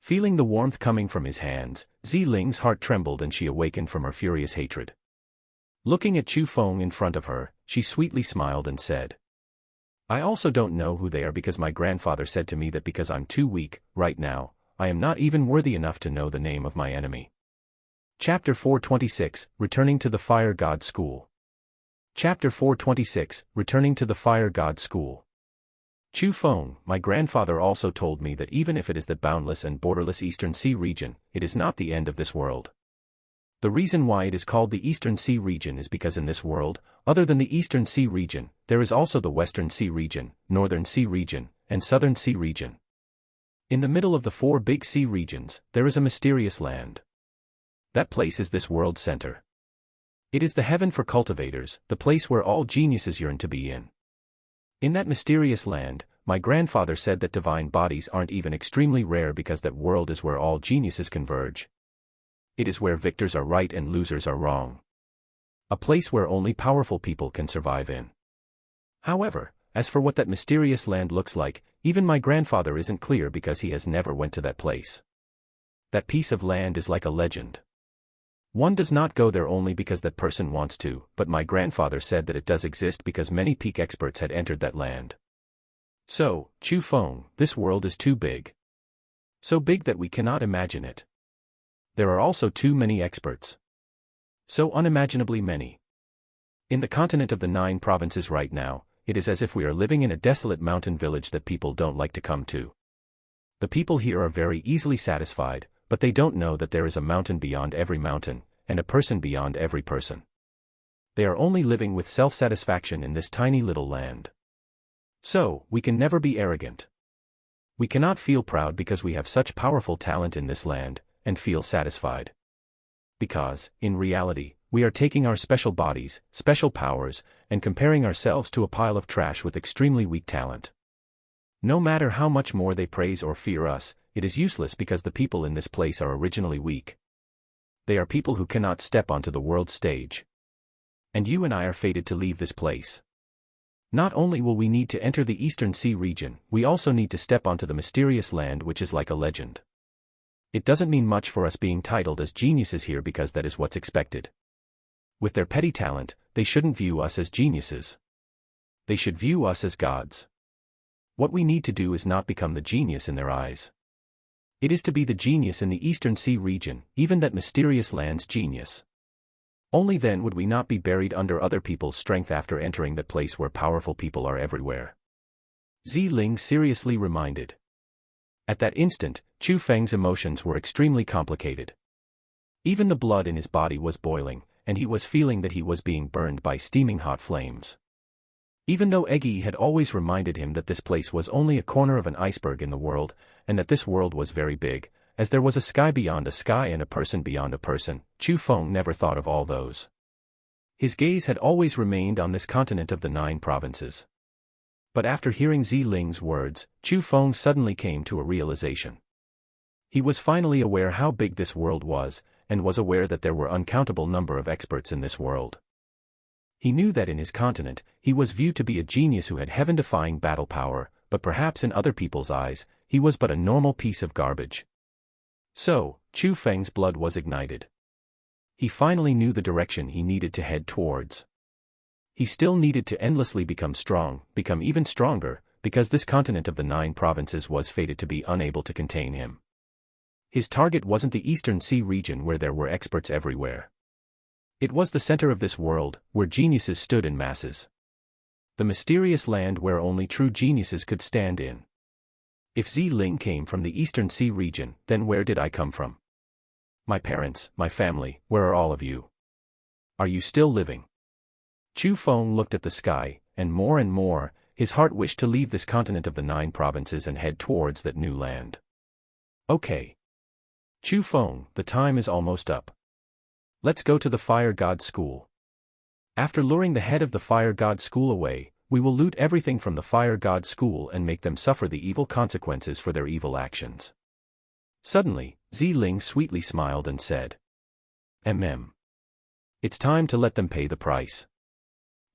[SPEAKER 1] Feeling the warmth coming from his hands, Ziling's heart trembled and she awakened from her furious hatred. Looking at Chu Feng in front of her, she sweetly smiled and said, I also don't know who they are because my grandfather said to me that because I'm too weak, right now, I am not even worthy enough to know the name of my enemy. Chapter 426, Returning to the Fire God School. Chapter 426, Returning to the Fire God School. Chu Feng, my grandfather also told me that even if it is the boundless and borderless Eastern Sea region, it is not the end of this world. The reason why it is called the Eastern Sea region is because in this world, other than the Eastern Sea region, there is also the Western Sea region, Northern Sea region, and Southern Sea region. In the middle of the four big sea regions, there is a mysterious land. That place is this world's center. It is the heaven for cultivators, the place where all geniuses yearn to be in. In that mysterious land, my grandfather said that divine bodies aren't even extremely rare because that world is where all geniuses converge. It is where victors are right and losers are wrong. A place where only powerful people can survive in. However, as for what that mysterious land looks like, even my grandfather isn't clear because he has never went to that place. That piece of land is like a legend. One does not go there only because that person wants to, but my grandfather said that it does exist because many peak experts had entered that land. So, Chu Feng, this world is too big. So big that we cannot imagine it. There are also too many experts. So unimaginably many. In the continent of the 9 provinces right now, it is as if we are living in a desolate mountain village that people don't like to come to. The people here are very easily satisfied, but they don't know that there is a mountain beyond every mountain, and a person beyond every person. They are only living with self-satisfaction in this tiny little land. So, we can never be arrogant. We cannot feel proud because we have such powerful talent in this land, and feel satisfied. Because, in reality, we are taking our special bodies, special powers, and comparing ourselves to a pile of trash with extremely weak talent. No matter how much more they praise or fear us, it is useless because the people in this place are originally weak. They are people who cannot step onto the world stage. And you and I are fated to leave this place. Not only will we need to enter the Eastern Sea region, we also need to step onto the mysterious land which is like a legend. It doesn't mean much for us being titled as geniuses here because that is what's expected. With their petty talent, they shouldn't view us as geniuses. They should view us as gods. What we need to do is not become the genius in their eyes. It is to be the genius in the Eastern Sea region, even that mysterious land's genius. Only then would we not be buried under other people's strength after entering that place where powerful people are everywhere. Ling seriously reminded. At that instant, Chu Feng's emotions were extremely complicated. Even the blood in his body was boiling, and he was feeling that he was being burned by steaming hot flames. Even though Eggy had always reminded him that this place was only a corner of an iceberg in the world, and that this world was very big, as there was a sky beyond a sky and a person beyond a person, Chu Feng never thought of all those. His gaze had always remained on this continent of the 9 provinces. But after hearing Ling's words, Chu Feng suddenly came to a realization. He was finally aware how big this world was, and was aware that there were uncountable number of experts in this world. He knew that in his continent, he was viewed to be a genius who had heaven-defying battle power, but perhaps in other people's eyes, he was but a normal piece of garbage. So, Chu Feng's blood was ignited. He finally knew the direction he needed to head towards. He still needed to endlessly become strong, become even stronger, because this continent of the 9 provinces was fated to be unable to contain him. His target wasn't the Eastern Sea region where there were experts everywhere. It was the center of this world, where geniuses stood in masses. The mysterious land where only true geniuses could stand in. If Ling came from the Eastern Sea region, then where did I come from? My parents, my family, where are all of you? Are you still living? Chu Feng looked at the sky, and more, his heart wished to leave this continent of the 9 provinces and head towards that new land. Okay. Chu Feng, the time is almost up. Let's go to the Fire God School. After luring the head of the Fire God School away, we will loot everything from the Fire God School and make them suffer the evil consequences for their evil actions. Suddenly, Ling sweetly smiled and said, It's time to let them pay the price.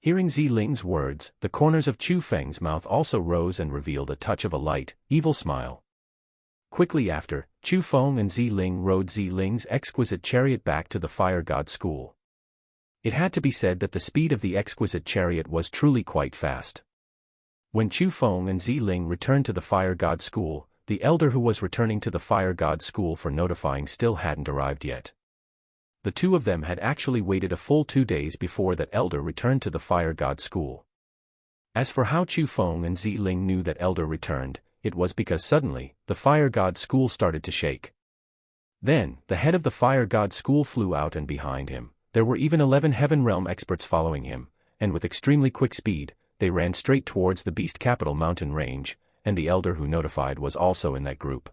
[SPEAKER 1] Hearing Ling's words, the corners of Chu Feng's mouth also rose and revealed a touch of a light, evil smile. Quickly after, Chu Feng and Ling rode Ling's exquisite chariot back to the Fire God School. It had to be said that the speed of the exquisite chariot was truly quite fast. When Chu Feng and Ling returned to the Fire God School, the elder who was returning to the Fire God School for notifying still hadn't arrived yet. The two of them had actually waited a full 2 days before that elder returned to the Fire God School. As for how Chu Feng and Zi Ling knew that Elder returned, it was because suddenly, the Fire God School started to shake. Then, the head of the Fire God School flew out, and behind him, there were even 11 Heaven Realm experts following him, and with extremely quick speed, they ran straight towards the Beast Capital mountain range, and the Elder who notified was also in that group.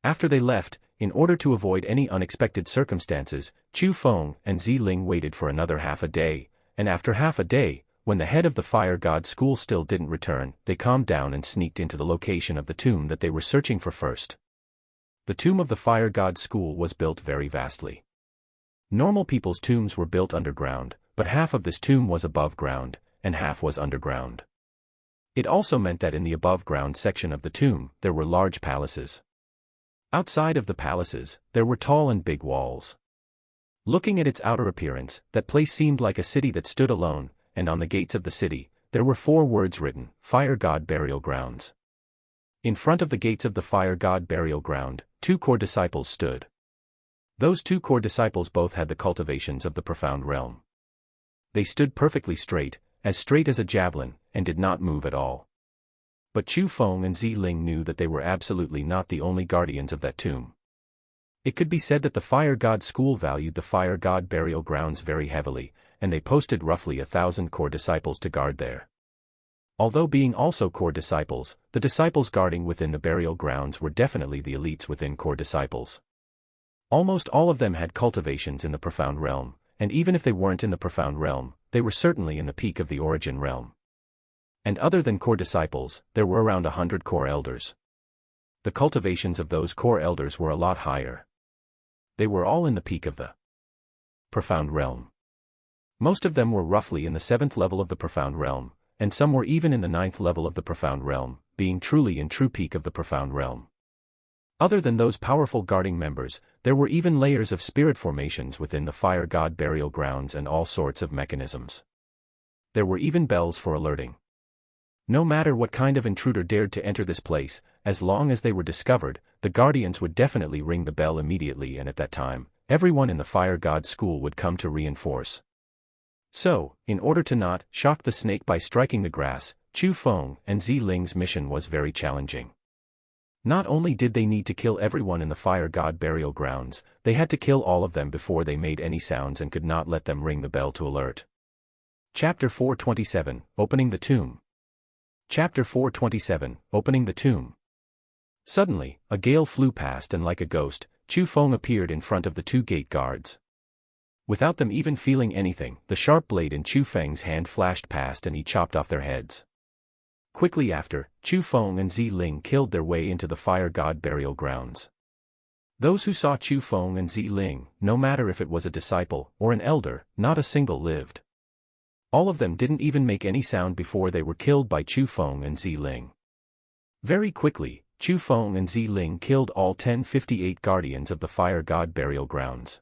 [SPEAKER 1] After they left, in order to avoid any unexpected circumstances, Chu Feng and Zi Ling waited for another half a day, and after half a day, when the head of the Fire God School still didn't return, they calmed down and sneaked into the location of the tomb that they were searching for first. The tomb of the Fire God School was built very vastly. Normal people's tombs were built underground, but half of this tomb was above ground, and half was underground. It also meant that in the above-ground section of the tomb, there were large palaces. Outside of the palaces, there were tall and big walls. Looking at its outer appearance, that place seemed like a city that stood alone, and on the gates of the city, there were 4 words written, Fire God Burial Grounds. In front of the gates of the Fire God Burial Ground, 2 core disciples stood. Those 2 core disciples both had the cultivations of the profound realm. They stood perfectly straight as a javelin, and did not move at all. But Chu Feng and Zi Ling knew that they were absolutely not the only guardians of that tomb. It could be said that the Fire God School valued the Fire God Burial Grounds very heavily, and they posted roughly 1,000 core disciples to guard there. Although being also core disciples, the disciples guarding within the burial grounds were definitely the elites within core disciples. Almost all of them had cultivations in the profound realm, and even if they weren't in the profound realm, they were certainly in the peak of the origin realm. And other than core disciples, there were around 100 core elders. The cultivations of those core elders were a lot higher. They were all in the peak of the profound realm. Most of them were roughly in the 7th level of the profound realm, and some were even in the 9th level of the profound realm, being truly in true peak of the profound realm. Other than those powerful guarding members, there were even layers of spirit formations within the Fire God Burial Grounds and all sorts of mechanisms. There were even bells for alerting. No matter what kind of intruder dared to enter this place, as long as they were discovered, the guardians would definitely ring the bell immediately, and at that time, everyone in the Fire God School would come to reinforce. So, in order to not shock the snake by striking the grass, Chu Feng and Zi Ling's mission was very challenging. Not only did they need to kill everyone in the Fire God Burial Grounds, they had to kill all of them before they made any sounds and could not let them ring the bell to alert. Chapter 427, Opening the Tomb. Chapter 427, Opening the Tomb. Suddenly, a gale flew past, and like a ghost, Chu Feng appeared in front of the 2 gate guards. Without them even feeling anything, the sharp blade in Chu Feng's hand flashed past and he chopped off their heads. Quickly after, Chu Feng and Zi Ling killed their way into the Fire God Burial Grounds. Those who saw Chu Feng and Zi Ling, no matter if it was a disciple or an elder, not a single lived. All of them didn't even make any sound before they were killed by Chu Feng and Zi Ling. Very quickly, Chu Feng and Zi Ling killed all 1058 guardians of the Fire God Burial Grounds.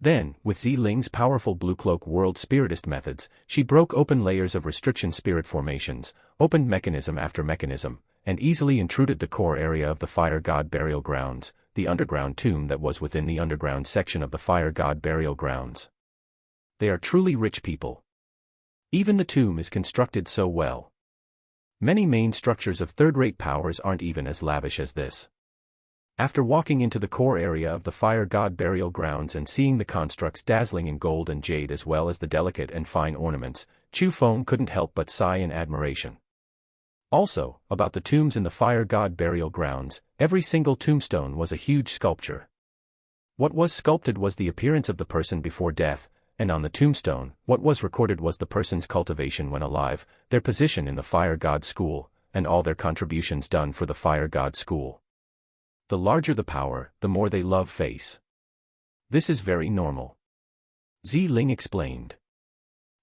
[SPEAKER 1] Then, with Zi Ling's powerful Blue Cloak World Spiritist methods, she broke open layers of restriction spirit formations, opened mechanism after mechanism, and easily intruded the core area of the Fire God Burial Grounds, the underground tomb that was within the underground section of the Fire God Burial Grounds. They are truly rich people. Even the tomb is constructed so well. Many main structures of third-rate powers aren't even as lavish as this. After walking into the core area of the Fire God Burial Grounds and seeing the constructs dazzling in gold and jade as well as the delicate and fine ornaments, Chu Feng couldn't help but sigh in admiration. Also, about the tombs in the Fire God Burial Grounds, every single tombstone was a huge sculpture. What was sculpted was the appearance of the person before death, and on the tombstone, what was recorded was the person's cultivation when alive, their position in the Fire God School, and all their contributions done for the Fire God School. The larger the power, the more they love face. This is very normal. Zi Ling explained.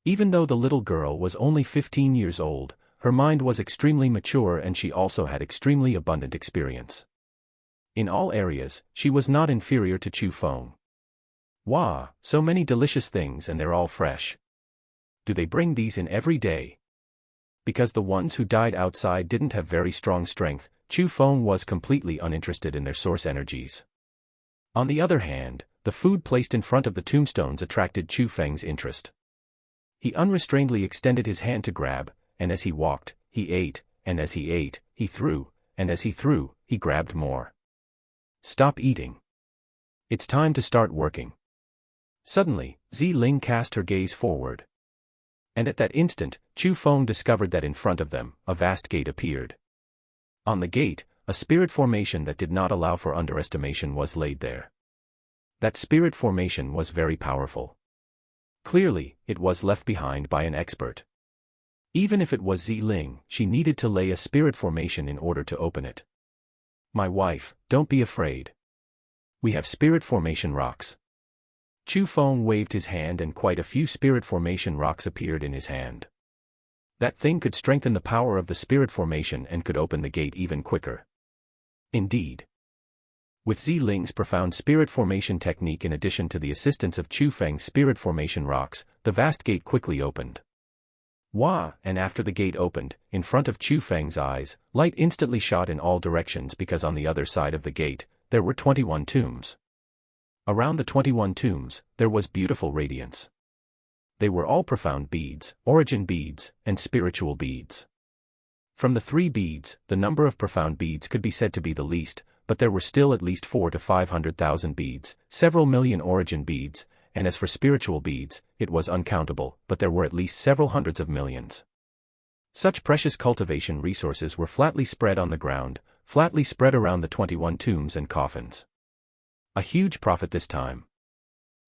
[SPEAKER 1] Even though the little girl was only 15 years old, her mind was extremely mature and she also had extremely abundant experience. In all areas, she was not inferior to Chu Feng. Wow, so many delicious things and they're all fresh. Do they bring these in every day? Because the ones who died outside didn't have very strong strength, Chu Feng was completely uninterested in their source energies. On the other hand, the food placed in front of the tombstones attracted Chu Feng's interest. He unrestrainedly extended his hand to grab, and as he walked, he ate, and as he ate, he threw, and as he threw, he grabbed more. Stop eating. It's time to start working. Suddenly, Zi-Ling cast her gaze forward. And at that instant, Chu Feng discovered that in front of them, a vast gate appeared. On the gate, a spirit formation that did not allow for underestimation was laid there. That spirit formation was very powerful. Clearly, it was left behind by an expert. Even if it was Zi-Ling, she needed to lay a spirit formation in order to open it. My wife, don't be afraid. We have spirit formation rocks. Chu Feng waved his hand and quite a few spirit formation rocks appeared in his hand. That thing could strengthen the power of the spirit formation and could open the gate even quicker. Indeed. With Zi-Ling's profound spirit formation technique in addition to the assistance of Chu Feng's spirit formation rocks, the vast gate quickly opened. Wah! And after the gate opened, in front of Chu Feng's eyes, light instantly shot in all directions because on the other side of the gate, there were 21 tombs. Around the 21 tombs, there was beautiful radiance. They were all profound beads, origin beads, and spiritual beads. From the 3 beads, the number of profound beads could be said to be the least, but there were still at least 400,000 to 500,000 beads, several million origin beads, and as for spiritual beads, it was uncountable, but there were at least several hundreds of millions. Such precious cultivation resources were flatly spread on the ground, flatly spread around the 21 tombs and coffins. A huge profit this time.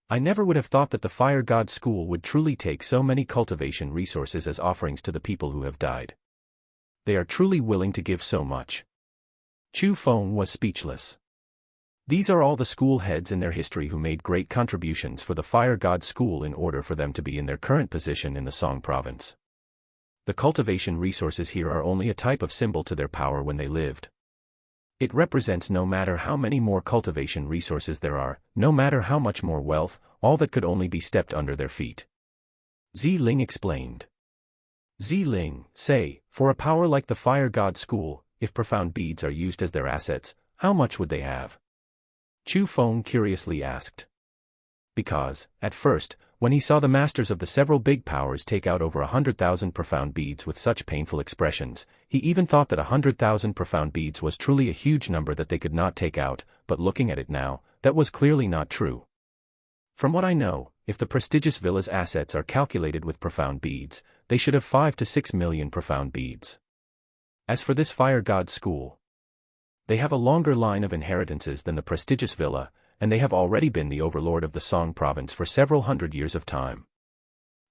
[SPEAKER 1] I never would have thought that the Fire God School would truly take so many cultivation resources as offerings to the people who have died. They are truly willing to give so much. Chu Feng was speechless. These are all the school heads in their history who made great contributions for the Fire God School in order for them to be in their current position in the Song province. The cultivation resources here are only a type of symbol to their power when they lived. It represents no matter how many more cultivation resources there are, no matter how much more wealth, all that could only be stepped under their feet. Zi-Ling explained. Zi-Ling, say, for a power like the Fire God School, if profound beads are used as their assets, how much would they have? Chu Feng curiously asked. Because, at first, when he saw the masters of the several big powers take out over 100,000 profound beads with such painful expressions, he even thought that 100,000 profound beads was truly a huge number that they could not take out, but looking at it now, that was clearly not true. From what I know, if the prestigious villa's assets are calculated with profound beads, they should have 5 to 6 million profound beads. As for this Fire God School, they have a longer line of inheritances than the prestigious villa, and they have already been the overlord of the Song province for several hundred years of time.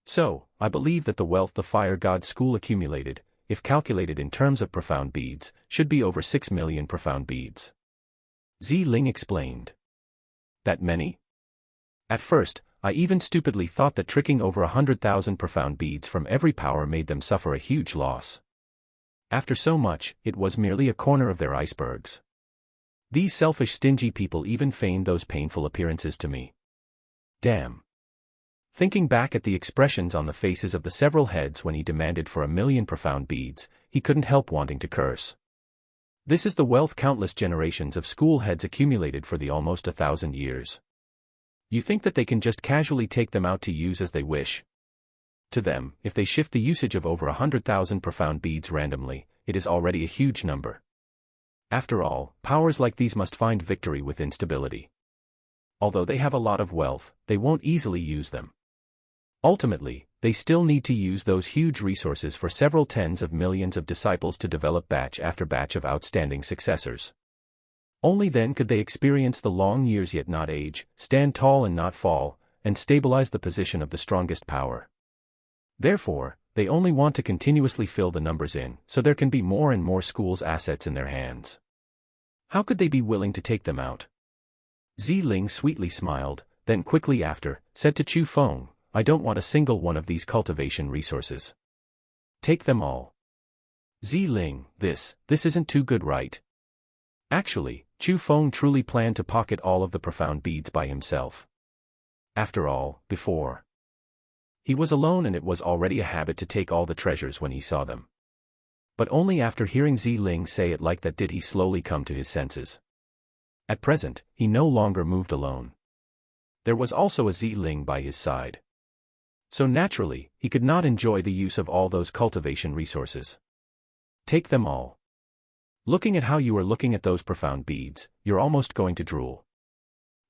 [SPEAKER 1] So, I believe that the wealth the Fire God School accumulated, if calculated in terms of profound beads, should be over 6 million profound beads. Zi-Ling explained. That many? At first, I even stupidly thought that tricking over 100,000 profound beads from every power made them suffer a huge loss. After so much, it was merely a corner of their icebergs. These selfish stingy people even feigned those painful appearances to me. Damn. Thinking back at the expressions on the faces of the several heads when he demanded for 1 million profound beads, he couldn't help wanting to curse. This is the wealth countless generations of school heads accumulated for the almost 1,000 years. You think that they can just casually take them out to use as they wish? To them, if they shift the usage of over 100,000 profound beads randomly, it is already a huge number. After all, powers like these must find victory with instability. Although they have a lot of wealth, they won't easily use them. Ultimately, they still need to use those huge resources for several tens of millions of disciples to develop batch after batch of outstanding successors. Only then could they experience the long years yet not age, stand tall and not fall, and stabilize the position of the strongest power. Therefore, they only want to continuously fill the numbers in, so there can be more and more schools' assets in their hands. How could they be willing to take them out? Zi-Ling sweetly smiled, then quickly after, said to Chu Feng, I don't want a single one of these cultivation resources. Take them all. Zi-Ling, this isn't too good, right? Actually, Chu Feng truly planned to pocket all of the profound beads by himself. After all, before he was alone and it was already a habit to take all the treasures when he saw them. But only after hearing Zi-Ling say it like that did he slowly come to his senses. At present, he no longer moved alone. There was also a Zi-Ling by his side. So naturally, he could not enjoy the use of all those cultivation resources. Take them all. Looking at how you are looking at those profound beads, you're almost going to drool.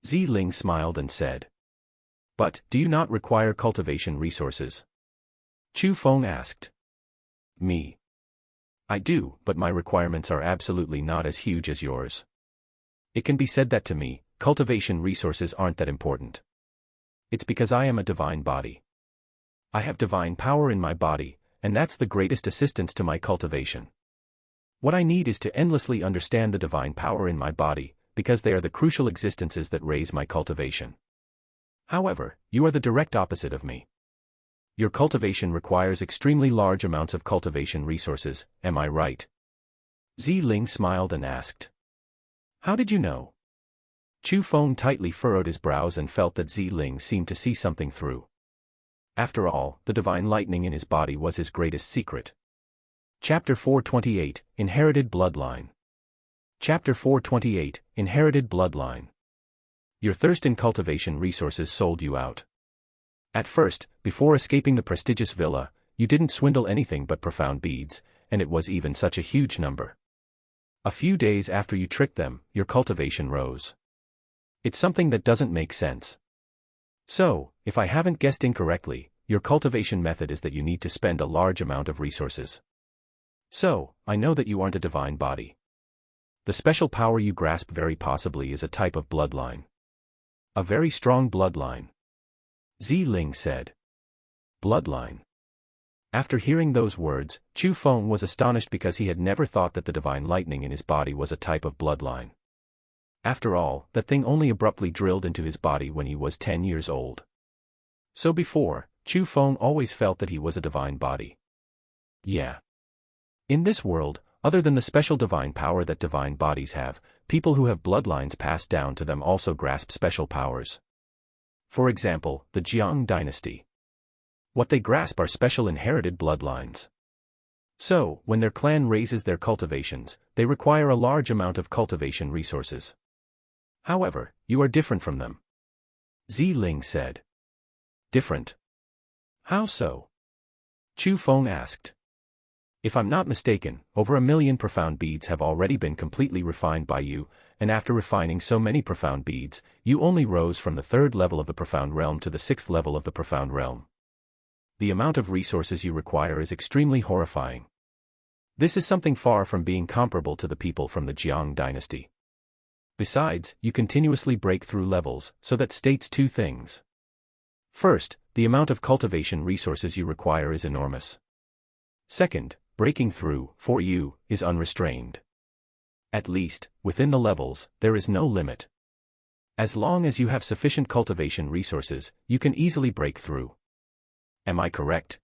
[SPEAKER 1] Ziling smiled and said. But, do you not require cultivation resources? Chu Feng asked. Me. I do, but my requirements are absolutely not as huge as yours. It can be said that to me, cultivation resources aren't that important. It's because I am a divine body. I have divine power in my body, and that's the greatest assistance to my cultivation. What I need is to endlessly understand the divine power in my body, because they are the crucial existences that raise my cultivation. However, you are the direct opposite of me. Your cultivation requires extremely large amounts of cultivation resources, am I right? Ziling smiled and asked. How did you know? Chu Feng tightly furrowed his brows and felt that Ziling seemed to see something through. After all, the divine lightning in his body was his greatest secret. Chapter 428, Inherited Bloodline. Chapter 428, Inherited Bloodline. Your thirst in cultivation resources sold you out. At first, before escaping the prestigious villa, you didn't swindle anything but profound beads, and it was even such a huge number. A few days after you tricked them, your cultivation rose. It's something that doesn't make sense. So, if I haven't guessed incorrectly, your cultivation method is that you need to spend a large amount of resources. So, I know that you aren't a divine body. The special power you grasp very possibly is a type of bloodline. A very strong bloodline. Ziling said. Bloodline. After hearing those words, Chu Feng was astonished because he had never thought that the divine lightning in his body was a type of bloodline. After all, that thing only abruptly drilled into his body when he was 10 years old. So before, Chu Feng always felt that he was a divine body. Yeah. In this world, other than the special divine power that divine bodies have, people who have bloodlines passed down to them also grasp special powers. For example, the Jiang dynasty. What they grasp are special inherited bloodlines. So, when their clan raises their cultivations, they require a large amount of cultivation resources. However, you are different from them. Ziling said. Different? How so? Chu Feng asked. If I'm not mistaken, over 1 million profound beads have already been completely refined by you, and after refining so many profound beads, you only rose from the 3rd level of the profound realm to the 6th level of the profound realm. The amount of resources you require is extremely horrifying. This is something far from being comparable to the people from the Jiang dynasty. Besides, you continuously break through levels, so that states 2 things. First, the amount of cultivation resources you require is enormous. Second, breaking through, for you, is unrestrained. At least, within the levels, there is no limit. As long as you have sufficient cultivation resources, you can easily break through. Am I correct?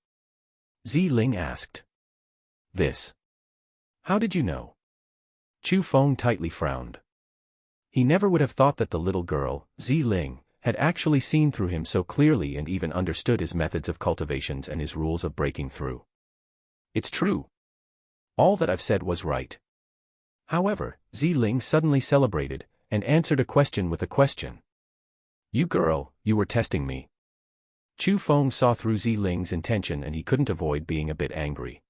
[SPEAKER 1] Ziling asked. This. How did you know? Chu Feng tightly frowned. He never would have thought that the little girl, Ziling, had actually seen through him so clearly and even understood his methods of cultivations and his rules of breaking through. It's true. All that I've said was right. However, Ziling suddenly celebrated, and answered a question with a question. You girl, you were testing me. Chu Feng saw through Ziling's intention and he couldn't avoid being a bit angry.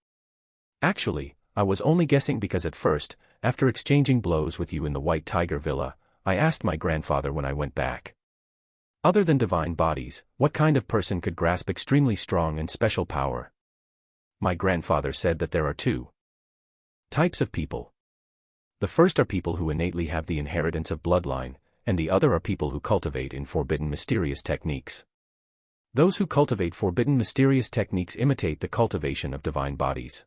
[SPEAKER 1] Actually, I was only guessing because at first, after exchanging blows with you in the White Tiger Villa, I asked my grandfather when I went back. Other than divine bodies, what kind of person could grasp extremely strong and special power? My grandfather said that there are 2 types of people. The first are people who innately have the inheritance of bloodline, and the other are people who cultivate in forbidden mysterious techniques. Those who cultivate forbidden mysterious techniques imitate the cultivation of divine bodies.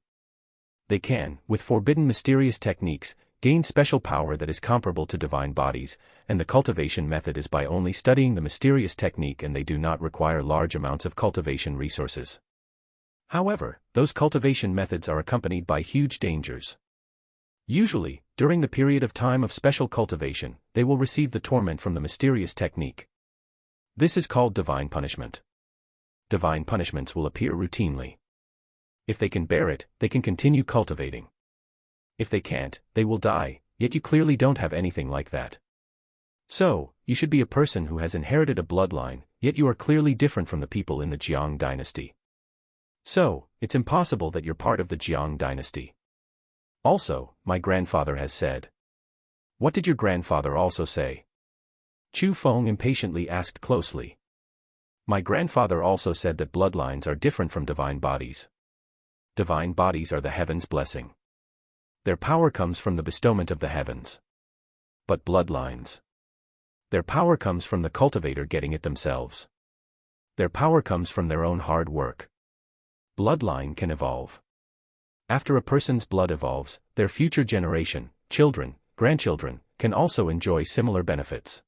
[SPEAKER 1] They can, with forbidden mysterious techniques, gain special power that is comparable to divine bodies, and the cultivation method is by only studying the mysterious technique and they do not require large amounts of cultivation resources. However, those cultivation methods are accompanied by huge dangers. Usually, during the period of time of special cultivation, they will receive the torment from the mysterious technique. This is called divine punishment. Divine punishments will appear routinely. If they can bear it, they can continue cultivating. If they can't, they will die, yet you clearly don't have anything like that. So, you should be a person who has inherited a bloodline, Yet you are clearly different from the people in the Jiang dynasty. So, it's impossible that you're part of the Jiang dynasty. Also, my grandfather has said. What did your grandfather also say? Chu Feng impatiently asked closely. My grandfather also said that bloodlines are different from divine bodies. Divine bodies are the heavens' blessing. Their power comes from the bestowment of the heavens. But bloodlines. Their power comes from the cultivator getting it themselves. Their power comes from their own hard work. Bloodline can evolve. After a person's blood evolves, their future generation, children, grandchildren, can also enjoy similar benefits.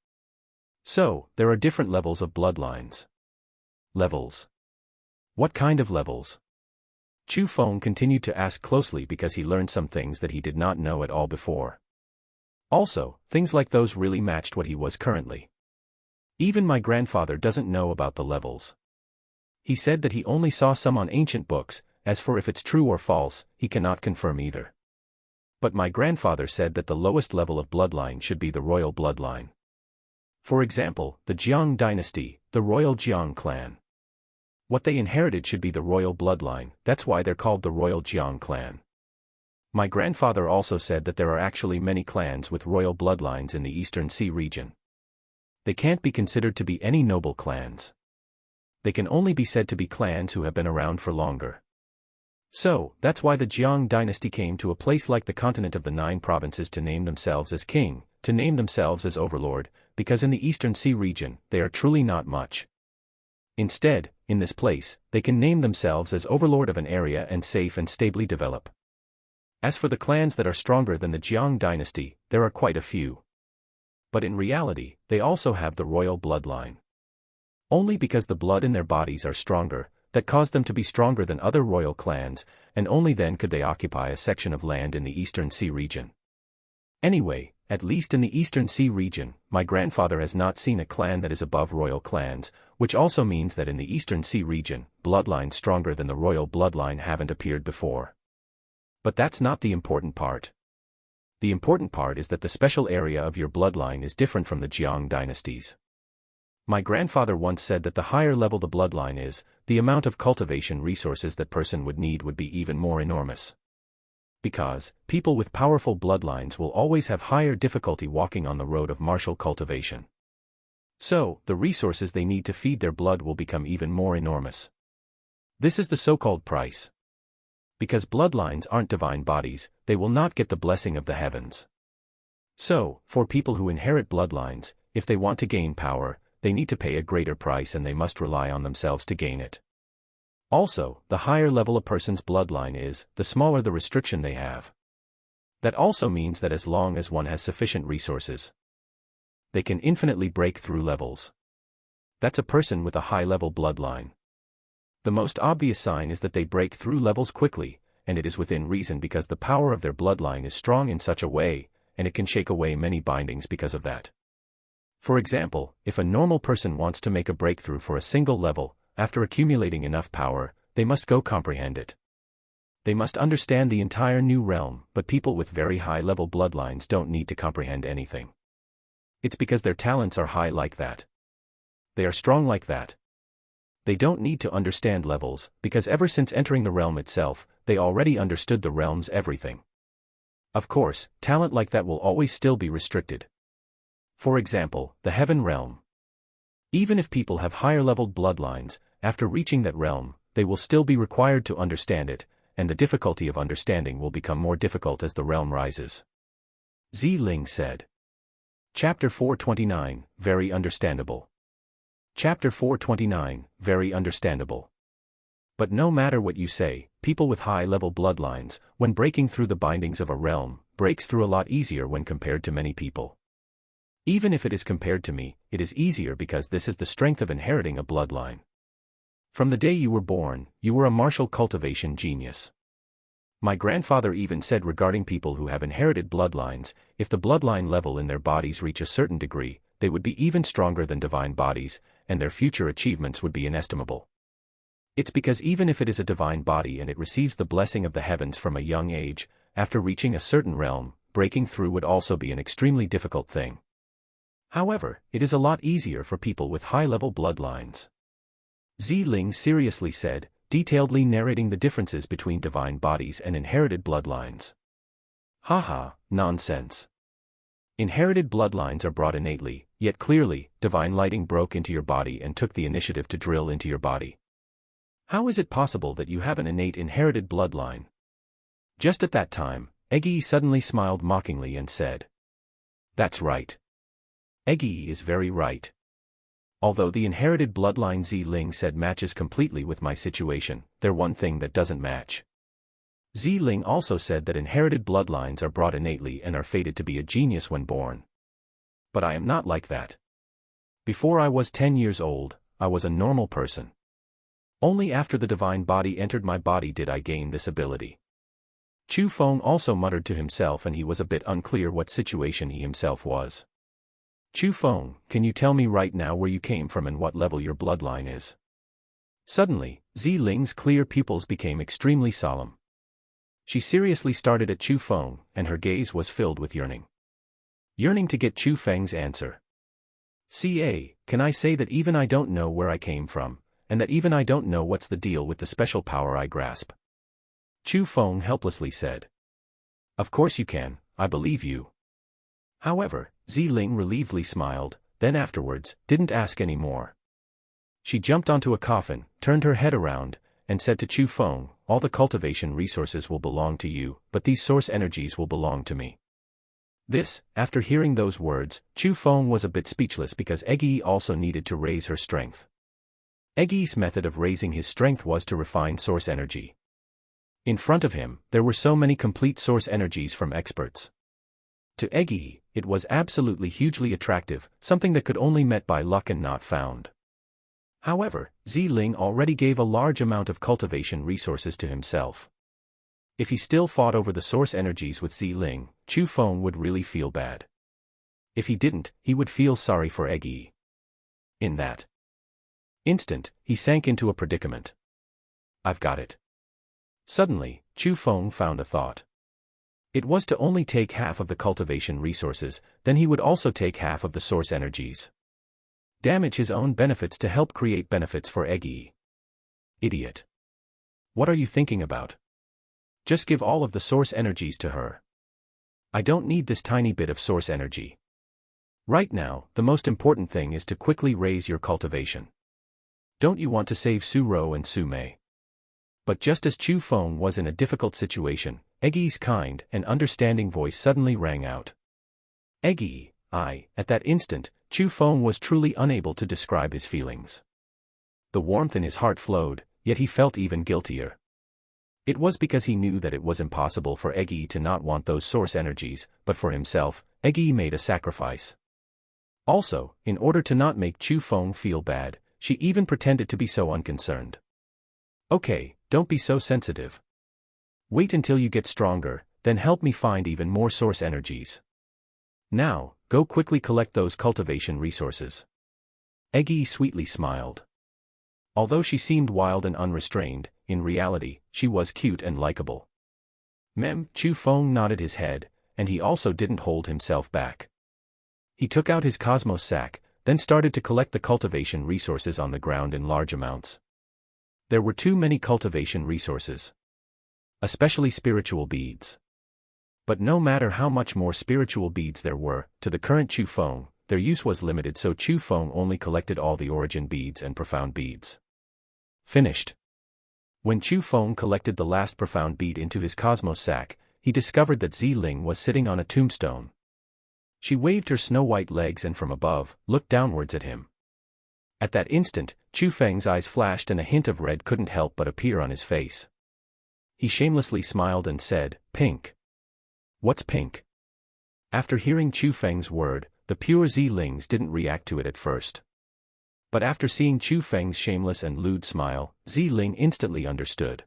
[SPEAKER 1] So, there are different levels of bloodlines. Levels. What kind of levels? Chu Feng continued to ask closely because he learned some things that he did not know at all before. Also, things like those really matched what he was currently. Even my grandfather doesn't know about the levels. He said that he only saw some on ancient books, as for if it's true or false, he cannot confirm either. But my grandfather said that the lowest level of bloodline should be the royal bloodline. For example, the Jiang dynasty, the royal Jiang clan. What they inherited should be the royal bloodline, that's why they're called the royal Jiang clan. My grandfather also said that there are actually many clans with royal bloodlines in the Eastern Sea region. They can't be considered to be any noble clans. They can only be said to be clans who have been around for longer. So, that's why the Jiang dynasty came to a place like the continent of the 9 provinces to name themselves as king, to name themselves as overlord, because in the Eastern Sea region, they are truly not much. Instead, in this place, they can name themselves as overlord of an area and safe and stably develop. As for the clans that are stronger than the Jiang dynasty, there are quite a few. But in reality, they also have the royal bloodline. Only because the blood in their bodies are stronger, that caused them to be stronger than other royal clans, and only then could they occupy a section of land in the Eastern Sea region. Anyway, at least in the Eastern Sea region, my grandfather has not seen a clan that is above royal clans, which also means that in the Eastern Sea region, bloodlines stronger than the royal bloodline haven't appeared before. But that's not the important part. The important part is that the special area of your bloodline is different from the Jiang dynasties. My grandfather once said that the higher level the bloodline is, the amount of cultivation resources that person would need would be even more enormous. Because, people with powerful bloodlines will always have higher difficulty walking on the road of martial cultivation. So, the resources they need to feed their blood will become even more enormous. This is the so-called price. Because bloodlines aren't divine bodies, they will not get the blessing of the heavens. So, for people who inherit bloodlines, if they want to gain power, they need to pay a greater price and they must rely on themselves to gain it. Also, the higher level a person's bloodline is, the smaller the restriction they have. That also means that as long as one has sufficient resources, they can infinitely break through levels. That's a person with a high-level bloodline. The most obvious sign is that they break through levels quickly, and it is within reason because the power of their bloodline is strong in such a way, and it can shake away many bindings because of that. For example, if a normal person wants to make a breakthrough for a single level, after accumulating enough power, they must go comprehend it. They must understand the entire new realm, but people with very high-level bloodlines don't need to comprehend anything. It's because their talents are high like that. They are strong like that. They don't need to understand levels, because ever since entering the realm itself, they already understood the realm's everything. Of course, talent like that will always still be restricted. For example, the heaven realm. Even if people have higher-leveled bloodlines, after reaching that realm, they will still be required to understand it, and the difficulty of understanding will become more difficult as the realm rises. Zi Ling said. Chapter 429, Very Understandable. Chapter 429, Very Understandable. But no matter what you say, people with high-level bloodlines, when breaking through the bindings of a realm, breaks through a lot easier when compared to many people. Even if it is compared to me, it is easier because this is the strength of inheriting a bloodline. From the day you were born, you were a martial cultivation genius. My grandfather even said regarding people who have inherited bloodlines, if the bloodline level in their bodies reach a certain degree, they would be even stronger than divine bodies, and their future achievements would be inestimable. It's because even if it is a divine body and it receives the blessing of the heavens from a young age, after reaching a certain realm, breaking through would also be an extremely difficult thing. However, it is a lot easier for people with high-level bloodlines. Ziling seriously said, detailedly narrating the differences between divine bodies and inherited bloodlines. Haha, nonsense. Inherited bloodlines are brought innately, yet clearly, divine lighting broke into your body and took the initiative to drill into your body. How is it possible that you have an innate inherited bloodline? Just at that time, Egi suddenly smiled mockingly and said, "That's right. Egi is very right. Although the inherited bloodline Ziling said matches completely with my situation, there's one thing that doesn't match. Ziling also said that inherited bloodlines are brought innately and are fated to be a genius when born. But I am not like that. Before I was 10 years old, I was a normal person. Only after the divine body entered my body did I gain this ability." Chu Feng also muttered to himself, and he was a bit unclear what situation he himself was. "Chu Feng, can you tell me right now where you came from and what level your bloodline is?" Suddenly, Ziling's clear pupils became extremely solemn. She seriously stared at Chu Feng, and her gaze was filled with yearning. Yearning to get Chu Feng's answer. "Ca, can I say that even I don't know where I came from, and that even I don't know what's the deal with the special power I grasp?" Chu Feng helplessly said. "Of course you can, I believe you." However, Ziling relievedly smiled, then afterwards, didn't ask any more. She jumped onto a coffin, turned her head around, and said to Chu Feng, "All the cultivation resources will belong to you, but these source energies will belong to me." This, after hearing those words, Chu Feng was a bit speechless because Egi also needed to raise her strength. Egi's method of raising his strength was to refine source energy. In front of him, there were so many complete source energies from experts. To Egi, it was absolutely hugely attractive, something that could only met by luck and not found. However, Ziling already gave a large amount of cultivation resources to himself. If he still fought over the source energies with Ziling, Chu Feng would really feel bad. If he didn't, he would feel sorry for Egi. In that instant, he sank into a predicament. "I've got it." Suddenly, Chu Feng found a thought. It was to only take half of the cultivation resources, then he would also take half of the source energies. Damage his own benefits to help create benefits for Egi. Idiot. What are you thinking about? Just give all of the source energies to her. I don't need this tiny bit of source energy. Right now, the most important thing is to quickly raise your cultivation. Don't you want to save Su Ro and Su Mei? But just as Chu Feng was in a difficult situation, Egi's kind and understanding voice suddenly rang out. "Egi, At that instant, Chu Feng was truly unable to describe his feelings. The warmth in his heart flowed, yet he felt even guiltier. It was because he knew that it was impossible for Egi to not want those source energies, but for himself, Egi made a sacrifice. Also, in order to not make Chu Feng feel bad, she even pretended to be so unconcerned. "Okay, don't be so sensitive. Wait until you get stronger, then help me find even more source energies. Now, go quickly collect those cultivation resources." Egi sweetly smiled. Although she seemed wild and unrestrained, in reality, she was cute and likable. Chu Feng nodded his head, and he also didn't hold himself back. He took out his cosmos sack, then started to collect the cultivation resources on the ground in large amounts. There were too many cultivation resources. Especially spiritual beads. But no matter how much more spiritual beads there were, to the current Chu Feng, their use was limited, so Chu Feng only collected all the origin beads and profound beads. Finished. When Chu Feng collected the last profound bead into his cosmos sack, he discovered that Ziling was sitting on a tombstone. She waved her snow-white legs and from above, looked downwards at him. At that instant, Chu Feng's eyes flashed and a hint of red couldn't help but appear on his face. He shamelessly smiled and said, "Pink." "What's pink?" After hearing Chu Feng's word, the pure Zilings didn't react to it at first. But after seeing Chu Feng's shameless and lewd smile, Ziling instantly understood.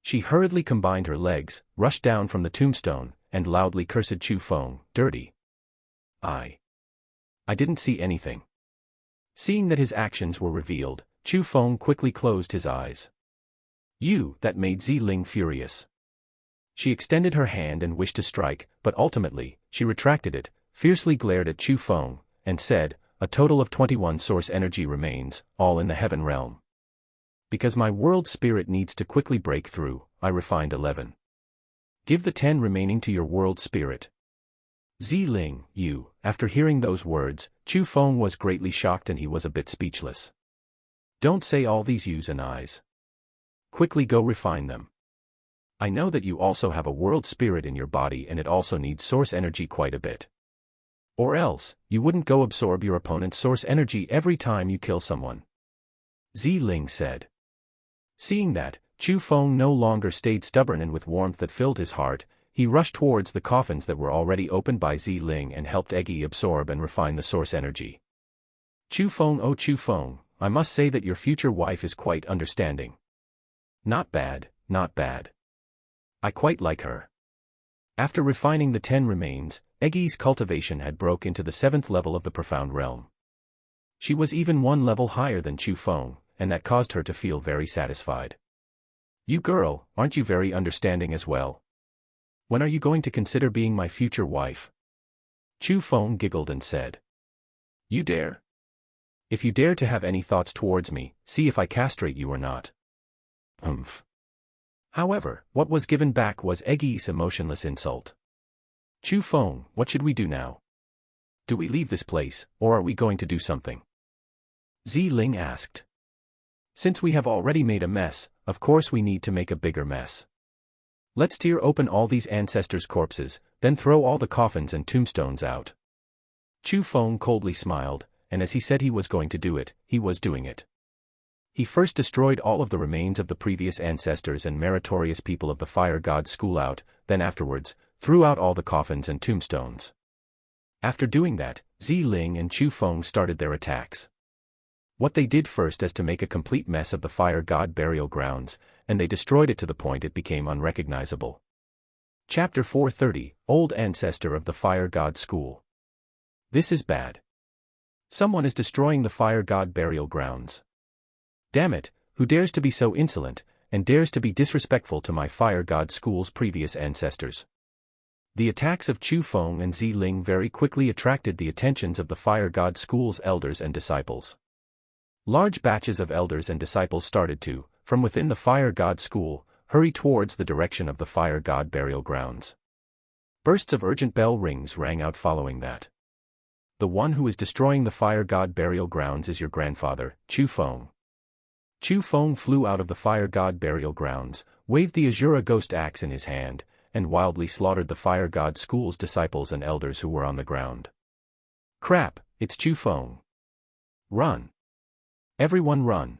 [SPEAKER 1] She hurriedly combined her legs, rushed down from the tombstone, and loudly cursed Chu Feng, "Dirty." I didn't see anything." Seeing that his actions were revealed, Chu Feng quickly closed his eyes. That made Ziling furious. She extended her hand and wished to strike, but ultimately, she retracted it, fiercely glared at Chu Feng, and said, "A total of 21 source energy remains, all in the heaven realm. Because my world spirit needs to quickly break through, I refined 11. Give the 10 remaining to your world spirit." Ziling, you. After hearing those words, Chu Feng was greatly shocked and he was a bit speechless. Don't say all these yous and I's. Quickly go refine them. I know that you also have a world spirit in your body and it also needs source energy quite a bit. Or else, you wouldn't go absorb your opponent's source energy every time you kill someone. Ziling said. Seeing that, Chu Feng no longer stayed stubborn and with warmth that filled his heart, he rushed towards the coffins that were already opened by Ziling and helped Eggy absorb and refine the source energy. Chu Feng, oh Chu Feng, I must say that your future wife is quite understanding. Not bad, not bad. I quite like her. After refining the 10 remains, Eggy's cultivation had broke into the 7th level of the profound realm. She was even 1 level higher than Chu Feng, and that caused her to feel very satisfied. You girl, aren't you very understanding as well? When are you going to consider being my future wife? Chu Feng giggled and said. You dare? If you dare to have any thoughts towards me, see if I castrate you or not. Humph. However, what was given back was Eggy's emotionless insult. Chu Feng, what should we do now? Do we leave this place, or are we going to do something? Ziling asked. Since we have already made a mess, of course we need to make a bigger mess. Let's tear open all these ancestors' corpses, then throw all the coffins and tombstones out. Chu Feng coldly smiled, and as he said he was going to do it, he was doing it. He first destroyed all of the remains of the previous ancestors and meritorious people of the Fire God School out, then afterwards, threw out all the coffins and tombstones. After doing that, Ziling and Chu Feng started their attacks. What they did first is to make a complete mess of the Fire God burial grounds, and they destroyed it to the point it became unrecognizable. Chapter 430, Old Ancestor of the Fire God School. This is bad. Someone is destroying the Fire God burial grounds. Damn it, who dares to be so insolent, and dares to be disrespectful to my Fire God School's previous ancestors? The attacks of Chu Feng and Ziling very quickly attracted the attentions of the Fire God School's elders and disciples. Large batches of elders and disciples started to, from within the Fire God School, hurry towards the direction of the Fire God burial grounds. Bursts of urgent bell rings rang out following that. The one who is destroying the Fire God burial grounds is your grandfather, Chu Feng. Chu Feng flew out of the Fire God burial grounds, waved the Azura ghost axe in his hand, and wildly slaughtered the Fire God School's disciples and elders who were on the ground. Crap, it's Chu Feng. Run. Everyone run.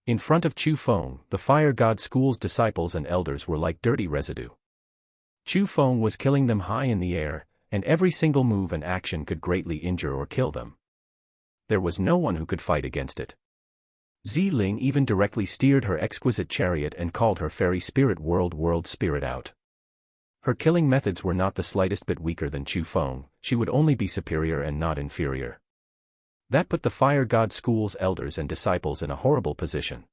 [SPEAKER 1] In front of Chu Feng, the Fire God School's disciples and elders were like dirty residue. Chu Feng was killing them high in the air, and every single move and action could greatly injure or kill them. There was no one who could fight against it. Ziling even directly steered her exquisite chariot and called her fairy spirit world spirit out. Her killing methods were not the slightest bit weaker than Chu Feng, she would only be superior and not inferior. That put the Fire God School's elders and disciples in a horrible position.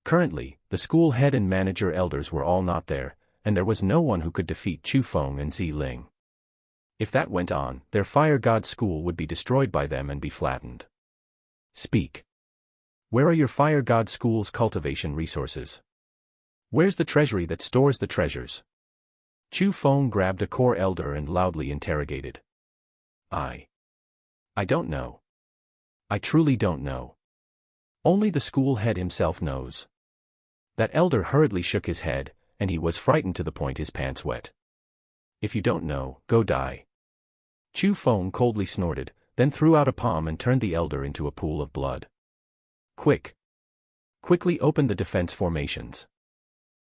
[SPEAKER 1] Currently, the school head and manager elders were all not there, and there was no one who could defeat Chu Feng and Ziling. If that went on, their Fire God School would be destroyed by them and be flattened. Speak. Where are your Fire God School's cultivation resources? Where's the treasury that stores the treasures? Chu Feng grabbed a core elder and loudly interrogated. I don't know. I truly don't know. Only the school head himself knows. That elder hurriedly shook his head, and he was frightened to the point his pants wet. If you don't know, go die. Chu Feng coldly snorted, then threw out a palm and turned the elder into a pool of blood. Quick! Quickly open the defense formations.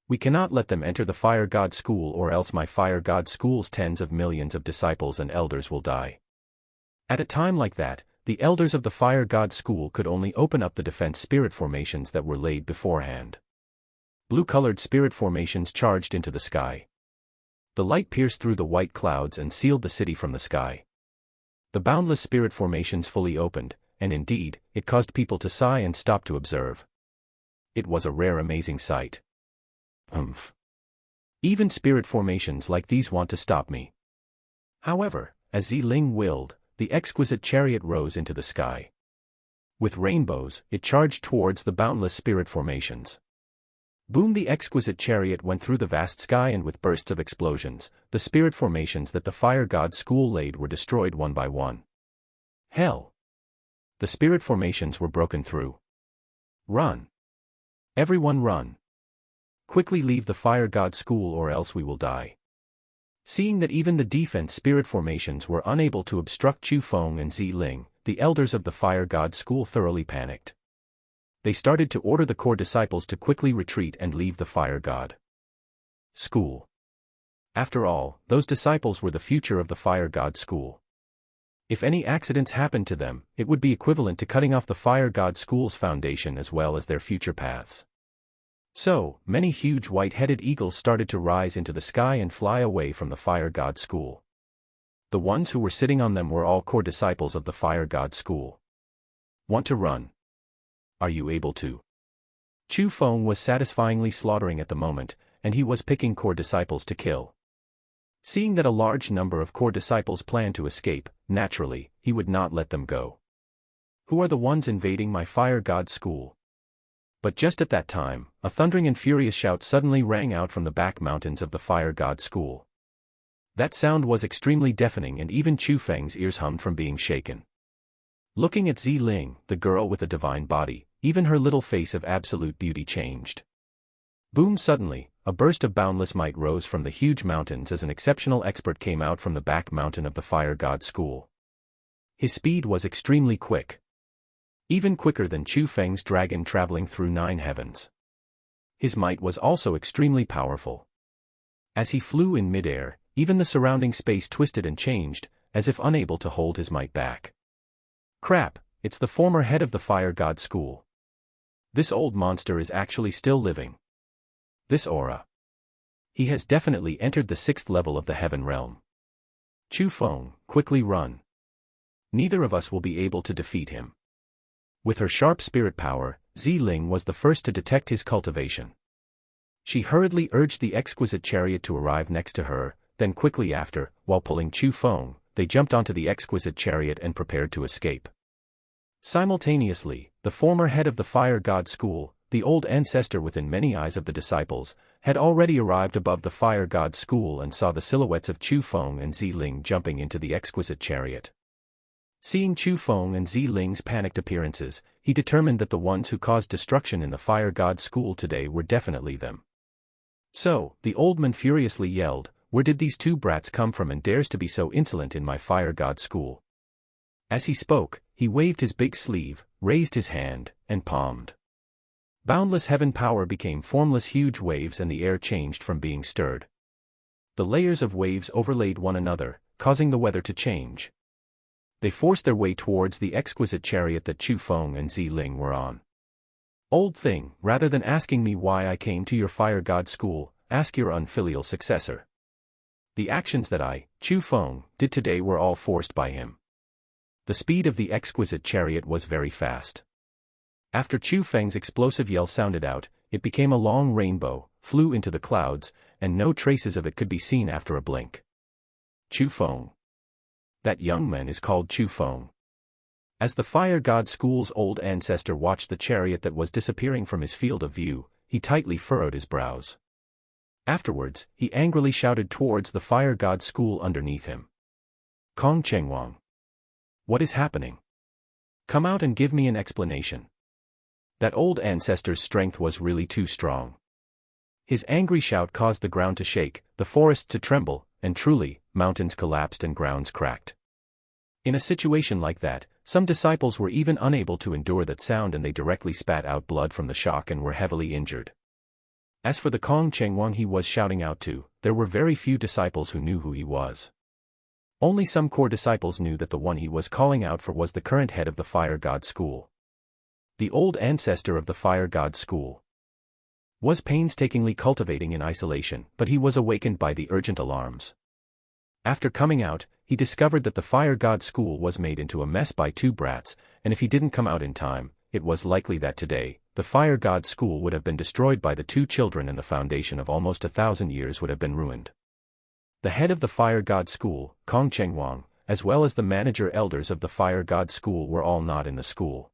[SPEAKER 1] We cannot let them enter the Fire God School or else my Fire God School's tens of millions of disciples and elders will die. At a time like that, the elders of the Fire God School could only open up the defense spirit formations that were laid beforehand. Blue-colored spirit formations charged into the sky. The light pierced through the white clouds and sealed the city from the sky. The boundless spirit formations fully opened, and indeed, it caused people to sigh and stop to observe. It was a rare amazing sight. Humph. Even spirit formations like these want to stop me. However, as Ziling willed, the exquisite chariot rose into the sky. With rainbows, it charged towards the boundless spirit formations. Boom! The exquisite chariot went through the vast sky, and with bursts of explosions, the spirit formations that the fire god school laid were destroyed one by one. Hell! The spirit formations were broken through. Run! Everyone run! Quickly leave the fire god school or else we will die. Seeing that even the defense spirit formations were unable to obstruct Chu Feng and Zi Ling, the elders of the fire god school thoroughly panicked. They started to order the core disciples to quickly retreat and leave the fire god school. After all, those disciples were the future of the fire god school. If any accidents happened to them, it would be equivalent to cutting off the fire god school's foundation as well as their future paths. So, many huge white-headed eagles started to rise into the sky and fly away from the fire god school. The ones who were sitting on them were all core disciples of the fire god school. Want to run? Are you able to? Chu Feng was satisfyingly slaughtering at the moment, and he was picking core disciples to kill. Seeing that a large number of core disciples planned to escape, naturally, he would not let them go. Who are the ones invading my fire god school? But just at that time, a thundering and furious shout suddenly rang out from the back mountains of the fire god school. That sound was extremely deafening, and even Chu Feng's ears hummed from being shaken. Looking at Zi Ling, the girl with a divine body, even her little face of absolute beauty changed. Boom! Suddenly, a burst of boundless might rose from the huge mountains as an exceptional expert came out from the back mountain of the fire god school. His speed was extremely quick. Even quicker than Chu Feng's dragon traveling through 9 heavens. His might was also extremely powerful. As he flew in midair, even the surrounding space twisted and changed, as if unable to hold his might back. Crap, it's the former head of the fire god school. This old monster is actually still living. This aura. He has definitely entered the 6th level of the heaven realm. Chu Feng, quickly run. Neither of us will be able to defeat him. With her sharp spirit power, Zi Ling was the first to detect his cultivation. She hurriedly urged the exquisite chariot to arrive next to her, then quickly after, while pulling Chu Feng, they jumped onto the exquisite chariot and prepared to escape. Simultaneously, the former head of the fire god school, the old ancestor within many eyes of the disciples, had already arrived above the fire god school and saw the silhouettes of Chu Feng and Zi Ling jumping into the exquisite chariot. Seeing Chu Feng and Zi Ling's panicked appearances, he determined that the ones who caused destruction in the fire god school today were definitely them. So, the old man furiously yelled, "Where did these 2 brats come from and dares to be so insolent in my fire god school?" As he spoke, he waved his big sleeve, raised his hand, and palmed. Boundless heaven power became formless huge waves, and the air changed from being stirred. The layers of waves overlaid one another, causing the weather to change. They forced their way towards the exquisite chariot that Chu Feng and Zi Ling were on. Old thing, rather than asking me why I came to your fire god school, ask your unfilial successor. The actions that I, Chu Feng, did today were all forced by him. The speed of the exquisite chariot was very fast. After Chu Feng's explosive yell sounded out, it became a long rainbow, flew into the clouds, and no traces of it could be seen after a blink. Chu Feng. That young man is called Chu Feng. As the fire god school's old ancestor watched the chariot that was disappearing from his field of view, he tightly furrowed his brows. Afterwards, he angrily shouted towards the fire god school underneath him. Kong Chengwang. What is happening? Come out and give me an explanation. That old ancestor's strength was really too strong. His angry shout caused the ground to shake, the forests to tremble, and truly, mountains collapsed and grounds cracked. In a situation like that, some disciples were even unable to endure that sound, and they directly spat out blood from the shock and were heavily injured. As for the Kong Chengwang he was shouting out to, there were very few disciples who knew who he was. Only some core disciples knew that the one he was calling out for was the current head of the fire god school. The old ancestor of the fire god school was painstakingly cultivating in isolation, but he was awakened by the urgent alarms. After coming out, he discovered that the fire god school was made into a mess by 2 brats, and if he didn't come out in time, it was likely that today, the fire god school would have been destroyed by the 2 children and the foundation of almost 1,000 years would have been ruined. The head of the fire god school, Kong Chengwang, as well as the manager elders of the Fire God School were all not in the school.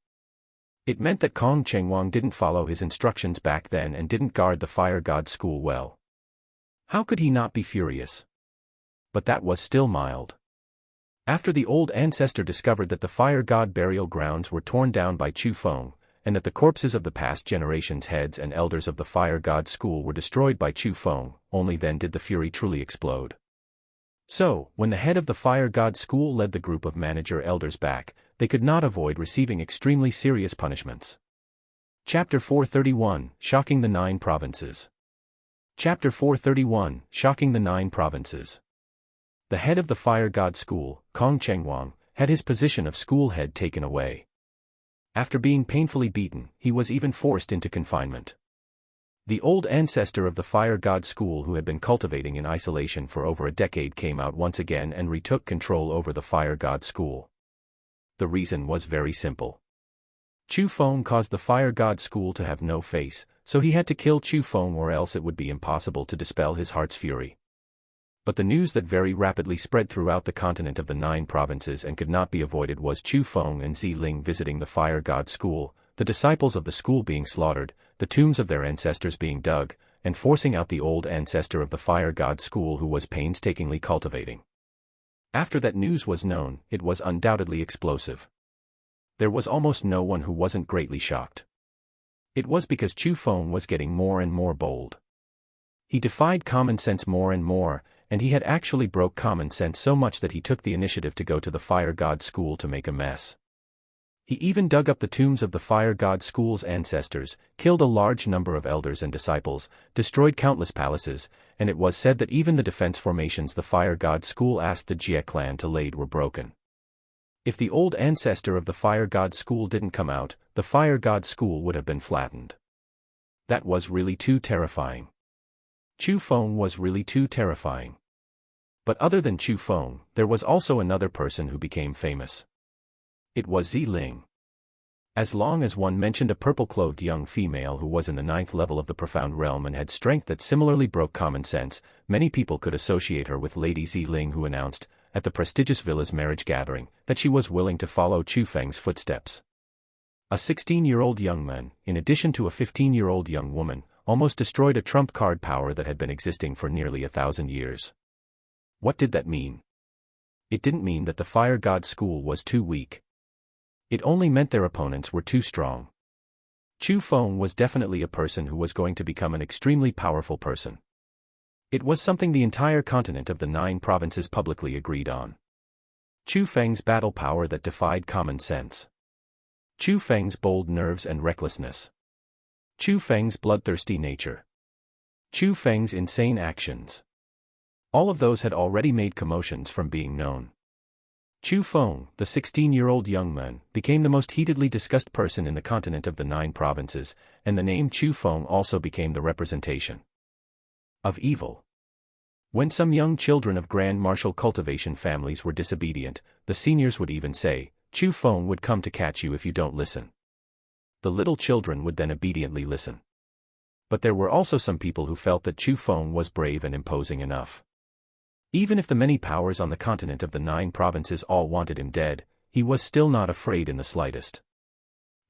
[SPEAKER 1] It meant that Kong Chengwang didn't follow his instructions back then and didn't guard the Fire God School well. How could he not be furious? But that was still mild. After the old ancestor discovered that the Fire God burial grounds were torn down by Chu Feng, and that the corpses of the past generation's heads and elders of the Fire God School were destroyed by Chu Feng, only then did the fury truly explode. So, when the head of the Fire God School led the group of manager elders back, they could not avoid receiving extremely serious punishments. Chapter 431, Shocking the 9 Provinces. Chapter 431, Shocking the 9 Provinces. The head of the Fire God School, Kong Chengwang, had his position of school head taken away. After being painfully beaten, he was even forced into confinement. The old ancestor of the Fire God School who had been cultivating in isolation for over a decade came out once again and retook control over the Fire God School. The reason was very simple. Chu Feng caused the Fire God School to have no face, so he had to kill Chu Feng or else it would be impossible to dispel his heart's fury. But the news that very rapidly spread throughout the continent of the 9 provinces and could not be avoided was Chu Feng and Ziling visiting the Fire God School, the disciples of the school being slaughtered, the tombs of their ancestors being dug, and forcing out the old ancestor of the Fire God School who was painstakingly cultivating. After that news was known, it was undoubtedly explosive. There was almost no one who wasn't greatly shocked. It was because Chu Feng was getting more and more bold. He defied common sense more and more, and he had actually broke common sense so much that he took the initiative to go to the Fire God School to make a mess. He even dug up the tombs of the Fire God School's ancestors, killed a large number of elders and disciples, destroyed countless palaces, and it was said that even the defense formations the Fire God School asked the Jie clan to lay were broken. If the old ancestor of the Fire God School didn't come out, the Fire God School would have been flattened. That was really too terrifying. Chu Feng was really too terrifying. But other than Chu Feng, there was also another person who became famous. It was Ziling. As long as one mentioned a purple-clothed young female who was in the 9th level of the profound realm and had strength that similarly broke common sense, many people could associate her with Lady Ziling, who announced, at the prestigious villa's marriage gathering, that she was willing to follow Chu Feng's footsteps. A 16-year-old young man, in addition to a 15-year-old young woman, almost destroyed a trump card power that had been existing for nearly 1,000 years. What did that mean? It didn't mean that the Fire God School was too weak. It only meant their opponents were too strong. Chu Feng was definitely a person who was going to become an extremely powerful person. It was something the entire continent of the 9 provinces publicly agreed on. Chu Feng's battle power that defied common sense. Chu Feng's bold nerves and recklessness. Chu Feng's bloodthirsty nature. Chu Feng's insane actions. All of those had already made commotions from being known. Chu Feng, the 16-year-old young man, became the most heatedly discussed person in the continent of the 9 provinces, and the name Chu Feng also became the representation of evil. When some young children of grand martial cultivation families were disobedient, the seniors would even say, Chu Feng would come to catch you if you don't listen. The little children would then obediently listen. But there were also some people who felt that Chu Feng was brave and imposing enough. Even if the many powers on the continent of the 9 provinces all wanted him dead, he was still not afraid in the slightest.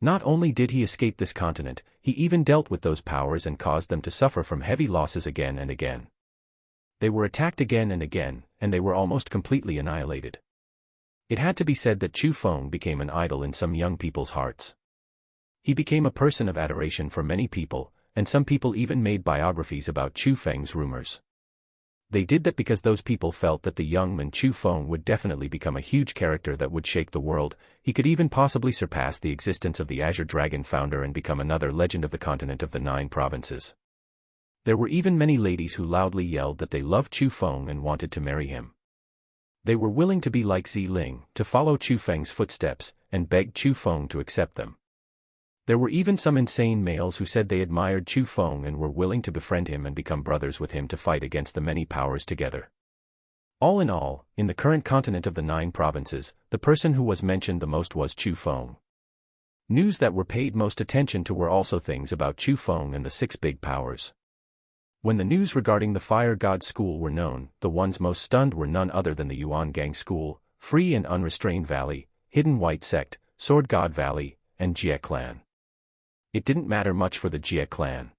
[SPEAKER 1] Not only did he escape this continent, he even dealt with those powers and caused them to suffer from heavy losses again and again. They were attacked again and again, and they were almost completely annihilated. It had to be said that Chu Feng became an idol in some young people's hearts. He became a person of adoration for many people, and some people even made biographies about Chu Feng's rumors. They did that because those people felt that the young man Chu Feng would definitely become a huge character that would shake the world. He could even possibly surpass the existence of the Azure Dragon founder and become another legend of the continent of the 9 provinces. There were even many ladies who loudly yelled that they loved Chu Feng and wanted to marry him. They were willing to be like Ziling, to follow Chu Feng's footsteps, and begged Chu Feng to accept them. There were even some insane males who said they admired Chu Feng and were willing to befriend him and become brothers with him to fight against the many powers together. All in all, in the current continent of the 9 provinces, the person who was mentioned the most was Chu Feng. News that were paid most attention to were also things about Chu Feng and the 6 big powers. When the news regarding the Fire God School were known, the ones most stunned were none other than the Yuan Gang School, Free and Unrestrained Valley, Hidden White Sect, Sword God Valley, and Jie Clan. It didn't matter much for the Jie Clan.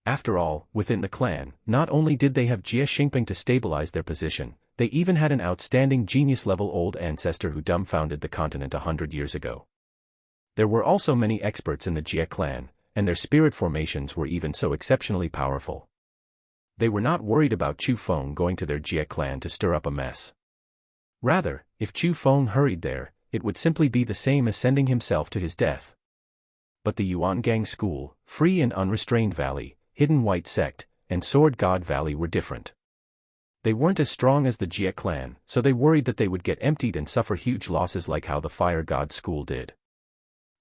[SPEAKER 1] After all, within the clan, not only did they have Jie Xingping to stabilize their position, they even had an outstanding genius-level old ancestor who dumbfounded the continent 100 years ago. There were also many experts in the Jie clan, and their spirit formations were even so exceptionally powerful. They were not worried about Chu Feng going to their Jie clan to stir up a mess. Rather, if Chu Feng hurried there, it would simply be the same as sending himself to his death. But the Yuan Gang School, Free and Unrestrained Valley, Hidden White Sect, and Sword God Valley were different. They weren't as strong as the Jie clan, so they worried that they would get emptied and suffer huge losses like how the Fire God School did.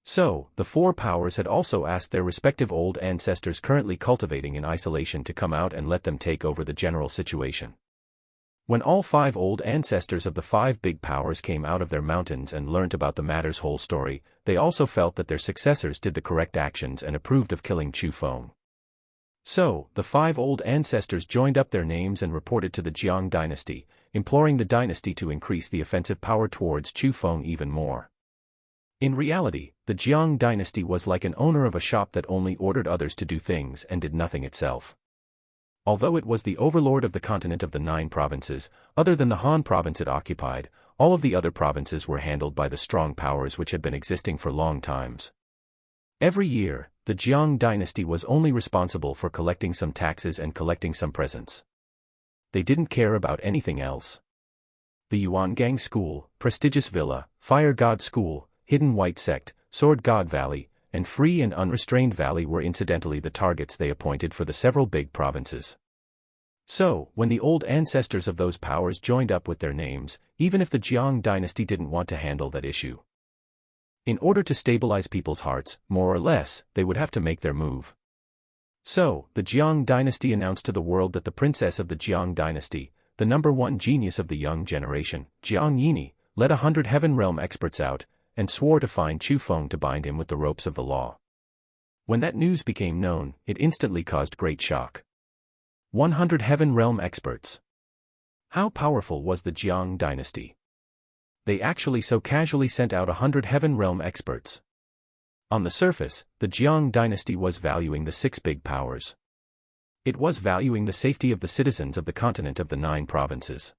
[SPEAKER 1] So, the four powers had also asked their respective old ancestors currently cultivating in isolation to come out and let them take over the general situation. When all five old ancestors of the five big powers came out of their mountains and learnt about the matter's whole story, they also felt that their successors did the correct actions and approved of killing Chu Feng. So, the five old ancestors joined up their names and reported to the Jiang dynasty, imploring the dynasty to increase the offensive power towards Chu Feng even more. In reality, the Jiang dynasty was like an owner of a shop that only ordered others to do things and did nothing itself. Although it was the overlord of the continent of the 9 provinces, other than the Han province it occupied, all of the other provinces were handled by the strong powers which had been existing for long times. Every year, the Jiang dynasty was only responsible for collecting some taxes and collecting some presents. They didn't care about anything else. The Yuan Gang School, Prestigious Villa, Fire God School, Hidden White Sect, Sword God Valley, and Free and Unrestrained Valley were incidentally the targets they appointed for the several big provinces. So, when the old ancestors of those powers joined up with their names, even if the Jiang dynasty didn't want to handle that issue, in order to stabilize people's hearts, more or less, they would have to make their move. So, the Jiang dynasty announced to the world that the princess of the Jiang dynasty, the #1 genius of the young generation, Jiang Yini, led 100 Heaven Realm experts out, and swore to find Chu Feng to bind him with the ropes of the law. When that news became known, it instantly caused great shock. 100 Heaven Realm experts. How powerful was the Jiang dynasty? They actually so casually sent out 100 Heaven Realm experts. On the surface, the Jiang dynasty was valuing the 6 big powers. It was valuing the safety of the citizens of the continent of the 9 provinces.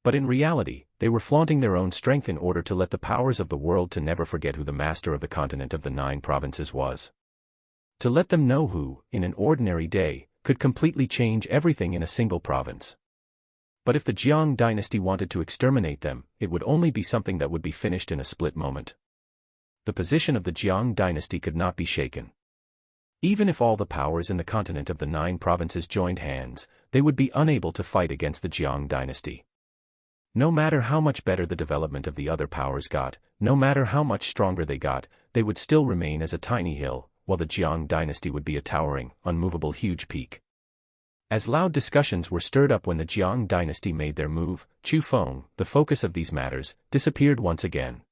[SPEAKER 1] But in reality, they were flaunting their own strength in order to let the powers of the world to never forget who the master of the continent of the 9 provinces was. To let them know who, in an ordinary day, could completely change everything in a single province. But if the Jiang dynasty wanted to exterminate them, it would only be something that would be finished in a split moment. The position of the Jiang dynasty could not be shaken. Even if all the powers in the continent of the 9 provinces joined hands, they would be unable to fight against the Jiang dynasty. No matter how much better the development of the other powers got, no matter how much stronger they got, they would still remain as a tiny hill, while the Jiang dynasty would be a towering, unmovable huge peak. As loud discussions were stirred up when the Jiang dynasty made their move, Chu Feng, the focus of these matters, disappeared once again.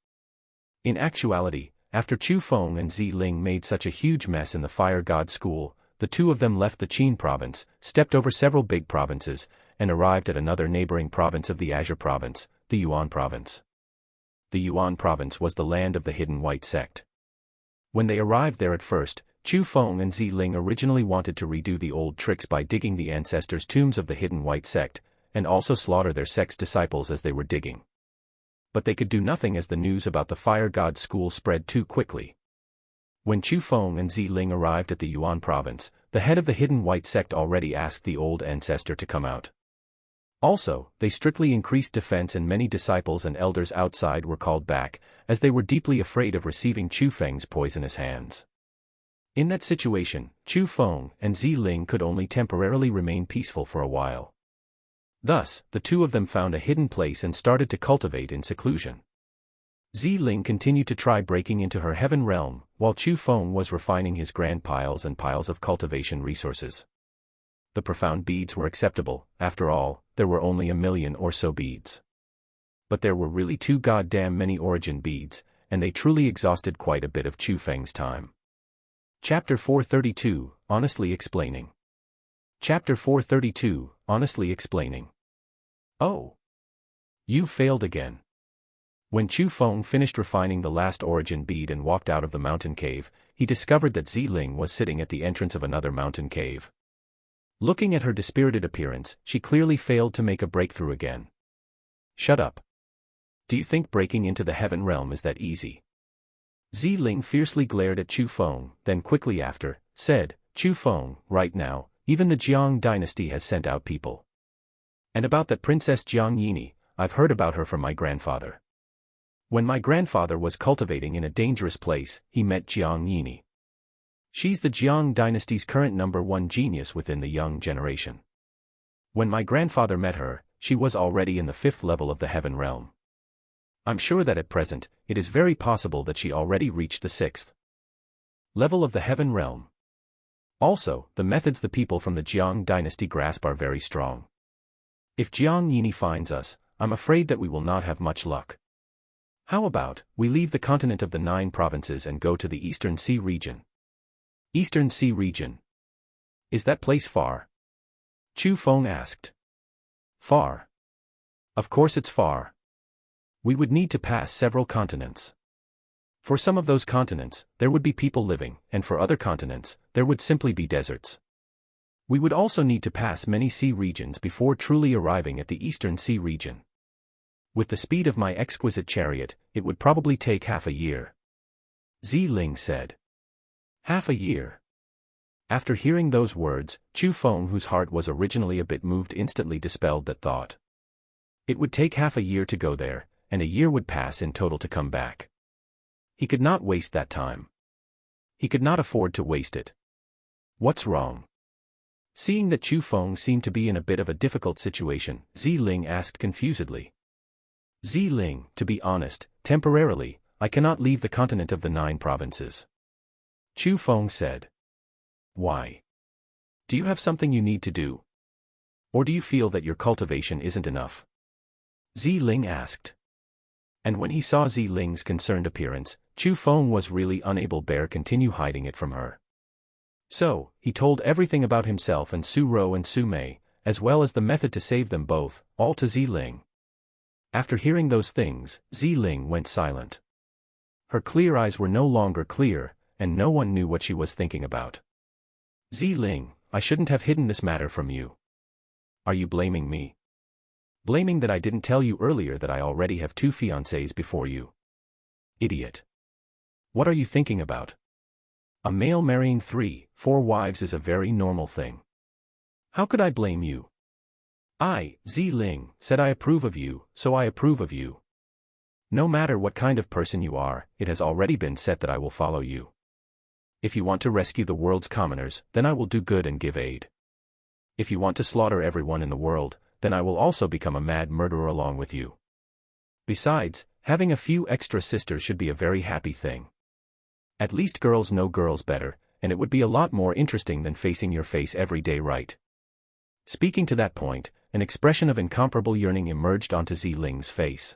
[SPEAKER 1] In actuality, after Chu Feng and Zi Ling made such a huge mess in the Fire God School, the two of them left the Qin province, stepped over several big provinces, and arrived at another neighboring province of the Azure province, the Yuan province. The Yuan province was the land of the Hidden White Sect. When they arrived there at first, Chu Feng and Zi Ling originally wanted to redo the old tricks by digging the ancestors' tombs of the Hidden White Sect, and also slaughter their sect's disciples as they were digging. But they could do nothing as the news about the Fire God School spread too quickly. When Chu Feng and Zi Ling arrived at the Yuan province, the head of the Hidden White Sect already asked the old ancestor to come out. Also, they strictly increased defense and many disciples and elders outside were called back, as they were deeply afraid of receiving Chu Feng's poisonous hands. In that situation, Chu Feng and Zi Ling could only temporarily remain peaceful for a while. Thus, the two of them found a hidden place and started to cultivate in seclusion. Zi Ling continued to try breaking into her heaven realm, while Chu Feng was refining his grand piles and piles of cultivation resources. The profound beads were acceptable, after all, there were only 1 million or so beads. But there were really too goddamn many origin beads, and they truly exhausted quite a bit of Chu Feng's time. Chapter 432, Honestly Explaining. Chapter 432, Honestly Explaining. Oh. You failed again. When Chu Feng finished refining the last origin bead and walked out of the mountain cave, he discovered that Ziling was sitting at the entrance of another mountain cave. Looking at her dispirited appearance, she clearly failed to make a breakthrough again. Shut up. Do you think breaking into the heaven realm is that easy? Ziling fiercely glared at Chu Feng, then quickly after, said, Chu Feng, right now, even the Jiang dynasty has sent out people. And about that Princess Jiang Yini, I've heard about her from my grandfather. When my grandfather was cultivating in a dangerous place, he met Jiang Yini. She's the Jiang dynasty's current #1 genius within the young generation. When my grandfather met her, she was already in the 5th level of the heaven realm. I'm sure that at present, it is very possible that she already reached the 6th level of the heaven realm. Also, the methods the people from the Jiang dynasty grasp are very strong. If Jiang Yini finds us, I'm afraid that we will not have much luck. How about, we leave the continent of the 9 provinces and go to the Eastern Sea region? Eastern Sea region? Is that place far? Chu Feng asked. Far? Of course it's far. We would need to pass several continents. For some of those continents, there would be people living, and for other continents, there would simply be deserts. We would also need to pass many sea regions before truly arriving at the Eastern Sea region. With the speed of my exquisite chariot, it would probably take half a year. Ziling said. Half a year. After hearing those words, Chu Feng, whose heart was originally a bit moved, instantly dispelled that thought. It would take half a year to go there, and a year would pass in total to come back. He could not waste that time. He could not afford to waste it. What's wrong? Seeing that Chu Feng seemed to be in a bit of a difficult situation, Ziling asked confusedly. Ziling, to be honest, temporarily, I cannot leave the continent of the 9 provinces. Chu Feng said. Why? Do you have something you need to do? Or do you feel that your cultivation isn't enough? Ziling asked. And when he saw Ziling's concerned appearance, Chu Feng was really unable to continue hiding it from her. So, he told everything about himself and Su Ro and Su Mei, as well as the method to save them both, all to Ziling. After hearing those things, Ziling went silent. Her clear eyes were no longer clear, and no one knew what she was thinking about. Ziling, I shouldn't have hidden this matter from you. Are you blaming me? Blaming that I didn't tell you earlier that I already have 2 fiancés before you? Idiot. What are you thinking about? A male marrying 3, 4 wives is a very normal thing. How could I blame you? I, Ziling, said I approve of you, so I approve of you. No matter what kind of person you are, it has already been set that I will follow you. If you want to rescue the world's commoners, then I will do good and give aid. If you want to slaughter everyone in the world, then I will also become a mad murderer along with you. Besides, having a few extra sisters should be a very happy thing. At least girls know girls better, and it would be a lot more interesting than facing your face every day, right? Speaking to that point, an expression of incomparable yearning emerged onto Ziling's face.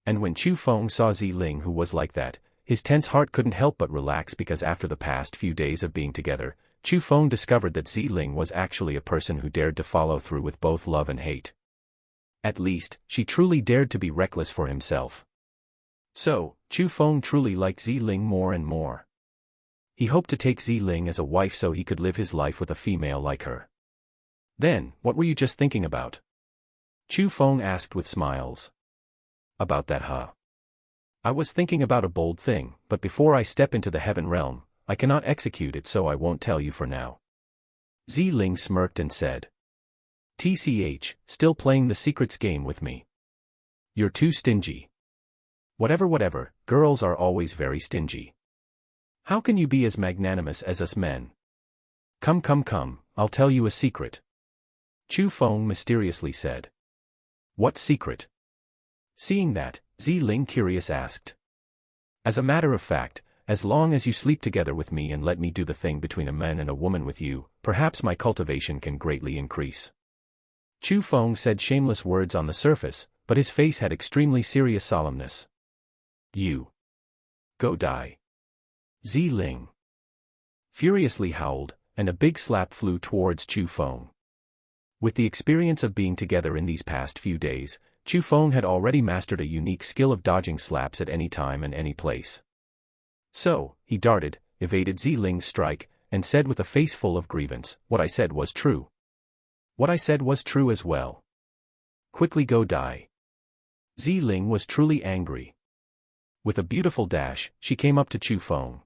[SPEAKER 1] And when Chu Feng saw Ziling, who was like that, his tense heart couldn't help but relax, because after the past few days of being together, Chu Feng discovered that Ziling was actually a person who dared to follow through with both love and hate. At least, she truly dared to be reckless for himself. So, Chu Feng truly liked Ziling more and more. He hoped to take Ziling as a wife so he could live his life with a female like her. Then, what were you just thinking about? Chu Feng asked with smiles. About that, huh? I was thinking about a bold thing, but before I step into the heaven realm, I cannot execute it, so I won't tell you for now. Ziling smirked and said. TCH, still playing the secrets game with me? You're too stingy. Whatever, girls are always very stingy. How can you be as magnanimous as us men? Come, I'll tell you a secret. Chu Feng mysteriously said. What secret? Seeing that, Ziling curious asked. As a matter of fact, as long as you sleep together with me and let me do the thing between a man and a woman with you, perhaps my cultivation can greatly increase. Chu Feng said shameless words on the surface, but his face had extremely serious solemnness. You. Go die. Ziling furiously howled, and a big slap flew towards Chu Feng. With the experience of being together in these past few days, Chu Feng had already mastered a unique skill of dodging slaps at any time and any place. So, he darted, evaded Ziling's strike, and said with a face full of grievance, "What I said was true. What I said was true as well. Quickly go die." Ziling was truly angry. With a beautiful dash, she came up to Chu Feng.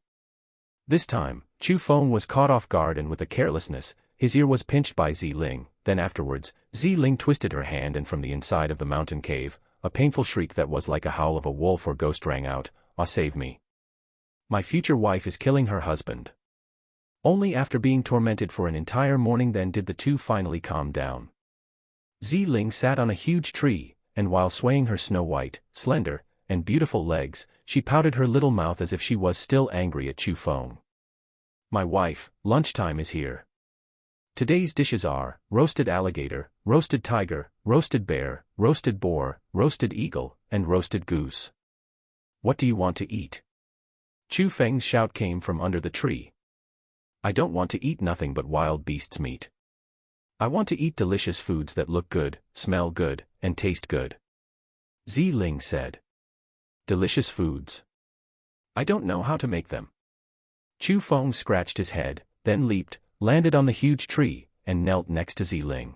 [SPEAKER 1] This time, Chu Feng was caught off guard, and with a carelessness, his ear was pinched by Ziling. Then afterwards, Ziling twisted her hand, and from the inside of the mountain cave, a painful shriek that was like a howl of a wolf or ghost rang out, "Ah, save me. My future wife is killing her husband." Only after being tormented for an entire morning then did the two finally calm down. Ziling sat on a huge tree, and while swaying her snow-white, slender, and beautiful legs, she pouted her little mouth as if she was still angry at Chu Feng. "My wife, lunchtime is here. Today's dishes are roasted alligator, roasted tiger, roasted bear, roasted boar, roasted eagle, and roasted goose. What do you want to eat?" Chu Feng's shout came from under the tree. "I don't want to eat nothing but wild beasts' meat. I want to eat delicious foods that look good, smell good, and taste good." Ziling said. "Delicious foods? I don't know how to make them." Chu Feng scratched his head, then leaped, landed on the huge tree, and knelt next to Ziling.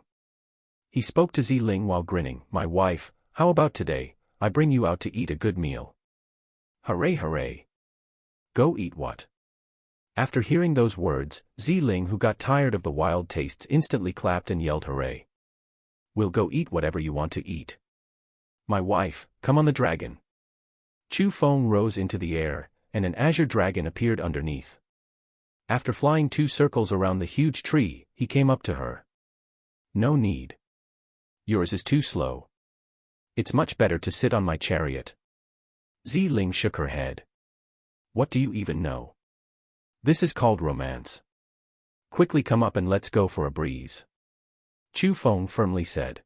[SPEAKER 1] He spoke to Ziling while grinning, "My wife, how about today, I bring you out to eat a good meal?" "Hooray, hooray. Go eat what?" After hearing those words, Ziling, who got tired of the wild tastes, instantly clapped and yelled hooray. "We'll go eat whatever you want to eat. My wife, come on the dragon." Chu Feng rose into the air, and an azure dragon appeared underneath. After flying 2 circles around the huge tree, he came up to her. "No need. Yours is too slow. It's much better to sit on my chariot." Ziling shook her head. "What do you even know? This is called romance. Quickly come up and let's go for a breeze." Chu Feng firmly said.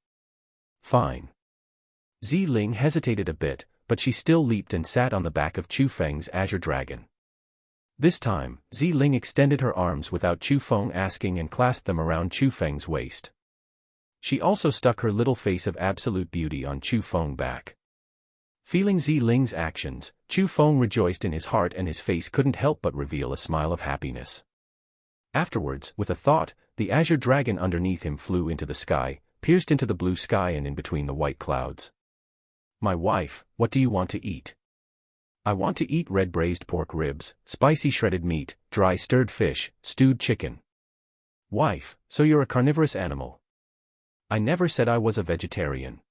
[SPEAKER 1] "Fine." Ziling hesitated a bit, but she still leaped and sat on the back of Chu Feng's azure dragon. This time, Ziling extended her arms without Chu Feng asking and clasped them around Chu Feng's waist. She also stuck her little face of absolute beauty on Chu Feng's back. Feeling Ziling's actions, Chu Feng rejoiced in his heart, and his face couldn't help but reveal a smile of happiness. Afterwards, with a thought, the azure dragon underneath him flew into the sky, pierced into the blue sky and in between the white clouds. "My wife, what do you want to eat?" "I want to eat red braised pork ribs, spicy shredded meat, dry stirred fish, stewed chicken." "Wife, so you're a carnivorous animal?" "I never said I was a vegetarian.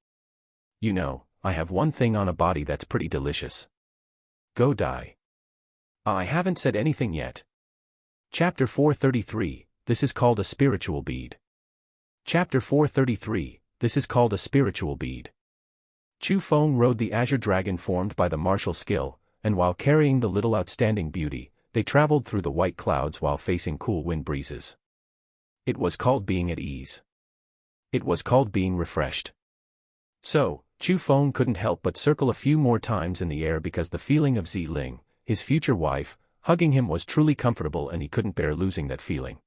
[SPEAKER 1] You know, I have one thing on a body that's pretty delicious." "Go die." "I haven't said anything yet." Chapter 433, This is called a spiritual bead. Chapter 433, This is called a spiritual bead. Chu Feng rode the azure dragon formed by the martial skill, and while carrying the little outstanding beauty, they traveled through the white clouds while facing cool wind breezes. It was called being at ease. It was called being refreshed. So, Chu Feng couldn't help but circle a few more times in the air because the feeling of Ziling, his future wife, hugging him was truly comfortable, and he couldn't bear losing that feeling.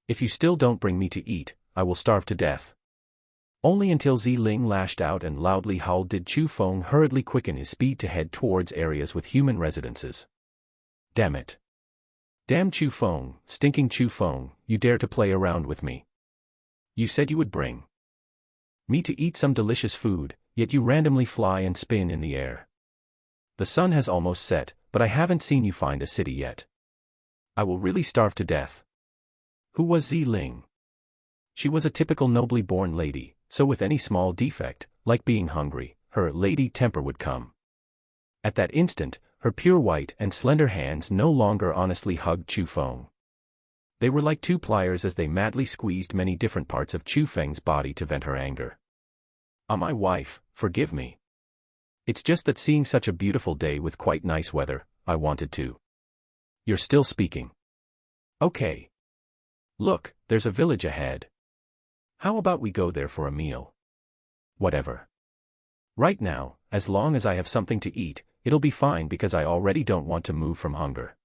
[SPEAKER 1] "If you still don't bring me to eat, I will starve to death." Only until Ziling lashed out and loudly howled did Chu Feng hurriedly quicken his speed to head towards areas with human residences. "Damn it. Damn Chu Feng, stinking Chu Feng, you dare to play around with me. You said you would bring me to eat some delicious food, yet you randomly fly and spin in the air. The sun has almost set, but I haven't seen you find a city yet. I will really starve to death." Who was Ziling? She was a typical nobly born lady, so with any small defect, like being hungry, her lady temper would come. At that instant, her pure white and slender hands no longer honestly hugged Chu Feng. They were like 2 pliers as they madly squeezed many different parts of Chu Feng's body to vent her anger. My wife, forgive me. It's just that seeing such a beautiful day with quite nice weather, I wanted to." "You're still speaking. Okay. Look, there's a village ahead. How about we go there for a meal?" "Whatever. Right now, as long as I have something to eat, it'll be fine because I already don't want to move from hunger."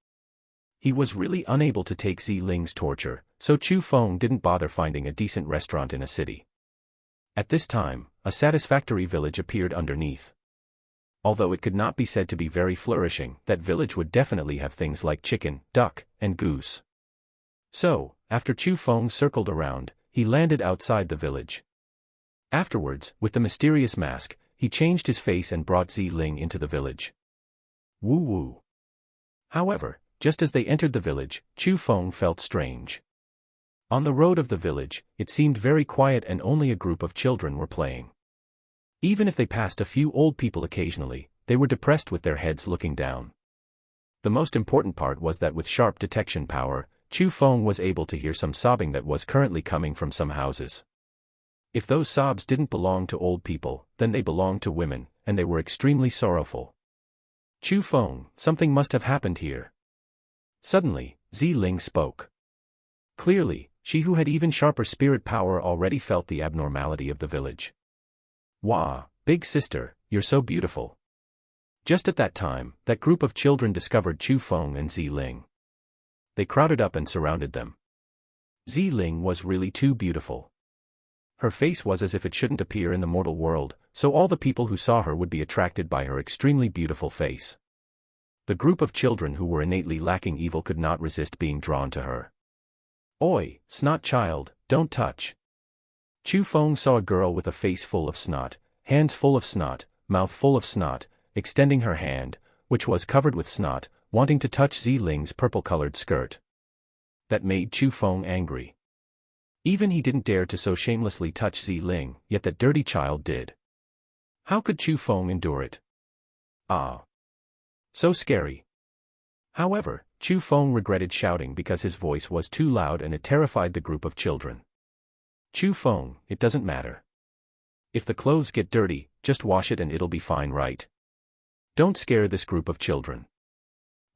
[SPEAKER 1] He was really unable to take Ziling's torture, so Chu Feng didn't bother finding a decent restaurant in a city. At this time, a satisfactory village appeared underneath. Although it could not be said to be very flourishing, that village would definitely have things like chicken, duck, and goose. So, after Chu Feng circled around, he landed outside the village. Afterwards, with the mysterious mask, he changed his face and brought Zi Ling into the village. Woo woo. However, just as they entered the village, Chu Feng felt strange. On the road of the village, it seemed very quiet and only a group of children were playing. Even if they passed a few old people occasionally, they were depressed with their heads looking down. The most important part was that with sharp detection power, Chu Feng was able to hear some sobbing that was currently coming from some houses. If those sobs didn't belong to old people, then they belonged to women, and they were extremely sorrowful. Chu Feng, something must have happened here. Suddenly, Zi Ling spoke. Clearly, she who had even sharper spirit power already felt the abnormality of the village. Wah, big sister, you're so beautiful. Just at that time, that group of children discovered Chu Feng and Zi Ling. They crowded up and surrounded them. Zi Ling was really too beautiful. Her face was as if it shouldn't appear in the mortal world, so all the people who saw her would be attracted by her extremely beautiful face. The group of children who were innately lacking evil could not resist being drawn to her. Oi, snot child, don't touch. Chu Feng saw a girl with a face full of snot, hands full of snot, mouth full of snot, extending her hand, which was covered with snot, wanting to touch Zi Ling's purple-colored skirt. That made Chu Feng angry. Even he didn't dare to so shamelessly touch Zi Ling, yet that dirty child did. How could Chu Feng endure it? Ah. So scary. However, Chu Feng regretted shouting because his voice was too loud and it terrified the group of children. Chu Feng, it doesn't matter. If the clothes get dirty, just wash it and it'll be fine, right? Don't scare this group of children.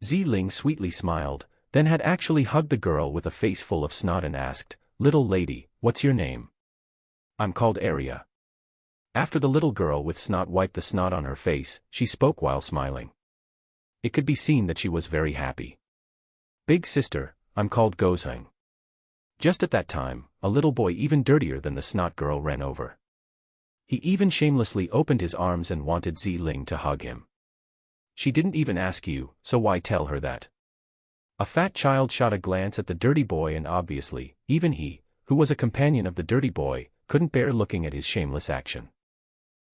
[SPEAKER 1] Zi Ling sweetly smiled, then had actually hugged the girl with a face full of snot and asked, "Little lady, what's your name?" "I'm called Arya." After the little girl with snot wiped the snot on her face, she spoke while smiling. It could be seen that she was very happy. "Big sister, I'm called Gozheng." Just at that time, a little boy even dirtier than the snot girl ran over. He even shamelessly opened his arms and wanted Zi Ling to hug him. "She didn't even ask you, so why tell her that?" A fat child shot a glance at the dirty boy and obviously, even he, who was a companion of the dirty boy, couldn't bear looking at his shameless action.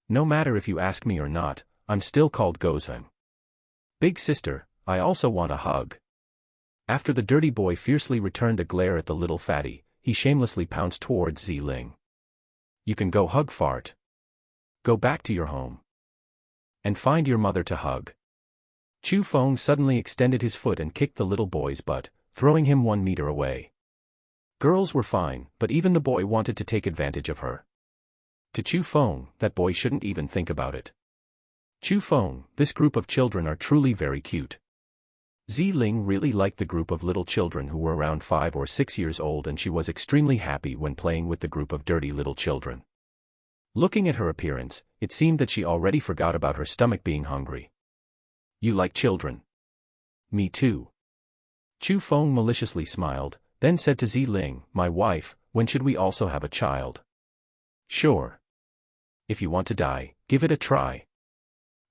[SPEAKER 1] "No matter if you ask me or not, I'm still called Gozheng. Big sister, I also want a hug." After the dirty boy fiercely returned a glare at the little fatty, he shamelessly pounced towards Zi Ling. "You can go hug fart. Go back to your home. And find your mother to hug." Chu Feng suddenly extended his foot and kicked the little boy's butt, throwing him 1 meter away. Girls were fine, but even the boy wanted to take advantage of her. To Chu Feng, that boy shouldn't even think about it. "Chu Feng, this group of children are truly very cute." Zi Ling really liked the group of little children who were around 5 or 6 years old, and she was extremely happy when playing with the group of dirty little children. Looking at her appearance, it seemed that she already forgot about her stomach being hungry. "You like children?" "Me too." Chu Feng maliciously smiled, then said to Zi Ling, "My wife, when should we also have a child?" "Sure. If you want to die, give it a try."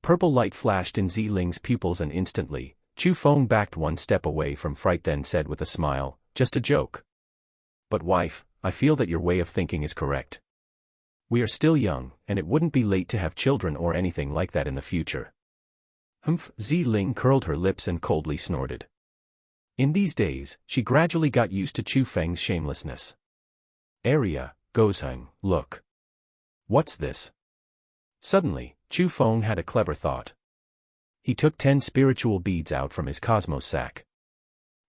[SPEAKER 1] Purple light flashed in Zi Ling's pupils and instantly, Chu Feng backed 1 step away from fright, then said with a smile, "Just a joke." "But wife, I feel that your way of thinking is correct. We are still young, and it wouldn't be late to have children or anything like that in the future." "Humph," Zi Ling curled her lips and coldly snorted. In these days, she gradually got used to Chu Feng's shamelessness. "Arya, Gozheng, look. What's this?" Suddenly, Chu Feng had a clever thought. He took 10 spiritual beads out from his cosmos sack.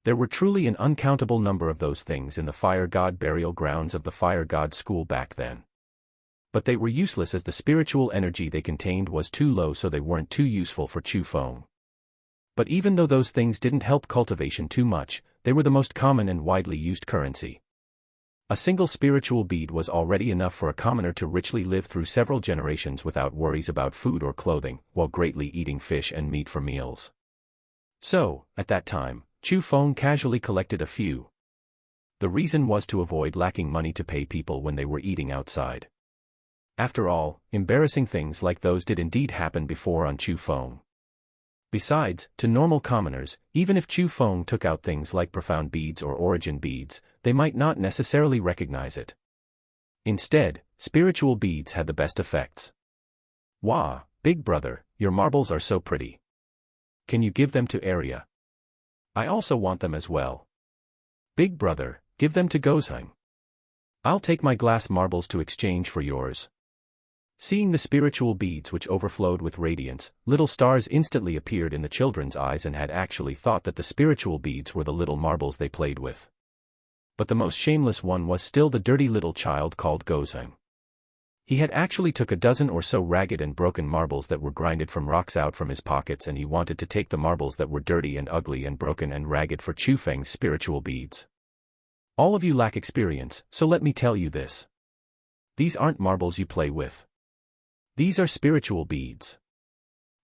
[SPEAKER 1] There were truly an uncountable number of those things in the fire god burial grounds of the fire god school back then. But they were useless as the spiritual energy they contained was too low, so they weren't too useful for Chu Feng. But even though those things didn't help cultivation too much, they were the most common and widely used currency. A single spiritual bead was already enough for a commoner to richly live through several generations without worries about food or clothing, while greatly eating fish and meat for meals. So, at that time, Chu Feng casually collected a few. The reason was to avoid lacking money to pay people when they were eating outside. After all, embarrassing things like those did indeed happen before on Chu Feng. Besides, to normal commoners, even if Chu Feng took out things like profound beads or origin beads, they might not necessarily recognize it. Instead, spiritual beads had the best effects. "Wah, big brother, your marbles are so pretty. Can you give them to Arya? I also want them as well. Big brother, give them to Gozheng. I'll take my glass marbles to exchange for yours." Seeing the spiritual beads which overflowed with radiance, little stars instantly appeared in the children's eyes and had actually thought that the spiritual beads were the little marbles they played with. But the most shameless one was still the dirty little child called Gozheng. He had actually took a dozen or so ragged and broken marbles that were grinded from rocks out from his pockets, and he wanted to take the marbles that were dirty and ugly and broken and ragged for Chu Feng's spiritual beads. All of you lack experience, so let me tell you this. These aren't marbles you play with. These are spiritual beads.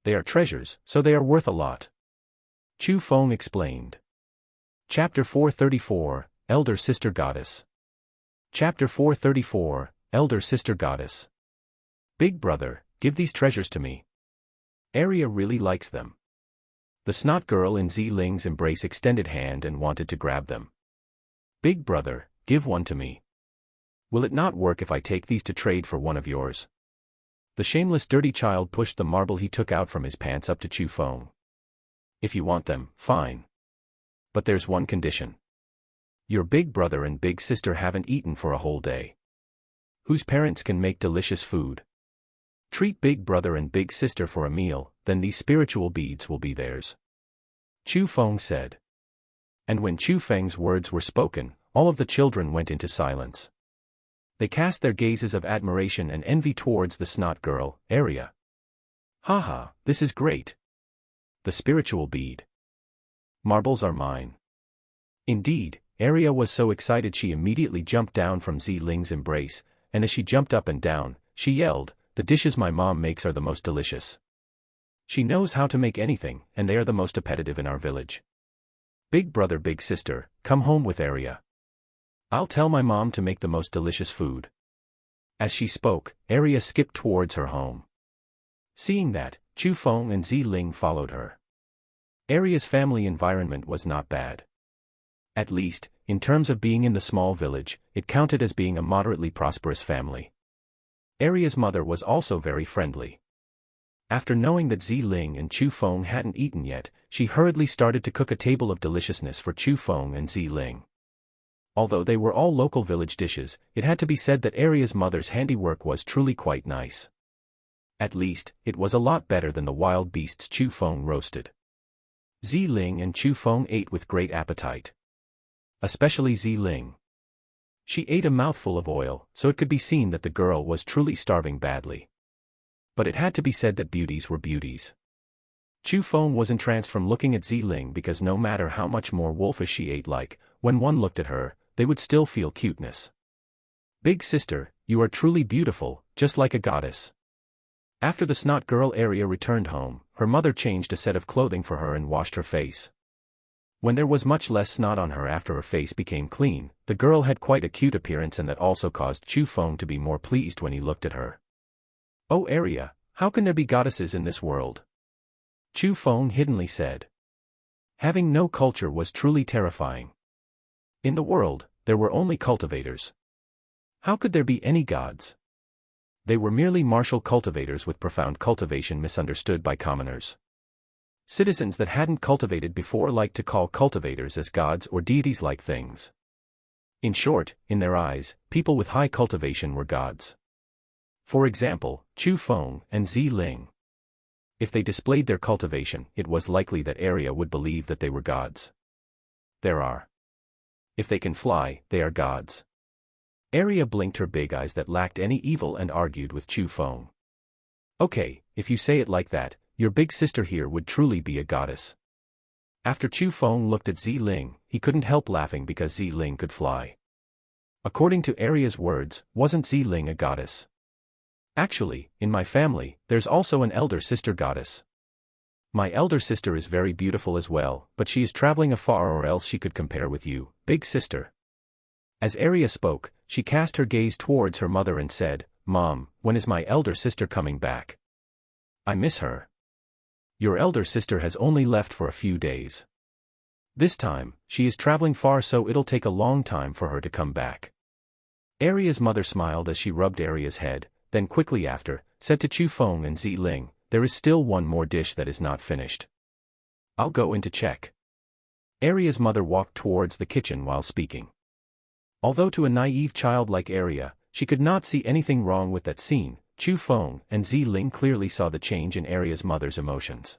[SPEAKER 1] They are treasures, so they are worth a lot. Chu Feng explained. Chapter 434, Elder Sister Goddess. Chapter 434, Elder Sister Goddess. Big brother, give these treasures to me. Arya really likes them. The snot girl in Ziling's embrace extended hand and wanted to grab them. Big brother, give one to me. Will it not work if I take these to trade for one of yours? The shameless dirty child pushed the marble he took out from his pants up to Chu Feng. If you want them, fine. But there's one condition. Your big brother and big sister haven't eaten for a whole day. Whose parents can make delicious food? Treat big brother and big sister for a meal, then these spiritual beads will be theirs. Chu Feng said. And when Chu Feng's words were spoken, all of the children went into silence. They cast their gazes of admiration and envy towards the snot girl, Arya. Haha, this is great. The spiritual bead. Marbles are mine. Indeed, Arya was so excited she immediately jumped down from Ziling's embrace, and as she jumped up and down, she yelled, "The dishes my mom makes are the most delicious. She knows how to make anything, and they are the most appetitive in our village. Big brother, big sister, come home with Arya. I'll tell my mom to make the most delicious food." As she spoke, Arya skipped towards her home. Seeing that, Chu Feng and Ziling followed her. Arya's family environment was not bad. At least, in terms of being in the small village, it counted as being a moderately prosperous family. Arya's mother was also very friendly. After knowing that Ziling and Chu Feng hadn't eaten yet, she hurriedly started to cook a table of deliciousness for Chu Feng and Ziling. Although they were all local village dishes, it had to be said that Arya's mother's handiwork was truly quite nice. At least, it was a lot better than the wild beasts Chu Feng roasted. Ziling and Chu Feng ate with great appetite. Especially Ziling. She ate a mouthful of oil, so it could be seen that the girl was truly starving badly. But it had to be said that beauties were beauties. Chu Feng was entranced from looking at Ziling because no matter how much more wolfish she ate, when one looked at her, they would still feel cuteness. Big sister, you are truly beautiful, just like a goddess. After the snot girl Arya returned home, her mother changed a set of clothing for her and washed her face. When there was much less snot on her after her face became clean, the girl had quite a cute appearance, and that also caused Chu Feng to be more pleased when he looked at her. "Oh Arya, how can there be goddesses in this world?" Chu Feng hiddenly said. Having no culture was truly terrifying. In the world, there were only cultivators. How could there be any gods? They were merely martial cultivators with profound cultivation misunderstood by commoners. Citizens that hadn't cultivated before liked to call cultivators as gods or deities-like things. In short, in their eyes, people with high cultivation were gods. For example, Chu Feng and Ziling. If they displayed their cultivation, it was likely that Arya would believe that they were gods. If they can fly, they are gods. Arya blinked her big eyes that lacked any evil and argued with Chu Feng. Okay, if you say it like that, your big sister here would truly be a goddess. After Chu Feng looked at Ziling, he couldn't help laughing because Ziling could fly. According to Arya's words, wasn't Ziling a goddess? Actually, in my family, there's also an elder sister goddess. My elder sister is very beautiful as well, but she is traveling afar, or else she could compare with you, big sister. As Arya spoke, she cast her gaze towards her mother and said, "Mom, when is my elder sister coming back? I miss her." "Your elder sister has only left for a few days. This time, she is traveling far, so it'll take a long time for her to come back." Aria's mother smiled as she rubbed Aria's head, then quickly after, said to Chu Feng and Zi Ling, "There is still one more dish that is not finished. I'll go in to check." Aria's mother walked towards the kitchen while speaking. Although to a naive child like Aria, she could not see anything wrong with that scene, Chu Feng and Zi Ling clearly saw the change in Aria's mother's emotions.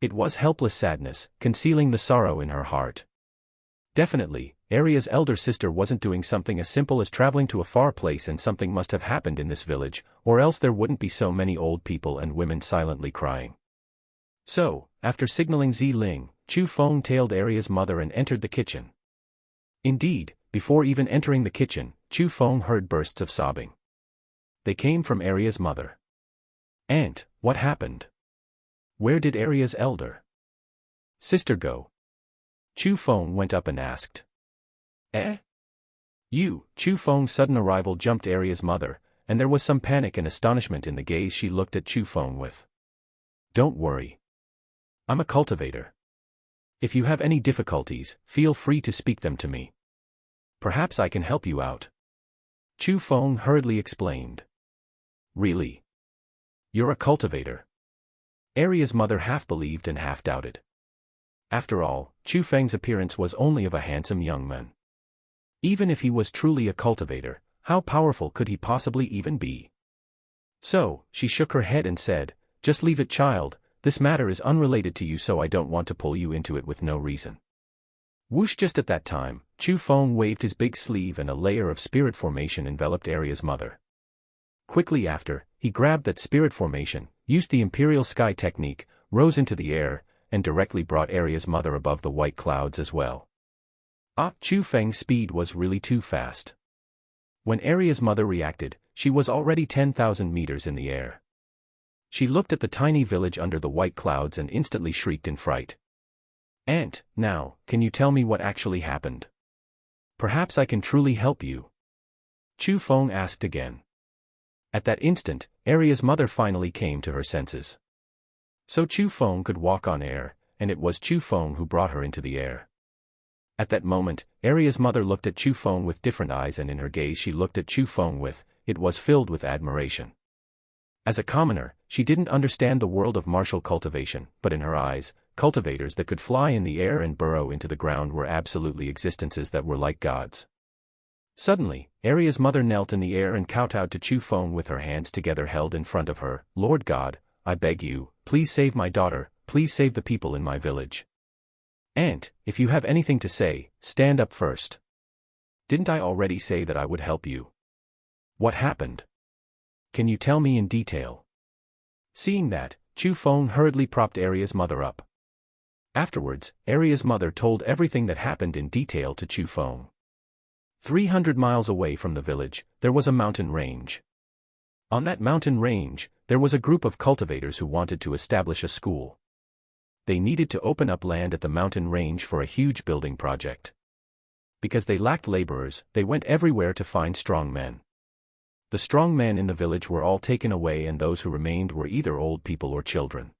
[SPEAKER 1] It was helpless sadness, concealing the sorrow in her heart. Definitely, Aria's elder sister wasn't doing something as simple as traveling to a far place, and something must have happened in this village, or else there wouldn't be so many old people and women silently crying. So, after signaling Zi Ling, Chu Feng tailed Aria's mother and entered the kitchen. Indeed, before even entering the kitchen, Chu Feng heard bursts of sobbing. They came from Aria's mother. "Aunt, what happened? Where did Aria's elder sister go?" Chu Feng went up and asked. "Eh? You?" Chu Feng's sudden arrival jumped Aria's mother, and there was some panic and astonishment in the gaze she looked at Chu Feng with. "Don't worry. I'm a cultivator. If you have any difficulties, feel free to speak them to me. Perhaps I can help you out." Chu Feng hurriedly explained. "Really? You're a cultivator?" Aria's mother half believed and half doubted. After all, Chu Feng's appearance was only of a handsome young man. Even if he was truly a cultivator, how powerful could he possibly even be? So, she shook her head and said, "Just leave it, child. This matter is unrelated to you, so I don't want to pull you into it with no reason." Whoosh! Just at that time, Chu Feng waved his big sleeve and a layer of spirit formation enveloped Aria's mother. Quickly after, he grabbed that spirit formation, used the Imperial Sky technique, rose into the air, and directly brought Aria's mother above the white clouds as well. Chu Feng's speed was really too fast. When Aria's mother reacted, she was already 10,000 meters in the air. She looked at the tiny village under the white clouds and instantly shrieked in fright. "Aunt, now, can you tell me what actually happened? Perhaps I can truly help you?" Chu Feng asked again. At that instant, Aria's mother finally came to her senses. So Chu Feng could walk on air, and it was Chu Feng who brought her into the air. At that moment, Aria's mother looked at Chu Feng with different eyes, and in her gaze she looked at Chu Feng with, it was filled with admiration. As a commoner, she didn't understand the world of martial cultivation, but in her eyes, cultivators that could fly in the air and burrow into the ground were absolutely existences that were like gods. Suddenly, Aria's mother knelt in the air and kowtowed to Chu Feng with her hands together held in front of her. "Lord God, I beg you, please save my daughter, please save the people in my village. Aunt, if you have anything to say, stand up first. Didn't I already say that I would help you? What happened? Can you tell me in detail?" Seeing that, Chu Feng hurriedly propped Aria's mother up. Afterwards, Aria's mother told everything that happened in detail to Chu Feng. 300 miles away from the village, there was a mountain range. On that mountain range, there was a group of cultivators who wanted to establish a school. They needed to open up land at the mountain range for a huge building project. Because they lacked laborers, they went everywhere to find strong men. The strong men in the village were all taken away, and those who remained were either old people or children.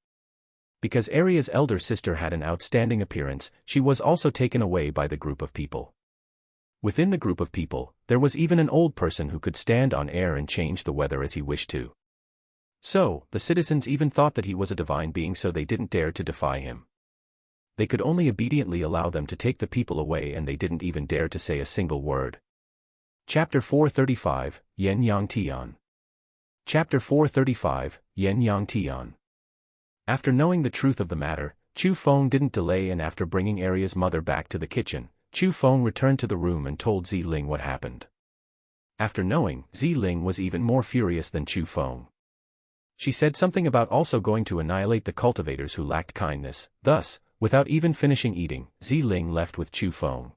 [SPEAKER 1] Because Aria's elder sister had an outstanding appearance, she was also taken away by the group of people. Within the group of people, there was even an old person who could stand on air and change the weather as he wished to. So, the citizens even thought that he was a divine being, so they didn't dare to defy him. They could only obediently allow them to take the people away, and they didn't even dare to say a single word. Chapter 435, Yen Yang Tian. Chapter 435, Yen Yang Tian. After knowing the truth of the matter, Chu Feng didn't delay, and after bringing Aria's mother back to the kitchen, Chu Feng returned to the room and told Zi Ling what happened. After knowing, Zi Ling was even more furious than Chu Feng. She said something about also going to annihilate the cultivators who lacked kindness. Thus, without even finishing eating, Zi Ling left with Chu Feng.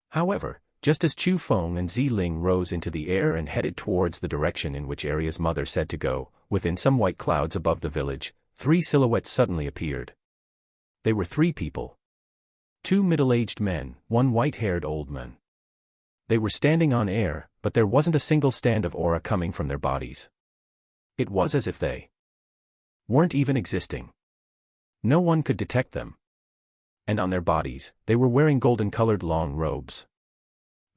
[SPEAKER 1] However, just as Chu Feng and Zi Ling rose into the air and headed towards the direction in which Aria's mother said to go, within some white clouds above the village, 3 silhouettes suddenly appeared. They were 3 people. 2 middle-aged men, 1 white-haired old man. They were standing on air, but there wasn't a single stand of aura coming from their bodies. It was as if they weren't even existing. No one could detect them. And on their bodies, they were wearing golden-colored long robes.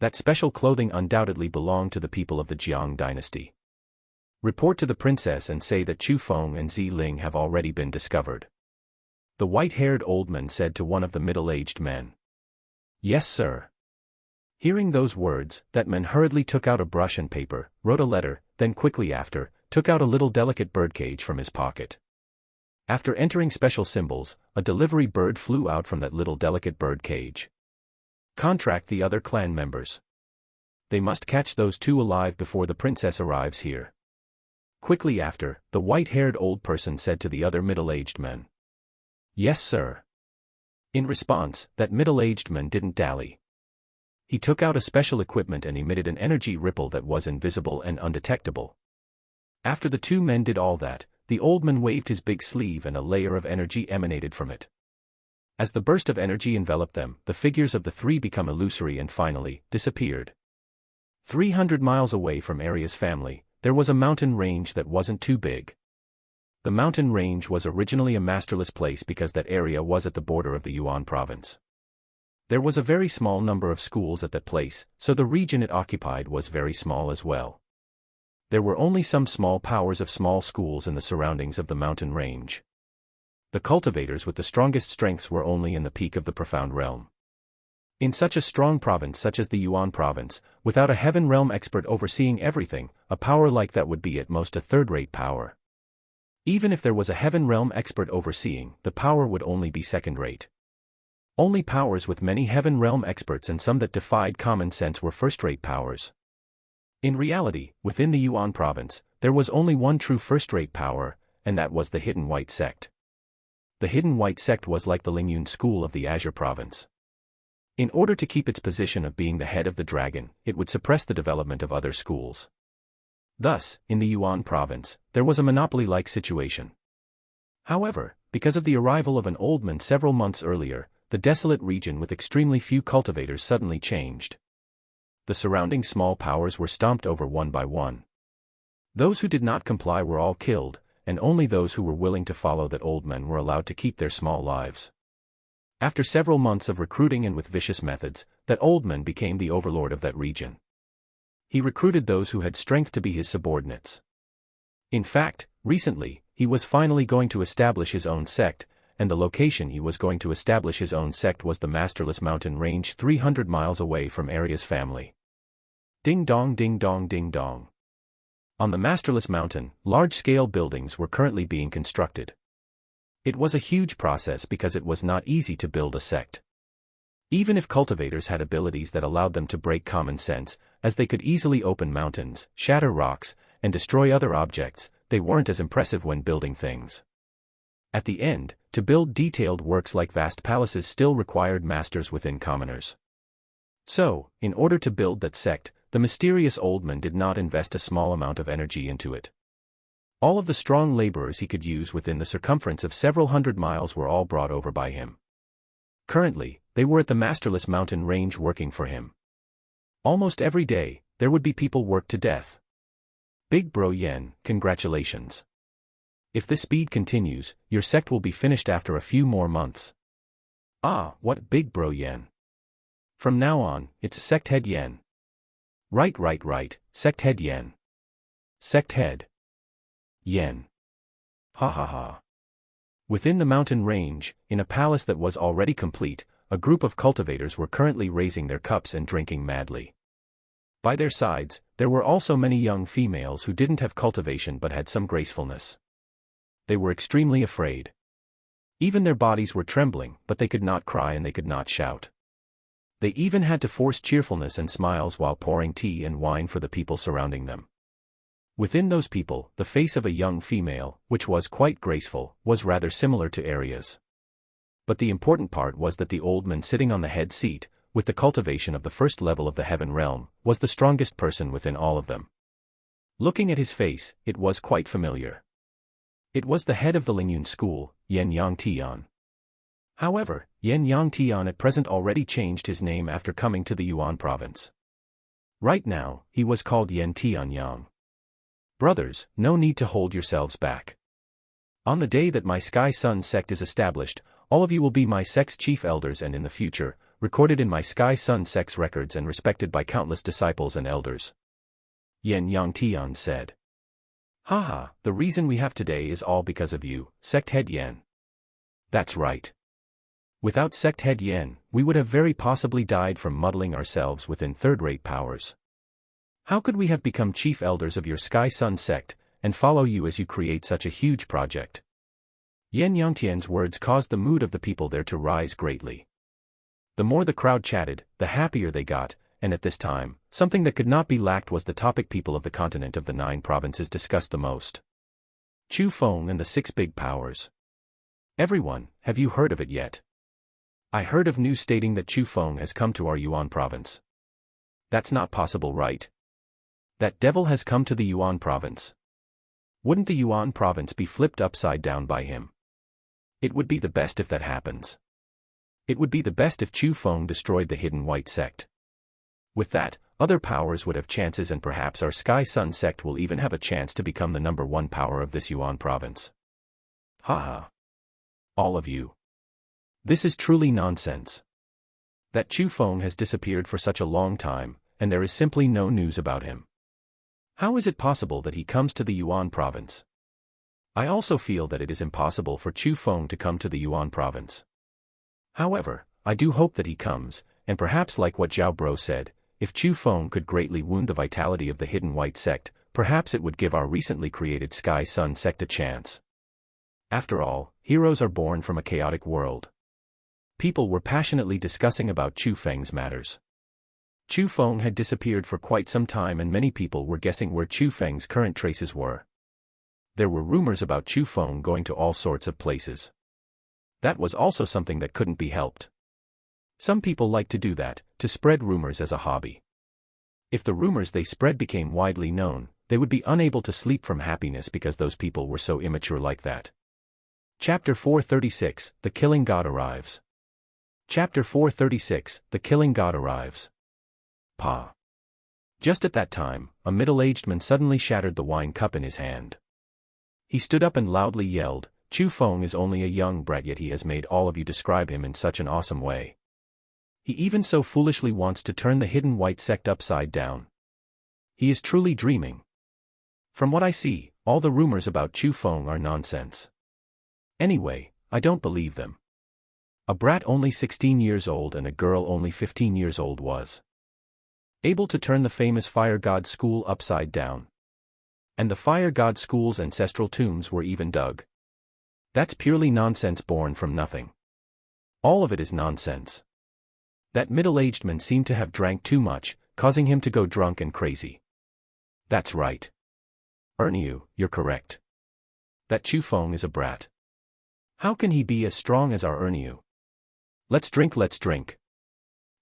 [SPEAKER 1] That special clothing undoubtedly belonged to the people of the Jiang dynasty. Report to the princess and say that Chu Feng and Zi Ling have already been discovered. The white-haired old man said to one of the middle-aged men. Yes, sir. Hearing those words, that man hurriedly took out a brush and paper, wrote a letter, then quickly after, took out a little delicate birdcage from his pocket. After entering special symbols, a delivery bird flew out from that little delicate bird cage. Contract the other clan members. They must catch those two alive before the princess arrives here. Quickly after, the white-haired old person said to the other middle-aged men. Yes, sir. In response, that middle-aged man didn't dally. He took out a special equipment and emitted an energy ripple that was invisible and undetectable. After the two men did all that, the old man waved his big sleeve and a layer of energy emanated from it. As the burst of energy enveloped them, the figures of the three became illusory and finally disappeared. 300 miles away from Arya's family, there was a mountain range that wasn't too big. The mountain range was originally a masterless place because that area was at the border of the Yuan province. There was a very small number of schools at that place, so the region it occupied was very small as well. There were only some small powers of small schools in the surroundings of the mountain range. The cultivators with the strongest strengths were only in the peak of the profound realm. In such a strong province such as the Yuan province, without a heaven realm expert overseeing everything, a power like that would be at most a third-rate power. Even if there was a heaven realm expert overseeing, the power would only be second-rate. Only powers with many heaven realm experts and some that defied common sense were first-rate powers. In reality, within the Yuan province, there was only one true first-rate power, and that was the Hidden White Sect. The Hidden White Sect was like the Lingyun school of the Azure province. In order to keep its position of being the head of the dragon, it would suppress the development of other schools. Thus, in the Yuan province, there was a monopoly-like situation. However, because of the arrival of an old man several months earlier, the desolate region with extremely few cultivators suddenly changed. The surrounding small powers were stomped over one by one. Those who did not comply were all killed, and only those who were willing to follow that old man were allowed to keep their small lives. After several months of recruiting and with vicious methods, that old man became the overlord of that region. He recruited those who had strength to be his subordinates. In fact, recently, he was finally going to establish his own sect, and the location he was going to establish his own sect was the Masterless Mountain Range 300 miles away from Arya's family. Ding dong ding dong ding dong. On the Masterless Mountain, large-scale buildings were currently being constructed. It was a huge process because it was not easy to build a sect. Even if cultivators had abilities that allowed them to break common sense, as they could easily open mountains, shatter rocks, and destroy other objects, they weren't as impressive when building things. At the end, to build detailed works like vast palaces still required masters within commoners. So, in order to build that sect, the mysterious old man did not invest a small amount of energy into it. All of the strong laborers he could use within the circumference of several hundred miles were all brought over by him. Currently, they were at the Masterless Mountain Range working for him. Almost every day, there would be people worked to death. Big Bro Yen, congratulations. If this speed continues, your sect will be finished after a few more months. Ah, what Big Bro Yen. From now on, it's Sect Head Yen. Right, Sect Head Yen. Sect Head Yen. Ha ha ha. Within the mountain range, in a palace that was already complete, a group of cultivators were currently raising their cups and drinking madly. By their sides, there were also many young females who didn't have cultivation but had some gracefulness. They were extremely afraid. Even their bodies were trembling, but they could not cry and they could not shout. They even had to force cheerfulness and smiles while pouring tea and wine for the people surrounding them. Within those people, the face of a young female, which was quite graceful, was rather similar to Arya's. But the important part was that the old man sitting on the head seat, with the cultivation of the first level of the heaven realm, was the strongest person within all of them. Looking at his face, it was quite familiar. It was the head of the Lingyun school, Yen Yang Tian. However, Yen Yang Tian at present already changed his name after coming to the Yuan province. Right now, he was called Yan Tianyang. Brothers, no need to hold yourselves back. On the day that my Sky Sun sect is established, all of you will be my sect's chief elders and in the future, recorded in my Sky Sun sect's records and respected by countless disciples and elders. Yan Yangtian said. Haha, the reason we have today is all because of you, sect head Yan. That's right. Without sect head Yan, we would have very possibly died from muddling ourselves within third-rate powers. How could we have become chief elders of your Sky Sun sect, and follow you as you create such a huge project? Yan Yangtian's words caused the mood of the people there to rise greatly. The more the crowd chatted, the happier they got, and at this time, something that could not be lacked was the topic people of the continent of the 9 provinces discussed the most. Chu Feng and the 6 big powers. Everyone, have you heard of it yet? I heard of news stating that Chu Feng has come to our Yuan province. That's not possible, right? That devil has come to the Yuan province. Wouldn't the Yuan province be flipped upside down by him? It would be the best if that happens. It would be the best if Chu Feng destroyed the hidden white sect. With that, other powers would have chances and perhaps our Sky Sun sect will even have a chance to become the #1 power of this Yuan province. Haha. All of you. This is truly nonsense. That Chu Feng has disappeared for such a long time, and there is simply no news about him. How is it possible that he comes to the Yuan province? I also feel that it is impossible for Chu Feng to come to the Yuan province. However, I do hope that he comes, and perhaps like what Zhao Bro said, if Chu Feng could greatly wound the vitality of the hidden white sect, perhaps it would give our recently created Sky Sun sect a chance. After all, heroes are born from a chaotic world. People were passionately discussing about Chu Feng's matters. Chu Feng had disappeared for quite some time and many people were guessing where Chu Feng's current traces were. There were rumors about Chu Feng going to all sorts of places. That was also something that couldn't be helped. Some people like to do that, to spread rumors as a hobby. If the rumors they spread became widely known, they would be unable to sleep from happiness because those people were so immature like that. Chapter 436, The Killing God Arrives. Chapter 436, The Killing God Arrives. Pa. Just at that time, a middle-aged man suddenly shattered the wine cup in his hand. He stood up and loudly yelled, Chu Feng is only a young brat yet he has made all of you describe him in such an awesome way. He even so foolishly wants to turn the hidden white sect upside down. He is truly dreaming. From what I see, all the rumors about Chu Feng are nonsense. Anyway, I don't believe them. A brat only 16 years old and a girl only 15 years old was able to turn the famous Fire God School upside down. And the Fire God School's ancestral tombs were even dug. That's purely nonsense born from nothing. All of it is nonsense. That middle-aged man seemed to have drank too much, causing him to go drunk and crazy. That's right. Ernyu, you're correct. That Chu Feng is a brat. How can he be as strong as our Ernyu? Let's drink, let's drink.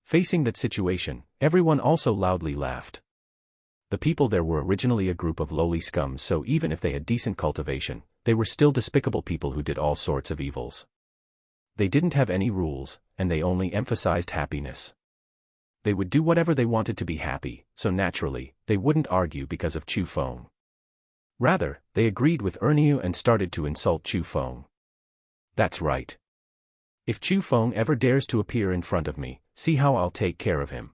[SPEAKER 1] Facing that situation, everyone also loudly laughed. The people there were originally a group of lowly scums, so even if they had decent cultivation, they were still despicable people who did all sorts of evils. They didn't have any rules, and they only emphasized happiness. They would do whatever they wanted to be happy, so naturally, they wouldn't argue because of Chu Feng. Rather, they agreed with Ernyu and started to insult Chu Feng. That's right. If Chu Feng ever dares to appear in front of me, see how I'll take care of him.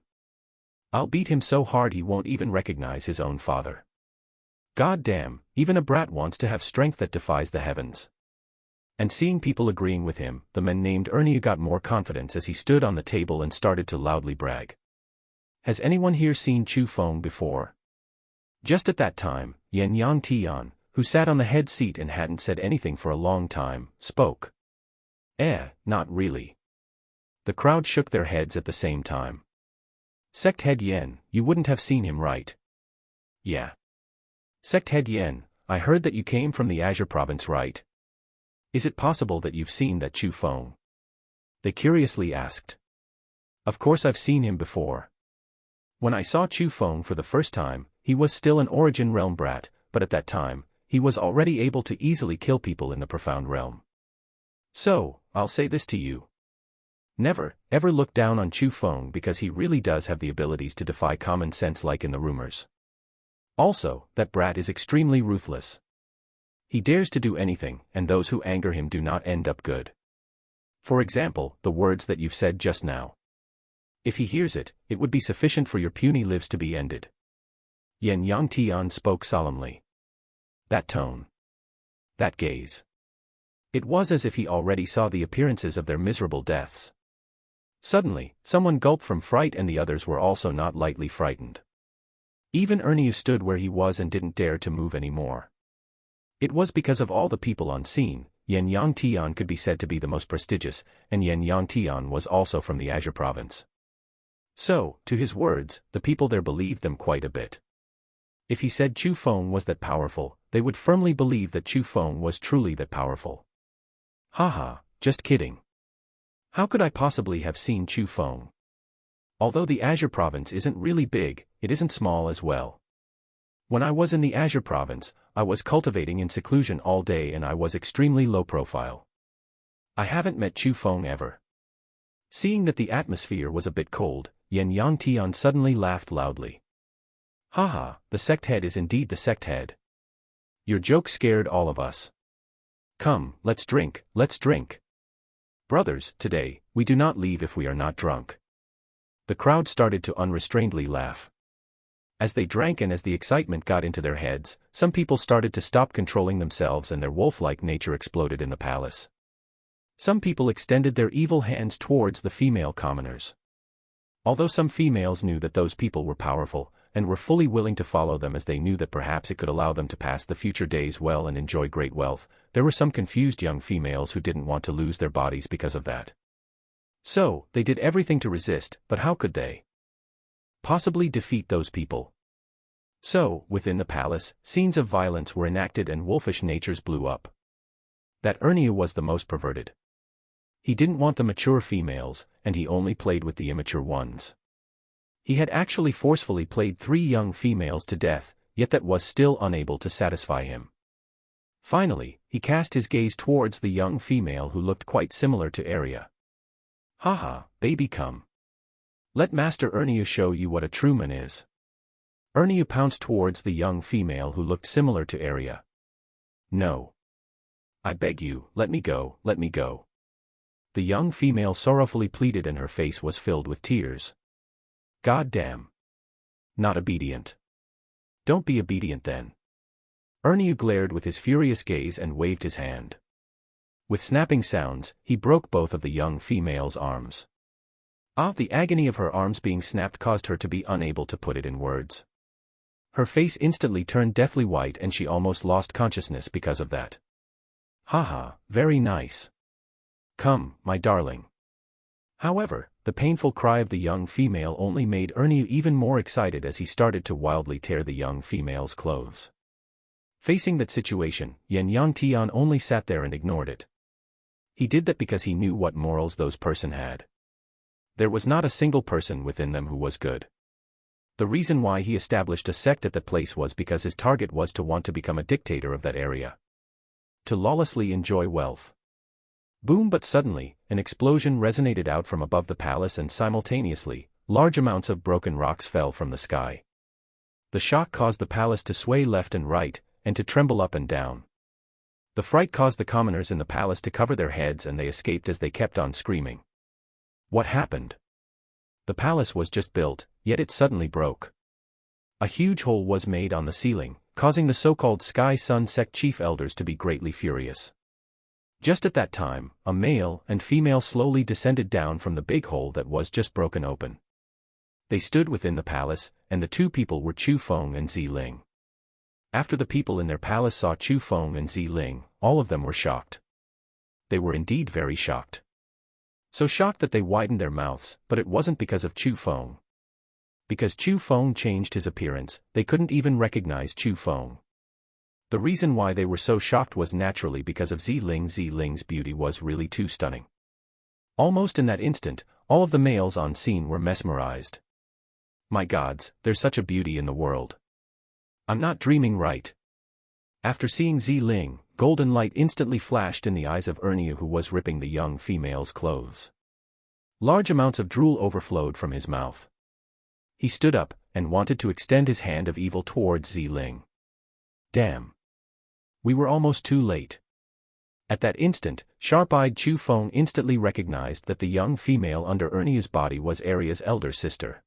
[SPEAKER 1] I'll beat him so hard he won't even recognize his own father. God damn, even a brat wants to have strength that defies the heavens. And seeing people agreeing with him, the man named Ernyu got more confidence as he stood on the table and started to loudly brag. Has anyone here seen Chu Feng before? Just at that time, Yan Yang Tian, who sat on the head seat and hadn't said anything for a long time, spoke. Not really. The crowd shook their heads at the same time. Sect Head Yen, you wouldn't have seen him, right? Yeah. Sect Head Yen, I heard that you came from the Azure province, right? Is it possible that you've seen that Chu Feng? They curiously asked. Of course I've seen him before. When I saw Chu Feng for the first time, he was still an Origin Realm brat, but at that time, he was already able to easily kill people in the Profound Realm. So, I'll say this to you. Never, ever look down on Chu Feng because he really does have the abilities to defy common sense like in the rumors. Also, that brat is extremely ruthless. He dares to do anything, and those who anger him do not end up good. For example, the words that you've said just now. If he hears it, it would be sufficient for your puny lives to be ended. Yen Yang Tian spoke solemnly. That tone. That gaze. It was as if he already saw the appearances of their miserable deaths. Suddenly, someone gulped from fright and the others were also not lightly frightened. Even Ernie stood where he was and didn't dare to move anymore. It was because of all the people on scene. Yen Yang Tian could be said to be the most prestigious, and Yen Yang Tian was also from the Azure province. So, to his words, the people there believed them quite a bit. If he said Chu Feng was that powerful, they would firmly believe that Chu Feng was truly that powerful. Haha, just kidding. How could I possibly have seen Chu Feng? Although the Azure province isn't really big, it isn't small as well. When I was in the Azure province, I was cultivating in seclusion all day and I was extremely low profile. I haven't met Chu Feng ever. Seeing that the atmosphere was a bit cold, Yen Yang Tian suddenly laughed loudly. Haha, the sect head is indeed the sect head. Your joke scared all of us. Come, let's drink, let's drink. Brothers, today, we do not leave if we are not drunk. The crowd started to unrestrainedly laugh. As they drank and as the excitement got into their heads, some people started to stop controlling themselves and their wolf-like nature exploded in the palace. Some people extended their evil hands towards the female commoners. Although some females knew that those people were powerful, and were fully willing to follow them as they knew that perhaps it could allow them to pass the future days well and enjoy great wealth, there were some confused young females who didn't want to lose their bodies because of that. So, they did everything to resist, but how could they possibly defeat those people? So, within the palace, scenes of violence were enacted and wolfish natures blew up. That Ernie was the most perverted. He didn't want the mature females, and he only played with the immature ones. He had actually forcefully played 3 young females to death, yet that was still unable to satisfy him. Finally, he cast his gaze towards the young female who looked quite similar to Arya. Haha, baby come. Let Master Ernie show you what a true man is. Ernie pounced towards the young female who looked similar to Arya. No. I beg you, let me go, let me go. The young female sorrowfully pleaded and her face was filled with tears. God damn. Not obedient. Don't be obedient then. Ernie glared with his furious gaze and waved his hand. With snapping sounds, he broke both of the young female's arms. The agony of her arms being snapped caused her to be unable to put it in words. Her face instantly turned deathly white and she almost lost consciousness because of that. Haha, very nice. Come, my darling. However, the painful cry of the young female only made Ernie even more excited as he started to wildly tear the young female's clothes. Facing that situation, Yen Yang Tian only sat there and ignored it. He did that because he knew what morals those person had. There was not a single person within them who was good. The reason why he established a sect at that place was because his target was to want to become a dictator of that area. To lawlessly enjoy wealth. Boom! But suddenly, an explosion resonated out from above the palace and simultaneously, large amounts of broken rocks fell from the sky. The shock caused the palace to sway left and right, and to tremble up and down. The fright caused the commoners in the palace to cover their heads and they escaped as they kept on screaming. What happened? The palace was just built, yet it suddenly broke. A huge hole was made on the ceiling, causing the so-called Sky Sun sect chief elders to be greatly furious. Just at that time, a male and female slowly descended down from the big hole that was just broken open. They stood within the palace, and the 2 people were Chu Feng and Zi Ling. After the people in their palace saw Chu Feng and Zi Ling, all of them were shocked. They were indeed very shocked. So shocked that they widened their mouths, but it wasn't because of Chu Feng. Because Chu Feng changed his appearance, they couldn't even recognize Chu Feng. The reason why they were so shocked was naturally because of Zi Ling. Zi Ling's beauty was really too stunning. Almost in that instant, all of the males on scene were mesmerized. My gods, there's such a beauty in the world. I'm not dreaming, right? After seeing Zi Ling, golden light instantly flashed in the eyes of Ernie who was ripping the young female's clothes. Large amounts of drool overflowed from his mouth. He stood up, and wanted to extend his hand of evil towards Ziling. Damn. We were almost too late. At that instant, sharp-eyed Chu Feng instantly recognized that the young female under Ernia's body was Aria's elder sister.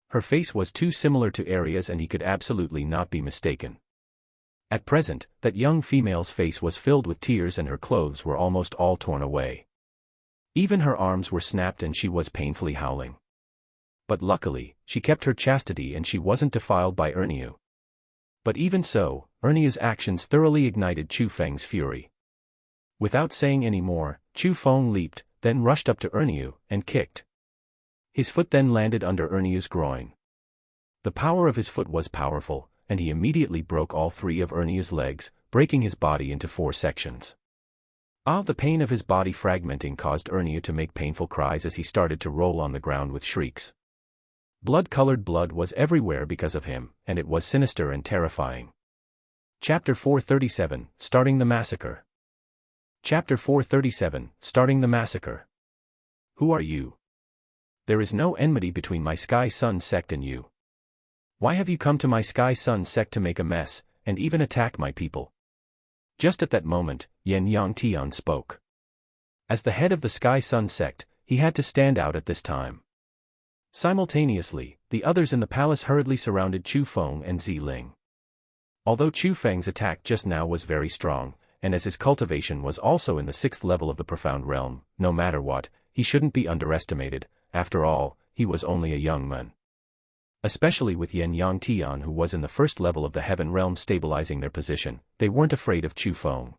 [SPEAKER 1] Her face was too similar to Aria's and he could absolutely not be mistaken. At present, that young female's face was filled with tears and her clothes were almost all torn away. Even her arms were snapped and she was painfully howling. But luckily, she kept her chastity and she wasn't defiled by Ernia. But even so, Ernia's actions thoroughly ignited Chu Feng's fury. Without saying any more, Chu Feng leaped, then rushed up to Ernia, and kicked. His foot then landed under Ernia's groin. The power of his foot was powerful, and he immediately broke all three of Ernia's legs, breaking his body into 4 sections. The pain of his body fragmenting caused Ernia to make painful cries as he started to roll on the ground with shrieks. Blood-colored blood was everywhere because of him, and it was sinister and terrifying. Chapter 437, Starting the Massacre. Chapter 437, Starting the Massacre. Who are you? There is no enmity between my Sky Sun sect and you. Why have you come to my Sky Sun sect to make a mess, and even attack my people? Just at that moment, Yen Yang Tian spoke. As the head of the Sky Sun sect, he had to stand out at this time. Simultaneously, the others in the palace hurriedly surrounded Chu Feng and Ziling. Although Chu Feng's attack just now was very strong, and as his cultivation was also in the 6th level of the profound realm, no matter what, he shouldn't be underestimated. After all, he was only a young man. Especially with Yen Yang Tian who was in the 1st level of the heaven realm stabilizing their position, they weren't afraid of Chu Feng.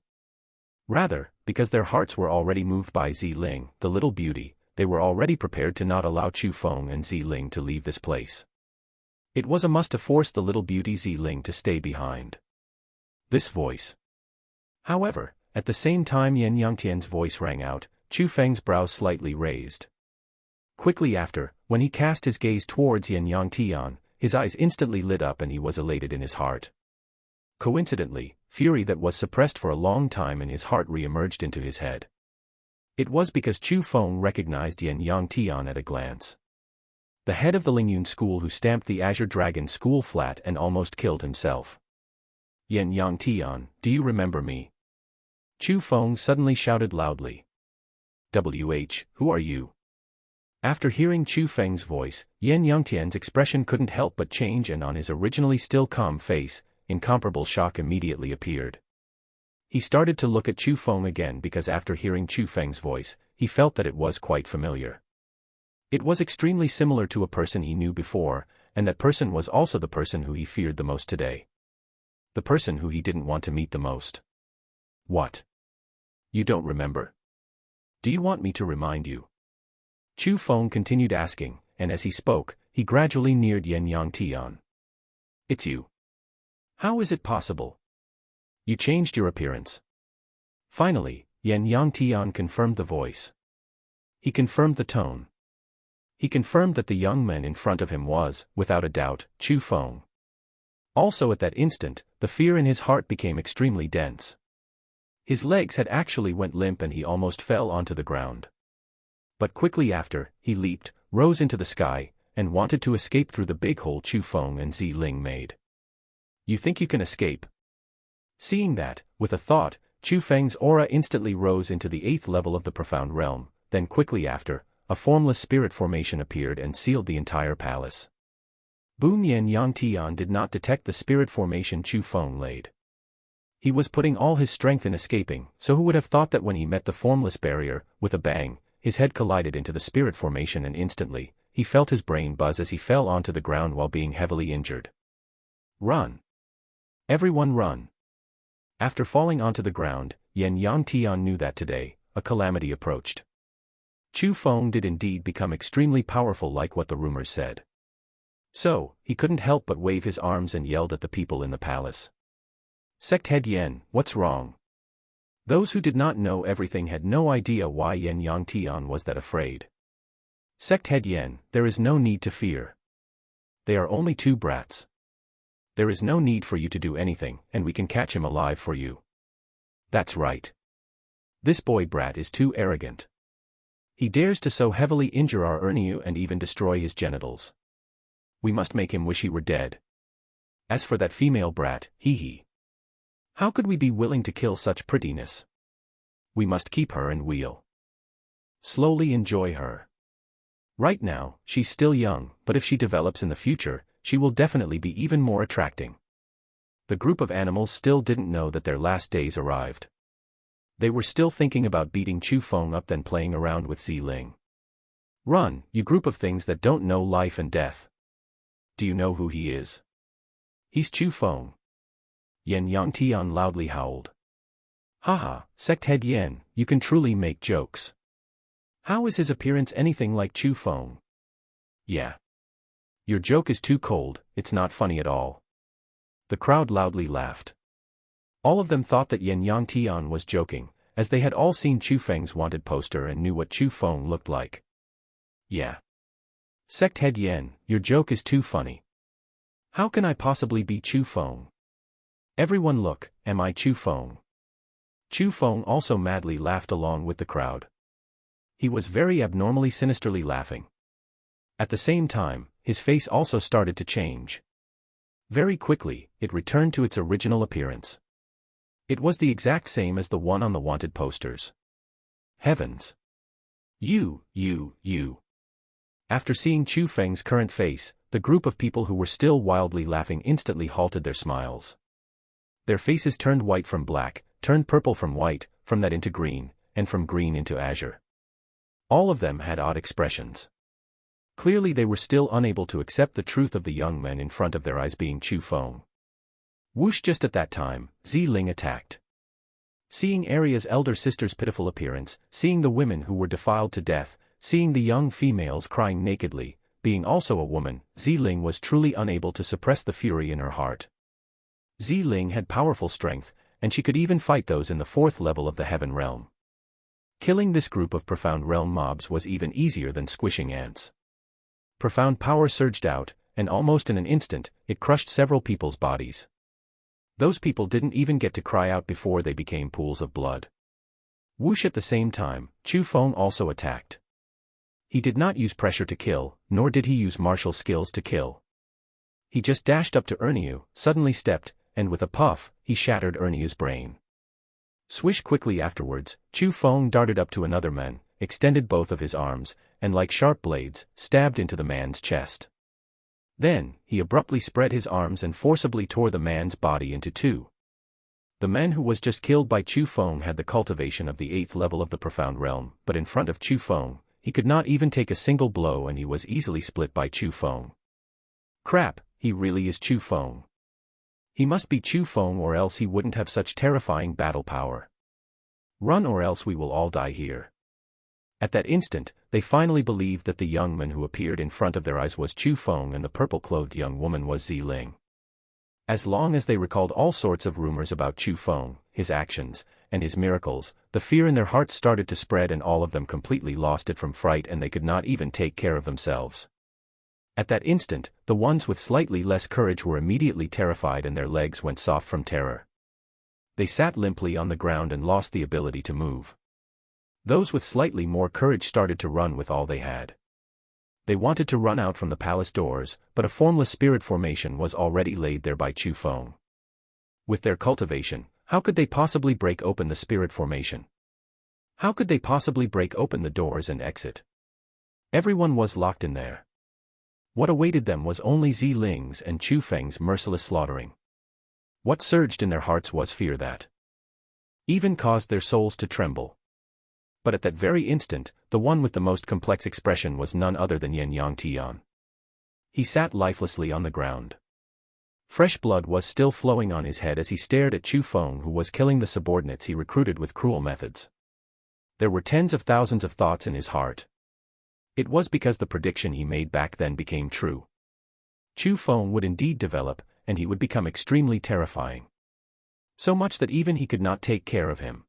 [SPEAKER 1] Rather, because their hearts were already moved by Ziling, the little beauty, they were already prepared to not allow Chu Feng and Ziling to leave this place. It was a must to force the little beauty Ziling to stay behind. This voice. However, at the same time Yen Yangtian's voice rang out, Chu Feng's brows slightly raised. Quickly after, when he cast his gaze towards Yen Yangtian, his eyes instantly lit up and he was elated in his heart. Coincidentally, fury that was suppressed for a long time in his heart re-emerged into his head. It was because Chu Feng recognized Yen Yangtian at a glance. The head of the Lingyun school who stamped the Azure Dragon school flat and almost killed himself. Yen Yangtian, do you remember me? Chu Feng suddenly shouted loudly. Who are you? After hearing Chu Feng's voice, Yen Yangtian's expression couldn't help but change and on his originally still calm face, incomparable shock immediately appeared. He started to look at Chu Feng again because after hearing Chu Feng's voice, he felt that it was quite familiar. It was extremely similar to a person he knew before, and that person was also the person who he feared the most today. The person who he didn't want to meet the most. What? You don't remember? Do you want me to remind you? Chu Feng continued asking, and as he spoke, he gradually neared Yen Yangtian. It's you. How is it possible? You changed your appearance. Finally, Yen Yangtian confirmed the voice. He confirmed the tone. He confirmed that the young man in front of him was, without a doubt, Chu Feng. Also at that instant, the fear in his heart became extremely dense. His legs had actually went limp and he almost fell onto the ground. But quickly after, he leaped, rose into the sky, and wanted to escape through the big hole Chu Feng and Ziling made. You think you can escape? Seeing that, with a thought, Chu Feng's aura instantly rose into the 8th level of the profound realm, then quickly after, a formless spirit formation appeared and sealed the entire palace. Boom! Yen Yangtian did not detect the spirit formation Chu Feng laid. He was putting all his strength in escaping, so who would have thought that when he met the formless barrier, with a bang, his head collided into the spirit formation and instantly, he felt his brain buzz as he fell onto the ground while being heavily injured. Run! Everyone run! After falling onto the ground, Yen Yangtian knew that today, a calamity approached. Chu Feng did indeed become extremely powerful like what the rumors said. So, he couldn't help but wave his arms and yelled at the people in the palace. Sect head Yen, what's wrong? Those who did not know everything had no idea why Yen Yangtian was that afraid. Sect head Yen, there is no need to fear. They are only 2 brats. There is no need for you to do anything, and we can catch him alive for you. That's right. This boy brat is too arrogant. He dares to so heavily injure our Erneu and even destroy his genitals. We must make him wish he were dead. As for that female brat, hee. How could we be willing to kill such prettiness? We must keep her and we'll slowly enjoy her. Right now, she's still young, but if she develops in the future, she will definitely be even more attracting. The group of animals still didn't know that their last days arrived. They were still thinking about beating Chu Feng up than playing around with Ziling. Run, you group of things that don't know life and death. Do you know who he is? He's Chu Feng. Yen Yangtian loudly howled. Haha, sect head Yen, you can truly make jokes. How is his appearance anything like Chu Feng? Yeah. Your joke is too cold, it's not funny at all. The crowd loudly laughed. All of them thought that Yen Yangtian was joking, as they had all seen Chu Feng's wanted poster and knew what Chu Feng looked like. Yeah. Sect head Yen, your joke is too funny. How can I possibly be Chu Feng? Everyone look, am I Chu Feng? Chu Feng also madly laughed along with the crowd. He was very abnormally sinisterly laughing. At the same time, his face also started to change. Very quickly, it returned to its original appearance. It was the exact same as the one on the wanted posters. Heavens! You. After seeing Chu Feng's current face, the group of people who were still wildly laughing instantly halted their smiles. Their faces turned white from black, turned purple from white, from that into green, and from green into azure. All of them had odd expressions. Clearly they were still unable to accept the truth of the young men in front of their eyes being Chu Feng. Whoosh! Just at that time, Ziling attacked. Seeing Arya's elder sister's pitiful appearance, seeing the women who were defiled to death, seeing the young females crying nakedly, being also a woman, Ziling was truly unable to suppress the fury in her heart. Ziling had powerful strength, and she could even fight those in the 4th level of the Heaven Realm. Killing this group of Profound Realm mobs was even easier than squishing ants. Profound power surged out, and almost in an instant, it crushed several people's bodies. Those people didn't even get to cry out before they became pools of blood. Whoosh! At the same time, Chu Feng also attacked. He did not use pressure to kill, nor did he use martial skills to kill. He just dashed up to Erneu, suddenly stepped, and with a puff, he shattered Erneu's brain. Swish! Quickly afterwards, Chu Feng darted up to another man, extended both of his arms, and like sharp blades, stabbed into the man's chest. Then, he abruptly spread his arms and forcibly tore the man's body into two. The man who was just killed by Chu Feng had the cultivation of the 8th level of the Profound Realm, but in front of Chu Feng, he could not even take a single blow and he was easily split by Chu Feng. Crap, he really is Chu Feng. He must be Chu Feng or else he wouldn't have such terrifying battle power. Run or else we will all die here. At that instant, they finally believed that the young man who appeared in front of their eyes was Chu Feng and the purple-clothed young woman was Ziling. As long as they recalled all sorts of rumors about Chu Feng, his actions, and his miracles, the fear in their hearts started to spread and all of them completely lost it from fright and they could not even take care of themselves. At that instant, the ones with slightly less courage were immediately terrified and their legs went soft from terror. They sat limply on the ground and lost the ability to move. Those with slightly more courage started to run with all they had. They wanted to run out from the palace doors, but a formless spirit formation was already laid there by Chu Feng. With their cultivation, how could they possibly break open the spirit formation? How could they possibly break open the doors and exit? Everyone was locked in there. What awaited them was only Ziling's and Chu Feng's merciless slaughtering. What surged in their hearts was fear that even caused their souls to tremble. But at that very instant, the one with the most complex expression was none other than Yen Yangtian. He sat lifelessly on the ground. Fresh blood was still flowing on his head as he stared at Chu Feng who was killing the subordinates he recruited with cruel methods. There were tens of thousands of thoughts in his heart. It was because the prediction he made back then became true. Chu Feng would indeed develop, and he would become extremely terrifying. So much that even he could not take care of him.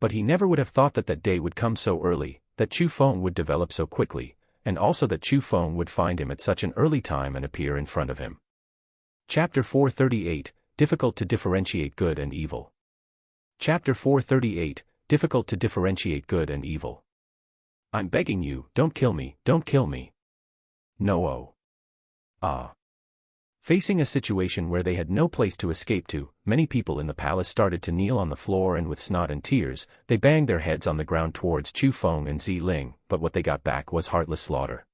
[SPEAKER 1] But he never would have thought that that day would come so early, that Chu Feng would develop so quickly, and also that Chu Feng would find him at such an early time and appear in front of him. Chapter 438, Difficult to Differentiate Good and Evil. Chapter 438, Difficult to Differentiate Good and Evil. I'm begging you, don't kill me, don't kill me. No, oh. Ah. Facing a situation where they had no place to escape to, many people in the palace started to kneel on the floor, and with snot and tears, they banged their heads on the ground towards Chu Feng and Zi Ling, but what they got back was heartless slaughter.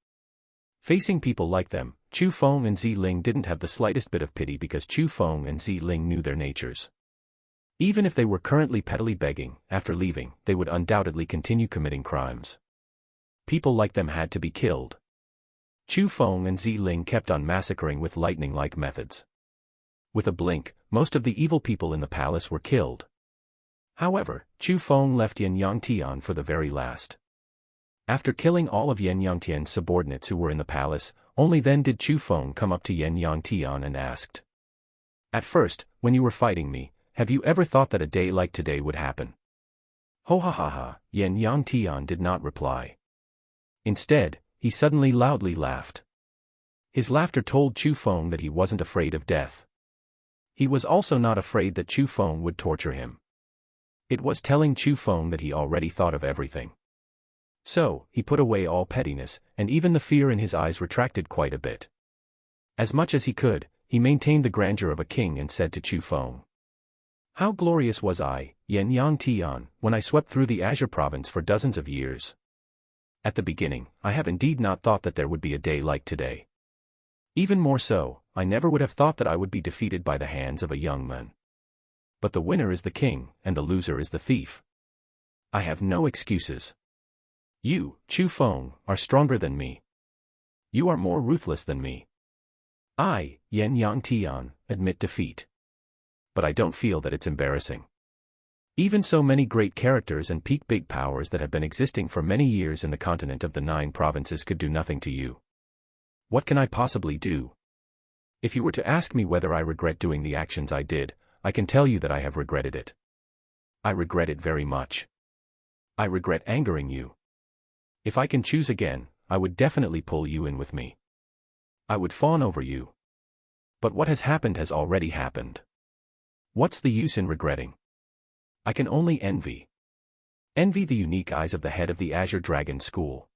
[SPEAKER 1] Facing people like them, Chu Feng and Zi Ling didn't have the slightest bit of pity, because Chu Feng and Zi Ling knew their natures. Even if they were currently pettily begging, after leaving, they would undoubtedly continue committing crimes. People like them had to be killed. Chu Feng and Zi Ling kept on massacring with lightning-like methods. With a blink, most of the evil people in the palace were killed. However, Chu Feng left Yan Yangtian for the very last. After killing all of Yan Yangtian's subordinates who were in the palace, only then did Chu Feng come up to Yan Yangtian and asked, "At first, when you were fighting me, have you ever thought that a day like today would happen?" Ho ha ha ha, Yan Yangtian did not reply. Instead, he suddenly loudly laughed. His laughter told Chu Feng that he wasn't afraid of death. He was also not afraid that Chu Feng would torture him. It was telling Chu Feng that he already thought of everything. So, he put away all pettiness, and even the fear in his eyes retracted quite a bit. As much as he could, he maintained the grandeur of a king and said to Chu Feng, "How glorious was I, Yan Yangtian, when I swept through the Azure province for dozens of years. At the beginning, I have indeed not thought that there would be a day like today. Even more so, I never would have thought that I would be defeated by the hands of a young man. But the winner is the king, and the loser is the thief. I have no excuses. You, Chu Feng, are stronger than me. You are more ruthless than me. I, Yan Yangtian, admit defeat. But I don't feel that it's embarrassing. Even so many great characters and peak big powers that have been existing for many years in the continent of the 9 provinces could do nothing to you. What can I possibly do? If you were to ask me whether I regret doing the actions I did, I can tell you that I have regretted it. I regret it very much. I regret angering you. If I can choose again, I would definitely pull you in with me. I would fawn over you. But what has happened has already happened. What's the use in regretting? I can only envy. Envy the unique eyes of the head of the Azure Dragon School.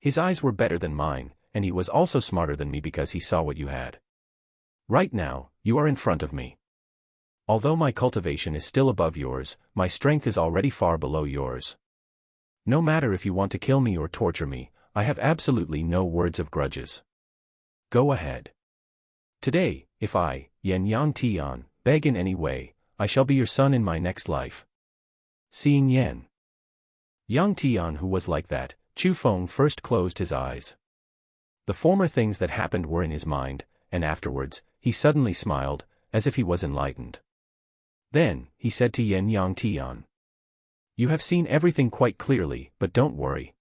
[SPEAKER 1] His eyes were better than mine, and he was also smarter than me because he saw what you had. Right now, you are in front of me. Although my cultivation is still above yours, my strength is already far below yours. No matter if you want to kill me or torture me, I have absolutely no words of grudges. Go ahead. Today, if I, Yan Yangtian, beg in any way, I shall be your son in my next life. Seeing Yan Yangtian who was like that, Chu Feng first closed his eyes. The former things that happened were in his mind, and afterwards, he suddenly smiled, as if he was enlightened. Then, he said to Yan Yangtian, "You have seen everything quite clearly, but don't worry.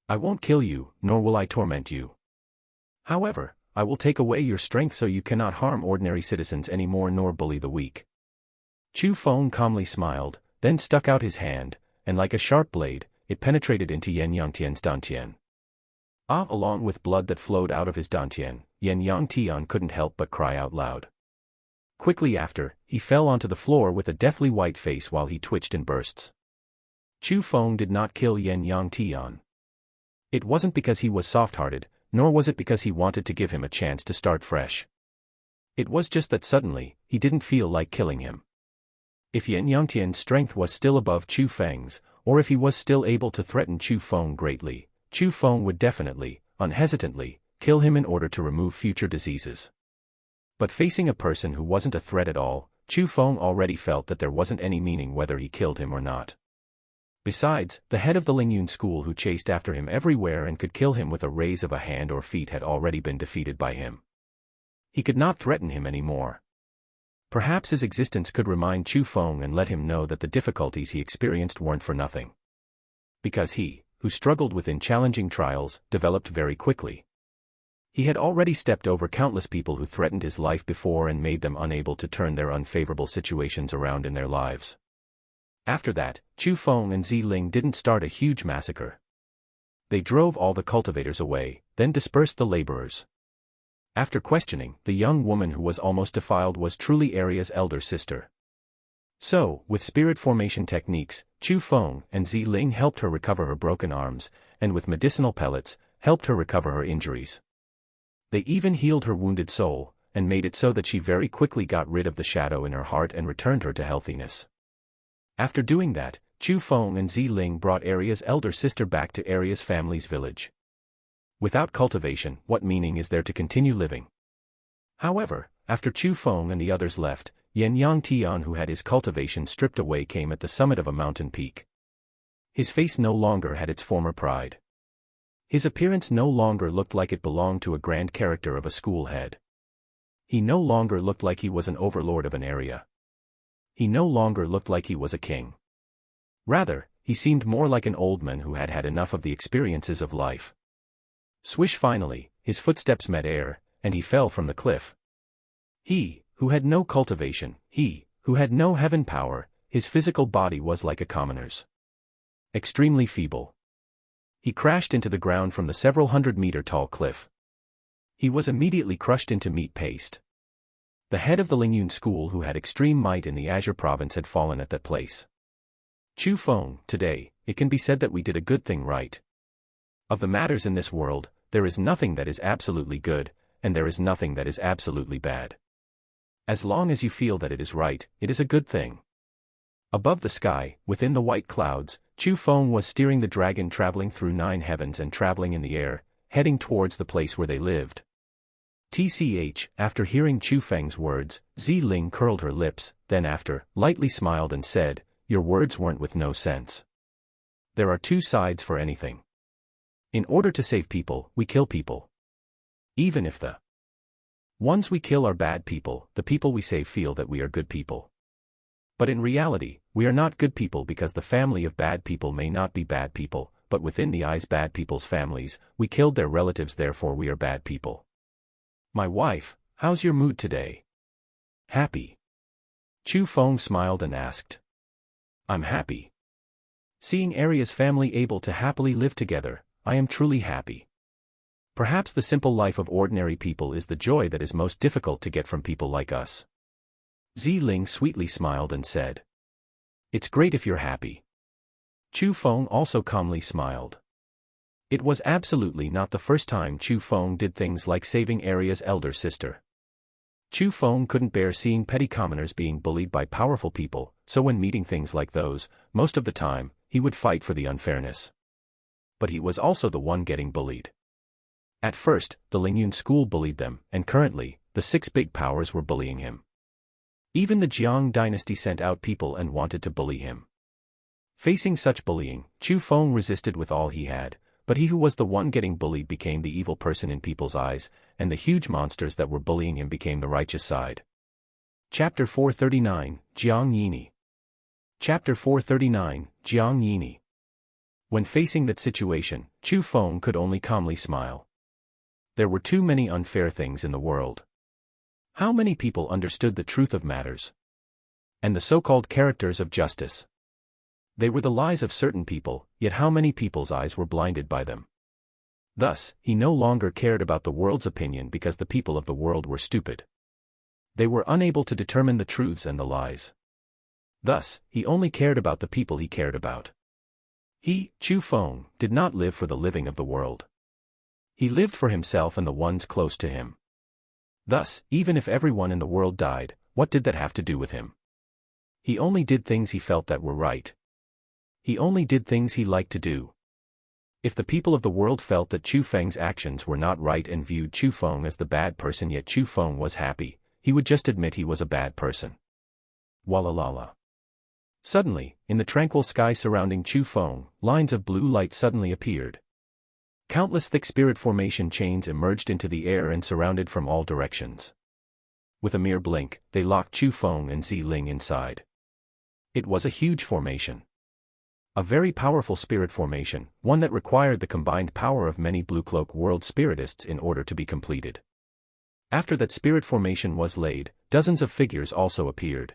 [SPEAKER 1] I won't kill you, nor will I torment you. However, I will take away your strength so you cannot harm ordinary citizens anymore nor bully the weak." Chu Feng calmly smiled, then stuck out his hand, and like a sharp blade, it penetrated into Yan Yangtian's dantian. Along with blood that flowed out of his dantian, Yan Yangtian couldn't help but cry out loud. Quickly after, he fell onto the floor with a deathly white face while he twitched in bursts. Chu Feng did not kill Yan Yangtian. It wasn't because he was soft-hearted, nor was it because he wanted to give him a chance to start fresh. It was just that suddenly, he didn't feel like killing him. If Yan Yangtian's strength was still above Chu Feng's, or if he was still able to threaten Chu Feng greatly, Chu Feng would definitely, unhesitantly, kill him in order to remove future diseases. But facing a person who wasn't a threat at all, Chu Feng already felt that there wasn't any meaning whether he killed him or not. Besides, the head of the Lingyun school who chased after him everywhere and could kill him with a raise of a hand or feet had already been defeated by him. He could not threaten him anymore. Perhaps his existence could remind Chu Feng and let him know that the difficulties he experienced weren't for nothing. Because he, who struggled within challenging trials, developed very quickly. He had already stepped over countless people who threatened his life before and made them unable to turn their unfavorable situations around in their lives. After that, Chu Feng and Zi Ling didn't start a huge massacre. They drove all the cultivators away, then dispersed the laborers. After questioning, the young woman who was almost defiled was truly Arya's elder sister. So, with spirit formation techniques, Chu Feng and Zi Ling helped her recover her broken arms, and with medicinal pellets, helped her recover her injuries. They even healed her wounded soul, and made it so that she very quickly got rid of the shadow in her heart and returned her to healthiness. After doing that, Chu Feng and Zi Ling brought Arya's elder sister back to Arya's family's village. Without cultivation, what meaning is there to continue living? However, after Chu Feng and the others left, Yan Yang Tian, who had his cultivation stripped away, came at the summit of a mountain peak. His face no longer had its former pride. His appearance no longer looked like it belonged to a grand character of a school head. He no longer looked like he was an overlord of an area. He no longer looked like he was a king. Rather, he seemed more like an old man who had had enough of the experiences of life. Swish! Finally, his footsteps met air, and he fell from the cliff. He, who had no cultivation, he, who had no heaven power, his physical body was like a commoner's. Extremely feeble. He crashed into the ground from the several hundred-meter tall cliff. He was immediately crushed into meat paste. The head of the Lingyun school, who had extreme might in the Azure province, had fallen at that place. Chu Feng, today, it can be said that we did a good thing, right? Of the matters in this world, there is nothing that is absolutely good, and there is nothing that is absolutely bad. As long as you feel that it is right, it is a good thing. Above the sky, within the white clouds, Chu Feng was steering the dragon, traveling through 9 heavens and traveling in the air, heading towards the place where they lived. After hearing Chu Feng's words, Zi Ling curled her lips, then after, lightly smiled and said, "Your words weren't with no sense. There are 2 sides for anything. In order to save people, we kill people. Even if the ones we kill are bad people, the people we save feel that we are good people. But in reality, we are not good people, because the family of bad people may not be bad people, but within the eyes bad people's families, we killed their relatives, therefore we are bad people. My wife, how's your mood today?" "Happy." Chu Feng smiled and asked. "I'm happy. Seeing Arya's family able to happily live together, I am truly happy. Perhaps the simple life of ordinary people is the joy that is most difficult to get from people like us." Zi Ling sweetly smiled and said, "It's great if you're happy." Chu Feng also calmly smiled. It was absolutely not the first time Chu Feng did things like saving Arya's elder sister. Chu Feng couldn't bear seeing petty commoners being bullied by powerful people, so when meeting things like those, most of the time, he would fight for the unfairness. But he was also the one getting bullied. At first, the Lingyun school bullied them, and currently, the 6 big powers were bullying him. Even the Jiang dynasty sent out people and wanted to bully him. Facing such bullying, Chu Feng resisted with all he had, but he who was the one getting bullied became the evil person in people's eyes, and the huge monsters that were bullying him became the righteous side. Chapter 439, Jiang Yini. Chapter 439, Jiang Yini. When facing that situation, Chu Feng could only calmly smile. There were too many unfair things in the world. How many people understood the truth of matters? And the so-called characters of justice? They were the lies of certain people, yet how many people's eyes were blinded by them? Thus, he no longer cared about the world's opinion because the people of the world were stupid. They were unable to determine the truths and the lies. Thus, he only cared about the people he cared about. He, Chu Feng, did not live for the living of the world. He lived for himself and the ones close to him. Thus, even if everyone in the world died, what did that have to do with him? He only did things he felt that were right. He only did things he liked to do. If the people of the world felt that Chu Feng's actions were not right and viewed Chu Feng as the bad person, yet Chu Feng was happy, he would just admit he was a bad person. Walalala. Suddenly, in the tranquil sky surrounding Chu Feng, lines of blue light suddenly appeared. Countless thick spirit formation chains emerged into the air and surrounded from all directions. With a mere blink, they locked Chu Feng and Zi Ling inside. It was a huge formation. A very powerful spirit formation, one that required the combined power of many Blue Cloak world spiritists in order to be completed. After that spirit formation was laid, dozens of figures also appeared.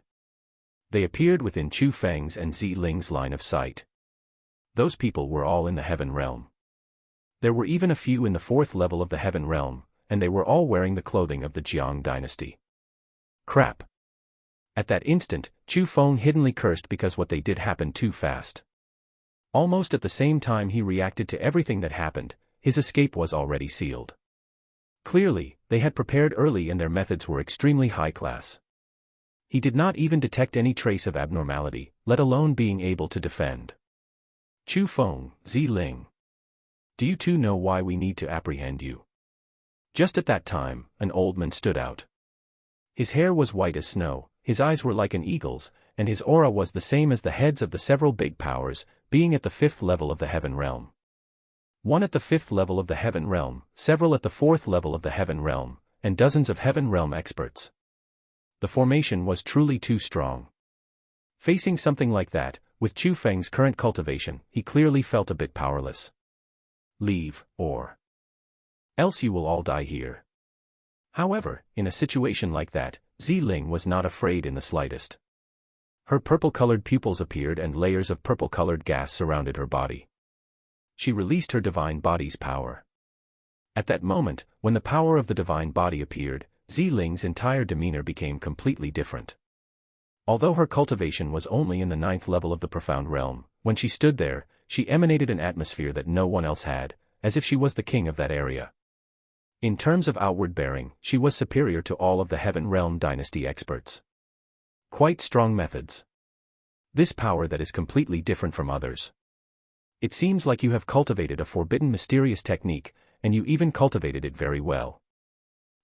[SPEAKER 1] They appeared within Chu Feng's and Zi Ling's line of sight. Those people were all in the heaven realm. There were even a few in the 4th level of the heaven realm, and they were all wearing the clothing of the Jiang dynasty. Crap. At that instant, Chu Feng hiddenly cursed because what they did happened too fast. Almost at the same time he reacted to everything that happened, his escape was already sealed. Clearly, they had prepared early and their methods were extremely high class. He did not even detect any trace of abnormality, let alone being able to defend. Chu Feng, Ziling. Do you two know why we need to apprehend you? Just at that time, an old man stood out. His hair was white as snow, his eyes were like an eagle's, and his aura was the same as the heads of the several big powers, being at the 5th level of the heaven realm. One at the 5th level of the heaven realm, several at the 4th level of the heaven realm, and dozens of heaven realm experts. The formation was truly too strong. Facing something like that, with Chu Feng's current cultivation, he clearly felt a bit powerless. Leave, or else you will all die here. However, in a situation like that, Ziling was not afraid in the slightest. Her purple-colored pupils appeared and layers of purple-colored gas surrounded her body. She released her divine body's power. At that moment, when the power of the divine body appeared, Ziling's entire demeanor became completely different. Although her cultivation was only in the 9th level of the profound realm, when she stood there, she emanated an atmosphere that no one else had, as if she was the king of that area. In terms of outward bearing, she was superior to all of the heaven realm dynasty experts. Quite strong methods. This power that is completely different from others. It seems like you have cultivated a forbidden mysterious technique, and you even cultivated it very well.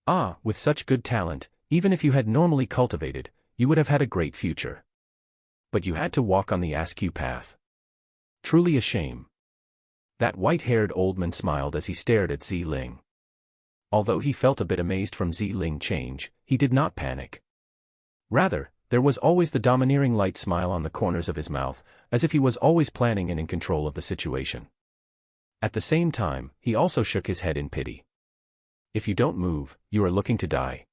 [SPEAKER 1] Ah, with such good talent, even if you had normally cultivated, you would have had a great future. But you had to walk on the askew path. Truly a shame. That white-haired old man smiled as he stared at Ziling. Although he felt a bit amazed from Ziling's change, he did not panic. Rather, there was always the domineering light smile on the corners of his mouth, as if he was always planning and in control of the situation. At the same time, he also shook his head in pity. If you don't move, you are looking to die.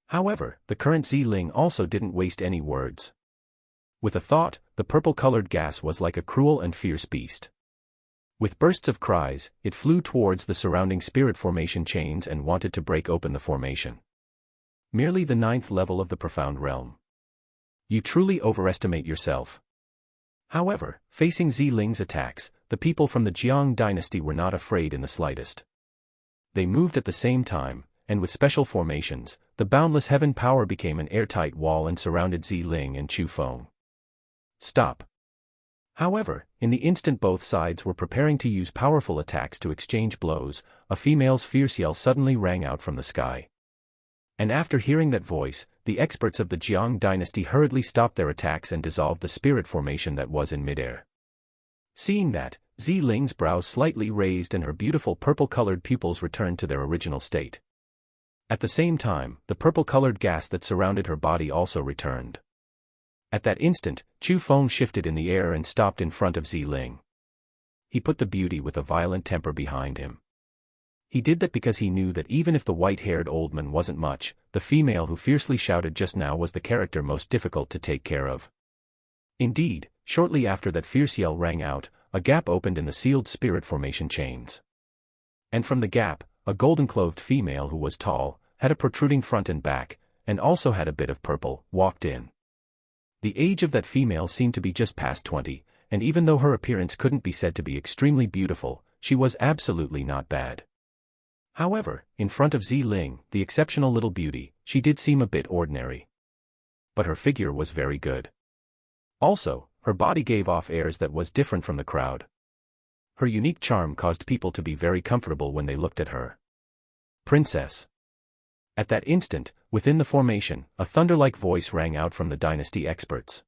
[SPEAKER 1] However, the current Ziling also didn't waste any words. With a thought, the purple-colored gas was like a cruel and fierce beast. With bursts of cries, it flew towards the surrounding spirit formation chains and wanted to break open the formation. Merely the 9th level of the profound realm. You truly overestimate yourself. However, facing Ziling's attacks, the people from the Jiang dynasty were not afraid in the slightest. They moved at the same time, and with special formations, the boundless heaven power became an airtight wall and surrounded Ziling and Chu Feng. Stop. However, in the instant both sides were preparing to use powerful attacks to exchange blows, a female's fierce yell suddenly rang out from the sky. And after hearing that voice, the experts of the Jiang dynasty hurriedly stopped their attacks and dissolved the spirit formation that was in midair. Seeing that, Ziling's brows slightly raised and her beautiful purple-colored pupils returned to their original state. At the same time, the purple-colored gas that surrounded her body also returned. At that instant, Chu Feng shifted in the air and stopped in front of Ziling. He put the beauty with a violent temper behind him. He did that because he knew that even if the white-haired old man wasn't much, the female who fiercely shouted just now was the character most difficult to take care of. Indeed, shortly after that fierce yell rang out, a gap opened in the sealed spirit formation chains. And from the gap, a golden-clothed female who was tall, had a protruding front and back, and also had a bit of purple, walked in. The age of that female seemed to be just past 20, and even though her appearance couldn't be said to be extremely beautiful, she was absolutely not bad. However, in front of Ziling, the exceptional little beauty, she did seem a bit ordinary. But her figure was very good. Also, her body gave off airs that was different from the crowd. Her unique charm caused people to be very comfortable when they looked at her. Princess. At that instant, within the formation, a thunder-like voice rang out from the dynasty experts.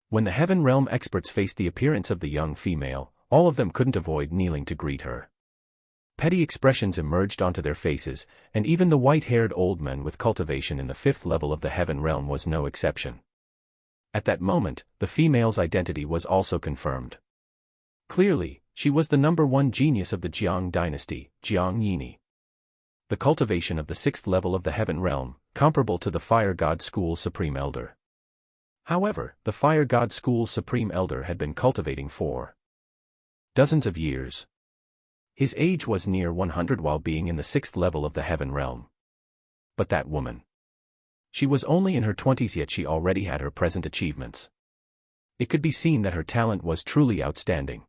[SPEAKER 1] When the heaven realm experts faced the appearance of the young female, all of them couldn't avoid kneeling to greet her. Petty expressions emerged onto their faces, and even the white-haired old man with cultivation in the 5th level of the heaven realm was no exception. At that moment, the female's identity was also confirmed. Clearly, she was the #1 genius of the Jiang dynasty, Jiang Yini. The cultivation of the 6th level of the heaven realm, comparable to the Fire God School's Supreme Elder. However, the Fire God School's Supreme Elder had been cultivating for dozens of years. His age was near 100 while being in the 6th level of the heaven realm. But that woman. She was only in her 20s, yet she already had her present achievements. It could be seen that her talent was truly outstanding.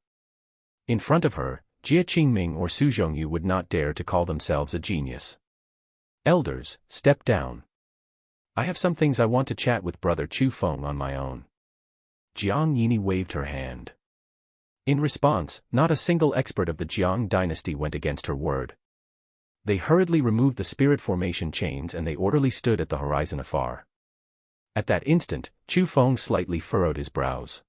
[SPEAKER 1] In front of her, Jia Qingming or Su Zhongyu would not dare to call themselves a genius. Elders, step down. I have some things I want to chat with Brother Chu Feng on my own. Jiang Yini waved her hand. In response, not a single expert of the Jiang dynasty went against her word. They hurriedly removed the spirit formation chains and they orderly stood at the horizon afar. At that instant, Chu Feng slightly furrowed his brows.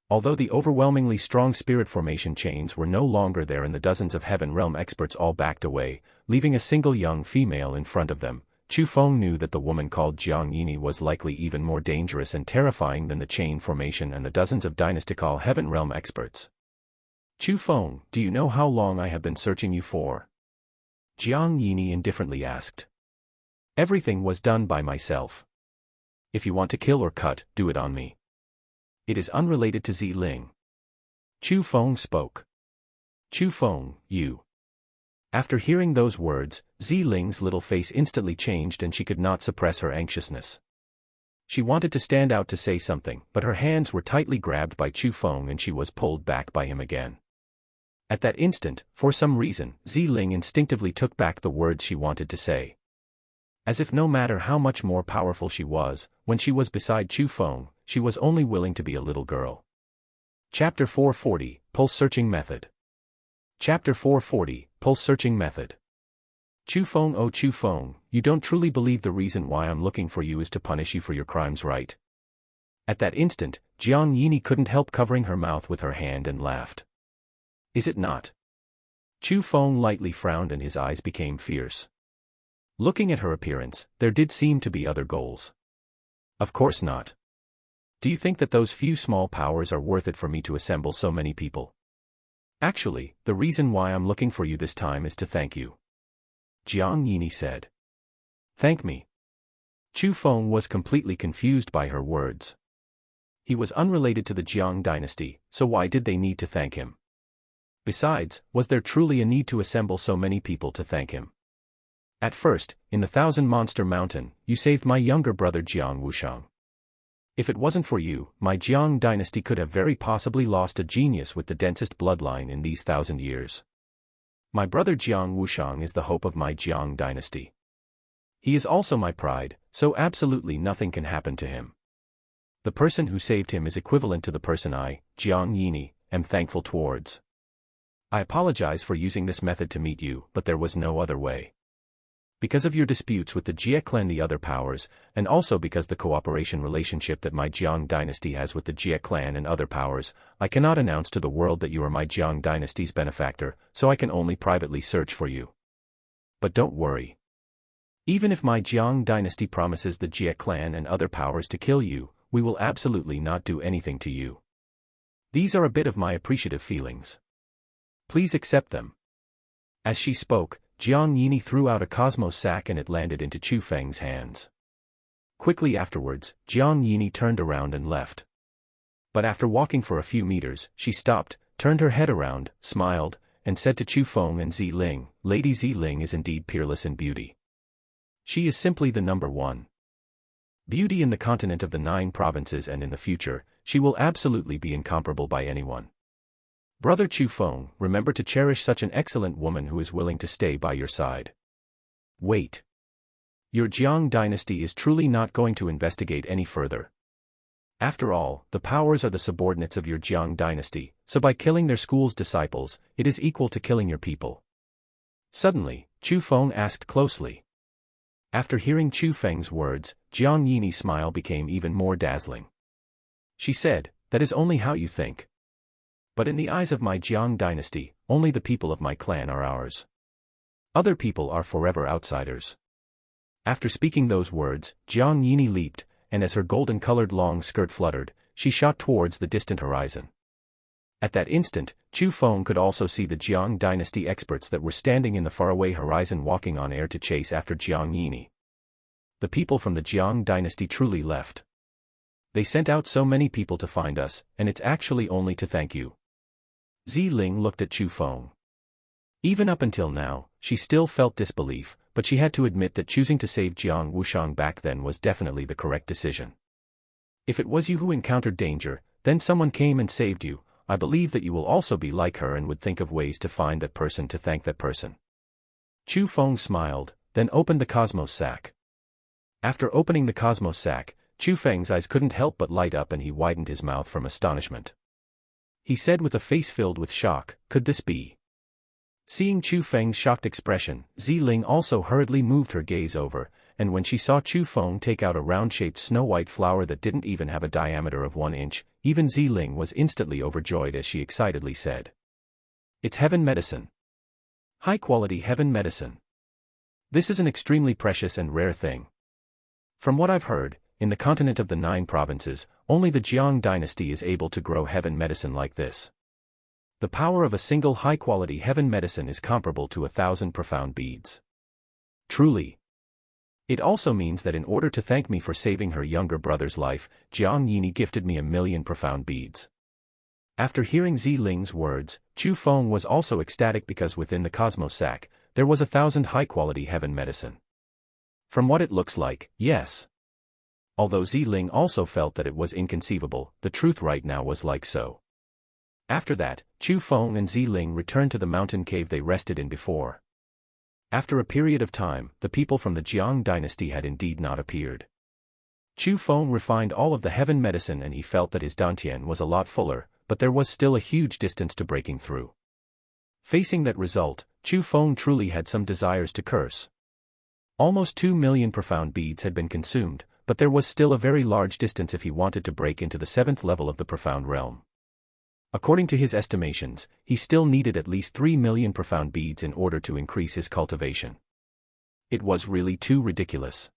[SPEAKER 1] Although the overwhelmingly strong spirit formation chains were no longer there and the dozens of Heaven Realm experts all backed away, leaving a single young female in front of them, Chu Feng knew that the woman called Jiang Yini was likely even more dangerous and terrifying than the chain formation and the dozens of dynastical Heaven Realm experts. Chu Feng, do you know how long I have been searching you for? Jiang Yini indifferently asked. Everything was done by myself. If you want to kill or cut, do it on me. It is unrelated to Ziling. Chu Feng spoke. Chu Feng, you. After hearing those words, Ziling's little face instantly changed and she could not suppress her anxiousness. She wanted to stand out to say something, but her hands were tightly grabbed by Chu Feng and she was pulled back by him again. At that instant, for some reason, Ziling instinctively took back the words she wanted to say. As if no matter how much more powerful she was, when she was beside Chu Feng, she was only willing to be a little girl. Chapter 440, Pulse Searching Method. Chapter 440, Pulse Searching Method. Chu Feng, oh Chu Feng, you don't truly believe the reason why I'm looking for you is to punish you for your crimes, right? At that instant, Jiang Yini couldn't help covering her mouth with her hand and laughed. Is it not? Chu Feng lightly frowned and his eyes became fierce. Looking at her appearance, there did seem to be other goals. Of course not. Do you think that those few small powers are worth it for me to assemble so many people? Actually, the reason why I'm looking for you this time is to thank you. Jiang Yini said. Thank me? Chu Feng was completely confused by her words. He was unrelated to the Jiang dynasty, so why did they need to thank him? Besides, was there truly a need to assemble so many people to thank him? At first, in the Thousand Monster Mountain, you saved my younger brother Jiang Wushang. If it wasn't for you, my Jiang dynasty could have very possibly lost a genius with the densest bloodline in these 1,000 years. My brother Jiang Wushang is the hope of my Jiang dynasty. He is also my pride, so absolutely nothing can happen to him. The person who saved him is equivalent to the person I, Jiang Yini, am thankful towards. I apologize for using this method to meet you, but there was no other way. Because of your disputes with the Jie clan and the other powers, and also because the cooperation relationship that my Jiang dynasty has with the Jie clan and other powers, I cannot announce to the world that you are my Jiang dynasty's benefactor, so I can only privately search for you. But don't worry. Even if my Jiang dynasty promises the Jie clan and other powers to kill you, we will absolutely not do anything to you. These are a bit of my appreciative feelings. Please accept them. As she spoke, Jiang Yini threw out a cosmos sack and it landed into Chu Feng's hands. Quickly afterwards, Jiang Yini turned around and left. But after walking for a few meters, she stopped, turned her head around, smiled, and said to Chu Feng and Ziling, Lady Ziling is indeed peerless in beauty. She is simply the number one. Beauty in the continent of the 9 provinces and in the future, she will absolutely be incomparable by anyone. Brother Chu Feng, remember to cherish such an excellent woman who is willing to stay by your side. Wait. Your Jiang dynasty is truly not going to investigate any further. After all, the powers are the subordinates of your Jiang dynasty, so by killing their school's disciples, it is equal to killing your people. Suddenly, Chu Feng asked closely. After hearing Chu Feng's words, Jiang Yini's smile became even more dazzling. She said, that is only how you think. But in the eyes of my Jiang dynasty, only the people of my clan are ours. Other people are forever outsiders. After speaking those words, Jiang Yini leaped, and as her golden-colored long skirt fluttered, she shot towards the distant horizon. At that instant, Chu Feng could also see the Jiang dynasty experts that were standing in the faraway horizon walking on air to chase after Jiang Yini. The people from the Jiang dynasty truly left. They sent out so many people to find us, and it's actually only to thank you. Ziling looked at Chu Feng. Even up until now, she still felt disbelief, but but she had to admit that choosing to save Jiang Wushang back then was definitely the correct decision. If it was you who encountered danger, then someone came and saved you, I believe that you will also be like her and would think of ways to find that person to thank that person. Chu Feng smiled, then opened the Cosmos sack. After opening the Cosmos sack, Chu Feng's eyes couldn't help but light up and he widened his mouth from astonishment. He said with a face filled with shock, "Could this be?" Seeing Chu Feng's shocked expression, Ziling also hurriedly moved her gaze over, and when she saw Chu Feng take out a round-shaped snow-white flower that didn't even have a diameter of 1 inch, even Ziling was instantly overjoyed as she excitedly said, "It's heaven medicine. High-quality heaven medicine. This is an extremely precious and rare thing. From what I've heard, in the continent of the 9 provinces, only the Jiang dynasty is able to grow heaven medicine like this. The power of a single high-quality heaven medicine is comparable to 1,000 profound beads. Truly. It also means that in order to thank me for saving her younger brother's life, Jiang Yini gifted me 1,000,000 profound beads." After hearing Ziling's words, Chu Feng was also ecstatic because within the Cosmos sack, there was 1,000 high-quality heaven medicine. From what it looks like, yes. Although Ziling also felt that it was inconceivable, the truth right now was like so. After that, Chu Feng and Ziling returned to the mountain cave they rested in before. After a period of time, the people from the Jiang dynasty had indeed not appeared. Chu Feng refined all of the heaven medicine and he felt that his dantian was a lot fuller, but there was still a huge distance to breaking through. Facing that result, Chu Feng truly had some desires to curse. Almost 2,000,000 profound beads had been consumed, but there was still a very large distance if he wanted to break into the 7th level of the profound realm. According to his estimations, he still needed at least 3,000,000 profound beads in order to increase his cultivation. It was really too ridiculous.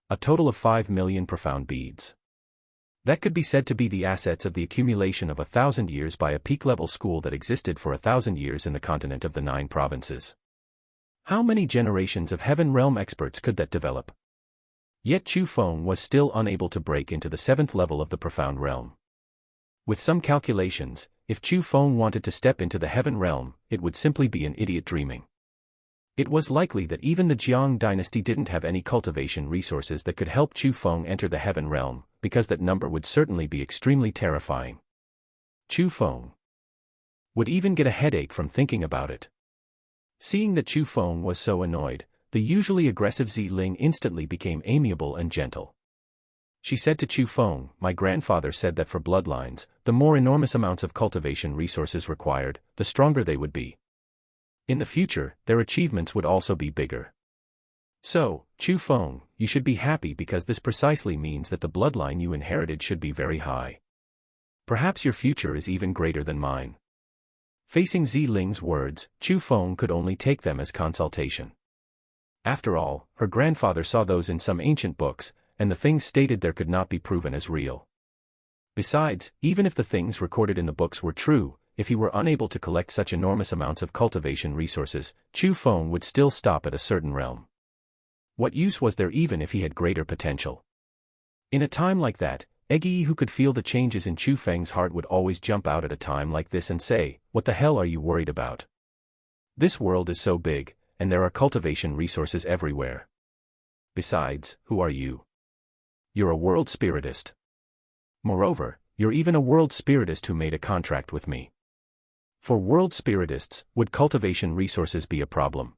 [SPEAKER 1] A total of 5,000,000 profound beads. That could be said to be the assets of the accumulation of 1,000 years by a peak-level school that existed for 1,000 years in the continent of the 9 provinces. How many generations of heaven realm experts could that develop? Yet Chu Feng was still unable to break into the 7th level of the profound realm. With some calculations, if Chu Feng wanted to step into the heaven realm, it would simply be an idiot dreaming. It was likely that even the Jiang dynasty didn't have any cultivation resources that could help Chu Feng enter the heaven realm, because that number would certainly be extremely terrifying. Chu Feng would even get a headache from thinking about it. Seeing that Chu Feng was so annoyed, the usually aggressive Ziling instantly became amiable and gentle. She said to Chu Feng, "My grandfather said that for bloodlines, the more enormous amounts of cultivation resources required, the stronger they would be. In the future, their achievements would also be bigger. So, Chu Feng, you should be happy because this precisely means that the bloodline you inherited should be very high. Perhaps your future is even greater than mine." Facing Ziling's words, Chu Feng could only take them as consultation. After all, her grandfather saw those in some ancient books, and the things stated there could not be proven as real. Besides, even if the things recorded in the books were true, if he were unable to collect such enormous amounts of cultivation resources, Chu Feng would still stop at a certain realm. What use was there even if he had greater potential? In a time like that, Eggy, who could feel the changes in Chu Feng's heart, would always jump out at a time like this and say, "What the hell are you worried about? This world is so big, and there are cultivation resources everywhere. Besides, who are you? You're a world spiritist. Moreover, you're even a world spiritist who made a contract with me. For world spiritists, would cultivation resources be a problem?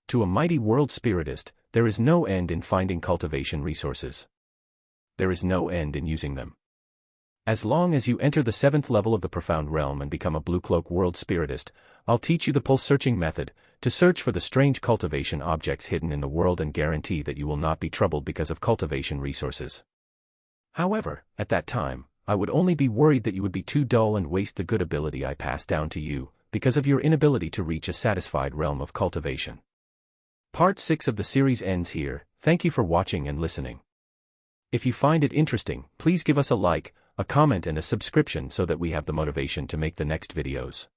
[SPEAKER 1] To a mighty world spiritist, there is no end in finding cultivation resources. There is no end in using them. As long as you enter the 7th level of the profound realm and become a blue cloak world spiritist, I'll teach you the pulse searching method, to search for the strange cultivation objects hidden in the world and guarantee that you will not be troubled because of cultivation resources. However, at that time, I would only be worried that you would be too dull and waste the good ability I passed down to you, because of your inability to reach a satisfied realm of cultivation." Part 6 of the series ends here. Thank you for watching and listening. If you find it interesting, please give us a like, a comment and a subscription so that we have the motivation to make the next videos.